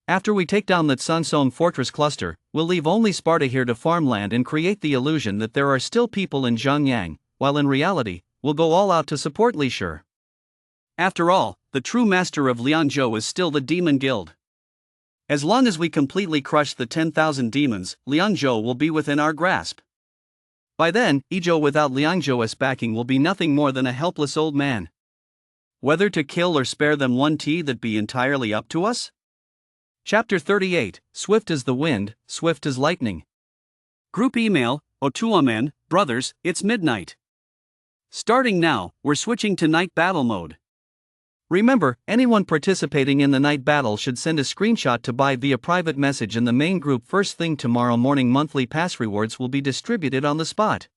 A: After we take down the Tsunsung fortress cluster, we'll leave only Sparta here to farm land and create the illusion that there are still people in Zhangyang, while in reality, we'll go all out to support Lishur. After all, the true master of Lianzhou is still the Demon Guild. As long as we completely crush the 10,000 demons, Lianzhou will be within our grasp. By then, Ijo without Lianzhou's backing will be nothing more than a helpless old man. Whether to kill or spare them that be entirely up to us? Chapter 38, Swift as the Wind, Swift as Lightning. Group email, Otuamen, brothers, it's midnight. Starting now, we're switching to night battle mode. Remember, anyone participating in the night battle should send a screenshot to buy via private message in the main group first thing tomorrow morning. Monthly pass rewards will be distributed on the spot.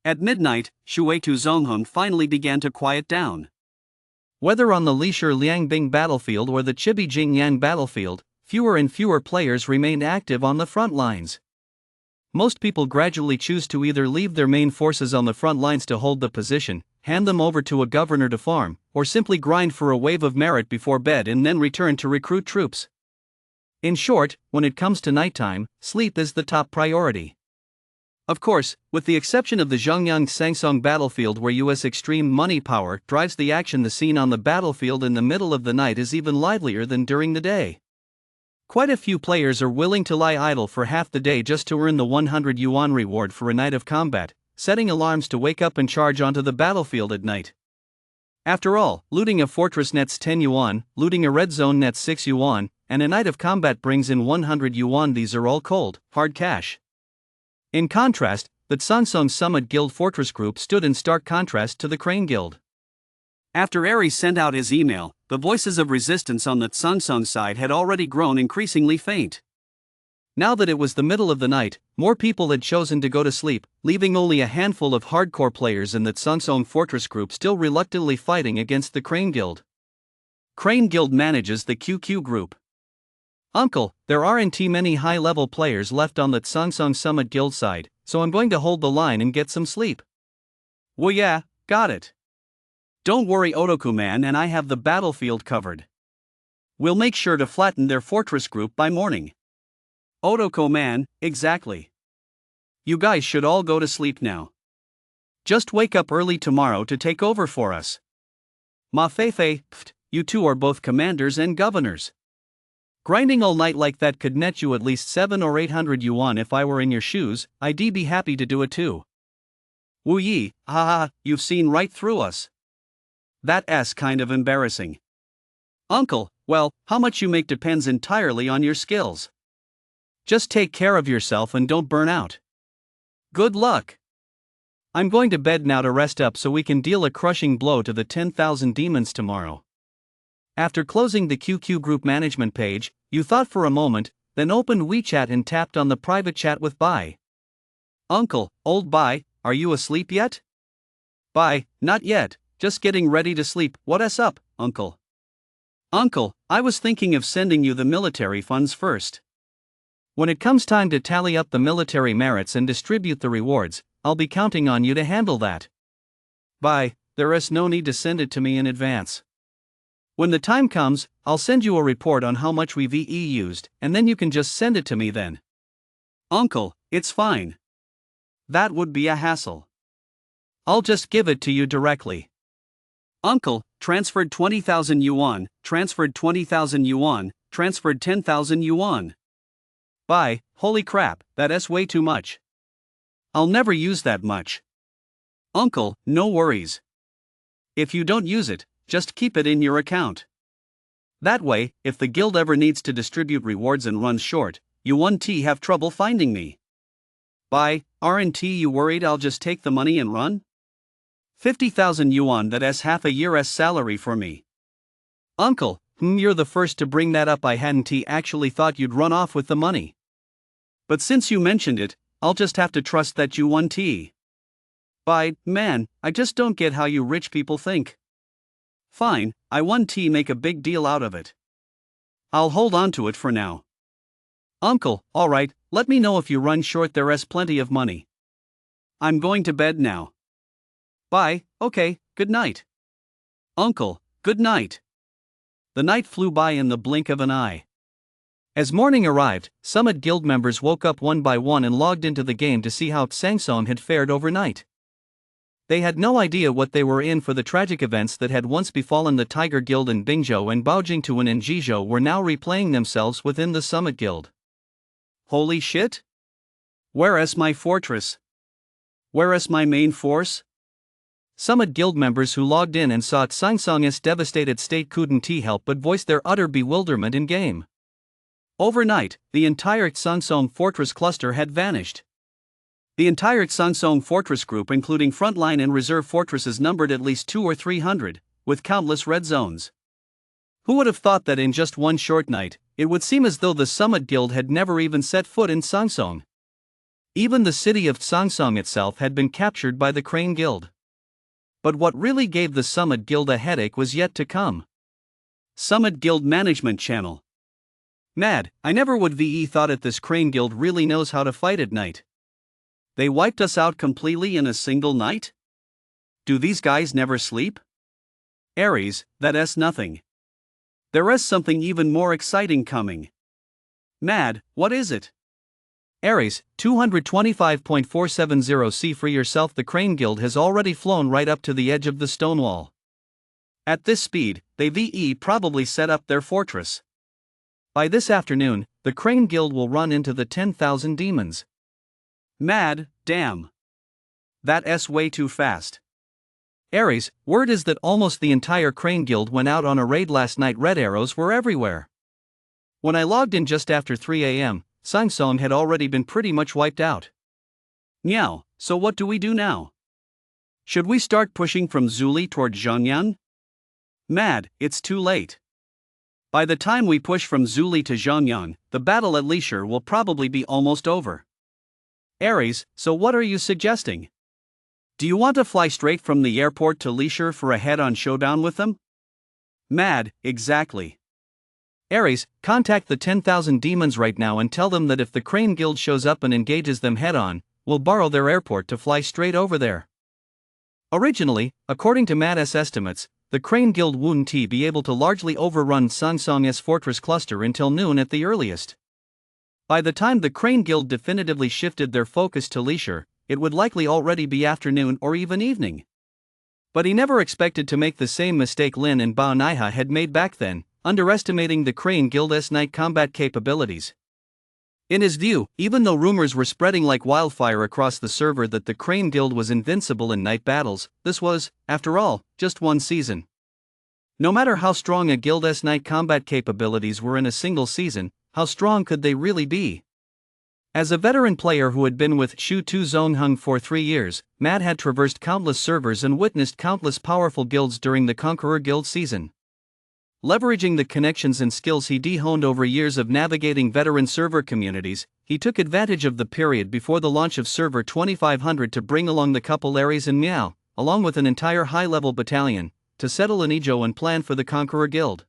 A: At midnight, Shuetu Zonghun finally began to quiet down. Whether on the Lisher Liangbing battlefield or the Chibi Jingyang battlefield, fewer and fewer players remained active on the front lines. Most people gradually choose to either leave their main forces on the front lines to hold the position, hand them over to a governor to farm, or simply grind for a wave of merit before bed and then return to recruit troops. In short, when it comes to nighttime, sleep is the top priority. Of course, with the exception of the Zhongyang Sangsong battlefield where US extreme money power drives the action, the scene on the battlefield in the middle of the night is even livelier than during the day. Quite a few players are willing to lie idle for half the day just to earn the 100 yuan reward for a night of combat, setting alarms to wake up and charge onto the battlefield at night. After all, looting a fortress nets 10 yuan, looting a red zone nets 6 yuan, and a night of combat brings in 100 yuan. These are all cold, hard cash. In contrast, the Sansong Summit Guild Fortress Group stood in stark contrast to the Crane Guild. After Ares sent out his email, the voices of resistance on the Sansong side had already grown increasingly faint. Now that it was the middle of the night, more people had chosen to go to sleep, leaving only a handful of hardcore players in the Sansong Fortress Group still reluctantly fighting against the Crane Guild. Crane Guild manages the QQ Group. Uncle, there aren't many high-level players left on the Sansong Summit Guild side, so I'm going to hold the line and get some sleep. Well yeah, got it. Don't worry, Otoku-man and I have the battlefield covered. We'll make sure to flatten their fortress group by morning. Otoko-man, exactly. You guys should all go to sleep now. Just wake up early tomorrow to take over for us. Ma Feifei, you two are both commanders and governors. Grinding all night like that could net you at least 700 or 800 yuan. If I were in your shoes, I'd be happy to do it too. Wu Yi, haha, you've seen right through us. That's kind of embarrassing. Uncle, well, how much you make depends entirely on your skills. Just take care of yourself and don't burn out. Good luck. I'm going to bed now to rest up so we can deal a crushing blow to the 10,000 demons tomorrow. After closing the QQ Group management page, you thought for a moment, then opened WeChat and tapped on the private chat with Bai. Uncle, old Bai, are you asleep yet? Bai, not yet, just getting ready to sleep. What's up, Uncle? Uncle, I was thinking of sending you the military funds first. When it comes time to tally up the military merits and distribute the rewards, I'll be counting on you to handle that. Bai, there is no need to send it to me in advance. When the time comes, I'll send you a report on how much we've used, and then you can just send it to me then. Uncle, it's fine. That would be a hassle. I'll just give it to you directly. Uncle, transferred 20,000 yuan, transferred 20,000 yuan, transferred 10,000 yuan. Bai, holy crap, that's way too much. I'll never use that much. Uncle, no worries. If you don't use it, just keep it in your account. That way, if the guild ever needs to distribute rewards and runs short, you won't have trouble finding me. Bai, aren't you worried I'll just take the money and run? 50,000 yuan, that's half a year's salary for me. Uncle, you're the first to bring that up. I hadn't actually thought you'd run off with the money. But since you mentioned it, I'll just have to trust that you won't. Bai, man, I just don't get how you rich people think. Fine, I won't make a big deal out of it. I'll hold on to it for now. Uncle, alright, let me know if you run short. There's plenty of money. I'm going to bed now. Bye, okay, good night. Uncle, good night. The night flew by in the blink of an eye. As morning arrived, Summit Guild members woke up one by one and logged into the game to see how Sangsong had fared overnight. They had no idea what they were in for. The tragic events that had once befallen the Tiger Guild in Bingzhou and Baojingtuan and Jizhou were now replaying themselves within the Summit Guild. Holy shit? Where's my fortress? Where's my main force? Summit Guild members who logged in and saw Sangsong's devastated state couldn't help but voice their utter bewilderment in game. Overnight, the entire Sangsong fortress cluster had vanished. The entire Tsangsong fortress group, including frontline and reserve fortresses, numbered at least 200 or 300, with countless red zones. Who would have thought that in just one short night, it would seem as though the Summit Guild had never even set foot in Tsangsong? Even the city of Tsangsong itself had been captured by the Crane Guild. But what really gave the Summit Guild a headache was yet to come. Summit Guild Management Channel. Mad, I never would have thought it. This Crane Guild really knows how to fight at night. They wiped us out completely in a single night? Do these guys never sleep? Aries, that's nothing. There is something even more exciting coming. Mad, what is it? Aries, 225.470. See for yourself. The Crane Guild has already flown right up to the edge of the stone wall. At this speed, they've probably set up their fortress. By this afternoon, the Crane Guild will run into the 10,000 demons. Mad, damn. That's way too fast. Aries, word is that almost the entire Crane Guild went out on a raid last night. Red arrows were everywhere. When I logged in just after 3 a.m., Tsangsong had already been pretty much wiped out. Meow, so what do we do now? Should we start pushing from Zuli toward Zhongyang? Mad, it's too late. By the time we push from Zuli to Zhongyang, the battle at Lishur will probably be almost over. Aries, so what are you suggesting? Do you want to fly straight from the airport to Lishur for a head-on showdown with them? Mad, exactly. Aries, contact the 10,000 demons right now and tell them that if the Crane Guild shows up and engages them head-on, we'll borrow their airport to fly straight over there. Originally, according to Mad's estimates, the Crane Guild wouldn't be able to largely overrun Tsangsong's fortress cluster until noon at the earliest. By the time the Crane Guild definitively shifted their focus to Lishur, it would likely already be afternoon or even evening. But he never expected to make the same mistake Lin and Bao Naiha had made back then, underestimating the Crane Guild's night combat capabilities. In his view, even though rumors were spreading like wildfire across the server that the Crane Guild was invincible in night battles, this was, after all, just one season. No matter how strong a guild's night combat capabilities were in a single season, how strong could they really be? As a veteran player who had been with Shu Tu Zongheng for 3 years, Mad had traversed countless servers and witnessed countless powerful guilds during the Conqueror Guild season. Leveraging the connections and skills he honed over years of navigating veteran server communities, he took advantage of the period before the launch of Server 2500 to bring along the couple Aries and Miao, along with an entire high-level battalion, to settle in Izhou and plan for the Conqueror Guild.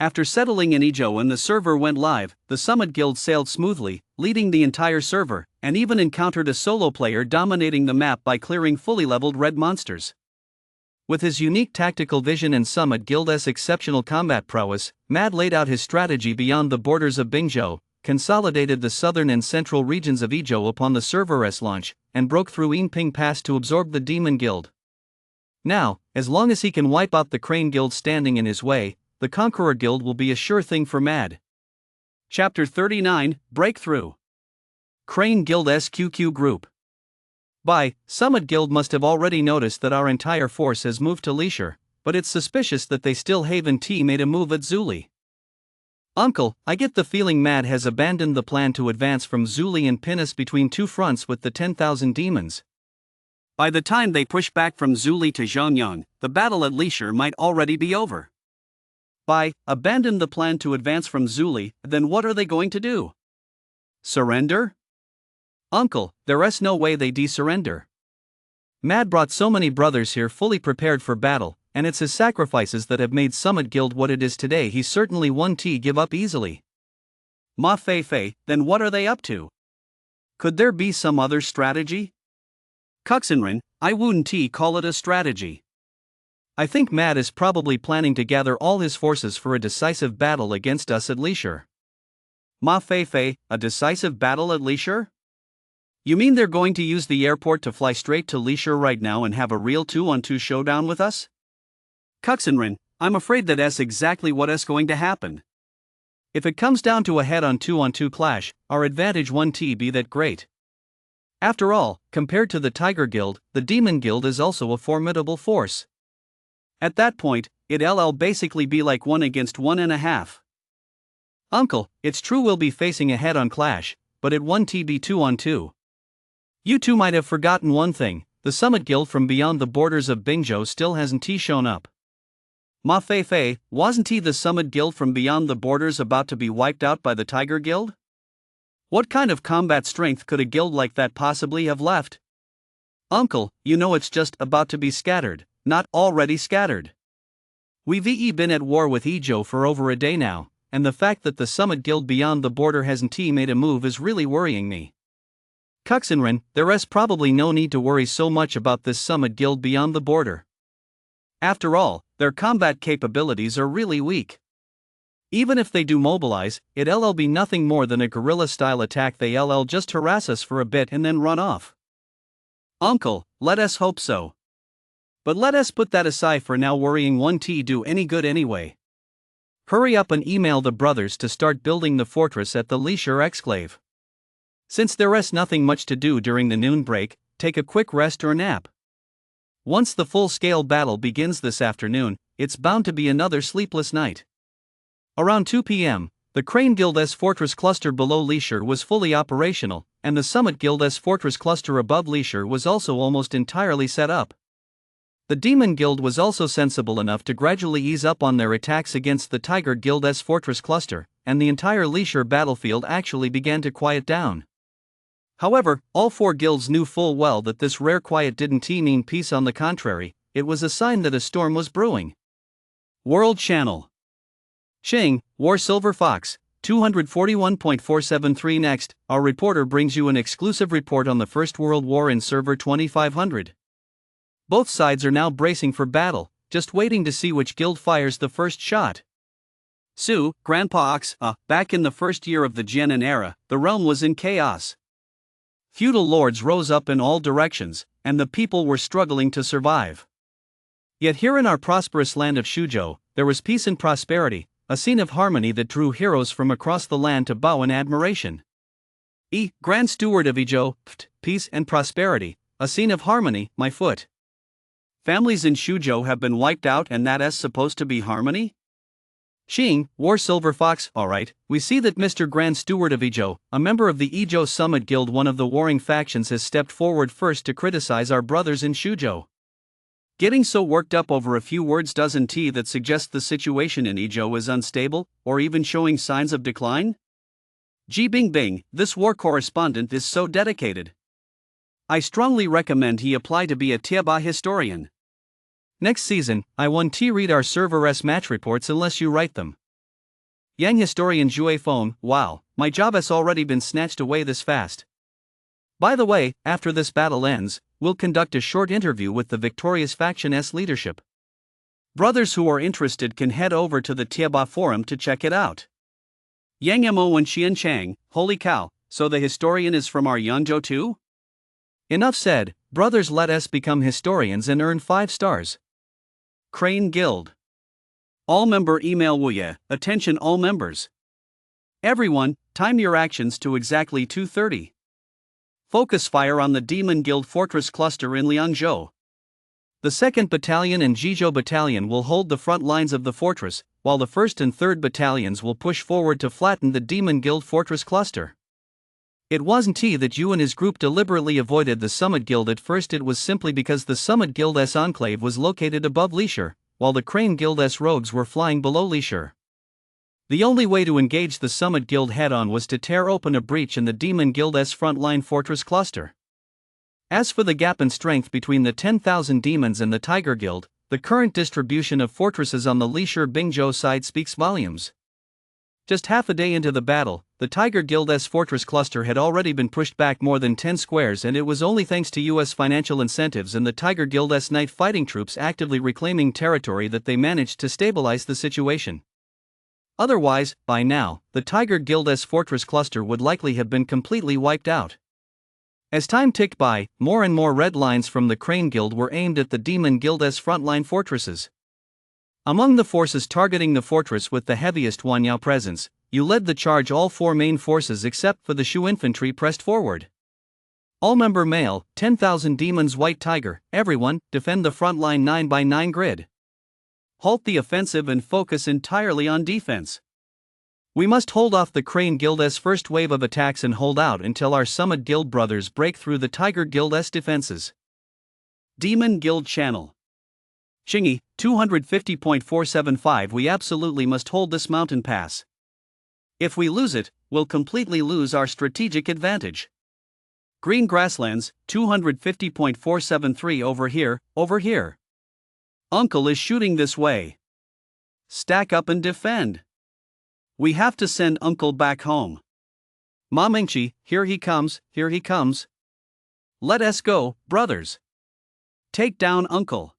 A: After settling in Izhou and the server went live, the Summit Guild sailed smoothly, leading the entire server, and even encountered a solo player dominating the map by clearing fully leveled red monsters. With his unique tactical vision and Summit Guild's exceptional combat prowess, Mad laid out his strategy beyond the borders of Bingzhou, consolidated the southern and central regions of Izhou upon the server's launch, and broke through Yinping Pass to absorb the Demon Guild. Now, as long as he can wipe out the Crane Guild standing in his way, the Conqueror Guild will be a sure thing for Mad. Chapter 39, Breakthrough. Crane Guild SQQ Group. Summit Guild must have already noticed that our entire force has moved to Lishur, but it's suspicious that they still haven't made a move at Zuli. Uncle, I get the feeling Mad has abandoned the plan to advance from Zuli and pin us between two fronts with the 10,000 demons. By the time they push back from Zuli to Zhongyang, the battle at Lishur might already be over. Abandon the plan to advance from Zuli, then what are they going to do? Surrender? Uncle, there's no way they surrender. Mad brought so many brothers here fully prepared for battle, and it's his sacrifices that have made Summit Guild what it is today. He certainly won't give up easily. Ma Fei, then what are they up to? Could there be some other strategy? Kuxinrin, I wouldn't call it a strategy. I think Mad is probably planning to gather all his forces for a decisive battle against us at Lishur. Ma Fei, a decisive battle at Lishur? You mean they're going to use the airport to fly straight to Lishur right now and have a real 2-on-2 showdown with us? Kuxinrin, I'm afraid that's exactly what's going to happen. If it comes down to a head-on 2-on-2 clash, our advantage won't be that great. After all, compared to the Tiger Guild, the Demon Guild is also a formidable force. At that point, it'll basically be like 1 against 1.5. Uncle, it's true we'll be facing a head-on clash, but it won't be 2-on-2. You two might have forgotten one thing, the Summit Guild from beyond the borders of Bingzhou still hasn't shown up. Ma Fei, wasn't the Summit Guild from beyond the borders about to be wiped out by the Tiger Guild? What kind of combat strength could a guild like that possibly have left? Uncle, you know it's just about to be scattered, not already scattered. We've been at war with Ezhou for over a day now, and the fact that the Summit Guild beyond the border hasn't made a move is really worrying me. Kuxinren, there's probably no need to worry so much about this Summit Guild beyond the border. After all, their combat capabilities are really weak. Even if they do mobilize, it'll be nothing more than a guerrilla-style attack. They'll just harass us for a bit and then run off. Uncle, let us hope so. But let us put that aside for now. Worrying won't do any good anyway. Hurry up and email the brothers to start building the fortress at the Leisure Exclave. Since there's nothing much to do during the noon break, take a quick rest or nap. Once the full-scale battle begins this afternoon, it's bound to be another sleepless night. Around 2 p.m., the Crane Guild's fortress cluster below Leisure was fully operational, and the Summit Guild's fortress cluster above Leisure was also almost entirely set up. The Demon Guild was also sensible enough to gradually ease up on their attacks against the Tiger Guild's fortress cluster, and the entire Leisure battlefield actually began to quiet down. However, all four guilds knew full well that this rare quiet didn't mean peace. On the contrary, it was a sign that a storm was brewing. World Channel. Xing, War Silver Fox, 241.473. Next, our reporter brings you an exclusive report on the First World War in Server 2500. Both sides are now bracing for battle, just waiting to see which guild fires the first shot. Su, Grandpa Ox, back in the first year of the Jianan era, the realm was in chaos. Feudal lords rose up in all directions, and the people were struggling to survive. Yet here in our prosperous land of Shuzhou, there was peace and prosperity, a scene of harmony that drew heroes from across the land to bow in admiration. Grand Steward of Ezhou, peace and prosperity, a scene of harmony, my foot. Families in Shuzhou have been wiped out, and that is supposed to be harmony? Xing, War Silver Fox, alright, we see that Mr. Grand Steward of Ezhou, a member of the Ezhou Summit Guild, one of the warring factions, has stepped forward first to criticize our brothers in Shuzhou. Getting so worked up over a few words doesn't that suggest the situation in Ezhou is unstable, or even showing signs of decline? Ji Bingbing, this war correspondent is so dedicated. I strongly recommend he apply to be a Tieba historian. Next season, I won't read our server's match reports unless you write them. Yang historian Jue Phone, wow, my job has already been snatched away this fast. By the way, after this battle ends, we'll conduct a short interview with the victorious faction's leadership. Brothers who are interested can head over to the Tieba forum to check it out. Yang Mo and Xian Chang, holy cow, so the historian is from our Yanzhou too? Enough said, brothers, let us become historians and earn 5 stars. Crane Guild. All member email Wuye, attention all members. Everyone, time your actions to exactly 2:30. Focus fire on the Demon Guild Fortress Cluster in Liangzhou. The 2nd Battalion and Jizhou Battalion will hold the front lines of the fortress, while the 1st and 3rd Battalions will push forward to flatten the Demon Guild Fortress Cluster. It wasn't that you and his group deliberately avoided the Summit Guild at first, it was simply because the Summit Guild's enclave was located above Leisure, while the Crane Guild's rogues were flying below Leisure. The only way to engage the Summit Guild head-on was to tear open a breach in the Demon Guild's frontline fortress cluster. As for the gap in strength between the 10,000 demons and the Tiger Guild, the current distribution of fortresses on the Leisure Bingzhou side speaks volumes. Just half a day into the battle, the Tiger Guild's fortress cluster had already been pushed back more than 10 squares, and it was only thanks to US financial incentives and the Tiger Guild's night fighting troops actively reclaiming territory that they managed to stabilize the situation. Otherwise, by now, the Tiger Guild's fortress cluster would likely have been completely wiped out. As time ticked by, more and more red lines from the Crane Guild were aimed at the Demon Guild's frontline fortresses. Among the forces targeting the fortress with the heaviest Wanyao presence, you led the charge. All 4 main forces except for the Shu infantry pressed forward. All member mail, 10,000 demons White Tiger, everyone, defend the frontline 9x9 grid. Halt the offensive and focus entirely on defense. We must hold off the Crane Guild's first wave of attacks and hold out until our Summit Guild brothers break through the Tiger Guild's defenses. Demon Guild Channel. Chingy, 250.475. We absolutely must hold this mountain pass. If we lose it, we'll completely lose our strategic advantage. Green Grasslands, 250.473. Over here. Uncle is shooting this way. Stack up and defend. We have to send Uncle back home. Mamingchi, here he comes. Let us go, brothers. Take down Uncle.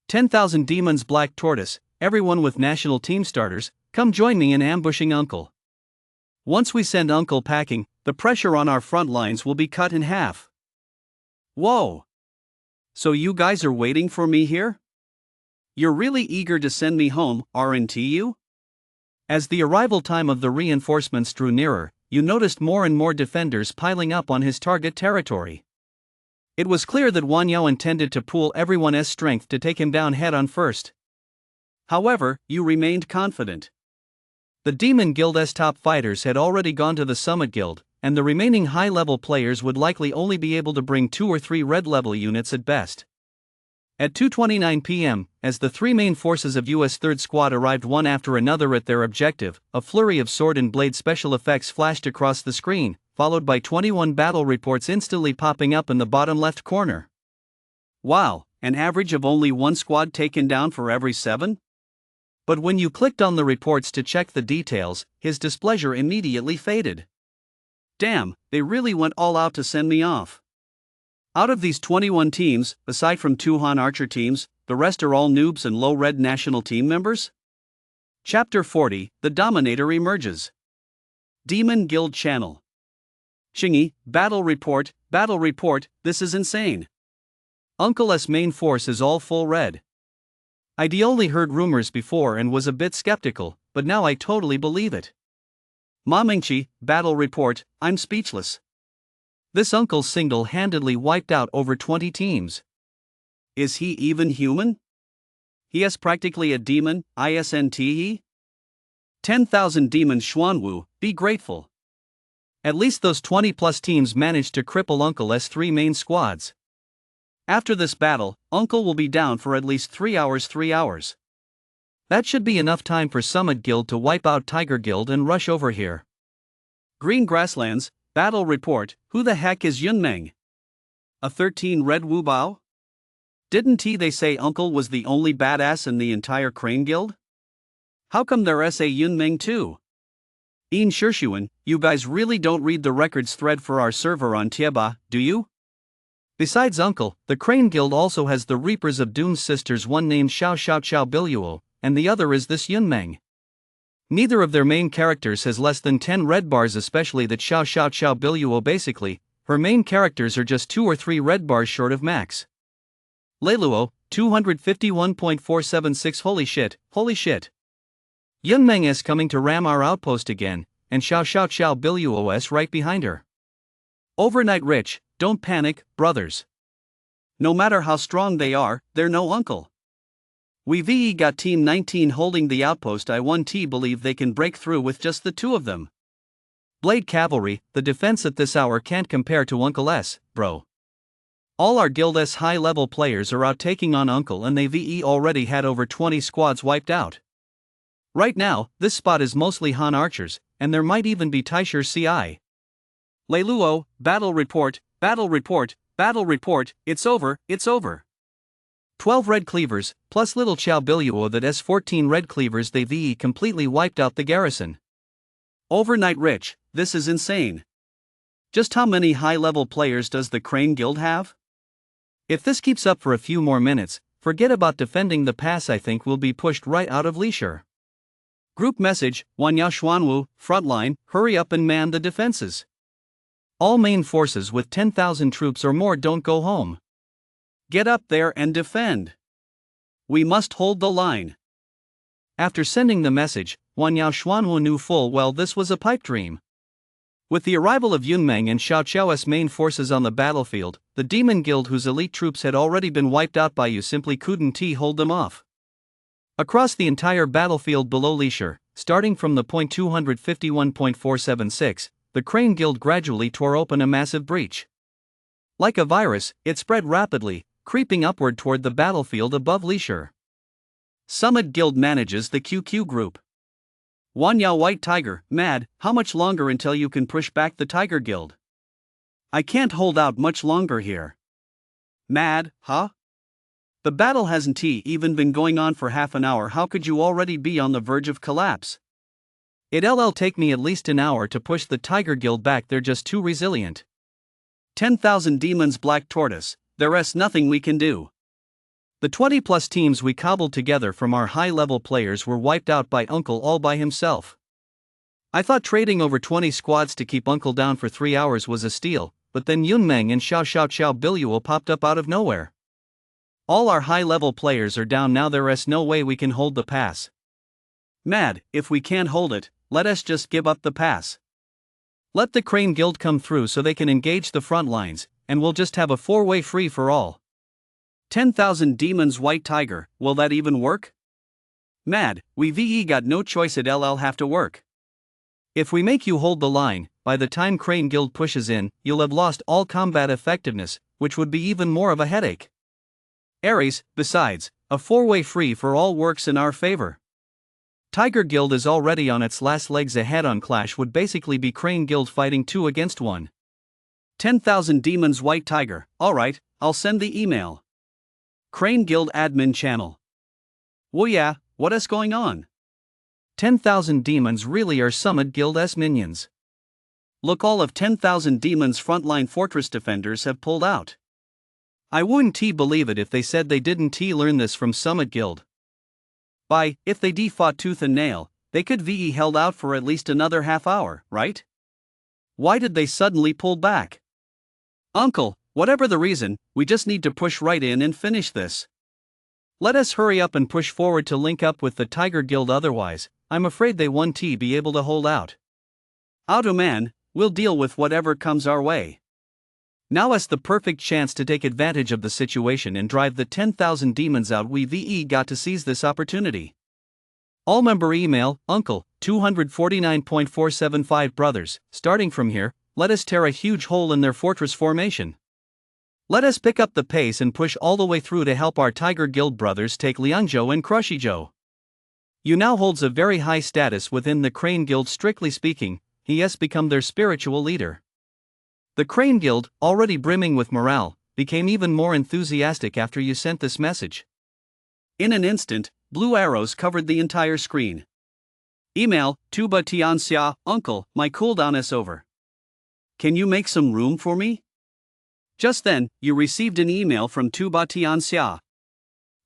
A: 10,000 demons. Black Tortoise, everyone with national team starters, come join me in ambushing Uncle. Once we send Uncle packing, the pressure on our front lines will be cut in half. Whoa! So you guys are waiting for me here? You're really eager to send me home, aren't you? As the arrival time of the reinforcements drew nearer, you noticed more and more defenders piling up on his target territory. It was clear that Wan Yao intended to pool everyone's strength to take him down head on first. However, you remained confident. The Demon Guild's top fighters had already gone to the Summit Guild, and the remaining high-level players would likely only be able to bring 2 or 3 red-level units at best. At 2:29 p.m., as the 3 main forces of U.S. 3rd Squad arrived one after another at their objective, a flurry of sword and blade special effects flashed across the screen, followed by 21 battle reports instantly popping up in the bottom left corner. Wow, an average of only 1 squad taken down for every 7? But when you clicked on the reports to check the details, his displeasure immediately faded. Damn, they really went all out to send me off. Out of these 21 teams, aside from 2 Han Archer teams, the rest are all noobs and low-red national team members? Chapter 40, The Dominator Emerges. Demon Guild Channel. Chingy, battle report, this is insane. Uncle's main force is all full red. I'd only heard rumors before and was a bit skeptical, but now I totally believe it. Mamingchi, battle report, I'm speechless. This Uncle single-handedly wiped out over 20 teams. Is he even human? He is practically a demon, isn't 10,000 demons. Xuanwu, be grateful. At least those 20-plus teams managed to cripple Uncle's 3 main squads. After this battle, Uncle will be down for at least 3 hours. That should be enough time for Summit Guild to wipe out Tiger Guild and rush over here. Green Grasslands, battle report, who the heck is Yunmeng? A 13 red Wu Bao? Didn't they say Uncle was the only badass in the entire Crane Guild? How come there's a Yunmeng too? Ian Shirshuan, you guys really don't read the records thread for our server on Tieba, do you? Besides Uncle, the Crane Guild also has the Reapers of Doom's sisters, one named Xiao Biluo, and the other is this Yunmeng. Neither of their main characters has less than 10 red bars, especially that Xiao Biluo. Basically, her main characters are just 2 or 3 red bars short of max. Leiluo, 251.476. Holy shit. Yunmeng is coming to ram our outpost again, and Xiao Biluo is right behind her. Overnight Rich, don't panic, brothers. No matter how strong they are, they're no Uncle. We've got Team 19 holding the outpost. I 1T believe they can break through with just the 2 of them. Blade Cavalry, the defense at this hour can't compare to Uncle's, bro. All our guild's high-level players are out taking on Uncle, and they've already had over 20 squads wiped out. Right now, this spot is mostly Han Archers, and there might even be Taishir CI. Leiluo, battle report, it's over. 12 red cleavers, plus little Xiao Biluo that has 14 red cleavers. They've completely wiped out the garrison. Overnight Rich, this is insane. Just how many high-level players does the Crane Guild have? If this keeps up for a few more minutes, forget about defending the pass. I think we'll be pushed right out of leisure. Group message, Wanyao Xuanwu, frontline, hurry up and man the defenses. All main forces with 10,000 troops or more don't go home. Get up there and defend. We must hold the line. After sending the message, Wanyao Xuanwu knew full well this was a pipe dream. With the arrival of Yunmeng and Xiao Qiao's main forces on the battlefield, the Demon Guild, whose elite troops had already been wiped out by you, simply couldn't hold them off. Across the entire battlefield below Leisure, starting from the point 251.476, the Crane Guild gradually tore open a massive breach. Like a virus, it spread rapidly, creeping upward toward the battlefield above Leisure. Summit Guild manages the QQ group. Wanya White Tiger, mad, how much longer until you can push back the Tiger Guild? I can't hold out much longer here. Mad, huh? The battle hasn't even been going on for half an hour. How could you already be on the verge of collapse? It'll take me at least an hour to push the Tiger Guild back, they're just too resilient. 10,000 demons Black Tortoise, there's nothing we can do. The 20 plus teams we cobbled together from our high level players were wiped out by Uncle all by himself. I thought trading over 20 squads to keep Uncle down for 3 hours was a steal, but then Yunmeng and Xiao Biluo popped up out of nowhere. All our high level players are down now, there's no way we can hold the pass. Mad, if we can't hold it, let us just give up the pass. Let the Crane Guild come through so they can engage the front lines, and we'll just have a 4-way free for all. 10,000 demons White Tiger, will that even work? Mad, we VE got no choice, it'll have to work. If we make you hold the line, by the time Crane Guild pushes in, you'll have lost all combat effectiveness, which would be even more of a headache. Ares, besides, a 4-way free for all works in our favor. Tiger Guild is already on its last legs, a head-on clash would basically be Crane Guild fighting 2 against 1. 10,000 demons White Tiger, alright, I'll send the email. Crane Guild admin channel. Well yeah, what is going on? 10,000 demons really are Summit Guild's minions. Look, all of 10,000 demons frontline fortress defenders have pulled out. I wouldn't believe it if they said they didn't learn this from Summit Guild. If they fought tooth and nail, they could VE held out for at least another half hour, right? Why did they suddenly pull back? Uncle, whatever the reason, we just need to push right in and finish this. Let us hurry up and push forward to link up with the Tiger Guild, otherwise, I'm afraid they won't be able to hold out. Automan, we'll deal with whatever comes our way. Now is the perfect chance to take advantage of the situation and drive the 10,000 demons out. We VE got to seize this opportunity. All member email, Uncle, 249.475 brothers, starting from here, let us tear a huge hole in their fortress formation. Let us pick up the pace and push all the way through to help our Tiger Guild brothers take Liangzhou and Crushizhou. You now holds a very high status within the Crane Guild. Strictly speaking, he has become their spiritual leader. The Crane Guild, already brimming with morale, became even more enthusiastic after you sent this message. In an instant, blue arrows covered the entire screen. Email, Tuba Tianxia, Uncle, my cooldown is over. Can you make some room for me? Just then, you received an email from Tuba Tianxia.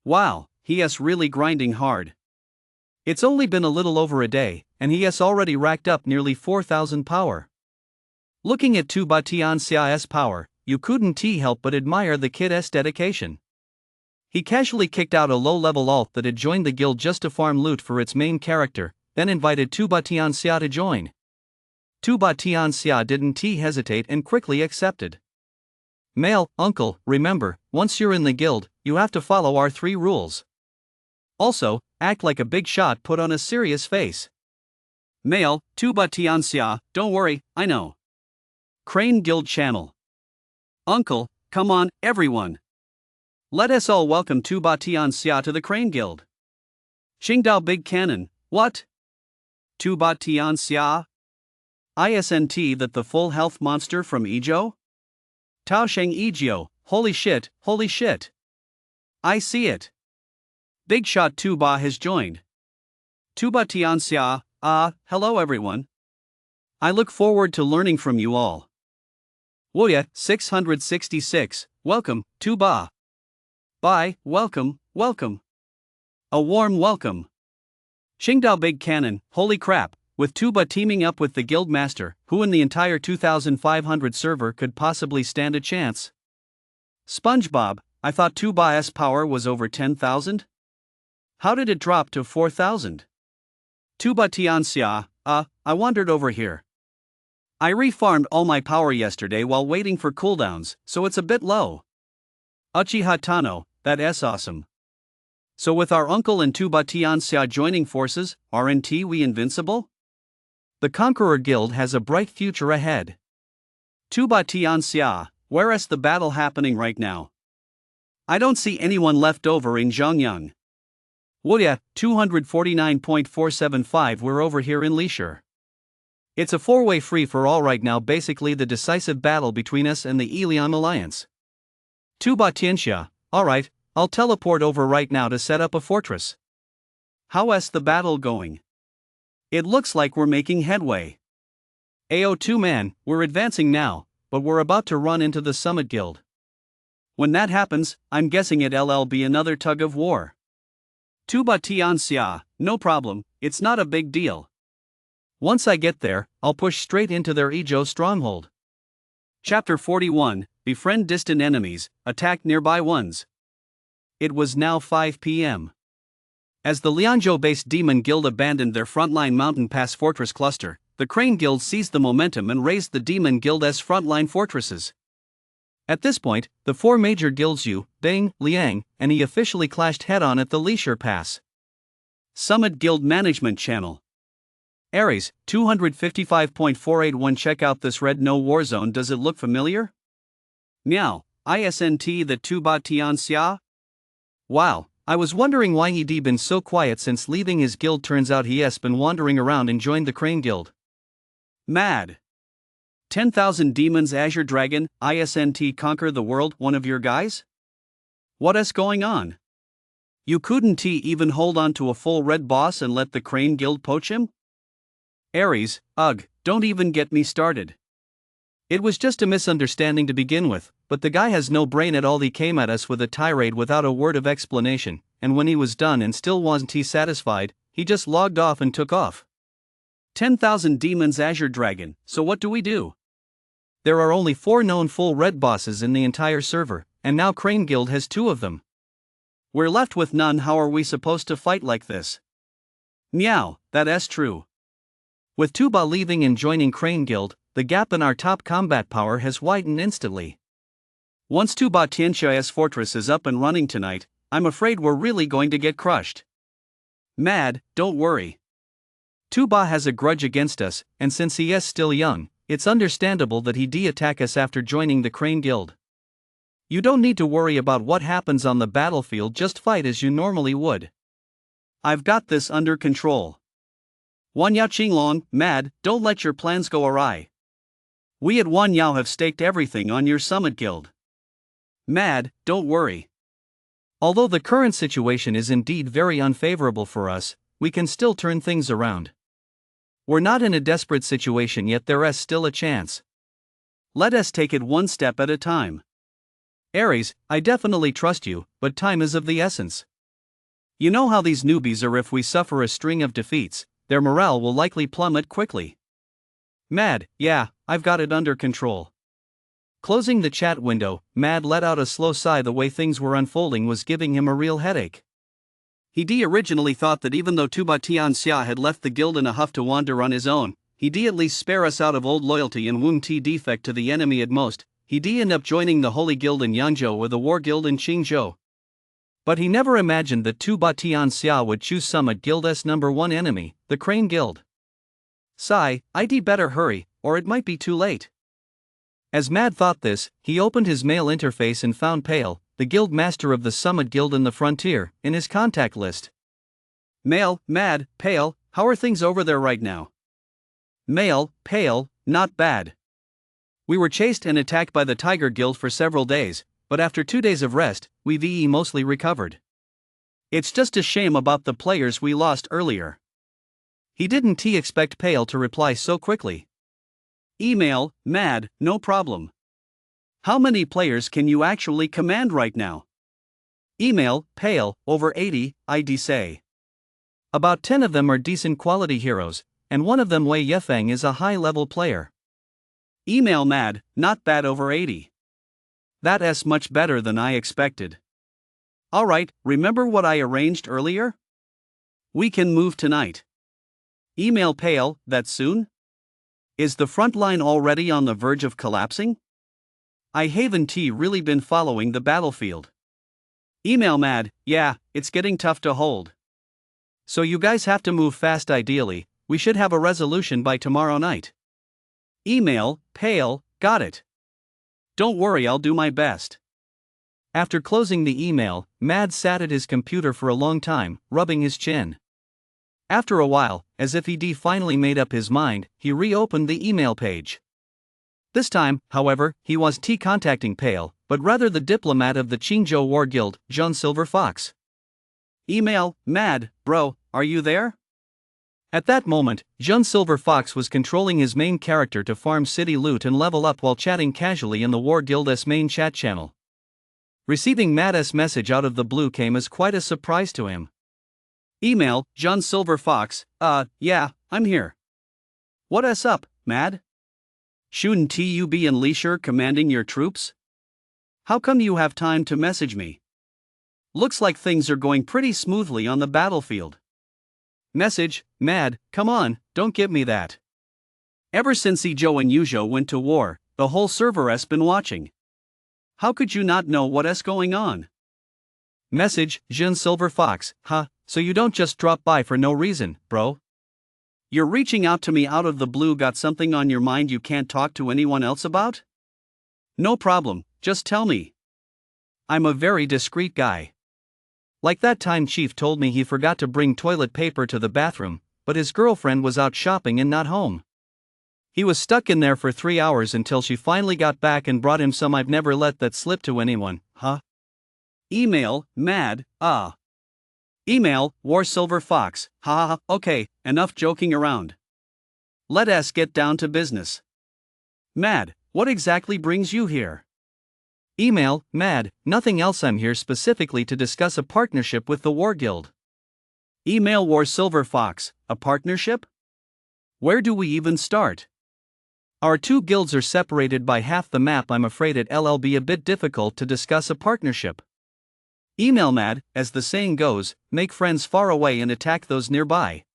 A: Wow, he is really grinding hard. It's only been a little over a day, and he has already racked up nearly 4,000 power. Looking at Tuba Tianxia's power, you couldn't help but admire the kid's dedication. He casually kicked out a low-level alt that had joined the guild just to farm loot for its main character, then invited Tuba Tianxia to join. Tuba Tianxia didn't hesitate and quickly accepted. Male, Uncle, remember, once you're in the guild, you have to follow our 3 rules. Also, act like a big shot, put on a serious face. Male, Tuba Tianxia, don't worry, I know. Crane Guild channel. Uncle, come on, everyone. Let us all welcome Tuba Tianxia to the Crane Guild. Qingdao Big Cannon, what? Tuba Tianxia? ISNT, that the full health monster from Ezhou? Tao Sheng Ezhou, holy shit, holy shit. I see it. Big Shot Tuba has joined. Tuba Tianxia, hello everyone. I look forward to learning from you all. Woya, 666, welcome, Tuba. Bye, welcome, welcome. A warm welcome. Qingdao Big Cannon, holy crap, with Tuba teaming up with the guild master, who in the entire 2,500 server could possibly stand a chance? SpongeBob, I thought Tuba's power was over 10,000? How did it drop to 4,000? Tuba Tianxia, I wandered over here. I refarmed all my power yesterday while waiting for cooldowns, so it's a bit low. Uchiha Tano, that is awesome. So with our uncle and Tuba Tianxia joining forces, aren't we invincible? The Conqueror Guild has a bright future ahead. Tuba Tianxia, where is the battle happening right now? I don't see anyone left over in Zhongyang. Woya, 249.475. We're over here in Lishur. It's a four-way free-for-all right now, basically the decisive battle between us and the Eliam Alliance. Tuba Tianxia, alright, I'll teleport over right now to set up a fortress. How's the battle going? It looks like we're making headway. AO2 man, we're advancing now, but we're about to run into the Summit Guild. When that happens, I'm guessing it'll be another tug of war. Tuba Tianxia, no problem, it's not a big deal. Once I get there, I'll push straight into their Ezhou stronghold. Chapter 41, Befriend Distant Enemies, Attack Nearby Ones. It was now 5 p.m. As the Lianzhou-based Demon Guild abandoned their frontline mountain pass fortress cluster, the Crane Guild seized the momentum and raised the Demon Guild's frontline fortresses. At this point, the four major guilds Yu, Bing, Liang, and He officially clashed head-on at the Lishur Pass. Summit Guild Management Channel. Ares, 255.481. Check out this red no war zone. Does it look familiar? Meow, isn't the Tuba Tianxia? Wow, I was wondering why he'd been so quiet since leaving his guild. Turns out he's been wandering around and joined the Crane Guild. Mad. 10,000 demons. Azure Dragon, isn't conquer the world. One of your guys? What's going on? You couldn't even hold on to a full red boss and let the Crane Guild poach him? Ares, ugh, don't even get me started. It was just a misunderstanding to begin with, but the guy has no brain at all. He came at us with a tirade without a word of explanation, and when he was done and still wasn't satisfied, he just logged off and took off. 10,000 demons. Azure Dragon, so what do we do? There are only 4 known full red bosses in the entire server, and now Crane Guild has 2 of them. We're left with none. How are we supposed to fight like this? Meow, that's true. With Tuba leaving and joining Crane Guild, the gap in our top combat power has widened instantly. Once Tuba Tianxia's fortress is up and running tonight, I'm afraid we're really going to get crushed. Mad, don't worry. Tuba has a grudge against us, and since he is still young, it's understandable that he'd attack us after joining the Crane Guild. You don't need to worry about what happens on the battlefield, just fight as you normally would. I've got this under control. Wanyao Qinglong, Mad, don't let your plans go awry. We at Wanyao have staked everything on your Summit Guild. Mad, don't worry. Although the current situation is indeed very unfavorable for us, we can still turn things around. We're not in a desperate situation yet, there is still a chance. Let us take it one step at a time. Ares, I definitely trust you, but time is of the essence. You know how these newbies are. If we suffer a string of defeats, their morale will likely plummet quickly. Mad, yeah, I've got it under control. Closing the chat window, Mad let out a slow sigh. The way things were unfolding was giving him a real headache. He originally thought that even though Tuba Tianxia had left the guild in a huff to wander on his own, he'd at least spare us out of old loyalty and wound defect to the enemy at most. He'd end up joining the Holy Guild in Yangzhou or the War Guild in Qingzhou. But he never imagined that Tuba Tianxia would choose Summit Guild's #1 enemy, the Crane Guild. Sigh, I'd better hurry, or it might be too late. As Mad thought this, he opened his mail interface and found Pale, the guild master of the Summit Guild in the Frontier, in his contact list. Mail, Mad, Pale, how are things over there right now? Mail, Pale, not bad. We were chased and attacked by the Tiger Guild for several days, but after 2 days of rest, we've mostly recovered. It's just a shame about the players we lost earlier. He didn't expect Pale to reply so quickly. Email, Mad, no problem. How many players can you actually command right now? Email, Pale, over 80, I'd say. About 10 of them are decent quality heroes, and one of them, Wei Yefeng, is a high-level player. Email, Mad, not bad, over 80. That's much better than I expected. Alright, remember what I arranged earlier? We can move tonight. Email, Pale, that soon? Is the front line already on the verge of collapsing? I haven't really been following the battlefield. Email Mad, yeah, it's getting tough to hold. So you guys have to move fast ideally, we should have a resolution by tomorrow night. Email, Pale, got it. Don't worry, I'll do my best. After closing the email, Mad sat at his computer for a long time, rubbing his chin. After a while, as if he'd finally made up his mind, he reopened the email page. This time, however, he wasn't contacting Pale, but rather the diplomat of the Qingzhou War Guild, John Silver Fox. Email, Mad, bro, are you there? At that moment, John Silver Fox was controlling his main character to farm city loot and level up while chatting casually in the War Guild's main chat channel. Receiving Mad's message out of the blue came as quite a surprise to him. Email, John Silver Fox, yeah, I'm here. What's up, Mad? Shouldn't you be in leisure commanding your troops? How come you have time to message me? Looks like things are going pretty smoothly on the battlefield. Message, Mad, come on, don't give me that. Ever since Ijo and Yujo went to war, the whole server's been watching. How could you not know what's going on? Message, John Silver Fox, so you don't just drop by for no reason, bro? You're reaching out to me out of the blue, got something on your mind you can't talk to anyone else about? No problem, just tell me. I'm a very discreet guy. Like that time Chief told me he forgot to bring toilet paper to the bathroom, but his girlfriend was out shopping and not home. He was stuck in there for 3 hours until she finally got back and brought him some. I've never let that slip to anyone, Email, Mad, Email, War Silver Fox, okay, enough joking around. Let us get down to business. Mad, what exactly brings you here? Email, Mad, nothing else, I'm here specifically to discuss a partnership with the War Guild. Email, War Silver Fox, a partnership? Where do we even start? Our two guilds are separated by half the map. I'm afraid it'll be a bit difficult to discuss a partnership. Email, Mad, as the saying goes, make friends far away and attack those nearby.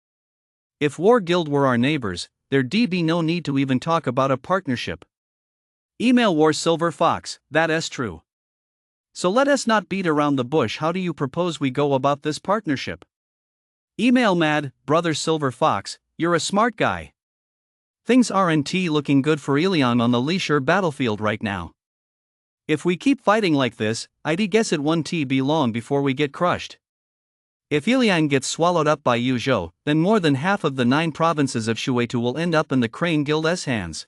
A: If War Guild were our neighbors, there'd be no need to even talk about a partnership. Email, War Silver Fox, that's true. So let us not beat around the bush. How do you propose we go about this partnership? Email, Mad, Brother Silver Fox, you're a smart guy. Things aren't looking good for Elion on the leisure battlefield right now. If we keep fighting like this, I'd guess it won't be long before we get crushed. If Elian gets swallowed up by Yuzhou, then more than half of the 9 provinces of Shuetu will end up in the Crane Guild's hands.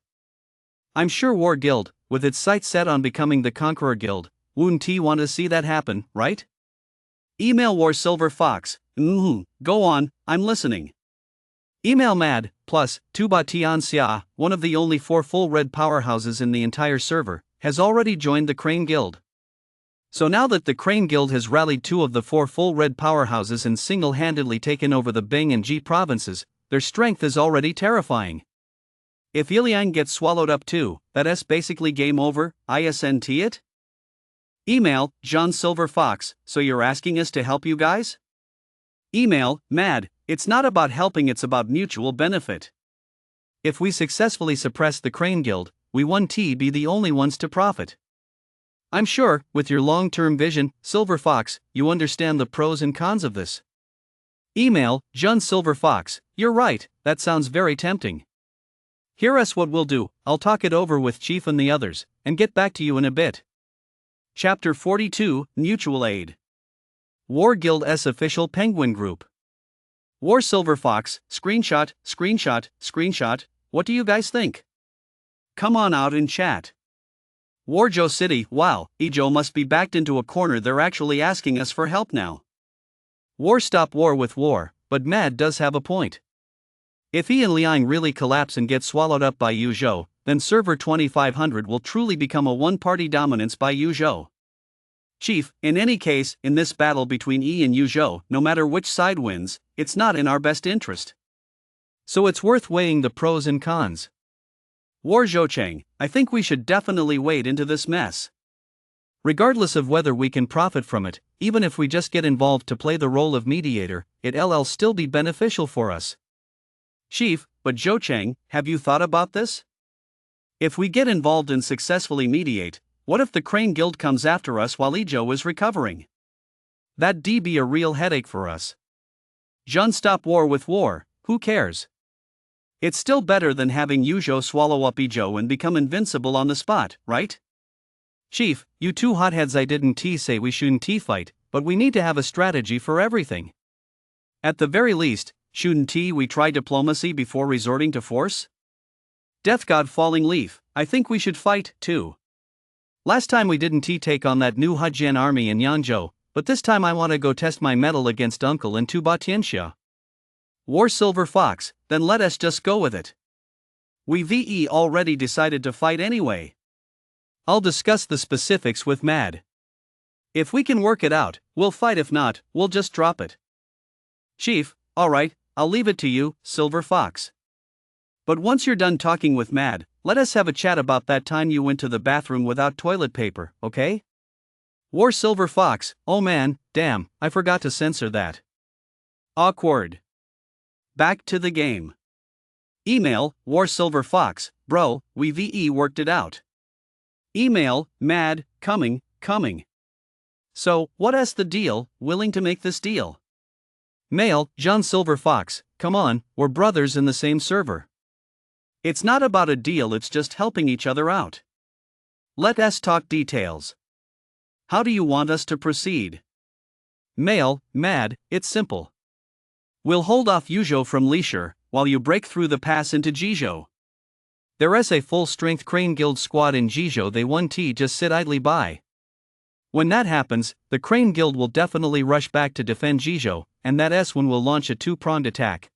A: I'm sure War Guild, with its sights set on becoming the Conqueror Guild, wouldn't want to see that happen, right? Email, War Silver Fox, go on, I'm listening. Email, Mad, plus, Tuba Tianxia, one of the only 4 full red powerhouses in the entire server, has already joined the Crane Guild. So now that the Crane Guild has rallied 2 of the 4 full red powerhouses and single-handedly taken over the Bing and Ji provinces, their strength is already terrifying. If Iliang gets swallowed up too, that's basically game over, isn't it? Email, John Silver Fox, so you're asking us to help you guys? Email, Mad, it's not about helping, it's about mutual benefit. If we successfully suppress the Crane Guild, we won't be the only ones to profit. I'm sure, with your long-term vision, Silver Fox, you understand the pros and cons of this. Email, John Silver Fox, you're right, that sounds very tempting. Hear us what we'll do, I'll talk it over with Chief and the others, and get back to you in a bit. Chapter 42, Mutual Aid. War Guild's official Penguin Group. War Silver Fox, screenshot, what do you guys think? Come on out and chat. Warjo City, wow, Ijo must be backed into a corner, they're actually asking us for help now. War stop war with war, but Mad does have a point. If he and Liang really collapse and get swallowed up by Yuzhou, then server 2500 will truly become a one-party dominance by Yuzhou. Chief, in any case, in this battle between Yi and Yuzhou, no matter which side wins, it's not in our best interest. So it's worth weighing the pros and cons. War Zhoucheng, I think we should definitely wade into this mess. Regardless of whether we can profit from it, even if we just get involved to play the role of mediator, it'll still be beneficial for us. Chief, but Zhoucheng, have you thought about this? If we get involved and successfully mediate, what if the Crane Guild comes after us while Ijo is recovering? That'd be a real headache for us. Jean, stop war with war, who cares? It's still better than having Yujo swallow up Ijo and become invincible on the spot, right? Chief, you two hotheads, I didn't say we shouldn't fight, but we need to have a strategy for everything. At the very least, shouldn't we try diplomacy before resorting to force? Death God Falling Leaf, I think we should fight, too. Last time we didn't take on that new Hujian army in Yanzhou, but this time I want to go test my mettle against Uncle and Tuba Tianxia. War Silver Fox, then let us just go with it. We already decided to fight anyway. I'll discuss the specifics with Mad. If we can work it out, we'll fight, if not, we'll just drop it. Chief, alright, I'll leave it to you, Silver Fox. But once you're done talking with Mad, let us have a chat about that time you went to the bathroom without toilet paper, okay? War Silver Fox, oh man, damn, I forgot to censor that. Awkward. Back to the game. Email, War Silver Fox, bro, we worked it out. Email, Mad, coming. So, what's the deal, willing to make this deal? Mail, John Silver Fox, come on, we're brothers in the same server. It's not about a deal, it's just helping each other out. Let us talk details. How do you want us to proceed? Mail, Mad, it's simple. We'll hold off Yujo from Leisure, while you break through the pass into Jizhou. There's a full-strength Crane Guild squad in Jizhou, they won't just sit idly by. When that happens, the Crane Guild will definitely rush back to defend Jizhou, and that's when we'll launch a two-pronged attack.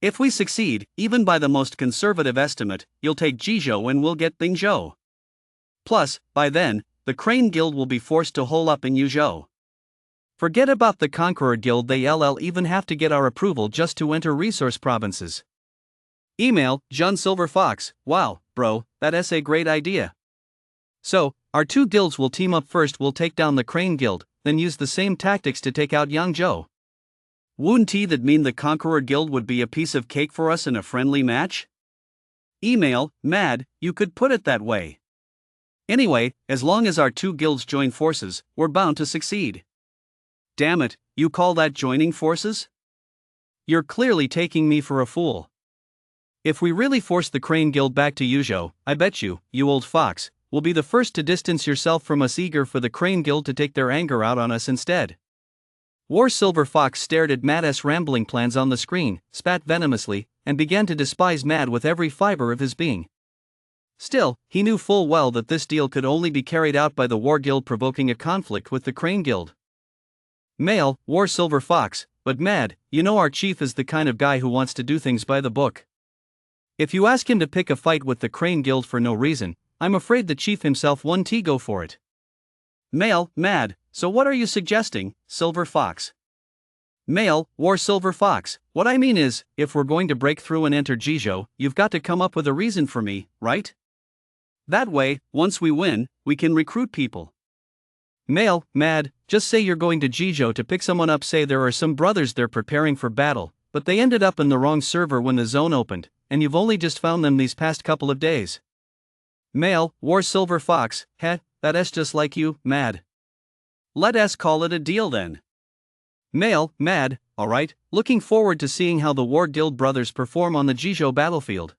A: If we succeed, even by the most conservative estimate, you'll take Jizhou and we'll get Bingzhou. Plus, by then, the Crane Guild will be forced to hole up in Yuzhou. Forget about the Conqueror Guild, they'll even have to get our approval just to enter resource provinces. Email, John Silver Fox, wow, bro, that's a great idea. So, our two guilds will team up. First we'll take down the Crane Guild, then use the same tactics to take out Yangzhou. Wouldn't that mean the Conqueror Guild would be a piece of cake for us in a friendly match? Email, Mad, you could put it that way. Anyway, as long as our two guilds join forces, we're bound to succeed. Damn it, you call that joining forces? You're clearly taking me for a fool. If we really force the Crane Guild back to Yuzhou, I bet you old fox, will be the first to distance yourself from us, eager for the Crane Guild to take their anger out on us instead. War Silver Fox stared at Mad's rambling plans on the screen, spat venomously, and began to despise Mad with every fiber of his being. Still, he knew full well that this deal could only be carried out by the War Guild provoking a conflict with the Crane Guild. Mail, War Silver Fox, but Mad, our chief is the kind of guy who wants to do things by the book. If you ask him to pick a fight with the Crane Guild for no reason, I'm afraid the chief himself won't go for it. Mail, Mad, so what are you suggesting, Silver Fox? Mail, War Silver Fox, what I mean is, if we're going to break through and enter Jizhou, you've got to come up with a reason for me, right? That way, once we win, we can recruit people. Mail, Mad, just say you're going to Jizhou to pick someone up. Say there are some brothers there preparing for battle, but they ended up in the wrong server when the zone opened, and you've only just found them these past couple of days. Mail, War Silver Fox, that's just like you, Mad. Let us call it a deal then. Mail, Mad, alright, looking forward to seeing how the War Guild brothers perform on the Jizhou battlefield.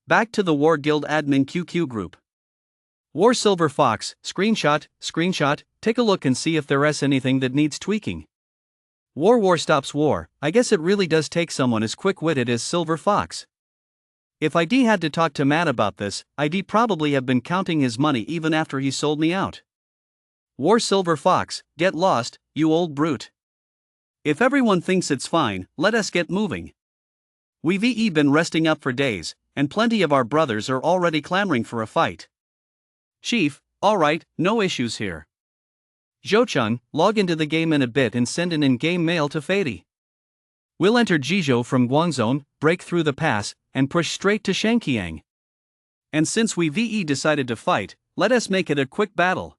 A: Back to the War Guild admin QQ group. War Silver Fox, screenshot, take a look and see if there's anything that needs tweaking. War stops war, I guess it really does take someone as quick-witted as Silver Fox. If ID had to talk to Matt about this, ID probably have been counting his money even after he sold me out. War Silver Fox, get lost, you old brute. If everyone thinks it's fine, let us get moving. We've been resting up for days, and plenty of our brothers are already clamoring for a fight. Chief, alright, no issues here. Zhou-chun, log into the game in a bit and send an in-game mail to Fady. We'll enter Jizhou from Guangzhou, break through the pass, and push straight to Shanqiang. And since we decided to fight, let us make it a quick battle.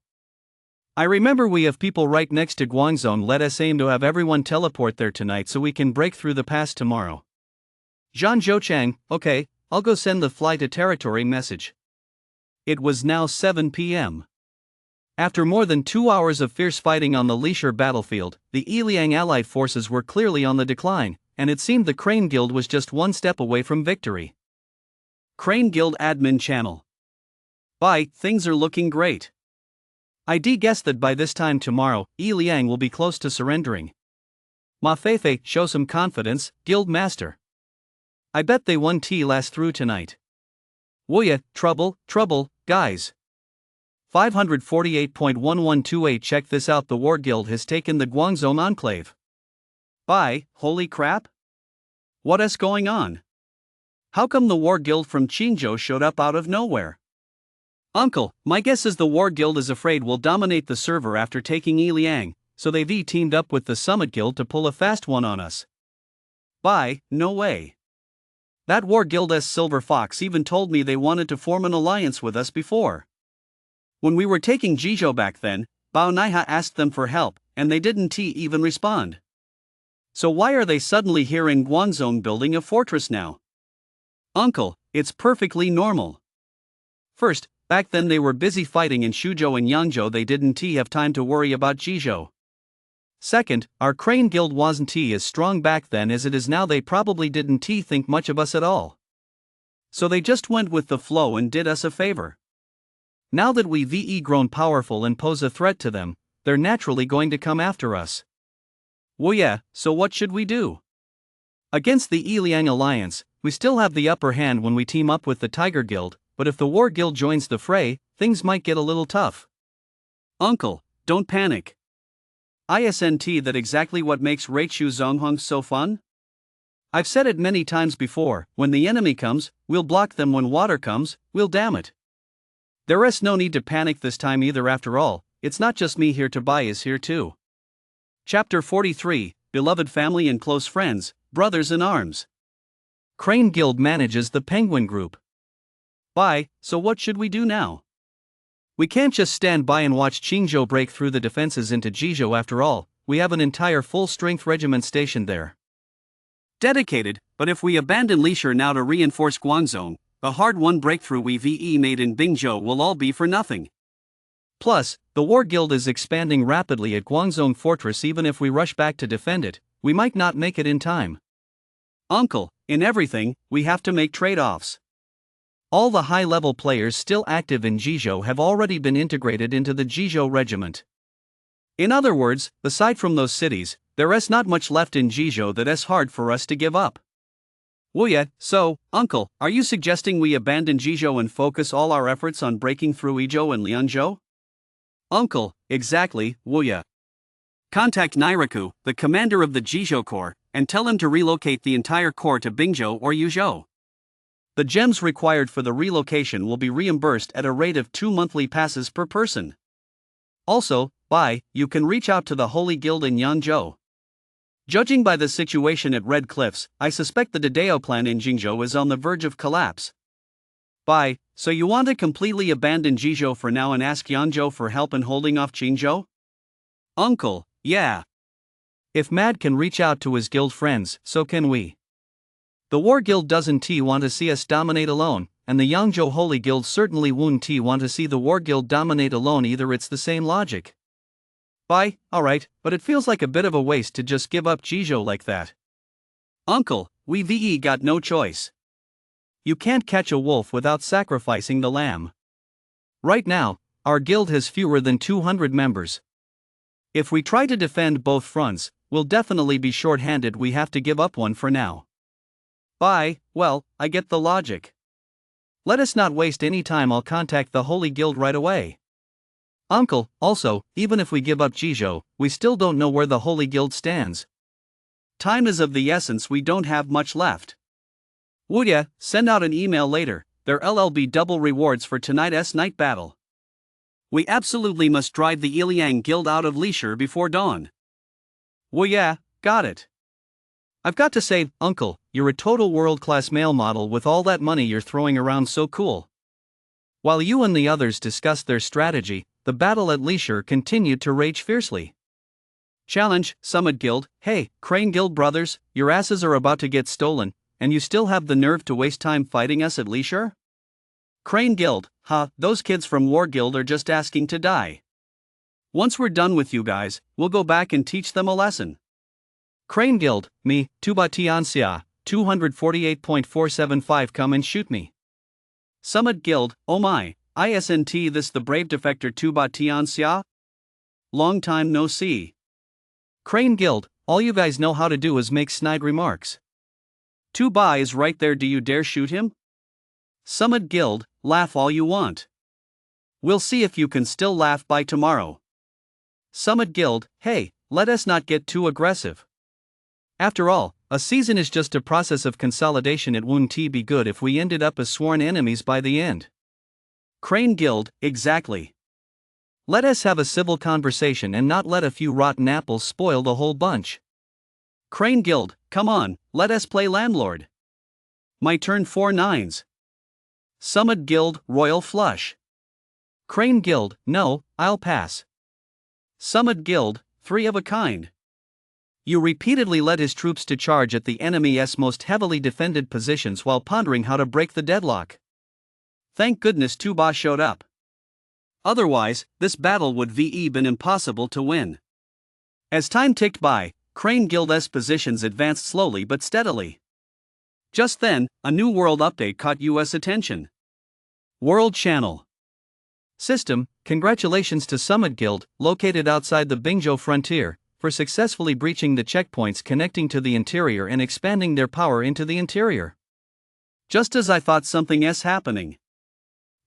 A: I remember we have people right next to Guangzhou. Let us aim to have everyone teleport there tonight so we can break through the pass tomorrow. Zhang Zhouchang, okay, I'll go send the fly to territory message. It was now 7 p.m. After more than 2 hours of fierce fighting on the Leisure battlefield, the Iliang allied forces were clearly on the decline, and it seemed the Crane Guild was just one step away from victory. Crane Guild Admin Channel. Bye, things are looking great. I guess that by this time tomorrow, Iliang will be close to surrendering. Ma Feifei, show some confidence, Guild Master. I bet they won last through tonight. Woya, trouble, guys. 548.1128 Check this out, the War Guild has taken the Guangzhou Enclave. Bye, holy crap? What's going on? How come the War Guild from Qingzhou showed up out of nowhere? Uncle, my guess is the War Guild is afraid we'll dominate the server after taking Iliang, so they've teamed up with the Summit Guild to pull a fast one on us. Bye, no way. That War Guild's Silver Fox even told me they wanted to form an alliance with us before. When we were taking Jizhou back then, Bao Naiha asked them for help, and they didn't even respond. So why are they suddenly here in Guangzhou building a fortress now? Uncle, it's perfectly normal. First, back then they were busy fighting in Shuzhou and Yangzhou, they didn't have time to worry about Jizhou. Second, our Crane Guild wasn't as strong back then as it is now, they probably didn't think much of us at all. So they just went with the flow and did us a favor. Now that we've grown powerful and pose a threat to them, they're naturally going to come after us. Well yeah, so what should we do? Against the Iliang Alliance, we still have the upper hand when we team up with the Tiger Guild, but if the War Guild joins the fray, things might get a little tough. Uncle, don't panic. Isn't that exactly what makes Raichu Zonghong so fun? I've said it many times before, when the enemy comes, we'll block them, when water comes, we'll dam it. There's no need to panic this time either, after all, it's not just me here, Tobai is here too. Chapter 43, Beloved Family and Close Friends, Brothers in Arms. Crane Guild manages the Penguin Group. Bye, so what should we do now? We can't just stand by and watch Qingzhou break through the defenses into Jizhou, after all, we have an entire full-strength regiment stationed there. Dedicated, but if we abandon Leisure now to reinforce Guangzhou, the hard-won breakthrough we've made in Bingzhou will all be for nothing. Plus, the War Guild is expanding rapidly at Guangzhou Fortress. Even if we rush back to defend it, we might not make it in time. Uncle, in everything, we have to make trade-offs. All the high-level players still active in Jizhou have already been integrated into the Jizhou regiment. In other words, aside from those cities, there's not much left in Jizhou that's hard for us to give up. Well yeah, so, Uncle, are you suggesting we abandon Jizhou and focus all our efforts on breaking through Izhou and Lianzhou? Uncle, exactly, well yeah. Contact Nairaku, the commander of the Jizhou Corps, and tell him to relocate the entire corps to Bingzhou or Yuzhou. The gems required for the relocation will be reimbursed at a rate of 2 monthly passes per person. Also, you can reach out to the Holy Guild in Yangzhou. Judging by the situation at Red Cliffs, I suspect the Dadao plan in Jingzhou is on the verge of collapse. So you want to completely abandon Jizhou for now and ask Yangzhou for help in holding off Qingzhou? Uncle, yeah. If Mad can reach out to his guild friends, so can we. The War Guild doesn't want to see us dominate alone, and the Yangzhou Holy Guild certainly won't want to see the War Guild dominate alone either. It's the same logic. Alright, but it feels like a bit of a waste to just give up Jizhou like that. Uncle, we've got no choice. You can't catch a wolf without sacrificing the lamb. Right now, our guild has fewer than 200 members. If we try to defend both fronts, we'll definitely be short-handed. We have to give up one for now. Well, I get the logic. Let us not waste any time. I'll contact the Holy Guild right away. Uncle, also, even if we give up Jizhou, we still don't know where the Holy Guild stands. Time is of the essence, we don't have much left. Would ya, send out an email later, there'll be double rewards for tonight's night battle. We absolutely must drive the Iliang Guild out of Leisure before dawn. Well yeah, got it. I've got to say, Uncle, you're a total world-class male model with all that money you're throwing around, so cool. While you and the others discussed their strategy, the battle at Leisure continued to rage fiercely. Challenge, Summit Guild, hey, Crane Guild brothers, your asses are about to get stolen, and you still have the nerve to waste time fighting us at Leisure? Crane Guild, those kids from War Guild are just asking to die. Once we're done with you guys, we'll go back and teach them a lesson. Crane Guild, me, Tuba Tianxia, 248.475 come and shoot me. Summit Guild, oh my, isn't this the brave defector Tuba Tianxia? Long time no see. Crane Guild, all you guys know how to do is make snide remarks. Tuba is right there, do you dare shoot him? Summit Guild, laugh all you want. We'll see if you can still laugh by tomorrow. Summit Guild, hey, let us not get too aggressive. After all, a season is just a process of consolidation. It wouldn't be good if we ended up as sworn enemies by the end. Crane Guild, exactly. Let us have a civil conversation and not let a few rotten apples spoil the whole bunch. Crane Guild, come on, let us play landlord. My turn 4 nines. Summit Guild, royal flush. Crane Guild, no, I'll pass. Summit Guild, 3 of a kind. You repeatedly led his troops to charge at the enemy's most heavily defended positions while pondering how to break the deadlock. Thank goodness Tuba showed up. Otherwise, this battle would been impossible to win. As time ticked by, Crane Guild's positions advanced slowly but steadily. Just then, a new world update caught US attention. World Channel. System, congratulations to Summit Guild, located outside the Bingzhou frontier, for successfully breaching the checkpoints connecting to the interior and expanding their power into the interior. Just as I thought, something's happening.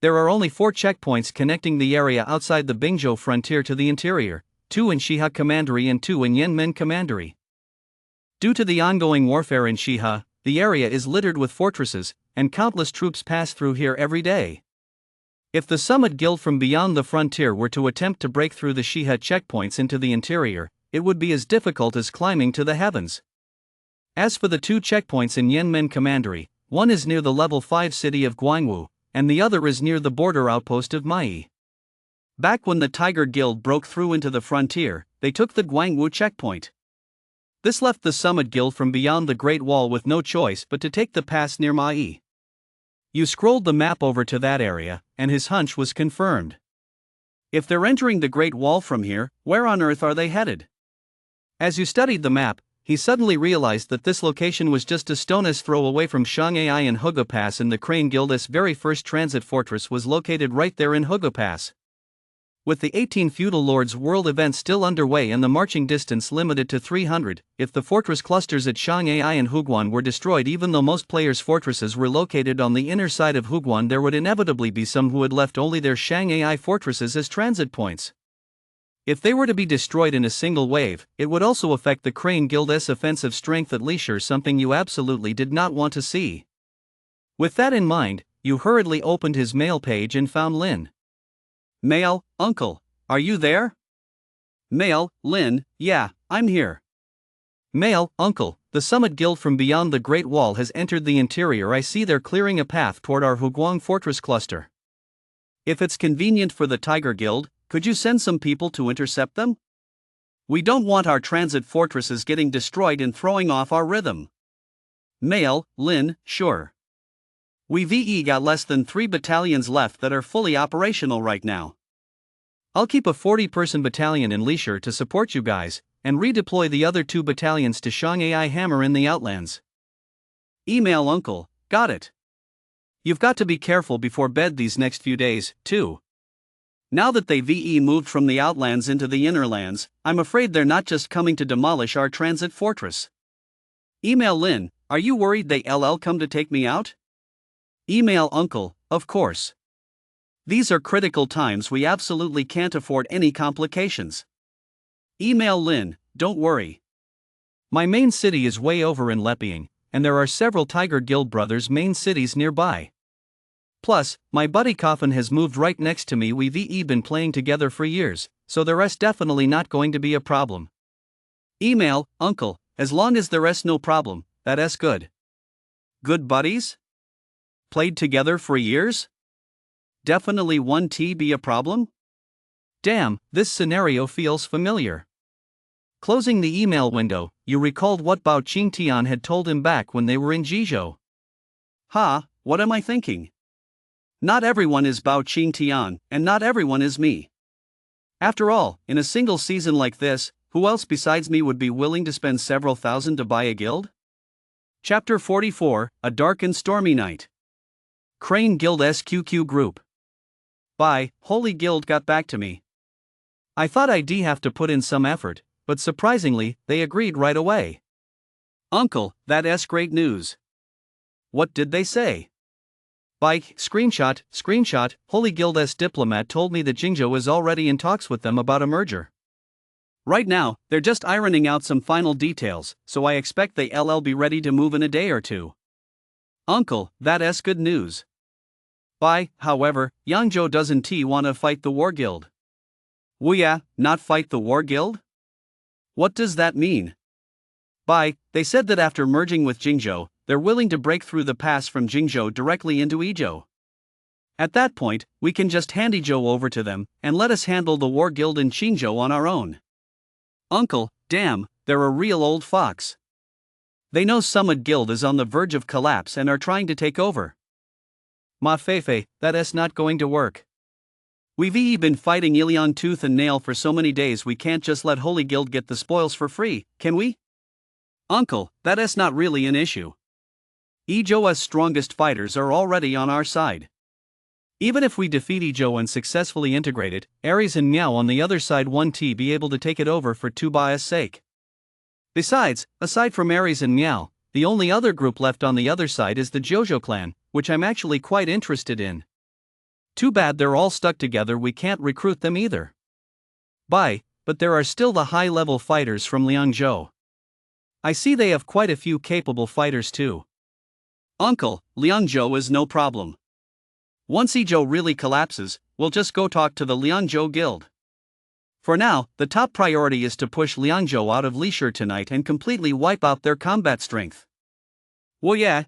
A: There are only 4 checkpoints connecting the area outside the Bingzhou frontier to the interior, 2 in Shihe Commandery and 2 in Yanmen Commandery. Due to the ongoing warfare in Shihe, the area is littered with fortresses, and countless troops pass through here every day. If the Summit Guild from beyond the frontier were to attempt to break through the Shihe checkpoints into the interior, it would be as difficult as climbing to the heavens. As for the 2 checkpoints in Yanmen Commandery, one is near the level 5 city of Guangwu, and the other is near the border outpost of Mai. Back when the Tiger Guild broke through into the frontier, they took the Guangwu checkpoint. This left the Summit Guild from beyond the Great Wall with no choice but to take the pass near Mai. You scrolled the map over to that area, and his hunch was confirmed. If they're entering the Great Wall from here, where on earth are they headed? As you studied the map, he suddenly realized that this location was just a stone's throw away from Shanghai and Hugo Pass, and the Crane Guild's very first transit fortress was located right there in Hugo Pass. With the 18 Feudal Lords World event still underway and the marching distance limited to 300, if the fortress clusters at Shanghai and Huguan were destroyed, even though most players' fortresses were located on the inner side of Huguan, there would inevitably be some who had left only their Shanghai fortresses as transit points. If they were to be destroyed in a single wave, it would also affect the Crane Guild's offensive strength at leisure, something you absolutely did not want to see. With that in mind, you hurriedly opened his mail page and found Lin. Mail, Uncle, are you there? Mail, Lin, yeah, I'm here. Mail, Uncle, the Summit Guild from beyond the Great Wall has entered the interior. I see they're clearing a path toward our Huguang fortress cluster. If it's convenient for the Tiger Guild, could you send some people to intercept them? We don't want our transit fortresses getting destroyed and throwing off our rhythm. Mail, Lin, sure. We've got less than 3 battalions left that are fully operational right now. I'll keep a 40-person battalion in leisure to support you guys, and redeploy the other 2 battalions to Shanghai Hammer in the Outlands. Email, Uncle, got it. You've got to be careful before bed these next few days, too. Now that they've moved from the Outlands into the Innerlands, I'm afraid they're not just coming to demolish our transit fortress. Email, Lin, are you worried they'll come to take me out? Email, Uncle, of course. These are critical times, we absolutely can't afford any complications. Email, Lin, don't worry. My main city is way over in Leping, and there are several Tiger Guild brothers' main cities nearby. Plus, my buddy Coffin has moved right next to me. We've been playing together for years, so the rest definitely not going to be a problem. Email, Uncle, as long as the rest no problem, that's good. Good buddies? Played together for years? Definitely won't be a problem? Damn, this scenario feels familiar. Closing the email window, you recalled what Bao Qingtian had told him back when they were in Jizhou. Ha, what am I thinking? Not everyone is Bao Qingtian, and not everyone is me. After all, in a single season like this, who else besides me would be willing to spend several thousand to buy a guild? Chapter 44, A Dark and Stormy Night. Crane Guild SQQ Group. By Holy Guild got back to me. I thought I'd have to put in some effort, but surprisingly, they agreed right away. Uncle, that's great news. What did they say? By screenshot, Holy Guild's diplomat told me that Jingzhou is already in talks with them about a merger. Right now, they're just ironing out some final details, so I expect they'll be ready to move in a day or two. Uncle, that's good news. However, Yangzhou doesn't want to fight the War Guild. Well, yeah, not fight the War Guild? What does that mean? They said that after merging with Jingzhou, they're willing to break through the pass from Jingzhou directly into Yizhou. At that point, we can just hand Yizhou over to them, and let us handle the War Guild in Qingzhou on our own. Uncle, damn, they're a real old fox. They know Summit Guild is on the verge of collapse and are trying to take over. Ma Feifei, that's not going to work. We've been fighting Iliang tooth and nail for so many days we can't just let Holy Guild get the spoils for free, can we? Uncle, that's not really an issue. Yizhou's strongest fighters are already on our side. Even if we defeat Yizhou and successfully integrate it, Ares and Miao on the other side won't be able to take it over for Tubaya's sake. Besides, aside from Ares and Miao, the only other group left on the other side is the Jojo clan, which I'm actually quite interested in. Too bad they're all stuck together, we can't recruit them either. But there are still the high-level fighters from Liangzhou. I see they have quite a few capable fighters too. Uncle, Liangzhou is no problem. Once Yizhou really collapses, we'll just go talk to the Liangzhou Guild. For now, the top priority is to push Liangzhou out of Lishur tonight and completely wipe out their combat strength. Well, yeah,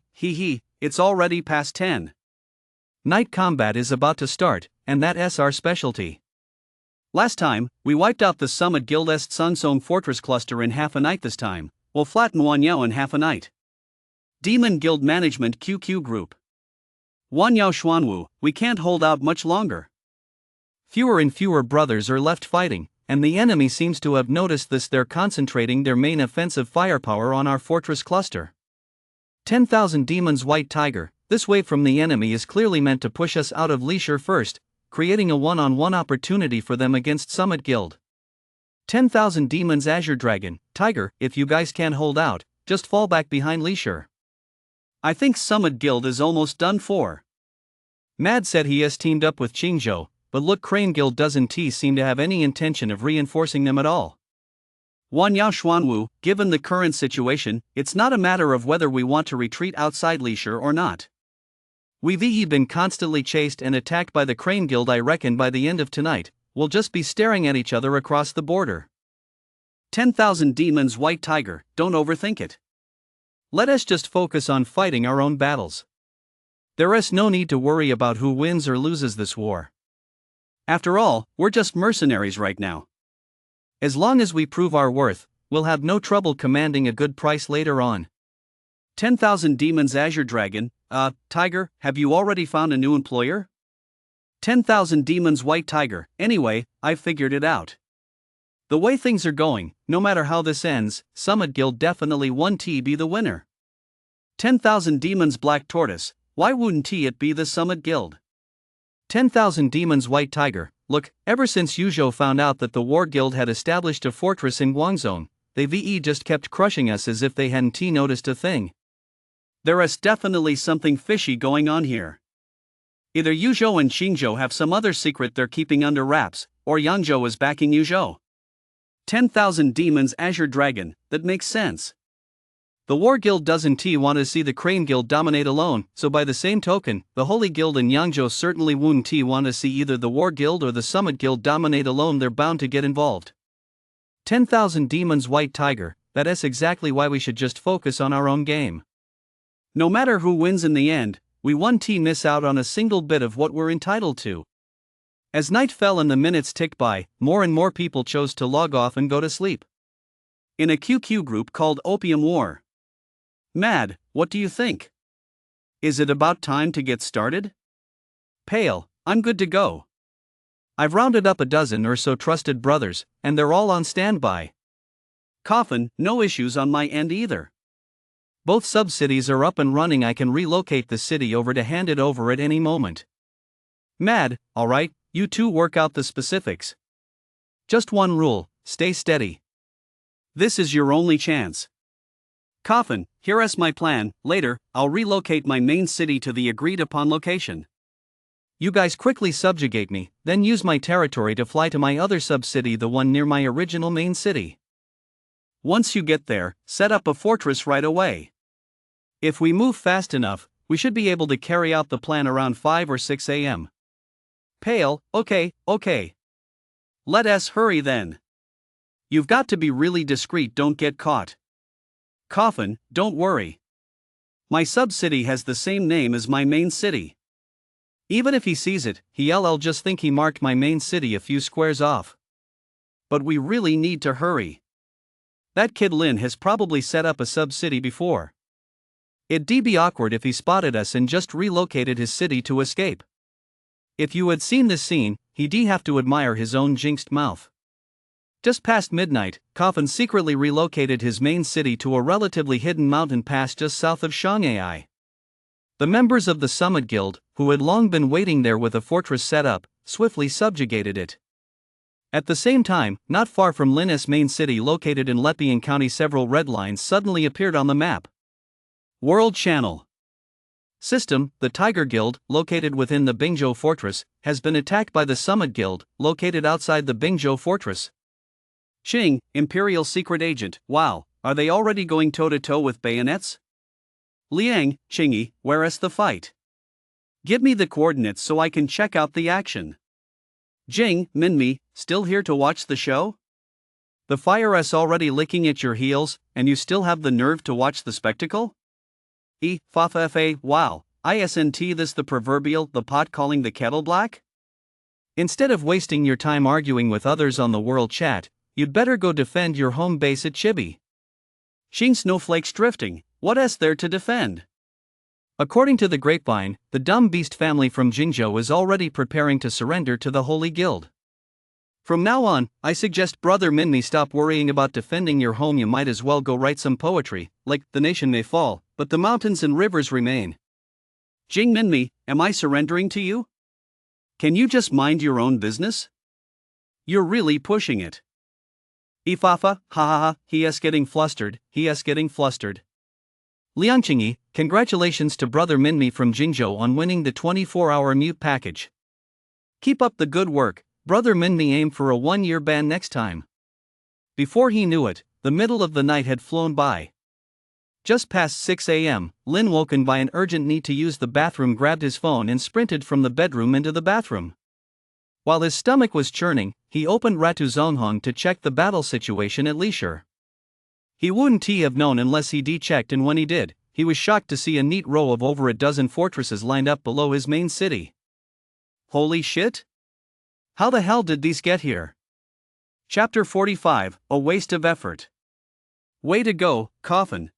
A: it's already past 10. Night combat is about to start, and that's our specialty. Last time, we wiped out the Summit Guild's Sunsong Fortress cluster in half a night. This time, we'll flatten Wanyao in half a night. Demon Guild Management QQ Group. Wanyao Xuanwu, we can't hold out much longer. Fewer and fewer brothers are left fighting, and the enemy seems to have noticed this. They're concentrating their main offensive firepower on our fortress cluster. 10,000 Demons White Tiger, this wave from the enemy is clearly meant to push us out of Lishur first, creating a one-on-one opportunity for them against Summit Guild. 10,000 Demons Azure Dragon, Tiger, if you guys can't hold out, just fall back behind Lishur. I think Summit Guild is almost done for. Mad said he has teamed up with Qingzhou, but look, Crane Guild doesn't seem to have any intention of reinforcing them at all. Wanyao Xuanwu, given the current situation, it's not a matter of whether we want to retreat outside Lishur or not. We've been constantly chased and attacked by the Crane Guild. I reckon by the end of tonight, we'll just be staring at each other across the border. 10,000 Demons White Tiger, don't overthink it. Let us just focus on fighting our own battles. There is no need to worry about who wins or loses this war. After all, we're just mercenaries right now. As long as we prove our worth, we'll have no trouble commanding a good price later on. 10,000 Demons Azure Dragon, Tiger, have you already found a new employer? 10,000 Demons White Tiger, anyway, I've figured it out. The way things are going, no matter how this ends, Summit Guild definitely won't be the winner. 10,000 Demons Black Tortoise, why wouldn't it be the Summit Guild? 10,000 Demons White Tiger, look, ever since Yuzhou found out that the War Guild had established a fortress in Guangzhou, they've just kept crushing us as if they hadn't noticed a thing. There is definitely something fishy going on here. Either Yuzhou and Qingzhou have some other secret they're keeping under wraps, or Yangzhou is backing Yuzhou. 10,000 Demons Azure Dragon, that makes sense. The War Guild doesn't want to see the Crane Guild dominate alone, so by the same token, the Holy Guild and Yangzhou certainly wouldn't want to see either the War Guild or the Summit Guild dominate alone. They're bound to get involved. 10,000 Demons White Tiger, that's exactly why we should just focus on our own game. No matter who wins in the end, we won't miss out on a single bit of what we're entitled to. As night fell and the minutes ticked by, more and more people chose to log off and go to sleep. In a QQ group called Opium War. Mad, what do you think? Is it about time to get started? Pale, I'm good to go. I've rounded up a dozen or so trusted brothers, and they're all on standby. Coffin, no issues on my end either. Both sub-cities are up and running. I can relocate the city over to hand it over at any moment. Mad, alright, you two work out the specifics. Just one rule, stay steady. This is your only chance. Coffin, here's my plan. Later, I'll relocate my main city to the agreed upon location. You guys quickly subjugate me, then use my territory to fly to my other sub-city, the one near my original main city. Once you get there, set up a fortress right away. If we move fast enough, we should be able to carry out the plan around 5 or 6 a.m. Pale, okay. Let us hurry then. You've got to be really discreet, don't get caught. Coffin, don't worry. My sub-city has the same name as my main city. Even if he sees it, he'll just think he marked my main city a few squares off. But we really need to hurry. That kid Lin has probably set up a sub-city before. It'd be awkward if he spotted us and just relocated his city to escape. If you had seen this scene, he'd have to admire his own jinxed mouth. Just past midnight, Coffin secretly relocated his main city to a relatively hidden mountain pass just south of Shanghai. The members of the Summit Guild, who had long been waiting there with a fortress set up, swiftly subjugated it. At the same time, not far from Lin's main city located in Lepian County, several red lines suddenly appeared on the map. World Channel. System, the Tiger Guild, located within the Bingzhou Fortress, has been attacked by the Summit Guild, located outside the Bingzhou Fortress. Qing, Imperial Secret Agent, wow, are they already going toe-to-toe with bayonets? Liang, Qingyi, where's the fight? Give me the coordinates so I can check out the action. Jing, Minmi, still here to watch the show? The fire's already licking at your heels, and you still have the nerve to watch the spectacle? Fa, wow, isn't this the proverbial, the pot calling the kettle black? Instead of wasting your time arguing with others on the world chat, you'd better go defend your home base at Chibi. Xing snowflakes drifting, what's there to defend? According to the grapevine, the dumb beast family from Jingzhou is already preparing to surrender to the Holy Guild. From now on, I suggest Brother Minmi stop worrying about defending your home. You might as well go write some poetry, like, the nation may fall, but the mountains and rivers remain. Jing Minmi, am I surrendering to you? Can you just mind your own business? You're really pushing it. Ifafa, ha, he is getting flustered. Liang Qingyi, congratulations to Brother Minmi from Jingzhou on winning the 24-hour mute package. Keep up the good work, Brother Minmi. Aim for a 1-year ban next time. Before he knew it, the middle of the night had flown by. Just past 6 a.m., Lin, woken by an urgent need to use the bathroom, grabbed his phone and sprinted from the bedroom into the bathroom. While his stomach was churning, he opened Ratu Zonghong to check the battle situation at leisure. He wouldn't have known unless he checked, and when he did, he was shocked to see a neat row of over a dozen fortresses lined up below his main city. Holy shit! How the hell did these get here? Chapter 45, A Waste of Effort. Way to go, Coffin.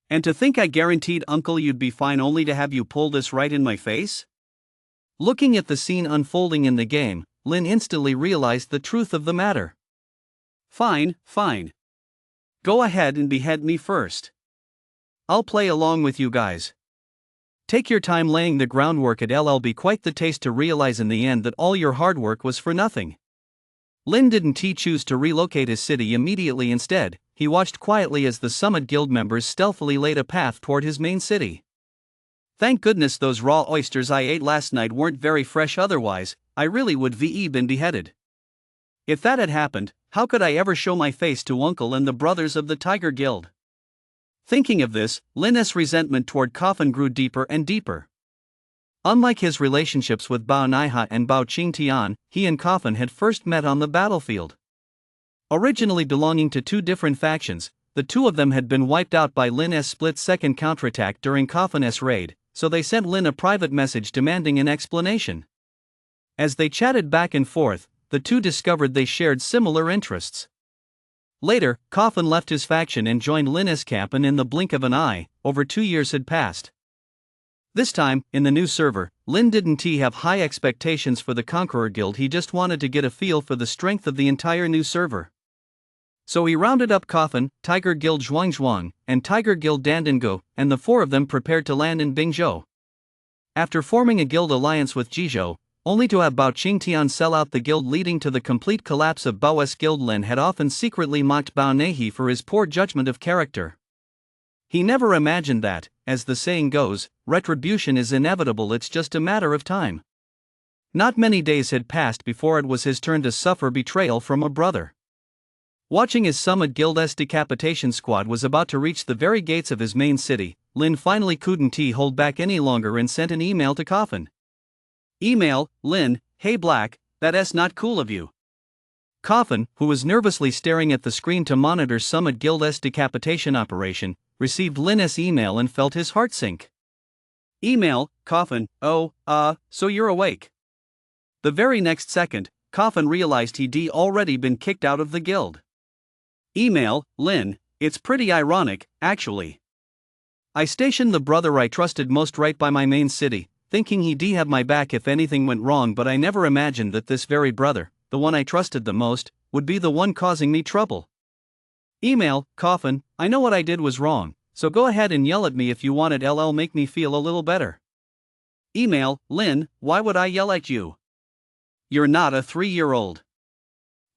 A: And to think I guaranteed Uncle you'd be fine only to have you pull this right in my face? Looking at the scene unfolding in the game, Lin instantly realized the truth of the matter. Fine. Go ahead and behead me first. I'll play along with you guys. Take your time laying the groundwork. It'll be quite the taste to realize in the end that all your hard work was for nothing. Lin didn't choose to relocate his city immediately. Instead, he watched quietly as the Summit Guild members stealthily laid a path toward his main city. Thank goodness those raw oysters I ate last night weren't very fresh, otherwise, I really would been beheaded. If that had happened, how could I ever show my face to Uncle and the brothers of the Tiger Guild? Thinking of this, Lin's resentment toward Coffin grew deeper and deeper. Unlike his relationships with Bao Naiha and Bao Qingtian, he and Coffin had first met on the battlefield. Originally belonging to two different factions, the two of them had been wiped out by Lin's split-second counterattack during Coffin's raid, so they sent Lin a private message demanding an explanation. As they chatted back and forth, the two discovered they shared similar interests. Later, Coffin left his faction and joined Lin's camp, and in the blink of an eye, over 2 years had passed. This time, in the new server, Lin didn't have high expectations for the Conqueror Guild, he just wanted to get a feel for the strength of the entire new server. So he rounded up Coffin, Tiger Guild Zhuang, and Tiger Guild Dandingo, and the four of them prepared to land in Bingzhou. After forming a guild alliance with Jizhou, only to have Bao Qingtian sell out the guild, leading to the complete collapse of Bao's guild. Lin had often secretly mocked Bao Nehi for his poor judgment of character. He never imagined that, as the saying goes, retribution is inevitable, it's just a matter of time. Not many days had passed before it was his turn to suffer betrayal from a brother. Watching his Summit Guild's decapitation squad was about to reach the very gates of his main city, Lin finally couldn't hold back any longer and sent an email to Coffin. Email, Lin, hey Black, that's not cool of you. Coffin, who was nervously staring at the screen to monitor Summit Guild's decapitation operation, received Lin's email and felt his heart sink. Email, Coffin, oh, so you're awake. The very next second, Coffin realized he'd already been kicked out of the guild. Email, Lin, it's pretty ironic, actually. I stationed the brother I trusted most right by my main city, thinking he'd have my back if anything went wrong, but I never imagined that this very brother, the one I trusted the most, would be the one causing me trouble. Email, Coffin, I know what I did was wrong, so go ahead and yell at me if you want it, LL, make me feel a little better. Email, Lin, why would I yell at you? You're not a 3-year-old.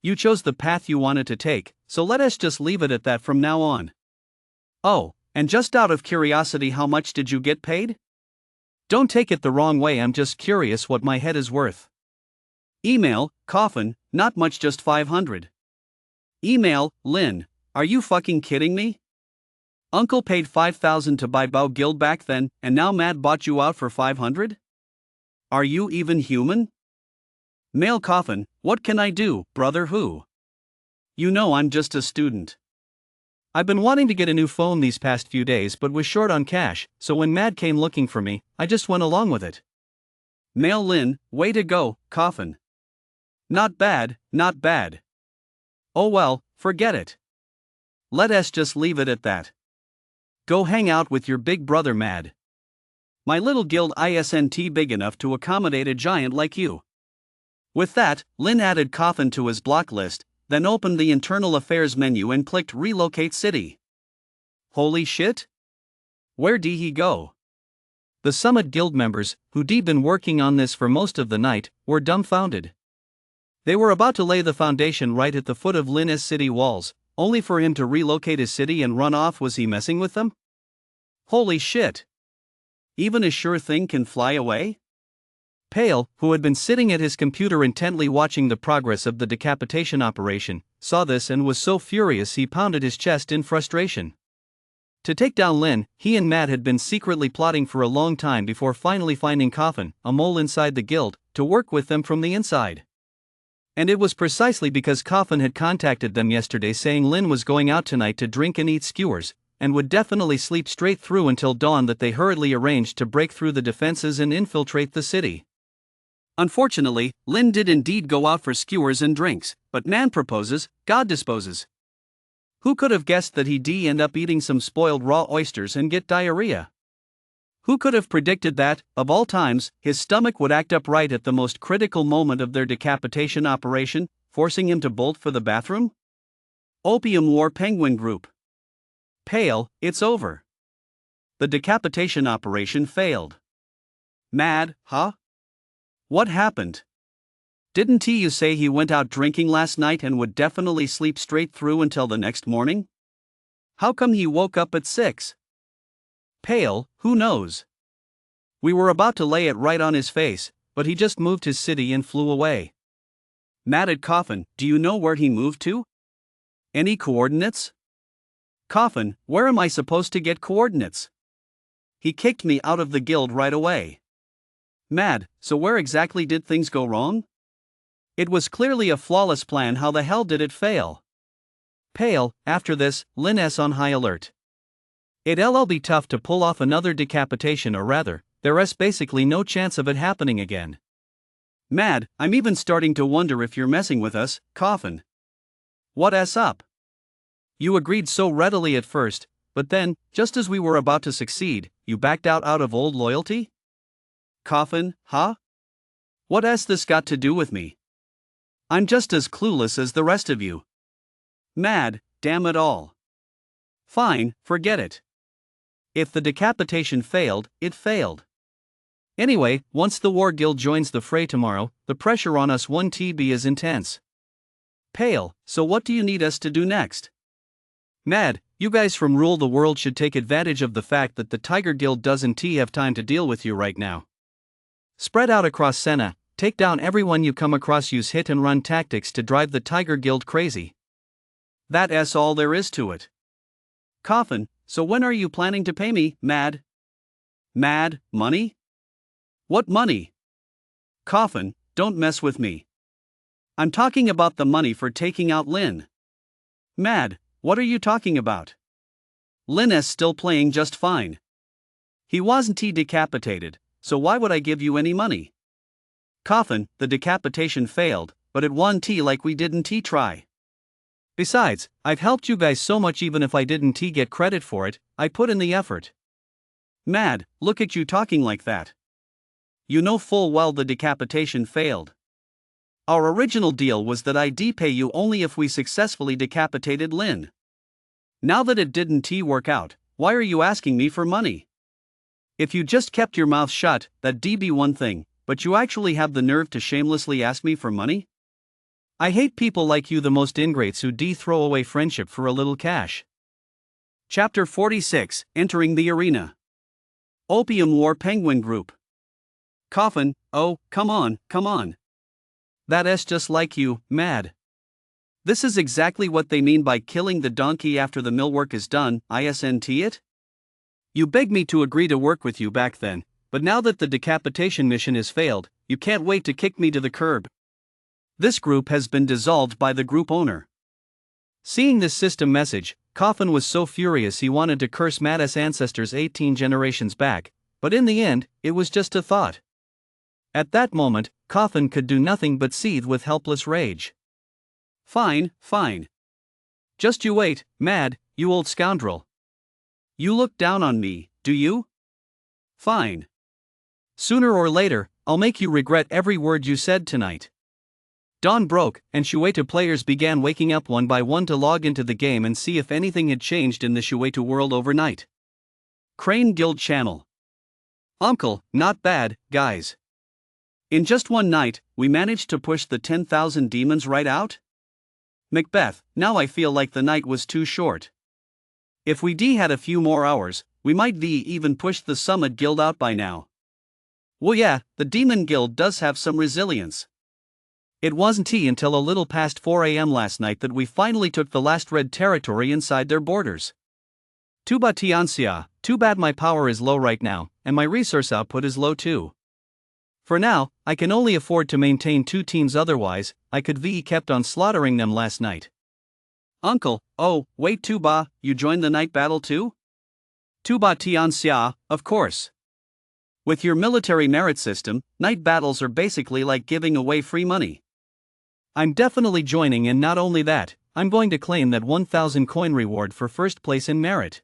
A: You chose the path you wanted to take, so let us just leave it at that from now on. Oh, and just out of curiosity, how much did you get paid? Don't take it the wrong way, I'm just curious what my head is worth. Email, Coffin, not much, just 500. Email, Lin, are you fucking kidding me? Uncle paid 5,000 to buy Bao Guild back then, and now Mad bought you out for 500? Are you even human? Mail, Coffin, what can I do, brother who? You know I'm just a student. I've been wanting to get a new phone these past few days but was short on cash, so when Mad came looking for me, I just went along with it. Mail, Lin, way to go, Coffin. Not bad, not bad. Oh well, forget it. Let us just leave it at that. Go hang out with your big brother Mad. My little guild isn't big enough to accommodate a giant like you. With that, Lin added Coffin to his block list, then opened the internal affairs menu and clicked relocate city. Holy shit? Where'd he go? The Summit Guild members, who'd been working on this for most of the night, were dumbfounded. They were about to lay the foundation right at the foot of Lin's city walls, only for him to relocate his city and run off. Was he messing with them? Holy shit! Even a sure thing can fly away? Pale, who had been sitting at his computer intently watching the progress of the decapitation operation, saw this and was so furious he pounded his chest in frustration. To take down Lin, he and Matt had been secretly plotting for a long time before finally finding Coffin, a mole inside the guild, to work with them from the inside. And it was precisely because Coffin had contacted them yesterday saying Lin was going out tonight to drink and eat skewers, and would definitely sleep straight through until dawn that they hurriedly arranged to break through the defenses and infiltrate the city. Unfortunately, Lin did indeed go out for skewers and drinks, but man proposes, God disposes. Who could have guessed that he'd end up eating some spoiled raw oysters and get diarrhea? Who could have predicted that, of all times, his stomach would act up right at the most critical moment of their decapitation operation, forcing him to bolt for the bathroom? Opium War Penguin Group. Pale, it's over. The decapitation operation failed. Mad, huh? What happened? Didn't you say he went out drinking last night and would definitely sleep straight through until the next morning? How come he woke up at 6? Pale, who knows? We were about to lay it right on his face, but he just moved his city and flew away. Matted Coffin, do you know where he moved to? Any coordinates? Coffin, where am I supposed to get coordinates? He kicked me out of the guild right away. Mad, so where exactly did things go wrong? It was clearly a flawless plan, how the hell did it fail? Pale, after this, Lin's on high alert. It'll be tough to pull off another decapitation, or rather, there's basically no chance of it happening again. Mad, I'm even starting to wonder if you're messing with us, Coffin. What's up? You agreed so readily at first, But then, just as we were about to succeed, you backed out of old loyalty? Coffin, huh? What has this got to do with me? I'm just as clueless as the rest of you. Mad, damn it all. Fine, forget it. If the decapitation failed, it failed. Anyway, once the War Guild joins the fray tomorrow, the pressure on us 1TB is intense. Pale, so what do you need us to do next? Mad, you guys from Rule the World should take advantage of the fact that the Tiger Guild doesn't have time to deal with you right now. Spread out across Senna, take down everyone you come across, use hit and run tactics to drive the Tiger Guild crazy. That's all there is to it. Coffin, so when are you planning to pay me, Mad? Mad, money? What money? Coffin, don't mess with me. I'm talking about the money for taking out Lin. Mad, what are you talking about? Lin is still playing just fine. He wasn't decapitated, so why would I give you any money? Coffin, the decapitation failed, but it won like we didn't try. Besides, I've helped you guys so much, even if I didn't get credit for it, I put in the effort. Mad, look at you talking like that. You know full well the decapitation failed. Our original deal was that I'd pay you only if we successfully decapitated Lin. Now that it didn't work out, why are you asking me for money? If you just kept your mouth shut, that'd be one thing, but you actually have the nerve to shamelessly ask me for money? I hate people like you, the most ingrates who throw away friendship for a little cash. Chapter 46, Entering the Arena. Opium War Penguin Group. Coffin, oh, come on. That's just like you, Mad. This is exactly what they mean by killing the donkey after the millwork is done, isn't it? You begged me to agree to work with you back then, but now that the decapitation mission has failed, you can't wait to kick me to the curb. This group has been dissolved by the group owner. Seeing this system message, Coffin was so furious he wanted to curse Mad's ancestors 18 generations back, but in the end, it was just a thought. At that moment, Coffin could do nothing but seethe with helpless rage. Fine. Just you wait, Mad, you old scoundrel. You look down on me, do you? Fine. Sooner or later, I'll make you regret every word you said tonight. Dawn broke, and Shueisha players began waking up one by one to log into the game and see if anything had changed in the Shueisha world overnight. Crane Guild Channel. Uncle, not bad, guys. In just one night, we managed to push the 10,000 demons right out? Macbeth, now I feel like the night was too short. If we had a few more hours, we might even push the Summit Guild out by now. Well yeah, the Demon Guild does have some resilience. It wasn't until a little past 4 a.m. last night that we finally took the last red territory inside their borders. Tuba Tianxia, too bad my power is low right now, and my resource output is low too. For now, I can only afford to maintain 2 teams, otherwise, I could kept on slaughtering them last night. Uncle, oh, wait, Tuba, you joined the night battle too? Tuba Tianxia, of course. With your military merit system, night battles are basically like giving away free money. I'm definitely joining, and not only that, I'm going to claim that 1,000 coin reward for first place in merit.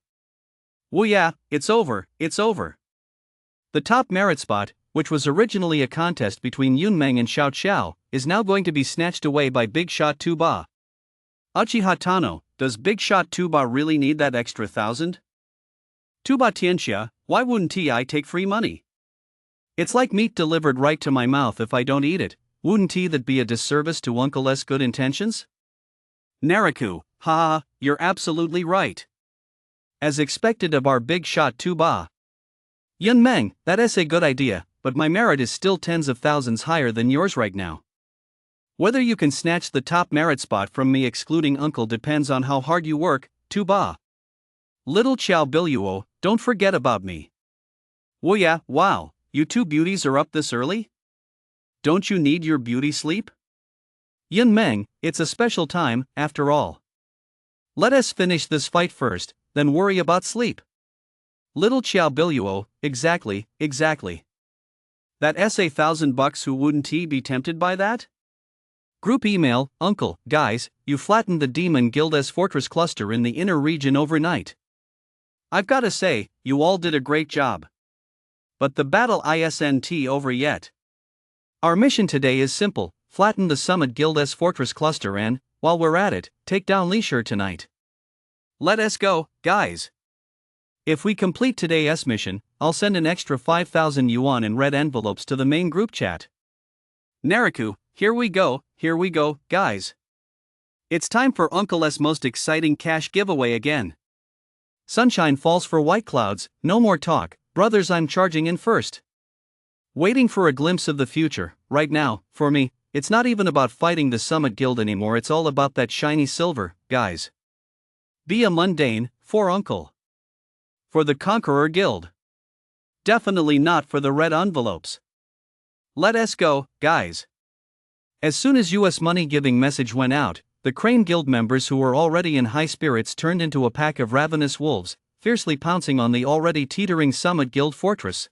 A: Well yeah, it's over. The top merit spot, which was originally a contest between Yunmeng and Xiao Xiao, is now going to be snatched away by Big Shot Tuba. Uchiha Tano, does Big Shot Tuba really need that extra 1,000? Tuba Tianxia, why wouldn't I take free money? It's like meat delivered right to my mouth. If I don't eat it, wouldn't that be a disservice to Uncle's good intentions? Naraku, haha, you're absolutely right. As expected of our Big Shot Tuba. Yunmeng, that is a good idea, but my merit is still tens of thousands higher than yours right now. Whether you can snatch the top merit spot from me excluding Uncle depends on how hard you work, Tuba. Little Xiao Biluo, don't forget about me. Well yeah, wow, you 2 beauties are up this early? Don't you need your beauty sleep? Yunmeng, it's a special time, after all. Let us finish this fight first, then worry about sleep. Little Xiao Biluo, exactly. That $1,000 who wouldn't be tempted by that? Group email, Uncle, guys, you flattened the Demon Guild's fortress cluster in the inner region overnight. I've gotta say, you all did a great job. But the battle isn't over yet. Our mission today is simple: flatten the Summit Guild's fortress cluster and, while we're at it, take down Leisure tonight. Let us go, guys. If we complete today's mission, I'll send an extra 5,000 yuan in red envelopes to the main group chat. Naraku, here we go, guys. It's time for Uncle's most exciting cash giveaway again. Sunshine falls for white clouds, no more talk, brothers, I'm charging in first. Waiting for a glimpse of the future. Right now, for me, it's not even about fighting the Summit Guild anymore, it's all about that shiny silver, guys. Be a mundane, for Uncle. For the Conqueror Guild. Definitely not for the red envelopes. Let us go, guys. As soon as US money giving message went out, the Crane Guild members who were already in high spirits turned into a pack of ravenous wolves, fiercely pouncing on the already teetering Summit Guild fortress.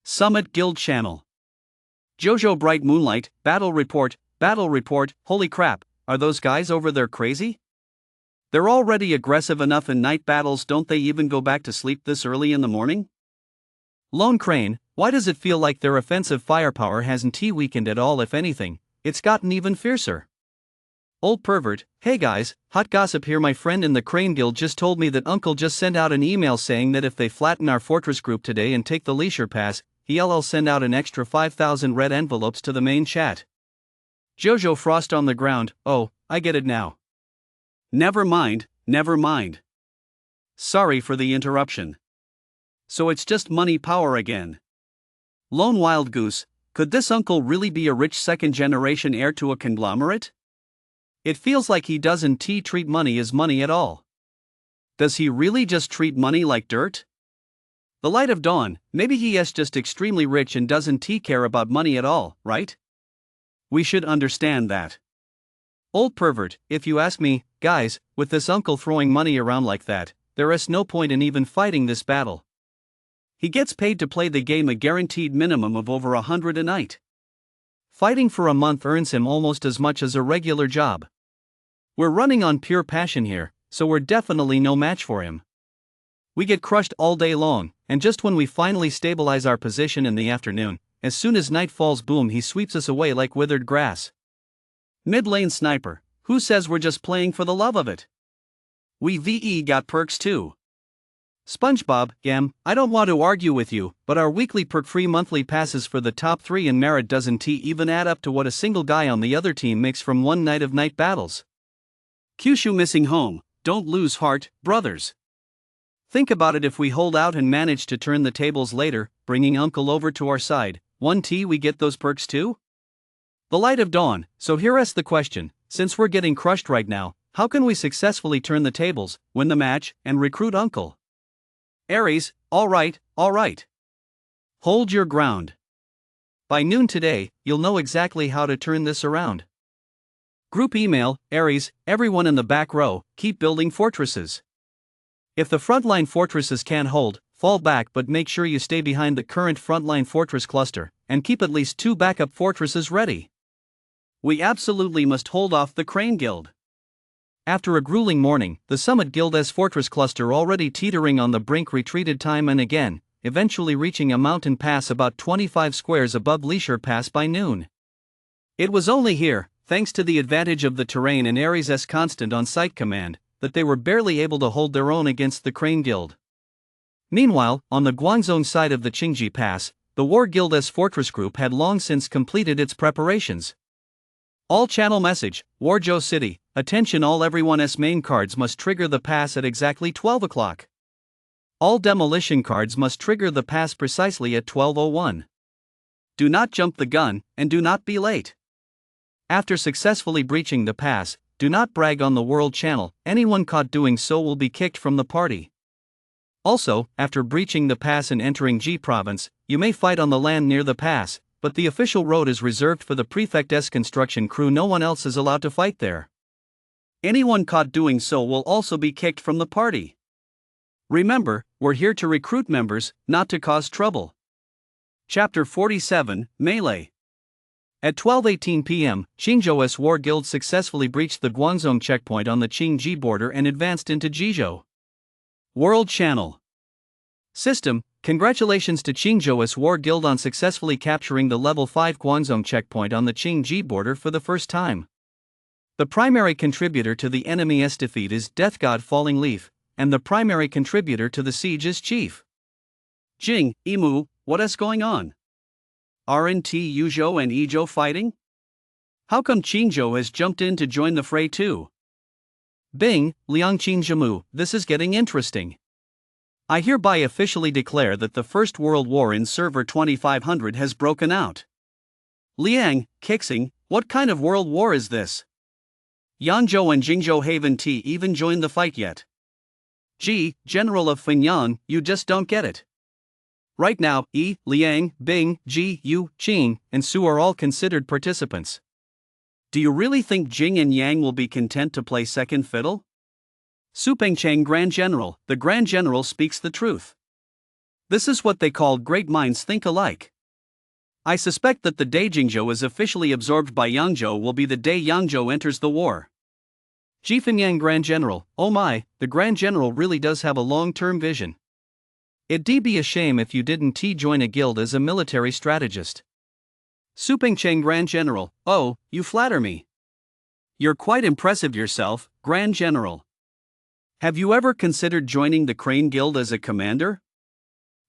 A: Summit Guild channel. Jojo Bright Moonlight, battle report, holy crap, are those guys over there crazy? They're already aggressive enough in night battles, don't they even go back to sleep this early in the morning? Lone Crane, why does it feel like their offensive firepower hasn't weakened at all? If anything, it's gotten even fiercer. Old Pervert, hey guys, hot gossip here. My friend in the Crane Guild just told me that Uncle just sent out an email saying that if they flatten our fortress group today and take the Leisure Pass, he'll send out an extra 5,000 red envelopes to the main chat. Jojo Frost on the ground, oh, I get it now. Never mind. Sorry for the interruption. So it's just money power again. Lone Wild Goose, could this uncle really be a rich second-generation heir to a conglomerate? It feels like he doesn't treat money as money at all. Does he really just treat money like dirt? The light of dawn, maybe he is just extremely rich and doesn't care about money at all, right? We should understand that. Old Pervert, if you ask me, guys, with this uncle throwing money around like that, there is no point in even fighting this battle. He gets paid to play the game a guaranteed minimum of over 100 a night. Fighting for a month earns him almost as much as a regular job. We're running on pure passion here, so we're definitely no match for him. We get crushed all day long, and just when we finally stabilize our position in the afternoon, as soon as night falls, boom, he sweeps us away like withered grass. Mid lane sniper, who says we're just playing for the love of it? We got perks too. SpongeBob, I don't want to argue with you, but our weekly perk-free monthly passes for the top 3 in merit doesn't even add up to what a single guy on the other team makes from one night of night battles. Kyushu missing home, don't lose heart, brothers. Think about it, if we hold out and manage to turn the tables later, bringing Uncle over to our side, we get those perks too? The light of dawn, so here's the question, since we're getting crushed right now, how can we successfully turn the tables, win the match, and recruit Uncle? Aries, alright. Hold your ground. By noon today, you'll know exactly how to turn this around. Group email, Aries, everyone in the back row, keep building fortresses. If the frontline fortresses can't hold, fall back, but make sure you stay behind the current frontline fortress cluster, and keep at least 2 backup fortresses ready. We absolutely must hold off the Crane Guild. After a grueling morning, the Summit Guild's fortress cluster already teetering on the brink retreated time and again, eventually reaching a mountain pass about 25 squares above Leisure Pass by noon. It was only here, thanks to the advantage of the terrain and Ares' constant on-site command, that they were barely able to hold their own against the Crane Guild. Meanwhile, on the Guangzhou side of the Qingji Pass, the War Guild's fortress group had long since completed its preparations. All channel message, Warzhou City, attention all, everyone's main cards must trigger the pass at exactly 12 o'clock. All demolition cards must trigger the pass precisely at 12:01. Do not jump the gun, and do not be late. After successfully breaching the pass, do not brag on the world channel, anyone caught doing so will be kicked from the party. Also, after breaching the pass and entering G Province, you may fight on the land near the pass, but the official road is reserved for the prefect's construction crew, no one else is allowed to fight there. Anyone caught doing so will also be kicked from the party. Remember, we're here to recruit members, not to cause trouble. Chapter 47, Melee. At 12:18 p.m., Qingzhou's War Guild successfully breached the Guangzhou checkpoint on the Qingji border and advanced into Jizhou. World Channel. System, congratulations to Qingzhou's War Guild on successfully capturing the level 5 Guangzhong checkpoint on the Qingji border for the first time. The primary contributor to the enemy's defeat is Death God Falling Leaf, and the primary contributor to the siege is Chief Jing, Imu. What is going on? Aren't Yuzhou and Izhou fighting? How come Qingzhou has jumped in to join the fray too? Bing, Liang Qingzhamu, this is getting interesting. I hereby officially declare that the First World War in Server 2500 has broken out. Liang, Kixing, what kind of world war is this? Yangzhou and Jingzhou haven't even joined the fight yet. Gee, General of Fengyan, you just don't get it. Right now, Liang, Bing, Ji, Yu, Qing, and Su are all considered participants. Do you really think Jing and Yang will be content to play second fiddle? Su Pengcheng Grand General, the Grand General speaks the truth. This is what they call great minds think alike. I suspect that the day Jingzhou is officially absorbed by Yangzhou will be the day Yangzhou enters the war. Ji Fenyang Grand General, oh my, the Grand General really does have a long-term vision. It'd be a shame if you didn't join a guild as a military strategist. Su Pengcheng Grand General, oh, you flatter me. You're quite impressive yourself, Grand General. Have you ever considered joining the Crane Guild as a commander?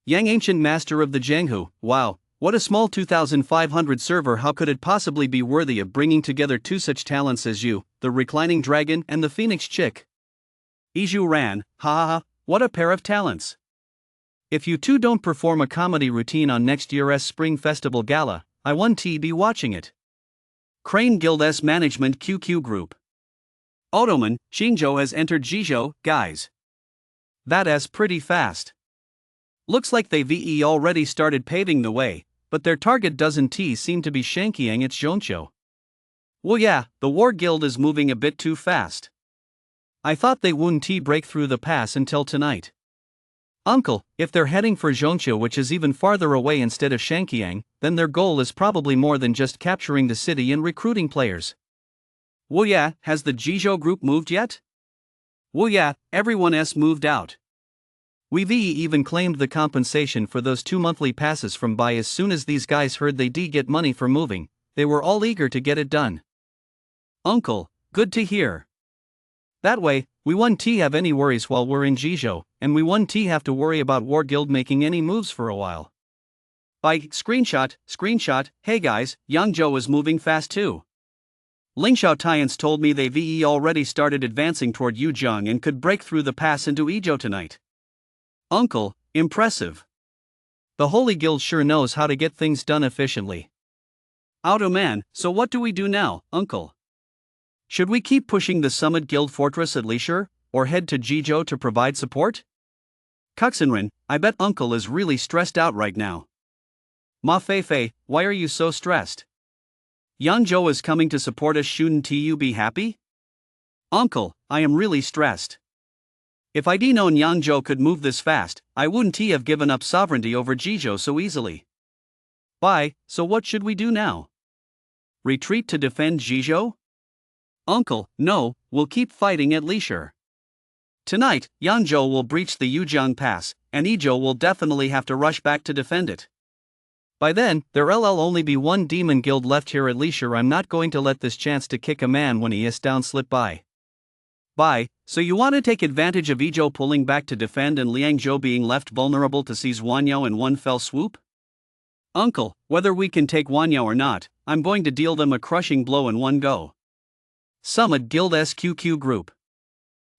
A: Yang Ancient Master of the Jianghu, wow, what a small 2,500 server, how could it possibly be worthy of bringing together two such talents as you, the Reclining Dragon and the Phoenix Chick? Izhu Ran, ha ha ha, what a pair of talents. If you two don't perform a comedy routine on next year's Spring Festival Gala, I won't be watching it. Crane Guild's Management QQ Group. Ottoman, Qingzhou has entered Jizhou, guys. That's pretty fast. Looks like they've already started paving the way, but their target doesn't seem to be Shanqiang, it's Zhongqiu. Well yeah, the War Guild is moving a bit too fast. I thought they wouldn't break through the pass until tonight. Uncle, if they're heading for Zhongqiu, which is even farther away instead of Shanqiang, then their goal is probably more than just capturing the city and recruiting players. Well yeah, has the Jizhou group moved yet? Well yeah, everyone's moved out. We've even claimed the compensation for those 2 monthly passes from Bai. As soon as these guys heard they get money for moving, they were all eager to get it done. Uncle, good to hear. That way, we won't have any worries while we're in Jizhou, and we won't have to worry about War Guild making any moves for a while. By screenshot, hey guys, Yangzhou is moving fast too. Lingxiao Tians told me they've already started advancing toward Yuzhong and could break through the pass into Izhou tonight. Uncle, impressive. The Holy Guild sure knows how to get things done efficiently. Auto man, so what do we do now, Uncle? Should we keep pushing the Summit Guild Fortress at leisure, or head to Jizhou to provide support? Kuxinrin, I bet Uncle is really stressed out right now. Ma Feifei, why are you so stressed? Yangzhou is coming to support us, shouldn't you be happy? Uncle, I am really stressed. If I'd known Yangzhou could move this fast, I wouldn't have given up sovereignty over Jizhou so easily. Bye, so what should we do now? Retreat to defend Jizhou? Uncle, no, we'll keep fighting at leisure. Tonight, Yangzhou will breach the Yujiang Pass, and Izhou will definitely have to rush back to defend it. By then, there'll only be one demon guild left here at leisure. I'm not going to let this chance to kick a man when he is down slip by. Bye, so you want to take advantage of Izhou pulling back to defend and Liangzhou being left vulnerable to seize Wanyao in one fell swoop? Uncle, whether we can take Wanyao or not, I'm going to deal them a crushing blow in one go. Summit Guild SQQ Group.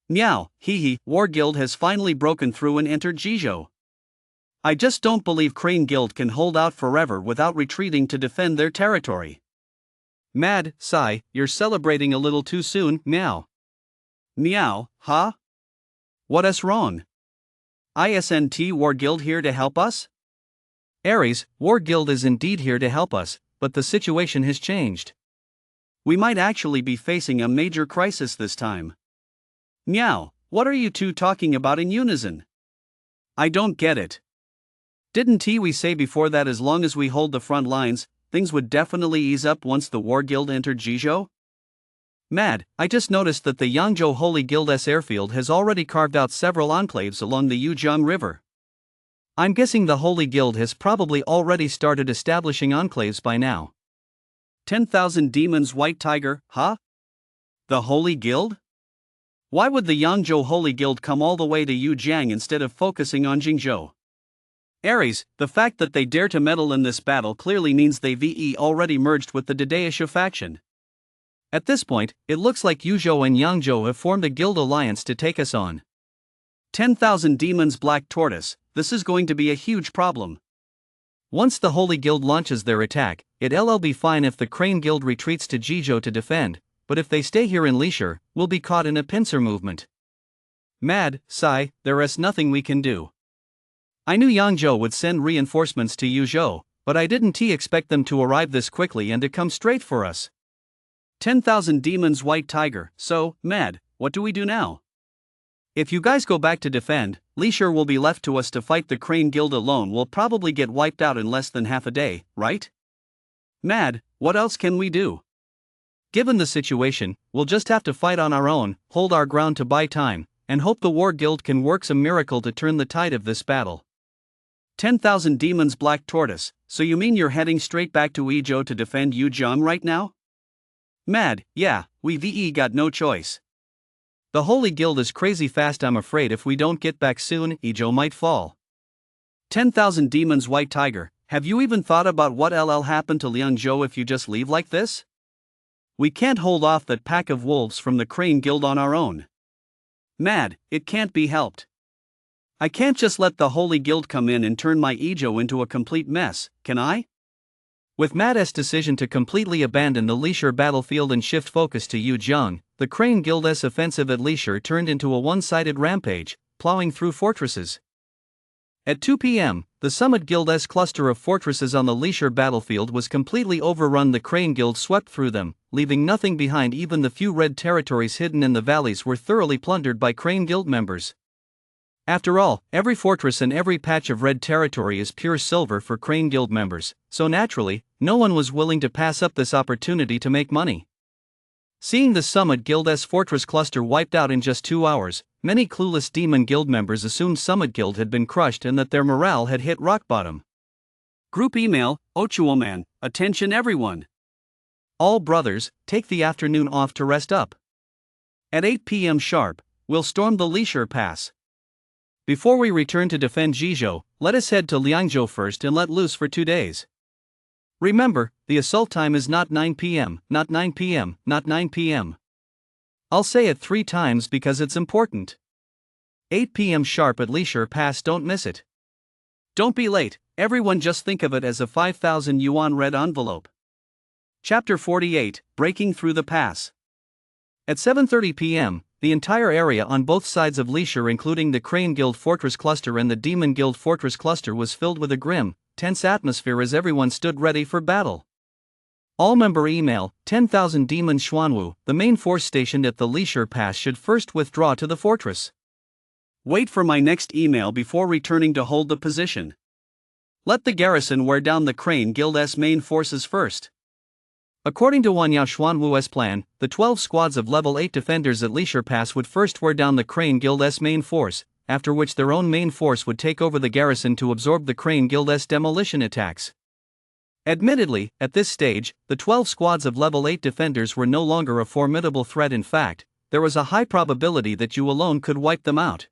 A: Meow, hee, War Guild has finally broken through and entered Jizhou. I just don't believe Crane Guild can hold out forever without retreating to defend their territory. Mad, sigh, you're celebrating a little too soon, meow. Meow, huh? What's wrong? ISNT War Guild here to help us? Ares, War Guild is indeed here to help us, but the situation has changed. We might actually be facing a major crisis this time. Meow, what are you two talking about in unison? I don't get it. Didn't we say before that as long as we hold the front lines, things would definitely ease up once the War Guild entered Jizhou? Mad, I just noticed that the Yangzhou Holy Guild's airfield has already carved out several enclaves along the Yujiang River. I'm guessing the Holy Guild has probably already started establishing enclaves by now. 10,000 demons White Tiger, huh? The Holy Guild? Why would the Yangzhou Holy Guild come all the way to Yujiang instead of focusing on Jingzhou? Ares, the fact that they dare to meddle in this battle clearly means they've already merged with the Dadeisha faction. At this point, it looks like Yuzhou and Yangzhou have formed a guild alliance to take us on. 10,000 demons Black Tortoise, this is going to be a huge problem. Once the Holy Guild launches their attack, it'll be fine if the Crane Guild retreats to Jizhou to defend, but if they stay here in Lishur, we'll be caught in a pincer movement. Mad, sigh, there's nothing we can do. I knew Yangzhou would send reinforcements to Yuzhou, but I didn't expect them to arrive this quickly and to come straight for us. 10,000 demons White Tiger, so, Mad, what do we do now? If you guys go back to defend, Lishur will be left to us to fight the Crane Guild alone. We'll probably get wiped out in less than half a day, right? Mad, what else can we do? Given the situation, we'll just have to fight on our own, hold our ground to buy time, and hope the War Guild can work some miracle to turn the tide of this battle. 10,000 demons Black Tortoise, so you mean you're heading straight back to Yizhou to defend Yujiang right now? Mad, yeah, we've got no choice. The Holy Guild is crazy fast. I'm afraid if we don't get back soon, Yizhou might fall. 10,000 demons White Tiger, have you even thought about what'll happen to Liangzhou if you just leave like this? We can't hold off that pack of wolves from the Crane Guild on our own. Mad, it can't be helped. I can't just let the Holy Guild come in and turn my Yizhou into a complete mess, can I? With Mad's decision to completely abandon the Lishur battlefield and shift focus to Yujiang, the Crane Guild's offensive at Lishur turned into a one-sided rampage, plowing through fortresses. At 2 p.m., the Summit Guild's cluster of fortresses on the Lishur battlefield was completely overrun. The Crane Guild swept through them, leaving nothing behind. Even the few red territories hidden in the valleys were thoroughly plundered by Crane Guild members. After all, every fortress and every patch of red territory is pure silver for Crane Guild members, so naturally, no one was willing to pass up this opportunity to make money. Seeing the Summit Guild's fortress cluster wiped out in just 2 hours, many clueless Demon Guild members assumed Summit Guild had been crushed and that their morale had hit rock bottom. Group email, Ochuoman, attention everyone. All brothers, take the afternoon off to rest up. At 8 p.m. sharp, we'll storm the Lishur Pass. Before we return to defend Jizhou, let us head to Liangzhou first and let loose for 2 days. Remember, the assault time is not 9 p.m., not 9 p.m., not 9 p.m. I'll say it 3 times because it's important. 8 p.m. sharp at Lishur Pass, don't miss it. Don't be late, everyone, just think of it as a 5,000 yuan red envelope. Chapter 48, Breaking Through the Pass. At 7:30 p.m., the entire area on both sides of Lishur, including the Crane Guild Fortress Cluster and the Demon Guild Fortress Cluster, was filled with a grim, tense atmosphere as everyone stood ready for battle. All member email, 10,000 Demon Xuanwu, the main force stationed at the Lishur Pass should first withdraw to the fortress. Wait for my next email before returning to hold the position. Let the garrison wear down the Crane Guild's main forces first. According to Wanyao Xuanwu's plan, the 12 squads of level 8 defenders at Lishur Pass would first wear down the Crane Guild's main force, after which their own main force would take over the garrison to absorb the Crane Guild's demolition attacks. Admittedly, at this stage, the 12 squads of level 8 defenders were no longer a formidable threat. In fact, there was a high probability that you alone could wipe them out.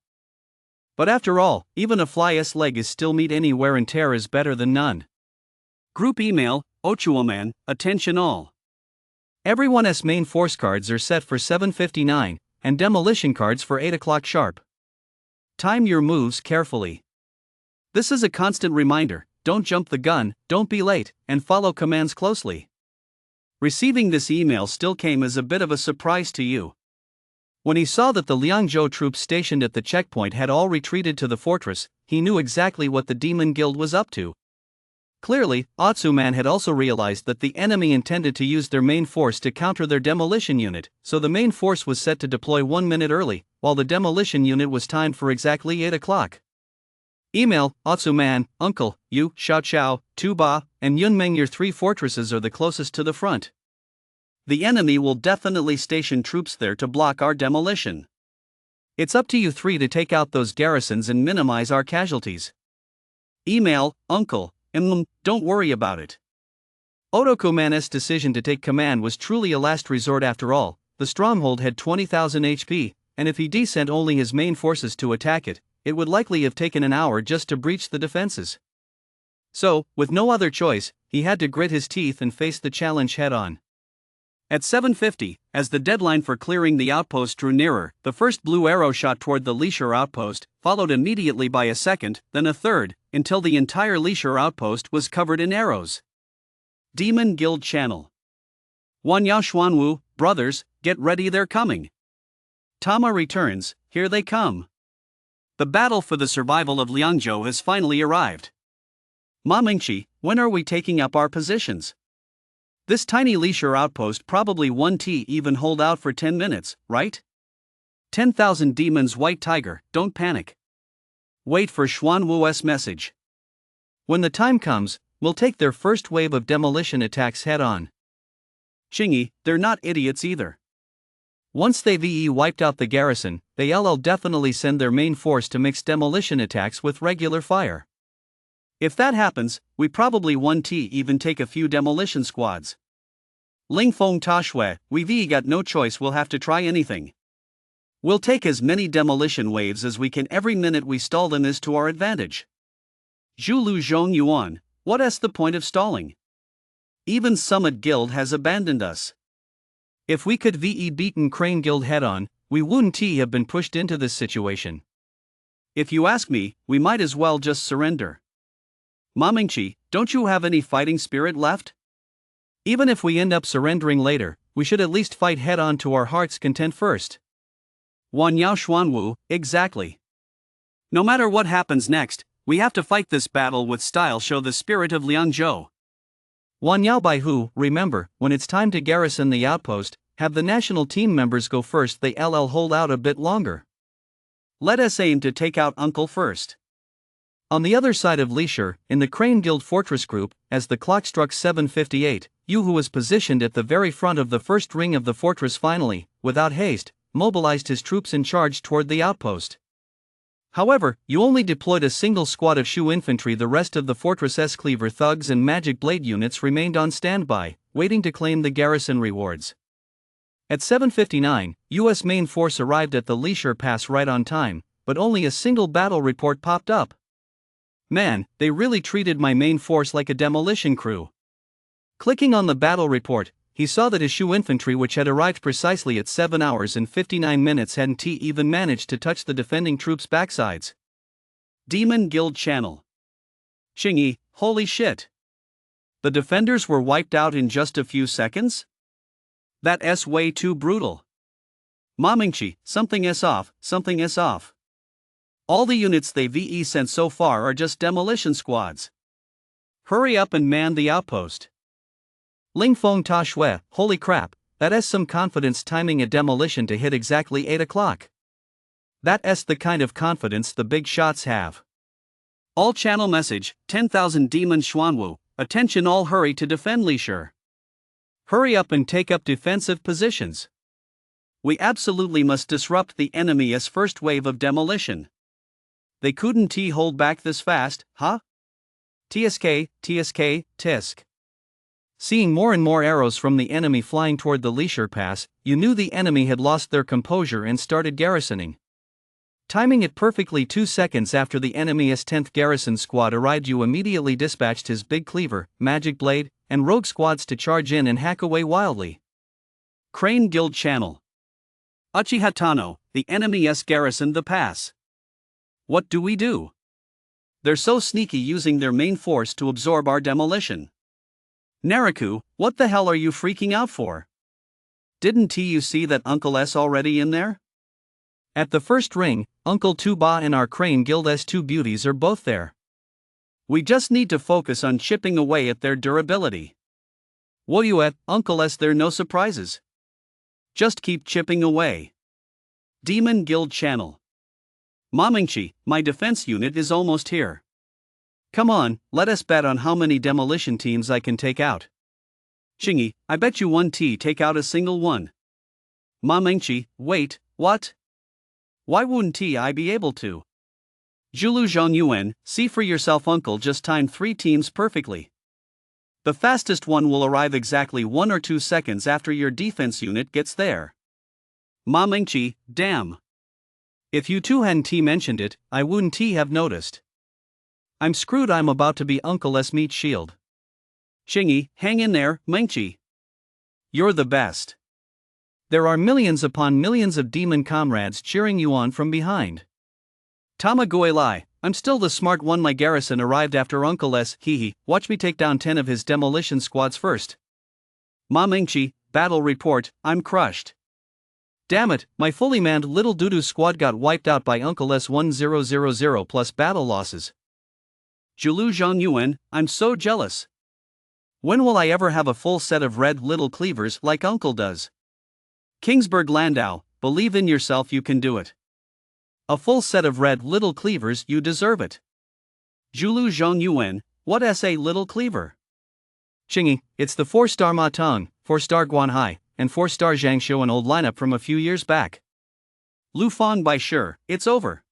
A: But after all, even a fly's leg is still meat. Any wear and tear is better than none. Group email, Ochuoman, attention all. Everyone's main force cards are set for 7:59, and demolition cards for 8 o'clock sharp. Time your moves carefully. This is a constant reminder, don't jump the gun, don't be late, and follow commands closely. Receiving this email still came as a bit of a surprise to you. When he saw that the Liangzhou troops stationed at the checkpoint had all retreated to the fortress, he knew exactly what the Demon Guild was up to. Clearly, Otsuman had also realized that the enemy intended to use their main force to counter their demolition unit, so the main force was set to deploy 1 minute early, while the demolition unit was timed for exactly 8 o'clock. Email, Otsuman, Uncle, you, Xiao Xiao, Tu Ba, and Yunmeng, your 3 fortresses are the closest to the front. The enemy will definitely station troops there to block our demolition. It's up to you three to take out those garrisons and minimize our casualties. Email, Uncle, don't worry about it. Otokumane's decision to take command was truly a last resort after all. The stronghold had 20,000 HP, and if he descent only his main forces to attack it, it would likely have taken an hour just to breach the defenses. So, with no other choice, he had to grit his teeth and face the challenge head-on. At 7:50, as the deadline for clearing the outpost drew nearer, the first blue arrow shot toward the Leisure outpost, followed immediately by a second, then a third, until the entire Leisure outpost was covered in arrows. Demon Guild Channel. Wanyao Xuanwu, brothers, get ready, they're coming. Tama returns, here they come. The battle for the survival of Liangzhou has finally arrived. Ma Mingqi, when are we taking up our positions? This tiny Leisure outpost probably won't even hold out for 10 minutes, right? 10,000 demons, White Tiger, don't panic. Wait for Xuanwu's message. When the time comes, we'll take their first wave of demolition attacks head-on. Qingyi, they're not idiots either. Once they've wiped out the garrison, they'll definitely send their main force to mix demolition attacks with regular fire. If that happens, we probably won't even take a few demolition squads. Lingfeng Tashui, we've got no choice, we'll have to try anything. We'll take as many demolition waves as we can, every minute we stall them is to our advantage. Zhulu Zhong Yuan, what's the point of stalling? Even Summit Guild has abandoned us. If we could beaten Crane Guild head-on, we wouldn't have been pushed into this situation. If you ask me, we might as well just surrender. Ma Mingqi, don't you have any fighting spirit left? Even if we end up surrendering later, we should at least fight head-on to our heart's content first. Wanyao Xuanwu, exactly. No matter what happens next, we have to fight this battle with style, show the spirit of Liangzhou. Wanyao Baihu, remember, when it's time to garrison the outpost, have the national team members go first, they'll hold out a bit longer. Let us aim to take out Uncle first. On the other side of Leisure, in the Crane Guild Fortress Group, as the clock struck 7:58, Yu, who was positioned at the very front of the first ring of the fortress, finally, without haste, mobilized his troops and charged toward the outpost. However, Yu only deployed a single squad of Shu infantry. The rest of the fortress's cleaver thugs and magic blade units remained on standby, waiting to claim the garrison rewards. At 7:59, U.S. main force arrived at the Leisure Pass right on time, but only a single battle report popped up. Man, they really treated my main force like a demolition crew. Clicking on the battle report, he saw that his Shu infantry, which had arrived precisely at 7 hours and 59 minutes, hadn't even managed to touch the defending troops' backsides. Demon Guild Channel. Qingyi, holy shit. The defenders were wiped out in just a few seconds? That's way too brutal. Ma Mingqi, something's off. All the units they've sent so far are just demolition squads. Hurry up and man the outpost. Lingfeng Tashui, holy crap, that's some confidence, timing a demolition to hit exactly 8 o'clock. That's the kind of confidence the big shots have. All channel message, 10,000 Demon Xuanwu, attention all, hurry to defend Leisure. Hurry up and take up defensive positions. We absolutely must disrupt the enemy's first wave of demolition. They couldn't hold back this fast, huh? TSK, tisk. Seeing more and more arrows from the enemy flying toward the Leisure Pass, you knew the enemy had lost their composure and started garrisoning. Timing it perfectly 2 seconds after the enemy's 10th garrison squad arrived, you immediately dispatched his big cleaver, magic blade, and rogue squads to charge in and hack away wildly. Crane Guild Channel. Uchiha Tano, the enemy's garrisoned the pass. What do we do? They're so sneaky, using their main force to absorb our demolition. Naraku, what the hell are you freaking out for? Didn't you see that Uncle S already in there? At the first ring, Uncle Tuba and our Crane Guild's two beauties are both there. We just need to focus on chipping away at their durability. Woyuet, Uncle S, there no surprises. Just keep chipping away. Demon Guild Channel. Ma Mingqi, my defense unit is almost here. Come on, let us bet on how many demolition teams I can take out. Chingy, I bet you 1T take out a single one. Ma Mengchi, wait, what? Why wouldn't I be able to? Zhulu Zhang Yuan, see for yourself, uncle just timed 3 teams perfectly. The fastest one will arrive exactly 1 or 2 seconds after your defense unit gets there. Ma Mengchi, damn. If you two hadn't mentioned it, I wouldn't have noticed. I'm screwed, I'm about to be Uncle's meat shield. Chingy, hang in there, Mengchi. You're the best. There are millions upon millions of demon comrades cheering you on from behind. Tamaguelai, I'm still the smart one, my garrison arrived after Uncle's, hehe, watch me take down 10 of his demolition squads first. Ma Mengchi, battle report, I'm crushed. Damn it, my fully manned little doo-doo squad got wiped out by Uncle's 1000 plus battle losses. Zhulu Zhang Yuan, I'm so jealous. When will I ever have a full set of red little cleavers like Uncle does? Kingsburg Landau, believe in yourself, you can do it. A full set of red little cleavers, you deserve it. Zhulu Zhang Yuan, what SA little cleaver? Chingy, it's the 4-star Ma Teng, 4-star Guanhai, and 4-star Jiangshou, an old lineup from a few years back. Lu Fang by sure, it's over.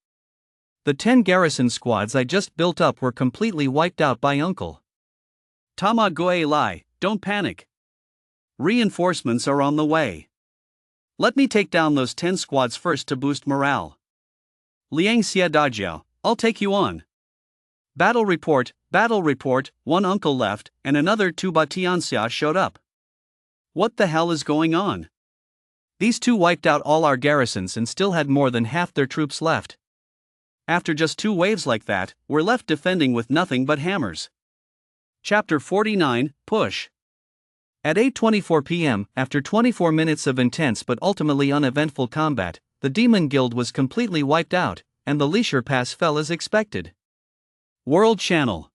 A: The 10 garrison squads I just built up were completely wiped out by Uncle. Tama Goe Lai, don't panic. Reinforcements are on the way. Let me take down those 10 squads first to boost morale. Liang Xia Dajiao, I'll take you on. Battle report, 1 Uncle left, and another 2 Batianxia showed up. What the hell is going on? These two wiped out all our garrisons and still had more than half their troops left. After just 2 waves like that, we're left defending with nothing but hammers. Chapter 49, Push. At 8:24 p.m., after 24 minutes of intense but ultimately uneventful combat, the Demon Guild was completely wiped out, and the Leisure Pass fell as expected. World Channel.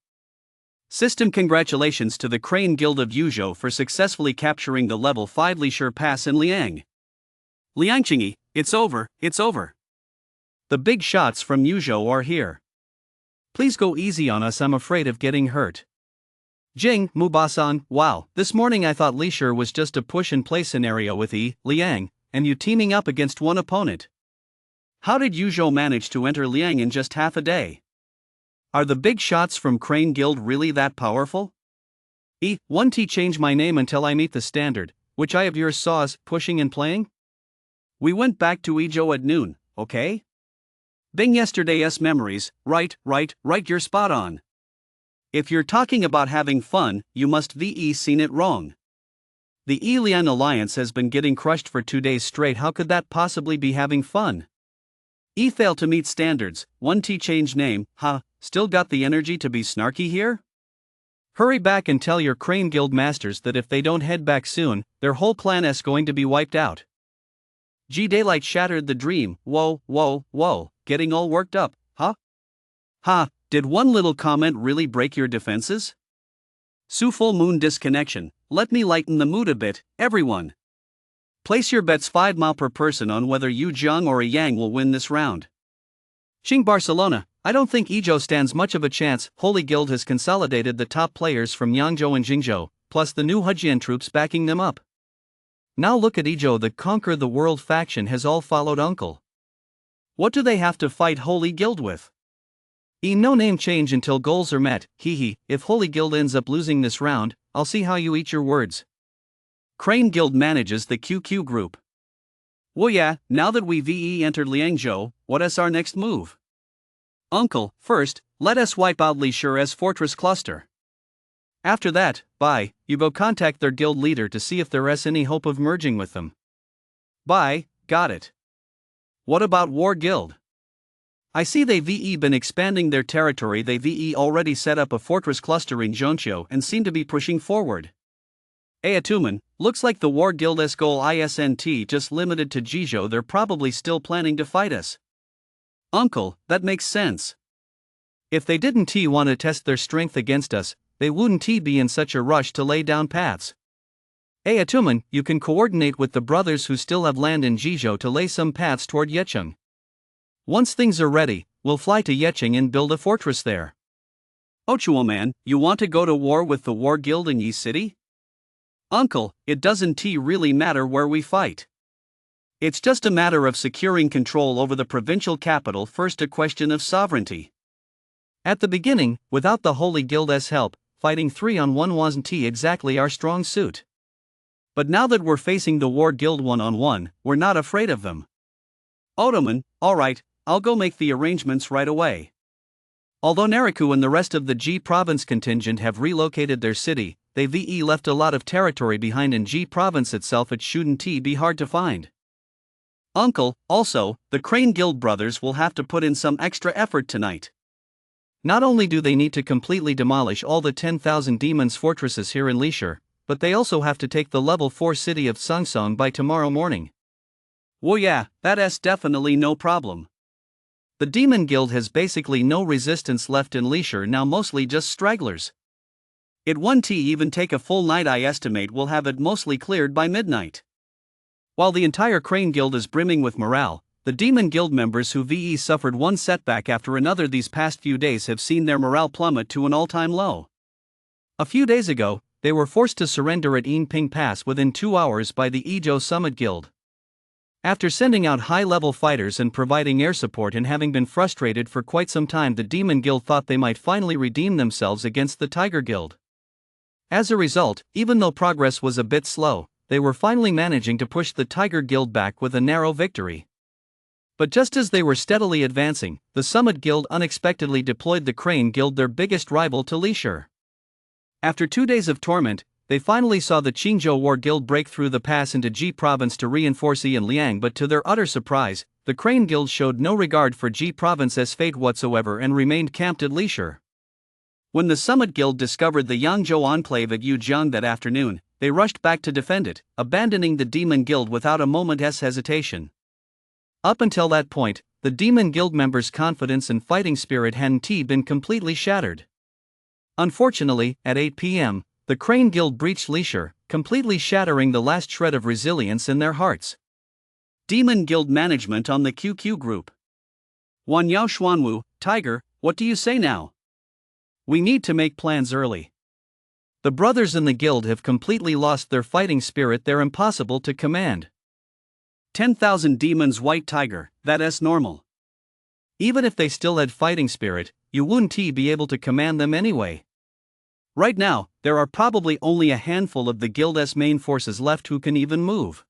A: System congratulations to the Crane Guild of Yuzhou for successfully capturing the level 5 Leisure Pass in Liang. Liangqingi, it's over, it's over. The big shots from Yuzhou are here. Please go easy on us, I'm afraid of getting hurt. Jing, Mubasan, wow, this morning I thought Leisure was just a push-and-play scenario with Liang, and you teaming up against one opponent. How did Yuzhou manage to enter Liang in just half a day? Are the big shots from Crane Guild really that powerful? 1T change my name until I meet the standard, which I of yours saw as pushing and playing? We went back to Yuzhou at noon, okay? Bing yesterday's memories, right, you're spot on. If you're talking about having fun, you must VE seen it wrong. The Elian Alliance has been getting crushed for 2 days straight, how could that possibly be having fun? Failed to meet standards, 1T change name, still got the energy to be snarky here? Hurry back and tell your Crane Guild masters that if they don't head back soon, their whole clan is going to be wiped out. G Daylight shattered the dream, whoa, getting all worked up, did one little comment really break your defenses? Su Full Moon disconnection, let me lighten the mood a bit, everyone. Place your bets 5 mile per person on whether Yu Zhang or Yang will win this round. Xing Barcelona, I don't think Yizhou stands much of a chance. Holy Guild has consolidated the top players from Yangzhou and Jingzhou, plus the new Hejian troops backing them up. Now look at Yizhou, the Conquer the World faction has all followed Uncle. What do they have to fight Holy Guild with? No name change until goals are met, if Holy Guild ends up losing this round, I'll see how you eat your words. Crane Guild manages the QQ group. Well yeah, now that we VE entered Liangzhou, what is our next move? Uncle, first, let us wipe out Li Shi's fortress cluster. After that, you go contact their guild leader to see if there is any hope of merging with them. Got it. What about War Guild? I see they VE been expanding their territory. They VE already set up a fortress cluster in Zhongqiu and seem to be pushing forward. Atuman, looks like the War Guild's goal isn't just limited to Jizhou, they're probably still planning to fight us. Uncle, that makes sense. If they didn't want to test their strength against us, they wouldn't be in such a rush to lay down paths. Atuman, you can coordinate with the brothers who still have land in Jizhou to lay some paths toward Yecheng. Once things are ready, we'll fly to Yecheng and build a fortress there. Ochuo man, you want to go to war with the War Guild in Yi City? Uncle, it doesn't really matter where we fight. It's just a matter of securing control over the provincial capital first, a question of sovereignty. At the beginning, without the Holy Guild's help, fighting 3-on-1 wasn't exactly our strong suit. But now that we're facing the War Guild 1-on-1, we're not afraid of them. Ottoman, alright, I'll go make the arrangements right away. Although Nariku and the rest of the G province contingent have relocated their city, they left a lot of territory behind in G province itself. It shouldn't be hard to find. Uncle, also, the Crane Guild brothers will have to put in some extra effort tonight. Not only do they need to completely demolish all the 10,000 demons fortresses here in Lishur, but they also have to take the level 4 city of Sungsong by tomorrow morning. Well yeah, that's definitely no problem. The Demon Guild has basically no resistance left in Lishur now, mostly just stragglers. It won't even take a full night. I estimate we'll have it mostly cleared by midnight. While the entire Crane Guild is brimming with morale, the Demon Guild members who suffered one setback after another these past few days have seen their morale plummet to an all-time low. A few days ago, they were forced to surrender at Ping Pass within 2 hours by the Ijo Summit Guild. After sending out high-level fighters and providing air support and having been frustrated for quite some time, the Demon Guild thought they might finally redeem themselves against the Tiger Guild. As a result, even though progress was a bit slow, they were finally managing to push the Tiger Guild back with a narrow victory. But just as they were steadily advancing, the Summit Guild unexpectedly deployed the Crane Guild, their biggest rival, to Lishur. After 2 days of torment, they finally saw the Qingzhou War Guild break through the pass into Ji Province to reinforce Yi and Liang, but to their utter surprise, the Crane Guild showed no regard for Ji Province's fate whatsoever and remained camped at Lishur. When the Summit Guild discovered the Yangzhou enclave at Yujiang that afternoon, they rushed back to defend it, abandoning the Demon Guild without a moment's hesitation. Up until that point, the Demon Guild members' confidence and fighting spirit hadn't been completely shattered. Unfortunately, at 8 p.m., the Crane Guild breached Lishur, completely shattering the last shred of resilience in their hearts. Demon Guild management on the QQ group. Wan Yao Xuanwu, Tiger, what do you say now? We need to make plans early. The brothers in the guild have completely lost their fighting spirit. They're impossible to command. 10,000 demons, White Tiger, that's normal. Even if they still had fighting spirit, you wouldn't be able to command them anyway. Right now, there are probably only a handful of the guild's main forces left who can even move.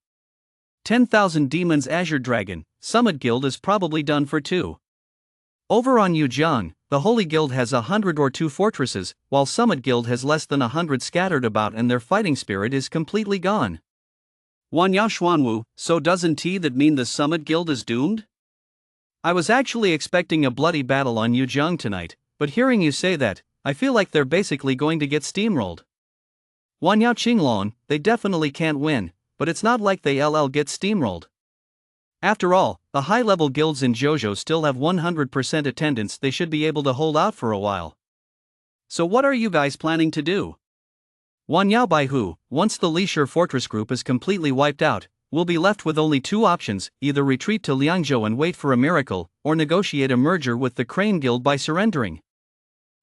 A: 10,000 demons, Azure Dragon, Summit Guild is probably done for too. Over on Yujiang, the Holy Guild has 102 fortresses, while Summit Guild has less than 100 scattered about, and their fighting spirit is completely gone. Wan Yao Xuanwu, so doesn't that mean the Summit Guild is doomed? I was actually expecting a bloody battle on Yujiang tonight, but hearing you say that, I feel like they're basically going to get steamrolled. Wan Yao Qinglong, they definitely can't win, but it's not like they get steamrolled. After all, the high-level guilds in Zhozhou still have 100% attendance. They should be able to hold out for a while. So what are you guys planning to do? Wan Yao Baihu, once the Lishur fortress group is completely wiped out, we'll be left with only 2 options: either retreat to Liangzhou and wait for a miracle, or negotiate a merger with the Crane Guild by surrendering.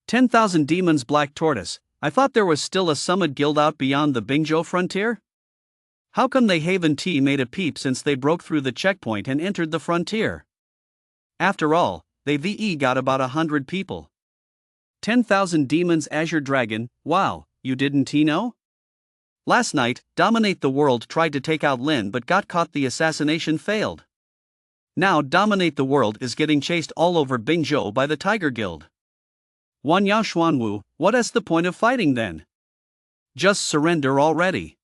A: 10,000 demons, Black Tortoise, I thought there was still a Summit Guild out beyond the Bingzhou frontier? How come they haven't made a peep since they broke through the checkpoint and entered the frontier? After all, they got about 100 people. 10,000 demons, Azure Dragon, wow, you didn't know? Last night, Dominate the World tried to take out Lin but got caught. The assassination failed. Now Dominate the World is getting chased all over Bingzhou by the Tiger Guild. Wan Yao Xuanwu, what's the point of fighting then? Just surrender already.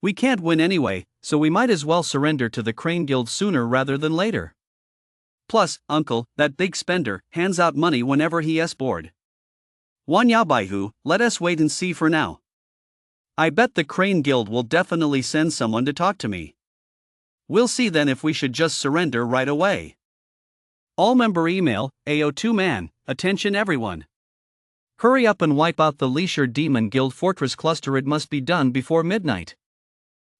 A: We can't win anyway, so we might as well surrender to the Crane Guild sooner rather than later. Plus, Uncle, that big spender, hands out money whenever he's bored. Wan Yao Baihu, let us wait and see for now. I bet the Crane Guild will definitely send someone to talk to me. We'll see then if we should just surrender right away. All member email, AO2man, attention everyone. Hurry up and wipe out the Lishur Demon Guild Fortress cluster. It must be done before midnight.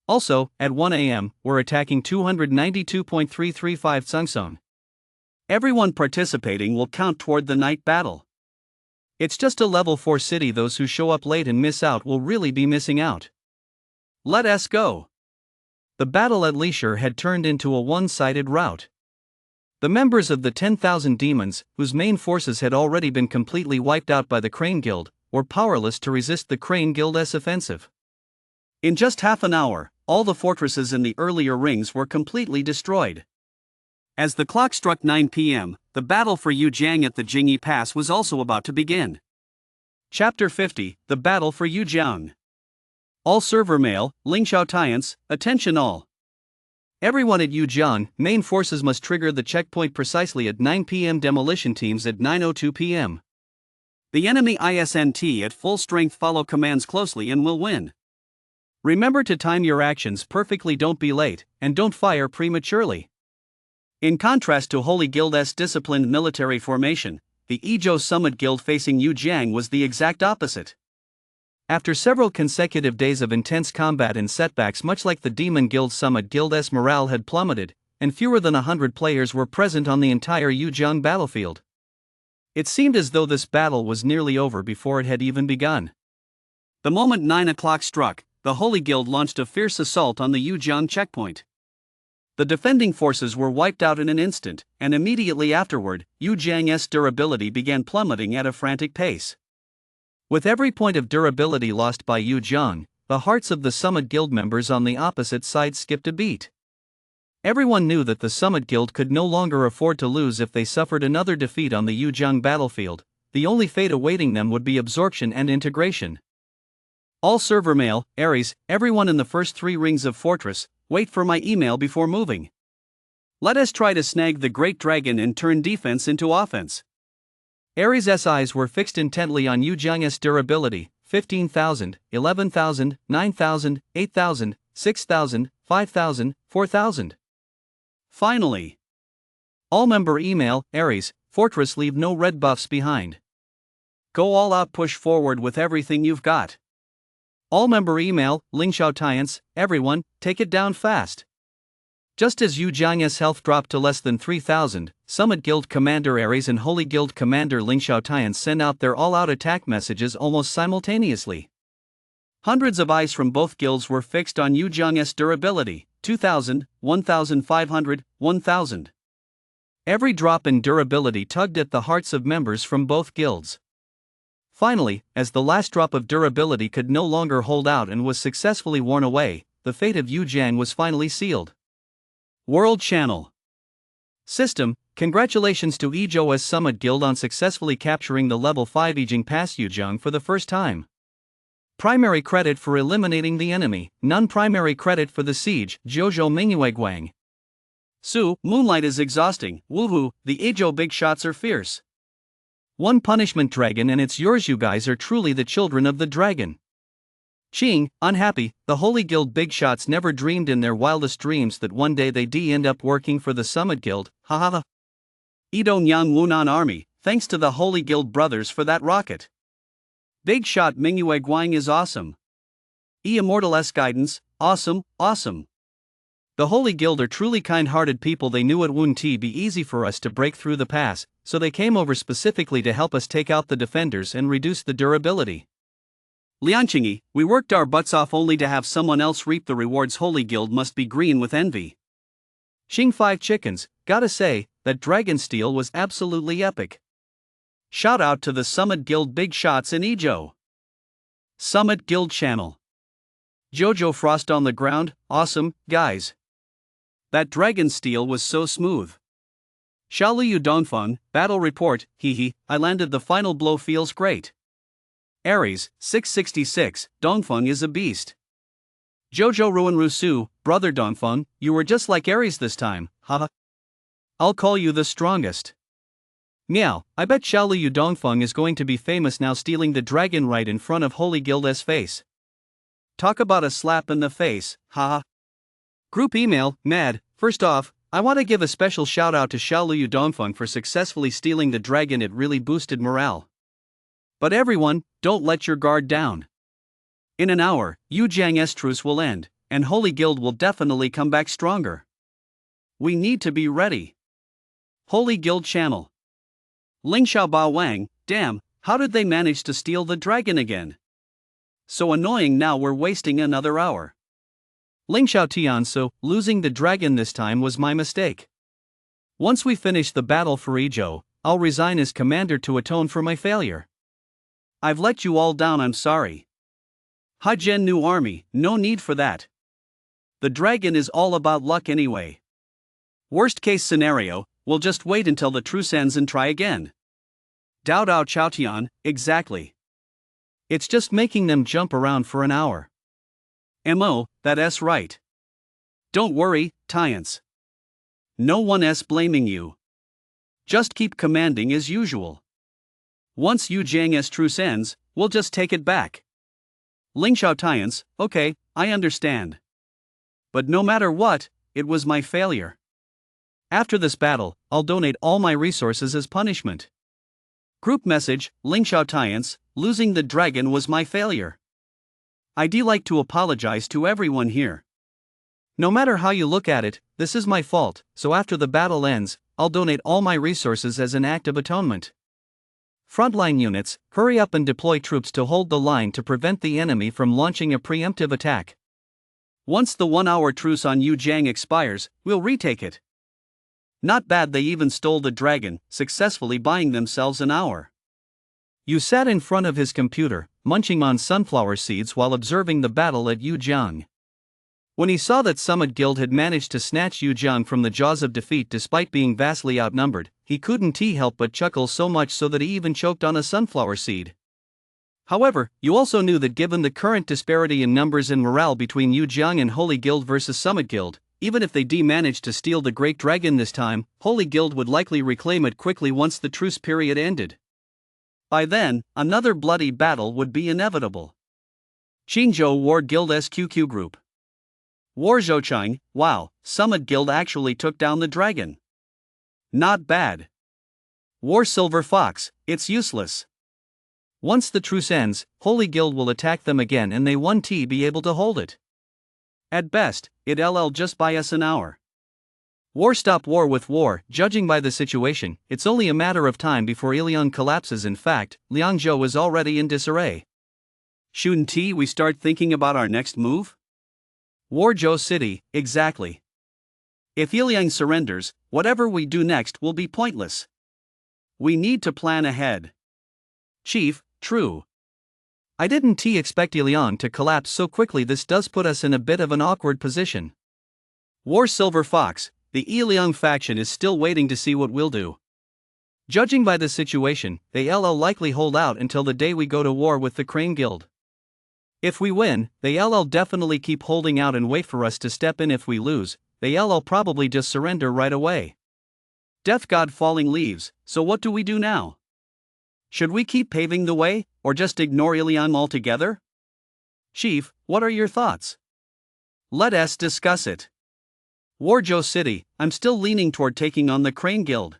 A: Also, at 1 a.m., we're attacking 292.335 Sungsong. Everyone participating will count toward the night battle. It's just a level 4 city. Those who show up late and miss out will really be missing out. Let us go. The battle at Leisure had turned into a one-sided rout. The members of the 10,000 demons, whose main forces had already been completely wiped out by the Crane Guild, were powerless to resist the Crane Guild's offensive. In just half an hour, all the fortresses in the earlier rings were completely destroyed. As the clock struck 9 p.m., the battle for Yujiang at the Jingyi Pass was also about to begin. Chapter 50, The Battle for Yujiang. All server mail, Ling Xiaotians, attention all. Everyone at Yujiang, main forces must trigger the checkpoint precisely at 9 p.m. Demolition teams at 9:02 p.m. The enemy ISNT at full strength follow commands closely and will win. Remember to time your actions perfectly, don't be late, and don't fire prematurely. In contrast to Holy Guild's disciplined military formation, the Izhou Summit Guild facing Yujiang was the exact opposite. After several consecutive days of intense combat and setbacks, much like the Demon Guild, Summit Guild's morale had plummeted, and fewer than 100 players were present on the entire Yujiang battlefield. It seemed as though this battle was nearly over before it had even begun. The moment 9 o'clock struck, the Holy Guild launched a fierce assault on the Yujiang checkpoint. The defending forces were wiped out in an instant, and immediately afterward, Yujiang's durability began plummeting at a frantic pace. With every point of durability lost by Yujiang, the hearts of the Summit Guild members on the opposite side skipped a beat. Everyone knew that the Summit Guild could no longer afford to lose. If they suffered another defeat on the Yujiang battlefield, the only fate awaiting them would be absorption and integration. All server mail, Ares, everyone in the first 3 rings of Fortress, wait for my email before moving. Let us try to snag the Great Dragon and turn defense into offense. Ares' eyes were fixed intently on Yujiang's durability: 15,000, 11,000, 9,000, 8,000, 6,000, 5,000, 4,000. Finally. All member email, Ares, Fortress, leave no red buffs behind. Go all out, push forward with everything you've got. All member email, Ling Xiaotians, everyone, take it down fast. Just as Yujiang's health dropped to less than 3,000, Summit Guild Commander Ares and Holy Guild Commander Ling Xiaotians sent out their all-out attack messages almost simultaneously. Hundreds of eyes from both guilds were fixed on Yujiang's durability: 2,000, 1,500, 1,000. Every drop in durability tugged at the hearts of members from both guilds. Finally, as the last drop of durability could no longer hold out and was successfully worn away, the fate of Yujiang was finally sealed. World Channel. System: congratulations to Izhou's Summit Guild on successfully capturing the level 5 Yijing Pass Yujiang for the first time. Primary credit for eliminating the enemy, non-primary credit for the siege, Zhouzhou Mingyueguang. Su, moonlight is exhausting, woohoo, the Izhou big shots are fierce. One punishment dragon and it's yours, you guys are truly the children of the dragon. Qing, unhappy, the Holy Guild big shots never dreamed in their wildest dreams that one day they'd end up working for the Summit Guild, haha. Edo Nyang Wunan Army, thanks to the Holy Guild brothers for that rocket. Big shot Mingyue Guang is awesome. Immortal's guidance, awesome, awesome. The Holy Guild are truly kind-hearted people. They knew it wouldn't be easy for us to break through the pass, so they came over specifically to help us take out the defenders and reduce the durability. Lianqingi, we worked our butts off only to have someone else reap the rewards. Holy Guild must be green with envy. Xing 5 chickens, gotta say, that dragon steel was absolutely epic. Shout out to the Summit Guild big shots in Izhou. Summit Guild Channel. Jojo Frost on the ground, awesome, guys. That dragon steel was so smooth. Xiaoluyu Dongfeng, battle report, hehe, I landed the final blow, feels great. Ares, 666, Dongfeng is a beast. Jojo Ruin Rusu, brother Dongfeng, you were just like Ares this time, haha. I'll call you the strongest. Meow, I bet Xiaoluyu Dongfeng is going to be famous now, stealing the dragon right in front of Holy Guild's face. Talk about a slap in the face, haha. Group email, mad, first off, I want to give a special shout out to Xiaoluyu Dongfeng for successfully stealing the dragon. It really boosted morale. But everyone, don't let your guard down. In an hour, Yujiang's truce will end, and Holy Guild will definitely come back stronger. We need to be ready. Holy Guild Channel. Ling Xiaobao Wang, damn, how did they manage to steal the dragon again? So annoying, now we're wasting another hour. Ling Xiao Tian, so losing the dragon this time was my mistake. Once we finish the battle for Ezhou, I'll resign as commander to atone for my failure. I've let you all down, I'm sorry. Hajian new army, no need for that. The dragon is all about luck anyway. Worst case scenario, we'll just wait until the truce ends and try again. Dao Dao Chaotian, exactly. It's just making them jump around for an hour. That's right. Don't worry, Tiance. No one's blaming you. Just keep commanding as usual. Once Yu Jiang's truce ends, we'll just take it back. Ling Xiao Tiance, okay, I understand. But no matter what, it was my failure. After this battle, I'll donate all my resources as punishment. Group message, Ling Xiao Tiance, losing the dragon was my failure. I'd like to apologize to everyone here. No matter how you look at it, this is my fault, so after the battle ends, I'll donate all my resources as an act of atonement. Frontline units, hurry up and deploy troops to hold the line to prevent the enemy from launching a preemptive attack. Once the 1-hour truce on Yu Jiang expires, we'll retake it. Not bad, they even stole the dragon, successfully buying themselves an hour. Yu sat in front of his computer, munching on sunflower seeds while observing the battle at Yujiang. When he saw that Summit Guild had managed to snatch Yujiang from the jaws of defeat despite being vastly outnumbered, he couldn't help but chuckle so much so that he even choked on a sunflower seed. However, you also knew that given the current disparity in numbers and morale between Yujiang and Holy Guild versus Summit Guild, even if they managed to steal the Great Dragon this time, Holy Guild would likely reclaim it quickly once the truce period ended. By then, another bloody battle would be inevitable. Qingzhou War Guild SQQ Group. War Zhouchang, wow, Summit Guild actually took down the dragon. Not bad. War Silver Fox, it's useless. Once the truce ends, Holy Guild will attack them again and they won't be able to hold it. At best, it'll just buy us an hour. War Stop War with War, judging by the situation, it's only a matter of time before Iliang collapses. In fact, Liangzhou is already in disarray. Shouldn't we start thinking about our next move? Warzhou City, exactly. If Iliang surrenders, whatever we do next will be pointless. We need to plan ahead. Chief, true. I didn't expect Iliang to collapse so quickly. This does put us in a bit of an awkward position. War Silver Fox, the Iliang faction is still waiting to see what we'll do. Judging by the situation, they'll likely hold out until the day we go to war with the Crane Guild. If we win, they'll definitely keep holding out and wait for us to step in. If we lose, they'll probably just surrender right away. Death God Falling Leaves, so what do we do now? Should we keep paving the way, or just ignore Iliang altogether? Chief, what are your thoughts? Let us discuss it. Warzhou City, I'm still leaning toward taking on the Crane Guild.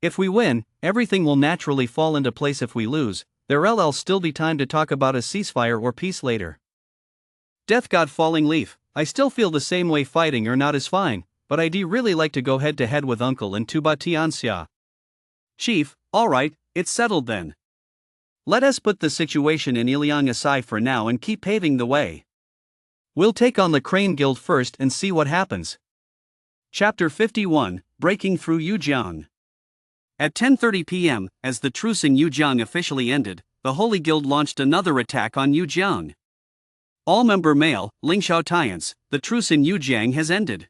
A: If we win, everything will naturally fall into place. If we lose, there'll still be time to talk about a ceasefire or peace later. Death God Falling Leaf, I still feel the same way. Fighting or not is fine, but I'd really like to go head to head with Uncle and Tuba Tianxia. Chief, alright, it's settled then. Let us put the situation in Iliang aside for now and keep paving the way. We'll take on the Crane Guild first and see what happens. Chapter 51, Breaking Through Yujiang. At 10:30 p.m., as the truce in Yujiang officially ended, the Holy Guild launched another attack on Yujiang. All member mail, Ling Xiao Tiance, the truce in Yujiang has ended.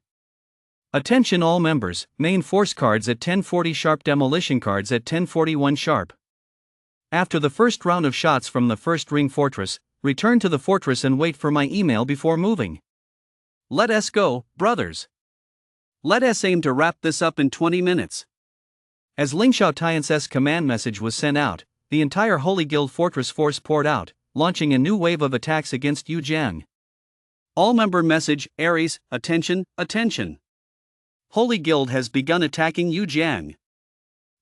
A: Attention all members, main force cards at 10:40 sharp, demolition cards at 10:41 sharp. After the first round of shots from the first ring fortress, return to the fortress and wait for my email before moving. Let us go, brothers. Let us aim to wrap this up in 20 minutes. As Ling Xiao Tiance's command message was sent out, the entire Holy Guild fortress force poured out, launching a new wave of attacks against Yujiang. All member message, Ares, attention, attention. Holy Guild has begun attacking Yujiang.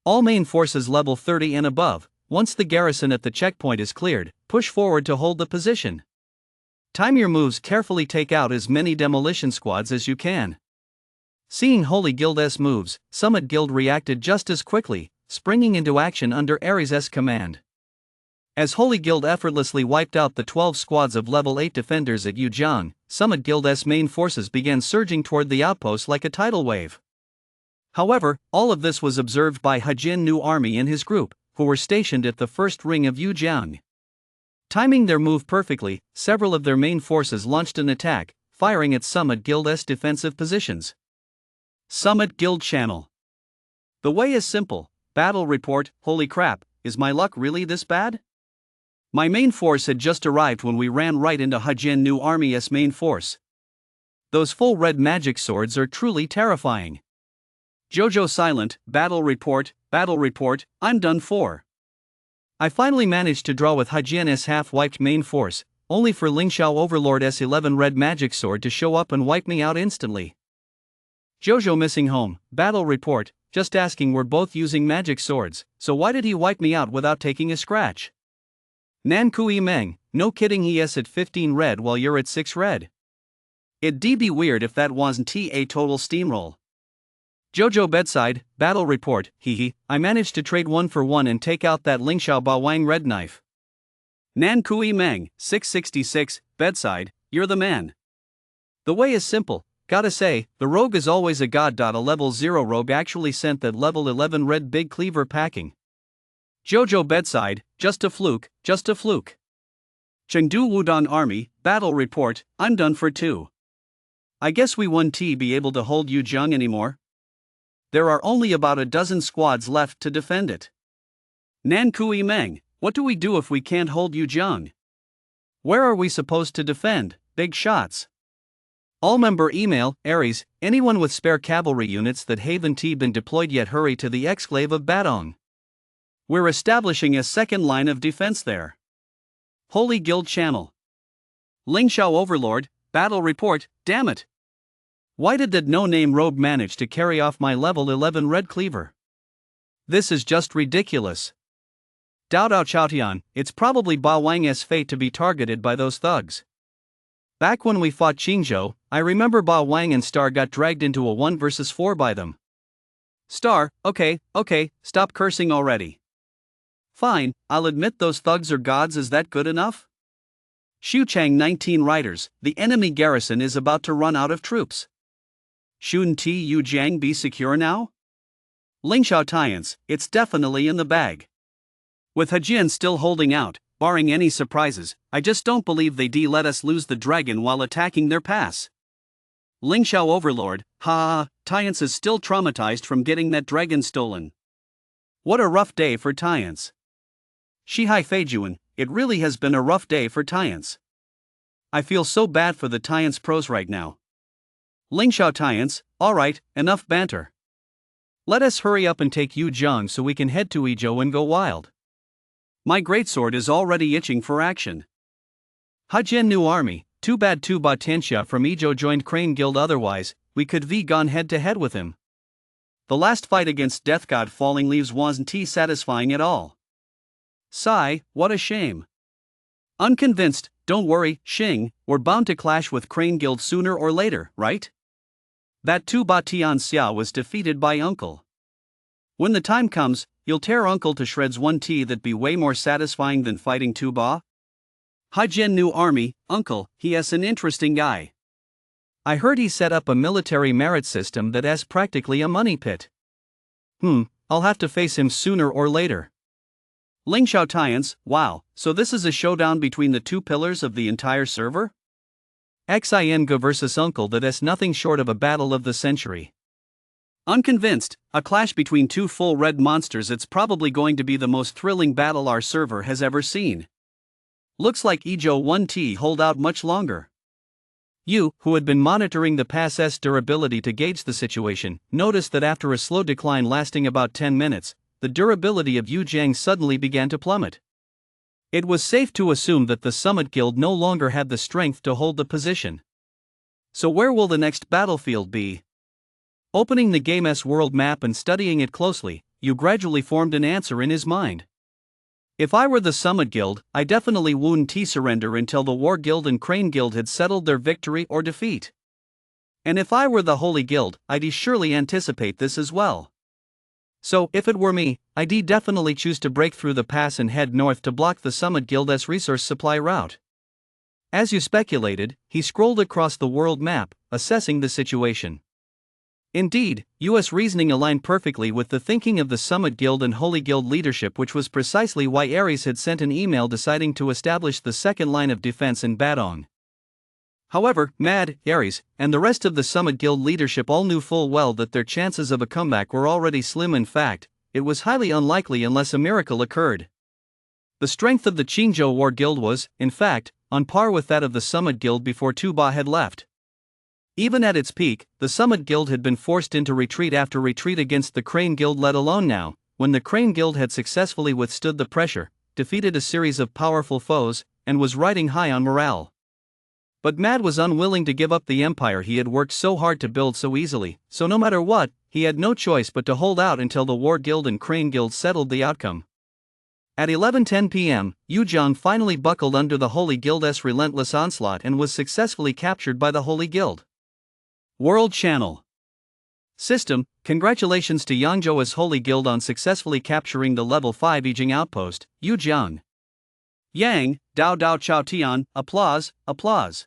A: All main forces level 30 and above, once the garrison at the checkpoint is cleared, push forward to hold the position. Time your moves carefully, take out as many demolition squads as you can. Seeing Holy Guild's moves, Summit Guild reacted just as quickly, springing into action under Ares' command. As Holy Guild effortlessly wiped out the 12 squads of level 8 defenders at Yujiang, Summit Guild's main forces began surging toward the outpost like a tidal wave. However, all of this was observed by Hajin New Army and his group, who were stationed at the first ring of Yujiang. Timing their move perfectly, several of their main forces launched an attack, firing at Summit Guild's defensive positions. Summit Guild Channel. The way is simple. Battle report. Holy crap, is my luck really this bad? My main force had just arrived when we ran right into Hajin New Army's main force. Those full red magic swords are truly terrifying. Jojo silent. Battle report, I'm done for. I finally managed to draw with Hajin's half-wiped main force, only for Lingxiao Overlord's 11 red magic sword to show up and wipe me out instantly. Jojo missing home. Battle report, just asking, we're both using magic swords, so why did he wipe me out without taking a scratch? Nan Kui Meng, no kidding, he's at 15 red while you're at 6 red. It'd be weird if that wasn't a total steamroll. Jojo bedside. Battle report, I managed to trade 1 for 1 and take out that Lingxiao Bawang red knife. Nan Kui Meng, 666, bedside, you're the man. The way is simple, gotta say, the rogue is always a god. A level 0 rogue actually sent that level 11 red big cleaver packing. Jojo bedside, just a fluke. Chengdu Wudong Army, battle report, I'm done for too. I guess we won't be able to hold Yujiang anymore. There are only about a dozen squads left to defend it. Nan Kui Meng, what do we do if we can't hold Yujiang? Where are we supposed to defend? Big shots. All member email, Ares, anyone with spare cavalry units that haven't been deployed yet, hurry to the exclave of Badong. We're establishing a second line of defense there. Holy Guild Channel. Lingxiao Overlord, battle report, damn it. Why did that no-name rogue manage to carry off my level 11 red cleaver? This is just ridiculous. Dao Dao Chaotian, it's probably Ba Wang's fate to be targeted by those thugs. Back when we fought Qingzhou, I remember Ba Wang and Star got dragged into a 1 versus 4 by them. Star, okay, stop cursing already. Fine, I'll admit those thugs are gods, is that good enough? Xuchang 19 riders, the enemy garrison is about to run out of troops. Shouldn't Yujiang be secure now? Lingxiao Tians, it's definitely in the bag. With Hajin still holding out, barring any surprises, I just don't believe they let us lose the dragon while attacking their pass. Lingxiao Overlord, Tians is still traumatized from getting that dragon stolen. What a rough day for Tians. Shihai Feijuan, it really has been a rough day for Tians. I feel so bad for the Tians pros right now. Lingxiao Tians, alright, enough banter. Let us hurry up and take Yujiang so we can head to Izhou and go wild. My greatsword is already itching for action. Hajin New Army, too bad Ba Tianxia from Izhou joined Crane Guild, otherwise, we could gone head to head with him. The last fight against Death God Falling Leaves wasn't satisfying at all. Sigh, what a shame. Unconvinced, don't worry, Xing, we're bound to clash with Crane Guild sooner or later, right? That Ba Tianxia was defeated by Uncle. When the time comes, you'll tear Uncle to shreds. That'd be way more satisfying than fighting Ba. Hajin New Army, Uncle, he's an interesting guy. I heard he set up a military merit system that has practically a money pit. I'll have to face him sooner or later. Lingxiao Tians, wow, so this is a showdown between the two pillars of the entire server? Xinga versus Uncle, that's nothing short of a battle of the century. Unconvinced, a clash between two full red monsters, it's probably going to be the most thrilling battle our server has ever seen. Looks like Izhou won't hold out much longer. You, who had been monitoring the pass's durability to gauge the situation, noticed that after a slow decline lasting about 10 minutes, the durability of Yujiang suddenly began to plummet. It was safe to assume that the Summit Guild no longer had the strength to hold the position. So where will the next battlefield be? Opening the game's world map and studying it closely, Yu gradually formed an answer in his mind. If I were the Summit Guild, I definitely wouldn't surrender until the War Guild and Crane Guild had settled their victory or defeat. And if I were the Holy Guild, I'd surely anticipate this as well. So, if it were me, I'd definitely choose to break through the pass and head north to block the Summit Guild's resource supply route. As you speculated, he scrolled across the world map, assessing the situation. Indeed, US reasoning aligned perfectly with the thinking of the Summit Guild and Holy Guild leadership, which was precisely why Ares had sent an email deciding to establish the second line of defense in Badong. However, Mad, Ares, and the rest of the Summit Guild leadership all knew full well that their chances of a comeback were already slim. In fact, it was highly unlikely unless a miracle occurred. The strength of the Qingzhou War Guild was, in fact, on par with that of the Summit Guild before Tuba had left. Even at its peak, the Summit Guild had been forced into retreat after retreat against the Crane Guild, let alone now, when the Crane Guild had successfully withstood the pressure, defeated a series of powerful foes, and was riding high on morale. But Mad was unwilling to give up the empire he had worked so hard to build so easily, so no matter what, he had no choice but to hold out until the War Guild and Crane Guild settled the outcome. At 11:10 p.m., Yujiang finally buckled under the Holy Guild's relentless onslaught and was successfully captured by the Holy Guild. World Channel System: congratulations to Yangzhou's Holy Guild on successfully capturing the level 5 Yijing outpost, Yujiang. Yang, Dao Dao Chao Tian, applause, applause.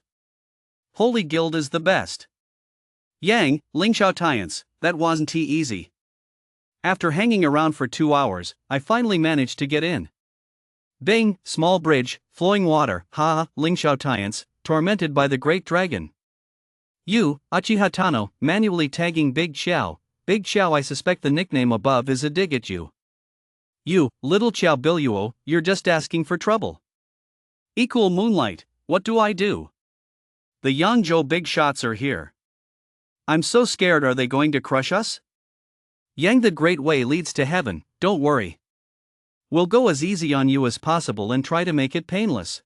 A: Holy Guild is the best. Yang, Ling Xiao Tians, that wasn't easy. After hanging around for 2 hours, I finally managed to get in. Bing, small bridge, flowing water, ha, Ling Xiao Tians, tormented by the Great Dragon. You, Achihatano, manually tagging Big Xiao. Big Xiao, I suspect the nickname above is a dig at you. You, Little Xiao Biluo, you're just asking for trouble. Equal Moonlight, what do I do? The Yangzhou big shots are here. I'm so scared, are they going to crush us? Yang, the Great Way leads to heaven, don't worry. We'll go as easy on you as possible and try to make it painless.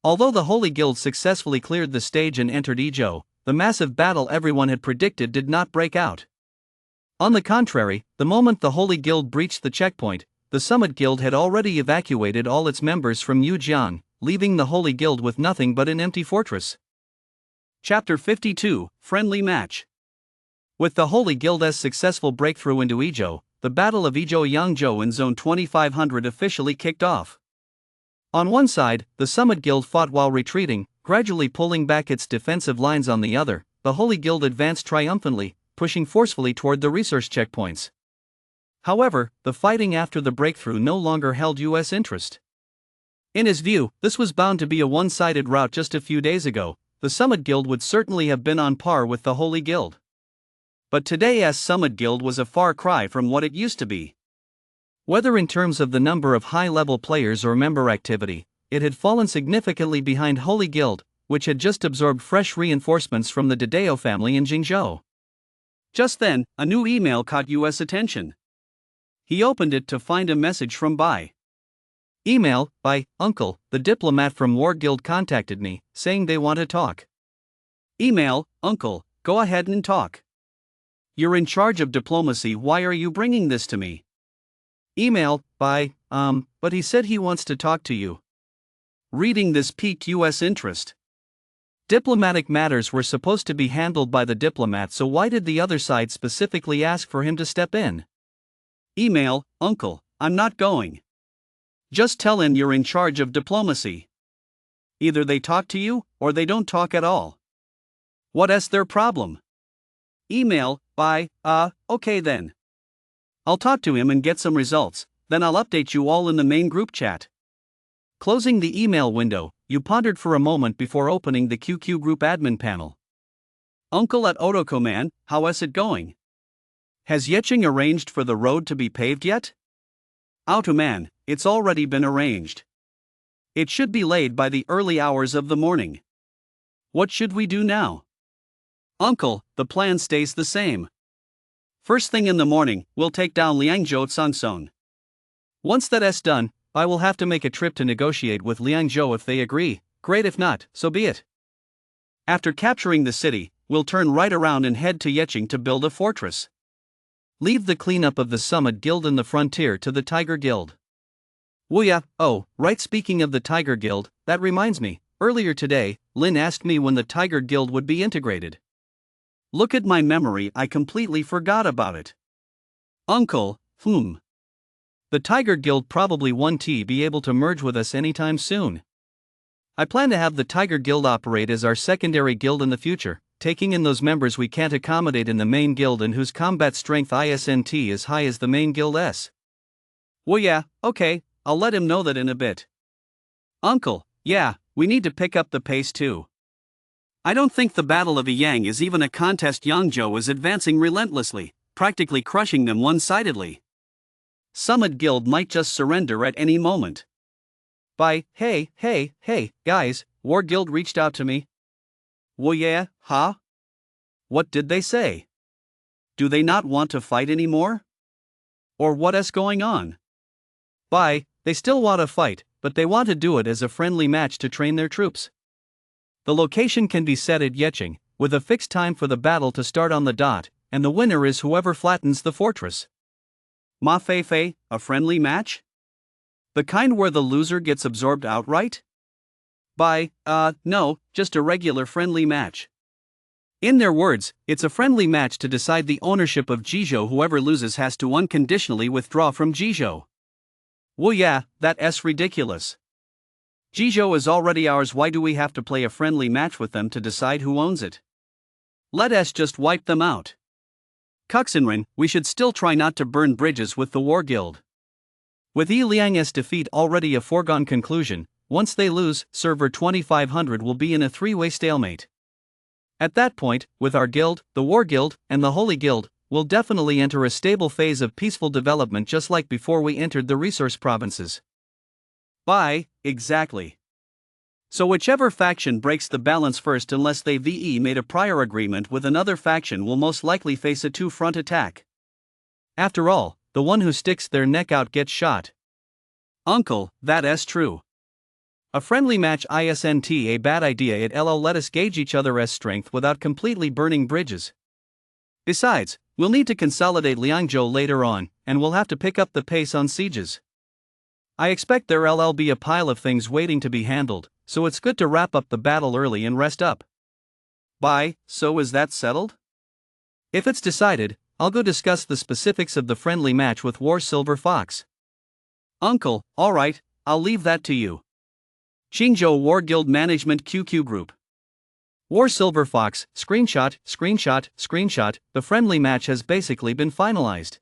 A: Although the Holy Guild successfully cleared the stage and entered Yizhou, the massive battle everyone had predicted did not break out. On the contrary, the moment the Holy Guild breached the checkpoint, the Summit Guild had already evacuated all its members from Yujiang, leaving the Holy Guild with nothing but an empty fortress. Chapter 52, Friendly Match. With the Holy Guild's successful breakthrough into Yizhou, the Battle of Yizhou-Yangzhou in Zone 2500 officially kicked off. On one side, the Summit Guild fought while retreating, gradually pulling back its defensive lines. On the other, the Holy Guild advanced triumphantly, pushing forcefully toward the resource checkpoints. However, the fighting after the breakthrough no longer held U.S. interest. In his view, this was bound to be a one-sided rout. Just a few days ago, the Summit Guild would certainly have been on par with the Holy Guild. But today's Summit Guild was a far cry from what it used to be. Whether in terms of the number of high-level players or member activity, it had fallen significantly behind Holy Guild, which had just absorbed fresh reinforcements from the Dedeo family in Jingzhou. Just then, a new email caught U.S. attention. He opened it to find a message from Bai. Email, by Uncle, the diplomat from War Guild contacted me, saying they want to talk. Email, Uncle, go ahead and talk. You're in charge of diplomacy, why are you bringing this to me? Email, by, but he said he wants to talk to you. Reading this piqued U.S. interest. Diplomatic matters were supposed to be handled by the diplomat, so why did the other side specifically ask for him to step in? Email, Uncle, I'm not going. Just tell him you're in charge of diplomacy. Either they talk to you, or they don't talk at all. What's their problem? Email, by, okay then. I'll talk to him and get some results, then I'll update you all in the main group chat. Closing the email window, you pondered for a moment before opening the QQ group admin panel. Uncle at Otoko-man, how's it going? Has Yeching arranged for the road to be paved yet? Auto-man, it's already been arranged. It should be laid by the early hours of the morning. What should we do now? Uncle, the plan stays the same. First thing in the morning, we'll take down Liangzhou Tsangson. Once that's done, I will have to make a trip to negotiate with Liangzhou. If they agree, great. If not, so be it. After capturing the city, we'll turn right around and head to Yeching to build a fortress. Leave the cleanup of the Summit Guild and the frontier to the Tiger Guild. Wuya, oh, right, speaking of the Tiger Guild, that reminds me, earlier today, Lin asked me when the Tiger Guild would be integrated. Look at my memory, I completely forgot about it. Uncle, the Tiger Guild probably won't be able to merge with us anytime soon. I plan to have the Tiger Guild operate as our secondary guild in the future, taking in those members we can't accommodate in the main guild and whose combat strength isn't as high as the main guild's. Well, yeah, okay, I'll let him know that in a bit. Uncle, yeah, we need to pick up the pace too. I don't think the Battle of Yang is even a contest. Yangzhou is advancing relentlessly, practically crushing them one-sidedly. Summit Guild might just surrender at any moment. Hey, guys, War Guild reached out to me. Well, yeah, huh? What did they say? Do they not want to fight anymore? Or what is going on? They still want to fight, but they want to do it as a friendly match to train their troops. The location can be set at Yecheng, with a fixed time for the battle to start on the dot, and the winner is whoever flattens the fortress. Ma Fei, a friendly match? The kind where the loser gets absorbed outright? No, just a regular friendly match. In their words, it's a friendly match to decide the ownership of Jizhou. Whoever loses has to unconditionally withdraw from Jizhou. Well, yeah, that's ridiculous. Jizhou is already ours. Why do we have to play a friendly match with them to decide who owns it? Let us just wipe them out. Kuxinrin, we should still try not to burn bridges with the War Guild. With Yi Liang's defeat already a foregone conclusion, once they lose, server 2500 will be in a three-way stalemate. At that point, with our guild, the War Guild, and the Holy Guild, we'll definitely enter a stable phase of peaceful development just like before we entered the resource provinces. Exactly. So whichever faction breaks the balance first, unless they made a prior agreement with another faction, will most likely face a two-front attack. After all, the one who sticks their neck out gets shot. Uncle, that's true. A friendly match isn't a bad idea. It'll let us gauge each other's strength without completely burning bridges. Besides, we'll need to consolidate Liangzhou later on, and we'll have to pick up the pace on sieges. I expect there'll be a pile of things waiting to be handled, so it's good to wrap up the battle early and rest up. So is that settled? If it's decided, I'll go discuss the specifics of the friendly match with War Silver Fox. Uncle, alright, I'll leave that to you. Qingzhou War Guild Management QQ Group. War Silver Fox, screenshot, the friendly match has basically been finalized.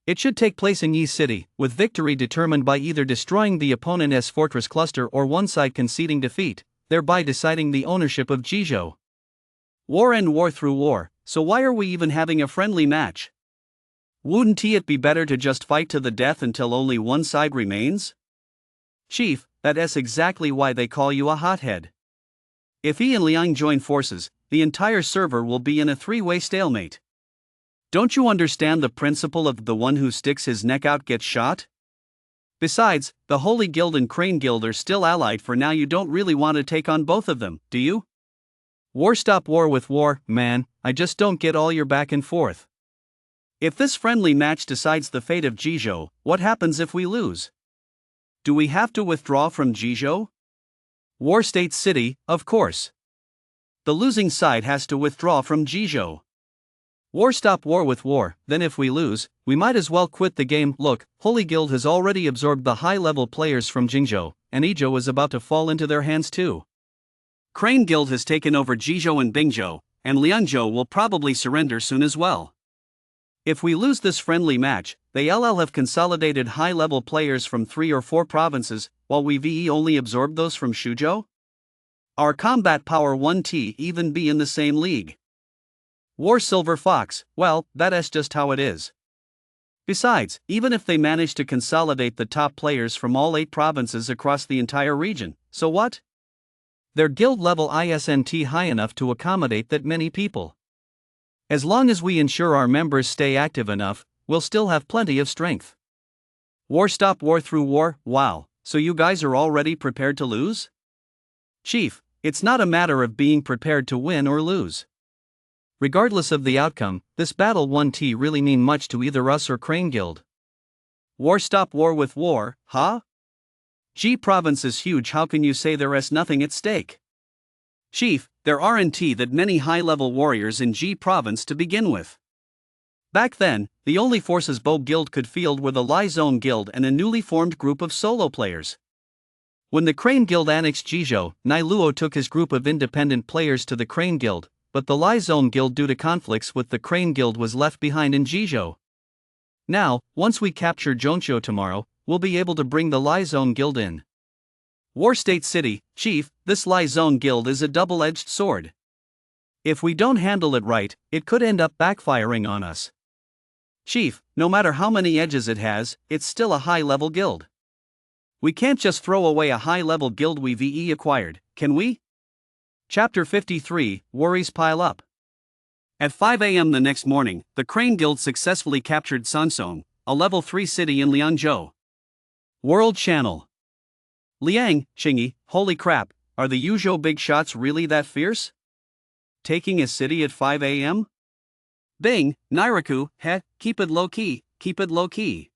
A: It should take place in Yi City, with victory determined by either destroying the opponent's fortress cluster or one side conceding defeat, thereby deciding the ownership of Jizhou. War and war through war, so why are we even having a friendly match? Wouldn't it be better to just fight to the death until only one side remains? Chief, that's exactly why they call you a hothead. If Yi and Liang join forces, the entire server will be in a three-way stalemate. Don't you understand the principle of the one who sticks his neck out gets shot? Besides, the Holy Guild and Crane Guild are still allied for now. You don't really want to take on both of them, do you? War stop war with war, man, I just don't get all your back and forth. If this friendly match decides the fate of Jizhou, what happens if we lose? Do we have to withdraw from Jizhou? War State City, of course. The losing side has to withdraw from Jizhou. War stop war with war, then if we lose, we might as well quit the game. Look, Holy Guild has already absorbed the high-level players from Jingzhou, and Yizhou is about to fall into their hands too. Crane Guild has taken over Jizhou and Bingzhou, and Liangzhou will probably surrender soon as well. If we lose this friendly match, they'll have consolidated high-level players from 3 or 4 provinces, while we only absorbed those from Shuzhou? Our combat power won't even be in the same league. War Silver Fox, well, that's just how it is. Besides, even if they manage to consolidate the top players from all 8 provinces across the entire region, so what? Their guild level isn't high enough to accommodate that many people. As long as we ensure our members stay active enough, we'll still have plenty of strength. War stop war through war, wow, so you guys are already prepared to lose? Chief, it's not a matter of being prepared to win or lose. Regardless of the outcome, this battle won't really mean much to either us or Crane Guild. War stop war with war, huh? G province is huge. How can you say there is nothing at stake? Chief, there aren't that many high-level warriors in G province to begin with. Back then, the only forces Bo Guild could field were the Lie Zone Guild and a newly formed group of solo players. When the Crane Guild annexed Jizhou, Nailuo took his group of independent players to the Crane Guild, but the Lie Zone Guild due to conflicts with the Crane Guild was left behind in Jizhou. Now, once we capture Zhongzhou tomorrow, we'll be able to bring the Lie Zone Guild in. War State City, Chief, this Lie Zone Guild is a double-edged sword. If we don't handle it right, it could end up backfiring on us. Chief, no matter how many edges it has, it's still a high-level guild. We can't just throw away a high-level guild we VE acquired, can we? Chapter 53, Worries Pile Up. At 5 a.m. the next morning, the Crane Guild successfully captured Sansong, a level 3 city in Liangzhou. World Channel. Liang, Xingyi, holy crap, are the Yuzhou big shots really that fierce? Taking a city at 5 a.m.? Bing, Nairaku, keep it low-key, keep it low-key.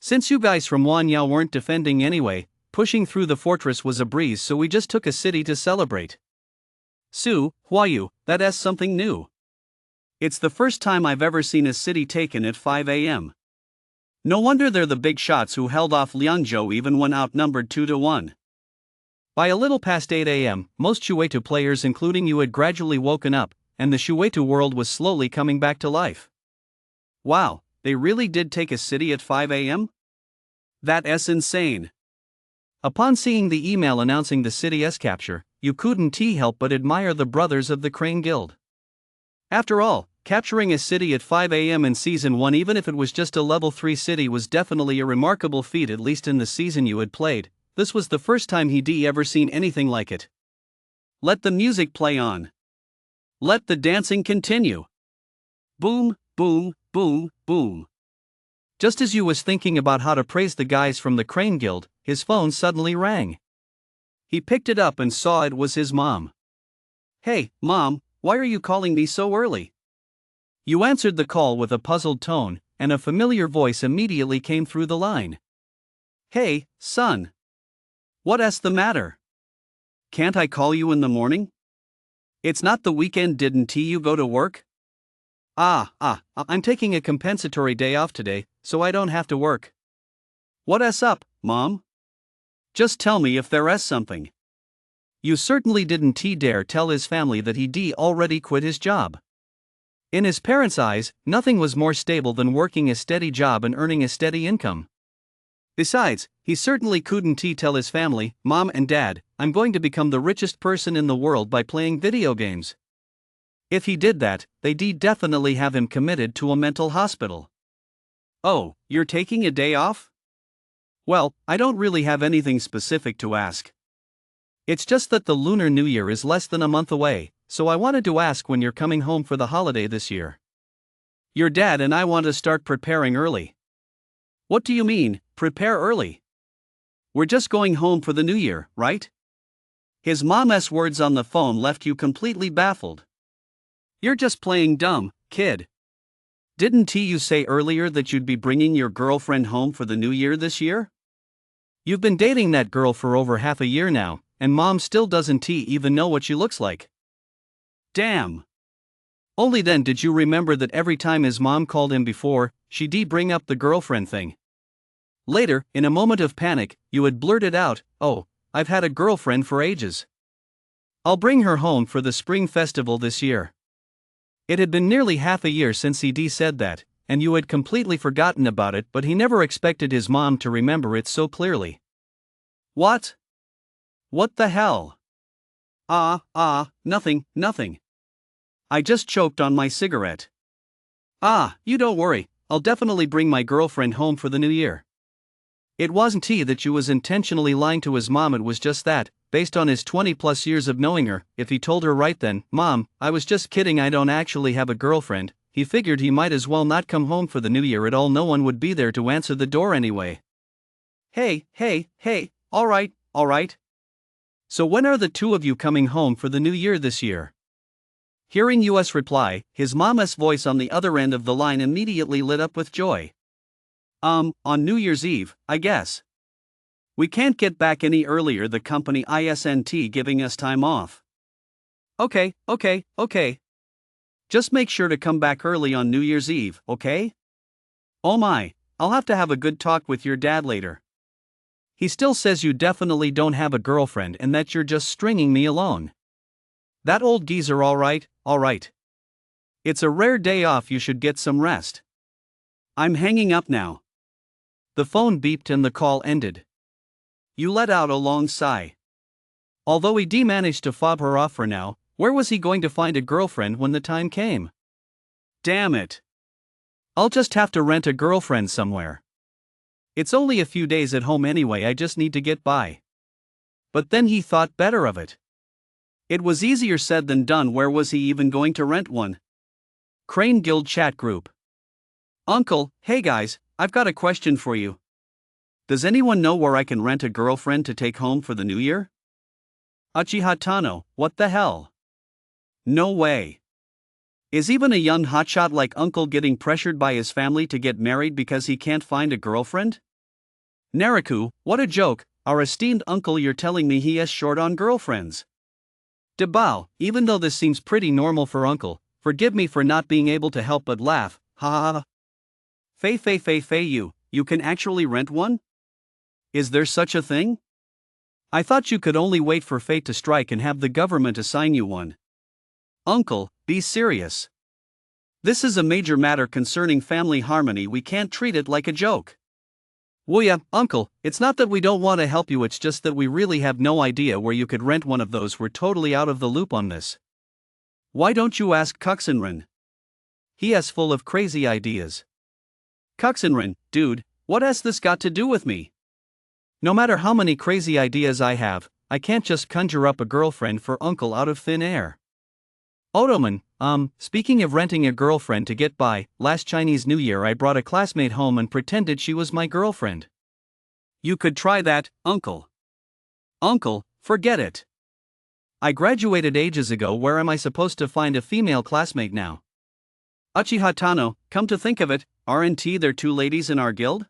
A: Since you guys from Wanyao weren't defending anyway, pushing through the fortress was a breeze, so we just took a city to celebrate. Su, Huayu, that's something new. It's the first time I've ever seen a city taken at 5 a.m. No wonder they're the big shots who held off Liangzhou even when outnumbered 2-1. By a little past 8 a.m., most Shuetu players including you had gradually woken up, and the Shuetu world was slowly coming back to life. Wow, they really did take a city at 5 a.m.? That's insane. Upon seeing the email announcing the city's capture, you couldn't help but admire the brothers of the Crane Guild. After all, capturing a city at 5 a.m. in Season 1 even if it was just a level 3 city was definitely a remarkable feat, at least in the season you had played. This was the first time he'd ever seen anything like it. Let the music play on. Let the dancing continue. Boom, boom, boom, boom. Just as you was thinking about how to praise the guys from the Crane Guild, his phone suddenly rang. He picked it up and saw it was his mom. Hey, Mom, why are you calling me so early? You answered the call with a puzzled tone, and a familiar voice immediately came through the line. Hey, son. What's the matter? Can't I call you in the morning? It's not the weekend, didn't you go to work? I'm taking a compensatory day off today, so I don't have to work. What's up, Mom? Just tell me if there's something. You certainly didn't dare tell his family that he'd already quit his job. In his parents' eyes, nothing was more stable than working a steady job and earning a steady income. Besides, he certainly couldn't tell his family, Mom and Dad, I'm going to become the richest person in the world by playing video games. If he did that, they'd definitely have him committed to a mental hospital. Oh, you're taking a day off? Well, I don't really have anything specific to ask. It's just that the Lunar New Year is less than a month away, so I wanted to ask when you're coming home for the holiday this year. Your dad and I want to start preparing early. What do you mean, prepare early? We're just going home for the New Year, right? His mom's words on the phone left you completely baffled. You're just playing dumb, kid. Didn't you say earlier that you'd be bringing your girlfriend home for the New Year this year? You've been dating that girl for over half a year now, and Mom still doesn't even know what she looks like. Damn. Only then did you remember that every time his mom called him before, she'd bring up the girlfriend thing. Later, in a moment of panic, you had blurted out, oh, I've had a girlfriend for ages. I'll bring her home for the spring festival this year. It had been nearly half a year since he'd said that, and you had completely forgotten about it, but he never expected his mom to remember it so clearly. What? What the hell? Nothing. I just choked on my cigarette. You don't worry, I'll definitely bring my girlfriend home for the New Year. It wasn't that you was intentionally lying to his mom, it was just that, based on his 20+ years of knowing her, if he told her right then, Mom, I was just kidding, I don't actually have a girlfriend, he figured he might as well not come home for the New Year at all, no one would be there to answer the door anyway. Hey, alright. So when are the two of you coming home for the New Year this year? Hearing US reply, his mom's voice on the other end of the line immediately lit up with joy. On New Year's Eve, I guess. We can't get back any earlier, the company isn't giving us time off. Okay. Just make sure to come back early on New Year's Eve, okay? Oh my, I'll have to have a good talk with your dad later. He still says you definitely don't have a girlfriend and that you're just stringing me along. That old geezer, alright. It's a rare day off, you should get some rest. I'm hanging up now. The phone beeped and the call ended. You let out a long sigh. Although he managed to fob her off for now, where was he going to find a girlfriend when the time came? Damn it. I'll just have to rent a girlfriend somewhere. It's only a few days at home anyway, I just need to get by. But then he thought better of it. It was easier said than done. Where was he even going to rent one? Crane Guild chat group. Uncle, hey guys, I've got a question for you. Does anyone know where I can rent a girlfriend to take home for the new year? Uchihatano, what the hell? No way. Is even a young hotshot like Uncle getting pressured by his family to get married because he can't find a girlfriend? Naraku, what a joke, our esteemed uncle, you're telling me he is short on girlfriends. Debao, even though this seems pretty normal for Uncle, forgive me for not being able to help but laugh, ha ha ha. Fei, you can actually rent one? Is there such a thing? I thought you could only wait for fate to strike and have the government assign you one. Uncle, be serious. This is a major matter concerning family harmony, we can't treat it like a joke. Well yeah, Uncle, it's not that we don't want to help you, it's just that we really have no idea where you could rent one of those, we're totally out of the loop on this. Why don't you ask Kuxinran? He is full of crazy ideas. Kuxinran, dude, what has this got to do with me? No matter how many crazy ideas I have, I can't just conjure up a girlfriend for Uncle out of thin air. Otoman, speaking of renting a girlfriend to get by, last Chinese New Year I brought a classmate home and pretended she was my girlfriend. You could try that, Uncle. Uncle, forget it. I graduated ages ago, where am I supposed to find a female classmate now? Uchihatano, come to think of it, aren't there two ladies in our guild?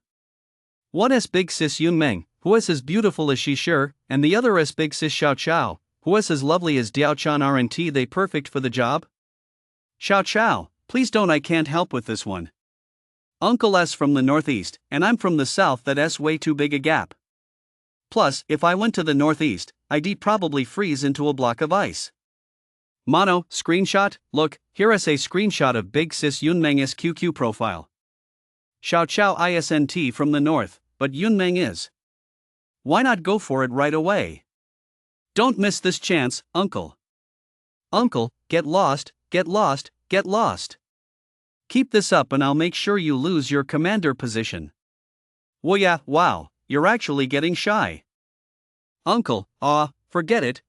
A: One is big sis Yunmeng, who is as beautiful as she sure, and the other is big sis Xiao Chao, who is as lovely as Diao-chan. Aren't they perfect for the job? Xiao Chao, please don't, I can't help with this one. Uncle S from the northeast, and I'm from the south, that S way too big a gap. Plus, if I went to the northeast, I'd probably freeze into a block of ice. Mono, screenshot, look, here is a screenshot of big sis Yunmeng's QQ profile. Xiao Chao isn't from the north, but Yunmeng is. Why not go for it right away? Don't miss this chance, Uncle. Uncle, get lost. Keep this up and I'll make sure you lose your commander position. Well yeah, wow, you're actually getting shy. Uncle, forget it.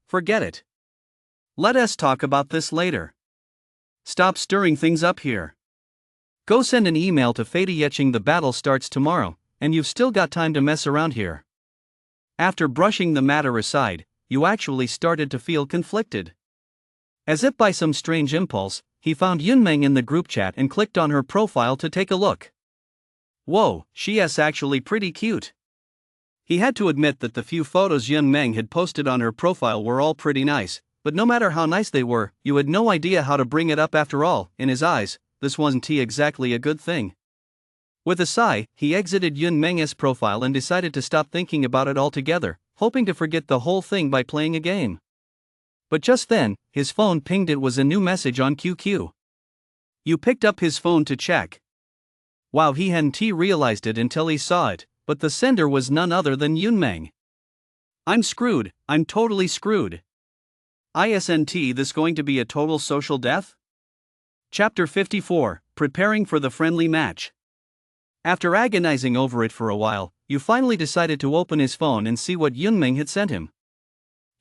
A: Let us talk about this later. Stop stirring things up here. Go send an email to Fata Yetching, the battle starts tomorrow, and you've still got time to mess around here. After brushing the matter aside, you actually started to feel conflicted. As if by some strange impulse, he found Yunmeng in the group chat and clicked on her profile to take a look. Whoa, she is actually pretty cute. He had to admit that the few photos Yunmeng had posted on her profile were all pretty nice, but no matter how nice they were, you had no idea how to bring it up. After all, in his eyes, this wasn't exactly a good thing. With a sigh, he exited Yunmeng's profile and decided to stop thinking about it altogether, hoping to forget the whole thing by playing a game. But just then, his phone pinged. It was a new message on QQ. You picked up his phone to check. Wow, he hadn't realized it until he saw it, but the sender was none other than Yunmeng. I'm screwed, I'm totally screwed. Isn't this going to be a total social death? Chapter 54, Preparing for the Friendly Match. After agonizing over it for a while, you finally decided to open his phone and see what Yunmeng had sent him.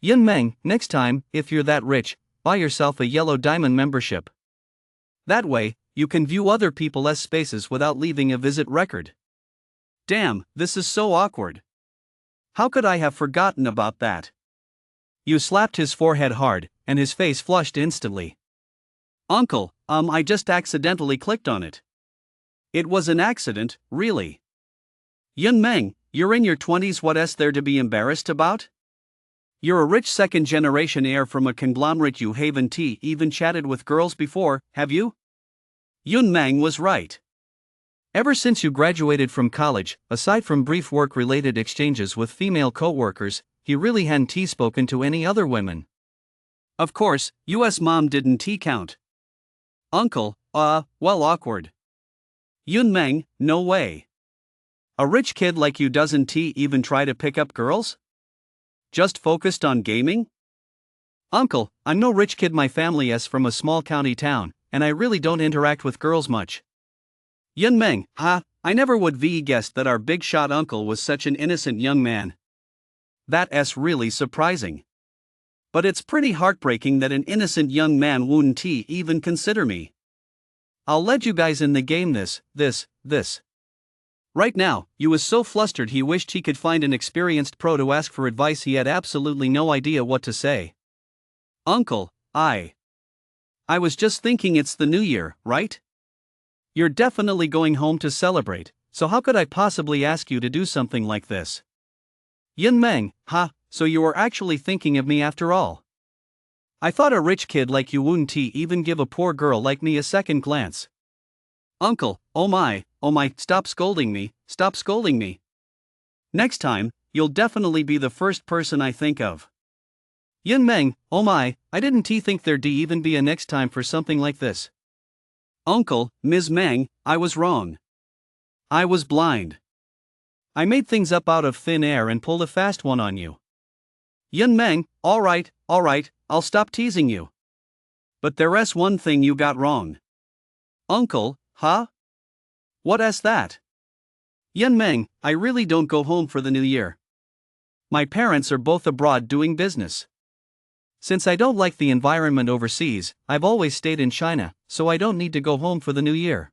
A: Yunmeng, next time, if you're that rich, buy yourself a yellow diamond membership. That way, you can view other people's spaces without leaving a visit record. Damn, this is so awkward. How could I have forgotten about that? You slapped his forehead hard, and his face flushed instantly. Uncle, I just accidentally clicked on it. It was an accident, really. Yunmeng, you're in your 20s, what is there to be embarrassed about? You're a rich second-generation heir from a conglomerate. You haven't even chatted with girls before, have you? Yun Mang was right. Ever since you graduated from college, aside from brief work-related exchanges with female co-workers, he really hadn't spoken to any other women. Of course, US mom didn't count. Uncle, well, awkward. Yun Mang, no way. A rich kid like you doesn't even try to pick up girls? Just focused on gaming? Uncle, I'm no rich kid. My family is from a small county town, and I really don't interact with girls much. Yun Mang, I never would have guessed that our big shot uncle was such an innocent young man. That's really surprising. But it's pretty heartbreaking that an innocent young man wouldn't even consider me. I'll let you guys in the game this. Right now, you was so flustered he wished he could find an experienced pro to ask for advice. He had absolutely no idea what to say. Uncle, I was just thinking it's the new year, right? You're definitely going home to celebrate, so how could I possibly ask you to do something like this? Yun Mang, so you were actually thinking of me after all. I thought a rich kid like you wouldn't even give a poor girl like me a second glance. Uncle, oh my, stop scolding me. Next time, you'll definitely be the first person I think of. Yun Mang, oh my, I didn't think there'd even be a next time for something like this. Uncle, Ms. Mang, I was wrong. I was blind. I made things up out of thin air and pulled a fast one on you. Yun Mang, alright, I'll stop teasing you. But there's one thing you got wrong. Uncle, What's that? Yun Mang, I really don't go home for the new year. My parents are both abroad doing business. Since I don't like the environment overseas, I've always stayed in China, so I don't need to go home for the new year.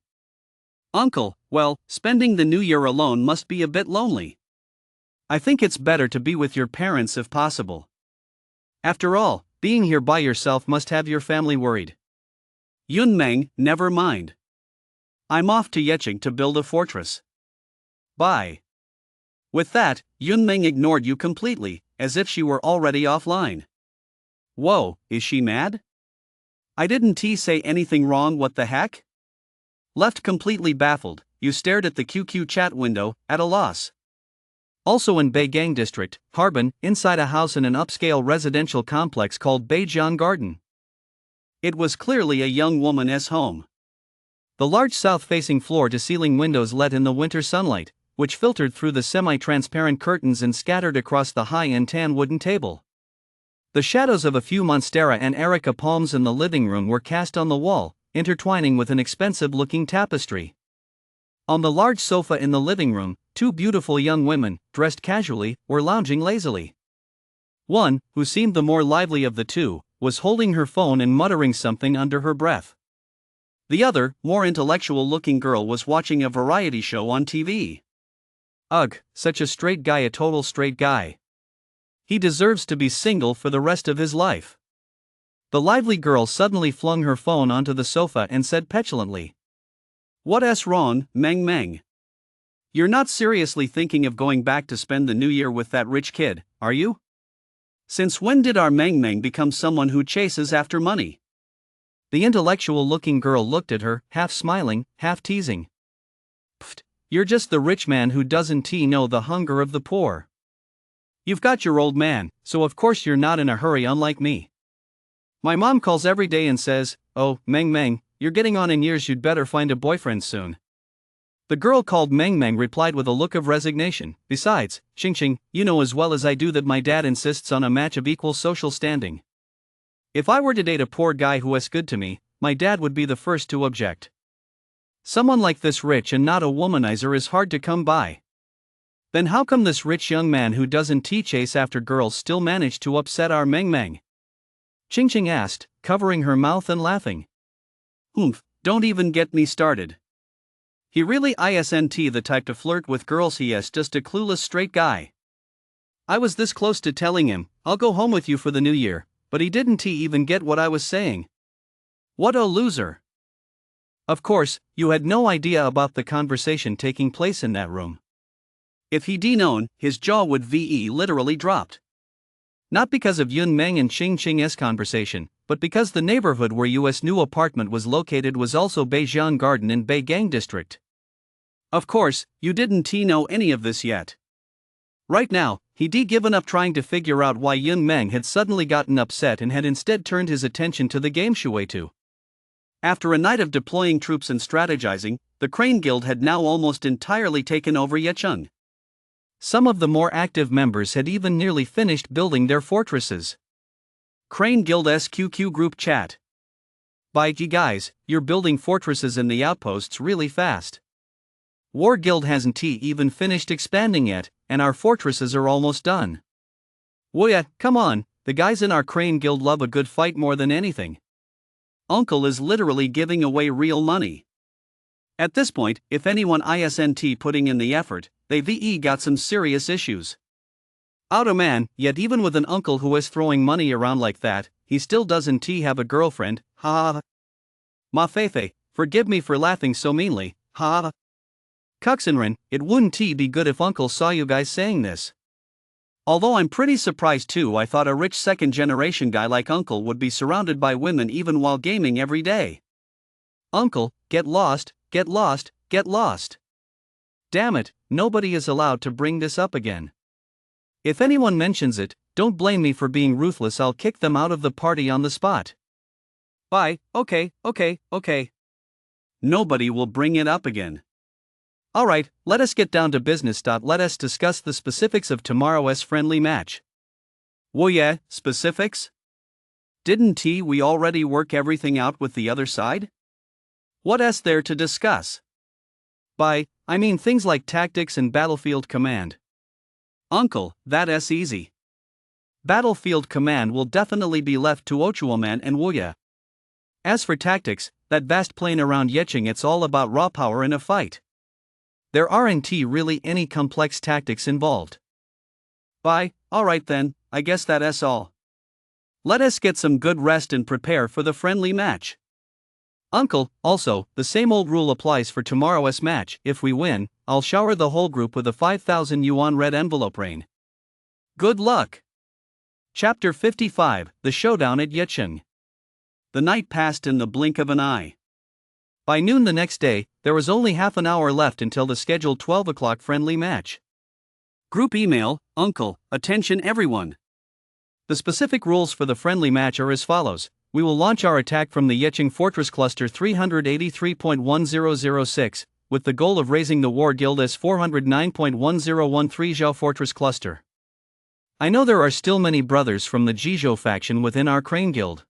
A: Uncle, well, spending the new year alone must be a bit lonely. I think it's better to be with your parents if possible. After all, being here by yourself must have your family worried. Yun Mang, never mind. I'm off to Yecheng to build a fortress. Bye. With that, Yun Mang ignored you completely, as if she were already offline. Whoa, is she mad? I didn't say anything wrong. What the heck? Left completely baffled, you stared at the QQ chat window, at a loss. Also in Beigang District, Harbin, inside a house in an upscale residential complex called Beijian Garden. It was clearly a young woman's home. The large south-facing floor-to-ceiling windows let in the winter sunlight, which filtered through the semi-transparent curtains and scattered across the high-end tan wooden table. The shadows of a few monstera and erica palms in the living room were cast on the wall, intertwining with an expensive-looking tapestry. On the large sofa in the living room, two beautiful young women, dressed casually, were lounging lazily. One, who seemed the more lively of the two, was holding her phone and muttering something under her breath. The other, more intellectual-looking girl was watching a variety show on TV. Ugh, such a straight guy, a total straight guy. He deserves to be single for the rest of his life. The lively girl suddenly flung her phone onto the sofa and said petulantly, "What's wrong, Mang Mang? You're not seriously thinking of going back to spend the new year with that rich kid, are you? Since when did our Mang Mang become someone who chases after money?" The intellectual-looking girl looked at her, half smiling, half teasing. "Pfft, you're just the rich man who doesn't know the hunger of the poor. You've got your old man, so of course you're not in a hurry, unlike me. My mom calls every day and says, 'Oh, Mang Mang, you're getting on in years, you'd better find a boyfriend soon.'" The girl called Mang Mang replied with a look of resignation, "Besides, Xing, you know as well as I do that my dad insists on a match of equal social standing. If I were to date a poor guy who is good to me, my dad would be the first to object. Someone like this rich and not a womanizer is hard to come by. Then how come this rich young man who doesn't chase after girls still managed to upset our Mang Mang?" Xing asked, covering her mouth and laughing. "Humph, don't even get me started. He really isn't the type to flirt with girls, he is just a clueless straight guy. I was this close to telling him, 'I'll go home with you for the new year,' but he didn't even get what I was saying. What a loser." Of course, you had no idea about the conversation taking place in that room. If he'd known, his jaw would literally dropped. Not because of Yun Meng and Ching Ching's conversation, but because the neighborhood where Yu's new apartment was located was also Beijiang Garden in Beigang District. Of course, you didn't know any of this yet. Right now, he'd given up trying to figure out why Yun Meng had suddenly gotten upset and had instead turned his attention to the game Shuitu. After a night of deploying troops and strategizing, the Crane Guild had now almost entirely taken over Yecheng. Some of the more active members had even nearly finished building their fortresses. Crane Guild SQQ Group Chat. By you guys, you're building fortresses in the outposts really fast. War Guild hasn't even finished expanding yet, and our fortresses are almost done. Woya, come on, the guys in our Crane Guild love a good fight more than anything. Uncle is literally giving away real money. At this point, if anyone isn't putting in the effort, they've got some serious issues. Oh man, yet even with an uncle who is throwing money around like that, he still doesn't have a girlfriend, ha ha. Ma Feifei, forgive me for laughing so meanly, ha ha. Kuxinren, it wouldn't be good if uncle saw you guys saying this. Although I'm pretty surprised too. I thought a rich second generation guy like uncle would be surrounded by women even while gaming every day. Uncle, get lost, get lost, get lost. Damn it, nobody is allowed to bring this up again. If anyone mentions it, don't blame me for being ruthless. I'll kick them out of the party on the spot. Bye, okay. Nobody will bring it up again. Alright, let us get down to business. Let us discuss the specifics of tomorrow's friendly match. Well, yeah, specifics? Didn't we already work everything out with the other side? What's there to discuss? I mean things like tactics and battlefield command. Uncle, that's easy. Battlefield command will definitely be left to Ochuoman and Wuya. As for tactics, that vast plain around Yecheng, it's all about raw power in a fight. There aren't really any complex tactics involved. Alright then, I guess that's all. Let us get some good rest and prepare for the friendly match. Uncle, also, the same old rule applies for tomorrow's match. If we win, I'll shower the whole group with a 5,000 yuan red envelope rain. Good luck! Chapter 55, The Showdown at Yecheng. The night passed in the blink of an eye. By noon the next day, there was only half an hour left until the scheduled 12 o'clock friendly match. Group email, Uncle, attention everyone. The specific rules for the friendly match are as follows. We will launch our attack from the Yecheng Fortress Cluster 383.1006, with the goal of raising the War Guild as 409.1013 Zhao Fortress Cluster. I know there are still many brothers from the Jizhou faction within our Crane Guild.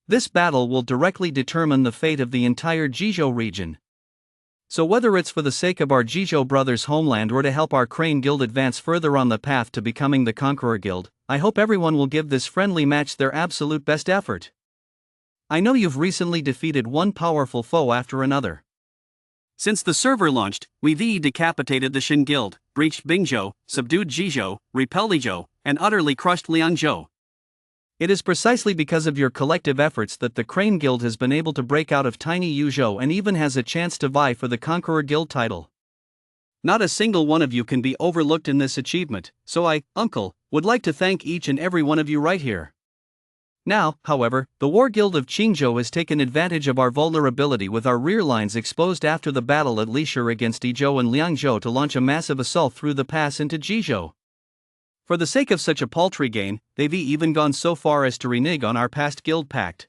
A: This battle will directly determine the fate of the entire Jizhou region. So whether it's for the sake of our Jizhou brothers' homeland or to help our Crane Guild advance further on the path to becoming the Conqueror Guild, I hope everyone will give this friendly match their absolute best effort. I know you've recently defeated one powerful foe after another. Since the server launched, we've decapitated the Shin Guild, breached Bingzhou, subdued Jizhou, repelled Izhou, and utterly crushed Liangzhou. It is precisely because of your collective efforts that the Crane Guild has been able to break out of tiny Yuzhou and even has a chance to vie for the Conqueror Guild title. Not a single one of you can be overlooked in this achievement, so I, Uncle, would like to thank each and every one of you right here. Now, however, the War Guild of Qingzhou has taken advantage of our vulnerability with our rear lines exposed after the battle at Lishur against Izhou and Liangzhou to launch a massive assault through the pass into Jizhou. For the sake of such a paltry gain, they've even gone so far as to renege on our past guild pact.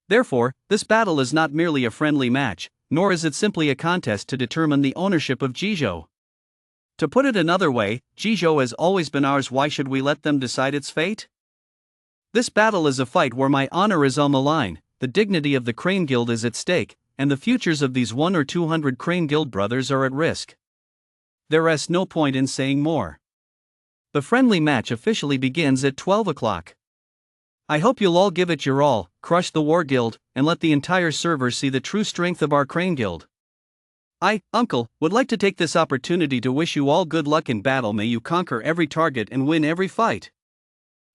A: Therefore, this battle is not merely a friendly match, nor is it simply a contest to determine the ownership of Jizhou. To put it another way, Jizhou has always been ours. Why should we let them decide its fate? This battle is a fight where my honor is on the line, the dignity of the Crane Guild is at stake, and the futures of these 100 or 200 Crane Guild brothers are at risk. There is no point in saying more. The friendly match officially begins at 12 o'clock. I hope you'll all give it your all, crush the War Guild, and let the entire server see the true strength of our Crane Guild. I, Uncle, would like to take this opportunity to wish you all good luck in battle. May you conquer every target and win every fight.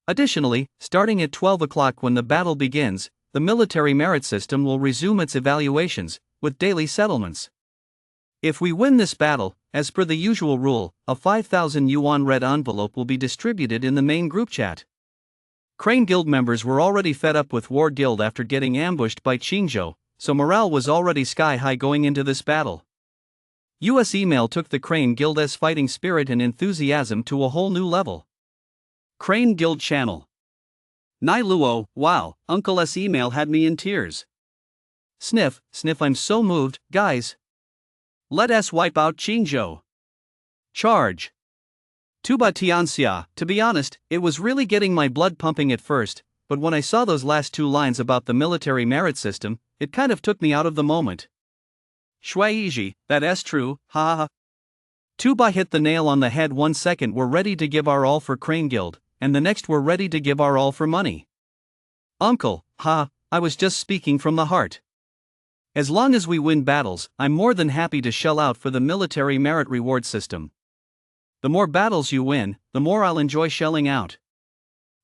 A: Additionally, starting at 12 o'clock when the battle begins, the military merit system will resume its evaluations, with daily settlements. If we win this battle, as per the usual rule, a 5,000 yuan red envelope will be distributed in the main group chat. Crane Guild members were already fed up with War Guild after getting ambushed by Qingzhou, so morale was already sky high going into this battle. US email took the Crane Guild's fighting spirit and enthusiasm to a whole new level. Crane Guild channel. Nai Luo, wow, Uncle's email had me in tears. Sniff, I'm so moved, guys. Let us wipe out Qingzhou. Charge. Tuba Tianxia, to be honest, it was really getting my blood pumping at first, but when I saw those last two lines about the military merit system, it kind of took me out of the moment. Shuaiji, that's true, ha ha. Tuba hit the nail on the head. 1 second we're ready to give our all for Crane Guild, and the next we're ready to give our all for money. Uncle, I was just speaking from the heart. As long as we win battles, I'm more than happy to shell out for the military merit reward system. The more battles you win, the more I'll enjoy shelling out.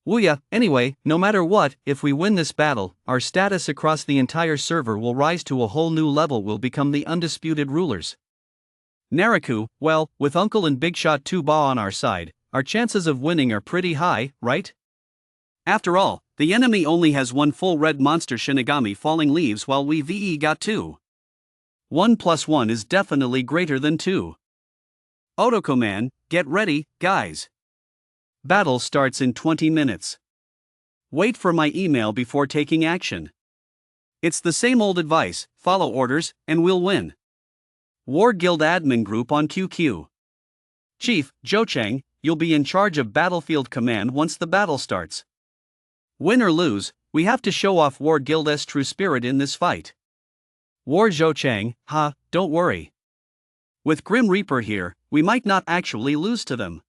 A: Wuya, anyway, no matter what, if we win this battle, our status across the entire server will rise to a whole new level. We'll become the undisputed rulers. Naraku, well, with Uncle and Big Shot 2 Ba on our side, our chances of winning are pretty high, right? After all, the enemy only has one full red monster Shinigami falling leaves while we got 2. 1 plus 1 is definitely greater than 2. Otoko-man, get ready, guys. Battle starts in 20 minutes. Wait for my email before taking action. It's the same old advice, follow orders, and we'll win. War Guild admin group on QQ. Chief, Zhou Cheng, you'll be in charge of battlefield command once the battle starts. Win or lose, we have to show off War Guild's true spirit in this fight. War Zhou Cheng, don't worry. With Grim Reaper here, we might not actually lose to them.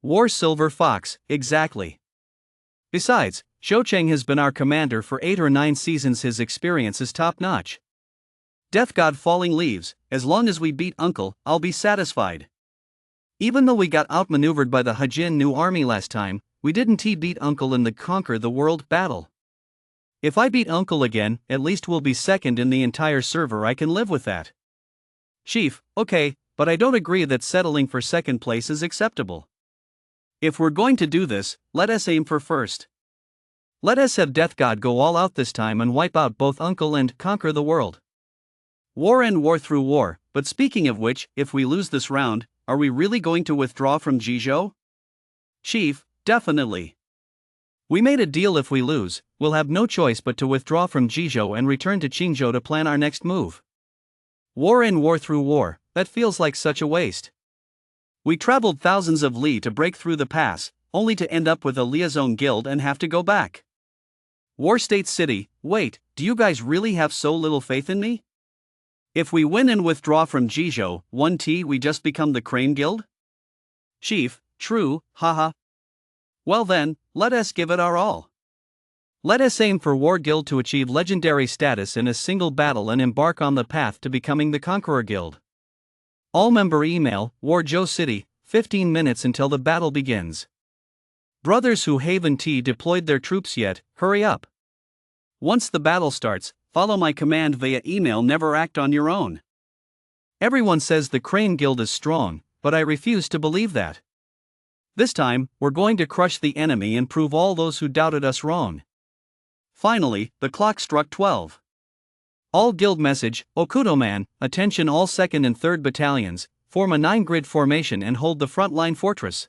A: War Silver Fox, exactly. Besides, Zhou Cheng has been our commander for 8 or 9 seasons. His experience is top-notch. Death God Falling Leaves, as long as we beat Uncle, I'll be satisfied. Even though we got outmaneuvered by the Hajin new army last time, we didn't beat Uncle in the Conquer the World battle. If I beat Uncle again, at least we'll be second in the entire server. I can live with that. Chief, okay, but I don't agree that settling for second place is acceptable. If we're going to do this, let us aim for first. Let us have Death God go all out this time and wipe out both Uncle and conquer the world. War and war through war, but speaking of which, if we lose this round, are we really going to withdraw from Jizhou? Chief, definitely. We made a deal. If we lose, we'll have no choice but to withdraw from Jizhou and return to Qingzhou to plan our next move. War and war through war, that feels like such a waste. We traveled thousands of li to break through the pass, only to end up with a liaison guild and have to go back. War State City, wait, do you guys really have so little faith in me? If we win and withdraw from Jizhou, 1T we just become the Crane Guild? Chief, true, haha. Well then, let us give it our all. Let us aim for War Guild to achieve legendary status in a single battle and embark on the path to becoming the Conqueror Guild. All member email, Warjo City, 15 minutes until the battle begins. Brothers who haven't deployed their troops yet, hurry up. Once the battle starts, follow my command via email. Never act on your own. Everyone says the Crane Guild is strong, but I refuse to believe that. This time, we're going to crush the enemy and prove all those who doubted us wrong. Finally, the clock struck 12. All guild message, Okudo-man, attention all 2nd and 3rd battalions, form a 9-grid formation and hold the front-line fortress.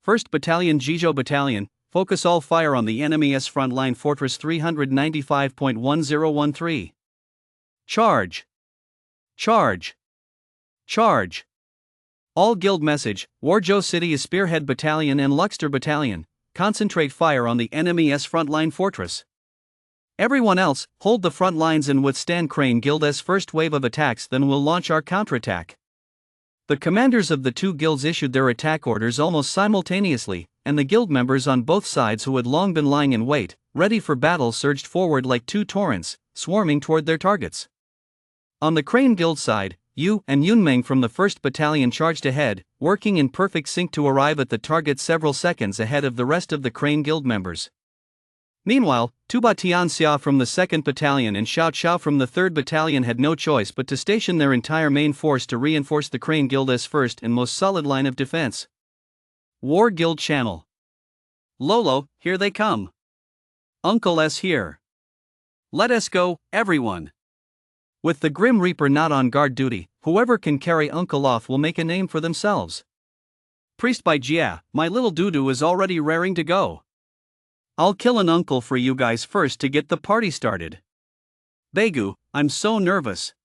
A: 1st Battalion Jizhou Battalion, focus all fire on the enemy's front-line fortress 395.1013. Charge! Charge! Charge! All guild message, Warjo City is Spearhead Battalion and Luxter Battalion, concentrate fire on the enemy's frontline fortress. Everyone else, hold the front lines and withstand Crane Guild's first wave of attacks, then we'll launch our counterattack. The commanders of the two guilds issued their attack orders almost simultaneously, and the guild members on both sides who had long been lying in wait, ready for battle, surged forward like two torrents, swarming toward their targets. On the Crane Guild side, Yu and Yunmeng from the 1st Battalion charged ahead, working in perfect sync to arrive at the target several seconds ahead of the rest of the Crane Guild members. Meanwhile, Tuba Tianxia from the 2nd Battalion and Xiao Xiao from the 3rd Battalion had no choice but to station their entire main force to reinforce the Crane Guild's first and most solid line of defense. War Guild Channel. Lolo, here they come. Uncle S here. Let us go, everyone. With the Grim Reaper not on guard duty, whoever can carry Uncle off will make a name for themselves. Priest by Jia, my little doo-doo is already raring to go. I'll kill an uncle for you guys first to get the party started. Begu, I'm so nervous.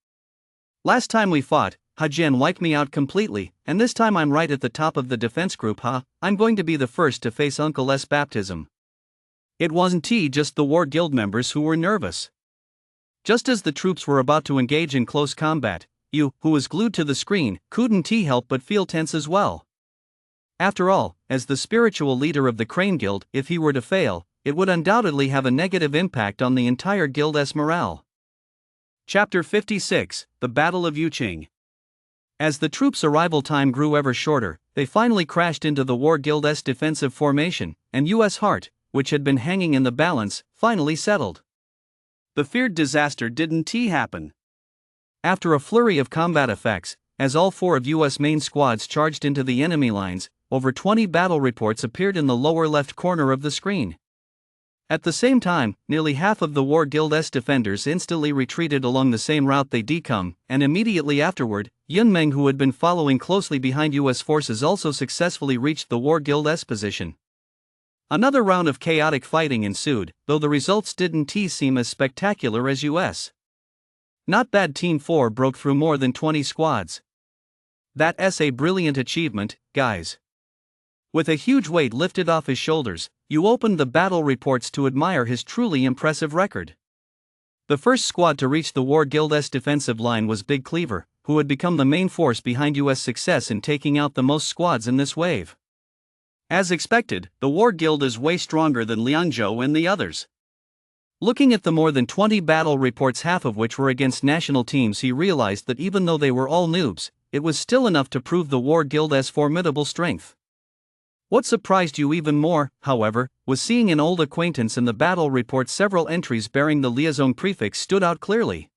A: Last time we fought, Hajian wiped me out completely, and this time I'm right at the top of the defense group, huh? I'm going to be the first to face Uncle S' baptism. It wasn't just the War Guild members who were nervous. Just as the troops were about to engage in close combat, you, who was glued to the screen, couldn't help but feel tense as well. After all, as the spiritual leader of the Crane Guild, if he were to fail, it would undoubtedly have a negative impact on the entire guild's morale. Chapter 56, The Battle of Yuqing. As the troops' arrival time grew ever shorter, they finally crashed into the War Guild's defensive formation, and U.S. heart, which had been hanging in the balance, finally settled. The feared disaster didn't happen. After a flurry of combat effects, as all 4 of U.S. main squads charged into the enemy lines, over 20 battle reports appeared in the lower left corner of the screen. At the same time, nearly half of the War Guild's defenders instantly retreated along the same route they'd come, and immediately afterward, Yun Meng, who had been following closely behind U.S. forces, also successfully reached the War Guild's position. Another round of chaotic fighting ensued, though the results didn't seem as spectacular as U.S. Not bad. Team 4 broke through more than 20 squads. That's a brilliant achievement, guys. With a huge weight lifted off his shoulders, you opened the battle reports to admire his truly impressive record. The first squad to reach the War Guild's defensive line was Big Cleaver, who had become the main force behind U.S. success in taking out the most squads in this wave. As expected, the War Guild is way stronger than Liangzhou and the others. Looking at the more than 20 battle reports, half of which were against national teams, he realized that even though they were all noobs, it was still enough to prove the War Guild's formidable strength. What surprised you even more, however, was seeing an old acquaintance in the battle report. Several entries bearing the liaison prefix stood out clearly.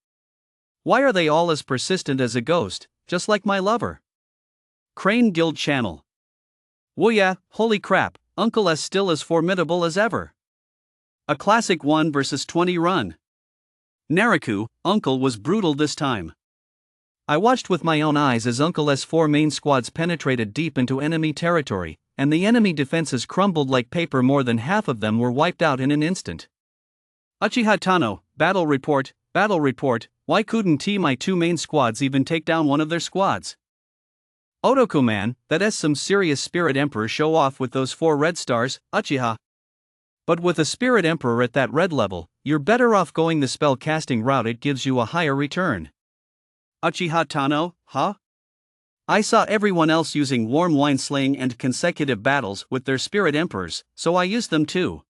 A: Why are they all as persistent as a ghost, just like my lover? Crane Guild Channel. Well, yeah, holy crap, Uncle S still as formidable as ever. A classic 1 versus 20 run. Naraku, Uncle was brutal this time. I watched with my own eyes as Uncle S' 4 main squads penetrated deep into enemy territory, and the enemy defenses crumbled like paper. More than half of them were wiped out in an instant. Uchiha Tano, battle report, why couldn't my 2 main squads even take down one of their squads? Otoku man, that's some serious Spirit Emperor show off with those 4 red stars, Uchiha. But with a Spirit Emperor at that red level, you're better off going the spell casting route, it gives you a higher return. Uchiha Tano, huh? I saw everyone else using warm wine slaying and consecutive battles with their Spirit Emperors, so I used them too.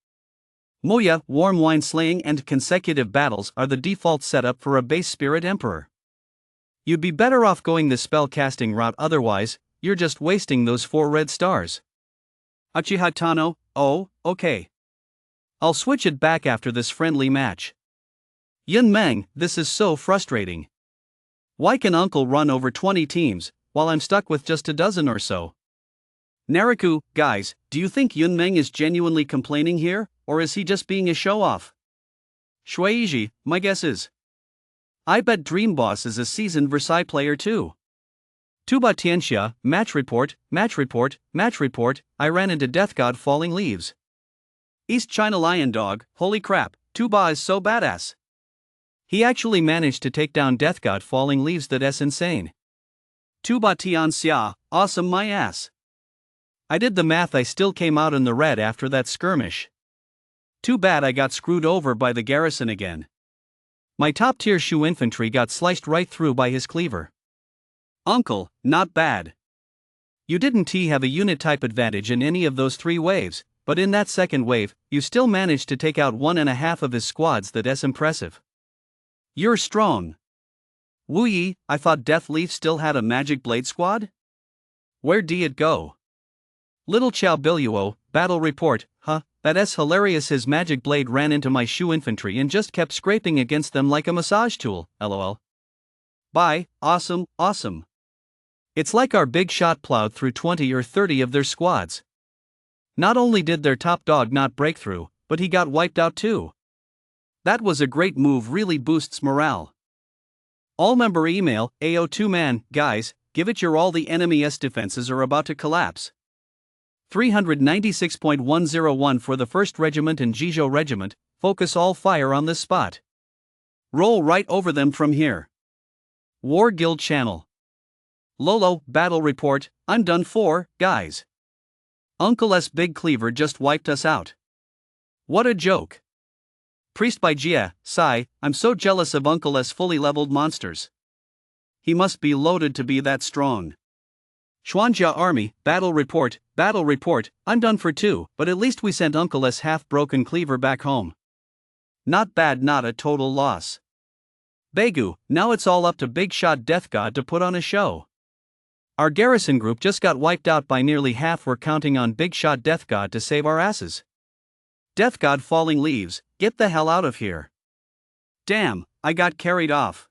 A: Moya, warm wine slaying and consecutive battles are the default setup for a base Spirit Emperor. You'd be better off going the spell casting route, otherwise, you're just wasting those 4 red stars. Uchiha Tano, oh, okay. I'll switch it back after this friendly match. Yun Meng, this is so frustrating. Why can Uncle run over 20 teams, while I'm stuck with just a dozen or so? Naraku, guys, do you think Yun Meng is genuinely complaining here, or is he just being a show-off? Shueiji, my guess is. I bet Dream Boss is a seasoned Versailles player too. Tuba Tianxia, match report, I ran into Death God Falling Leaves. East China Lion Dog, holy crap, Tuba is so badass. He actually managed to take down Death God Falling Leaves, that's insane. Tuba Tianxia, awesome my ass. I did the math, I still came out in the red after that skirmish. Too bad I got screwed over by the garrison again. My top tier Shu infantry got sliced right through by his cleaver. Uncle, not bad. You didn't have a unit type advantage in any of those 3 waves, but in that second wave, you still managed to take out 1.5 of his squads, that's impressive. You're strong. Wu Yi, I thought Deathleaf still had a Magic Blade squad? Where'd it go? Little Chow Biluo, battle report, That's hilarious. His magic blade ran into my shoe infantry and just kept scraping against them like a massage tool, lol. Bye, awesome, awesome. It's like our big shot plowed through 20 or 30 of their squads. Not only did their top dog not break through, but he got wiped out too. That was a great move, really boosts morale. All member email, AO2 man, guys, give it your all, the enemy's defenses are about to collapse. 396.101 for the 1st Regiment and Jizhou Regiment, focus all fire on this spot. Roll right over them from here. War Guild Channel. Lolo, battle report, I'm done for, guys. Uncle S Big Cleaver just wiped us out. What a joke. Priest by Jia, sigh, I'm so jealous of Uncle S fully leveled monsters. He must be loaded to be that strong. Xuanjia Army, battle report, I'm done for too, but at least we sent Uncle S half-broken cleaver back home. Not bad, not a total loss. Begu, now it's all up to Big Shot Death God to put on a show. Our garrison group just got wiped out by nearly half. We're counting on Big Shot Death God to save our asses. Death God Falling Leaves, get the hell out of here. Damn, I got carried off.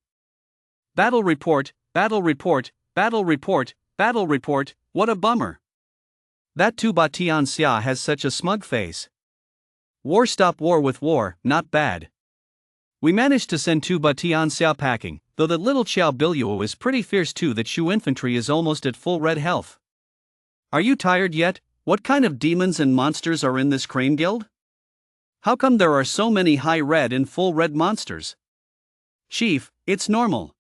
A: Battle report, what a bummer. That Tuba Tian Xia has such a smug face. War stop war with war, not bad. We managed to send Tuba Tian Xia packing, though that little Xiao Biluo is pretty fierce too. That Shu infantry is almost at full red health. Are you tired yet? What kind of demons and monsters are in this Crane Guild? How come there are so many high red and full red monsters? Chief, it's normal.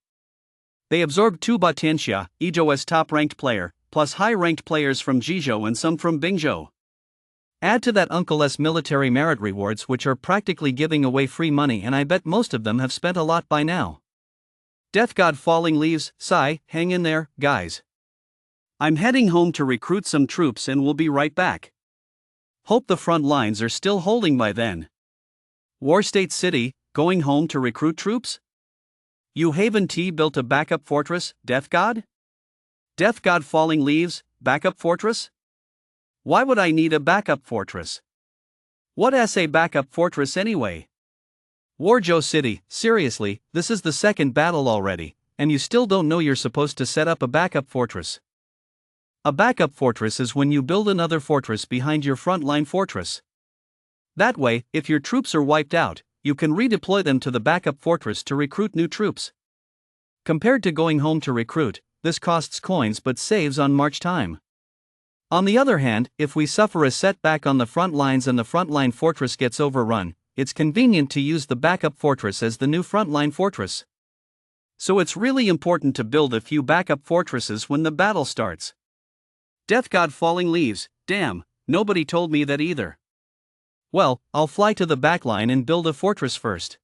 A: They absorbed Tuba Tianxia, Ezhou's top-ranked player, plus high-ranked players from Jizhou and some from Bingzhou. Add to that Uncle S military merit rewards, which are practically giving away free money, and I bet most of them have spent a lot by now. Death God Falling Leaves, sigh, hang in there, guys. I'm heading home to recruit some troops and we'll be right back. Hope the front lines are still holding by then. War State City, going home to recruit troops? You Haven T built a backup fortress, Death God? Death God Falling Leaves, backup fortress? Why would I need a backup fortress? What's a backup fortress anyway? Warjo City, seriously, this is the second battle already, and you still don't know you're supposed to set up a backup fortress. A backup fortress is when you build another fortress behind your frontline fortress. That way, if your troops are wiped out, you can redeploy them to the backup fortress to recruit new troops. Compared to going home to recruit, this costs coins but saves on march time. On the other hand, if we suffer a setback on the front lines and the frontline fortress gets overrun, it's convenient to use the backup fortress as the new frontline fortress. So it's really important to build a few backup fortresses when the battle starts. Death God Falling Leaves, damn, nobody told me that either. Well, I'll fly to the backline and build a fortress first.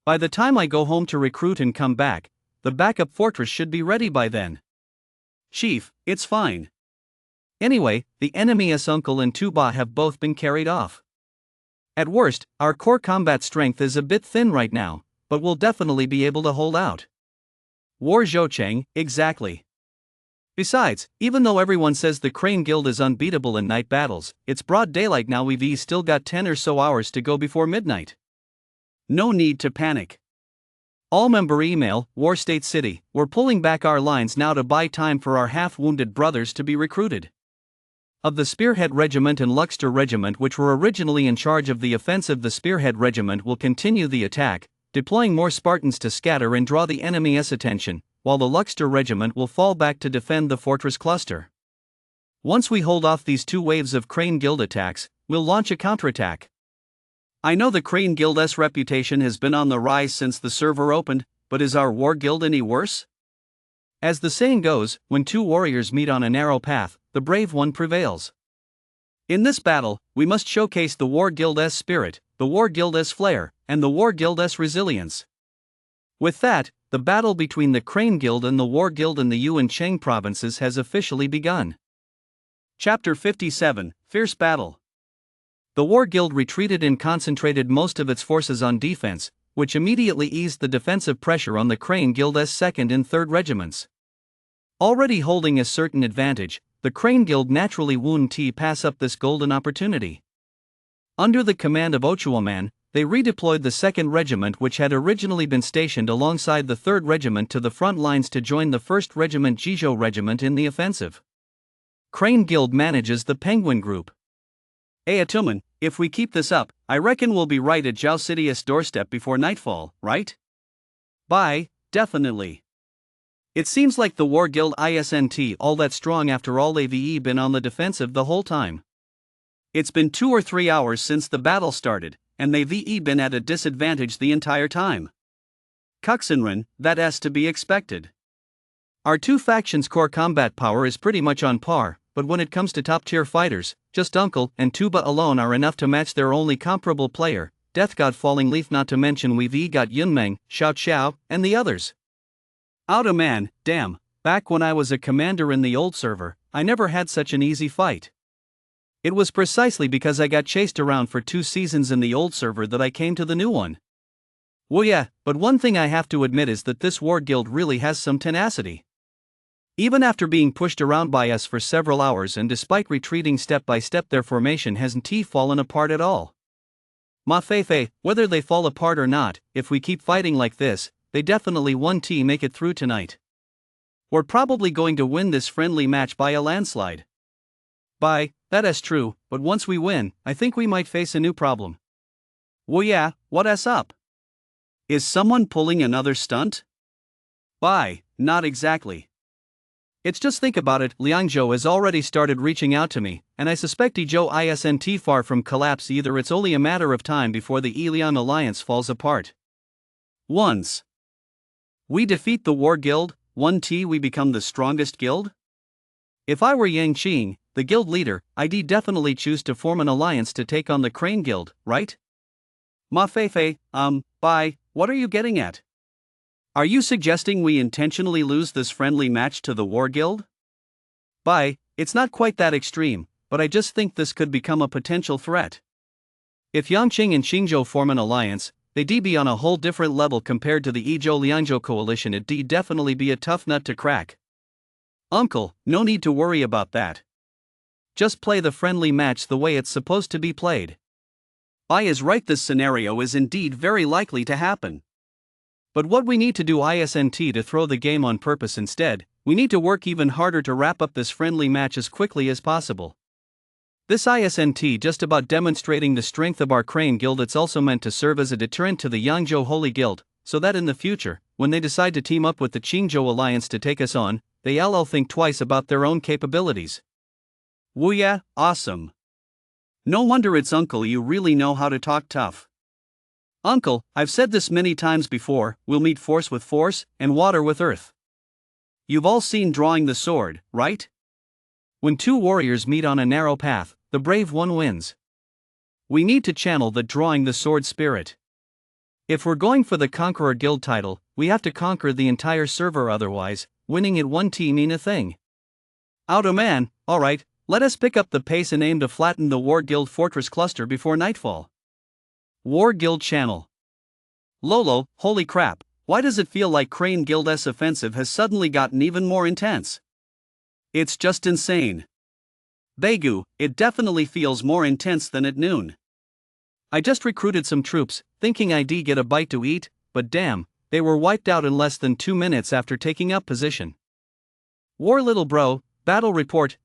A: By the time I go home to recruit and come back, the backup fortress should be ready by then. Chief, it's fine. Anyway, the enemy's uncle and Tuba have both been carried off. At worst, our core combat strength is a bit thin right now, but we'll definitely be able to hold out. War Zhoucheng, exactly. Besides, even though everyone says the Crane Guild is unbeatable in night battles, it's broad daylight now. We've still got 10 or so hours to go before midnight. No need to panic. All member email, War State City, we're pulling back our lines now to buy time for our half-wounded brothers to be recruited. Of the Spearhead Regiment and Luxter Regiment, which were originally in charge of the offensive, the Spearhead Regiment will continue the attack, deploying more Spartans to scatter and draw the enemy's attention, while the Luxter Regiment will fall back to defend the fortress cluster. Once we hold off these two waves of Crane Guild attacks, we'll launch a counterattack. I know the Crane Guild's reputation has been on the rise since the server opened, but is our War Guild any worse? As the saying goes, when two warriors meet on a narrow path, the brave one prevails. In this battle, we must showcase the War Guild's spirit, the War Guild's flair, and the War Guild's resilience. With that, the battle between the Crane Guild and the War Guild in the Yu and Cheng provinces has officially begun. Chapter 57, Fierce Battle. The War Guild retreated and concentrated most of its forces on defense, which immediately eased the defensive pressure on the Crane Guild's 2nd and 3rd regiments. Already holding a certain advantage, the Crane Guild naturally wouldn't pass up this golden opportunity. Under the command of Ochuaman, they redeployed the 2nd Regiment, which had originally been stationed alongside the 3rd Regiment, to the front lines to join the 1st Regiment Jizhou Regiment in the offensive. Crane Guild manages the Penguin Group. Hey Atuman, if we keep this up, I reckon we'll be right at Zhao City's doorstep before nightfall, right? Bye, definitely. It seems like the War Guild isn't all that strong after all. They've been on the defensive the whole time. It's been 2 or 3 hours since the battle started, and they've been at a disadvantage the entire time. Kuxinran, that's to be expected. Our two factions' core combat power is pretty much on par, but when it comes to top-tier fighters, just Uncle and Tuba alone are enough to match their only comparable player, Death God Falling Leaf, not to mention we've got Yunmeng, Xiao Xiao, and the others. Outa man, damn, back when I was a commander in the old server, I never had such an easy fight. It was precisely because I got chased around for 2 seasons in the old server that I came to the new one. Well yeah, but one thing I have to admit is that this war guild really has some tenacity. Even after being pushed around by us for several hours and despite retreating step by step, their formation hasn't fallen apart at all. Ma Feifei, whether they fall apart or not, if we keep fighting like this, they definitely won't make it through tonight. We're probably going to win this friendly match by a landslide. Bye, that's true, but once we win, I think we might face a new problem. Well yeah, what's up? Is someone pulling another stunt? Bye, not exactly. It's just think about it, Liangzhou has already started reaching out to me, and I suspect Zhou isn't far from collapse either. It's only a matter of time before the Elian alliance falls apart. Once we defeat the war guild, we become the strongest guild? If I were Yang Qing, the guild leader, I'd definitely choose to form an alliance to take on the Crane Guild, right? Ma Feifei, bye, what are you getting at? Are you suggesting we intentionally lose this friendly match to the War Guild? Bye, it's not quite that extreme, but I just think this could become a potential threat. If Yangqing and Xingzhou form an alliance, they'd be on a whole different level compared to the Izhou-Liangzhou coalition. It'd definitely be a tough nut to crack. Uncle, no need to worry about that. Just play the friendly match the way it's supposed to be played. I is right, this scenario is indeed very likely to happen. But what we need to do isn't to throw the game on purpose. Instead, we need to work even harder to wrap up this friendly match as quickly as possible. This isn't just about demonstrating the strength of our Crane Guild, it's also meant to serve as a deterrent to the Yangzhou Holy Guild, so that in the future, when they decide to team up with the Qingzhou Alliance to take us on, they'll think twice about their own capabilities. Woo yeah, awesome. No wonder it's Uncle, you really know how to talk tough. Uncle, I've said this many times before, we'll meet force with force, and water with earth. You've all seen drawing the sword, right? When two warriors meet on a narrow path, the brave one wins. We need to channel the drawing the sword spirit. If we're going for the Conqueror Guild title, we have to conquer the entire server, otherwise, winning it won't mean a thing. Outa man, alright, let us pick up the pace and aim to flatten the War Guild Fortress cluster before nightfall. War Guild Channel. Lolo, holy crap, why does it feel like Crane Guild's offensive has suddenly gotten even more intense? It's just insane. Begu, it definitely feels more intense than at noon. I just recruited some troops, thinking I'd get a bite to eat, but damn, they were wiped out in less than 2 minutes after taking up position. War little bro, battle report,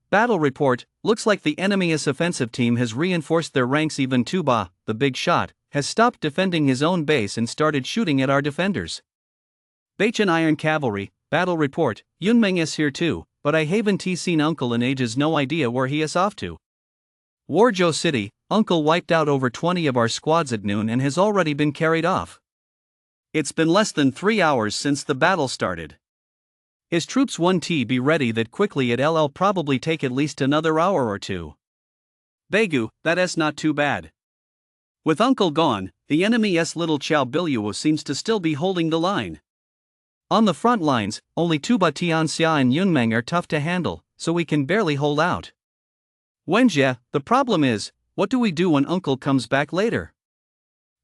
A: looks like the enemy's offensive team has reinforced their ranks. Even Tuba, the big shot, has stopped defending his own base and started shooting at our defenders. Bachan Iron Cavalry, battle report, Yunmeng is here too, but I haven't seen Uncle in ages, no idea where he is off to. Warzhou City, Uncle wiped out over 20 of our squads at noon and has already been carried off. It's been less than 3 hours since the battle started. His troops won't be ready that quickly, it'll probably take at least another hour or two. Begu, that's not too bad. With Uncle gone, the enemy's little Qiao Biluo seems to still be holding the line. On the front lines, only Tuba Tianxia and Yunmeng are tough to handle, so we can barely hold out. Wenjie, the problem is, what do we do when Uncle comes back later?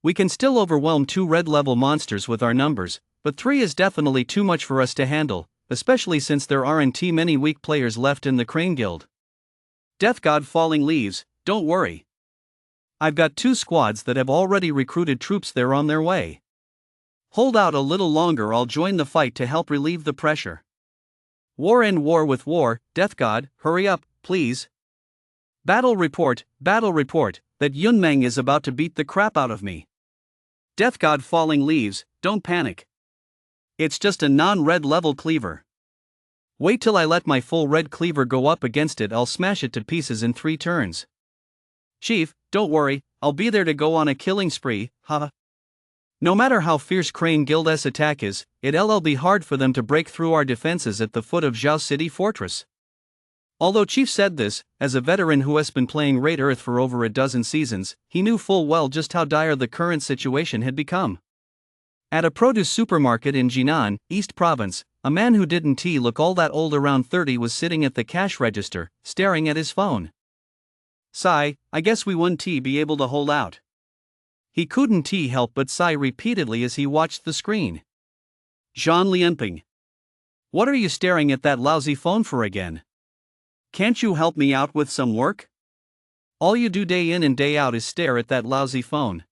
A: We can still overwhelm 2 red-level monsters with our numbers, but 3 is definitely too much for us to handle, especially since there aren't many weak players left in the Crane Guild. Death God Falling Leaves, don't worry. I've got 2 squads that have already recruited troops there on their way. Hold out a little longer, I'll join the fight to help relieve the pressure. War and war with war, Death God, hurry up, please. Battle report, that Yunmeng is about to beat the crap out of me. Death God falling leaves, don't panic. It's just a non-red level cleaver. Wait till I let my full red cleaver go up against it, I'll smash it to pieces in 3 turns. Chief, don't worry, I'll be there to go on a killing spree, haha. No matter how fierce Crane Guild's attack is, it'll be hard for them to break through our defenses at the foot of Zhao City Fortress. Although Chief said this, as a veteran who has been playing Raid Earth for over a dozen seasons, he knew full well just how dire the current situation had become. At a produce supermarket in Jinan, East Province, a man who didn't look all that old, around 30, was sitting at the cash register, staring at his phone. Sigh, I guess we won't be able to hold out. He couldn't help but sigh repeatedly as he watched the screen. Zhang Lianping. What are you staring at that lousy phone for again? Can't you help me out with some work? All you do day in and day out is stare at that lousy phone.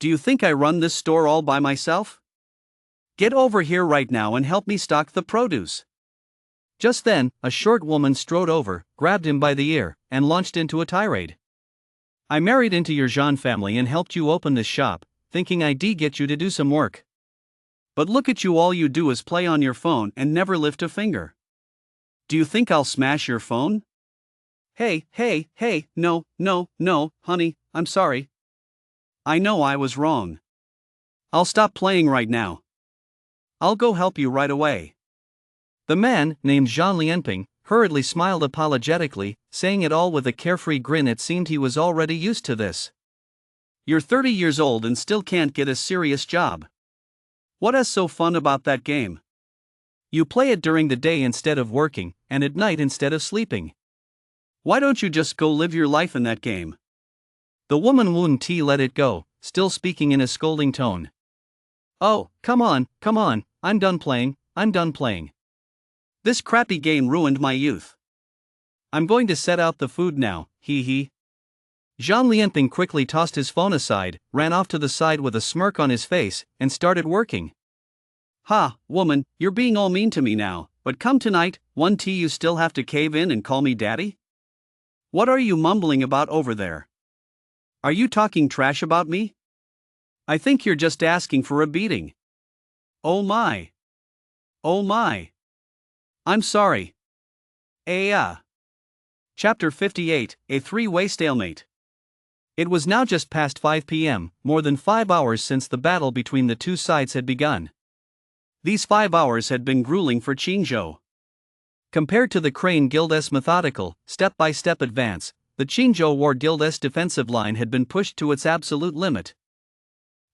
A: Do you think I run this store all by myself? Get over here right now and help me stock the produce. Just then, a short woman strode over, grabbed him by the ear, and launched into a tirade. I married into your Zhan family and helped you open this shop, thinking I'd get you to do some work. But look at you, all you do is play on your phone and never lift a finger. Do you think I'll smash your phone? Hey, no, honey, I'm sorry. I know I was wrong. I'll stop playing right now. I'll go help you right away. The man, named Zhang Lianping, hurriedly smiled apologetically, saying it all with a carefree grin. It seemed he was already used to this. You're 30 years old and still can't get a serious job. What is so fun about that game? You play it during the day instead of working, and at night instead of sleeping. Why don't you just go live your life in that game? The woman wouldn't let it go, still speaking in a scolding tone. Oh, come on, I'm done playing. This crappy game ruined my youth. I'm going to set out the food now, hee. Zhang Lianping quickly tossed his phone aside, ran off to the side with a smirk on his face, and started working. Ha, woman, you're being all mean to me now, but come tonight, you still have to cave in and call me daddy? What are you mumbling about over there? Are you talking trash about me? I think you're just asking for a beating. Oh my. I'm sorry. Chapter 58, A Three-Way Stalemate. It was now just past 5 p.m., more than 5 hours since the battle between the two sides had begun. These 5 hours had been grueling for Qingzhou. Compared to the Crane Guild's methodical, step-by-step advance, the Qingzhou War Guild's defensive line had been pushed to its absolute limit.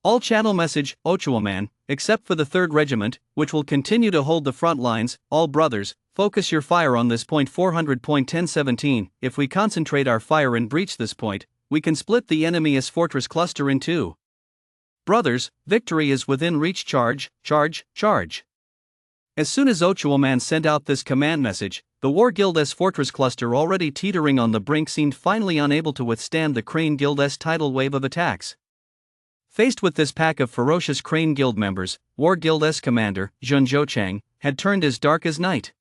A: All channel message, Ochuaman, except for the 3rd Regiment, which will continue to hold the front lines. All brothers, focus your fire on this point 400.1017. If we concentrate our fire and breach this point, we can split the enemy's fortress cluster in 2. Brothers, victory is within reach. Charge. As soon as Ochuaman sent out this command message, the War Guild's fortress cluster, already teetering on the brink, seemed finally unable to withstand the Crane Guild's tidal wave of attacks. Faced with this pack of ferocious Crane Guild members, War Guild's commander, Zhun Zhouchang, had turned as dark as night.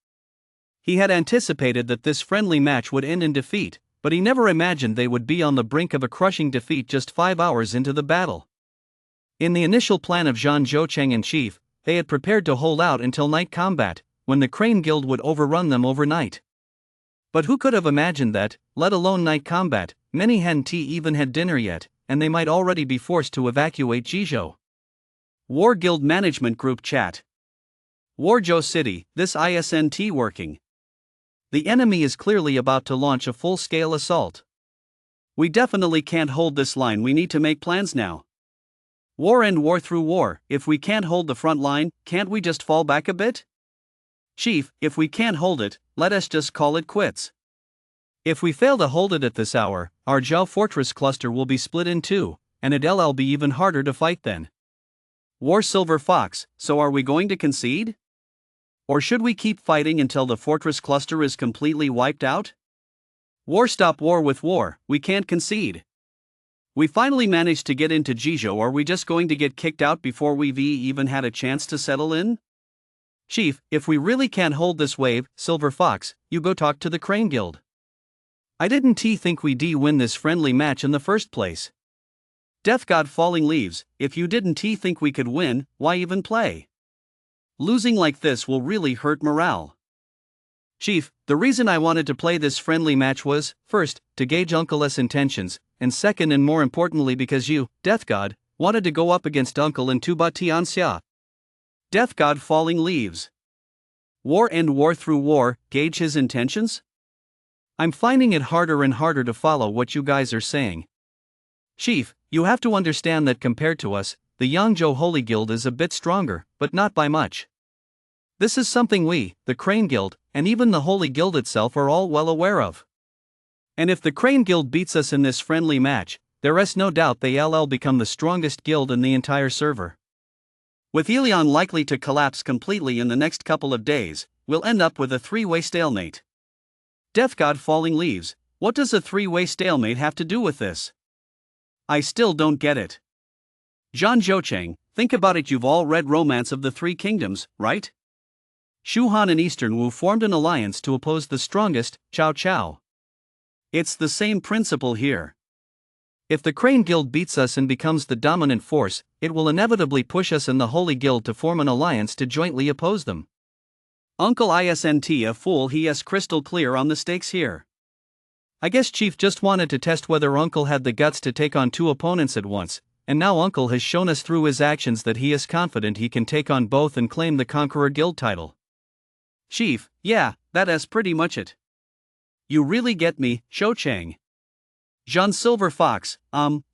A: He had anticipated that this friendly match would end in defeat, but he never imagined they would be on the brink of a crushing defeat just 5 hours into the battle. In the initial plan of Zhun Zhouchang in chief, they had prepared to hold out until night combat, when the Crane Guild would overrun them overnight. But who could have imagined that, let alone night combat, many hadn't even had dinner yet, and they might already be forced to evacuate Jizhou. War Guild Management Group Chat. Warzhou City, this isn't working. The enemy is clearly about to launch a full-scale assault. We definitely can't hold this line, we need to make plans now. War and war through war. If we can't hold the front line, can't we just fall back a bit? Chief, if we can't hold it, let us just call it quits. If we fail to hold it at this hour, our Zhao fortress cluster will be split in 2, and it'll be even harder to fight then. War Silver Fox, so are we going to concede? Or should we keep fighting until the fortress cluster is completely wiped out? War stop war with war, we can't concede. We finally managed to get into Jijo. Are we just going to get kicked out before we've even had a chance to settle in? Chief, if we really can't hold this wave, Silver Fox, you go talk to the Crane Guild. I didn't think we win this friendly match in the first place. Death God Falling Leaves, if you didn't think we could win, why even play? Losing like this will really hurt morale. Chief, the reason I wanted to play this friendly match was, first, to gauge Uncle's intentions, and second and more importantly because you, Death God, wanted to go up against Uncle in Tuba Tianxia. Death God Falling Leaves. War and war through war, gauge his intentions? I'm finding it harder and harder to follow what you guys are saying. Chief, you have to understand that compared to us, the Yangzhou Holy Guild is a bit stronger, but not by much. This is something we, the Crane Guild, and even the Holy Guild itself are all well aware of. And if the Crane Guild beats us in this friendly match, there is no doubt they'll become the strongest guild in the entire server. With Elion likely to collapse completely in the next couple of days, we'll end up with a three-way stalemate. Death God Falling Leaves, what does a three-way stalemate have to do with this? I still don't get it. Zhan Zhoucheng, think about it, you've all read Romance of the Three Kingdoms, right? Shu Han and Eastern Wu formed an alliance to oppose the strongest, Cao Cao. It's the same principle here. If the Crane Guild beats us and becomes the dominant force, it will inevitably push us and the Holy Guild to form an alliance to jointly oppose them. Uncle isn't a fool, he is crystal clear on the stakes here. I guess Chief just wanted to test whether Uncle had the guts to take on two opponents at once, and now Uncle has shown us through his actions that he is confident he can take on both and claim the Conqueror Guild title. Chief, yeah, that is pretty much it. You really get me, Zhoucheng. Zhan Silver Fox,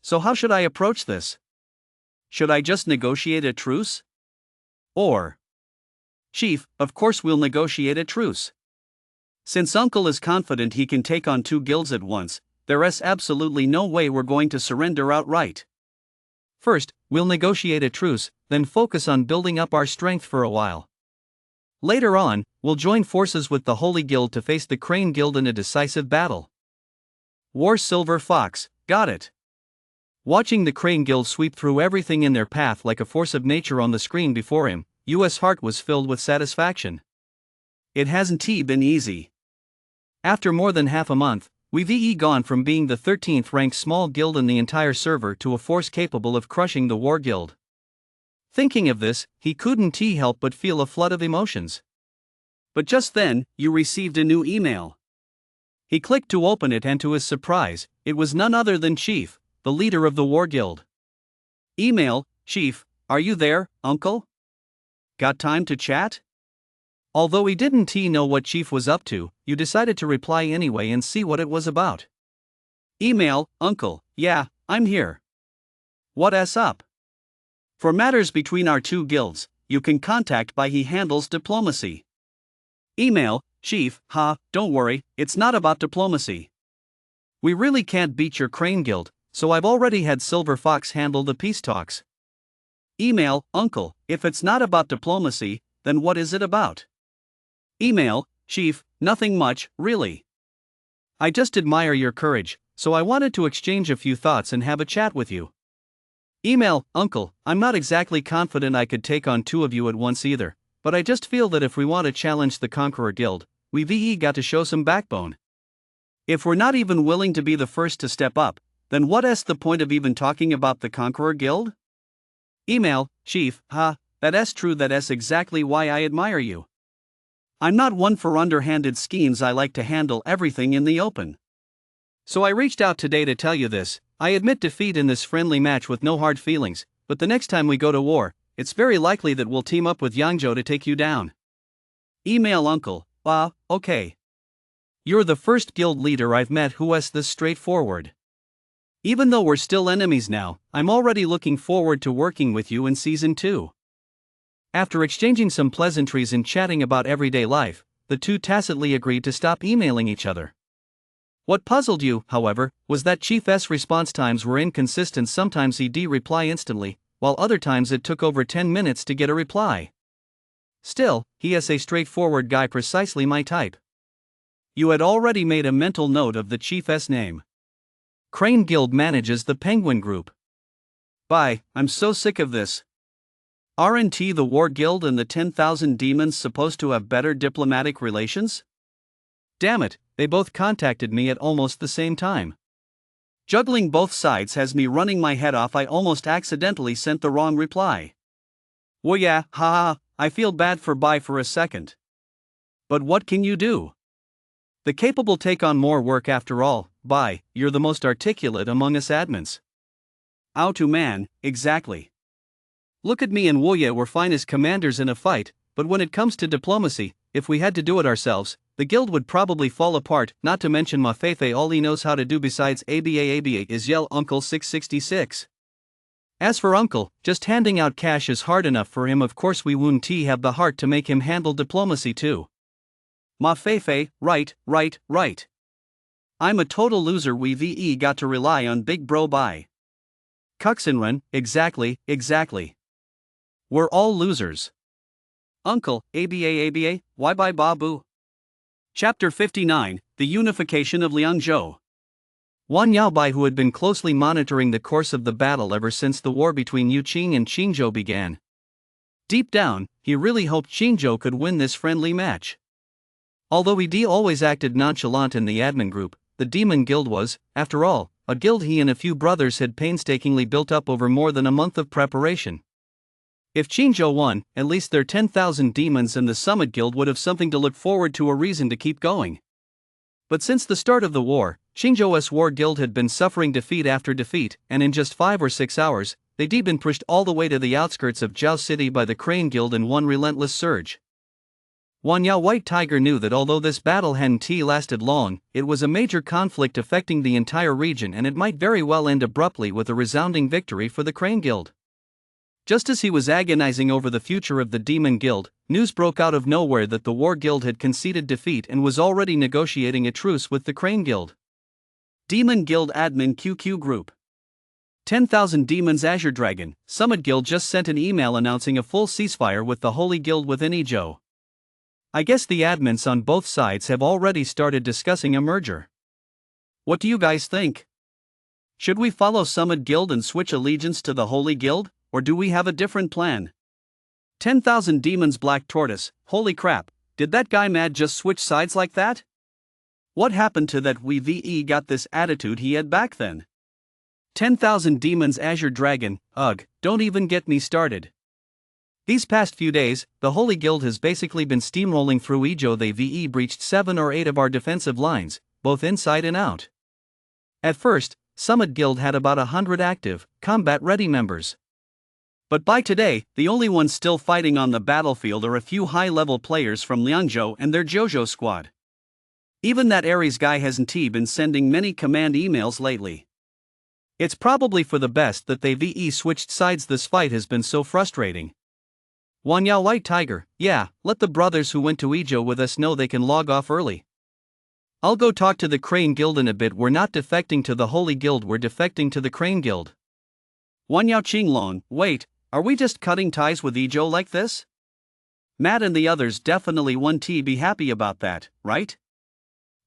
A: so how should I approach this? Should I just negotiate a truce? Or? Chief, of course we'll negotiate a truce. Since Uncle is confident he can take on two guilds at once, there is absolutely no way we're going to surrender outright. First, we'll negotiate a truce, then focus on building up our strength for a while. Later on, we'll join forces with the Holy Guild to face the Crane Guild in a decisive battle. War Silver Fox, got it. Watching the Crane Guild sweep through everything in their path like a force of nature on the screen before him, U.S. heart was filled with satisfaction. It hasn't been easy. After more than half a month, we've gone from being the 13th ranked small guild in the entire server to a force capable of crushing the War Guild. Thinking of this, he couldn't help but feel a flood of emotions. But just then, you received a new email. He clicked to open it and to his surprise, it was none other than Chief, the leader of the War Guild. Email, Chief, are you there, Uncle? Got time to chat? Although he didn't know what Chief was up to, you decided to reply anyway and see what it was about. Email, Uncle, yeah, I'm here. What's up? For matters between our two guilds, you can contact by he handles diplomacy. Email, Chief, don't worry, it's not about diplomacy. We really can't beat your Crane Guild, so I've already had Silver Fox handle the peace talks. Email, Uncle, if it's not about diplomacy, then what is it about? Email, Chief, nothing much, really. I just admire your courage, so I wanted to exchange a few thoughts and have a chat with you. Email, Uncle, I'm not exactly confident I could take on two of you at once either, but I just feel that if we want to challenge the Conqueror Guild, we've got to show some backbone. If we're not even willing to be the first to step up, then what is the point of even talking about the Conqueror Guild? Email, Chief, that's true, that's exactly why I admire you. I'm not one for underhanded schemes, I like to handle everything in the open. So I reached out today to tell you this. I admit defeat in this friendly match with no hard feelings, but the next time we go to war, it's very likely that we'll team up with Yangzhou to take you down. Email, Uncle, okay. You're the first guild leader I've met who is this straightforward. Even though we're still enemies now, I'm already looking forward to working with you in Season 2. After exchanging some pleasantries and chatting about everyday life, the two tacitly agreed to stop emailing each other. What puzzled you, however, was that Chief's response times were inconsistent. Sometimes he'd reply instantly, while other times it took over 10 minutes to get a reply. Still, he is a straightforward guy, precisely my type. You had already made a mental note of the Chief's name. Crane Guild manages the Penguin Group. Bye, I'm so sick of this. Aren't the War Guild and the 10,000 Demons supposed to have better diplomatic relations? Damn it, they both contacted me at almost the same time. Juggling both sides has me running my head off. I almost accidentally sent the wrong reply. Well yeah, haha, I feel bad for Bye for a second. But what can you do? The capable take on more work after all. Bye, you're the most articulate among us admins. Ow to man, exactly. Look at me and Woya, we're fine as commanders in a fight, but when it comes to diplomacy, if we had to do it ourselves, the guild would probably fall apart, not to mention Mafefe all he knows how to do besides ABA is yell Uncle 666. As for Uncle, just handing out cash is hard enough for him. Of course we won't have the heart to make him handle diplomacy too. Mafefe, right. I'm a total loser. We got to rely on big bro Bye. Kuxinren, exactly. We're all losers. Uncle, ABA, why bye babu? Chapter 59, The Unification of Liangzhou. Wan Yaobai, who had been closely monitoring the course of the battle ever since the war between Yuqing and Qingzhou began. Deep down, he really hoped Qingzhou could win this friendly match. Although he always acted nonchalant in the admin group, the Demon Guild was, after all, a guild he and a few brothers had painstakingly built up over more than a month of preparation. If Qingzhou won, at least their 10,000 demons and the Summit Guild would have something to look forward to, a reason to keep going. But since the start of the war, Qingzhou's War Guild had been suffering defeat after defeat, and in just 5 or 6 hours, they'd been pushed all the way to the outskirts of Jiao City by the Crane Guild in one relentless surge. Wan Yao White Tiger knew that although this battle hadn't lasted long, it was a major conflict affecting the entire region, and it might very well end abruptly with a resounding victory for the Crane Guild. Just as he was agonizing over the future of the Demon Guild, news broke out of nowhere that the War Guild had conceded defeat and was already negotiating a truce with the Crane Guild. Demon Guild Admin QQ Group. 10,000 Demons Azure Dragon, Summit Guild just sent an email announcing a full ceasefire with the Holy Guild within Ezhou. I guess the admins on both sides have already started discussing a merger. What do you guys think? Should we follow Summit Guild and switch allegiance to the Holy Guild? Or do we have a different plan? 10,000 Demons Black Tortoise, holy crap, did that guy mad just switch sides like that? What happened to that we got this attitude he had back then? 10,000 Demons Azure Dragon, ugh, don't even get me started. These past few days, the Holy Guild has basically been steamrolling through Ezhou. They breached 7 or 8 of our defensive lines, both inside and out. At first, Summit Guild had about 100 active, combat-ready members. But by today, the only ones still fighting on the battlefield are a few high-level players from Liangzhou and their Jojo squad. Even that Ares guy hasn't been sending many command emails lately. It's probably for the best that they switched sides. This fight has been so frustrating. Wan Yao White Tiger, yeah, let the brothers who went to Ezhou with us know they can log off early. I'll go talk to the Crane Guild in a bit. We're not defecting to the Holy Guild, we're defecting to the Crane Guild. Wan Yao Qinglong, wait. Are we just cutting ties with Ezhou like this? Matt and the others definitely won't be happy about that, right?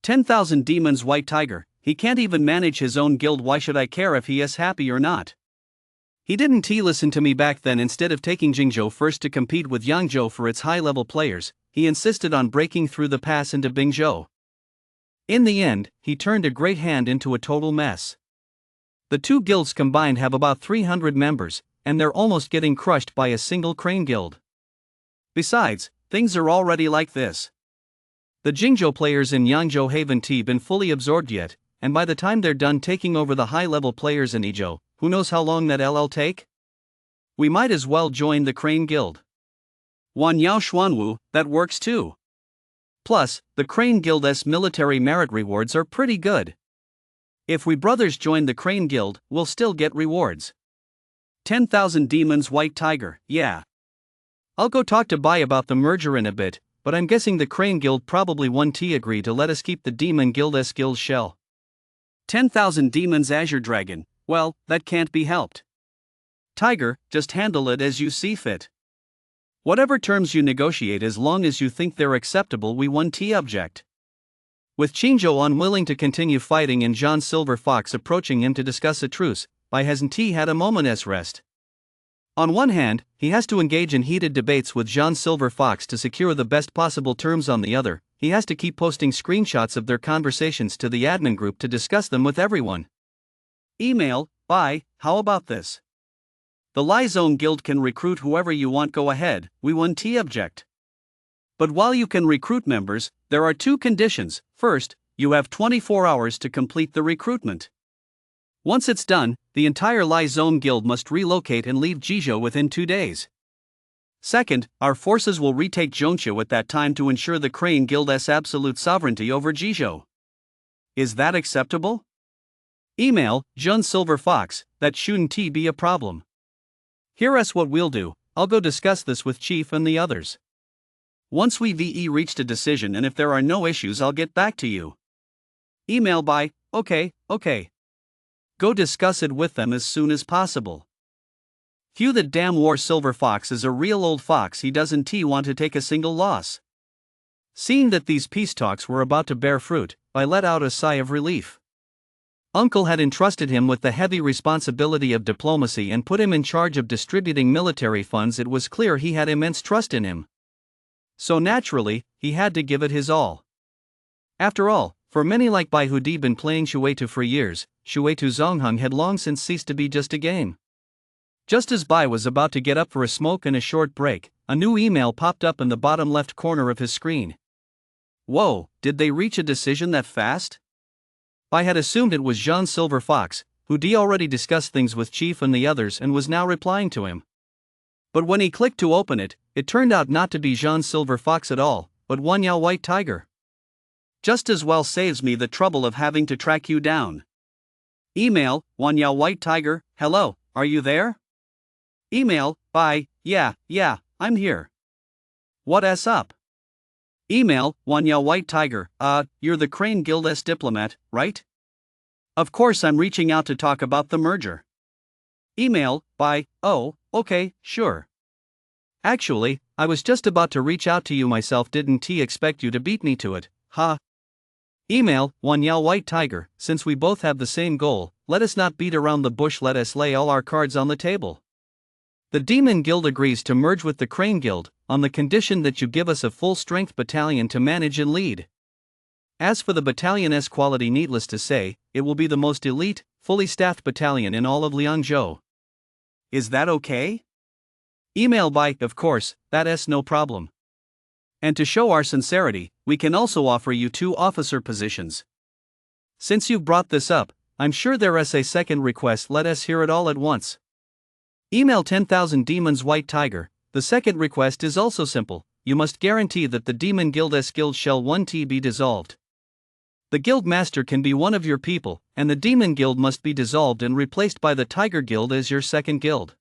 A: 10,000 Demons White Tiger, he can't even manage his own guild. Why should I care if he is happy or not? He didn't listen to me back then. Instead of taking Jingzhou first to compete with Yangzhou for its high-level players, he insisted on breaking through the pass into Bingzhou. In the end, he turned a great hand into a total mess. The two guilds combined have about 300 members, and they're almost getting crushed by a single Crane Guild. Besides, things are already like this. The Jingzhou players in Yangzhou haven't been fully absorbed yet, and by the time they're done taking over the high-level players in Ezhou, who knows how long that'll take? We might as well join the Crane Guild. Wan Yao Xuanwu, that works too. Plus, the Crane Guild's military merit rewards are pretty good. If we brothers join the Crane Guild, we'll still get rewards. 10,000 Demons White Tiger, yeah. I'll go talk to Bai about the merger in a bit, but I'm guessing the Crane Guild probably won't agree to let us keep the Demon Guild's guild shell. 10,000 Demons Azure Dragon, well, that can't be helped. Tiger, just handle it as you see fit. Whatever terms you negotiate, as long as you think they're acceptable, we won't object. With Chinjo unwilling to continue fighting and Jean Silver Fox approaching him to discuss a truce, Bai hasn't he had a moment's rest. On one hand, he has to engage in heated debates with Jean Silver Fox to secure the best possible terms. On the other, he has to keep posting screenshots of their conversations to the admin group to discuss them with everyone. Email, Bai, how about this? The Lie Zone Guild can recruit whoever you want, go ahead, we won't object. But while you can recruit members, there are two conditions. First, you have 24 hours to complete the recruitment. Once it's done, the entire Lie Zone Guild must relocate and leave Jizhou within 2 days. Second, our forces will retake Zhongshu at that time to ensure the Crane Guild's absolute sovereignty over Jizhou. Is that acceptable? Email, Jean Silver Fox, that shouldn't be a problem. Here's what we'll do, I'll go discuss this with Chief and the others. Once we've reached a decision and if there are no issues I'll get back to you. Email by, okay. Go discuss it with them as soon as possible. Phew, that damn war. Silver Fox is a real old fox, he doesn't want to take a single loss. Seeing that these peace talks were about to bear fruit, I let out a sigh of relief. Uncle had entrusted him with the heavy responsibility of diplomacy and put him in charge of distributing military funds. It was clear he had immense trust in him. So naturally, he had to give it his all. After all, for many like Bai who'd been playing Shuetu for years, Shuetu Zongheng had long since ceased to be just a game. Just as Bai was about to get up for a smoke and a short break, a new email popped up in the bottom left corner of his screen. Whoa, did they reach a decision that fast? Bai had assumed it was Jean Silver Fox, who'd already discussed things with Chief and the others and was now replying to him. But when he clicked to open it, it turned out not to be Jean Silver Fox at all, but Wan Yao White Tiger. Just as well saves me the trouble of having to track you down. Email, Wan Yao White Tiger, hello, are you there? Email, Bai, yeah, I'm here. What's up? Email, Wan Yao White Tiger, you're the Crane Guild's diplomat, right? Of course I'm reaching out to talk about the merger. Email, Bai, oh, okay, sure. Actually, I was just about to reach out to you myself. Didn't expect you to beat me to it, huh? Email, Wan Yao White Tiger, since we both have the same goal, let us not beat around the bush, let us lay all our cards on the table. The Demon Guild agrees to merge with the Crane Guild, on the condition that you give us a full-strength battalion to manage and lead. As for the battalion's quality, needless to say, it will be the most elite, fully staffed battalion in all of Liangzhou. Is that okay? Email by, of course, that's no problem. And to show our sincerity, we can also offer you 2 officer positions. Since you've brought this up, I'm sure there's a second request, let us hear it all at once. Email 10,000 Demons White Tiger, the second request is also simple, you must guarantee that the Demon Guild's guild shall 1t be dissolved. The guild master can be one of your people, and the Demon Guild must be dissolved and replaced by the Tiger Guild as your second guild.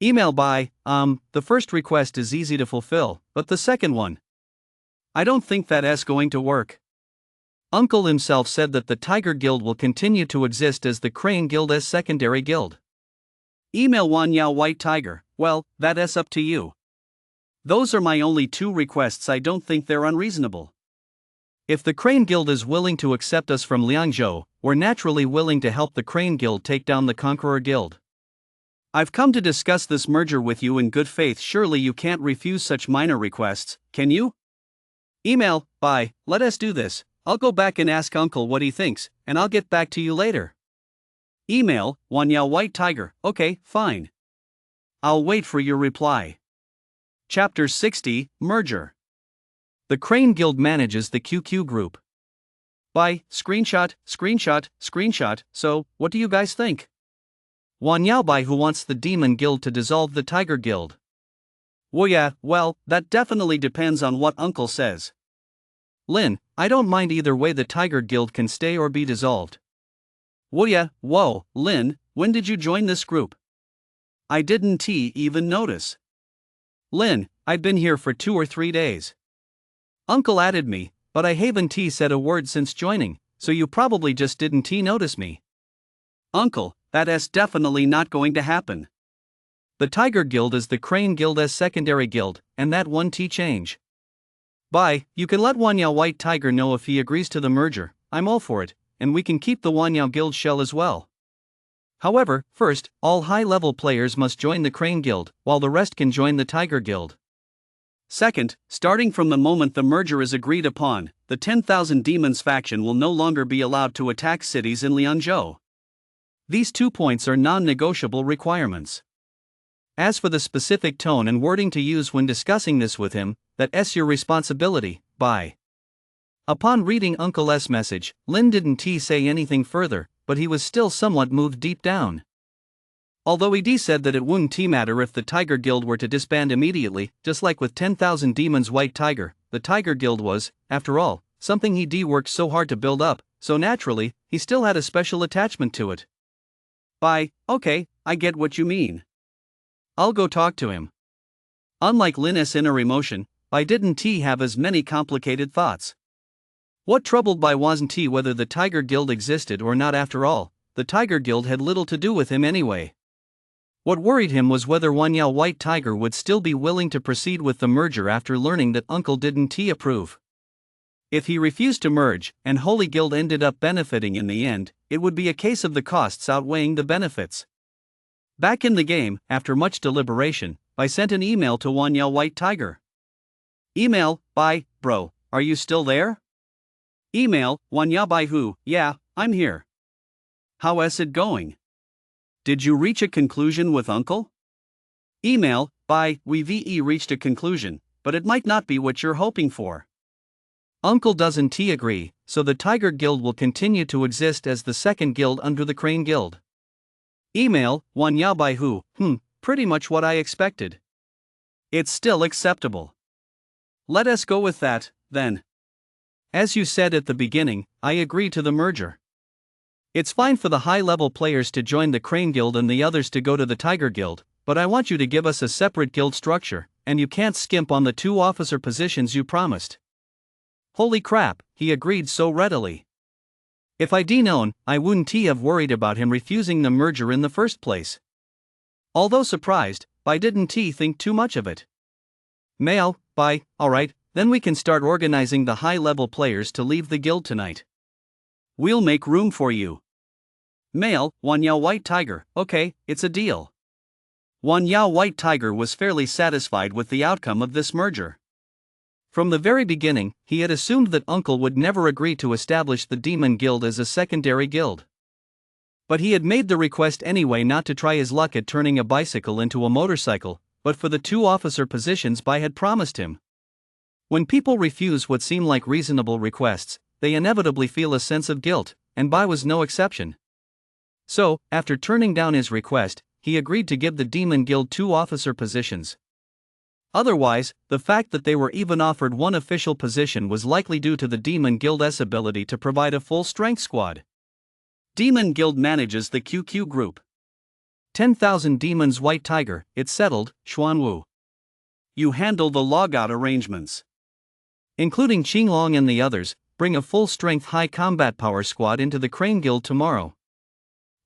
A: Email by, the first request is easy to fulfill, but the second one? I don't think that's going to work. Uncle himself said that the Tiger Guild will continue to exist as the Crane Guild's secondary guild. Email Wan Yao White Tiger, well, that's up to you. Those are my only 2 requests, I don't think they're unreasonable. If the Crane Guild is willing to accept us from Liangzhou, we're naturally willing to help the Crane Guild take down the Conqueror Guild. I've come to discuss this merger with you in good faith, surely you can't refuse such minor requests, can you? Email, bye, let us do this, I'll go back and ask Uncle what he thinks, and I'll get back to you later. Email, Wan Yao White Tiger, okay, fine. I'll wait for your reply. Chapter 60, Merger. The Crane Guild manages the QQ group. Bye, screenshot, so, what do you guys think? Wan Yaobai, who wants the Demon Guild to dissolve the Tiger Guild. Well, that definitely depends on what Uncle says. Lin, I don't mind either way, the Tiger Guild can stay or be dissolved. Whoa, Lin, when did you join this group? I didn't even notice. Lin, I'd been here for 2 or 3 days. Uncle added me, but I haven't said a word since joining, so you probably just didn't notice me. Uncle, that's definitely not going to happen. The Tiger Guild is the Crane Guild's secondary guild, and that won't change. Bye, you can let Wanyao White Tiger know if he agrees to the merger. I'm all for it, and we can keep the Wanyao Guild shell as well. However, first, all high-level players must join the Crane Guild, while the rest can join the Tiger Guild. Second, starting from the moment the merger is agreed upon, the 10,000 Demons faction will no longer be allowed to attack cities in Lianzhou. These 2 points are non-negotiable requirements. As for the specific tone and wording to use when discussing this with him, that's your responsibility. Bye. Upon reading Uncle S' message, Lin didn't say anything further, but he was still somewhat moved deep down. Although he said that it wouldn't matter if the Tiger Guild were to disband immediately, just like with 10,000 Demons White Tiger, the Tiger Guild was, after all, something he worked so hard to build up, so naturally, he still had a special attachment to it. Bye, okay, I get what you mean. I'll go talk to him. Unlike Lin's inner emotion, Bai didn't have as many complicated thoughts. What troubled Bai wasn't whether the Tiger Guild existed or not. After all, the Tiger Guild had little to do with him anyway. What worried him was whether Wanyao White Tiger would still be willing to proceed with the merger after learning that Uncle didn't approve. If he refused to merge, and Holy Guild ended up benefiting in the end, it would be a case of the costs outweighing the benefits. Back in the game, after much deliberation, Bai sent an email to Wanyao White Tiger. Email, Bai, bro, are you still there? Email, Wanyao Bai Hu, yeah, I'm here. How's it going? Did you reach a conclusion with Uncle? Email, Bai, we've reached a conclusion, but it might not be what you're hoping for. Uncle doesn't agree, so the Tiger Guild will continue to exist as the second guild under the Crane Guild. Email, Wanyao Bai Hu, pretty much what I expected. It's still acceptable. Let us go with that, then. As you said at the beginning, I agree to the merger. It's fine for the high-level players to join the Crane Guild and the others to go to the Tiger Guild, but I want you to give us a separate guild structure, and you can't skimp on the 2 officer positions you promised. Holy crap, he agreed so readily. If I'd known, I wouldn't have worried about him refusing the merger in the first place. Although surprised, Bai didn't think too much of it. Mail, Bai, alright, then we can start organizing the high-level players to leave the guild tonight. We'll make room for you. Mail, Wanyao White Tiger, okay, it's a deal. Wanyao White Tiger was fairly satisfied with the outcome of this merger. From the very beginning, he had assumed that Uncle would never agree to establish the Demon Guild as a secondary guild. But he had made the request anyway, not to try his luck at turning a bicycle into a motorcycle, but for the 2 officer positions Bai had promised him. When people refuse what seem like reasonable requests, they inevitably feel a sense of guilt, and Bai was no exception. So, after turning down his request, he agreed to give the Demon Guild 2 officer positions. Otherwise, the fact that they were even offered 1 official position was likely due to the Demon Guild's ability to provide a full-strength squad. Demon Guild manages the QQ group. 10,000 Demons White Tiger, it's settled, Xuanwu. You handle the logout arrangements. Including Qinglong and the others, bring a full-strength high combat power squad into the Crane Guild tomorrow.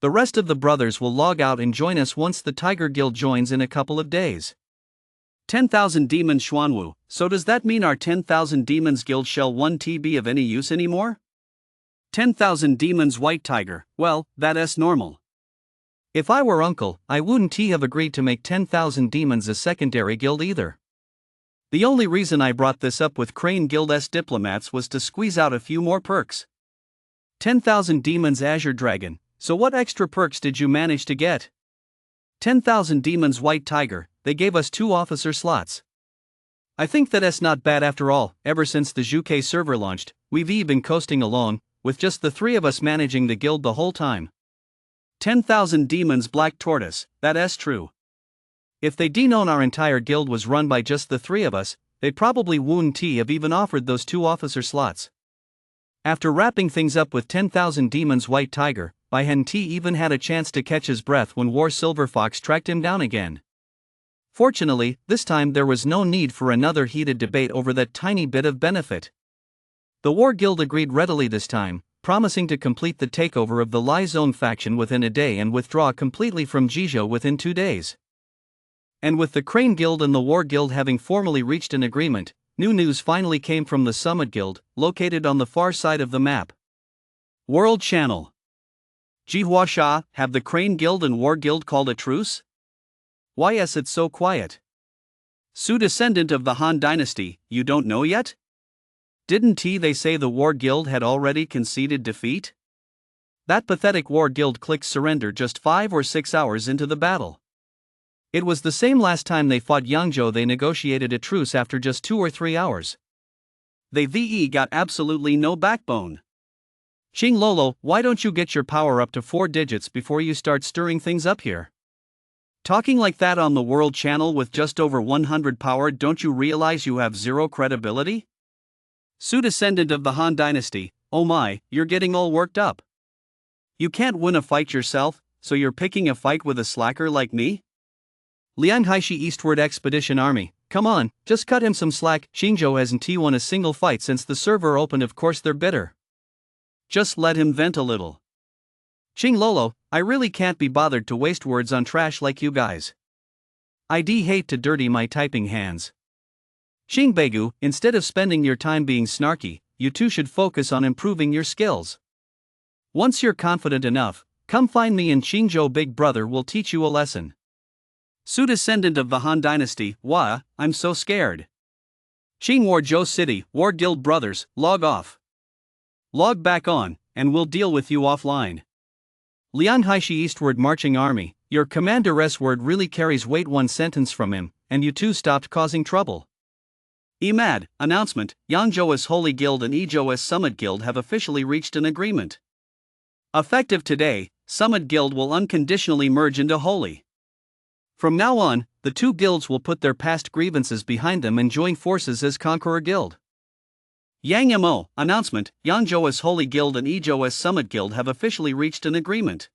A: The rest of the brothers will log out and join us once the Tiger Guild joins in a couple of days. 10,000 Demons Xuanwu, so does that mean our 10,000 Demons Guild shall won't be of any use anymore? 10,000 Demons White Tiger, well, that's normal. If I were Uncle, I wouldn't have agreed to make 10,000 Demons a secondary guild either. The only reason I brought this up with Crane Guild's diplomats was to squeeze out a few more perks. 10,000 Demons Azure Dragon, so what extra perks did you manage to get? 10,000 Demons White Tiger, they gave us 2 officer slots. I think that's not bad after all. Ever since the Zhuke server launched, we've been coasting along, with just the 3 of us managing the guild the whole time. 10,000 Demons Black Tortoise, that's true. If they'd known our entire guild was run by just the 3 of us, they probably wouldn't have even offered those 2 officer slots. After wrapping things up with 10,000 Demons White Tiger, Bai hadn't even had a chance to catch his breath when War Silver Fox tracked him down again. Fortunately, this time there was no need for another heated debate over that tiny bit of benefit. The War Guild agreed readily this time, promising to complete the takeover of the Lai Zone faction within a day and withdraw completely from Jizhou within 2 days. And with the Crane Guild and the War Guild having formally reached an agreement, new news finally came from the Summit Guild, located on the far side of the map. World Channel. Jihua Sha, have the Crane Guild and War Guild called a truce? Why yes, it's so quiet. Su, descendant of the Han Dynasty, you don't know yet? Didn't they say the War Guild had already conceded defeat? That pathetic War Guild clicked surrender just 5 or 6 hours into the battle. It was the same last time they fought Yangzhou. They negotiated a truce after just 2 or 3 hours. They got absolutely no backbone. Qing Lolo, why don't you get your power up to 4 digits before you start stirring things up here? Talking like that on the World Channel with just over 100 power, don't you realize you have zero credibility? Su, descendant of the Han Dynasty, oh my, you're getting all worked up. You can't win a fight yourself, so you're picking a fight with a slacker like me? Liang Haishi Eastward Expedition Army, come on, just cut him some slack. Xingzhou hasn't won a single fight since the server opened. Of course they're bitter. Just let him vent a little. Qing Lolo, I really can't be bothered to waste words on trash like you guys. I hate to dirty my typing hands. Xing Beigu, instead of spending your time being snarky, you two should focus on improving your skills. Once you're confident enough, come find me in Qingzhou. Big brother will teach you a lesson. Su, descendant of the Han Dynasty, wah, I'm so scared. Qing Warzhou City, War Guild brothers, log off. Log back on, and we'll deal with you offline. Liang Haishi Eastward Marching Army, your commander's word really carries weight. One sentence from him, and you two stopped causing trouble. EMAD, announcement, Yangzhou's Holy Guild and Yizhou's Summit Guild have officially reached an agreement. Effective today, Summit Guild will unconditionally merge into Holy. From now on, the two guilds will put their past grievances behind them and join forces as Conqueror Guild. Yang Mo, announcement, Yangzhou's Holy Guild and Yizhou's Summit Guild have officially reached an agreement.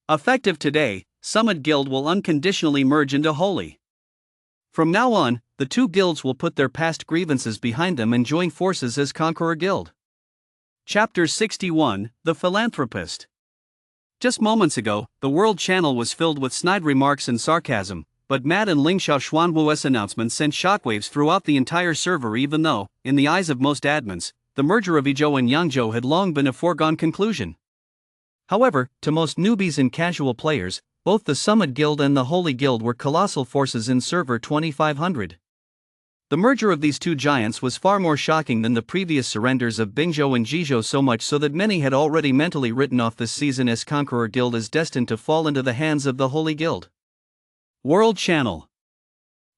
A: Effective today, Summit Guild will unconditionally merge into Holy. From now on, the two guilds will put their past grievances behind them and join forces as Conqueror Guild. Chapter 61, The Philanthropist. Just moments ago, the World Channel was filled with snide remarks and sarcasm, but Matt and Ling Xiao Xuanhuo's announcement sent shockwaves throughout the entire server. Even though, in the eyes of most admins, the merger of Yizhou and Yangzhou had long been a foregone conclusion. However, to most newbies and casual players, both the Summit Guild and the Holy Guild were colossal forces in server 2500. The merger of these two giants was far more shocking than the previous surrenders of Bingzhou and Jizhou, so much so that many had already mentally written off this season as Conqueror Guild as destined to fall into the hands of the Holy Guild. World Channel.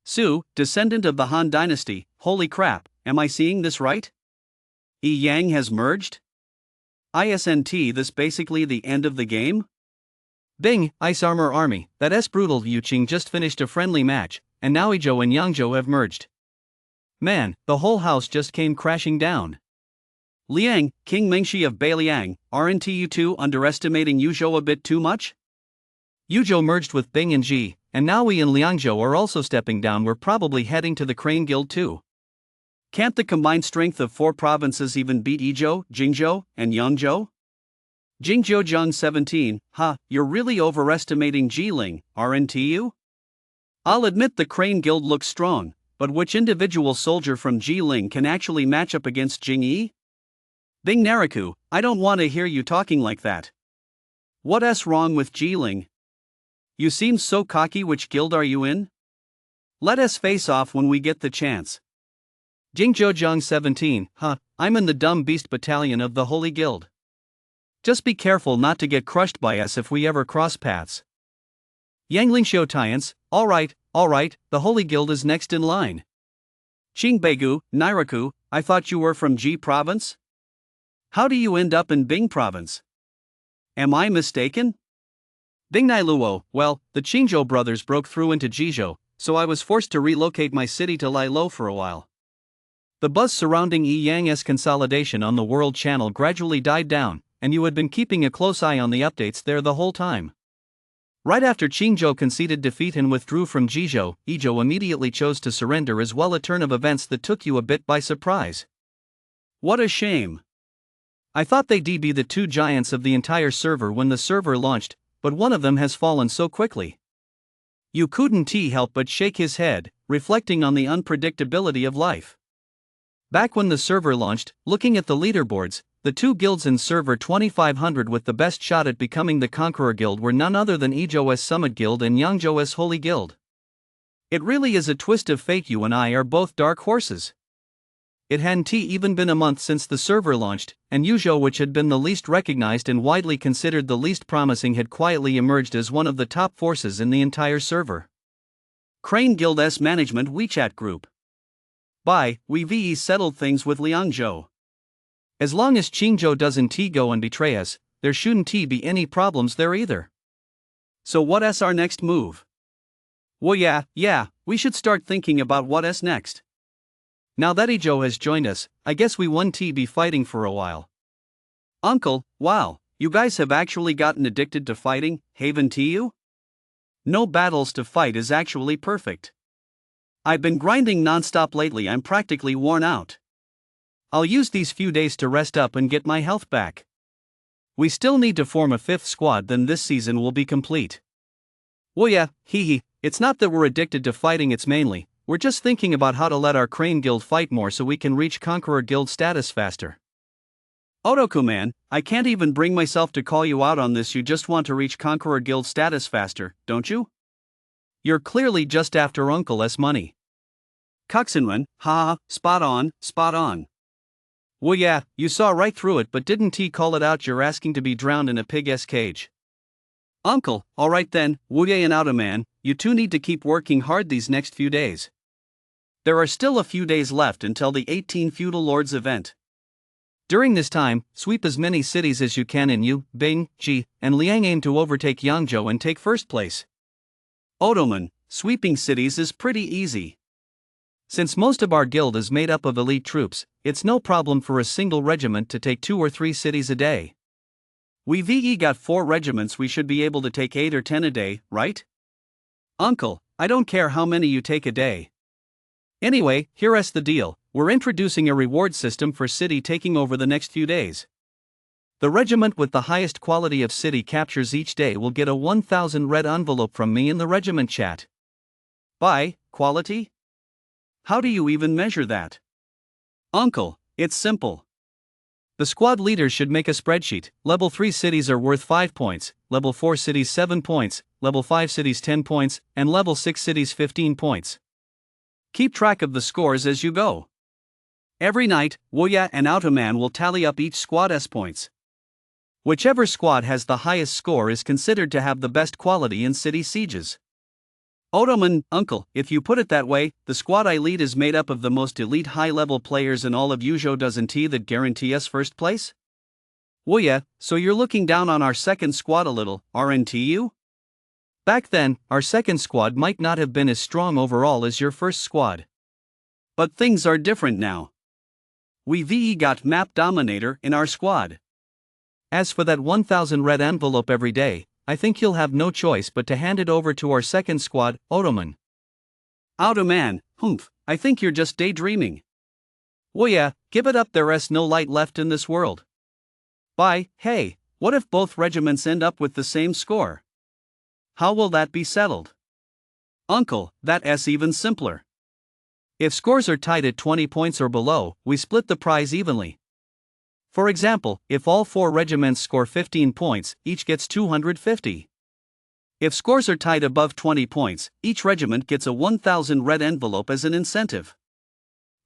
A: Su, descendant of the Han Dynasty, holy crap, am I seeing this right? Yang has merged? Isn't this basically the end of the game? Bing, Ice Armor Army, that's brutal. Yuqing just finished a friendly match, and now Yizhou and Yangzhou have merged. Man, the whole house just came crashing down. Liang, King Mingxi of Beiliang, aren't you two underestimating Yuzhou a bit too much? Yuzhou merged with Bing and Ji, and now we and Liangzhou are also stepping down. We're probably heading to the Crane Guild too. Can't the combined strength of 4 provinces even beat Yizhou, Jingzhou, and Yangzhou? Jingzhou 17, you're really overestimating Jiling, aren't you? I'll admit the Crane Guild looks strong, but which individual soldier from Jiling can actually match up against Jingyi? Bing Naraku, I don't want to hear you talking like that. What's wrong with Jiling? You seem so cocky. Which guild are you in? Let us face off when we get the chance. Jingzhou 17, I'm in the Dumb Beast Battalion of the Holy Guild. Just be careful not to get crushed by us if we ever cross paths. Yanglingxiu Tians, alright, the Holy Guild is next in line. Qingbeigu, Nairaku, I thought you were from Ji Province? How do you end up in Bing Province? Am I mistaken? Bingnai Luo, well, the Qingzhou brothers broke through into Jizhou, so I was forced to relocate my city to Lai Lo for a while. The buzz surrounding Yang's consolidation on the World Channel gradually died down, and you had been keeping a close eye on the updates there the whole time. Right after Qingzhou conceded defeat and withdrew from Jizhou, Yizhou immediately chose to surrender as well, a turn of events that took you a bit by surprise. What a shame. I thought they'd be the two giants of the entire server when the server launched, but one of them has fallen so quickly. You couldn't help but shake his head, reflecting on the unpredictability of life. Back when the server launched, looking at the leaderboards, the two guilds in server 2500 with the best shot at becoming the Conqueror Guild were none other than Ejo's Summit Guild and Yangzhou's Holy Guild. It really is a twist of fate. You and I are both dark horses. It hadn't even been a month since the server launched, and Yuzhou, which had been the least recognized and widely considered the least promising, had quietly emerged as one of the top forces in the entire server. Crane Guild's management WeChat group. By we settled things with Liangzhou. As long as Qingzhou doesn't go and betray us, there shouldn't be any problems there either. So what's our next move? Well yeah, we should start thinking about what's next. Now that Ejo has joined us, I guess we won't be fighting for a while. Uncle, wow, you guys have actually gotten addicted to fighting, haven't you? No battles to fight is actually perfect. I've been grinding non-stop lately. I'm practically worn out. I'll use these few days to rest up and get my health back. We still need to form a fifth squad, then this season will be complete. Well yeah, it's not that we're addicted to fighting, it's mainly, we're just thinking about how to let our Crane Guild fight more so we can reach Conqueror Guild status faster. Otoku-man, I can't even bring myself to call you out on this. You just want to reach Conqueror Guild status faster, don't you? You're clearly just after Uncle's money. Kuxinwen, spot on. Well yeah, you saw right through it, but didn't he call it out? You're asking to be drowned in a pig's cage. Uncle, alright then, Wuye and Automan, you two need to keep working hard these next few days. There are still a few days left until the 18 Feudal Lords event. During this time, sweep as many cities as you can in Yu, Bing, Ji, and Liang. Aim to overtake Yangzhou and take first place. Otoman, sweeping cities is pretty easy. Since most of our guild is made up of elite troops, it's no problem for a single regiment to take 2 or 3 cities a day. We've got 4 regiments, we should be able to take 8 or 10 a day, right? Uncle, I don't care how many you take a day. Anyway, here's the deal, we're introducing a reward system for city taking over the next few days. The regiment with the highest quality of city captures each day will get a 1000 red envelope from me in the regiment chat. By quality? How do you even measure that? Uncle, it's simple. The squad leaders should make a spreadsheet. Level 3 cities are worth 5 points, level 4 cities 7 points, level 5 cities 10 points, and level 6 cities 15 points. Keep track of the scores as you go. Every night, Woya and Automan will tally up each squad's points. Whichever squad has the highest score is considered to have the best quality in city sieges. Otoman, uncle, if you put it that way, the squad I lead is made up of the most elite high-level players in all of Yuzhou. Doesn't that guarantee us first place? Well yeah, so you're looking down on our second squad a little, aren't you? Back then, our second squad might not have been as strong overall as your first squad. But things are different now. We've got Map Dominator in our squad. As for that 1000 red envelope every day, I think you'll have no choice but to hand it over to our second squad, Otoman. Automan, I think you're just daydreaming. Well yeah, give it up, there's no light left in this world. Hey, what if both regiments end up with the same score? How will that be settled? Uncle, that's even simpler. If scores are tied at 20 points or below, we split the prize evenly. For example, if all 4 regiments score 15 points, each gets 250. If scores are tied above 20 points, each regiment gets a 1000 red envelope as an incentive.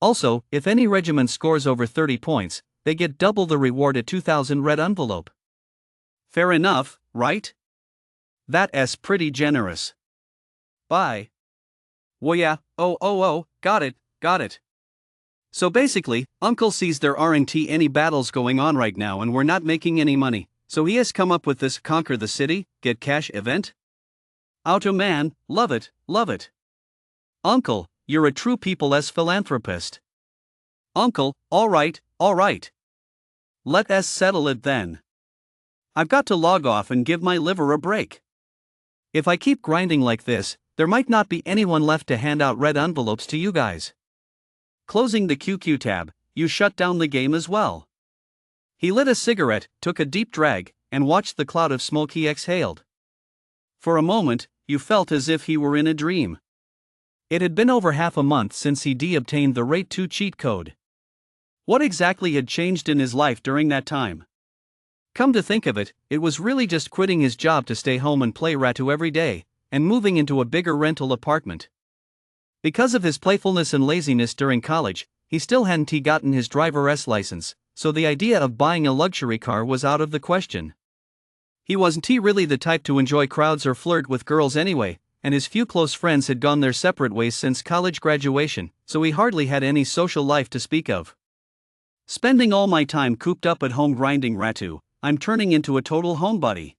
A: Also, if any regiment scores over 30 points, they get double the reward, a 2000 red envelope. Fair enough, right? That's pretty generous. Bye. Well yeah, got it. So basically, Uncle sees there aren't any battles going on right now and we're not making any money, so he has come up with this Conquer the City, Get Cash event? Automan, love it. Uncle, you're a true people's philanthropist. Uncle, alright. Let us settle it then. I've got to log off and give my liver a break. If I keep grinding like this, there might not be anyone left to hand out red envelopes to you guys. Closing the QQ tab, you shut down the game as well. He lit a cigarette, took a deep drag, and watched the cloud of smoke he exhaled. For a moment, you felt as if he were in a dream. It had been over half a month since he obtained the Rate 2 cheat code. What exactly had changed in his life during that time? Come to think of it, it was really just quitting his job to stay home and play Ratu every day, and moving into a bigger rental apartment. Because of his playfulness and laziness during college, he still hadn't gotten his driver's license, so the idea of buying a luxury car was out of the question. He wasn't really the type to enjoy crowds or flirt with girls anyway, and his few close friends had gone their separate ways since college graduation, so he hardly had any social life to speak of. Spending all my time cooped up at home grinding Ratu, I'm turning into a total homebody.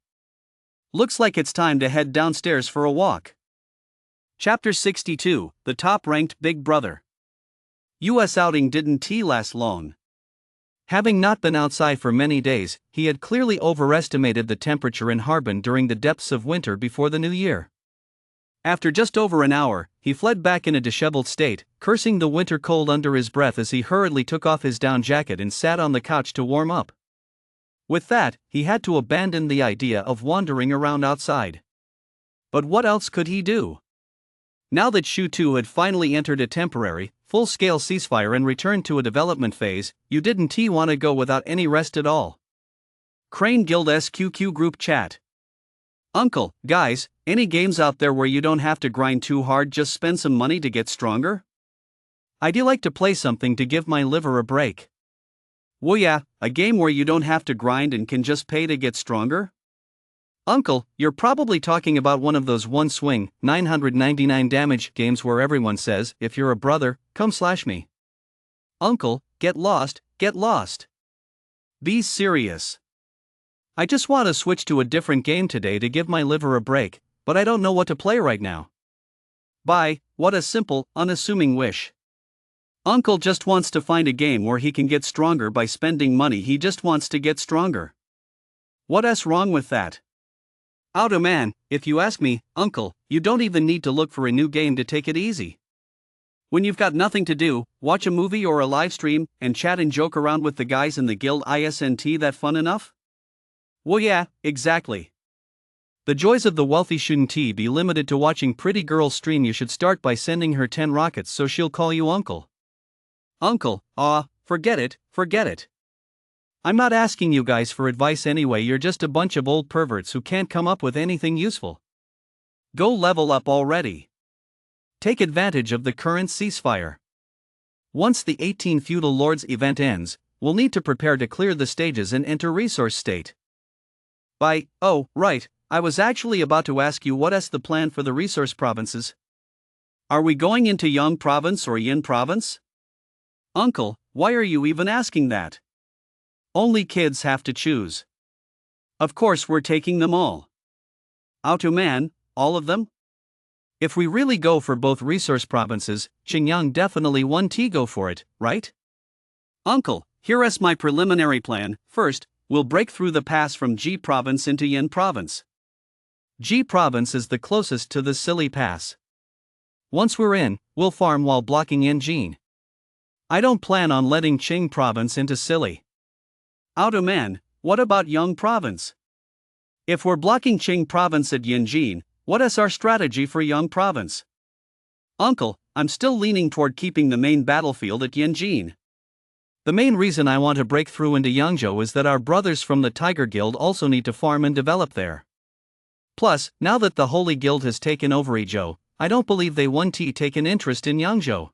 A: Looks like it's time to head downstairs for a walk. Chapter 62, The Top-Ranked Big Brother. US outing didn't last long. Having not been outside for many days, he had clearly overestimated the temperature in Harbin during the depths of winter before the new year. After just over an hour, he fled back in a disheveled state, cursing the winter cold under his breath as he hurriedly took off his down jacket and sat on the couch to warm up. With that, he had to abandon the idea of wandering around outside. But what else could he do? Now that Shu 2 had finally entered a temporary, full-scale ceasefire and returned to a development phase, you didn't want to go without any rest at all. Crane Guild SQQ Group Chat. Uncle, guys, any games out there where you don't have to grind too hard, just spend some money to get stronger? I'd like to play something to give my liver a break. Well yeah, a game where you don't have to grind and can just pay to get stronger? Uncle, you're probably talking about one of those one swing, 999 damage games where everyone says, if you're a brother, come slash me. Uncle, get lost, get lost. Be serious. I just want to switch to a different game today to give my liver a break, but I don't know what to play right now. Bye, what a simple, unassuming wish. Uncle just wants to find a game where he can get stronger by spending money. He just wants to get stronger. What's wrong with that? Auto man, if you ask me, Uncle, you don't even need to look for a new game to take it easy. When you've got nothing to do, watch a movie or a live stream, and chat and joke around with the guys in the guild. Isn't that fun enough? Well yeah, exactly. The joys of the wealthy shouldn't be limited to watching pretty girls stream. You should start by sending her 10 rockets so she'll call you uncle. Uncle, forget it. I'm not asking you guys for advice anyway, you're just a bunch of old perverts who can't come up with anything useful. Go level up already. Take advantage of the current ceasefire. Once the 18 Feudal Lords event ends, we'll need to prepare to clear the stages and enter resource state. Oh, right, I was actually about to ask you what's the plan for the resource provinces? Are we going into Yang Province or Yin Province? Uncle, why are you even asking that? Only kids have to choose. Of course we're taking them all. Auto man, all of them? If we really go for both resource provinces, Xinjiang definitely won't go for it, right? Uncle, here's my preliminary plan. First, we'll break through the pass from Ji Province into Yin Province. Ji Province is the closest to the Silly Pass. Once we're in, we'll farm while blocking Yanjin. I don't plan on letting Qing Province into Silly. Auto man, what about Yang Province? If we're blocking Qing Province at Yanjin, what is our strategy for Yang Province? Uncle, I'm still leaning toward keeping the main battlefield at Yanjin. The main reason I want to break through into Yangzhou is that our brothers from the Tiger Guild also need to farm and develop there. Plus, now that the Holy Guild has taken over Yizhou, I don't believe they won't take an interest in Yangzhou.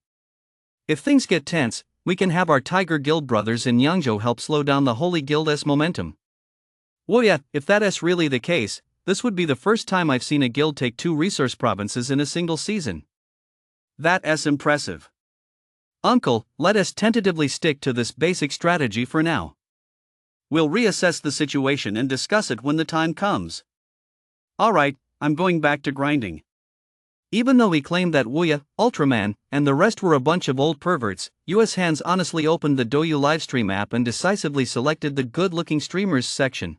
A: If things get tense, we can have our Tiger Guild brothers in Yangzhou help slow down the Holy Guild's momentum. Well yeah, if that's really the case, this would be the first time I've seen a guild take 2 resource provinces in a single season. That's impressive. Uncle, let us tentatively stick to this basic strategy for now. We'll reassess the situation and discuss it when the time comes. Alright, I'm going back to grinding. Even though he claimed that Wuya, Ultraman, and the rest were a bunch of old perverts, US Hands honestly opened the Douyu livestream app and decisively selected the good-looking streamers section.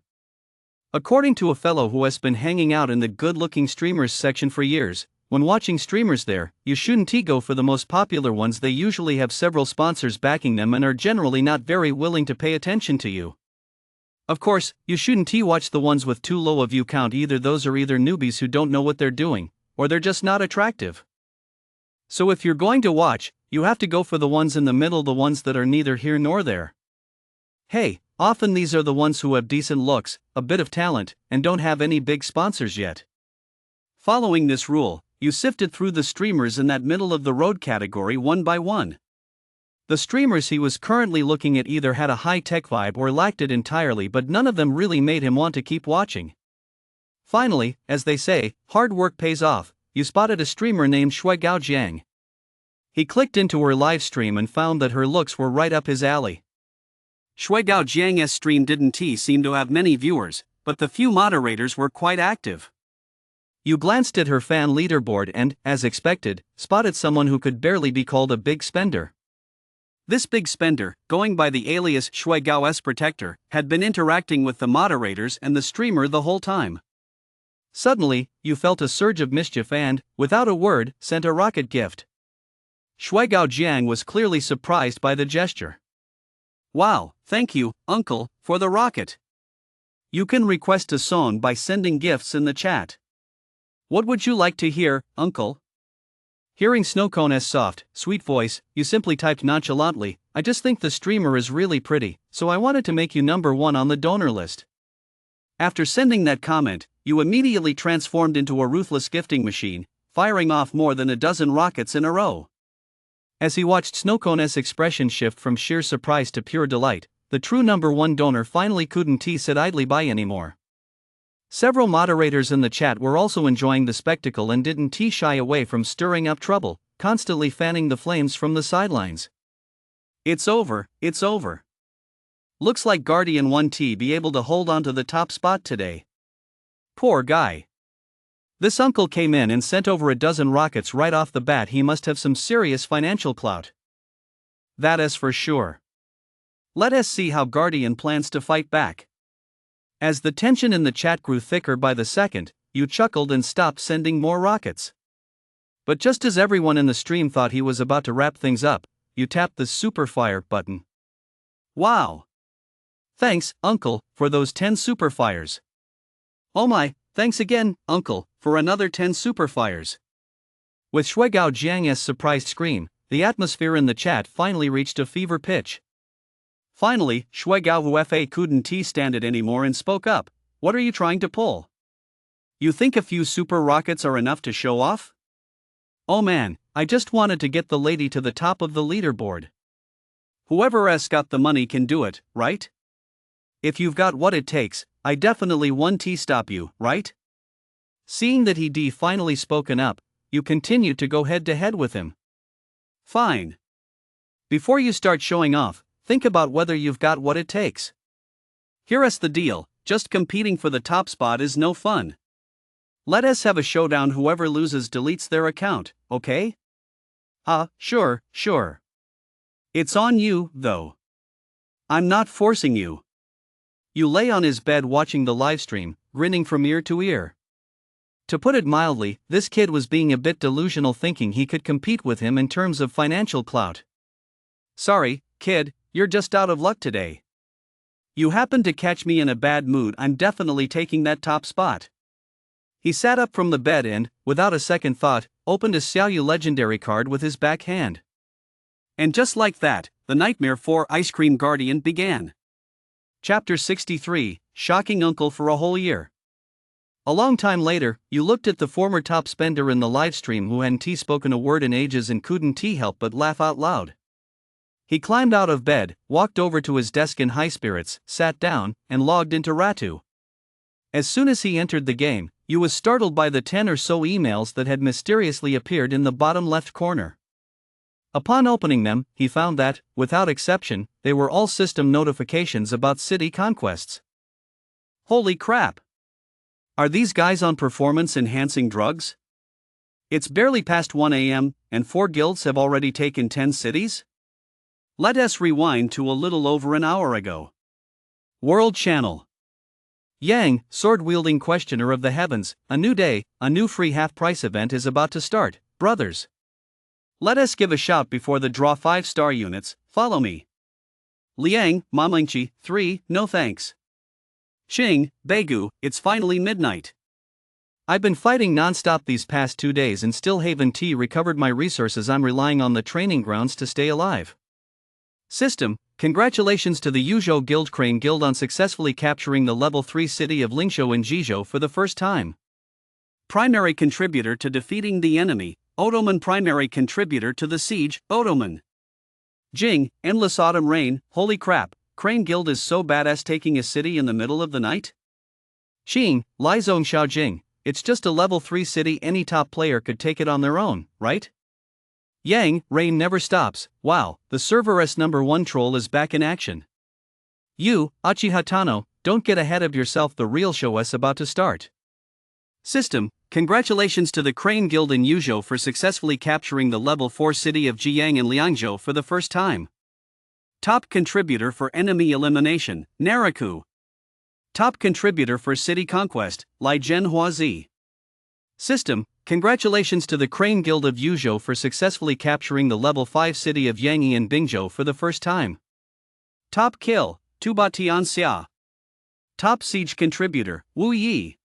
A: According to a fellow who has been hanging out in the good-looking streamers section for years, when watching streamers there, you shouldn't go for the most popular ones. They usually have several sponsors backing them and are generally not very willing to pay attention to you. Of course, you shouldn't watch the ones with too low a view count either. Those are either newbies who don't know what they're doing, or they're just not attractive. So if you're going to watch, You have to go for the ones in the middle, the ones that are neither here nor there. Hey, often these are the ones who have decent looks, a bit of talent, and don't have any big sponsors yet. Following this rule, you sifted through the streamers in that middle of the road category one by one. The streamers he was currently looking at either had a high-tech vibe or lacked it entirely, but none of them really made him want to keep watching. Finally, as they say, hard work pays off. You spotted a streamer named Shuigao Jiang. He clicked into her live stream and found that her looks were right up his alley. Shuigao Jiang's stream didn't seem to have many viewers, but the few moderators were quite active. You glanced at her fan leaderboard and, as expected, spotted someone who could barely be called a big spender. This big spender, going by the alias Shuigao's Protector, had been interacting with the moderators and the streamer the whole time. Suddenly, you felt a surge of mischief and, without a word, sent a rocket gift. Shuigao Jiang was clearly surprised by the gesture. Wow, thank you, uncle, for the rocket. You can request a song by sending gifts in the chat. What would you like to hear, uncle? Hearing Snowcone's soft, sweet voice, you simply typed nonchalantly, I just think the streamer is really pretty, so I wanted to make you number one on the donor list. After sending that comment, you immediately transformed into a ruthless gifting machine, firing off more than a dozen rockets in a row. As he watched Snowcone's expression shift from sheer surprise to pure delight, the true number one donor finally couldn't sit idly by anymore. Several moderators in the chat were also enjoying the spectacle and didn't shy away from stirring up trouble, constantly fanning the flames from the sidelines. It's over, it's over. Looks like Guardian won't be able to hold on to the top spot today. Poor guy. This uncle came in and sent over a dozen rockets right off the bat. He must have some serious financial clout. That is for sure. Let us see how Guardian plans to fight back. As the tension in the chat grew thicker by the second, you chuckled and stopped sending more rockets. But just as everyone in the stream thought he was about to wrap things up, you tapped the super fire button. Wow! Thanks, uncle, for those 10 super fires. Oh my, thanks again, uncle, for another 10 super fires. With Shuigao Jiang's surprised scream, the atmosphere in the chat finally reached a fever pitch. Finally, Shuigao Hufa couldn't stand it anymore and spoke up. What are you trying to pull? You think a few super rockets are enough to show off? Oh man, I just wanted to get the lady to the top of the leaderboard. Whoever else got the money can do it, right? If you've got what it takes, I definitely won't stop you, right? Seeing that he finally spoken up, you continued to go head to head with him. Fine. Before you start showing off, think about whether you've got what it takes. Here's the deal, just competing for the top spot is no fun. Let us have a showdown. Whoever loses deletes their account, okay? Sure. It's on you, though. I'm not forcing you. You lay on his bed watching the livestream, grinning from ear to ear. To put it mildly, this kid was being a bit delusional, thinking he could compete with him in terms of financial clout. Sorry, kid, you're just out of luck today. You happened to catch me in a bad mood. I'm definitely taking that top spot. He sat up from the bed and, without a second thought, opened a Xiaoyu legendary card with his back hand. And just like that, the nightmare for Ice Cream Guardian began. Chapter 63, Shocking Uncle for a Whole Year. A long time later, you looked at the former top spender in the livestream who hadn't spoken a word in ages and couldn't help but laugh out loud. He climbed out of bed, walked over to his desk in high spirits, sat down, and logged into Ratu. As soon as he entered the game, you was startled by the 10 or so emails that had mysteriously appeared in the bottom left corner. Upon opening them, he found that, without exception, they were all system notifications about city conquests. Holy crap! Are these guys on performance-enhancing drugs? It's barely past 1 a.m., and 4 guilds have already taken 10 cities? Let us rewind to a little over an hour ago. World Channel. Yang, sword-wielding questioner of the heavens, a new day, a new free half-price event is about to start, brothers. Let us give a shout before the draw 5-star units, follow me. Liang, Mamlingchi, 3, no thanks. Qing, Begu, it's finally midnight. I've been fighting non-stop these past 2 days and still haven't recovered my resources. I'm relying on the training grounds to stay alive. System, congratulations to the Yuzhou Guild Crane Guild on successfully capturing the level 3 city of Lingzhou in Jizhou for the first time. Primary contributor to defeating the enemy, Ottoman. Primary contributor to the siege, Ottoman. Jing, endless autumn rain. Holy crap, Crane Guild is so badass taking a city in the middle of the night? Xing, Lizong Xiaojing, it's just a level 3 city, any top player could take it on their own, right? Yang, rain never stops. Wow, the server #1 troll is back in action. You, Achihatano, don't get ahead of yourself, the real show is about to start. System, congratulations to the Crane Guild in Yuzhou for successfully capturing the level 4 city of Jiang in Liangzhou for the first time. Top contributor for enemy elimination, Naraku. Top contributor for city conquest, Lai Zhen Huazi. System, congratulations to the Crane Guild of Yuzhou for successfully capturing the level 5 city of Yangyi in Bingzhou for the first time. Top kill, Tuba Tianxia. Top siege contributor, Wu Yi.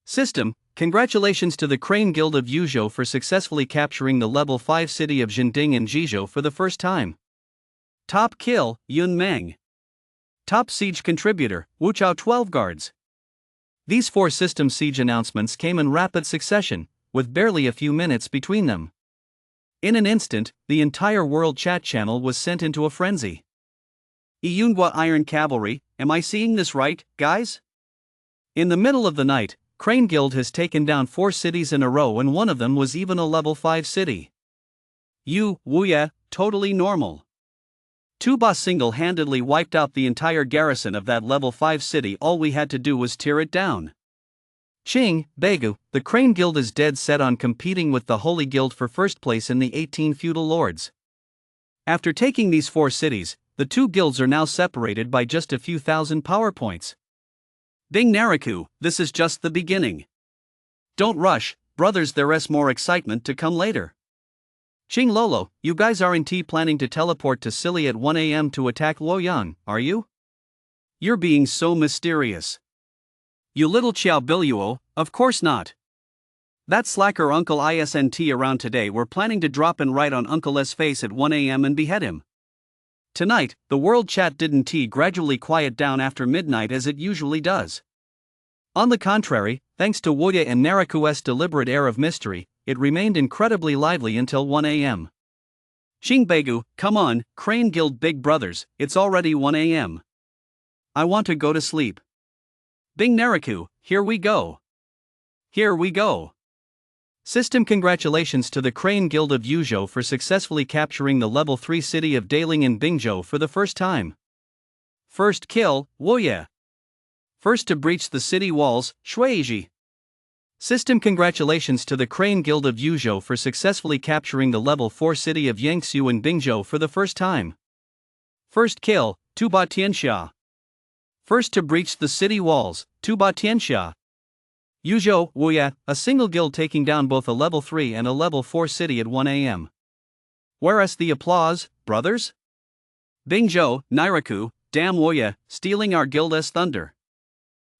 A: System, congratulations to the Crane Guild of Yuzhou for successfully capturing the level 5 city of Jinding in Jizhou for the first time. Top kill, Yun Meng. Top siege contributor, Wuchao 12 guards. These 4 system siege announcements came in rapid succession, with barely a few minutes between them. In an instant, the entire world chat channel was sent into a frenzy. Iyunhua Iron Cavalry, am I seeing this right, guys? In the middle of the night, Crane Guild has taken down 4 cities in a row, and one of them was even a level 5 city. Wuya, totally normal. Tuba single-handedly wiped out the entire garrison of that level 5 city. All we had to do was tear it down. Qing, Begu, the Crane Guild is dead set on competing with the Holy Guild for first place in the 18 feudal lords. After taking these 4 cities, the 2 guilds are now separated by just a few thousand power points. Bing Naraku, this is just the beginning. Don't rush, brothers, there's more excitement to come later. Qing Lolo, you guys aren't planning to teleport to Sili at 1 AM to attack Luoyang, are you? You're being so mysterious. You little Xiao Biluo, of course not. That slacker Uncle Isnt around today. We're planning to drop and right on Uncle's face at 1 AM and behead him. Tonight, the world chat didn't gradually quiet down after midnight as it usually does. On the contrary, thanks to Wuya and Naraku's deliberate air of mystery, it remained incredibly lively until 1 AM. Xingbegu, come on, Crane Guild big brothers, it's already 1 AM. I want to go to sleep. Bing Naraku, here we go. Here we go. System, congratulations to the Crane Guild of Yuzhou for successfully capturing the level 3 city of Daling in Bingzhou for the first time. First kill, Wuya. First to breach the city walls, Shuiji. System, congratulations to the Crane Guild of Yuzhou for successfully capturing the level 4 city of Yangsu in Bingzhou for the first time. First kill, Tuba Tianxia. First to breach the city walls, Tuba Tianxia. Yuzhou, Wuya, a single guild taking down both a level 3 and a level 4 city at 1 AM. Whereas the applause, brothers? Bingzhou, Naraku, damn Wuya, stealing our guild's thunder.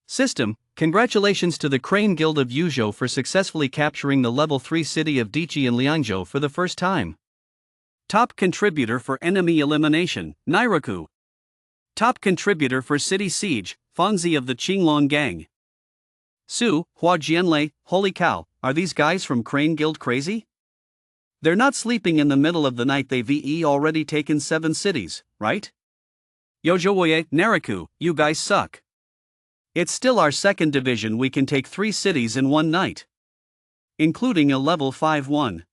A: System, congratulations to the Crane Guild of Yuzhou for successfully capturing the level 3 city of Dichi in Liangzhou for the first time. Top contributor for enemy elimination, Naraku. Top contributor for city siege, Fangzi of the Qinglong gang. Su, Hua Jianlei, holy cow, are these guys from Crane Guild crazy? They're not sleeping in the middle of the night. They've already taken 7 cities, right? Yozhouye, Naraku, you guys suck. It's still our 2nd division. We can take 3 cities in one night. Including a level 5 one.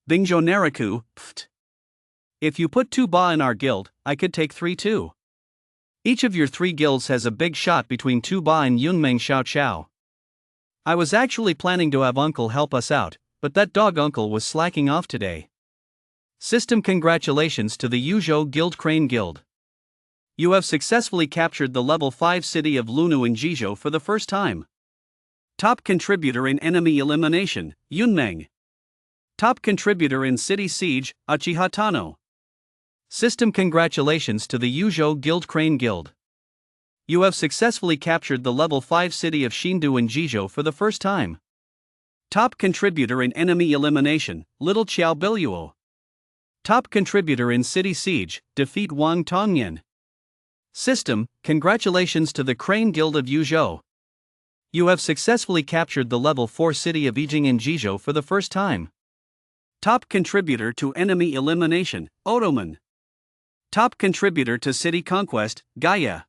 A: Bingzhou Naraku, pfft. If you put 2 ba in our guild, I could take 3 too. Each of your 3 guilds has a big shot between 2 ba and Yunmeng Xiao Chao. I was actually planning to have Uncle help us out, but that dog Uncle was slacking off today. System, congratulations to the Yuzhou Guild Crane Guild. You have successfully captured the level 5 city of Lunu in Jizhou for the first time. Top contributor in enemy elimination, Yunmeng. Top contributor in city siege, Achihatano. System, congratulations to the Yuzhou Guild Crane Guild. You have successfully captured the level 5 city of Xindu in Jizhou for the first time. Top contributor in enemy elimination, Little Qiao Biluo. Top contributor in city siege, defeat Wang Tongnian. System, congratulations to the Crane Guild of Yuzhou. You have successfully captured the level 4 city of Yijing in Jizhou for the first time. Top contributor to enemy elimination, Ottoman. Top contributor to city conquest, Gaia.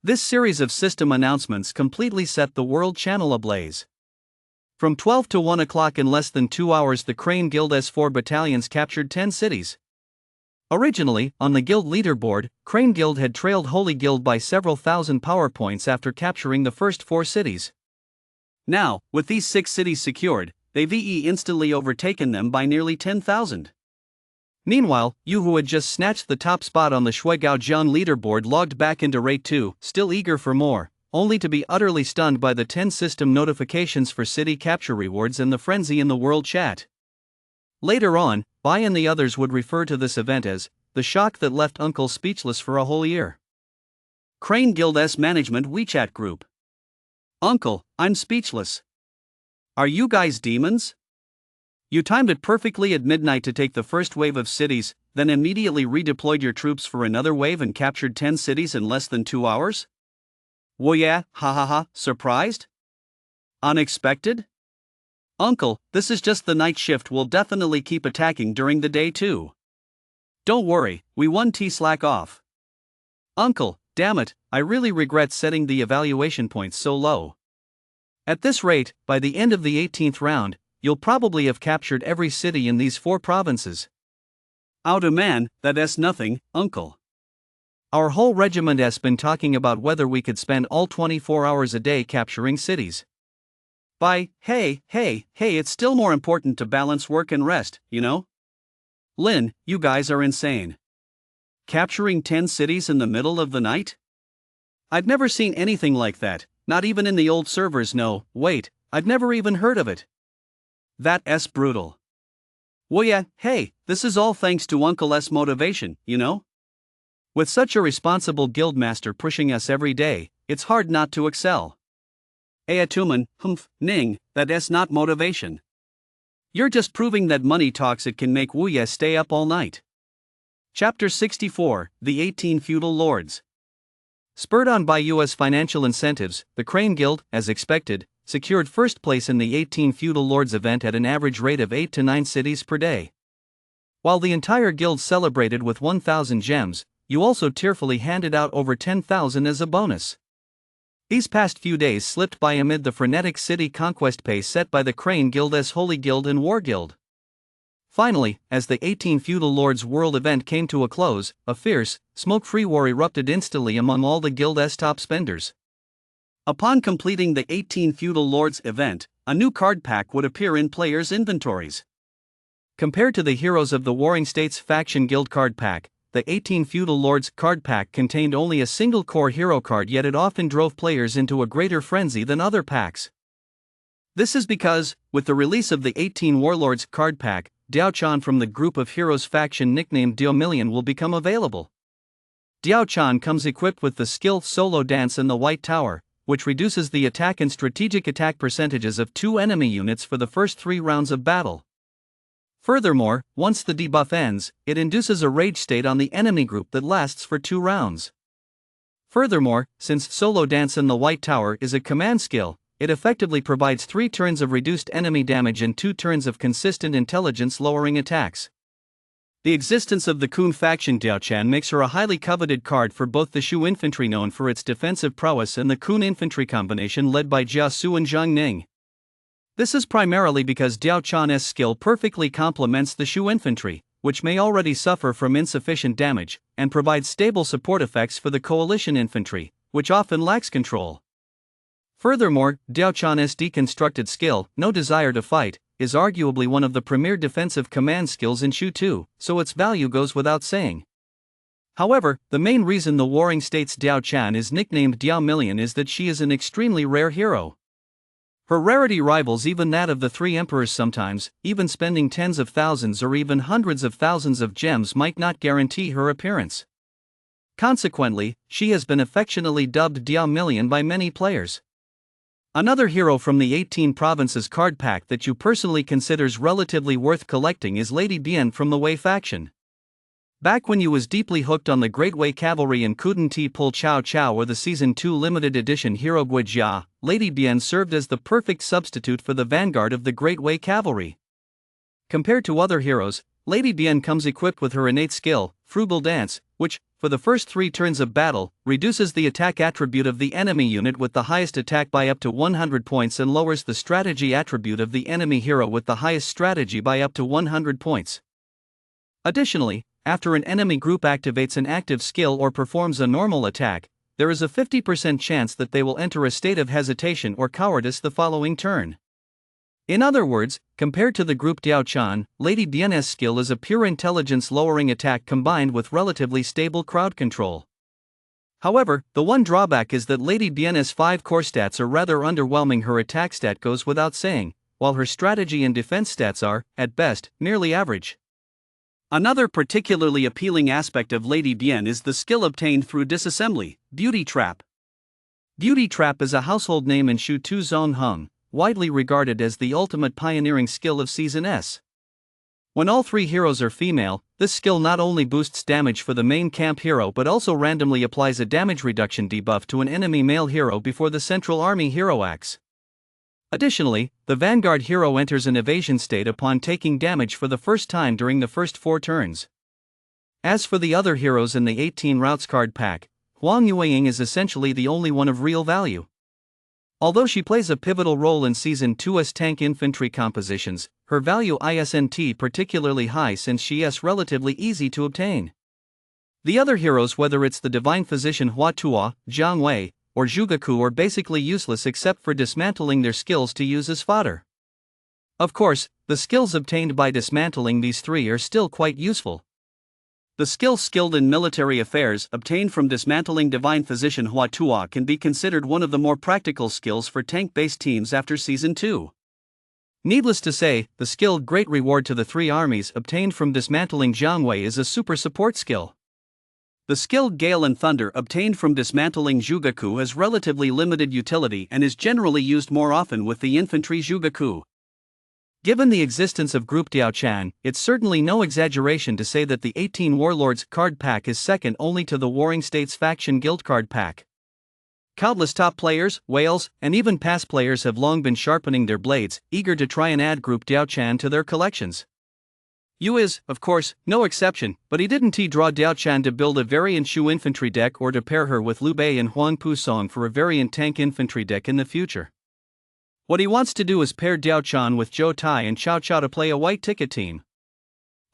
A: This series of system announcements completely set the world channel ablaze. From 12 to 1 o'clock in less than 2 hours, the Crane Guild S4 battalions captured 10 cities. Originally, on the guild leaderboard, Crane Guild had trailed Holy Guild by several thousand power points after capturing the first 4 cities. Now, with these 6 cities secured, they've instantly overtaken them by nearly 10,000. Meanwhile, Yu, who had just snatched the top spot on the Shuigaojiang leaderboard, logged back into Raid 2, still eager for more, only to be utterly stunned by the 10 system notifications for city capture rewards and the frenzy in the world chat. Later on, Bai and the others would refer to this event as the shock that left Uncle speechless for a whole year. Crane Guild S Management WeChat Group. Uncle, I'm speechless. Are you guys demons? You timed it perfectly at midnight to take the first wave of cities, then immediately redeployed your troops for another wave and captured 10 cities in less than 2 hours? Whoa, yeah, ha ha ha, surprised? Unexpected? Uncle, this is just the night shift. We'll definitely keep attacking during the day too. Don't worry, we won. Slack off. Uncle, damn it, I really regret setting the evaluation points so low. At this rate, by the end of the 18th round, you'll probably have captured every city in these 4 provinces. Out a man, that's nothing, Uncle. Our whole regiment has been talking about whether we could spend all 24 hours a day capturing cities. Hey, it's still more important to balance work and rest, you know? Lin, you guys are insane. Capturing 10 cities in the middle of the night? I've never seen anything like that, not even in the old servers. No, wait, I've never even heard of it. That's brutal. Well, yeah, hey, this is all thanks to Uncle S motivation, you know? With such a responsible guildmaster pushing us every day, it's hard not to excel. Atuman, Ning, that's not motivation. You're just proving that money talks. It can make Wuya stay up all night. Chapter 64, The 18 Feudal Lords. Spurred on by US financial incentives, the Crane Guild, as expected, secured first place in the 18 Feudal Lords event at an average rate of 8 to 9 cities per day. While the entire guild celebrated with 1,000 gems, you also tearfully handed out over 10,000 as a bonus. These past few days slipped by amid the frenetic city conquest pace set by the Crane Guild as Holy Guild and War Guild. Finally, as the 18 Feudal Lords World event came to a close, a fierce, smoke-free war erupted instantly among all the Guild's top spenders. Upon completing the 18 Feudal Lords event, a new card pack would appear in players' inventories. Compared to the Heroes of the Warring States Faction Guild card pack, the 18 Feudal Lords card pack contained only a single core hero card, yet it often drove players into a greater frenzy than other packs. This is because, with the release of the 18 Warlords card pack, Diao Chan from the group of heroes faction nicknamed Dio Million will become available. Diao Chan comes equipped with the skill Solo Dance in the White Tower, which reduces the attack and strategic attack percentages of 2 enemy units for the first 3 rounds of battle. Furthermore, once the debuff ends, it induces a rage state on the enemy group that lasts for 2 rounds. Furthermore, since Solo Dance in the White Tower is a command skill, it effectively provides 3 turns of reduced enemy damage and 2 turns of consistent intelligence-lowering attacks. The existence of the Kun faction Diaochan makes her a highly coveted card for both the Shu infantry, known for its defensive prowess, and the Kun infantry combination led by Jia Su and Zhang Ning. This is primarily because Diao Chan's skill perfectly complements the Shu infantry, which may already suffer from insufficient damage, and provides stable support effects for the coalition infantry, which often lacks control. Furthermore, Diao Chan's deconstructed skill, No Desire to Fight, is arguably one of the premier defensive command skills in Shu 2, so its value goes without saying. However, the main reason the Warring States Diao Chan is nicknamed Diao Million is that she is an extremely rare hero. Her rarity rivals even that of the 3 emperors. Sometimes, even spending tens of thousands or even hundreds of thousands of gems might not guarantee her appearance. Consequently, she has been affectionately dubbed Dia Million by many players. Another hero from the 18 provinces card pack that you personally considers relatively worth collecting is Lady Bien from the Wei faction. Back when you was deeply hooked on the Great Wei Cavalry and couldn't pull Chow Chow or the Season 2 limited edition hero Guijia, Lady Bien served as the perfect substitute for the vanguard of the Great Wei Cavalry. Compared to other heroes, Lady Bien comes equipped with her innate skill, Frugal Dance, which, for the first 3 turns of battle, reduces the attack attribute of the enemy unit with the highest attack by up to 100 points and lowers the strategy attribute of the enemy hero with the highest strategy by up to 100 points. Additionally, after an enemy group activates an active skill or performs a normal attack, there is a 50% chance that they will enter a state of hesitation or cowardice the following turn. In other words, compared to the group Diao Chan, Lady Bien's skill is a pure intelligence-lowering attack combined with relatively stable crowd control. However, the one drawback is that Lady Bien's 5 core stats are rather underwhelming. Her attack stat goes without saying, while her strategy and defense stats are, at best, nearly average. Another particularly appealing aspect of Lady Bien is the skill obtained through disassembly, Beauty Trap. Beauty Trap is a household name in Shu Tu Zong Hung, widely regarded as the ultimate pioneering skill of Season S. When all 3 heroes are female, this skill not only boosts damage for the main camp hero but also randomly applies a damage reduction debuff to an enemy male hero before the central army hero acts. Additionally, the vanguard hero enters an evasion state upon taking damage for the first time during the first 4 turns. As for the other heroes in the 18 routes card pack, Huang Yueying is essentially the only one of real value. Although she plays a pivotal role in Season 2's tank infantry compositions, her value isn't particularly high since she is relatively easy to obtain. The other heroes, whether it's the Divine Physician Hua Tuo, Jiang Wei, or Zhugaku, are basically useless except for dismantling their skills to use as fodder. Of course, the skills obtained by dismantling these 3 are still quite useful. The skill skilled in military affairs obtained from dismantling Divine Physician Hua Tuo can be considered one of the more practical skills for tank-based teams after Season 2. Needless to say, the skill Great Reward to the 3 armies obtained from dismantling Jiang Wei is a super support skill. The skill Gale and Thunder obtained from dismantling Zhugaku has relatively limited utility and is generally used more often with the infantry Zhugaku. Given the existence of Group Diao Chan, it's certainly no exaggeration to say that the 18 Warlords card pack is second only to the Warring States faction guild card pack. Countless top players, whales, and even past players have long been sharpening their blades, eager to try and add Group Diao Chan to their collections. Yu is, of course, no exception, but he didn't draw Diao Chan to build a variant Shu infantry deck or to pair her with Liu Bei and Huang Pu Song for a variant tank infantry deck in the future. What he wants to do is pair Diao Chan with Zhou Tai and Chow Chow to play a white ticket team.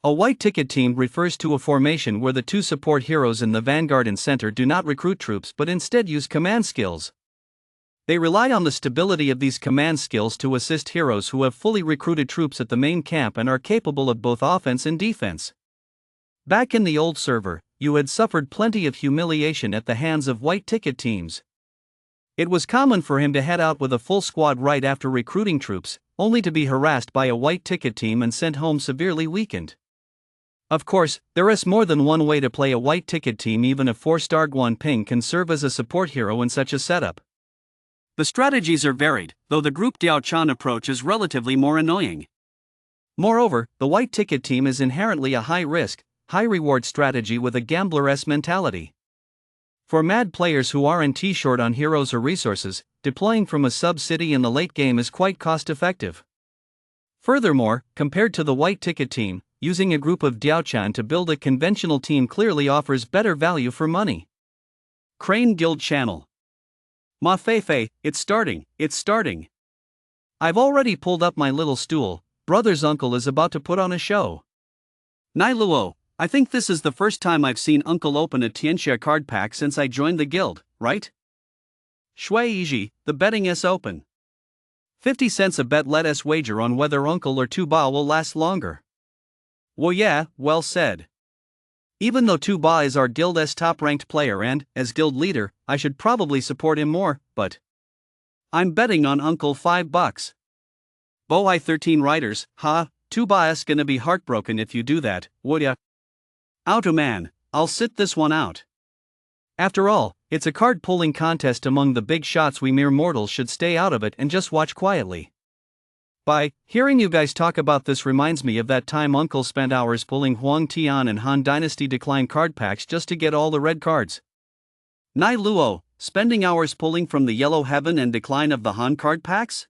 A: A white ticket team refers to a formation where the 2 support heroes in the vanguard and center do not recruit troops but instead use command skills. They rely on the stability of these command skills to assist heroes who have fully recruited troops at the main camp and are capable of both offense and defense. Back in the old server, you had suffered plenty of humiliation at the hands of white ticket teams. It was common for him to head out with a full squad right after recruiting troops, only to be harassed by a white ticket team and sent home severely weakened. Of course, there is more than one way to play a white ticket team. Even a 4-star Guan Ping can serve as a support hero in such a setup. The strategies are varied, though the Group Diao Chan approach is relatively more annoying. Moreover, the white ticket team is inherently a high-risk, high-reward strategy with a gambler-esque mentality. For mad players who aren't short on heroes or resources, deploying from a sub-city in the late game is quite cost-effective. Furthermore, compared to the white ticket team, using a group of Diao Chan to build a conventional team clearly offers better value for money. Crane Guild Channel. Ma Fei, it's starting. I've already pulled up my little stool. Brother's uncle is about to put on a show. Nai Luo, I think this is the first time I've seen Uncle open a Tianxia card pack since I joined the guild, right? Shui Yiji, the betting is open. 50 cents a bet. Let us wager on whether Uncle or Tu Ba will last longer. Well, yeah, well said. Even though Tu Ba is our guild's top-ranked player and, as guild leader, I should probably support him more, but I'm betting on Uncle $5. Bohai 13 Riders, Tu Ba is gonna be heartbroken if you do that, would ya? Outo man, I'll sit this one out. After all, it's a card pulling contest among the big shots. We mere mortals should stay out of it and just watch quietly. Hearing you guys talk about this reminds me of that time Uncle spent hours pulling Huang Tian and Han Dynasty decline card packs just to get all the red cards. Nai Luo, spending hours pulling from the Yellow Heaven and decline of the Han card packs?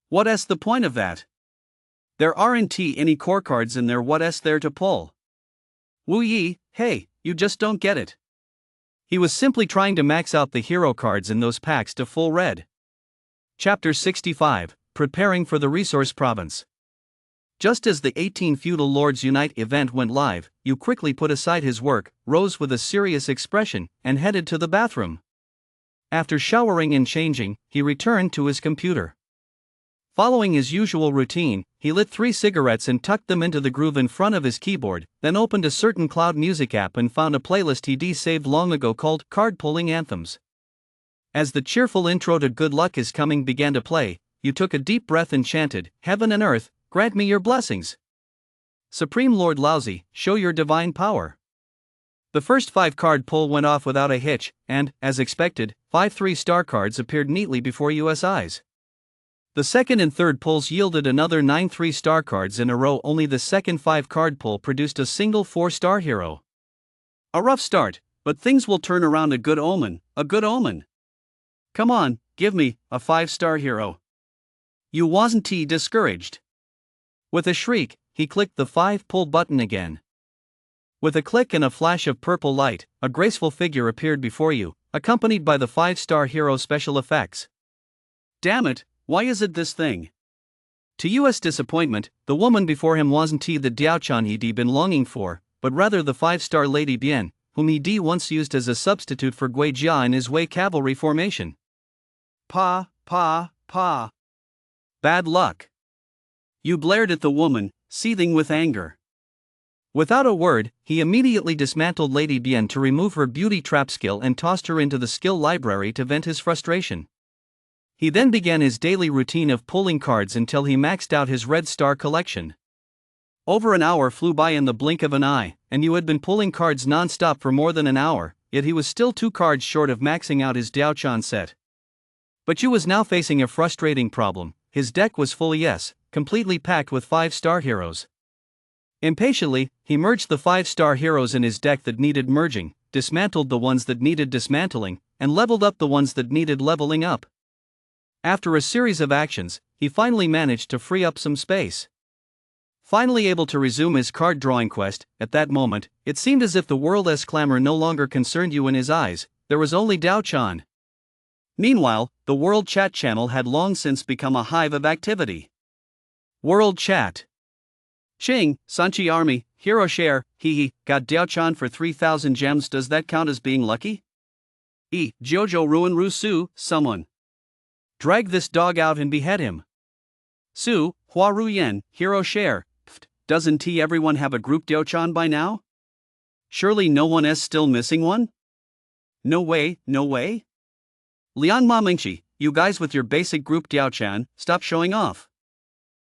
A: What's the point of that? There aren't any core cards in there. What's there to pull? Wu Yi, hey, you just don't get it. He was simply trying to max out the hero cards in those packs to full red. Chapter 65, Preparing for the Resource Province. Just as the 18 Feudal Lords Unite event went live, Yu quickly put aside his work, rose with a serious expression, and headed to the bathroom. After showering and changing, he returned to his computer. Following his usual routine, he lit 3 cigarettes and tucked them into the groove in front of his keyboard, then opened a certain cloud music app and found a playlist he'd saved long ago called Card Pulling Anthems. As the cheerful intro to Good Luck Is Coming began to play, you took a deep breath and chanted, "Heaven and earth, grant me your blessings. Supreme Lord Laozi, show your divine power." The first 5 card pull went off without a hitch, and, as expected, 5 3-star cards appeared neatly before US eyes. The second and third pulls yielded another 9 3-star cards in a row. Only the second 5 card pull produced a single 4-star hero. A rough start, but things will turn around. A good omen, a good omen. Come on, give me a 5-star hero. You wasn't discouraged. With a shriek, he clicked the 5 pull button again. With a click and a flash of purple light, a graceful figure appeared before you, accompanied by the 5-star hero special effects. Damn it, why is it this thing? To US disappointment, the woman before him wasn't the Diaochan he'd been longing for, but rather the 5-star Lady Bian, whom he'd once used as a substitute for Gui Jia in his Wei cavalry formation. Pa. Bad luck. You blared at the woman, seething with anger. Without a word, he immediately dismantled Lady Bian to remove her beauty trap skill and tossed her into the skill library to vent his frustration. He then began his daily routine of pulling cards until he maxed out his red star collection. Over an hour flew by in the blink of an eye, and you had been pulling cards non-stop for more than an hour, yet he was still 2 cards short of maxing out his Diaochan set. But Yu was now facing a frustrating problem. His deck was fully completely packed with 5-star heroes. Impatiently, he merged the 5-star heroes in his deck that needed merging, dismantled the ones that needed dismantling, and leveled up the ones that needed leveling up. After a series of actions, he finally managed to free up some space. Finally able to resume his card drawing quest, at that moment, it seemed as if the world's clamor no longer concerned you in his eyes. There was only Diaochan. Meanwhile, the World Chat channel had long since become a hive of activity. World Chat. Ching, Sanchi Army, Hero Share, got Diaochan for 3,000 gems. Does that count as being lucky? Jojo Ruin Rusu, someone. Drag this dog out and behead him. Su, Hua Ruyen, Hero Share. Doesn't everyone have a group Diaochan by now? Surely no one is still missing one? No way. Lian Ma Mingxi, you guys with your basic group Diaochan, stop showing off.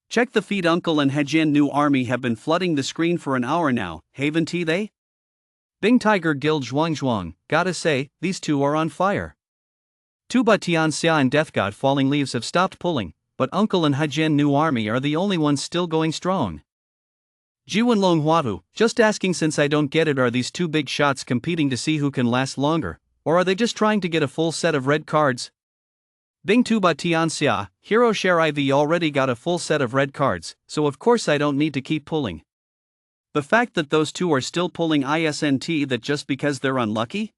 A: Check the feed. Uncle and Hejian New Army have been flooding the screen for an hour now, haven't they? Bing Tiger Guild Zhuang, gotta say, these two are on fire. Tuba Tian Xia and Death God Falling Leaves have stopped pulling, but Uncle and Hejian New Army are the only ones still going strong. Jiwen Long Huatu, just asking, since I don't get it, are these 2 big shots competing to see who can last longer? Or are they just trying to get a full set of red cards? Bing Tuba Tianxia, Hero Share IV already got a full set of red cards, so of course I don't need to keep pulling. The fact that those 2 are still pulling isn't that just because they're unlucky?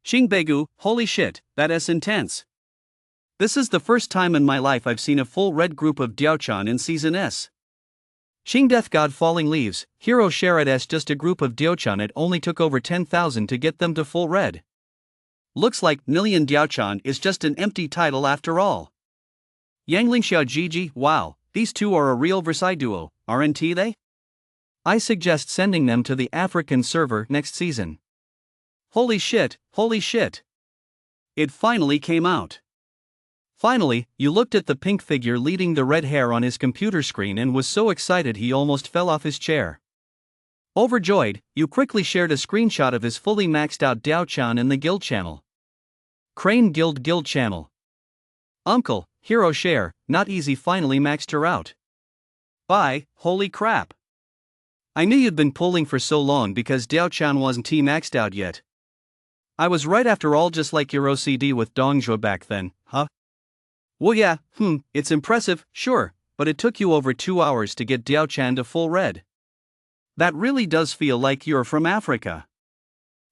A: Xingbegu, holy shit, that's intense. This is the first time in my life I've seen a full red group of Diaochan in Season S. Xing Death God Falling Leaves, Hero Share at just a group of Diaochan. It only took over 10,000 to get them to full red. Looks like Million Diaochan is just an empty title after all. Yangling Xiao Jiji, wow, these 2 are a real Versailles duo, aren't they? I suggest sending them to the African server next season. Holy shit. It finally came out. Finally, you looked at the pink figure leading the red hair on his computer screen and was so excited he almost fell off his chair. Overjoyed, you quickly shared a screenshot of his fully maxed out Diao-chan in the guild channel. Crane Guild channel. Uncle, hero share, not easy, finally maxed her out. Bye, holy crap. I knew you'd been pulling for so long because Diao-chan wasn't maxed out yet. I was right after all, just like your OCD with Dongzhuo back then, huh? Well yeah, it's impressive, sure, but it took you over 2 hours to get Diao-chan to full red. That really does feel like you're from Africa.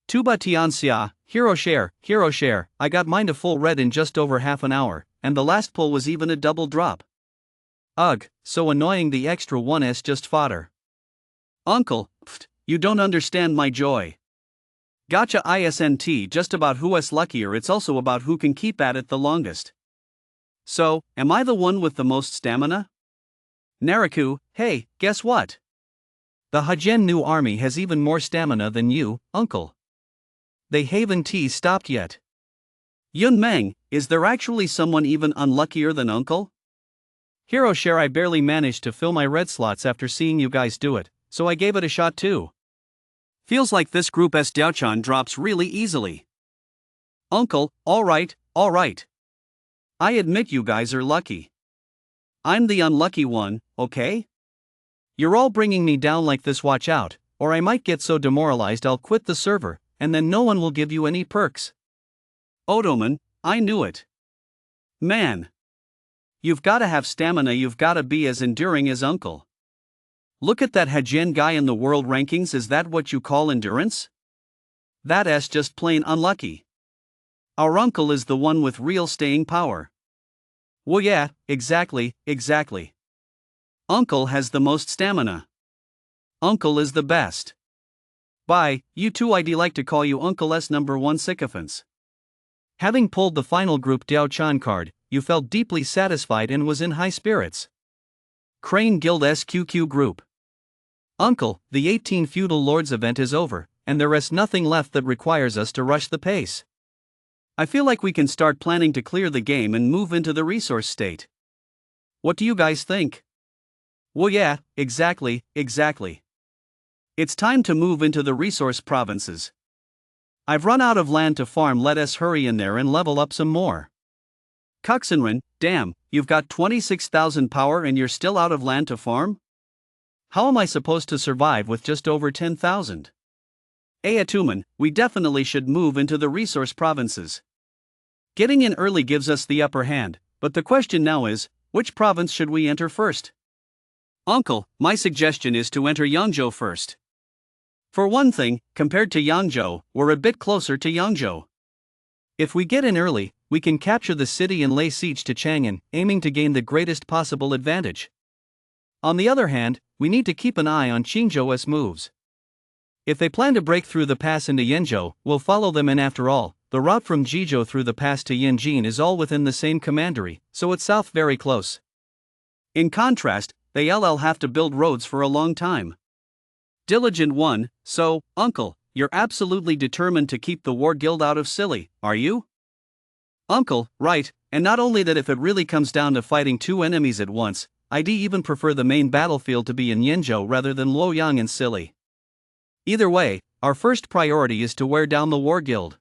A: Tuba Tianxia, hero share, I got mine to full red in just over half an hour, and the last pull was even a double drop. Ugh, so annoying, the extra 1s just fodder. Uncle, you don't understand my joy. Gotcha isn't just about who's luckier, it's also about who can keep at it the longest. So, am I the one with the most stamina? Naraku, hey, guess what? The Hajien new army has even more stamina than you, uncle. They haven't stopped yet. Yun Meng, is there actually someone even unluckier than uncle? Hero share, I barely managed to fill my red slots after seeing you guys do it, so I gave it a shot too. Feels like this group S Diao-chan drops really easily. Uncle, alright. I admit you guys are lucky. I'm the unlucky one, okay? You're all bringing me down like this, watch out, or I might get so demoralized I'll quit the server, and then no one will give you any perks. Otoman, I knew it. Man. You've gotta have stamina, you've gotta be as enduring as uncle. Look at that Hajien guy in the world rankings, is that what you call endurance? That's just plain unlucky. Our uncle is the one with real staying power. Well yeah, exactly. Uncle has the most stamina. Uncle is the best. Bye, you two, I'd like to call you Uncle S number 1 sycophants. Having pulled the final group Diao-chan card, you felt deeply satisfied and was in high spirits. Crane Guild SQQ Group. Uncle, the 18 Feudal Lords event is over, and there is nothing left that requires us to rush the pace. I feel like we can start planning to clear the game and move into the resource state. What do you guys think? Well yeah, exactly. It's time to move into the resource provinces. I've run out of land to farm, let us hurry in there and level up some more. Kuxinrin, damn, you've got 26,000 power and you're still out of land to farm? How am I supposed to survive with just over 10,000? Ayatuman, we definitely should move into the resource provinces. Getting in early gives us the upper hand, but the question now is, which province should we enter first? Uncle, my suggestion is to enter Yangzhou first. For one thing, compared to Yangzhou, we're a bit closer to Yangzhou. If we get in early, we can capture the city and lay siege to Chang'an, aiming to gain the greatest possible advantage. On the other hand, we need to keep an eye on Qingzhou's moves. If they plan to break through the pass into Yanzhou, we'll follow them in. After all, the route from Jizhou through the pass to Yanjin is all within the same commandery, so it's south very close. In contrast, they'll have to build roads for a long time. Diligent one, so, uncle, you're absolutely determined to keep the war guild out of Silly, are you? Uncle, right, and not only that, if it really comes down to fighting two enemies at once, I'd even prefer the main battlefield to be in Yanzhou rather than Luoyang and Silly. Either way, our first priority is to wear down the war guild.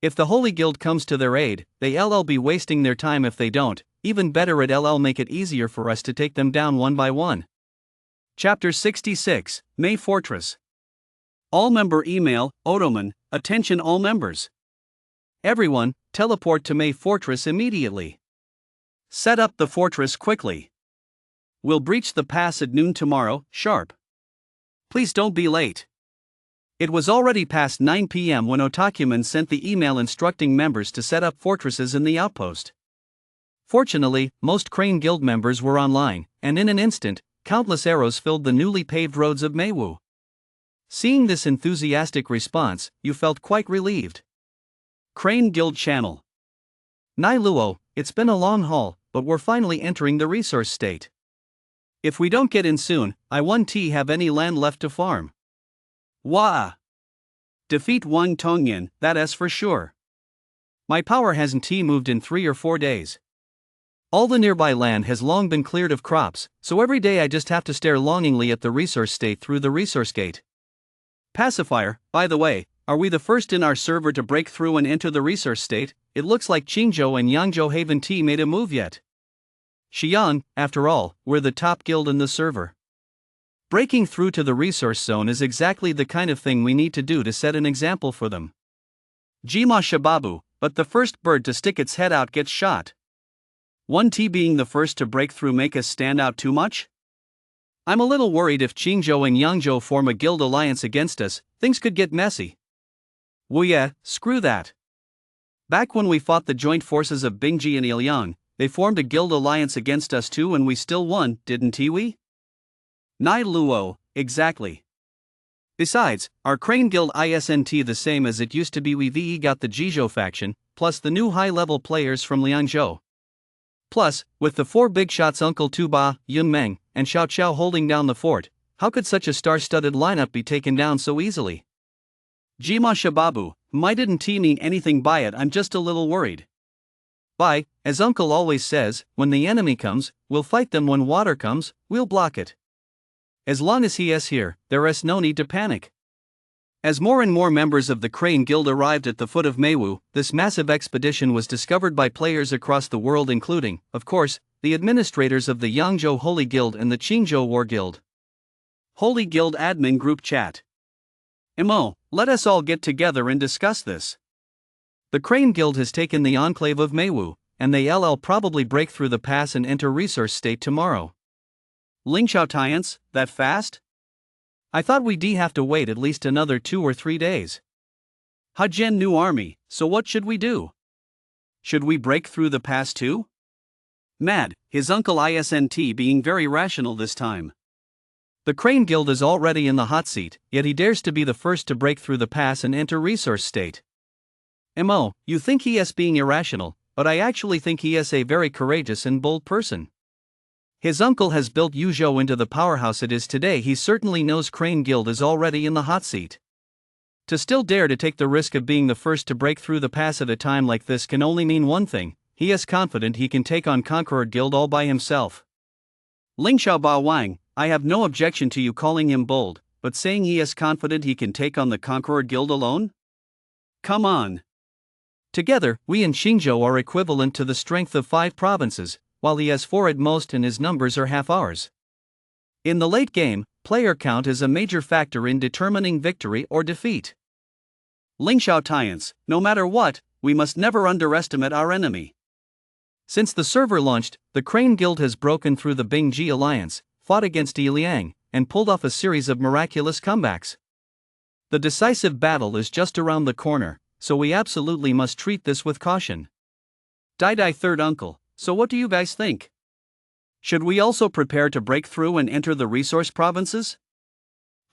A: If the Holy Guild comes to their aid, they'll be wasting their time. If they don't, even better, it'll make it easier for us to take them down one by one. Chapter 66, Mei Fortress. All member email, Otoman, attention all members. Everyone, teleport to Mei Fortress immediately. Set up the fortress quickly. We'll breach the pass at noon tomorrow, sharp. Please don't be late. It was already past 9 p.m. when Otakuman sent the email instructing members to set up fortresses in the outpost. Fortunately, most Crane Guild members were online, and in an instant, countless arrows filled the newly paved roads of Meiwu. Seeing this enthusiastic response, you felt quite relieved. Crane Guild Channel. Nai Luo, it's been a long haul, but we're finally entering the resource state. If we don't get in soon, I won't have any land left to farm. Wah! Defeat Wang Tongyan, that's for sure. My power hasn't moved in 3 or 4 days. All the nearby land has long been cleared of crops, so every day I just have to stare longingly at the resource state through the resource gate. Pacifier, by the way, are we the first in our server to break through and enter the resource state? It looks like Qingzhou and Yangzhou Haven T made a move yet. Xi'an, after all, we're the top guild in the server. Breaking through to the resource zone is exactly the kind of thing we need to do to set an example for them. Jima Shababu, but the first bird to stick its head out gets shot. 1T being the first to break through make us stand out too much? I'm a little worried if Qingzhou and Yangzhou form a guild alliance against us, things could get messy. Well yeah, screw that. Back when we fought the joint forces of Bingji and Ilyang, they formed a guild alliance against us too and we still won, didn't we? Nai Luo, exactly. Besides, our Crane Guild isn't the same as it used to be. We got the Jizhou faction, plus the new high-level players from Liangzhou. Plus, with the 4 big shots Uncle Tuba, Yun Meng, and Xiao Qiao holding down the fort, how could such a star-studded lineup be taken down so easily? Jima Shababu, why didn't T mean anything by it? I'm just a little worried. Bye, as Uncle always says, when the enemy comes, we'll fight them. When water comes, we'll block it. As long as he is here, there is no need to panic. As more and more members of the Crane Guild arrived at the foot of Meiwu, this massive expedition was discovered by players across the world, including, of course, the administrators of the Yangzhou Holy Guild and the Qingzhou War Guild. Holy Guild Admin Group Chat. Let us all get together and discuss this. The Crane Guild has taken the enclave of Meiwu, and they'll probably break through the pass and enter resource state tomorrow. Lingxiao Tiance, that fast? I thought we'd have to wait at least another 2 or 3 days. Hajian new army, so what should we do? Should we break through the pass too? Mad, his uncle isn't being very rational this time. The Crane Guild is already in the hot seat, yet he dares to be the first to break through the pass and enter resource state. You think he is being irrational, but I actually think he is a very courageous and bold person. His uncle has built Yuzhou into the powerhouse it is today. He certainly knows Crane Guild is already in the hot seat. To still dare to take the risk of being the first to break through the pass at a time like this can only mean one thing: he is confident he can take on Conqueror Guild all by himself. Lingxiao Ba Wang, I have no objection to you calling him bold, but saying he is confident he can take on the Conqueror Guild alone? Come on. Together, we and Qingzhou are equivalent to the strength of 5 provinces, while he has 4 at most and his numbers are half ours. In the late game, player count is a major factor in determining victory or defeat. Lingxiao Tiance, no matter what, we must never underestimate our enemy. Since the server launched, the Crane Guild has broken through the Bingji alliance, fought against Liang, and pulled off a series of miraculous comebacks. The decisive battle is just around the corner, so we absolutely must treat this with caution. Dai third uncle, so what do you guys think? Should we also prepare to break through and enter the resource provinces?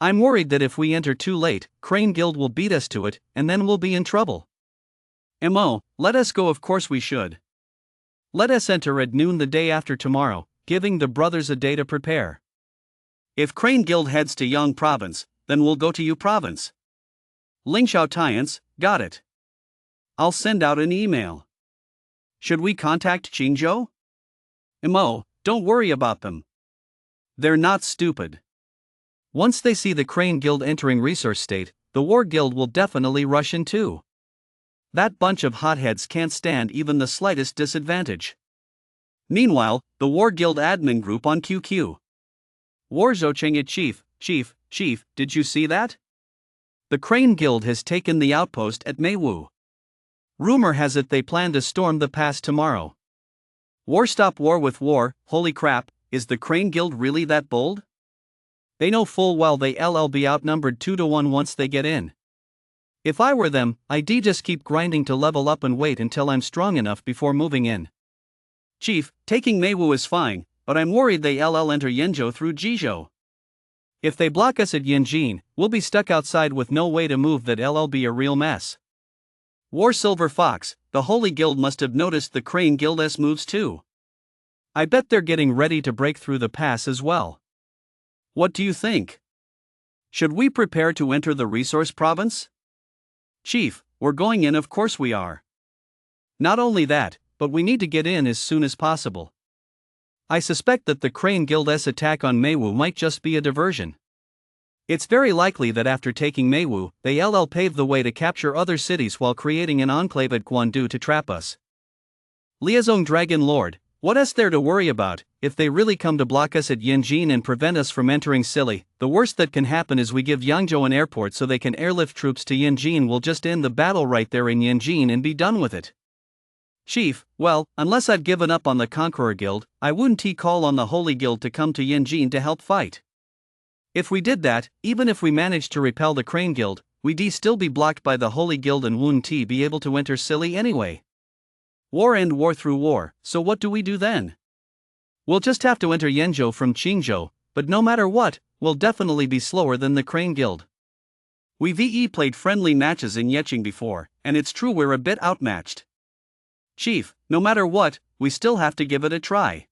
A: I'm worried that if we enter too late, Crane Guild will beat us to it, and then we'll be in trouble. Let us go, of course we should. Let us enter at noon the day after tomorrow, giving the brothers a day to prepare. If Crane Guild heads to Yang Province, then we'll go to Yu Province. Lingxiao Tiance, got it. I'll send out an email. Should we contact Qingzhou? Don't worry about them. They're not stupid. Once they see the Crane Guild entering resource state, the War Guild will definitely rush in too. That bunch of hotheads can't stand even the slightest disadvantage. Meanwhile, the War Guild admin group on QQ. War Zhoucheng Chief, did you see that? The Crane Guild has taken the outpost at Meiwu. Rumor has it they plan to storm the pass tomorrow. War stop war with war, holy crap, is the Crane Guild really that bold? They know full well they'll be outnumbered 2 to 1 once they get in. If I were them, I'd just keep grinding to level up and wait until I'm strong enough before moving in. Chief, taking Meiwu is fine, but I'm worried they'll enter Yenzhou through Jizhou. If they block us at Yanjin, we'll be stuck outside with no way to move. That'll be a real mess. War Silver Fox, the Holy Guild must have noticed the Crane Guild's moves too. I bet they're getting ready to break through the pass as well. What do you think? Should we prepare to enter the resource province? Chief, we're going in, of course we are. Not only that, but we need to get in as soon as possible. I suspect that the Crane Guild's attack on Maywu might just be a diversion. It's very likely that after taking Maywu, they'll pave the way to capture other cities while creating an enclave at Guandu to trap us. Liaison Dragon Lord, what is there to worry about? If they really come to block us at Yanjin and prevent us from entering Sili, the worst that can happen is we give Yangzhou an airport so they can airlift troops to Yanjin. We'll just end the battle right there in Yanjin and be done with it. Chief, well, unless I've given up on the Conqueror Guild, I wouldn't call on the Holy Guild to come to Yanjin to help fight. If we did that, even if we managed to repel the Crane Guild, we'd still be blocked by the Holy Guild and wouldn't be able to enter Sili anyway. War and war through war, so what do we do then? We'll just have to enter Yenzhou from Qingzhou, but no matter what, we'll definitely be slower than the Crane Guild. We've played friendly matches in Yeqing before, and it's true we're a bit outmatched. Chief, no matter what, we still have to give it a try.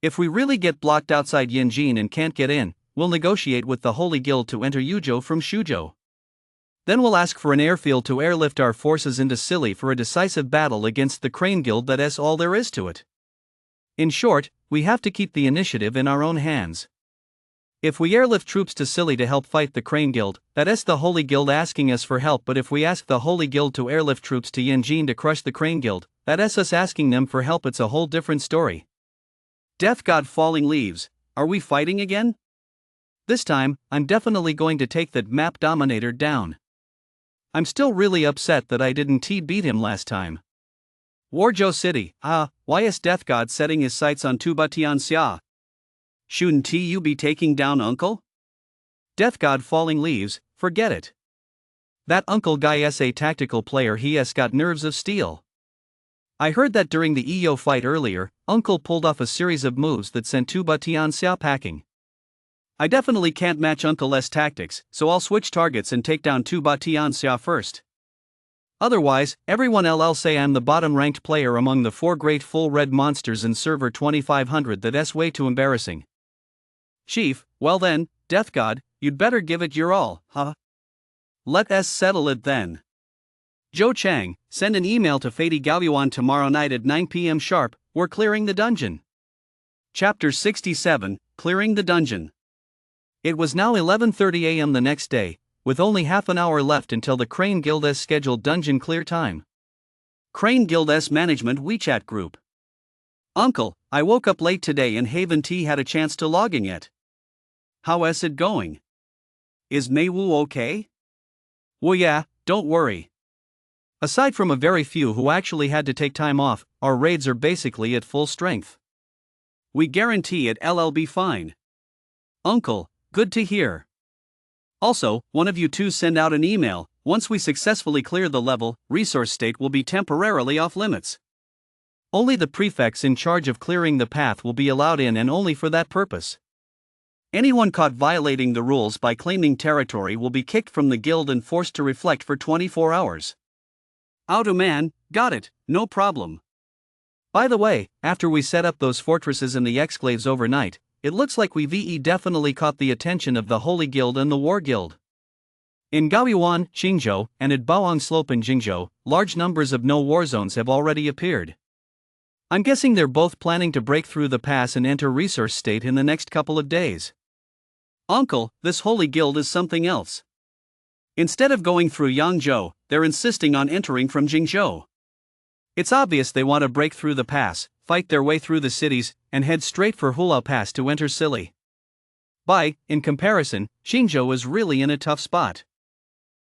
A: If we really get blocked outside Yanjin and can't get in, we'll negotiate with the Holy Guild to enter Yuzhou from Shuzhou. Then we'll ask for an airfield to airlift our forces into Sili for a decisive battle against the Crane Guild. That's all there is to it. In short, we have to keep the initiative in our own hands. If we airlift troops to Sili to help fight the Crane Guild, that's the Holy Guild asking us for help. But if we ask the Holy Guild to airlift troops to Yanjin to crush the Crane Guild, that's us asking them for help. It's a whole different story. Death God Falling Leaves, are we fighting again? This time, I'm definitely going to take that map dominator down. I'm still really upset that I didn't beat him last time. Warzhou City, why is Death God setting his sights on Tuba Tianxia? Shouldn't you be taking down Uncle? Death God Falling Leaves, forget it. That Uncle guy is a tactical player. He has got nerves of steel. I heard that during the EO fight earlier, Uncle pulled off a series of moves that sent Tuba Tianxia packing. I definitely can't match Uncle's tactics, so I'll switch targets and take down Tuba Tianxia first. Otherwise, everyone will say I'm the bottom-ranked player among the 4 great full red monsters in server 2500. That's way too embarrassing. Chief, well then, Death God, you'd better give it your all, huh? Let us settle it then. Zhou Chang, send an email to Fady Gaoyuan tomorrow night at 9 p.m. sharp, we're clearing the dungeon. Chapter 67, Clearing the Dungeon. It was now 11:30 a.m. the next day, with only half an hour left until the Crane Guild's scheduled dungeon clear time. Crane Guild's management WeChat group. Uncle, I woke up late today and haven't had a chance to log in yet. How is it going? Is Maywu okay? Well yeah, don't worry. Aside from a very few who actually had to take time off, our raids are basically at full strength. We guarantee it'll be fine. Uncle, good to hear. Also, one of you two send out an email. Once we successfully clear the level, resource state will be temporarily off limits. Only the prefects in charge of clearing the path will be allowed in, and only for that purpose. Anyone caught violating the rules by claiming territory will be kicked from the guild and forced to reflect for 24 hours. Automan, got it, no problem. By the way, after we set up those fortresses and the exclaves overnight, it looks like we've definitely caught the attention of the Holy Guild and the War Guild. In Gaoyuan, Qingzhou, and at Baoang Slope in Jingzhou, large numbers of no-war zones have already appeared. I'm guessing they're both planning to break through the pass and enter resource state in the next couple of days. Uncle, this Holy Guild is something else. Instead of going through Yangzhou, they're insisting on entering from Jingzhou. It's obvious they want to break through the pass, fight their way through the cities, and head straight for Hulao Pass to enter Sili. In comparison, Qingzhou is really in a tough spot.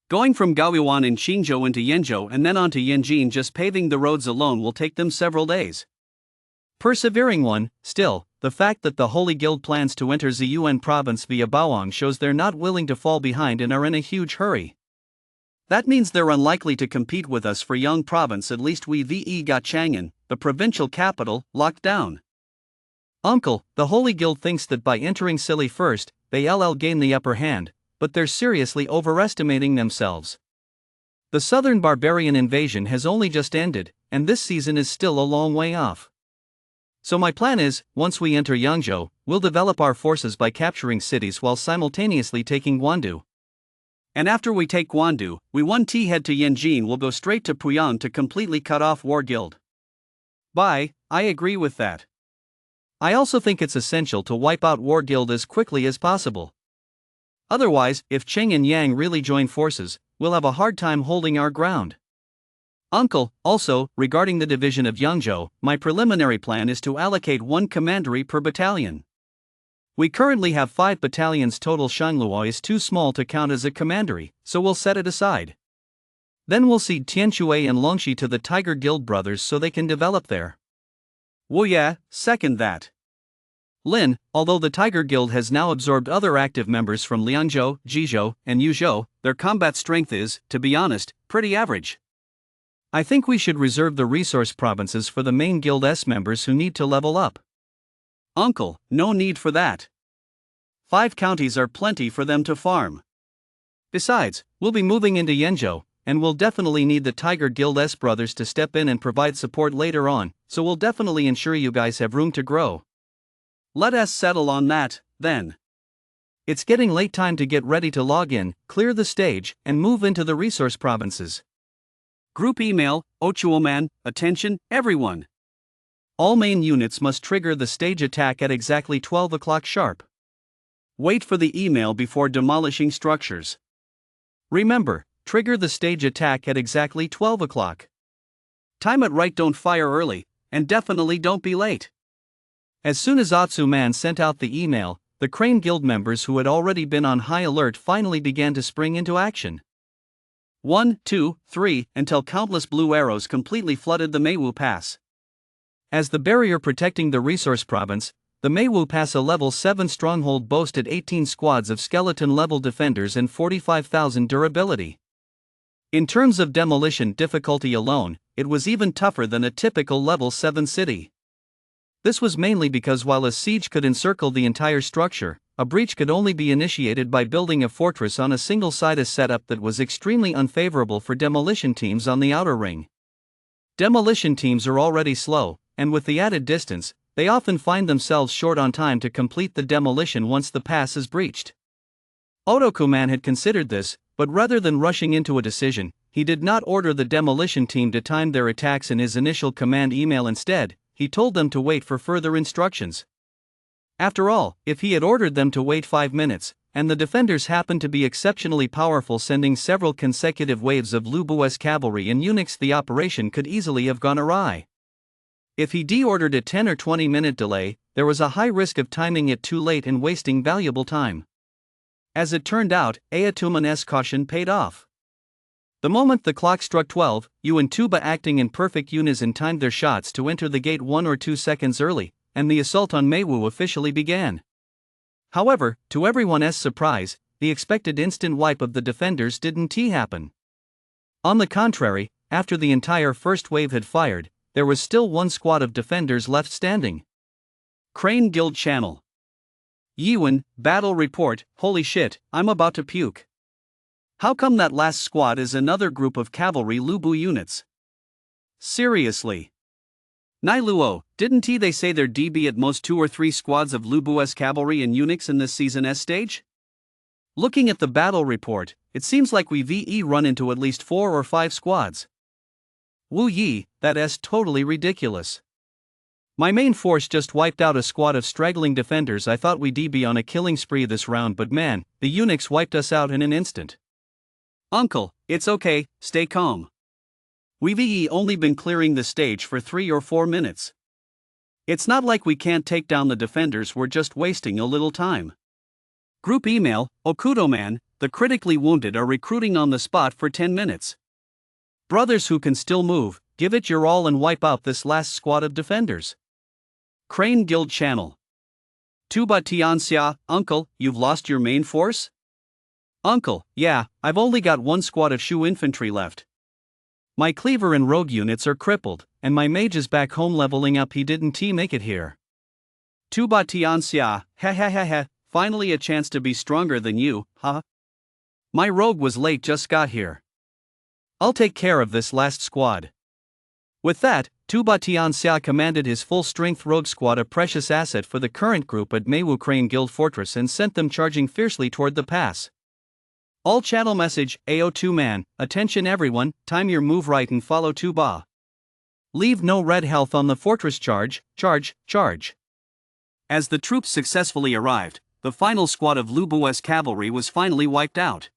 A: Going from Gaoyuan in Qingzhou into Yenzhou and then onto Yanjin, just paving the roads alone will take them several days. Persevering one, still, the fact that the Holy Guild plans to enter Ziyuan province via Baoang shows they're not willing to fall behind and are in a huge hurry. That means they're unlikely to compete with us for Yang province. At least we've got Chang'an, the provincial capital, locked down. Uncle, the Holy Guild thinks that by entering Sili first, they'll gain the upper hand, but they're seriously overestimating themselves. The southern barbarian invasion has only just ended, and this season is still a long way off. So my plan is, once we enter Yangzhou, we'll develop our forces by capturing cities while simultaneously taking Guandu. And after we take Guandu, we head to Yanjin. We'll go straight to Puyang to completely cut off War Guild. I agree with that. I also think it's essential to wipe out War Guild as quickly as possible. Otherwise, if Cheng and Yang really join forces, we'll have a hard time holding our ground. Uncle, also, regarding the division of Yangzhou, my preliminary plan is to allocate one commandery per battalion. We currently have 5 battalions total. Shangluo is too small to count as a commandery, so we'll set it aside. Then we'll cede Tianshui and Longxi to the Tiger Guild brothers so they can develop there. Wuya, second that. Lin, although the Tiger Guild has now absorbed other active members from Liangzhou, Jizhou, and Yuzhou, their combat strength is, to be honest, pretty average. I think we should reserve the resource provinces for the main Guild S members who need to level up. Uncle, no need for that. 5 counties are plenty for them to farm. Besides, we'll be moving into Yenzhou, and we'll definitely need the Tiger Guild S brothers to step in and provide support later on, so we'll definitely ensure you guys have room to grow. Let us settle on that, then. It's getting late. Time to get ready to log in, clear the stage, and move into the resource provinces. Group email, Ochuoman, attention, everyone. All main units must trigger the stage attack at exactly 12 o'clock sharp. Wait for the email before demolishing structures. Remember, trigger the stage attack at exactly 12 o'clock. Time it right, don't fire early, and definitely don't be late. As soon as Otsuman sent out the email, the Crane Guild members who had already been on high alert finally began to spring into action. 1, 2, 3, until countless blue arrows completely flooded the Meiwu Pass. As the barrier protecting the resource province, the Meiwu Pass, a level 7 stronghold, boasted 18 squads of skeleton-level defenders and 45,000 durability. In terms of demolition difficulty alone, it was even tougher than a typical level 7 city. This was mainly because while a siege could encircle the entire structure, a breach could only be initiated by building a fortress on a single side, a setup that was extremely unfavorable for demolition teams on the outer ring. Demolition teams are already slow, and with the added distance, they often find themselves short on time to complete the demolition once the pass is breached. Otokuman had considered this, but rather than rushing into a decision, he did not order the demolition team to time their attacks in his initial command email. Instead, he told them to wait for further instructions. After all, if he had ordered them to wait 5 minutes, and the defenders happened to be exceptionally powerful, sending several consecutive waves of Lubu's cavalry and eunuchs, the operation could easily have gone awry. If he de-ordered a 10 or 20 minute delay, there was a high risk of timing it too late and wasting valuable time. As it turned out, Ayatuman's caution paid off. The moment the clock struck 12, Yu and Tuba, acting in perfect unison, timed their shots to enter the gate 1 or 2 seconds early, and the assault on Meiwu officially began. However, to everyone's surprise, the expected instant wipe of the defenders didn't happen. On the contrary, after the entire first wave had fired, there was still 1 squad of defenders left standing. Crane Guild Channel. Yiwen, battle report. Holy shit, I'm about to puke. How come that last squad is another group of cavalry Lubu units? Seriously. Nailuo, didn't they say there'd be at most 2 or 3 squads of Lubu's cavalry and eunuchs in this season's stage? Looking at the battle report, it seems like we've run into at least 4 or 5 squads. Wu Yi, that's totally ridiculous. My main force just wiped out a squad of straggling defenders. I thought we'd be on a killing spree this round, but man, the eunuchs wiped us out in an instant. Uncle, it's okay, stay calm. We've only been clearing the stage for 3 or 4 minutes. It's not like we can't take down the defenders, we're just wasting a little time. Group email, Okudoman, the critically wounded are recruiting on the spot for 10 minutes. Brothers who can still move, give it your all and wipe out this last squad of defenders. Crane Guild Channel. Tuba Tianxia, Uncle, you've lost your main force? Uncle, yeah, I've only got 1 squad of Shu infantry left. My cleaver and rogue units are crippled, and my mage is back home leveling up. He didn't make it here. Tuba Tianxia, ha, finally a chance to be stronger than you, huh? My rogue was late, just got here. I'll take care of this last squad. With that, Tuba Tianxia commanded his full-strength rogue squad, a precious asset for the current group at Meiwu Crane Guild Fortress, and sent them charging fiercely toward the pass. All channel message, AO2 man, attention everyone, time your move right and follow Tuba. Leave no red health on the fortress. Charge, charge, charge. As the troops successfully arrived, the final squad of Lubu's cavalry was finally wiped out.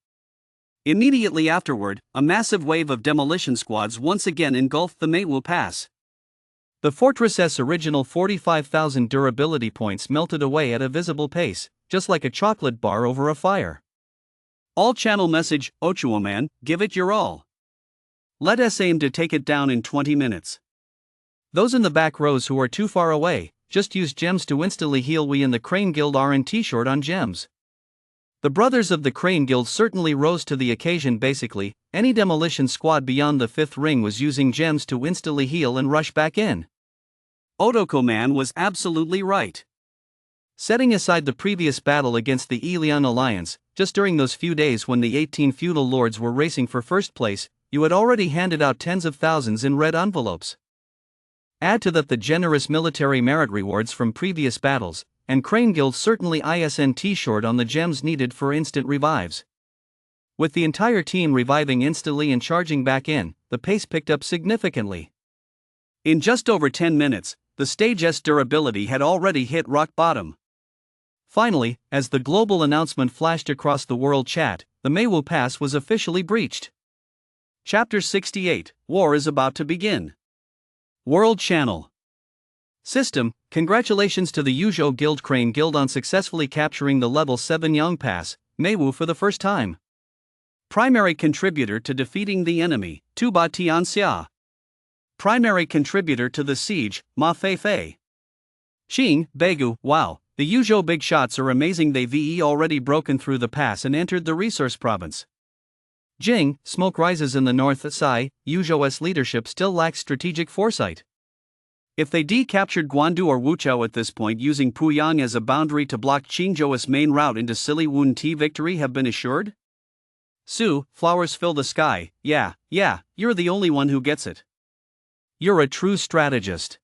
A: Immediately afterward, a massive wave of demolition squads once again engulfed the Meiwu Pass. The fortress's original 45,000 durability points melted away at a visible pace, just like a chocolate bar over a fire. All channel message, Ochuoman, give it your all. Let us aim to take it down in 20 minutes. Those in the back rows who are too far away, just use gems to instantly heal. We in the Crane Guild aren't short on gems. The brothers of the Crane Guild certainly rose to the occasion. Basically, any demolition squad beyond the 5th ring was using gems to instantly heal and rush back in. Otoko-man was absolutely right. Setting aside the previous battle against the Ilian Alliance, just during those few days when the 18 feudal lords were racing for first place, you had already handed out tens of thousands in red envelopes. Add to that the generous military merit rewards from previous battles, and Crane Guild certainly isn't short on the gems needed for instant revives. With the entire team reviving instantly and charging back in, the pace picked up significantly. In just over 10 minutes, the stage's durability had already hit rock bottom. Finally, as the global announcement flashed across the world chat, the Meiwu Pass was officially breached. Chapter 68, War is about to begin. World Channel. System, congratulations to the Yuzhou Guild Crane Guild on successfully capturing the level 7 Yang Pass, Meiwu for the first time. Primary contributor to defeating the enemy, Tuba Tianxia. Primary contributor to the siege, Ma Feifei. Qing, Begu, wow, the Yuzhou big shots are amazing. They've already broken through the pass and entered the resource province. Jing, smoke rises in the north. Sai, Yuzhou's leadership still lacks strategic foresight. If they captured Guandu or Wuchao at this point using Puyang as a boundary to block Qingzhou's main route into Sili Wun Ti, victory have been assured? Su, flowers fill the sky. Yeah, you're the only one who gets it. You're a true strategist.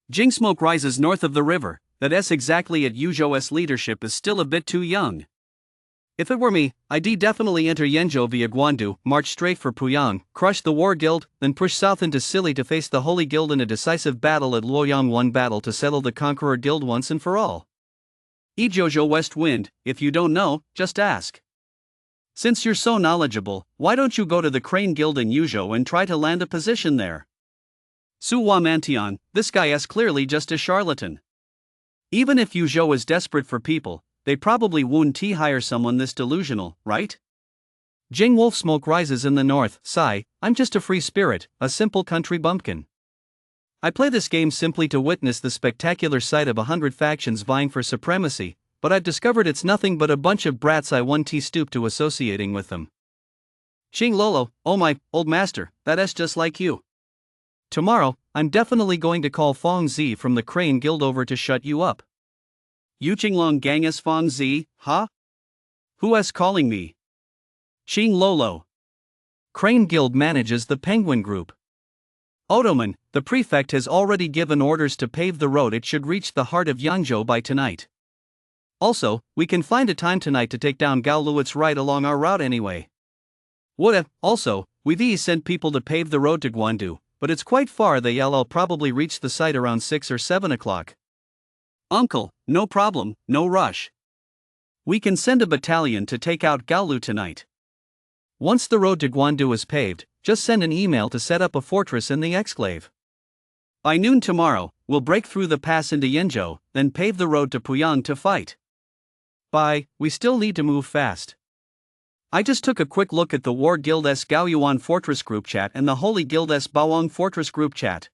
A: Jing, smoke rises north of the river. That's exactly it. Yuzhou's leadership is still a bit too young. If it were me, I'd definitely enter Yenzhou via Guandu, march straight for Puyang, crush the War Guild, then push south into Sili to face the Holy Guild in a decisive battle at Luoyang. One battle to settle the Conqueror Guild once and for all. Ejojo West Wind, if you don't know, just ask. Since you're so knowledgeable, why don't you go to the Crane Guild in Yuzhou and try to land a position there? Suwa Mantian, this guy is clearly just a charlatan. Even if Yuzhou is desperate for people, they probably won't hire someone this delusional, right? Jing, wolf smoke rises in the north. Sigh, I'm just a free spirit, a simple country bumpkin. I play this game simply to witness the spectacular sight of 100 factions vying for supremacy, but I've discovered it's nothing but a bunch of brats. I won't stoop to associating with them. Xing Lolo, oh my, old master, that's just like you. Tomorrow, I'm definitely going to call Fong Zi from the Crane Guild over to shut you up. Yuqinglong Gangus Fong Zi, huh? Who's calling me? Xing Lolo. Crane Guild manages the Penguin Group. Otoman, the prefect has already given orders to pave the road. It should reach the heart of Yangzhou by tonight. Also, we can find a time tonight to take down Gaolu. It's right along our route anyway. Also, we've sent people to pave the road to Guandu, but it's quite far. They'll probably reach the site around 6 or 7 o'clock. Uncle, no problem, no rush. We can send a battalion to take out Gaolu tonight. Once the road to Guandu is paved, just send an email to set up a fortress in the exclave. By noon tomorrow, we'll break through the pass into Yenzhou, then pave the road to Puyang to fight. We still need to move fast. I just took a quick look at the War Guild's Gaoyuan Fortress group chat and the Holy Guild's Bawang Fortress group chat.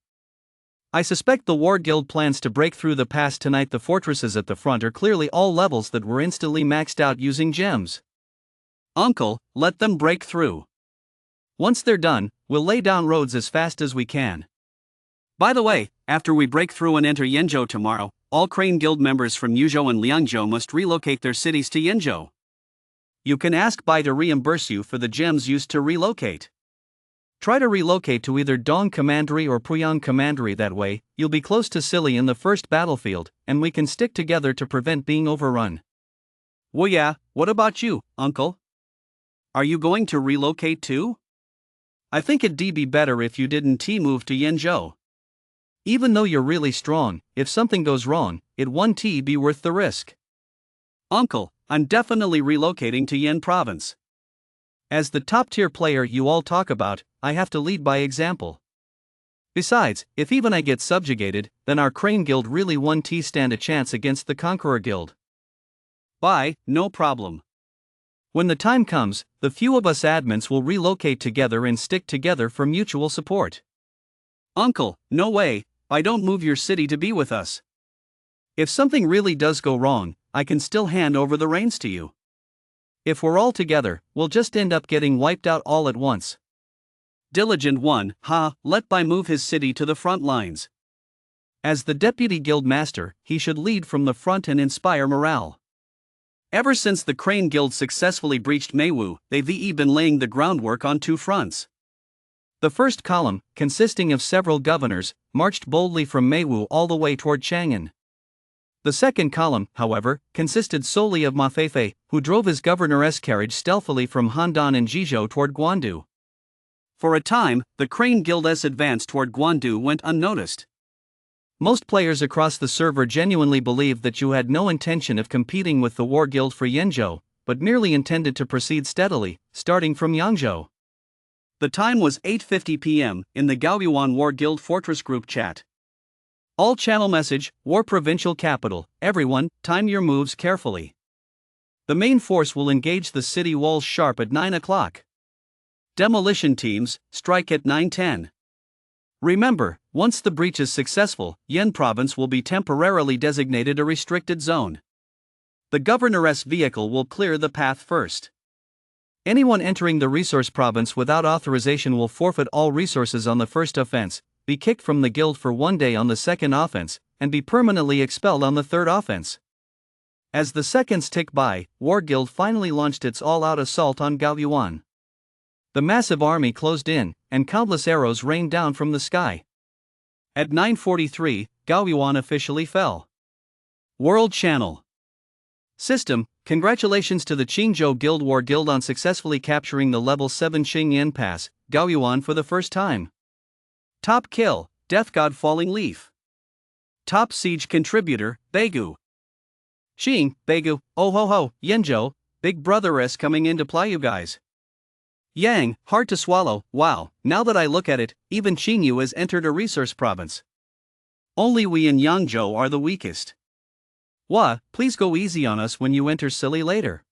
A: I suspect the War Guild plans to break through the pass tonight. The fortresses at the front are clearly all levels that were instantly maxed out using gems. Uncle, let them break through. Once they're done, we'll lay down roads as fast as we can. By the way, after we break through and enter Yenzhou tomorrow, all Crane Guild members from Yuzhou and Liangzhou must relocate their cities to Yenzhou. You can ask Bai to reimburse you for the gems used to relocate. Try to relocate to either Dong Commandery or Puyang Commandery. That way, you'll be close to Sili in the first battlefield, and we can stick together to prevent being overrun. Well, yeah, what about you, Uncle? Are you going to relocate too? I think it'd be better if you didn't move to Yenzhou. Even though you're really strong, if something goes wrong, it won't be worth the risk. Uncle, I'm definitely relocating to Yen province. As the top-tier player you all talk about, I have to lead by example. Besides, if even I get subjugated, then our Crane Guild really won't stand a chance against the Conqueror Guild. Bye, no problem. When the time comes, the few of us admins will relocate together and stick together for mutual support. Uncle, no way, I don't move your city to be with us. If something really does go wrong, I can still hand over the reins to you. If we're all together, we'll just end up getting wiped out all at once. Diligent one, let Bai move his city to the front lines. As the deputy guild master, he should lead from the front and inspire morale. Ever since the Crane Guild successfully breached Meiwu, they've been laying the groundwork on two fronts. The first column, consisting of several governors, marched boldly from Meiwu all the way toward Chang'an. The second column, however, consisted solely of Ma Feifei, who drove his governor's carriage stealthily from Handan and Jizhou toward Guandu. For a time, the Crane Guild's advance toward Guandu went unnoticed. Most players across the server genuinely believed that you had no intention of competing with the War Guild for Yenzhou, but merely intended to proceed steadily, starting from Yangzhou. The time was 8:50 p.m. in the Gaoyuan War Guild Fortress Group chat. All channel message, War Provincial Capital, everyone, time your moves carefully. The main force will engage the city walls sharp at 9 o'clock. Demolition teams, strike at 9:10. Remember, once the breach is successful, Yen province will be temporarily designated a restricted zone. The governor's vehicle will clear the path first. Anyone entering the resource province without authorization will forfeit all resources on the first offense, be kicked from the guild for 1 day on the second offense, and be permanently expelled on the third offense. As the seconds tick by, War Guild finally launched its all-out assault on Gaoyuan. The massive army closed in, and countless arrows rained down from the sky. At 9:43, Gaoyuan officially fell. World Channel. System, congratulations to the Qingzhou Guild War Guild on successfully capturing the level 7 Xingyan Pass, Gaoyuan for the first time. Top kill, Death God Falling Leaf. Top siege contributor, Begu. Xing, Begu, oh ho ho, Yenzhou, Big Brother is coming in to ply you guys. Yang, hard to swallow, wow, now that I look at it, even Qingyu has entered a resource province. Only we in Yangzhou are the weakest. Wah, please go easy on us when you enter silly later.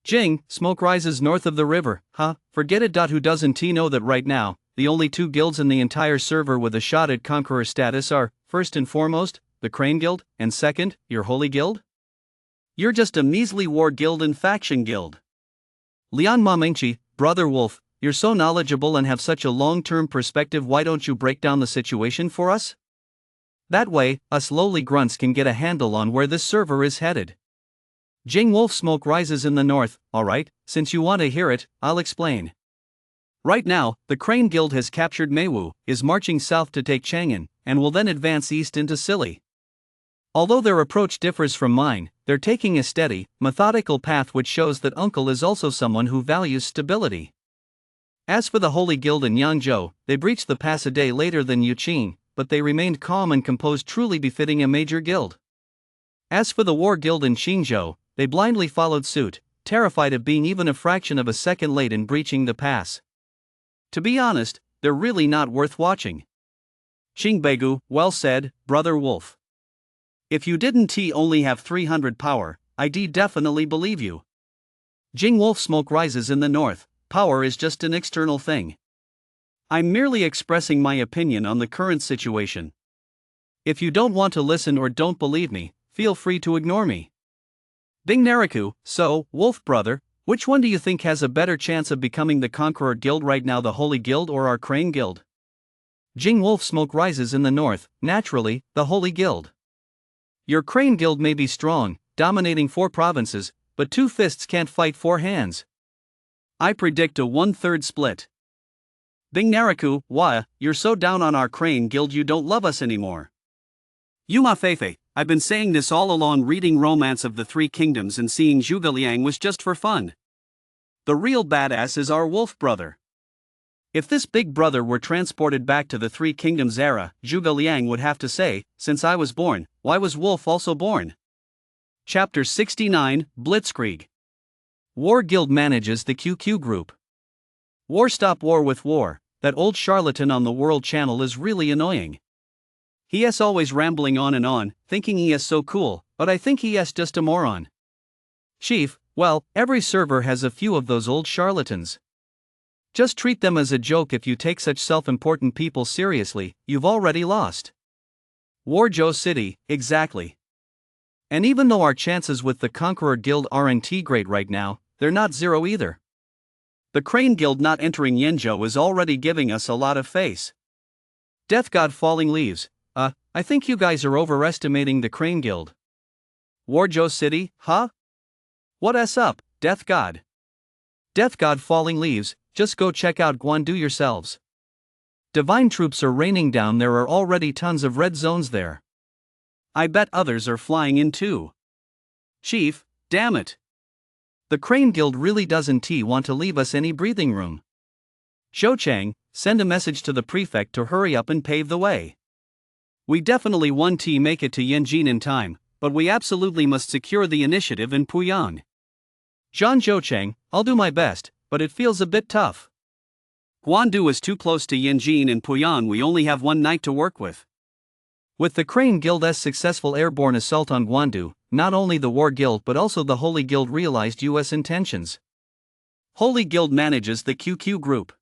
A: Jing, smoke rises north of the river, forget it. Who doesn't know that right now, the only two guilds in the entire server with a shot at conqueror status are, first and foremost, the Crane Guild, and second, your Holy Guild? You're just a measly war guild and faction guild. Lian Mamengchi, Brother Wolf, you're so knowledgeable and have such a long-term perspective, why don't you break down the situation for us? That way, us lowly grunts can get a handle on where this server is headed. Jing Wolf, smoke rises in the north, alright, since you want to hear it, I'll explain. Right now, the Crane Guild has captured Meiwu, is marching south to take Chang'an, and will then advance east into Sili. Although their approach differs from mine, they're taking a steady, methodical path which shows that Uncle is also someone who values stability. As for the Holy Guild in Yangzhou, they breached the pass a day later than Yuqing, but they remained calm and composed, truly befitting a major guild. As for the War Guild in Qingzhou, they blindly followed suit, terrified of being even a fraction of a second late in breaching the pass. To be honest, they're really not worth watching. Xingbegu, well said, Brother Wolf. If you didn't only have 300 power, I'd definitely believe you. Jing Wolf, smoke rises in the north, power is just an external thing. I'm merely expressing my opinion on the current situation. If you don't want to listen or don't believe me, feel free to ignore me. Bing Naraku, so, Wolf brother, which one do you think has a better chance of becoming the Conqueror Guild right now, the Holy Guild or our Crane Guild? Jing Wolf, smoke rises in the north, naturally, the Holy Guild. Your Crane Guild may be strong, dominating 4 provinces, but 2 fists can't fight 4 hands. I predict a 1/3 split. Bing Naraku, why, you're so down on our Crane Guild you don't love us anymore. Yuma Feifei, I've been saying this all along, reading Romance of the Three Kingdoms and seeing Zhuge Liang was just for fun. The real badass is our wolf brother. If this big brother were transported back to the Three Kingdoms era, Zhuge Liang would have to say, since I was born, why was Wolf also born? Chapter 69, Blitzkrieg. War Guild manages the QQ group. War stop war with war, that old charlatan on the World Channel is really annoying. He is always rambling on, thinking he is so cool, but I think he is just a moron. Chief, well, every server has a few of those old charlatans. Just treat them as a joke. If you take such self-important people seriously, you've already lost. Warjo City, exactly. And even though our chances with the Conqueror Guild aren't great right now, they're not zero either. The Crane Guild not entering Yenzhou is already giving us a lot of face. Death God Falling Leaves, I think you guys are overestimating the Crane Guild. Warjo City, huh? What's up, Death God? Death God Falling Leaves, just go check out Guandu yourselves. Divine troops are raining down. There are already tons of red zones there. I bet others are flying in too. Chief, damn it. The Crane Guild really doesn't want to leave us any breathing room. Zhou Chang, send a message to the prefect to hurry up and pave the way. We definitely want to make it to Yanjin in time, but we absolutely must secure the initiative in Puyang. Zhan Zhoucheng, I'll do my best, but it feels a bit tough. Guandu is too close to Yanjin and Puyang. We only have one night to work with. With the Crane Guild's successful airborne assault on Guandu, not only the War Guild but also the Holy Guild realized U.S. intentions. Holy Guild manages the QQ group.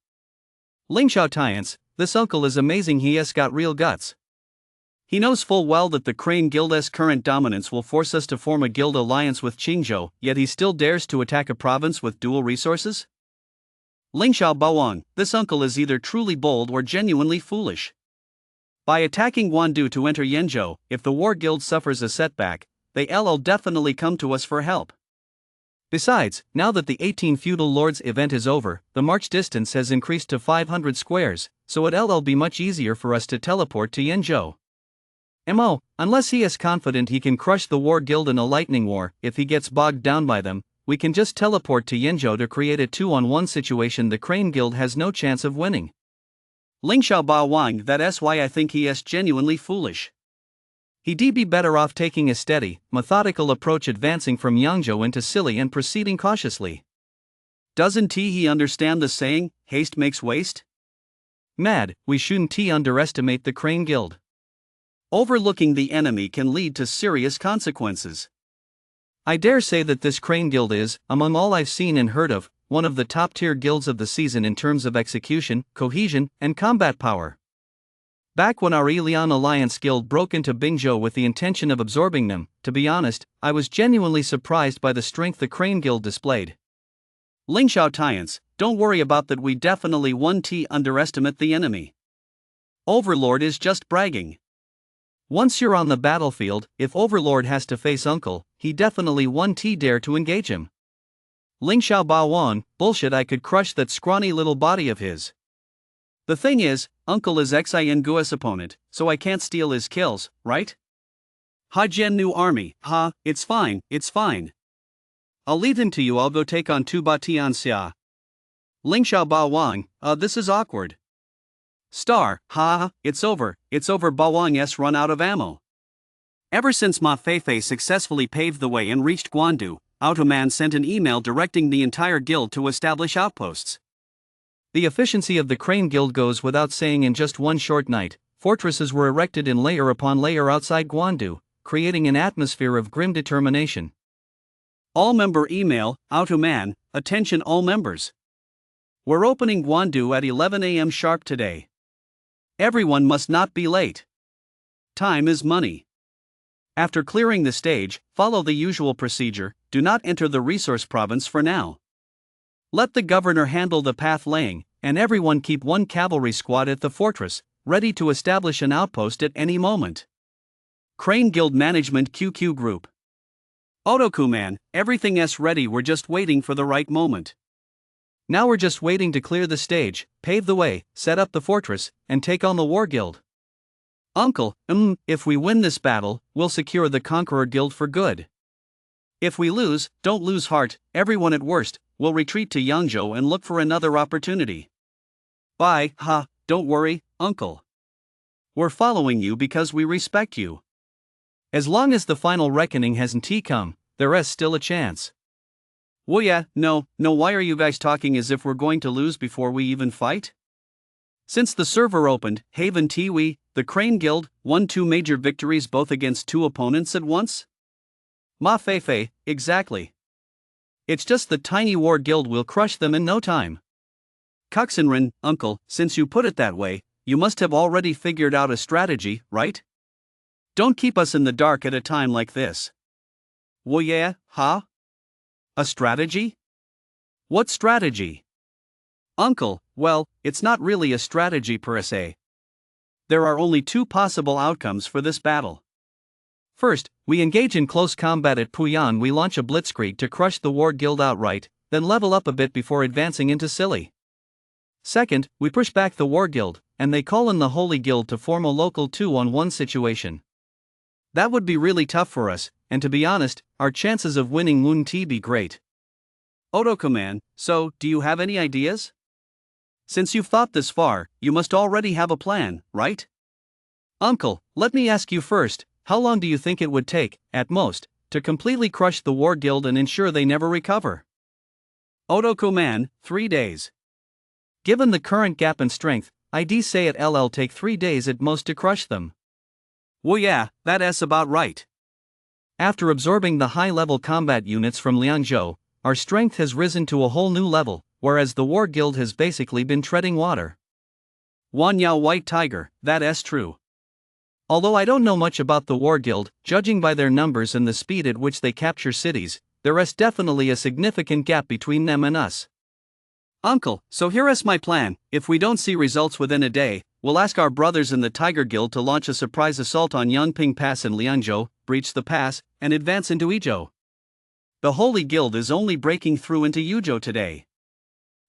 A: Ling Xiao Tiance, this uncle is amazing. He has got real guts. He knows full well that the Crane Guild's current dominance will force us to form a guild alliance with Qingzhou, yet he still dares to attack a province with dual resources? Ling Xiao Baowang, this uncle is either truly bold or genuinely foolish. By attacking Guandu to enter Yenzhou, if the War Guild suffers a setback, they'll definitely come to us for help. Besides, now that the 18 Feudal Lords event is over, the march distance has increased to 500 squares, so it'll be much easier for us to teleport to Yenzhou. Unless he is confident he can crush the War Guild in a lightning war, if he gets bogged down by them, we can just teleport to Yenzhou to create a 2-on-1 situation. The Crane Guild has no chance of winning. Ling Xiao Baowang, that's why I think he is genuinely foolish. He'd be better off taking a steady, methodical approach, advancing from Yangzhou into Sili and proceeding cautiously. Doesn't he understand the saying, haste makes waste? Mad, we shouldn't underestimate the Crane Guild. Overlooking the enemy can lead to serious consequences. I dare say that this Crane Guild is, among all I've seen and heard of, one of the top-tier guilds of the season in terms of execution, cohesion, and combat power. Back when our Elian Alliance Guild broke into Bingzhou with the intention of absorbing them, to be honest, I was genuinely surprised by the strength the Crane Guild displayed. Ling Xiao Tiance, don't worry about that. We definitely won't underestimate the enemy. Overlord is just bragging. Once you're on the battlefield, if Overlord has to face Uncle, he definitely won't dare to engage him. Ling Xiao Baowang, bullshit. I could crush that scrawny little body of his. The thing is, Uncle is Xian Guo's opponent, so I can't steal his kills, right? Haijian new army, it's fine. I'll leave him to you. I'll go take on Tu Ba Tianxia. Ling Xiao Baowang, this is awkward. Star, it's over. Baowang's run out of ammo. Ever since Ma Feifei successfully paved the way and reached Guandu, Automan sent an email directing the entire guild to establish outposts. The efficiency of the Crane Guild goes without saying. In just one short night, fortresses were erected in layer upon layer outside Guandu, creating an atmosphere of grim determination. All member email, Automan, attention all members. We're opening Guandu at 11 a.m. sharp today. Everyone must not be late. Time is money. After clearing the stage, follow the usual procedure. Do not enter the resource province for now. Let the governor handle the path laying, and everyone keep one cavalry squad at the fortress, ready to establish an outpost at any moment. Crane Guild Management QQ Group. Otoku-man, everything's ready. We're just waiting for the right moment. Now we're just waiting to clear the stage, pave the way, set up the fortress, and take on the War Guild. Uncle, if we win this battle, we'll secure the Conqueror Guild for good. If we lose, don't lose heart. Everyone at worst will retreat to Yangzhou and look for another opportunity. Bye, ha, don't worry, uncle. We're following you because we respect you. As long as the final reckoning hasn't come, there is still a chance. Well, yeah, no, why are you guys talking as if we're going to lose before we even fight? Since the server opened, Haven Tiwi, the Crane Guild, won 2 major victories both against 2 opponents at once? Ma Feifei, exactly. It's just the tiny war guild will crush them in no time. Coxenrin, uncle, since you put it that way, you must have already figured out a strategy, right? Don't keep us in the dark at a time like this. Well, yeah, huh? A strategy? What strategy? Uncle, well, it's not really a strategy per se. There are only 2 possible outcomes for this battle. First, we engage in close combat at Puyan. We launch a blitzkrieg to crush the war guild outright, then level up a bit before advancing into Silly. Second, we push back the war guild, and they call in the Holy Guild to form a local 2-on-1 situation. That would be really tough for us, and to be honest, our chances of winning wouldn't be great. Otoku-man, so, do you have any ideas? Since you've thought this far, you must already have a plan, right? Uncle, let me ask you first, how long do you think it would take, at most, to completely crush the war guild and ensure they never recover? Otoku-man, 3 days. Given the current gap in strength, I'd say it'll take 3 days at most to crush them. Well, yeah, that's about right. After absorbing the high-level combat units from Liangzhou, our strength has risen to a whole new level, whereas the war guild has basically been treading water. Wanyao White Tiger, that's true. Although I don't know much about the war guild, judging by their numbers and the speed at which they capture cities, there is definitely a significant gap between them and us. Uncle, so here is my plan. If we don't see results within a day, we'll ask our brothers in the Tiger Guild to launch a surprise assault on Yangping Pass in Liangzhou, breach the pass, and advance into Yizhou. The Holy Guild is only breaking through into Yizhou today.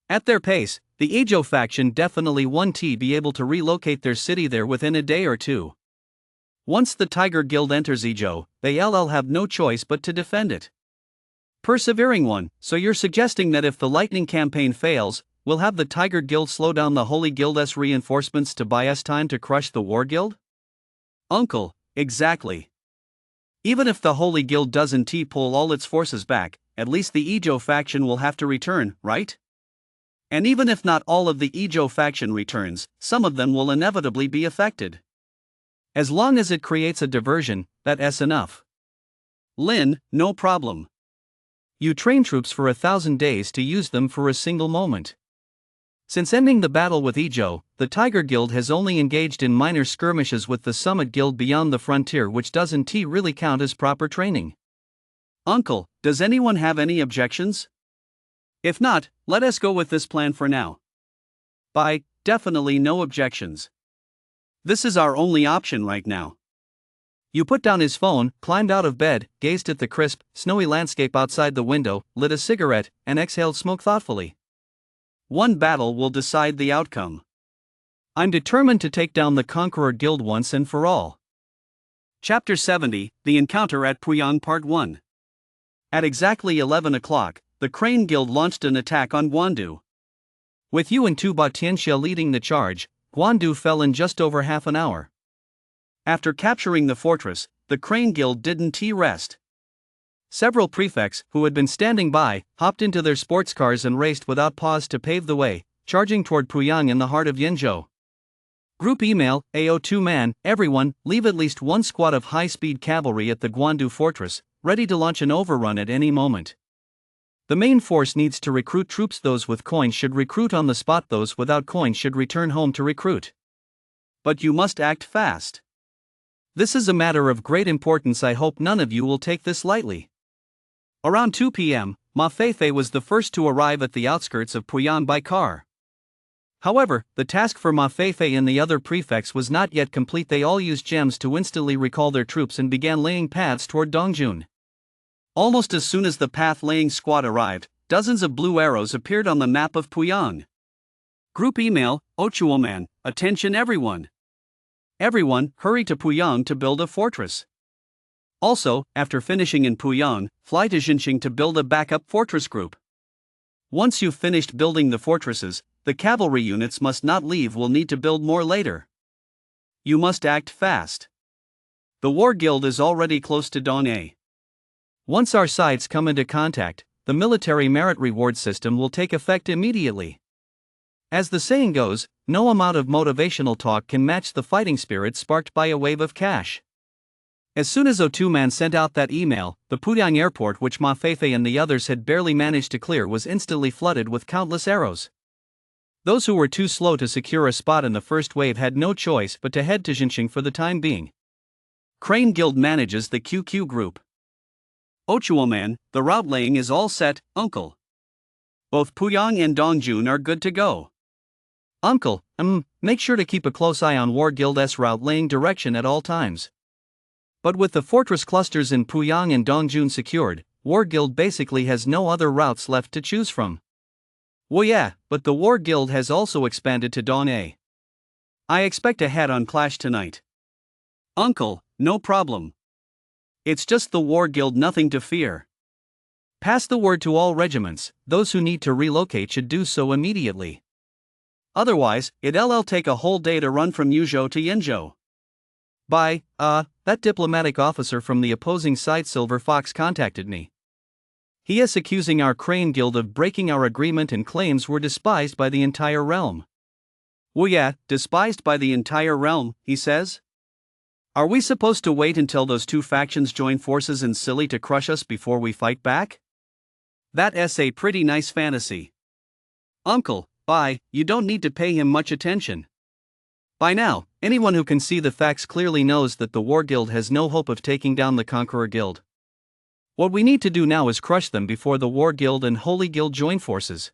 A: At their pace, the Yizhou faction definitely won't be able to relocate their city there within a day or 2. Once the Tiger Guild enters Yizhou, they'll have no choice but to defend it. Persevering one, so you're suggesting that if the Lightning campaign fails, we'll have the Tiger Guild slow down the Holy Guild's reinforcements to buy us time to crush the War Guild? Uncle, exactly. Even if the Holy Guild doesn't pull all its forces back, at least the Yizhou faction will have to return, right? And even if not all of the Yizhou faction returns, some of them will inevitably be affected. As long as it creates a diversion, that's enough. Lin, no problem. You train troops for 1,000 days to use them for a single moment. Since ending the battle with Yizhou, the Tiger Guild has only engaged in minor skirmishes with the Summit Guild beyond the frontier, which doesn't really count as proper training. Uncle, does anyone have any objections? If not, let us go with this plan for now. By definitely no objections. This is our only option right now. You put down his phone, climbed out of bed, gazed at the crisp, snowy landscape outside the window, lit a cigarette, and exhaled smoke thoughtfully. One battle will decide the outcome. I'm determined to take down the Conqueror Guild once and for all. Chapter 70, The Encounter at Puyang Part 1. At exactly 11 o'clock, the Crane Guild launched an attack on Guandu. With Yu and Tu Ba Tianxia leading the charge, Guandu fell in just over half an hour. After capturing the fortress, the Crane Guild didn't rest. Several prefects, who had been standing by, hopped into their sports cars and raced without pause to pave the way, charging toward Puyang in the heart of Yinzhou. Group email, AO2-man, everyone, leave at least one squad of high-speed cavalry at the Guandu fortress, ready to launch an overrun at any moment. The main force needs to recruit troops. Those with coins should recruit on the spot. Those without coins should return home to recruit. But you must act fast. This is a matter of great importance. I hope none of you will take this lightly. Around 2 p.m., Ma Feifei was the first to arrive at the outskirts of Puyang by car. However, the task for Ma Feifei and the other prefects was not yet complete. They all used gems to instantly recall their troops and began laying paths toward Dongjun. Almost as soon as the path-laying squad arrived, dozens of blue arrows appeared on the map of Puyang. Group email, Ochuoman, attention everyone. Everyone, hurry to Puyang to build a fortress. Also, after finishing in Puyang, fly to Jinxing to build a backup fortress group. Once you've finished building the fortresses, the cavalry units must not leave, we'll need to build more later. You must act fast. The War Guild is already close to Dawn A. Once our sides come into contact, the military merit reward system will take effect immediately. As the saying goes, no amount of motivational talk can match the fighting spirit sparked by a wave of cash. As soon as O2Man sent out that email, the Puyang airport, which Ma Feifei and the others had barely managed to clear, was instantly flooded with countless arrows. Those who were too slow to secure a spot in the first wave had no choice but to head to Jinxing for the time being. Crane Guild manages the QQ group. Ochuoman, the route laying is all set, Uncle. Both Puyang and Dongjun are good to go. Uncle, make sure to keep a close eye on War Guild's route laying direction at all times. But with the fortress clusters in Puyang and Dongjun secured, War Guild basically has no other routes left to choose from. Well, yeah, but the War Guild has also expanded to Dawn A. I expect a head-on clash tonight. Uncle, no problem. It's just the War Guild, nothing to fear. Pass the word to all regiments, those who need to relocate should do so immediately. Otherwise, it'll take a whole day to run from Yuzhou to Yenzhou. That diplomatic officer from the opposing side, Silver Fox, contacted me. He is accusing our Crane Guild of breaking our agreement and claims we're despised by the entire realm. Well, yeah, despised by the entire realm, he says. Are we supposed to wait until those two factions join forces in Silly to crush us before we fight back? That's a pretty nice fantasy. Uncle, you don't need to pay him much attention. By now, anyone who can see the facts clearly knows that the War Guild has no hope of taking down the Conqueror Guild. What we need to do now is crush them before the War Guild and Holy Guild join forces.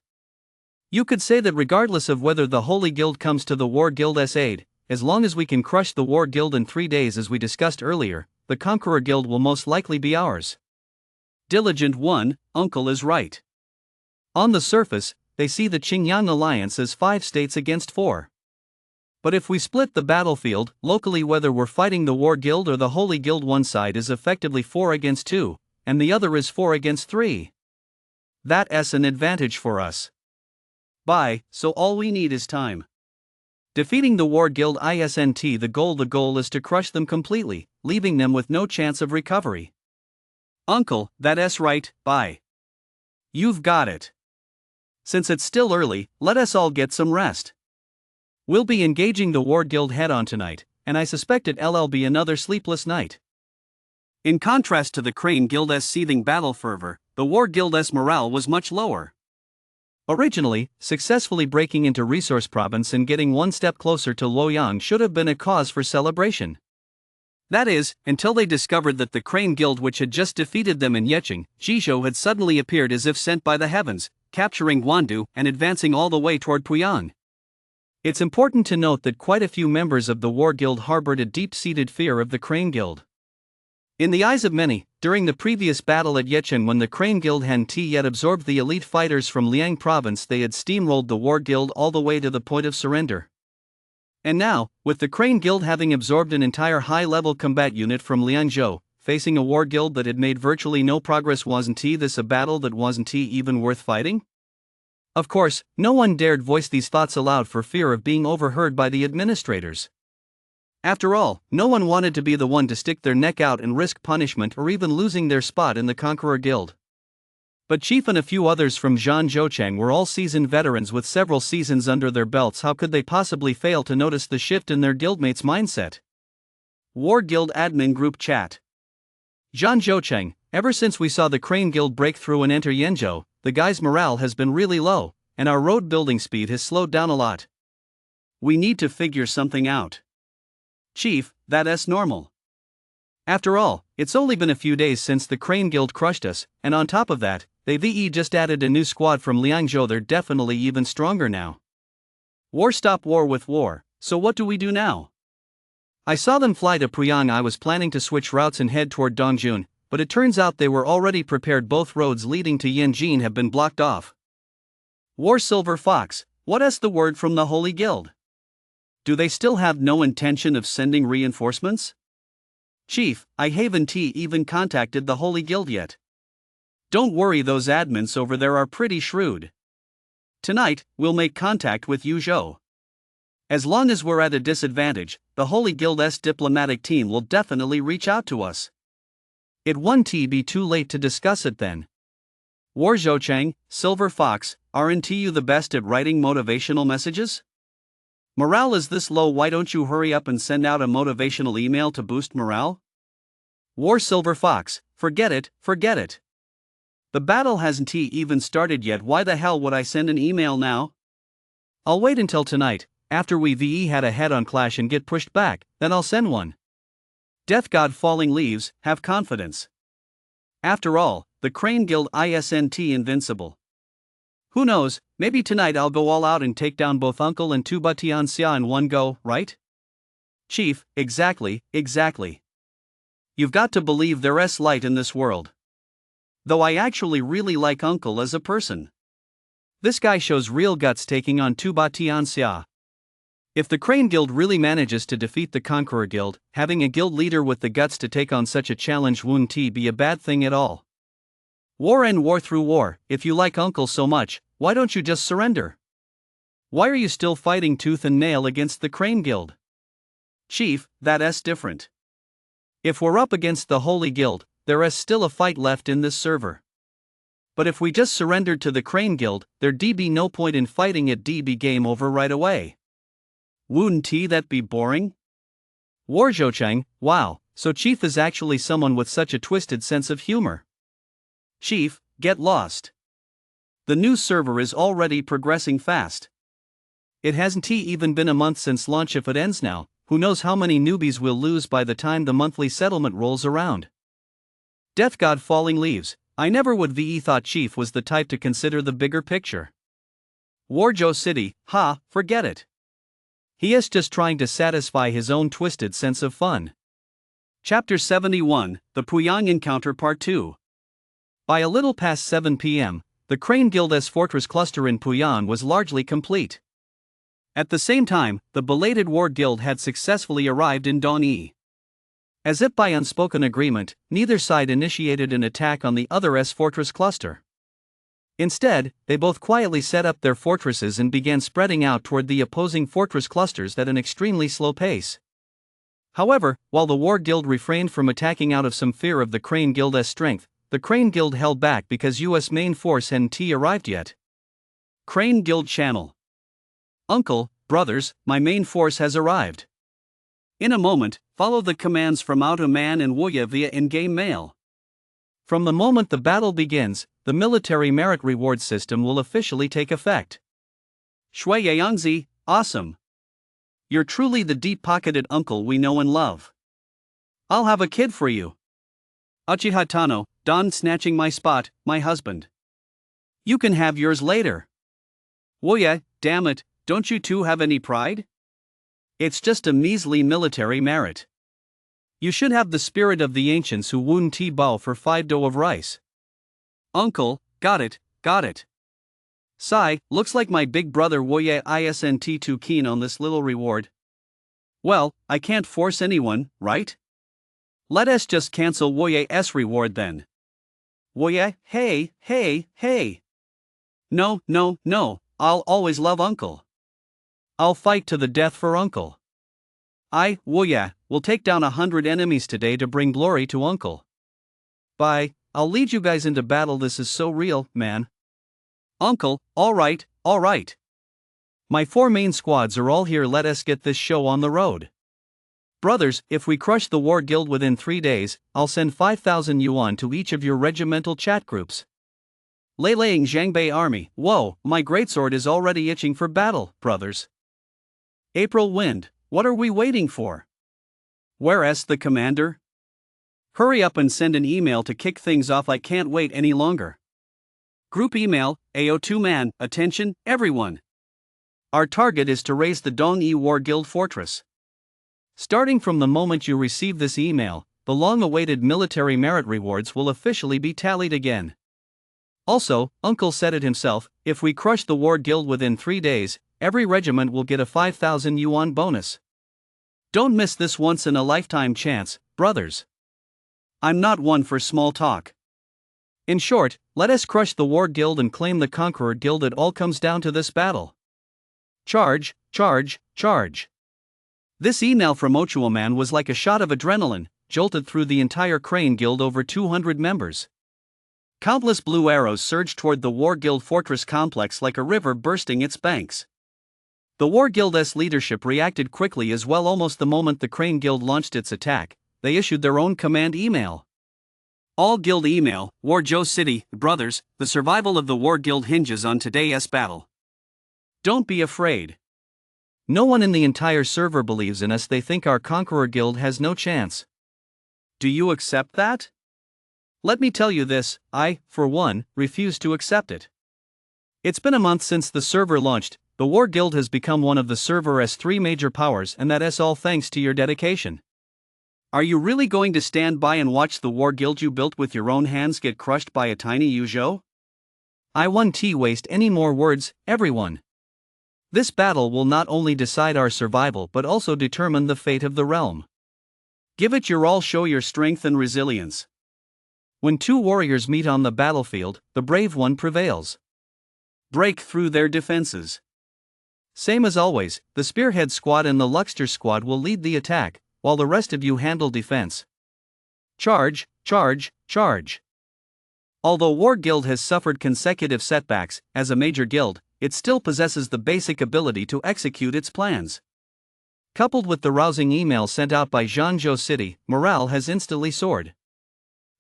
A: You could say that regardless of whether the Holy Guild comes to the War Guild's aid, as long as we can crush the War Guild in 3 days as we discussed earlier, the Conqueror Guild will most likely be ours. Diligent one, Uncle is right. On the surface, they see the Qingyang Alliance as 5 states against 4. But if we split the battlefield, locally, whether we're fighting the War Guild or the Holy Guild, one side is effectively 4 against 2, and the other is 4 against 3. That's an advantage for us. So all we need is time. Defeating the War Guild isn't the goal is to crush them completely, leaving them with no chance of recovery. Uncle, that's right, You've got it. Since it's still early, let us all get some rest. We'll be engaging the War Guild head-on tonight, and I suspect it'll be another sleepless night. In contrast to the Crane Guild's seething battle fervor, the War Guild's morale was much lower. Originally, successfully breaking into Resource Province and getting one step closer to Luoyang should have been a cause for celebration. That is, until they discovered that the Crane Guild, which had just defeated them in Yecheng, Jizhou, had suddenly appeared as if sent by the heavens, capturing Guandu and advancing all the way toward Puyang. It's important to note that quite a few members of the War Guild harbored a deep-seated fear of the Crane Guild. In the eyes of many, during the previous battle at Yecheng, when the Crane Guild hadn't yet absorbed the elite fighters from Liang Province, they had steamrolled the War Guild all the way to the point of surrender. And now, with the Crane Guild having absorbed an entire high-level combat unit from Liangzhou, facing a War Guild that had made virtually no progress, wasn't this a battle that wasn't even worth fighting? Of course, no one dared voice these thoughts aloud for fear of being overheard by the administrators. After all, no one wanted to be the one to stick their neck out and risk punishment or even losing their spot in the Conqueror Guild. But Chief and a few others from Zhanzhouchang were all seasoned veterans with several seasons under their belts. How could they possibly fail to notice the shift in their guildmates' mindset? War Guild Admin Group Chat. Zhanzhouchang, ever since we saw the Crane Guild break through and enter Yenzhou, the guys' morale has been really low, and our road building speed has slowed down a lot. We need to figure something out. Chief, that's normal. After all, it's only been a few days since the Crane Guild crushed us, and on top of that, they've just added a new squad from Liangzhou. They're definitely even stronger now. War stop war with war, so what do we do now? I saw them fly to Puyang. I was planning to switch routes and head toward Dongjun, but it turns out they were already prepared. Both roads leading to Yanjin have been blocked off. War Silver Fox, what's the word from the Holy Guild? Do they still have no intention of sending reinforcements? Chief, I haven't even contacted the Holy Guild yet. Don't worry, those admins over there are pretty shrewd. Tonight, we'll make contact with Yu Zhou. As long as we're at a disadvantage, the Holy Guild's diplomatic team will definitely reach out to us. It won't be too late to discuss it then. War Zhoucheng, Silver Fox, aren't you the best at writing motivational messages? Morale is this low, why don't you hurry up and send out a motivational email to boost morale? War Silver Fox, forget it. The battle hasn't even started yet, why the hell would I send an email now? I'll wait until tonight, after we've had a head-on clash and get pushed back, then I'll send one. Death God Falling Leaves, have confidence. After all, the Crane Guild isn't invincible. Who knows, maybe tonight I'll go all out and take down both Uncle and Tu Batianxia in one go, right? Chief, exactly. You've got to believe there's light in this world. Though I actually really like Uncle as a person. This guy shows real guts taking on Tu Batianxia. If the Crane Guild really manages to defeat the Conqueror Guild, having a guild leader with the guts to take on such a challenge wouldn't be a bad thing at all. War and war through war, if you like Uncle so much, why don't you just surrender? Why are you still fighting tooth and nail against the Crane Guild? Chief, that's different. If we're up against the Holy Guild, there is still a fight left in this server. But if we just surrendered to the Crane Guild, there'd be no point in fighting it, be game over right away. Wouldn't that be boring? War Zhoucheng, wow, so Chief is actually someone with such a twisted sense of humor. Chief, get lost. The new server is already progressing fast. It hasn't even been a month since launch. If it ends now, who knows how many newbies we'll lose by the time the monthly settlement rolls around. Death God Falling Leaves, I never would thought Chief was the type to consider the bigger picture. Warjo City, forget it. He is just trying to satisfy his own twisted sense of fun. Chapter 71, The Puyang Encounter Part 2. By a little past 7 p.m., the Crane Guild's fortress cluster in Puyang was largely complete. At the same time, the belated War Guild had successfully arrived in Dongyi. As if by unspoken agreement, neither side initiated an attack on the other's fortress cluster. Instead, they both quietly set up their fortresses and began spreading out toward the opposing fortress clusters at an extremely slow pace. However, while the War Guild refrained from attacking out of some fear of the Crane Guild's strength, the Crane Guild held back because U.S. main force hadn't arrived yet. Crane Guild Channel. Uncle, brothers, my main force has arrived. In a moment, follow the commands from Automan and Woya via in-game mail. From the moment the battle begins, the military merit reward system will officially take effect. Shui Yangzi, awesome. You're truly the deep-pocketed uncle we know and love. I'll have a kid for you. Uchiha Tano, Don snatching my spot, my husband. You can have yours later. Woya, damn it, don't you two have any pride? It's just a measly military merit. You should have the spirit of the ancients who wouldn't bow for 5 dough of rice. Uncle, got it. Sai, looks like my big brother Woye isn't too keen on this little reward. Well, I can't force anyone, right? Let us just cancel Woye's reward then. Woye, hey. No, I'll always love Uncle. I'll fight to the death for Uncle. Woye, will take down 100 enemies today to bring glory to Uncle. Bye, I'll lead you guys into battle, this is so real, man. Uncle, alright. My 4 main squads are all here, let us get this show on the road. Brothers, if we crush the War Guild within 3 days, I'll send 5,000 yuan to each of your regimental chat groups. Leilaying Zhangbei Army, whoa, my greatsword is already itching for battle, brothers. April Wind, what are we waiting for? Where's the commander? Hurry up and send an email to kick things off, I can't wait any longer. Group email, AO2 man, attention, everyone. Our target is to raise the Dongyi War Guild fortress. Starting from the moment you receive this email, the long-awaited military merit rewards will officially be tallied again. Also, Uncle said it himself, if we crush the War Guild within 3 days, every regiment will get a 5,000 yuan bonus. Don't miss this once-in-a-lifetime chance, brothers. I'm not one for small talk. In short, let us crush the War Guild and claim the Conqueror Guild. It all comes down to this battle. Charge, charge, charge. This email from Ochoa Man was like a shot of adrenaline, jolted through the entire Crane Guild. Over 200 members. Countless blue arrows surged toward the War Guild fortress complex like a river bursting its banks. The War Guild's leadership reacted quickly as well. Almost the moment the Crane Guild launched its attack, they issued their own command email. All Guild email, War Joe City, brothers, the survival of the War Guild hinges on today's battle. Don't be afraid. No one in the entire server believes in us. They think our Conqueror Guild has no chance. Do you accept that? Let me tell you this, I, for one, refuse to accept it. It's been a month since the server launched. The War Guild has become one of the server's 3 major powers, and that is all thanks to your dedication. Are you really going to stand by and watch the War Guild you built with your own hands get crushed by a tiny Ujo? I won't waste any more words, everyone. This battle will not only decide our survival but also determine the fate of the realm. Give it your all. Show your strength and resilience. When 2 warriors meet on the battlefield, the brave one prevails. Break through their defenses. Same as always, the Spearhead Squad and the Luxter Squad will lead the attack, while the rest of you handle defense. Charge, charge, charge. Although War Guild has suffered consecutive setbacks, as a major guild, it still possesses the basic ability to execute its plans. Coupled with the rousing email sent out by Zhangzhou City, morale has instantly soared.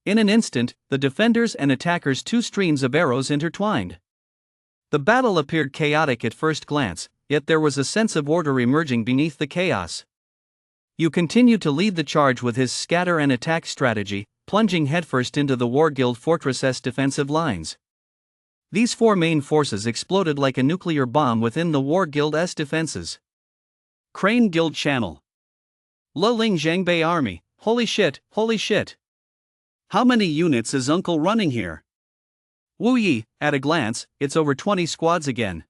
A: In an instant, the defenders and attackers' 2 streams of arrows intertwined. The battle appeared chaotic at first glance, yet there was a sense of order emerging beneath the chaos. You continued to lead the charge with his scatter and attack strategy, plunging headfirst into the War Guild fortress's defensive lines. These 4 main forces exploded like a nuclear bomb within the War Guild's defenses. Crane Guild Channel. Luling Zhangbei Army, holy shit, holy shit. How many units is Uncle running here? Wu Yi, at a glance, it's over 20 squads again.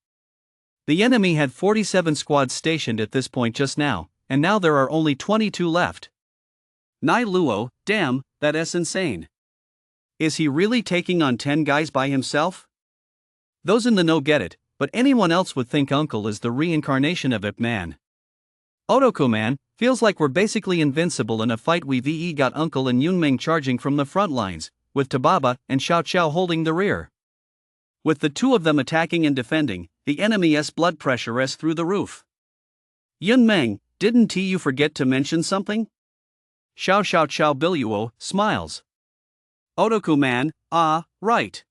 A: The enemy had 47 squads stationed at this point just now, and now there are only 22 left. Nai Luo, damn, that's insane. Is he really taking on 10 guys by himself? Those in the know get it, but anyone else would think Uncle is the reincarnation of Ip Man. Otoko Man, feels like we're basically invincible in a fight. We've got Uncle and Yunmeng charging from the front lines, with Tababa and Xiao Xiao holding the rear. With the 2 of them attacking and defending, the enemy's blood pressure is through the roof. Yunmeng, didn't you forget to mention something? Xiao Xiao Xiao Biluo smiles. Otoko Man, right.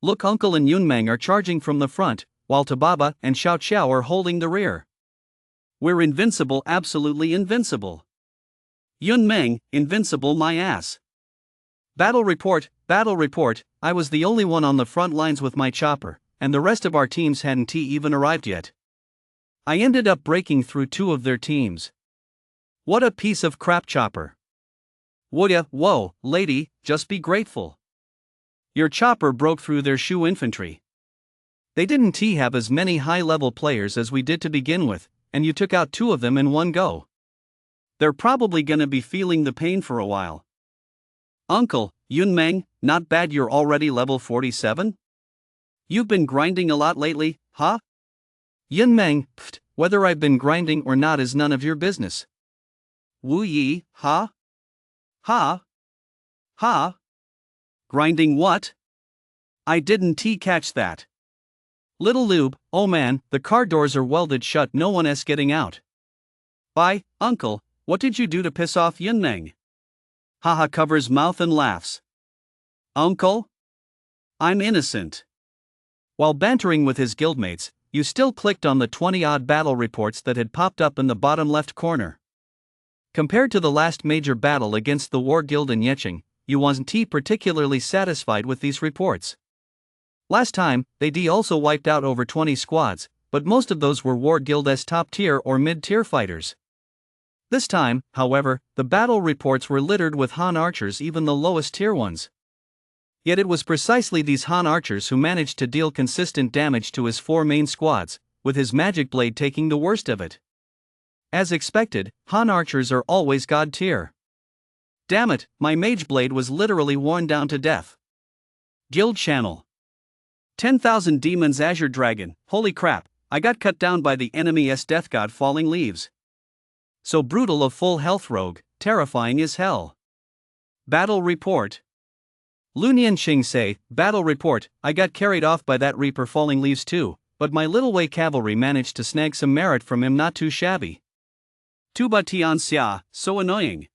A: Look, Uncle and Yunmeng are charging from the front, while Tababa and Xiao Xiao are holding the rear. We're invincible, absolutely invincible. Yunmeng, invincible my ass. Battle report, I was the only one on the front lines with my chopper, and the rest of our teams hadn't even arrived yet. I ended up breaking through 2 of their teams. What a piece of crap chopper. Woulda, whoa, lady, just be grateful. Your chopper broke through their Shu infantry. They didn't have as many high-level players as we did to begin with, and you took out 2 of them in one go. They're probably gonna be feeling the pain for a while. Uncle, Yunmeng, not bad. You're already level 47? You've been grinding a lot lately, huh? Yunmeng, whether I've been grinding or not is none of your business. Wu Yi, huh? Grinding what? I didn't catch that. Little Lube, oh man, the car doors are welded shut, no one's getting out. Bye, Uncle, what did you do to piss off Yunmeng? Haha, covers mouth and laughs. Uncle? I'm innocent. While bantering with his guildmates, you still clicked on the 20-odd battle reports that had popped up in the bottom left corner. Compared to the last major battle against the War Guild in Yeqing, you wasn't particularly satisfied with these reports. Last time, they also wiped out over 20 squads, but most of those were War Guild's top-tier or mid-tier fighters. This time, however, the battle reports were littered with Han archers, even the lowest-tier ones. Yet it was precisely these Han archers who managed to deal consistent damage to his 4 main squads, with his magic blade taking the worst of it. As expected, Han archers are always god tier. Damn it, my mage blade was literally worn down to death. Guild Channel. 10,000 Demons Azure Dragon, holy crap, I got cut down by the enemy's Death God Falling Leaves. So brutal of full health rogue, terrifying as hell. Battle Report. Lunian Xing say, Battle Report, I got carried off by that Reaper Falling Leaves too, but my little Wei cavalry managed to snag some merit from him, not too shabby. Tuba Tian Xia, so annoying.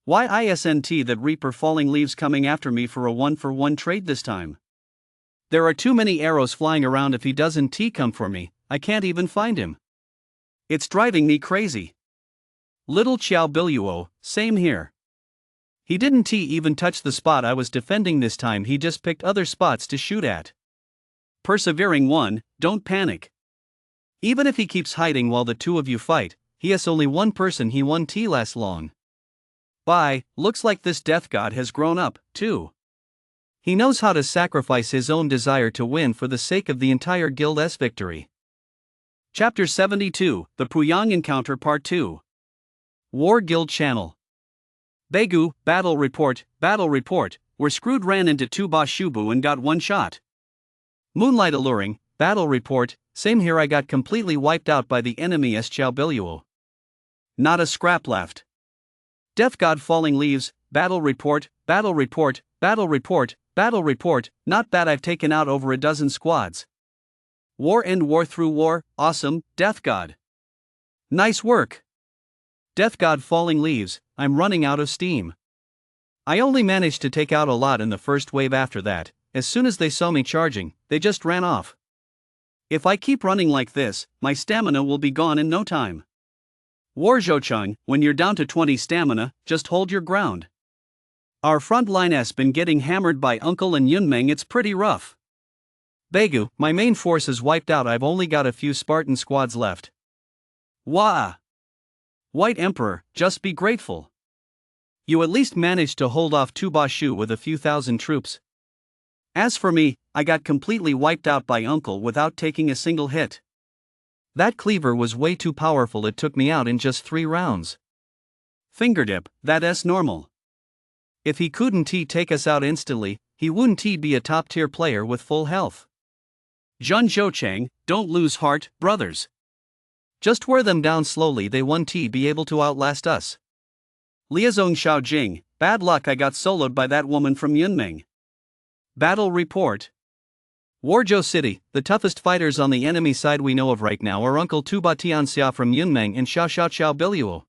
A: Why isn't that Reaper Falling Leaves coming after me for a 1-for-1 trade this time? There are too many arrows flying around. If he doesn't come for me, I can't even find him. It's driving me crazy. Little Xiao Biluo, same here. He didn't even touch the spot I was defending this time, he just picked other spots to shoot at. Persevering one, don't panic. Even if he keeps hiding while the two of you fight, he has only one person, he won't last long. Bye, looks like this Death God has grown up, too. He knows how to sacrifice his own desire to win for the sake of the entire guild's victory. Chapter 72, The Puyang Encounter Part 2. War Guild Channel. Begu, Battle Report, we're screwed, ran into Tuba Shubu and got one shot. Moonlight Alluring, Battle Report, same here, I got completely wiped out by the enemy's Xiao Biluo. Not a scrap left. Death God Falling Leaves, Battle Report, not bad, I've taken out over a dozen squads. War End War Through War, awesome, Death God. Nice work. Death God Falling Leaves, I'm running out of steam. I only managed to take out a lot in the first wave. After that, as soon as they saw me charging, they just ran off. If I keep running like this, my stamina will be gone in no time. War Zhoucheng, when you're down to 20 stamina, just hold your ground. Our front line has been getting hammered by Uncle and Yunmeng, it's pretty rough. Begu, my main force is wiped out, I've only got a few Spartan squads left. Wah! White Emperor, just be grateful. You at least managed to hold off Tuba Shu with a few thousand troops. As for me, I got completely wiped out by Uncle without taking a single hit. That cleaver was way too powerful, it took me out in just 3 rounds. Fingerdip, that's normal. If he couldn't take us out instantly, he wouldn't be a top tier player with full health. Zhun Zhoucheng, don't lose heart, brothers. Just wear them down slowly, they won't be able to outlast us. Liaison Xiaojing, bad luck, I got soloed by that woman from Yunmeng. Battle Report. Warzhou City, the toughest fighters on the enemy side we know of right now are Uncle Tuba Tianxia from Yunmeng and Xiao Biluo.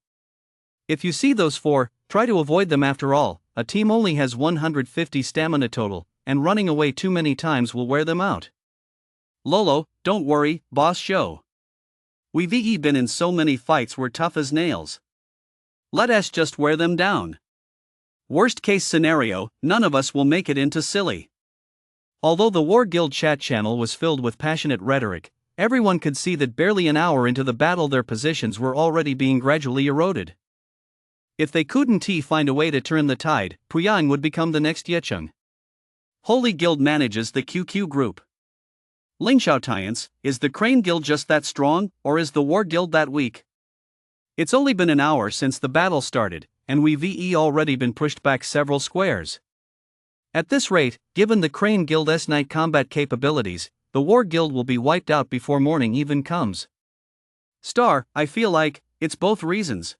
A: If you see those 4, try to avoid them. After all, a team only has 150 stamina total, and running away too many times will wear them out. Lolo, don't worry, boss show. We've been in so many fights, we're tough as nails. Let us just wear them down. Worst case scenario, none of us will make it into silly. Although the War Guild chat channel was filled with passionate rhetoric, everyone could see that barely an hour into the battle their positions were already being gradually eroded. If they couldn't find a way to turn the tide, Puyang would become the next Yecheng. Holy Guild manages the QQ group. Lingxiao Tians, is the Crane Guild just that strong, or is the War Guild that weak? It's only been an hour since the battle started, and we've already been pushed back several squares. At this rate, given the Crane Guild's night combat capabilities, the War Guild will be wiped out before morning even comes. Star, I feel like, it's both reasons.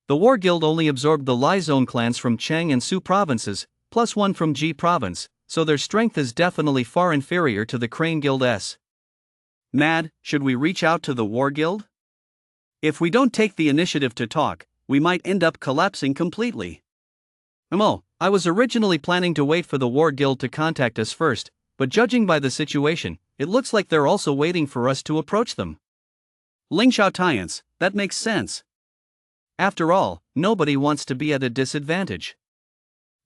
A: The War Guild only absorbed the Lai Zone clans from Cheng and Su provinces, plus 1 from Ji province, so their strength is definitely far inferior to the Crane Guild's. Mad, should we reach out to the War Guild? If we don't take the initiative to talk, we might end up collapsing completely. I was originally planning to wait for the War Guild to contact us first, but judging by the situation, it looks like they're also waiting for us to approach them. Lingxiao Tians, that makes sense. After all, nobody wants to be at a disadvantage.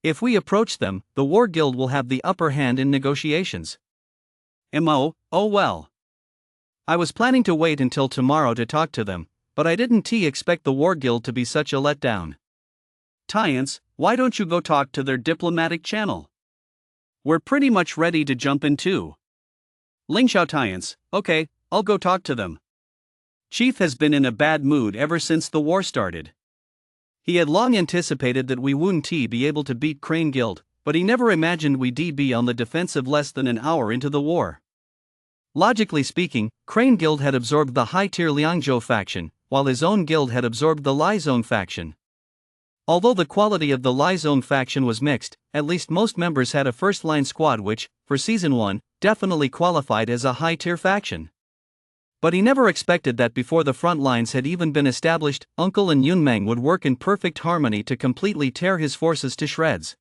A: If we approach them, the War Guild will have the upper hand in negotiations. Oh well. I was planning to wait until tomorrow to talk to them, but I didn't expect the War Guild to be such a letdown. Tians, why don't you go talk to their diplomatic channel? We're pretty much ready to jump in too. Lingxiao Tians, okay, I'll go talk to them. Chief has been in a bad mood ever since the war started. He had long anticipated that we wouldn't be able to beat Crane Guild, but he never imagined we'd be on the defensive less than an hour into the war. Logically speaking, Crane Guild had absorbed the high-tier Liangzhou faction, while his own guild had absorbed the Lai Zone faction. Although the quality of the Lai Zone faction was mixed, at least most members had a first-line squad which, for Season 1, definitely qualified as a high-tier faction. But he never expected that before the front lines had even been established, Uncle and Yunmeng would work in perfect harmony to completely tear his forces to shreds.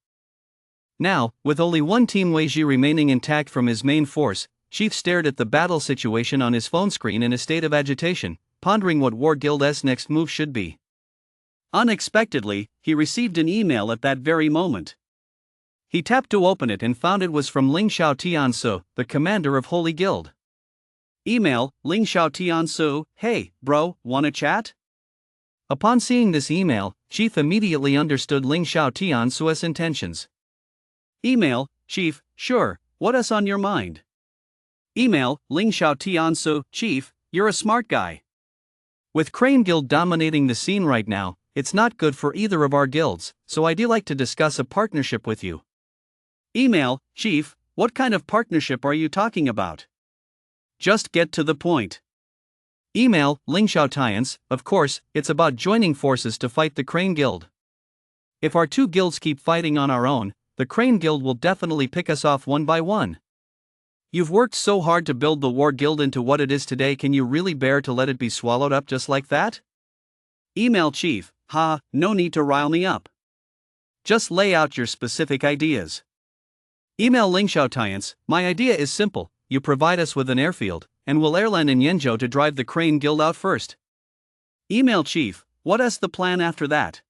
A: Now, with only one Team Weiji remaining intact from his main force, Chief stared at the battle situation on his phone screen in a state of agitation, pondering what War Guild's next move should be. Unexpectedly, he received an email at that very moment. He tapped to open it and found it was from Ling Xiao Tiansu, the commander of Holy Guild. Email, Ling Xiao Tiansu, hey, bro, wanna chat? Upon seeing this email, Chief immediately understood Ling Xiao Tiansu's intentions. Email, Chief, sure, what's on your mind? Email, Ling Xiao Tiansu, Chief, you're a smart guy. With Crane Guild dominating the scene right now, it's not good for either of our guilds, so I'd like to discuss a partnership with you. Email, Chief, what kind of partnership are you talking about? Just get to the point. Email, Ling Xiao Tians, of course, it's about joining forces to fight the Crane Guild. If our two guilds keep fighting on our own, the Crane Guild will definitely pick us off one by one. You've worked so hard to build the War Guild into what it is today, can you really bear to let it be swallowed up just like that? Email, Chief, no need to rile me up. Just lay out your specific ideas. Email, Ling Xiao Tians, my idea is simple, you provide us with an airfield, and we'll airland in Yenzhou to drive the Crane Guild out first. Email, Chief, what's the plan after that?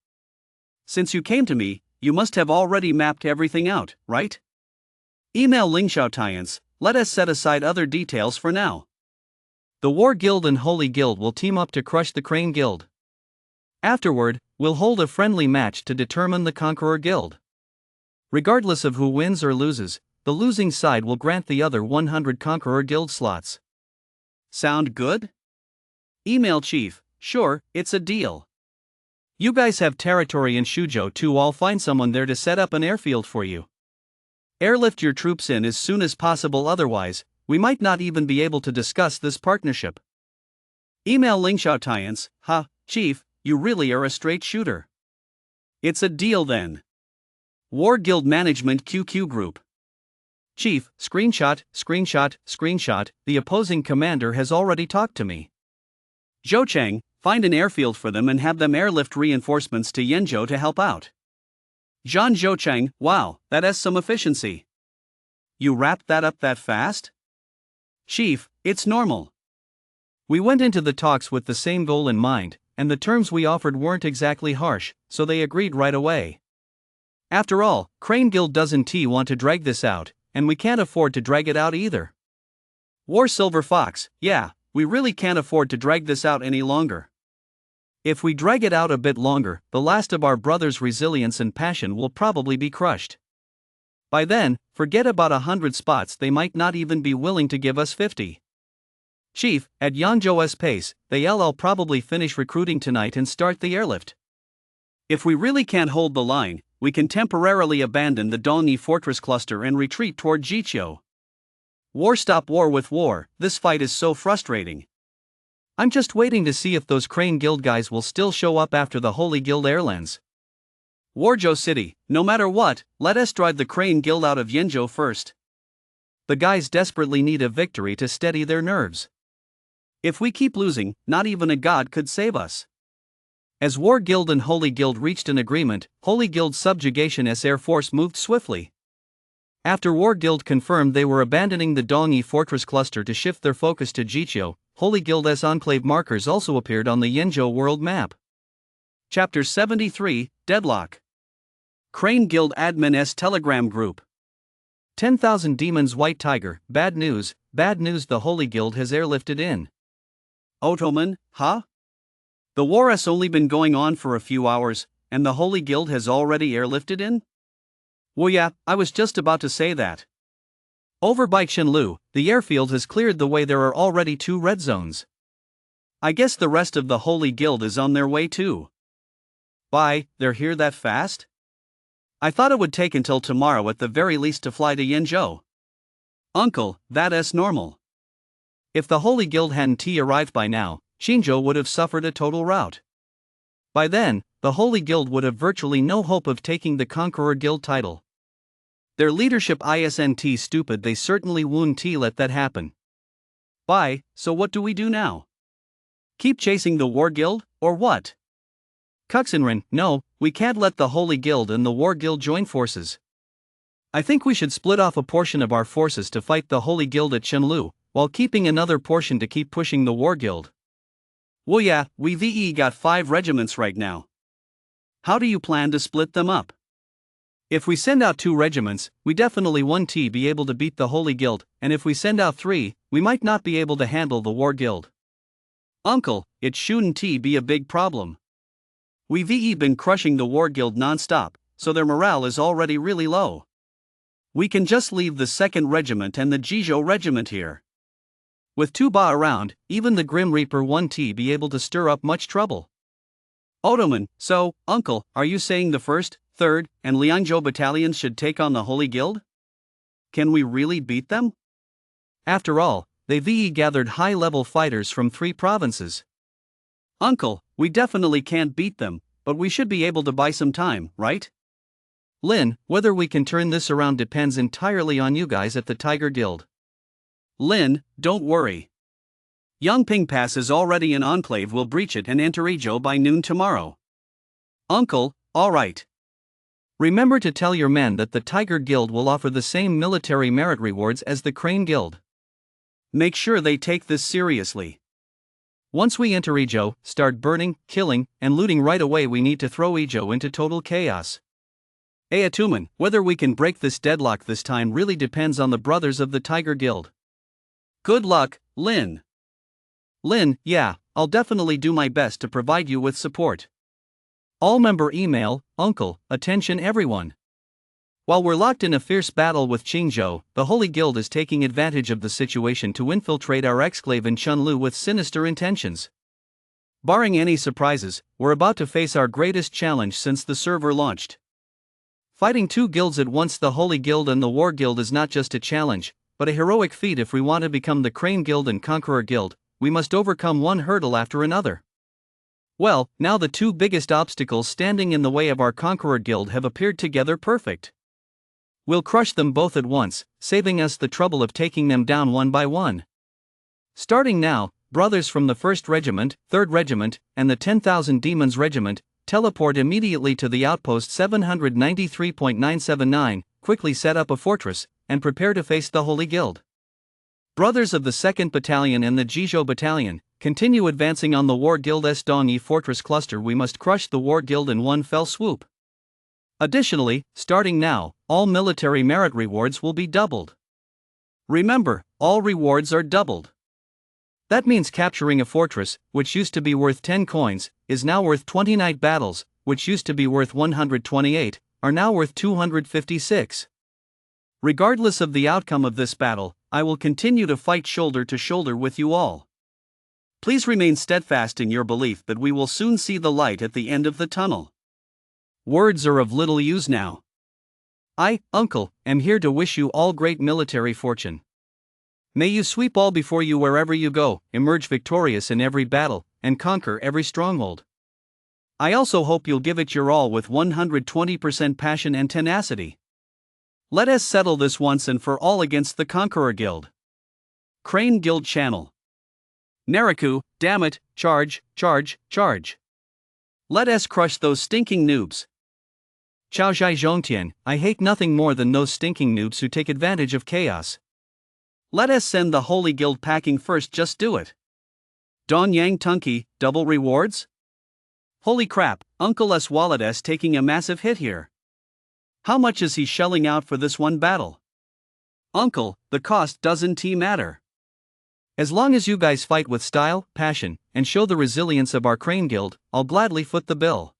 A: Since you came to me, you must have already mapped everything out, right? Email, Ling Xiao Tians, let us set aside other details for now. The War Guild and Holy Guild will team up to crush the Crane Guild. Afterward, we'll hold a friendly match to determine the Conqueror Guild. Regardless of who wins or loses, the losing side will grant the other 100 Conqueror Guild slots. Sound good? Email, Chief, sure, it's a deal. You guys have territory in Shuzhou too, I'll find someone there to set up an airfield for you. Airlift your troops in as soon as possible, otherwise, we might not even be able to discuss this partnership. Email, Ling Xiao Tians, Chief, you really are a straight shooter. It's a deal then. War Guild Management QQ Group. Chief, screenshot, the opposing commander has already talked to me. Zhou Cheng, find an airfield for them and have them airlift reinforcements to Yenzhou to help out. Zhan Zhou Cheng, wow, that has some efficiency. You wrapped that up that fast? Chief, it's normal. We went into the talks with the same goal in mind, and the terms we offered weren't exactly harsh, so they agreed right away. After all, Crane Guild doesn't want to drag this out, and we can't afford to drag it out either. War Silver Fox, yeah, we really can't afford to drag this out any longer. If we drag it out a bit longer, the last of our brothers' resilience and passion will probably be crushed. By then, forget about 100 spots, they might not even be willing to give us 50. Chief, at Yangzhou's pace, they'll probably finish recruiting tonight and start the airlift. If we really can't hold the line, we can temporarily abandon the Dongyi fortress cluster and retreat toward Jiqiu. War stop war with war, this fight is so frustrating. I'm just waiting to see if those Crane Guild guys will still show up after the Holy Guild airlands. Warzhou City, no matter what, let us drive the Crane Guild out of Yenzhou first. The guys desperately need a victory to steady their nerves. If we keep losing, not even a god could save us. As War Guild and Holy Guild reached an agreement, Holy Guild's subjugation Air Force moved swiftly. After War Guild confirmed they were abandoning the Dongyi fortress cluster to shift their focus to Jiqiu, Holy Guild's enclave markers also appeared on the Yenzhou world map. Chapter 73, Deadlock. Crane Guild Admin's Telegram Group. 10,000 Demons White Tiger, bad news, the Holy Guild has airlifted in. Ottoman, The war has only been going on for a few hours, and the Holy Guild has already airlifted in? Well yeah, I was just about to say that. Over by Qinlu, the airfield has cleared the way, there are already 2 red zones. I guess the rest of the Holy Guild is on their way too. They're here that fast? I thought it would take until tomorrow at the very least to fly to Yenzhou. Uncle, that's normal. If the Holy Guild hadn't arrived by now, Qingzhou would have suffered a total rout. By then, the Holy Guild would have virtually no hope of taking the Conqueror Guild title. Their leadership isn't stupid, they certainly won't let that happen. So what do we do now? Keep chasing the War Guild, or what? Kuxinrin, no, we can't let the Holy Guild and the War Guild join forces. I think we should split off a portion of our forces to fight the Holy Guild at Shenlu, while keeping another portion to keep pushing the War Guild. Well yeah, we got 5 regiments right now. How do you plan to split them up? If we send out 2 regiments, we definitely won't be able to beat the Holy Guild, and if we send out 3, we might not be able to handle the War Guild. Uncle, it shouldn't be a big problem. We've been crushing the War Guild non-stop, so their morale is already really low. We can just leave the 2nd Regiment and the Jizhou Regiment here. With 2 Ba around, even the Grim Reaper won't be able to stir up much trouble. Ottoman, so, Uncle, are you saying the 1st, 3rd, and Liangzhou battalions should take on the Holy Guild? Can we really beat them? After all, they've gathered high-level fighters from 3 provinces. Uncle, we definitely can't beat them, but we should be able to buy some time, right? Lin, whether we can turn this around depends entirely on you guys at the Tiger Guild. Lin, don't worry. Yangping Pass is already in Enclave, we'll breach it and enter Ezhou by noon tomorrow. Uncle, alright. Remember to tell your men that the Tiger Guild will offer the same military merit rewards as the Crane Guild. Make sure they take this seriously. Once we enter Ezhou, start burning, killing, and looting right away. We need to throw Ezhou into total chaos. Atuman, whether we can break this deadlock this time really depends on the brothers of the Tiger Guild. Good luck, Lin. Lin, yeah, I'll definitely do my best to provide you with support. All member email, Uncle, attention everyone. While we're locked in a fierce battle with Qingzhou, the Holy Guild is taking advantage of the situation to infiltrate our exclave in Chunlu with sinister intentions. Barring any surprises, we're about to face our greatest challenge since the server launched. Fighting 2 guilds at once, the Holy Guild and the War Guild, is not just a challenge, but a heroic feat. If we want to become the Crane Guild and Conqueror Guild, we must overcome one hurdle after another. Well, now the 2 biggest obstacles standing in the way of our Conqueror Guild have appeared together perfect. We'll crush them both at once, saving us the trouble of taking them down one by one. Starting now, brothers from the 1st Regiment, 3rd Regiment, and the 10,000 Demons Regiment, teleport immediately to the outpost 793.979, quickly set up a fortress, and prepare to face the Holy Guild. Brothers of the 2nd Battalion and the Jizhou Battalion, continue advancing on the War Guild's Dongyi Fortress cluster. We must crush the War Guild in one fell swoop. Additionally, starting now, all military merit rewards will be doubled. Remember, all rewards are doubled. That means capturing a fortress, which used to be worth 10 coins, is now worth 20. Night battles, which used to be worth 128, are now worth 256. Regardless of the outcome of this battle, I will continue to fight shoulder to shoulder with you all. Please remain steadfast in your belief that we will soon see the light at the end of the tunnel. Words are of little use now. I, Uncle, am here to wish you all great military fortune. May you sweep all before you wherever you go, emerge victorious in every battle, and conquer every stronghold. I also hope you'll give it your all with 120% passion and tenacity. Let us settle this once and for all against the Conqueror Guild. Crane Guild Channel. Naraku, damn it, charge, charge, charge. Let us crush those stinking noobs. Chao Zhai Zhongtian, I hate nothing more than those stinking noobs who take advantage of chaos. Let us send the Holy Guild packing first, just do it. Don Yang Tunki, double rewards? Holy crap, Uncle S. wallet S taking a massive hit here. How much is he shelling out for this one battle? Uncle, the cost doesn't matter. As long as you guys fight with style, passion, and show the resilience of our Crane Guild, I'll gladly foot the bill.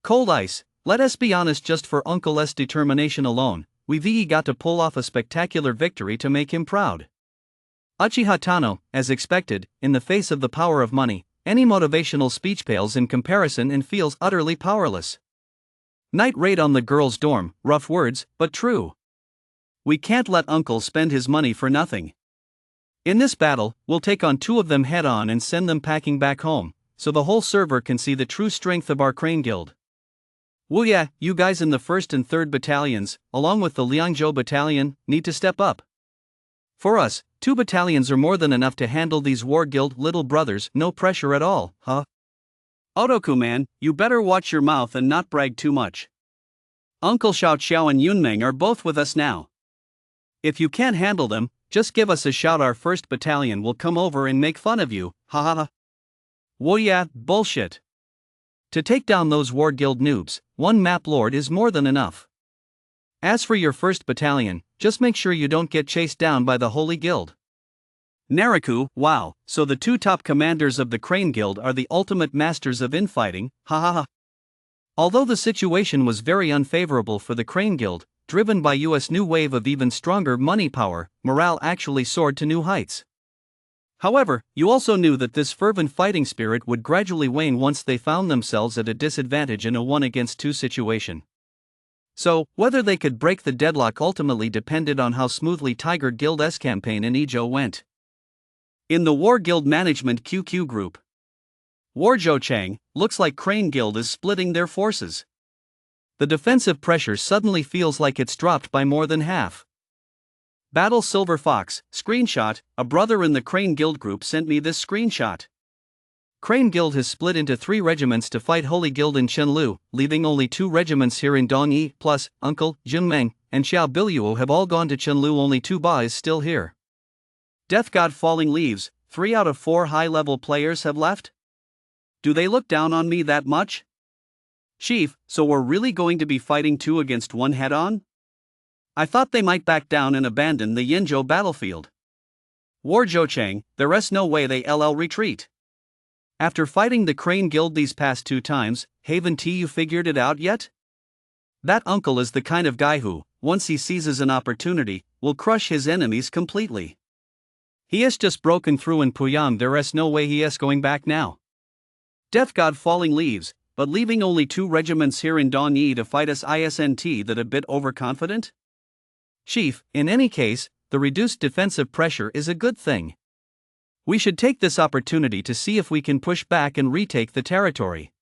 A: Cold Ice, let us be honest, just for Uncle S' determination alone, we've got to pull off a spectacular victory to make him proud. Uchiha Tano, as expected, in the face of the power of money, any motivational speech pales in comparison and feels utterly powerless. Night raid on the girls' dorm, rough words, but true. We can't let Uncle spend his money for nothing. In this battle, we'll take on 2 of them head on and send them packing back home, so the whole server can see the true strength of our Crane Guild. Well, yeah, you guys in the 1st and 3rd battalions, along with the Liangzhou battalion, need to step up. For us, 2 battalions are more than enough to handle these War Guild little brothers, no pressure at all, huh? Otoku man, you better watch your mouth and not brag too much. Uncle Xiao Xiao and Yunmeng are both with us now. If you can't handle them, just give us a shout. Our 1st battalion will come over and make fun of you, ha ha ha. Well, yeah, bullshit. To take down those War Guild noobs, 1 map lord is more than enough. As for your 1st battalion, just make sure you don't get chased down by the Holy Guild. Naraku, wow, so the 2 top commanders of the Crane Guild are the ultimate masters of infighting, ha ha ha. Although the situation was very unfavorable for the Crane Guild, driven by US' new wave of even stronger money power, morale actually soared to new heights. However, you also knew that this fervent fighting spirit would gradually wane once they found themselves at a disadvantage in a 1-against-2 situation. So, whether they could break the deadlock ultimately depended on how smoothly Tiger Guild's campaign in Ezhou went. In the War Guild Management QQ group, Warjo Chang, looks like Crane Guild is splitting their forces. The defensive pressure suddenly feels like it's dropped by more than half. Battle Silver Fox, screenshot, a brother in the Crane Guild group sent me this screenshot. Crane Guild has split into 3 regiments to fight Holy Guild in Chenlu, leaving only 2 regiments here in Dongyi, plus, Uncle, Junmeng, and Xiao Biluo have all gone to Chenlu. Only 2 Ba is still here. Death God Falling Leaves, 3 out of 4 high-level players have left? Do they look down on me that much? Chief, so we're really going to be fighting 2 against 1 head-on? I thought they might back down and abandon the Yinzhou battlefield. War Zhouchang, there's no way they LL retreat. After fighting the Crane Guild these past 2 times, Haven T, you figured it out yet? That uncle is the kind of guy who, once he seizes an opportunity, will crush his enemies completely. He has just broken through in Puyang. There's no way he is going back now. Death God Falling Leaves, but leaving only 2 regiments here in Dongyi to fight us. Isn't that a bit overconfident? Chief, in any case, the reduced defensive pressure is a good thing. We should take this opportunity to see if we can push back and retake the territory.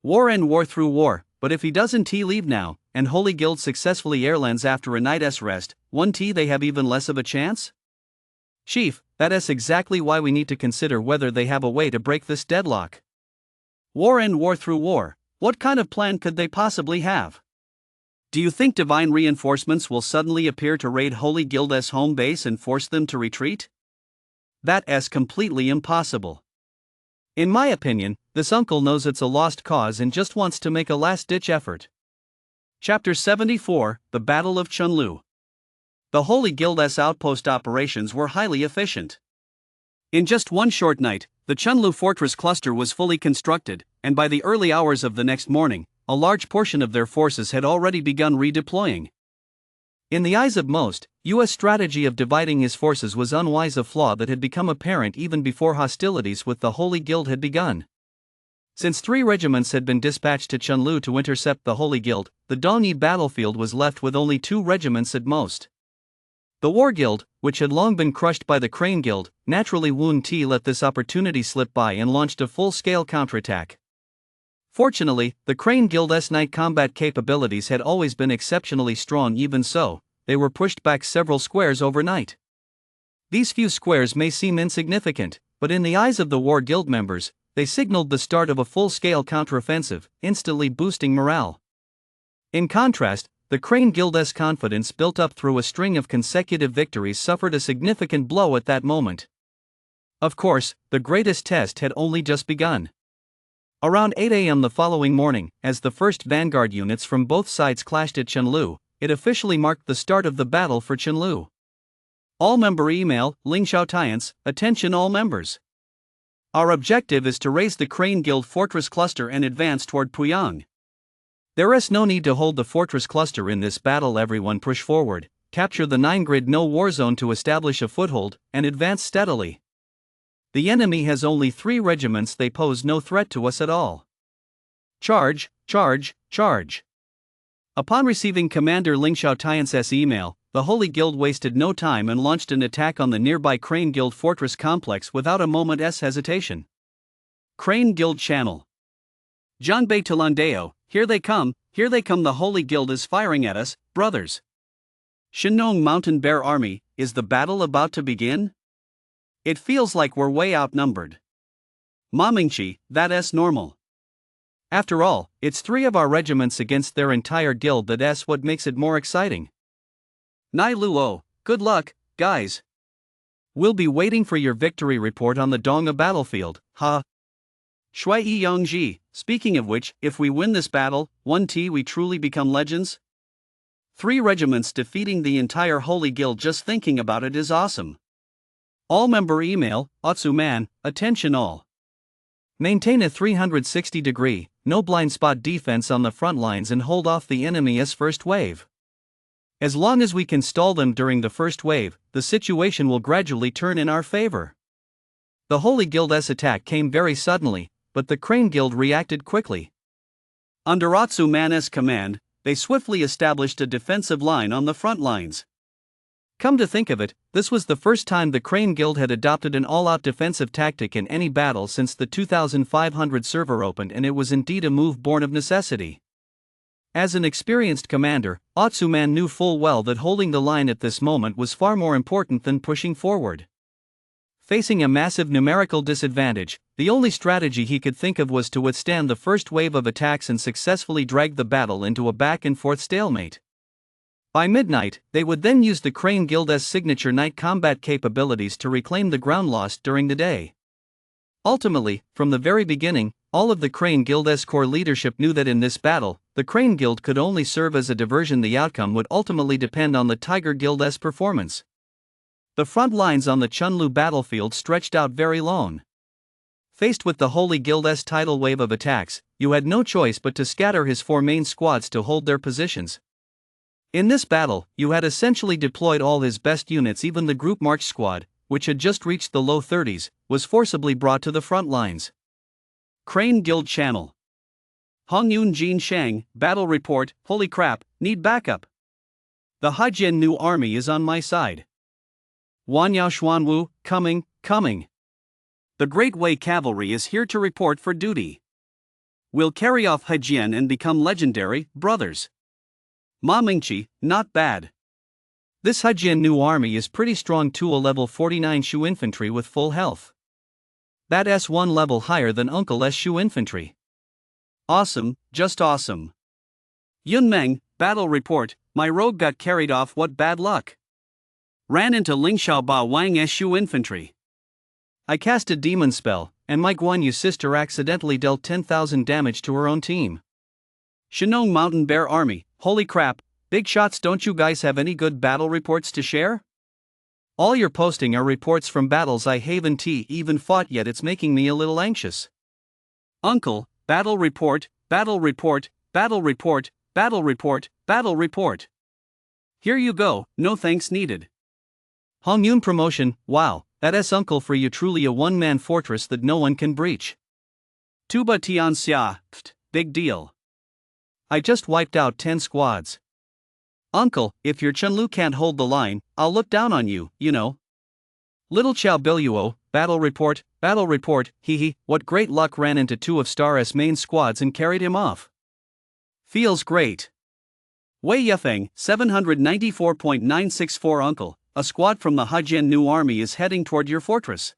A: War and war through war, but if he doesn't leave now, and Holy Guild successfully airlands after a night's rest, 1 they have even less of a chance? Chief, that is exactly why we need to consider whether they have a way to break this deadlock. War and war through war, what kind of plan could they possibly have? Do you think divine reinforcements will suddenly appear to raid Holy Guild's home base and force them to retreat? That is completely impossible. In my opinion, this uncle knows it's a lost cause and just wants to make a last-ditch effort. Chapter 74, The Battle of Chenlu. The Holy Guild's outpost operations were highly efficient. In just 1 short night, the Chenlu fortress cluster was fully constructed, and by the early hours of the next morning, a large portion of their forces had already begun redeploying. In the eyes of most, US strategy of dividing his forces was unwise, a flaw that had become apparent even before hostilities with the Holy Guild had begun. Since 3 regiments had been dispatched to Chenlu to intercept the Holy Guild, the Dongyi battlefield was left with only 2 regiments at most. The War Guild, which had long been crushed by the Crane Guild, naturally Woon T let this opportunity slip by and launched a full-scale counterattack. Fortunately, the Crane Guild's night combat capabilities had always been exceptionally strong. Even so, they were pushed back several squares overnight. These few squares may seem insignificant, but in the eyes of the War Guild members, they signaled the start of a full-scale counteroffensive, instantly boosting morale. In contrast, the Crane Guild's confidence, built up through a string of consecutive victories, suffered a significant blow at that moment. Of course, the greatest test had only just begun. Around 8 a.m. the following morning, as the first vanguard units from both sides clashed at Chenlu, it officially marked the start of the battle for Chenlu. All member email, Ling Xiaotians, attention all members. Our objective is to raise the Crane Guild fortress cluster and advance toward Puyang. There is no need to hold the fortress cluster in this battle. Everyone push forward, capture the 9-grid no war zone to establish a foothold, and advance steadily. The enemy has only 3 regiments. They pose no threat to us at all. Charge, charge, charge. Upon receiving Commander Lingxiao Tian's email, the Holy Guild wasted no time and launched an attack on the nearby Crane Guild Fortress complex without a moment's hesitation. Crane Guild Channel. Janbei Talandeo, here they come, the Holy Guild is firing at us, brothers. Shenong Mountain Bear Army, is the battle about to begin? It feels like we're way outnumbered. Mamingchi, that's normal. After all, it's 3 of our regiments against their entire guild. That's what makes it more exciting. Nai Luo, good luck, guys. We'll be waiting for your victory report on the Donga battlefield, ha. Shui Yongji, speaking of which, if we win this battle, 1T we truly become legends? 3 regiments defeating the entire Holy Guild, just thinking about it is awesome. All member email, Otsuman, attention all. Maintain a 360-degree, no blind spot defense on the front lines and hold off the enemy's first wave. As long as we can stall them during the first wave, the situation will gradually turn in our favor. The Holy Guild's attack came very suddenly, but the Crane Guild reacted quickly. Under Otsuman's command, they swiftly established a defensive line on the front lines. Come to think of it, this was the first time the Crane Guild had adopted an all-out defensive tactic in any battle since the 2500 server opened, and it was indeed a move born of necessity. As an experienced commander, Otsuman knew full well that holding the line at this moment was far more important than pushing forward. Facing a massive numerical disadvantage, the only strategy he could think of was to withstand the first wave of attacks and successfully drag the battle into a back-and-forth stalemate. By midnight, they would then use the Crane Guild's signature night combat capabilities to reclaim the ground lost during the day. Ultimately, from the very beginning, all of the Crane Guild's core leadership knew that in this battle, the Crane Guild could only serve as a diversion. The outcome would ultimately depend on the Tiger Guild's performance. The front lines on the Chunlu battlefield stretched out very long. Faced with the Holy Guild's tidal wave of attacks, you had no choice but to scatter his 4 main squads to hold their positions. In this battle, you had essentially deployed all his best units. Even the group march squad, which had just reached the low 30s, was forcibly brought to the front lines. Crane Guild Channel. Hongyun Jin Shang, battle report, holy crap, need backup. The Haijian New Army is on my side. Wanyao Xuanwu, coming. The Great Wei Cavalry is here to report for duty. We'll carry off Haijian and become legendary, brothers. Ma Mingqi, not bad. This Haijian New Army is pretty strong too, a level 49 Shu infantry with full health. That's 1 level higher than Uncle's Shu infantry. Awesome, just awesome. Yun Meng, battle report, my rogue got carried off, what bad luck. Ran into Lingxiao Ba Wang's Shu infantry. I cast a demon spell, and my Guan Yu sister accidentally dealt 10,000 damage to her own team. Shenong Mountain Bear Army, holy crap, big shots. Don't you guys have any good battle reports to share? All you're posting are reports from battles I haven't even fought yet. It's making me a little anxious. Uncle, battle report. Here you go, no thanks needed. Hongyun promotion, wow, that's uncle for you, truly a one-man fortress that no one can breach. Tuba Tianxia, big deal. I just wiped out 10 squads. Uncle, if your Chunlu can't hold the line, I'll look down on you, you know. Little Xiao Biluo, battle report, hehe, what great luck, ran into 2 of Star's main squads and carried him off. Feels great. Wei Yefeng, 794.964 Uncle, a squad from the Haijian New Army is heading toward your fortress.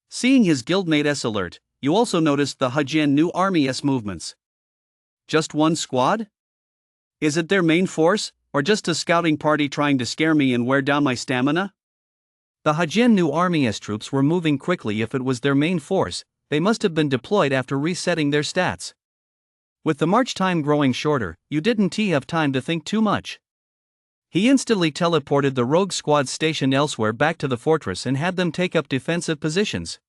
A: Seeing his guildmate's alert, you also noticed the Haijian New Army's movements. Just 1 squad? Is it their main force, or just a scouting party trying to scare me and wear down my stamina? The Haijian New Army's troops were moving quickly. If it was their main force, they must have been deployed after resetting their stats. With the march time growing shorter, you didn't have time to think too much. He instantly teleported the rogue squads stationed elsewhere back to the fortress and had them take up defensive positions.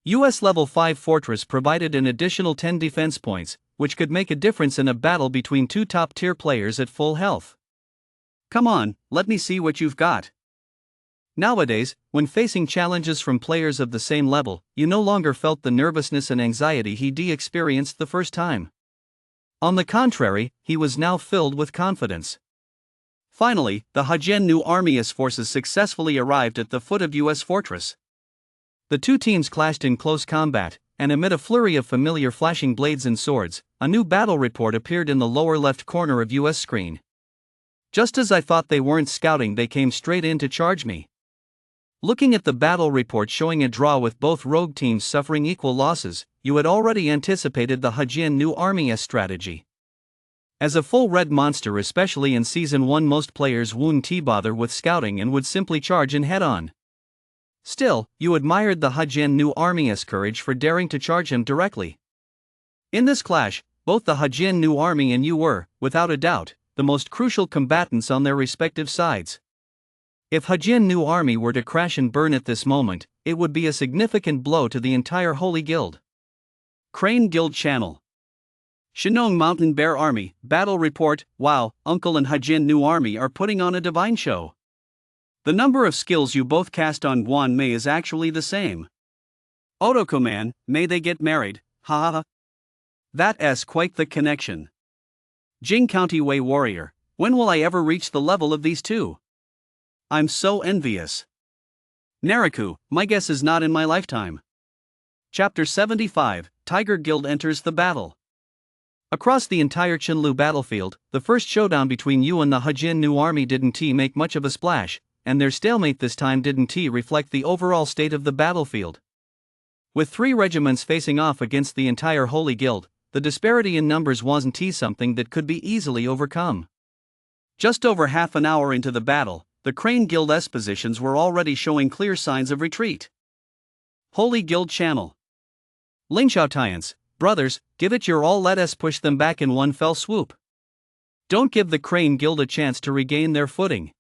A: US level 5 fortress provided an additional 10 defense points, which could make a difference in a battle between 2 top-tier players at full health. Come on, let me see what you've got. Nowadays, when facing challenges from players of the same level, you no longer felt the nervousness and anxiety he experienced the first time. On the contrary, he was now filled with confidence. Finally, the Hajien New Army's forces successfully arrived at the foot of U.S. fortress. The two teams clashed in close combat, and amid a flurry of familiar flashing blades and swords, a new battle report appeared in the lower left corner of U.S. screen. Just as I thought they weren't scouting, they came straight in to charge me. Looking at the battle report showing a draw with both rogue teams suffering equal losses, you had already anticipated the Hajien New Army's strategy. As a full red monster, especially in Season 1, most players wouldn't bother with scouting and would simply charge in head-on. Still, you admired the Hajien New Army's courage for daring to charge him directly. In this clash, both the Hajien New Army and you were, without a doubt, the most crucial combatants on their respective sides. If Hajien New Army were to crash and burn at this moment, it would be a significant blow to the entire Holy Guild. Crane Guild Channel. Shinong Mountain Bear Army, Battle Report. Wow, Uncle and Hajien New Army are putting on a divine show. The number of skills you both cast on Guan Mei is actually the same. Otoko-man, may they get married, haha. That's quite the connection. Jing County Wei Warrior, when will I ever reach the level of these two? I'm so envious. Naraku, my guess is not in my lifetime. Chapter 75, Tiger Guild enters the battle. Across the entire Qinlu battlefield, the first showdown between you and the Hajien New Army didn't make much of a splash, and their stalemate this time didn't reflect the overall state of the battlefield. With 3 regiments facing off against the entire Holy Guild, the disparity in numbers wasn't something that could be easily overcome. Just over half an hour into the battle, the Crane Guild's positions were already showing clear signs of retreat. Holy Guild Channel. Ling Xiaotians, brothers, give it your all, let us push them back in one fell swoop. Don't give the Crane Guild a chance to regain their footing.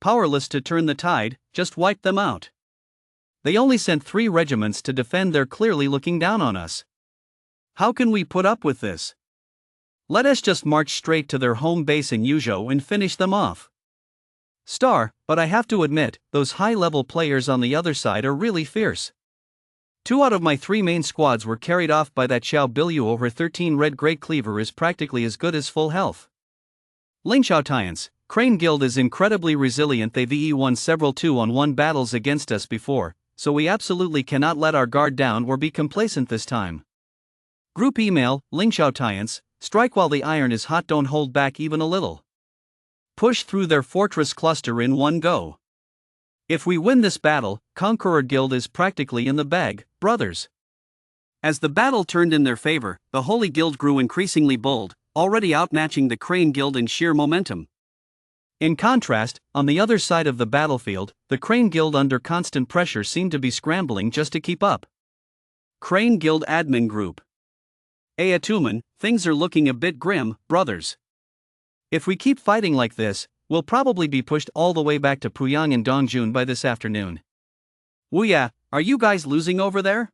A: Powerless to turn the tide, just wipe them out. They only sent 3 regiments to defend, they're clearly looking down on us. How can we put up with this? Let us just march straight to their home base in Yuzhou and finish them off. But I have to admit, those high-level players on the other side are really fierce. 2 out of my 3 main squads were carried off by that Xiao Bilyu. Over 13 red Great Cleaver is practically as good as full health. Ling Xiaotians, Crane Guild is incredibly resilient. They've won several 2-on-1 battles against us before, so we absolutely cannot let our guard down or be complacent this time. Group email, Ling Xiaotians, strike while the iron is hot, don't hold back even a little. Push through their fortress cluster in one go. If we win this battle, Conqueror Guild is practically in the bag, brothers. As the battle turned in their favor, the Holy Guild grew increasingly bold, already outmatching the Crane Guild in sheer momentum. In contrast, on the other side of the battlefield, the Crane Guild under constant pressure seemed to be scrambling just to keep up. Crane Guild Admin Group. Atuman, things are looking a bit grim, brothers. If we keep fighting like this, we'll probably be pushed all the way back to Puyang and Dongjun by this afternoon. Wuya, are you guys losing over there?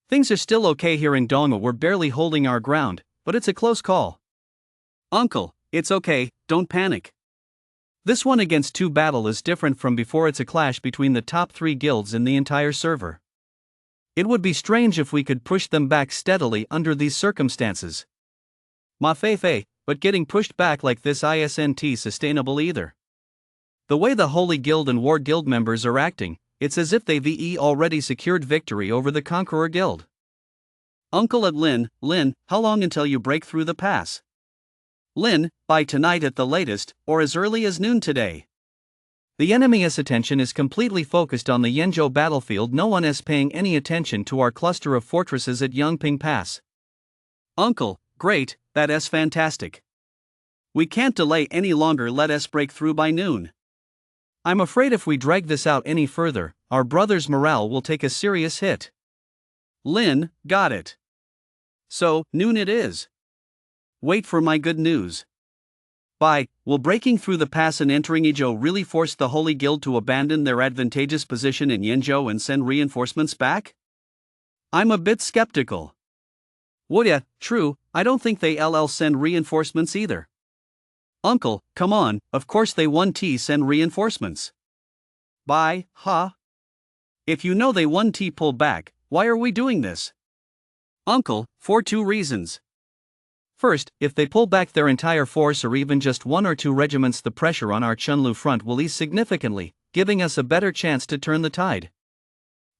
A: Things are still okay here in Dongwu, we're barely holding our ground, but it's a close call. Uncle, it's okay, don't panic. This 1 against 2 battle is different from before, it's a clash between the top 3 guilds in the entire server. It would be strange if we could push them back steadily under these circumstances. Ma Fei, but getting pushed back like this isn't sustainable either. The way the Holy Guild and War Guild members are acting, it's as if they've already secured victory over the Conqueror Guild. Uncle at Lin, how long until you break through the pass? Lin, by tonight at the latest, or as early as noon today. The enemy's attention is completely focused on the Yenzhou battlefield, no one is paying any attention to our cluster of fortresses at Yangping Pass. Uncle, great, that's fantastic. We can't delay any longer, let us break through by noon. I'm afraid if we drag this out any further, our brother's morale will take a serious hit. Lin, got it. So, noon it is. Wait for my good news. Will breaking through the pass and entering Yizhou really force the Holy Guild to abandon their advantageous position in Yenzhou and send reinforcements back? I'm a bit skeptical. Woulda, true, I don't think they'll send reinforcements either. Uncle, come on, of course they won't send reinforcements. If you know they won't pull back, why are we doing this? Uncle, for 2 reasons. First, if they pull back their entire force or even just 1 or 2 regiments, the pressure on our Chunlu front will ease significantly, giving us a better chance to turn the tide.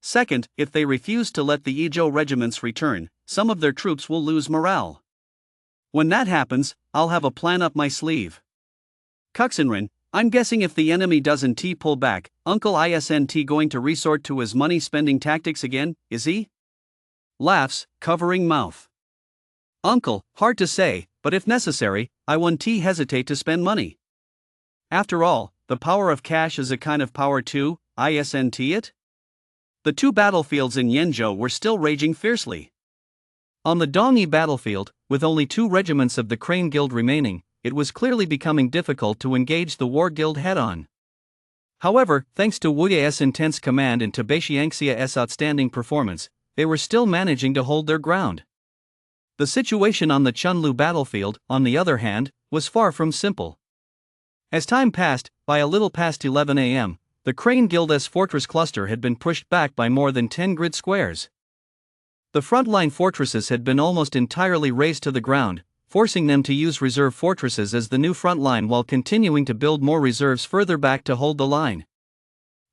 A: Second, if they refuse to let the Ijo regiments return, some of their troops will lose morale. When that happens, I'll have a plan up my sleeve. Kuxinrin, I'm guessing if the enemy doesn't pull back, Uncle isn't going to resort to his money-spending tactics again, is he? Laughs, covering mouth. Uncle, hard to say, but if necessary, I won't hesitate to spend money. After all, the power of cash is a kind of power too, isn't it? The 2 battlefields in Yenzhou were still raging fiercely. On the Dongyi battlefield, with only 2 regiments of the Crane Guild remaining, it was clearly becoming difficult to engage the War Guild head-on. However, thanks to Wu Ye's intense command and to Bei Xiangxia's outstanding performance, they were still managing to hold their ground. The situation on the Chunlu battlefield, on the other hand, was far from simple. As time passed, by a little past 11 a.m., the Crane Guild's fortress cluster had been pushed back by more than 10 grid squares. The frontline fortresses had been almost entirely razed to the ground, forcing them to use reserve fortresses as the new front line while continuing to build more reserves further back to hold the line.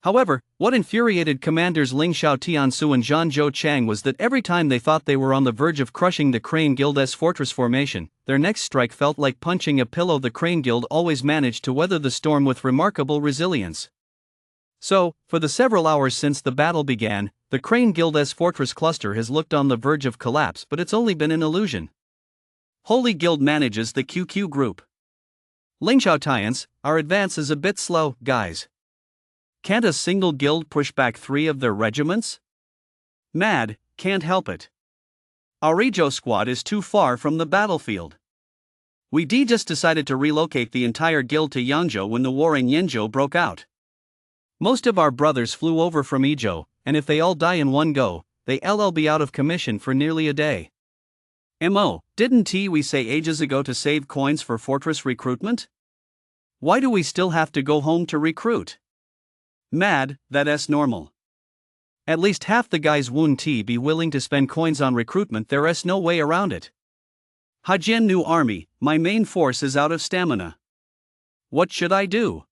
A: However, what infuriated commanders Ling Xiao Tiansu and Zhang Zhou Chang was that every time they thought they were on the verge of crushing the Crane Guild's fortress formation, their next strike felt like punching a pillow. The Crane Guild always managed to weather the storm with remarkable resilience. So, for the several hours since the battle began, the Crane Guild's fortress cluster has looked on the verge of collapse, but it's only been an illusion. Holy Guild manages the QQ group. Ling Xiao Tians, our advance is a bit slow, guys. Can't a single guild push back 3 of their regiments? Mad, can't help it. Our Ijo squad is too far from the battlefield. We just decided to relocate the entire guild to Yangzhou when the war in Yenzhou broke out. Most of our brothers flew over from Ijo, and if they all die in one go, they'll be out of commission for nearly a day. Didn't we say ages ago to save coins for fortress recruitment? Why do we still have to go home to recruit? Mad, that's normal. At least half the guys won't be willing to spend coins on recruitment. There's no way around it. Hajian new army, my main force is out of stamina. What should I do?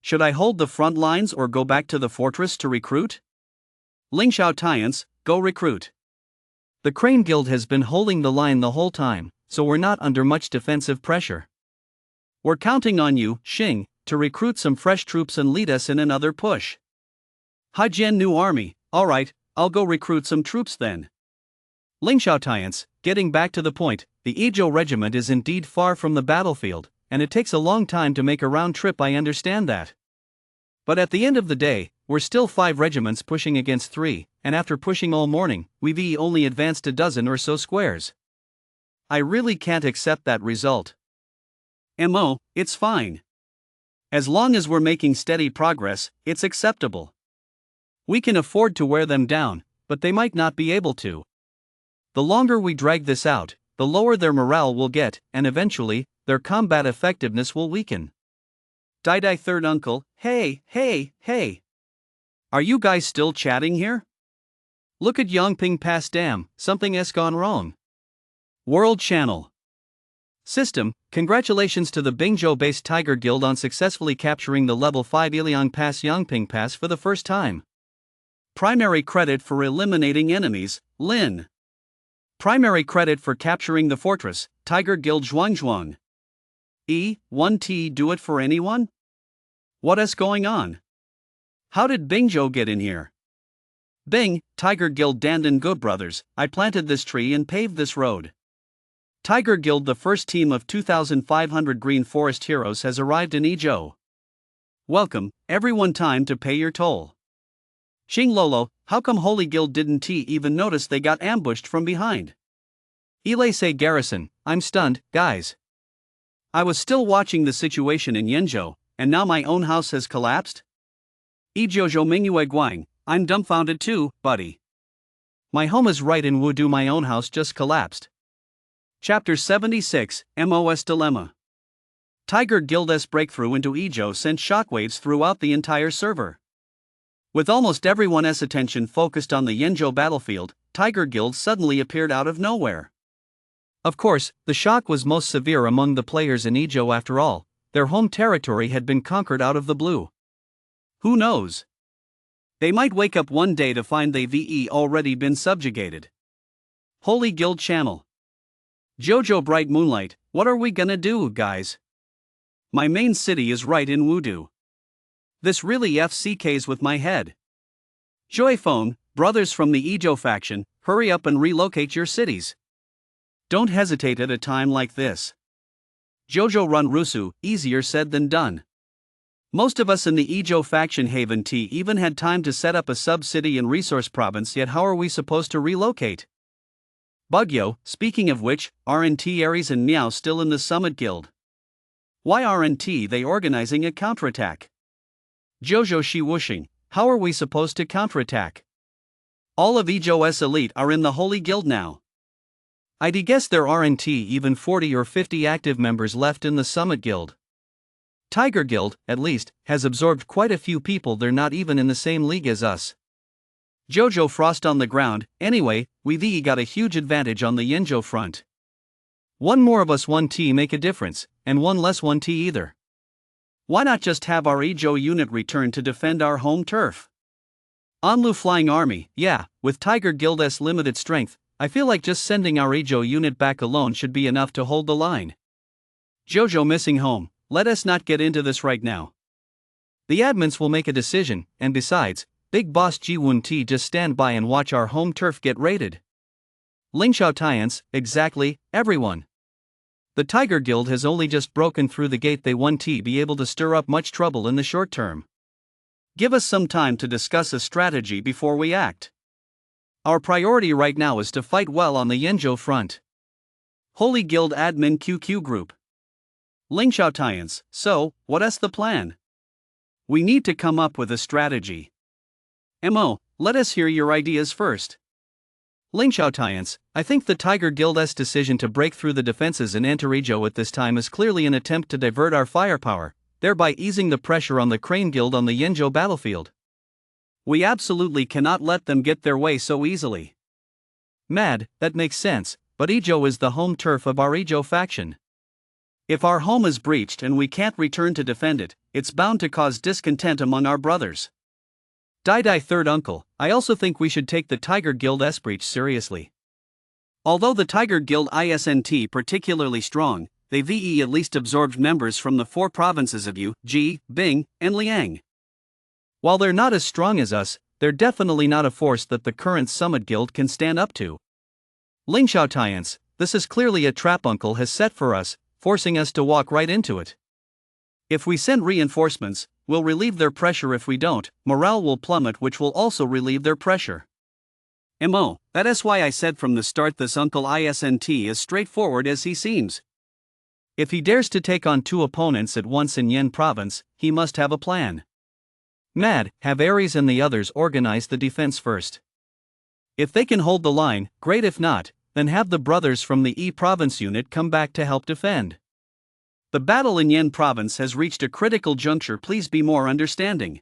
A: Should I hold the front lines or go back to the fortress to recruit? Ling Xiao Tians, go recruit. The Crane Guild has been holding the line the whole time, so we're not under much defensive pressure. We're counting on you, Xing, to recruit some fresh troops and lead us in another push. Hajian new army, alright, I'll go recruit some troops then. Ling Xiao Tians, getting back to the point, the Ijo regiment is indeed far from the battlefield, and it takes a long time to make a round trip. I understand that. But at the end of the day, we're still 5 regiments pushing against 3, and after pushing all morning, we've only advanced a dozen or so squares. I really can't accept that result. It's fine. As long as we're making steady progress, it's acceptable. We can afford to wear them down, but they might not be able to. The longer we drag this out, the lower their morale will get, and eventually, their combat effectiveness will weaken. Dai third uncle, hey. Are you guys still chatting here? Look at Yongping Pass Dam, something has gone wrong. World Channel. System, congratulations to the Bingzhou-based Tiger Guild on successfully capturing the level 5 Iliang Pass Yongping Pass for the first time. Primary credit for eliminating enemies, Lin. Primary credit for capturing the fortress, Tiger Guild Zhuangzhuang. 1T do it for anyone? What is going on? How did Bingzhou get in here? Bing, Tiger Guild Dandan Good Brothers, I planted this tree and paved this road. Tiger Guild, the first team of 2,500 Green Forest heroes has arrived in Ijo. Welcome, everyone, time to pay your toll. Xing Lolo, how come Holy Guild didn't even notice they got ambushed from behind? Ilase Garrison, I'm stunned, guys. I was still watching the situation in Yenzhou, and now my own house has collapsed? Ijojo Mingyue Guang, I'm dumbfounded too, buddy. My home is right in Wudu, my own house just collapsed. Chapter 76, MOS Dilemma. Tiger Guild's breakthrough into Ijo sent shockwaves throughout the entire server. With almost everyone's attention focused on the Yenzhou battlefield, Tiger Guild suddenly appeared out of nowhere. Of course, the shock was most severe among the players in Ijo after all, their home territory had been conquered out of the blue. Who knows? They might wake up one day to find they've already been subjugated. Holy Guild Channel. Jojo Bright Moonlight, what are we gonna do, guys? My main city is right in Wudu. This really FCKs with my head. Joyphone, brothers from the Ijo faction, hurry up and relocate your cities. Don't hesitate at a time like this. Jojo Run Rusu, easier said than done. Most of us in the Ijo faction Haven T even had time to set up a sub-city and resource province, yet how are we supposed to relocate? Bugyo, speaking of which, aren't Ares and Meow still in the Summit Guild? Why aren't they organizing a counterattack? Jojo Shi Wushing, how are we supposed to counterattack? All of Ijo's elite are in the Holy Guild now. I'd guess there aren't even 40 or 50 active members left in the Summit Guild. Tiger Guild, at least, has absorbed quite a few people. They're not even in the same league as us. Jojo Frost on the ground. Anyway, we've got a huge advantage on the Yinjo front. One more of us 1T make a difference, and one less 1T either. Why not just have our Ijo unit return to defend our home turf? Anlu Flying Army, yeah, with Tiger Guild's limited strength, I feel like just sending our Ijo unit back alone should be enough to hold the line. Jojo Missing Home, let us not get into this right now. The admins will make a decision, and besides, Big Boss Jiwon T just stand by and watch our home turf get raided. Lingxiao Tians, exactly, everyone. The Tiger Guild has only just broken through the gate. They won't be able to stir up much trouble in the short term. Give us some time to discuss a strategy before we act. Our priority right now is to fight well on the Yinjo front. Holy Guild Admin QQ Group. Lingxiao Tians, so, what's the plan? We need to come up with a strategy. Mo, let us hear your ideas first. Lingxiao Tians, I think the Tiger Guild's decision to break through the defenses in enter Ijo at this time is clearly an attempt to divert our firepower, thereby easing the pressure on the Crane Guild on the Yinjo battlefield. We absolutely cannot let them get their way so easily. Mad, that makes sense, but Ijo is the home turf of our Ijo faction. If our home is breached and we can't return to defend it, it's bound to cause discontent among our brothers. Dai Third Uncle, I also think we should take the Tiger Guild's breach seriously. Although the Tiger Guild isn't particularly strong, they've at least absorbed members from the 4 provinces of Yu, Ji, Bing, and Liang. While they're not as strong as us, they're definitely not a force that the current Summit Guild can stand up to. Lingxiao Tians, this is clearly a trap Uncle has set for us, forcing us to walk right into it. If we send reinforcements, we'll relieve their pressure. If we don't, morale will plummet, which will also relieve their pressure. Mo, that's why I said from the start this Uncle isn't as straightforward as he seems. If he dares to take on 2 opponents at once in Yen province, he must have a plan. Mad, have Ares and the others organize the defense first. If they can hold the line, great. If not, then have the brothers from the E province unit come back to help defend. The battle in Yen province has reached a critical juncture. Please be more understanding.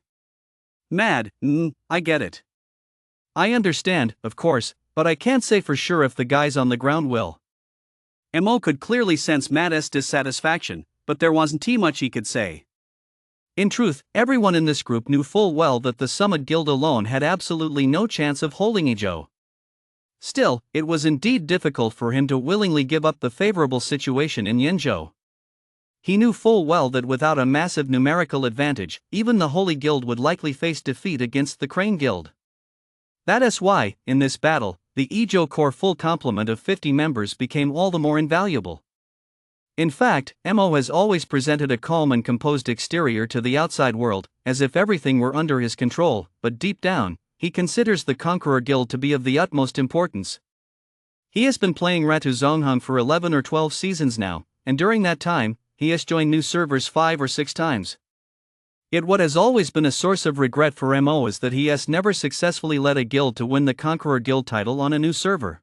A: Mad, I get it. I understand, of course, but I can't say for sure if the guys on the ground will. Mo could clearly sense Mad's dissatisfaction, but there wasn't much he could say. In truth, everyone in this group knew full well that the Summit Guild alone had absolutely no chance of holding Ijo. Still, it was indeed difficult for him to willingly give up the favorable situation in Yinjo. He knew full well that without a massive numerical advantage, even the Holy Guild would likely face defeat against the Crane Guild. That is why, in this battle, the Ijo core full complement of 50 members became all the more invaluable. In fact, Mo has always presented a calm and composed exterior to the outside world, as if everything were under his control, but deep down, he considers the Conqueror Guild to be of the utmost importance. He has been playing Ratu Zonghang for 11 or 12 seasons now, and during that time, he has joined new servers 5 or 6 times. Yet what has always been a source of regret for Mo is that he has never successfully led a guild to win the Conqueror Guild title on a new server.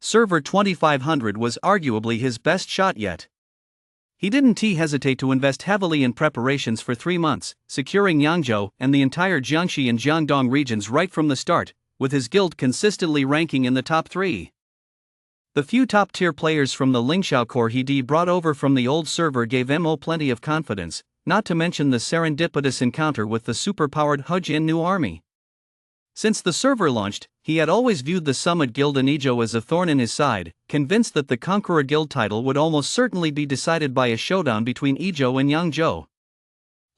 A: Server 2500 was arguably his best shot yet. He didn't hesitate to invest heavily in preparations for 3 months, securing Yangzhou and the entire Jiangxi and Jiangdong regions right from the start, with his guild consistently ranking in the top 3. The few top-tier players from the Lingxiao core he brought over from the old server gave Mo plenty of confidence, not to mention the serendipitous encounter with the superpowered Hujin new army. Since the server launched, he had always viewed the Summit Guild and Ijo as a thorn in his side, convinced that the Conqueror Guild title would almost certainly be decided by a showdown between Ijo and Yangzhou.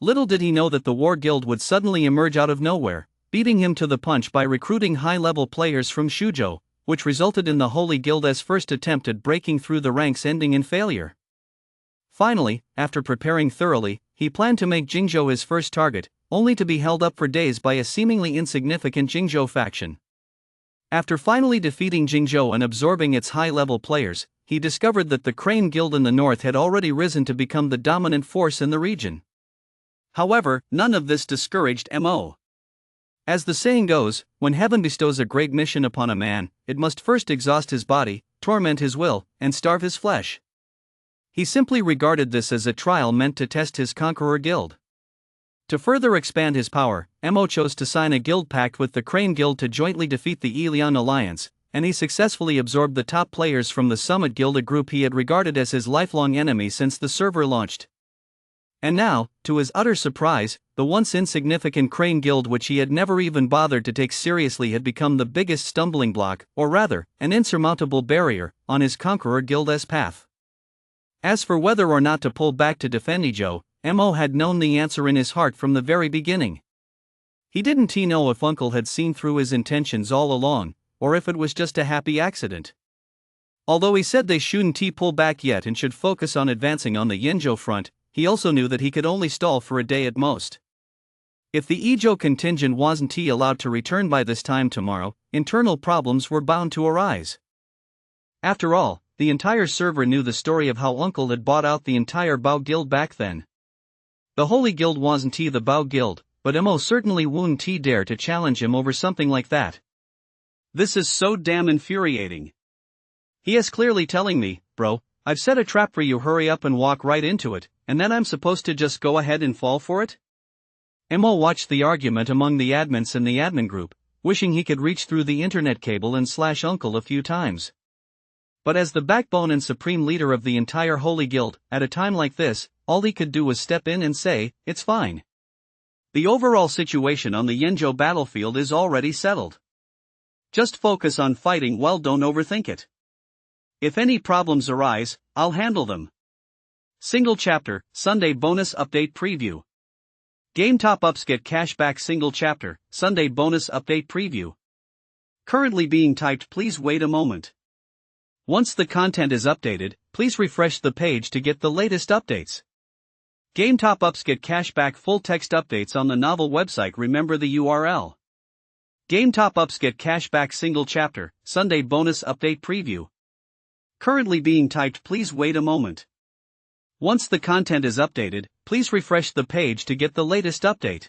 A: Little did he know that the War Guild would suddenly emerge out of nowhere, beating him to the punch by recruiting high-level players from Shuzhou, which resulted in the Holy Guild's first attempt at breaking through the ranks ending in failure. Finally, after preparing thoroughly, he planned to make Jingzhou his first target, only to be held up for days by a seemingly insignificant Jingzhou faction. After finally defeating Jingzhou and absorbing its high-level players, he discovered that the Crane Guild in the north had already risen to become the dominant force in the region. However, none of this discouraged Mo. As the saying goes, when heaven bestows a great mission upon a man, it must first exhaust his body, torment his will, and starve his flesh. He simply regarded this as a trial meant to test his Conqueror Guild. To further expand his power, Mo chose to sign a guild pact with the Crane Guild to jointly defeat the Ilian Alliance, and he successfully absorbed the top players from the Summit Guild, a group he had regarded as his lifelong enemy since the server launched. And now, to his utter surprise, the once insignificant Crane Guild, which he had never even bothered to take seriously, had become the biggest stumbling block, or rather, an insurmountable barrier, on his Conqueror Guild's path. As for whether or not to pull back to defend Ijo, Mo had known the answer in his heart from the very beginning. He didn't know if Uncle had seen through his intentions all along, or if it was just a happy accident. Although he said they shouldn't pull back yet and should focus on advancing on the Yinzhou front, he also knew that he could only stall for a day at most. If the Ijo contingent wasn't allowed to return by this time tomorrow, internal problems were bound to arise. After all, the entire server knew the story of how Uncle had bought out the entire Bao Guild back then. The Holy Guild wasn't the Bao Guild, but Mo certainly wouldn't dare to challenge him over something like that. This is so damn infuriating. He is clearly telling me, bro, I've set a trap for you, hurry up and walk right into it, and then I'm supposed to just go ahead and fall for it? Mo watched the argument among the admins in the admin group, wishing he could reach through the internet cable and slash Uncle a few times. But as the backbone and supreme leader of the entire Holy Guild, at a time like this, all he could do was step in and say, it's fine. The overall situation on the Yinzhou battlefield is already settled. Just focus on fighting well, don't overthink it. If any problems arise, I'll handle them. Single chapter, Sunday bonus update preview. Game top-ups get cashback. Single chapter, Sunday bonus update preview. Currently being typed, please wait a moment. Once the content is updated, please refresh the page to get the latest updates. Game top-ups get cashback. Full text updates on the novel website, remember the URL. Game top-ups get cashback. Single chapter, Sunday bonus update preview. Currently being typed, please wait a moment. Once the content is updated, please refresh the page to get the latest update.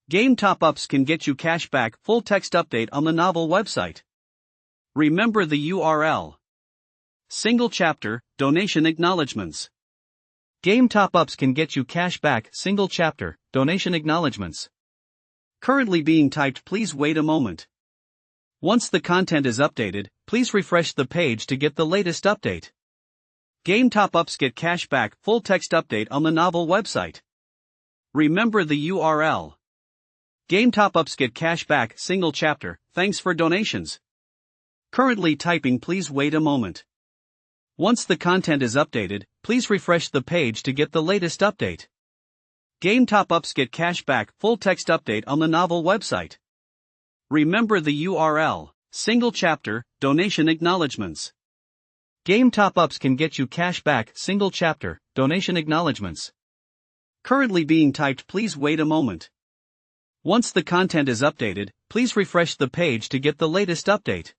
A: Game top-ups can get you cashback. Full text update on the novel website. Remember the URL. Single chapter, donation acknowledgements. Game top-ups can get you cashback. Single chapter, donation acknowledgements. Currently being typed, please wait a moment. Once the content is updated, please refresh the page to get the latest update. Game top-ups get cashback. Full text update on the novel website. Remember the URL. Game top-ups get cashback. Single chapter, thanks for donations. Currently typing, please wait a moment. Once the content is updated, please refresh the page to get the latest update. Game top-ups get cashback. Full text update on the novel website. Remember the URL. Single chapter, donation acknowledgements. Game top-ups can get you cashback. Single chapter, donation acknowledgements. Currently being typed, please wait a moment. Once the content is updated, please refresh the page to get the latest update.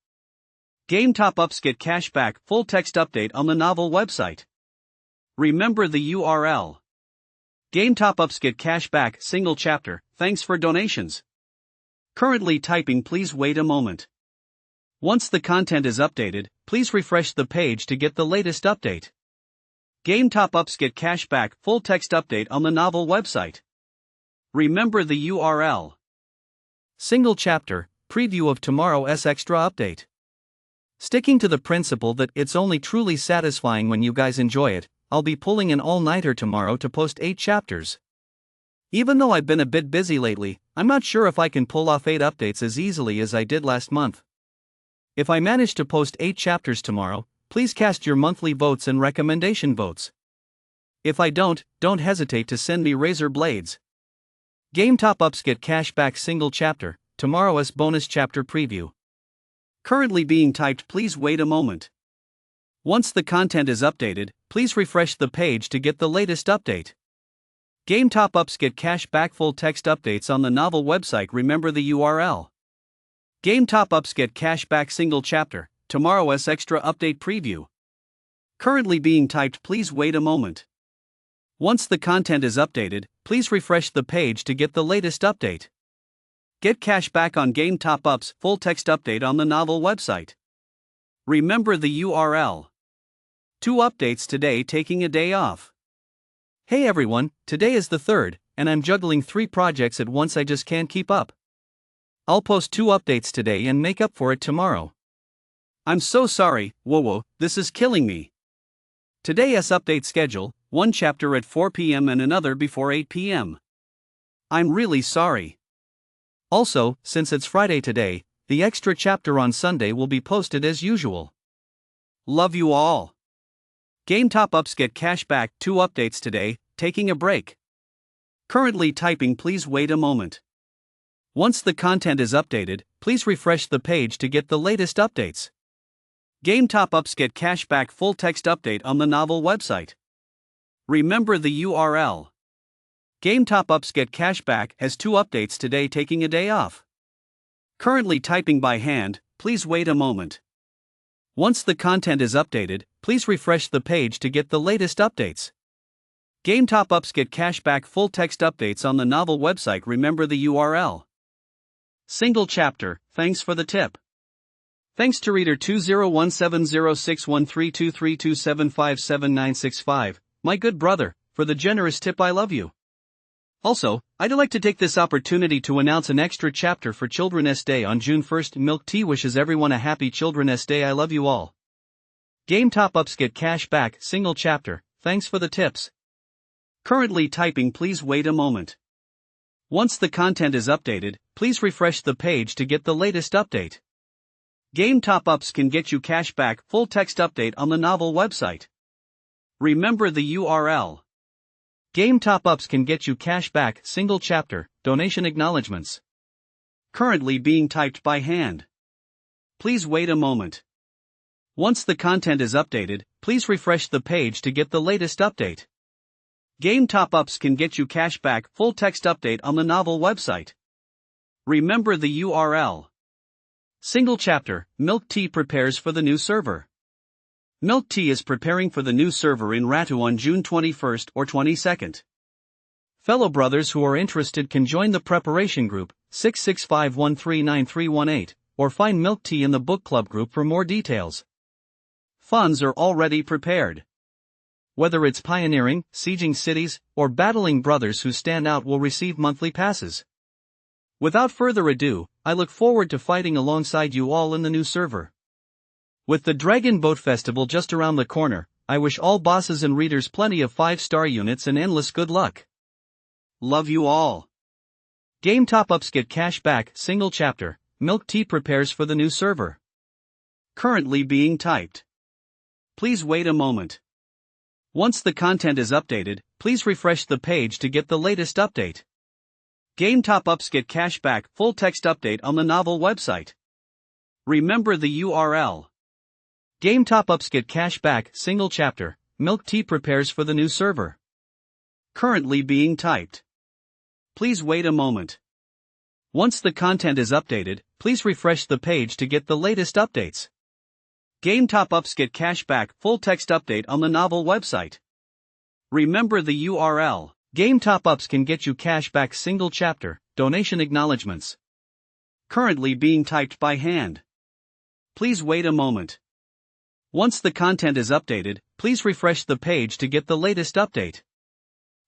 A: Game top-ups get cashback. Full text update on the novel website. Remember the URL. Game top-ups get cashback. Single chapter, thanks for donations. Currently typing, please wait a moment. Once the content is updated, please refresh the page to get the latest update. Game top-ups get cashback. Full text update on the novel website. Remember the URL. Single chapter, preview of tomorrow's extra update. Sticking to the principle that it's only truly satisfying when you guys enjoy it, I'll be pulling an all-nighter tomorrow to post 8 chapters. Even though I've been a bit busy lately, I'm not sure if I can pull off 8 updates as easily as I did last month. If I manage to post 8 chapters tomorrow, please cast your monthly votes and recommendation votes. If I don't hesitate to send me razor blades. Game top-ups get cash back single chapter, tomorrow's bonus chapter preview. Currently being typed, please wait a moment. Once the content is updated, please refresh the page to get the latest update. Game top-ups get cash back full text updates on the novel website, remember the URL. Game top-ups get cash back single chapter, tomorrow's extra update preview. Currently being typed, please wait a moment. Once the content is updated, please refresh the page to get the latest update. Get cash back on game top-ups full text update on the novel website. Remember the URL. 2 updates today, taking a day off. Hey everyone, today is the 3rd, and I'm juggling 3 projects at once, I just can't keep up. I'll post 2 updates today and make up for it tomorrow. I'm so sorry, whoa, this is killing me. Today's update schedule, 1 chapter at 4 p.m. and another before 8 p.m. I'm really sorry. Also, since it's Friday today, the extra chapter on Sunday will be posted as usual. Love you all. Game top-ups get cash back 2 updates today, taking a break. Currently typing, please wait a moment. Once the content is updated, please refresh the page to get the latest updates. Game top-ups get cash back full text update on the novel website. Remember the URL. Game top-ups get cash back has 2 updates today, taking a day off. Currently typing by hand, please wait a moment. Once the content is updated, please refresh the page to get the latest updates. Game top-ups get cash back full text updates on the novel website, remember the URL. Single chapter, thanks for the tip. Thanks to reader 20170613232757965, my good brother, for the generous tip. I love you. Also, I'd like to take this opportunity to announce an extra chapter for Children's Day on June 1st. Milk Tea wishes everyone a happy Children's Day. I love you all. Game top-ups get cash back single chapter, thanks for the tips. Currently typing, please wait a moment. Once the content is updated, please refresh the page to get the latest update. Game top-ups can get you cash back full text update on the novel website. Remember the URL. Game top-ups can get you cash back single chapter, donation acknowledgements. Currently being typed by hand. Please wait a moment. Once the content is updated, please refresh the page to get the latest update. Game top-ups can get you cash back full text update on the novel website. Remember the URL. Single chapter, Milk Tea prepares for the new server. Milk Tea is preparing for the new server in Ratu on June 21st or 22nd. Fellow brothers who are interested can join the preparation group, 665139318, or find Milk Tea in the book club group for more details. Funds are already prepared. Whether it's pioneering, sieging cities, or battling brothers who stand out will receive monthly passes. Without further ado, I look forward to fighting alongside you all in the new server. With the Dragon Boat Festival just around the corner, I wish all bosses and readers plenty of 5-star units and endless good luck. Love you all. Game top-ups get cash back single chapter, Milk Tea prepares for the new server. Currently being typed. Please wait a moment. Once the content is updated, please refresh the page to get the latest update. Game top-ups get cash back full text update on the novel website. Remember the URL. Game top-ups get cash back single chapter, Milk Tea prepares for the new server. Currently being typed. Please wait a moment. Once the content is updated, please refresh the page to get the latest updates. Game top-ups get cash back full text update on the novel website. Remember the URL. Game top-ups can get you cash back single chapter, donation acknowledgements. Currently being typed by hand. Please wait a moment. Once the content is updated, please refresh the page to get the latest update.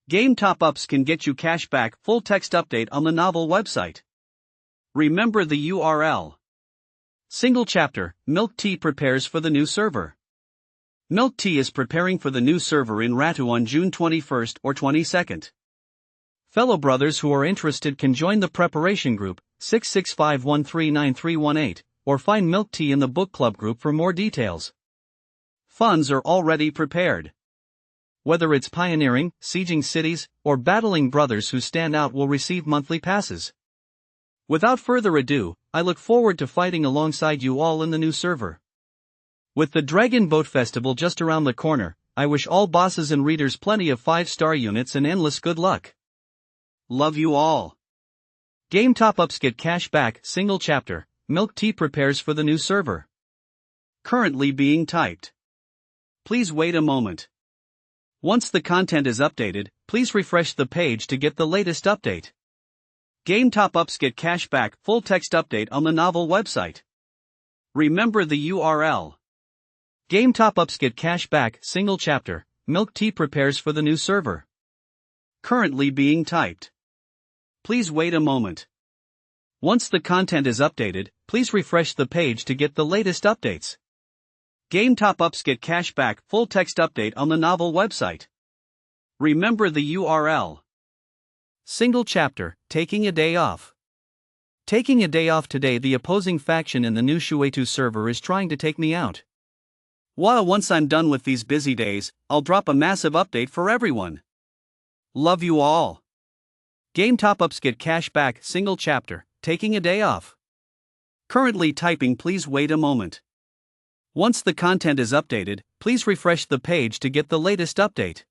A: Game top-ups can get you cash back full text update on the novel website. Remember the URL. Single chapter, Milk Tea prepares for the new server. Milk Tea is preparing for the new server in Ratu on June 21st or 22nd. Fellow brothers who are interested can join the preparation group, 665139318, or find Milk Tea in the book club group for more details. Funds are already prepared. Whether it's pioneering, sieging cities, or battling brothers who stand out will receive monthly passes. Without further ado, I look forward to fighting alongside you all in the new server. With the Dragon Boat Festival just around the corner, I wish all bosses and readers plenty of 5-star units and endless good luck. Love you all. Game top-ups get cash back. Single chapter, Milk Tea prepares for the new server. Currently being typed. Please wait a moment. Once the content is updated, please refresh the page to get the latest update. Game top-ups get cash back. Full text update on the novel website. Remember the URL. Game top-ups get cash back. Single chapter, Milk Tea prepares for the new server. Currently being typed. Please wait a moment. Once the content is updated, please refresh the page to get the latest updates. Game top-ups get cash back. Full text update on the novel website. Remember the URL. Single chapter, taking a day off. Taking a day off today. The opposing faction in the new Shuetu server is trying to take me out. While once I'm done with these busy days, I'll drop a massive update for everyone. Love you all. Game top-ups get cash back. Single chapter, taking a day off. Currently typing. Please wait a moment. Once the content is updated, please refresh the page to get the latest update.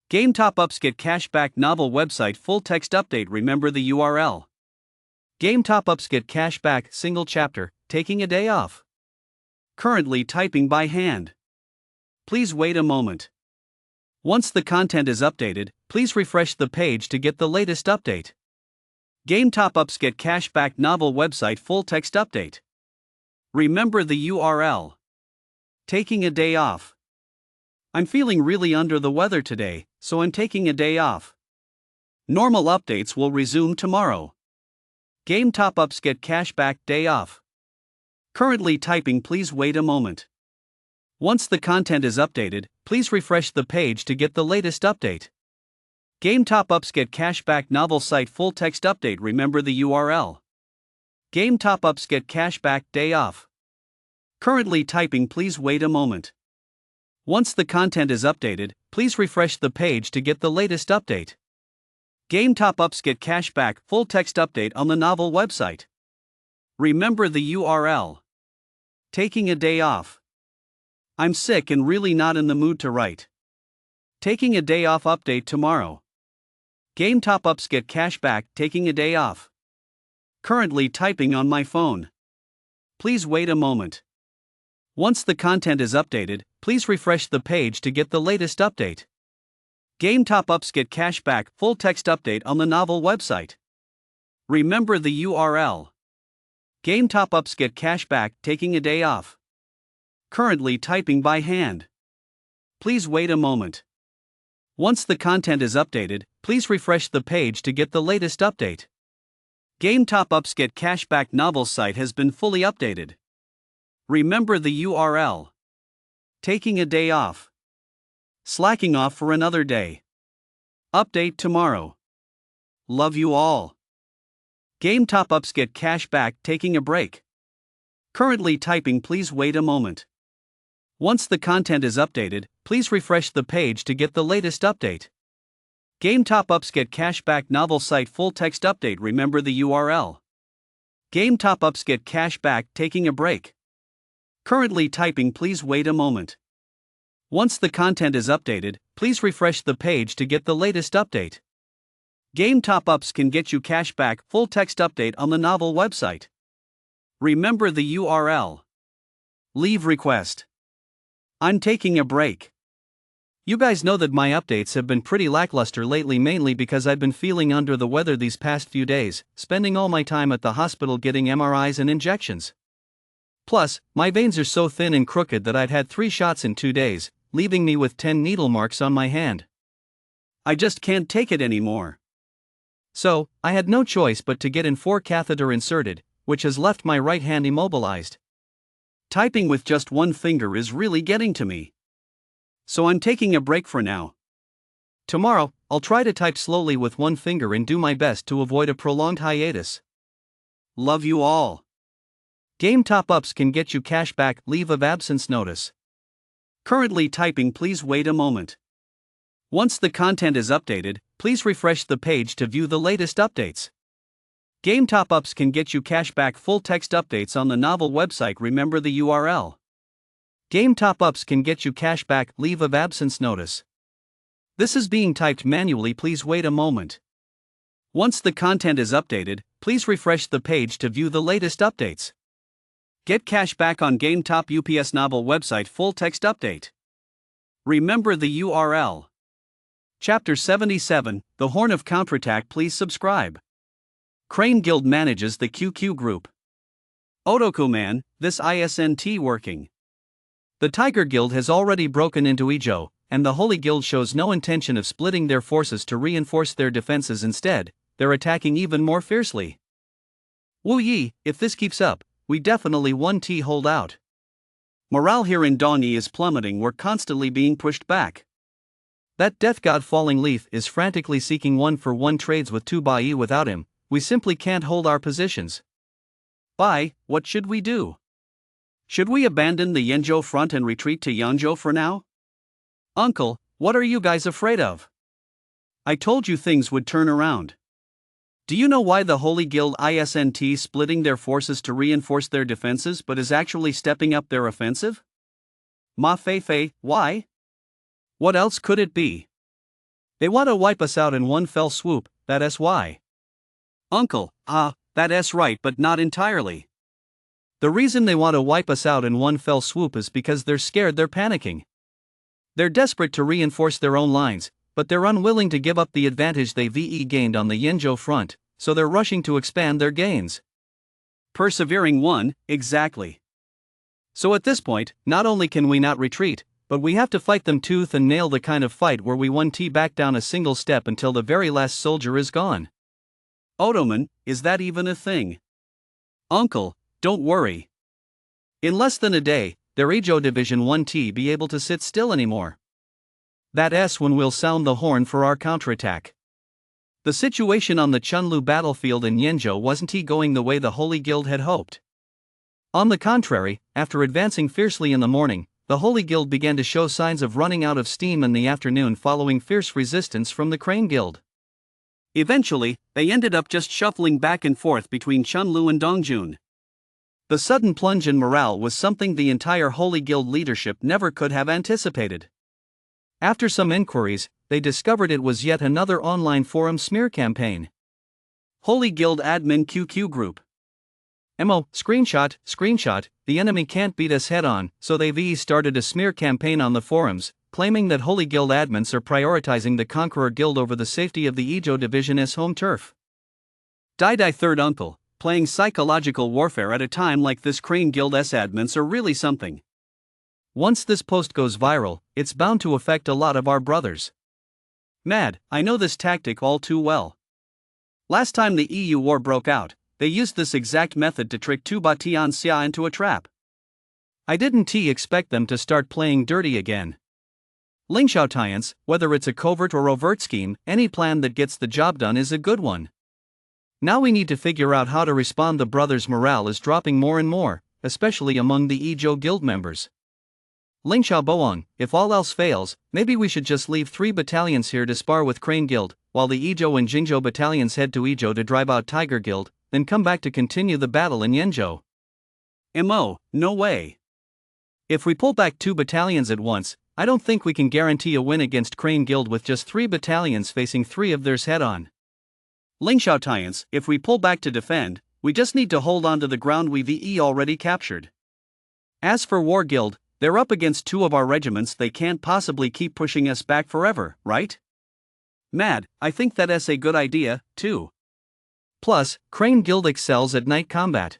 A: Game top-ups get cash back. Novel website. Full text update. Remember the URL. Game top-ups get cash back. Single chapter, taking a day off. Currently typing by hand. Please wait a moment. Once the content is updated, please refresh the page to get the latest update. Game top-ups get cash back. Novel website. Full text update. Remember the URL. Taking a day off. I'm feeling really under the weather today, so I'm taking a day off. Normal updates will resume tomorrow. Game top-ups get cash back. Day off. Currently typing. Please wait a moment. Once the content is updated, please refresh the page to get the latest update. Game top-ups get cash back. Novel site. Full text update. Remember the URL. Game top-ups get cash back. Day off. Currently typing. Please wait a moment. Once the content is updated, please refresh the page to get the latest update. Game top-ups get cash back. Full text update on the novel website. Remember the URL. Taking a day off. I'm sick and really not in the mood to write. Taking a day off. Update tomorrow. Game top-ups get cash back. Taking a day off. Currently typing on my phone. Please wait a moment. Once the content is updated, please refresh the page to get the latest update. Game top-ups get cash back. Full text update on the novel website. Remember the URL. Game top-ups get cash back. Taking a day off. Currently typing by hand. Please wait a moment. Once the content is updated, please refresh the page to get the latest update. Game top-ups get cash back. Novel site has been fully updated. Remember the URL. Taking a day off. Slacking off for another day. Update tomorrow. Love you all. Game top-ups get cash back. Taking a break. Currently typing. Please wait a moment. Once the content is updated, please refresh the page to get the latest update. Game top-ups get cash back. Novel site. Full text update. Remember the URL. Game top-ups get cash back. Taking a break. Currently typing. Please wait a moment. Once the content is updated, please refresh the page to get the latest update. Game top-ups can get you cash back. Full text update on the novel website. Remember the URL. Leave request. I'm taking a break. You guys know that my updates have been pretty lackluster lately, mainly because I've been feeling under the weather these past few days, spending all my time at the hospital getting MRIs and injections. Plus, my veins are so thin and crooked that I'd had 3 shots in 2 days, leaving me with 10 needle marks on my hand. I just can't take it anymore. So, I had no choice but to get in 4 catheter inserted, which has left my right hand immobilized. Typing with just one finger is really getting to me. So I'm taking a break for now. Tomorrow, I'll try to type slowly with one finger and do my best to avoid a prolonged hiatus. Love you all. Game top-ups can get you cash back, leave of absence notice. Currently typing, please wait a moment. Once the content is updated, please refresh the page to view the latest updates. Game top-ups can get you cash back, full text updates on the novel website, remember the URL. Game top-ups can get you cash back, leave of absence notice. This is being typed manually, please wait a moment. Once the content is updated, please refresh the page to view the latest updates. Get cash back on Game Top UPS novel website, full text update. Remember the URL. Chapter 77, The Horn of Counterattack, please subscribe. Crane Guild manages the QQ group. Otoku-man, this isn't working. The Tiger Guild has already broken into Ijo, and the Holy Guild shows no intention of splitting their forces to reinforce their defenses. Instead, they're attacking even more fiercely. Wu Yi, if this keeps up, we definitely won't hold out. Morale here in Dongyi is plummeting, we're constantly being pushed back. That death god Falling Leaf is frantically seeking one-for-one trades with 2 Bai. Without him, we simply can't hold our positions. Bai, what should we do? Should we abandon the Yanzhou front and retreat to Yangzhou for now? Uncle, what are you guys afraid of? I told you things would turn around. Do you know why the Holy Guild isn't splitting their forces to reinforce their defenses but is actually stepping up their offensive? Ma Fei, why? What else could it be? They want to wipe us out in one fell swoop, that's why. Uncle, that's right, but not entirely. The reason they want to wipe us out in one fell swoop is because they're scared, they're panicking. They're desperate to reinforce their own lines, but they're unwilling to give up the advantage they've gained on the Yanzhou front, so they're rushing to expand their gains. Persevering one, exactly. So at this point, not only can we not retreat, but we have to fight them tooth and nail, the kind of fight where we won't back down a single step until the very last soldier is gone. Otoman, is that even a thing? Uncle, don't worry. In less than a day, their Ijo Division won't be able to sit still anymore. That's when we'll sound the horn for our counterattack. The situation on the Chunlu battlefield in Yanzhou wasn't going the way the Holy Guild had hoped. On the contrary, after advancing fiercely in the morning, the Holy Guild began to show signs of running out of steam in the afternoon following fierce resistance from the Crane Guild. Eventually, they ended up just shuffling back and forth between Chunlu and Dongjun. The sudden plunge in morale was something the entire Holy Guild leadership never could have anticipated. After some inquiries, they discovered it was yet another online forum smear campaign. Holy Guild admin QQ group. Screenshot, the enemy can't beat us head on, so they've started a smear campaign on the forums, claiming that Holy Guild admins are prioritizing the Conqueror Guild over the safety of the Ijo Division as home turf. Dai third uncle, playing psychological warfare at a time like this. Crane Guild's admins are really something. Once this post goes viral, it's bound to affect a lot of our brothers. Mad, I know this tactic all too well. Last time the EU war broke out, they used this exact method to trick 2 Batian-xia into a trap. I didn't expect them to start playing dirty again. Lingxiao Tians, whether it's a covert or overt scheme, any plan that gets the job done is a good one. Now we need to figure out how to respond. The brothers' morale is dropping more and more, especially among the Ijo Guild members. Lingxiao Boang, if all else fails, maybe we should just leave 3 battalions here to spar with Crane Guild, while the Ijo and Jingzhou battalions head to Ijo to drive out Tiger Guild, then come back to continue the battle in Yanzhou. No way. If we pull back 2 battalions at once, I don't think we can guarantee a win against Crane Guild with just 3 battalions facing 3 of theirs head-on. Lingxiao Tians, if we pull back to defend, we just need to hold on to the ground we've already captured. As for War Guild, they're up against 2 of our regiments. They can't possibly keep pushing us back forever, right? Mad, I think that's a good idea, too. Plus, Crane Guild excels at night combat.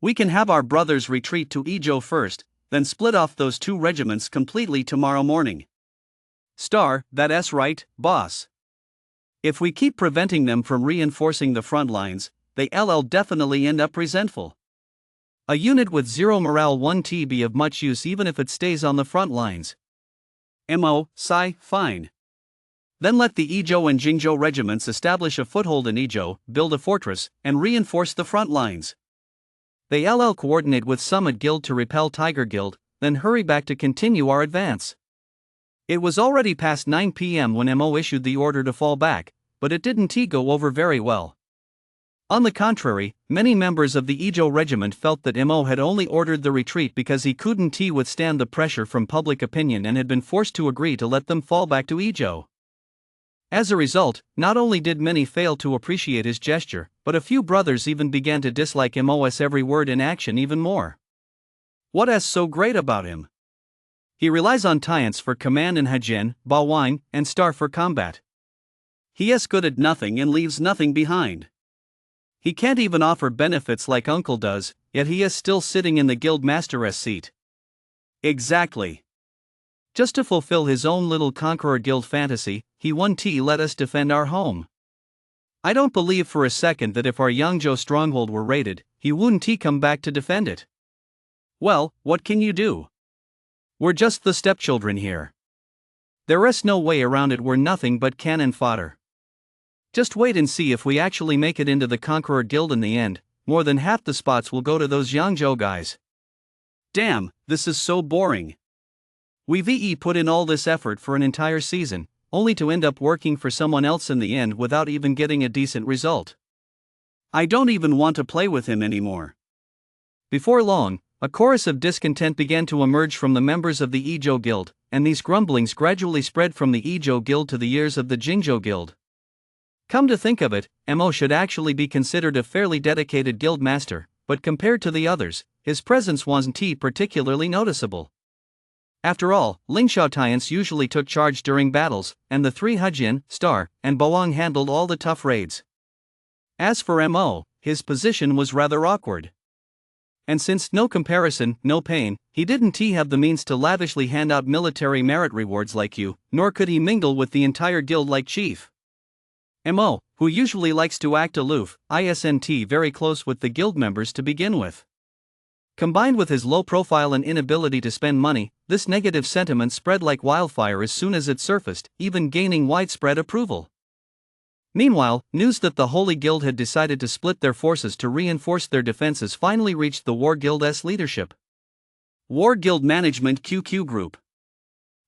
A: We can have our brothers retreat to Ijo first, then split off those 2 regiments completely tomorrow morning. Star, that's right, boss. If we keep preventing them from reinforcing the front lines, they'll definitely end up resentful. A unit with 0 morale won't be of much use even if it stays on the front lines. Sigh, fine. Then let the Ijo and Jingzhou regiments establish a foothold in Ijo, build a fortress, and reinforce the front lines. They'll coordinate with Summit Guild to repel Tiger Guild, then hurry back to continue our advance. It was already past 9 p.m. when Mo issued the order to fall back, but it didn't go over very well. On the contrary, many members of the Ijo regiment felt that Mo had only ordered the retreat because he couldn't withstand the pressure from public opinion and had been forced to agree to let them fall back to Ijo. As a result, not only did many fail to appreciate his gesture, but a few brothers even began to dislike Mo's every word and action even more. What's so great about him? He relies on Tiance for command and Hajin, Bawang, and Star for combat. He is good at nothing and leaves nothing behind. He can't even offer benefits like Uncle does, yet he is still sitting in the guild master's seat. Exactly. Just to fulfill his own little conqueror guild fantasy, he won't let us defend our home. I don't believe for a second that if our Yangzhou stronghold were raided, he wouldn't come back to defend it. Well, what can you do? We're just the stepchildren here. There is no way around it, we're nothing but cannon fodder. Just wait and see if we actually make it into the Conqueror Guild in the end, more than half the spots will go to those Yangzhou guys. Damn, this is so boring. We put in all this effort for an entire season, only to end up working for someone else in the end without even getting a decent result. I don't even want to play with him anymore. Before long, a chorus of discontent began to emerge from the members of the Ijo Guild, and these grumblings gradually spread from the Ijo Guild to the ears of the Jingzhou Guild. Come to think of it, Mo should actually be considered a fairly dedicated guild master, but compared to the others, his presence wasn't particularly noticeable. After all, Lingxiao Tiance usually took charge during battles, and the three Hajin, Star, and Bawang handled all the tough raids. As for Mo, his position was rather awkward. And since no comparison, no pain, he didn't have the means to lavishly hand out military merit rewards like you, nor could he mingle with the entire guild like Chief Mo, who usually likes to act aloof, isn't very close with the guild members to begin with. Combined with his low profile and inability to spend money, this negative sentiment spread like wildfire as soon as it surfaced, even gaining widespread approval. Meanwhile, news that the Holy Guild had decided to split their forces to reinforce their defenses finally reached the War Guild's leadership. War Guild Management QQ Group.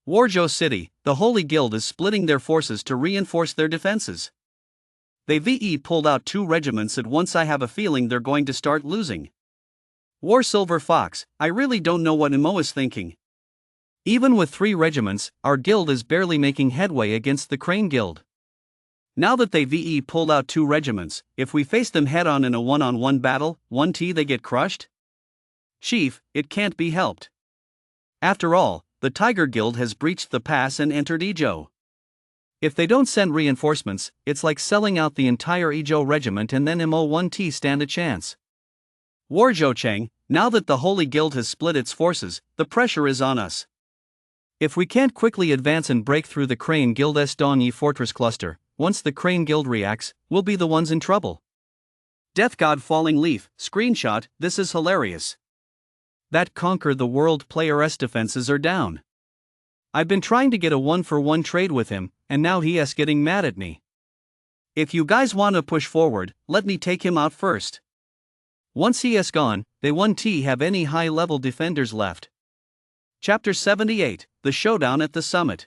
A: Warzhou City, the Holy Guild is splitting their forces to reinforce their defenses. They pulled out 2 regiments at once. I have a feeling they're going to start losing. War Silver Fox, I really don't know what Mo is thinking. Even with 3 regiments, our guild is barely making headway against the Crane Guild. Now that they pulled out 2 regiments, if we face them head-on in a one-on-one battle, they get crushed? Chief, it can't be helped. After all, the Tiger Guild has breached the pass and entered Ijo. If they don't send reinforcements, it's like selling out the entire Ijo regiment and then Mo won't stand a chance. Warzhou Cheng, now that the Holy Guild has split its forces, the pressure is on us. If we can't quickly advance and break through the Crane Guild's Dongyi Fortress cluster, once the Crane Guild reacts, we'll be the ones in trouble. Death God Falling Leaf, screenshot, this is hilarious. That Conquer the World player's defenses are down. I've been trying to get a 1-for-1 trade with him, and now he is getting mad at me. If you guys want to push forward, let me take him out first. Once he is gone, they won't have any high-level defenders left. Chapter 78, The Showdown at the Summit.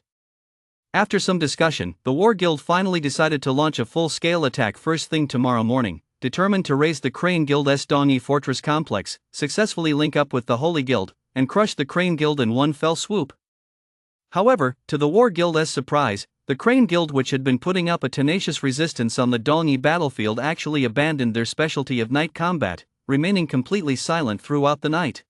A: After some discussion, the War Guild finally decided to launch a full-scale attack first thing tomorrow morning, determined to raise the Crane Guild's Dongyi Fortress complex, successfully link up with the Holy Guild, and crush the Crane Guild in one fell swoop. However, to the War Guild's surprise, the Crane Guild, which had been putting up a tenacious resistance on the Dongyi battlefield, actually abandoned their specialty of night combat, remaining completely silent throughout the night.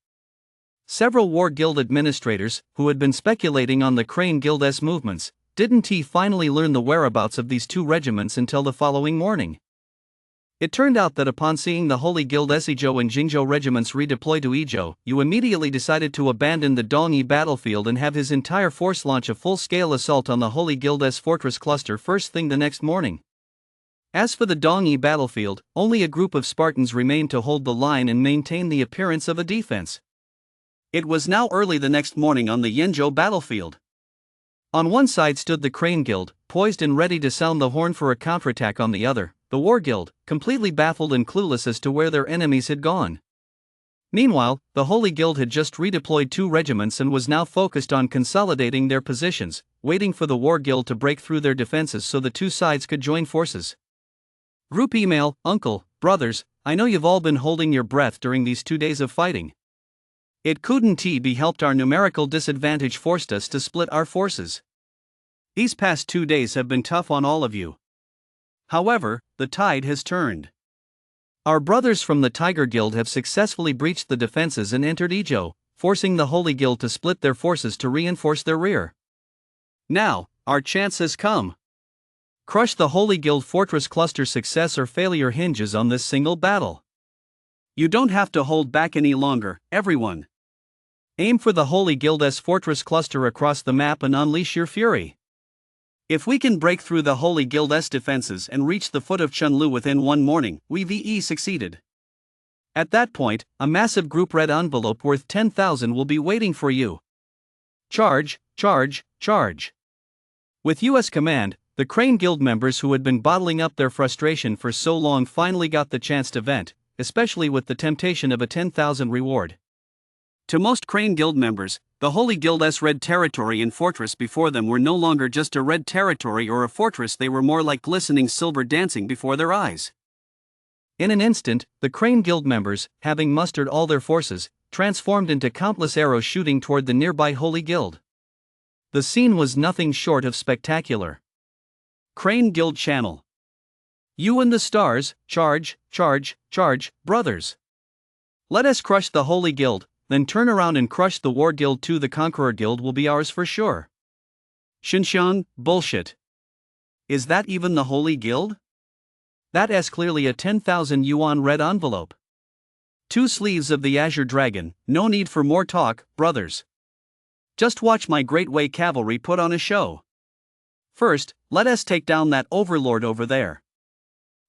A: Several War Guild administrators, who had been speculating on the Crane Guild's movements, didn't finally learn the whereabouts of these 2 regiments until the following morning. It turned out that upon seeing the Holy Guild's Ijo and Jingzhou regiments redeploy to Ijo, you immediately decided to abandon the Dongyi battlefield and have his entire force launch a full-scale assault on the Holy Guild's fortress cluster first thing the next morning. As for the Dongyi battlefield, only a group of Spartans remained to hold the line and maintain the appearance of a defense. It was now early the next morning on the Yenzhou battlefield. On one side stood the Crane Guild, poised and ready to sound the horn for a counterattack. On the other, the War Guild, completely baffled and clueless as to where their enemies had gone. Meanwhile, the Holy Guild had just redeployed 2 regiments and was now focused on consolidating their positions, waiting for the War Guild to break through their defenses so the two sides could join forces. Group email: Uncle, brothers, I know you've all been holding your breath during these 2 days of fighting. It couldn't be helped, our numerical disadvantage forced us to split our forces. These past 2 days have been tough on all of you. However, the tide has turned. Our brothers from the Tiger Guild have successfully breached the defenses and entered Ezhou, forcing the Holy Guild to split their forces to reinforce their rear. Now, our chance has come. Crush the Holy Guild fortress cluster's success or failure hinges on this single battle. You don't have to hold back any longer, everyone. Aim for the Holy Guild's fortress cluster across the map and unleash your fury. If we can break through the Holy Guild's defenses and reach the foot of Chunlu within one morning, we've succeeded. At that point, a massive group red envelope worth 10,000 will be waiting for you. Charge, charge, charge. With U.S. command, the Crane Guild members who had been bottling up their frustration for so long finally got the chance to vent, especially with the temptation of a 10,000 reward. To most Crane Guild members, the Holy Guild's red territory and fortress before them were no longer just a red territory or a fortress, they were more like glistening silver dancing before their eyes. In an instant, the Crane Guild members, having mustered all their forces, transformed into countless arrows shooting toward the nearby Holy Guild. The scene was nothing short of spectacular. Crane Guild Channel. You and the stars, charge, charge, charge, brothers. Let us crush the Holy Guild, then turn around and crush the War Guild too. The Conqueror Guild will be ours for sure. Xinxiang, bullshit. Is that even the Holy Guild? That is clearly a 10,000 yuan red envelope. 2 sleeves of the Azure Dragon, no need for more talk, brothers. Just watch my Great Way cavalry put on a show. First, let us take down that overlord over there.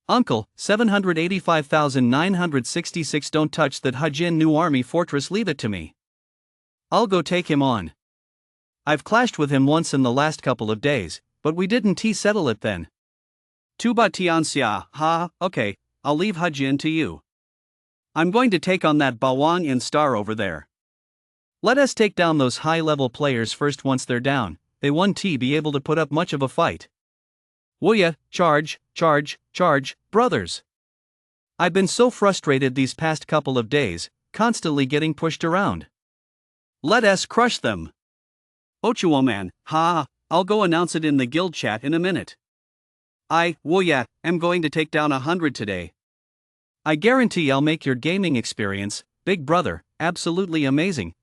A: Uncle, 785,966. Don't touch that Hajin new army fortress, leave it to me. I'll go take him on. I've clashed with him once in the last couple of days, but we didn't settle it then. Tuba Tianxia, okay, I'll leave Hajin to you. I'm going to take on that Bawang and Star over there. Let us take down those high-level players first. Once they're down, they won't be able to put up much of a fight. Wuya, charge, charge, charge, brothers. I've been so frustrated these past couple of days, constantly getting pushed around. Let us crush them. Ochuo man, I'll go announce it in the guild chat in a minute. Wuya, am going to take down 100 today. I guarantee I'll make your gaming experience, big brother, absolutely amazing.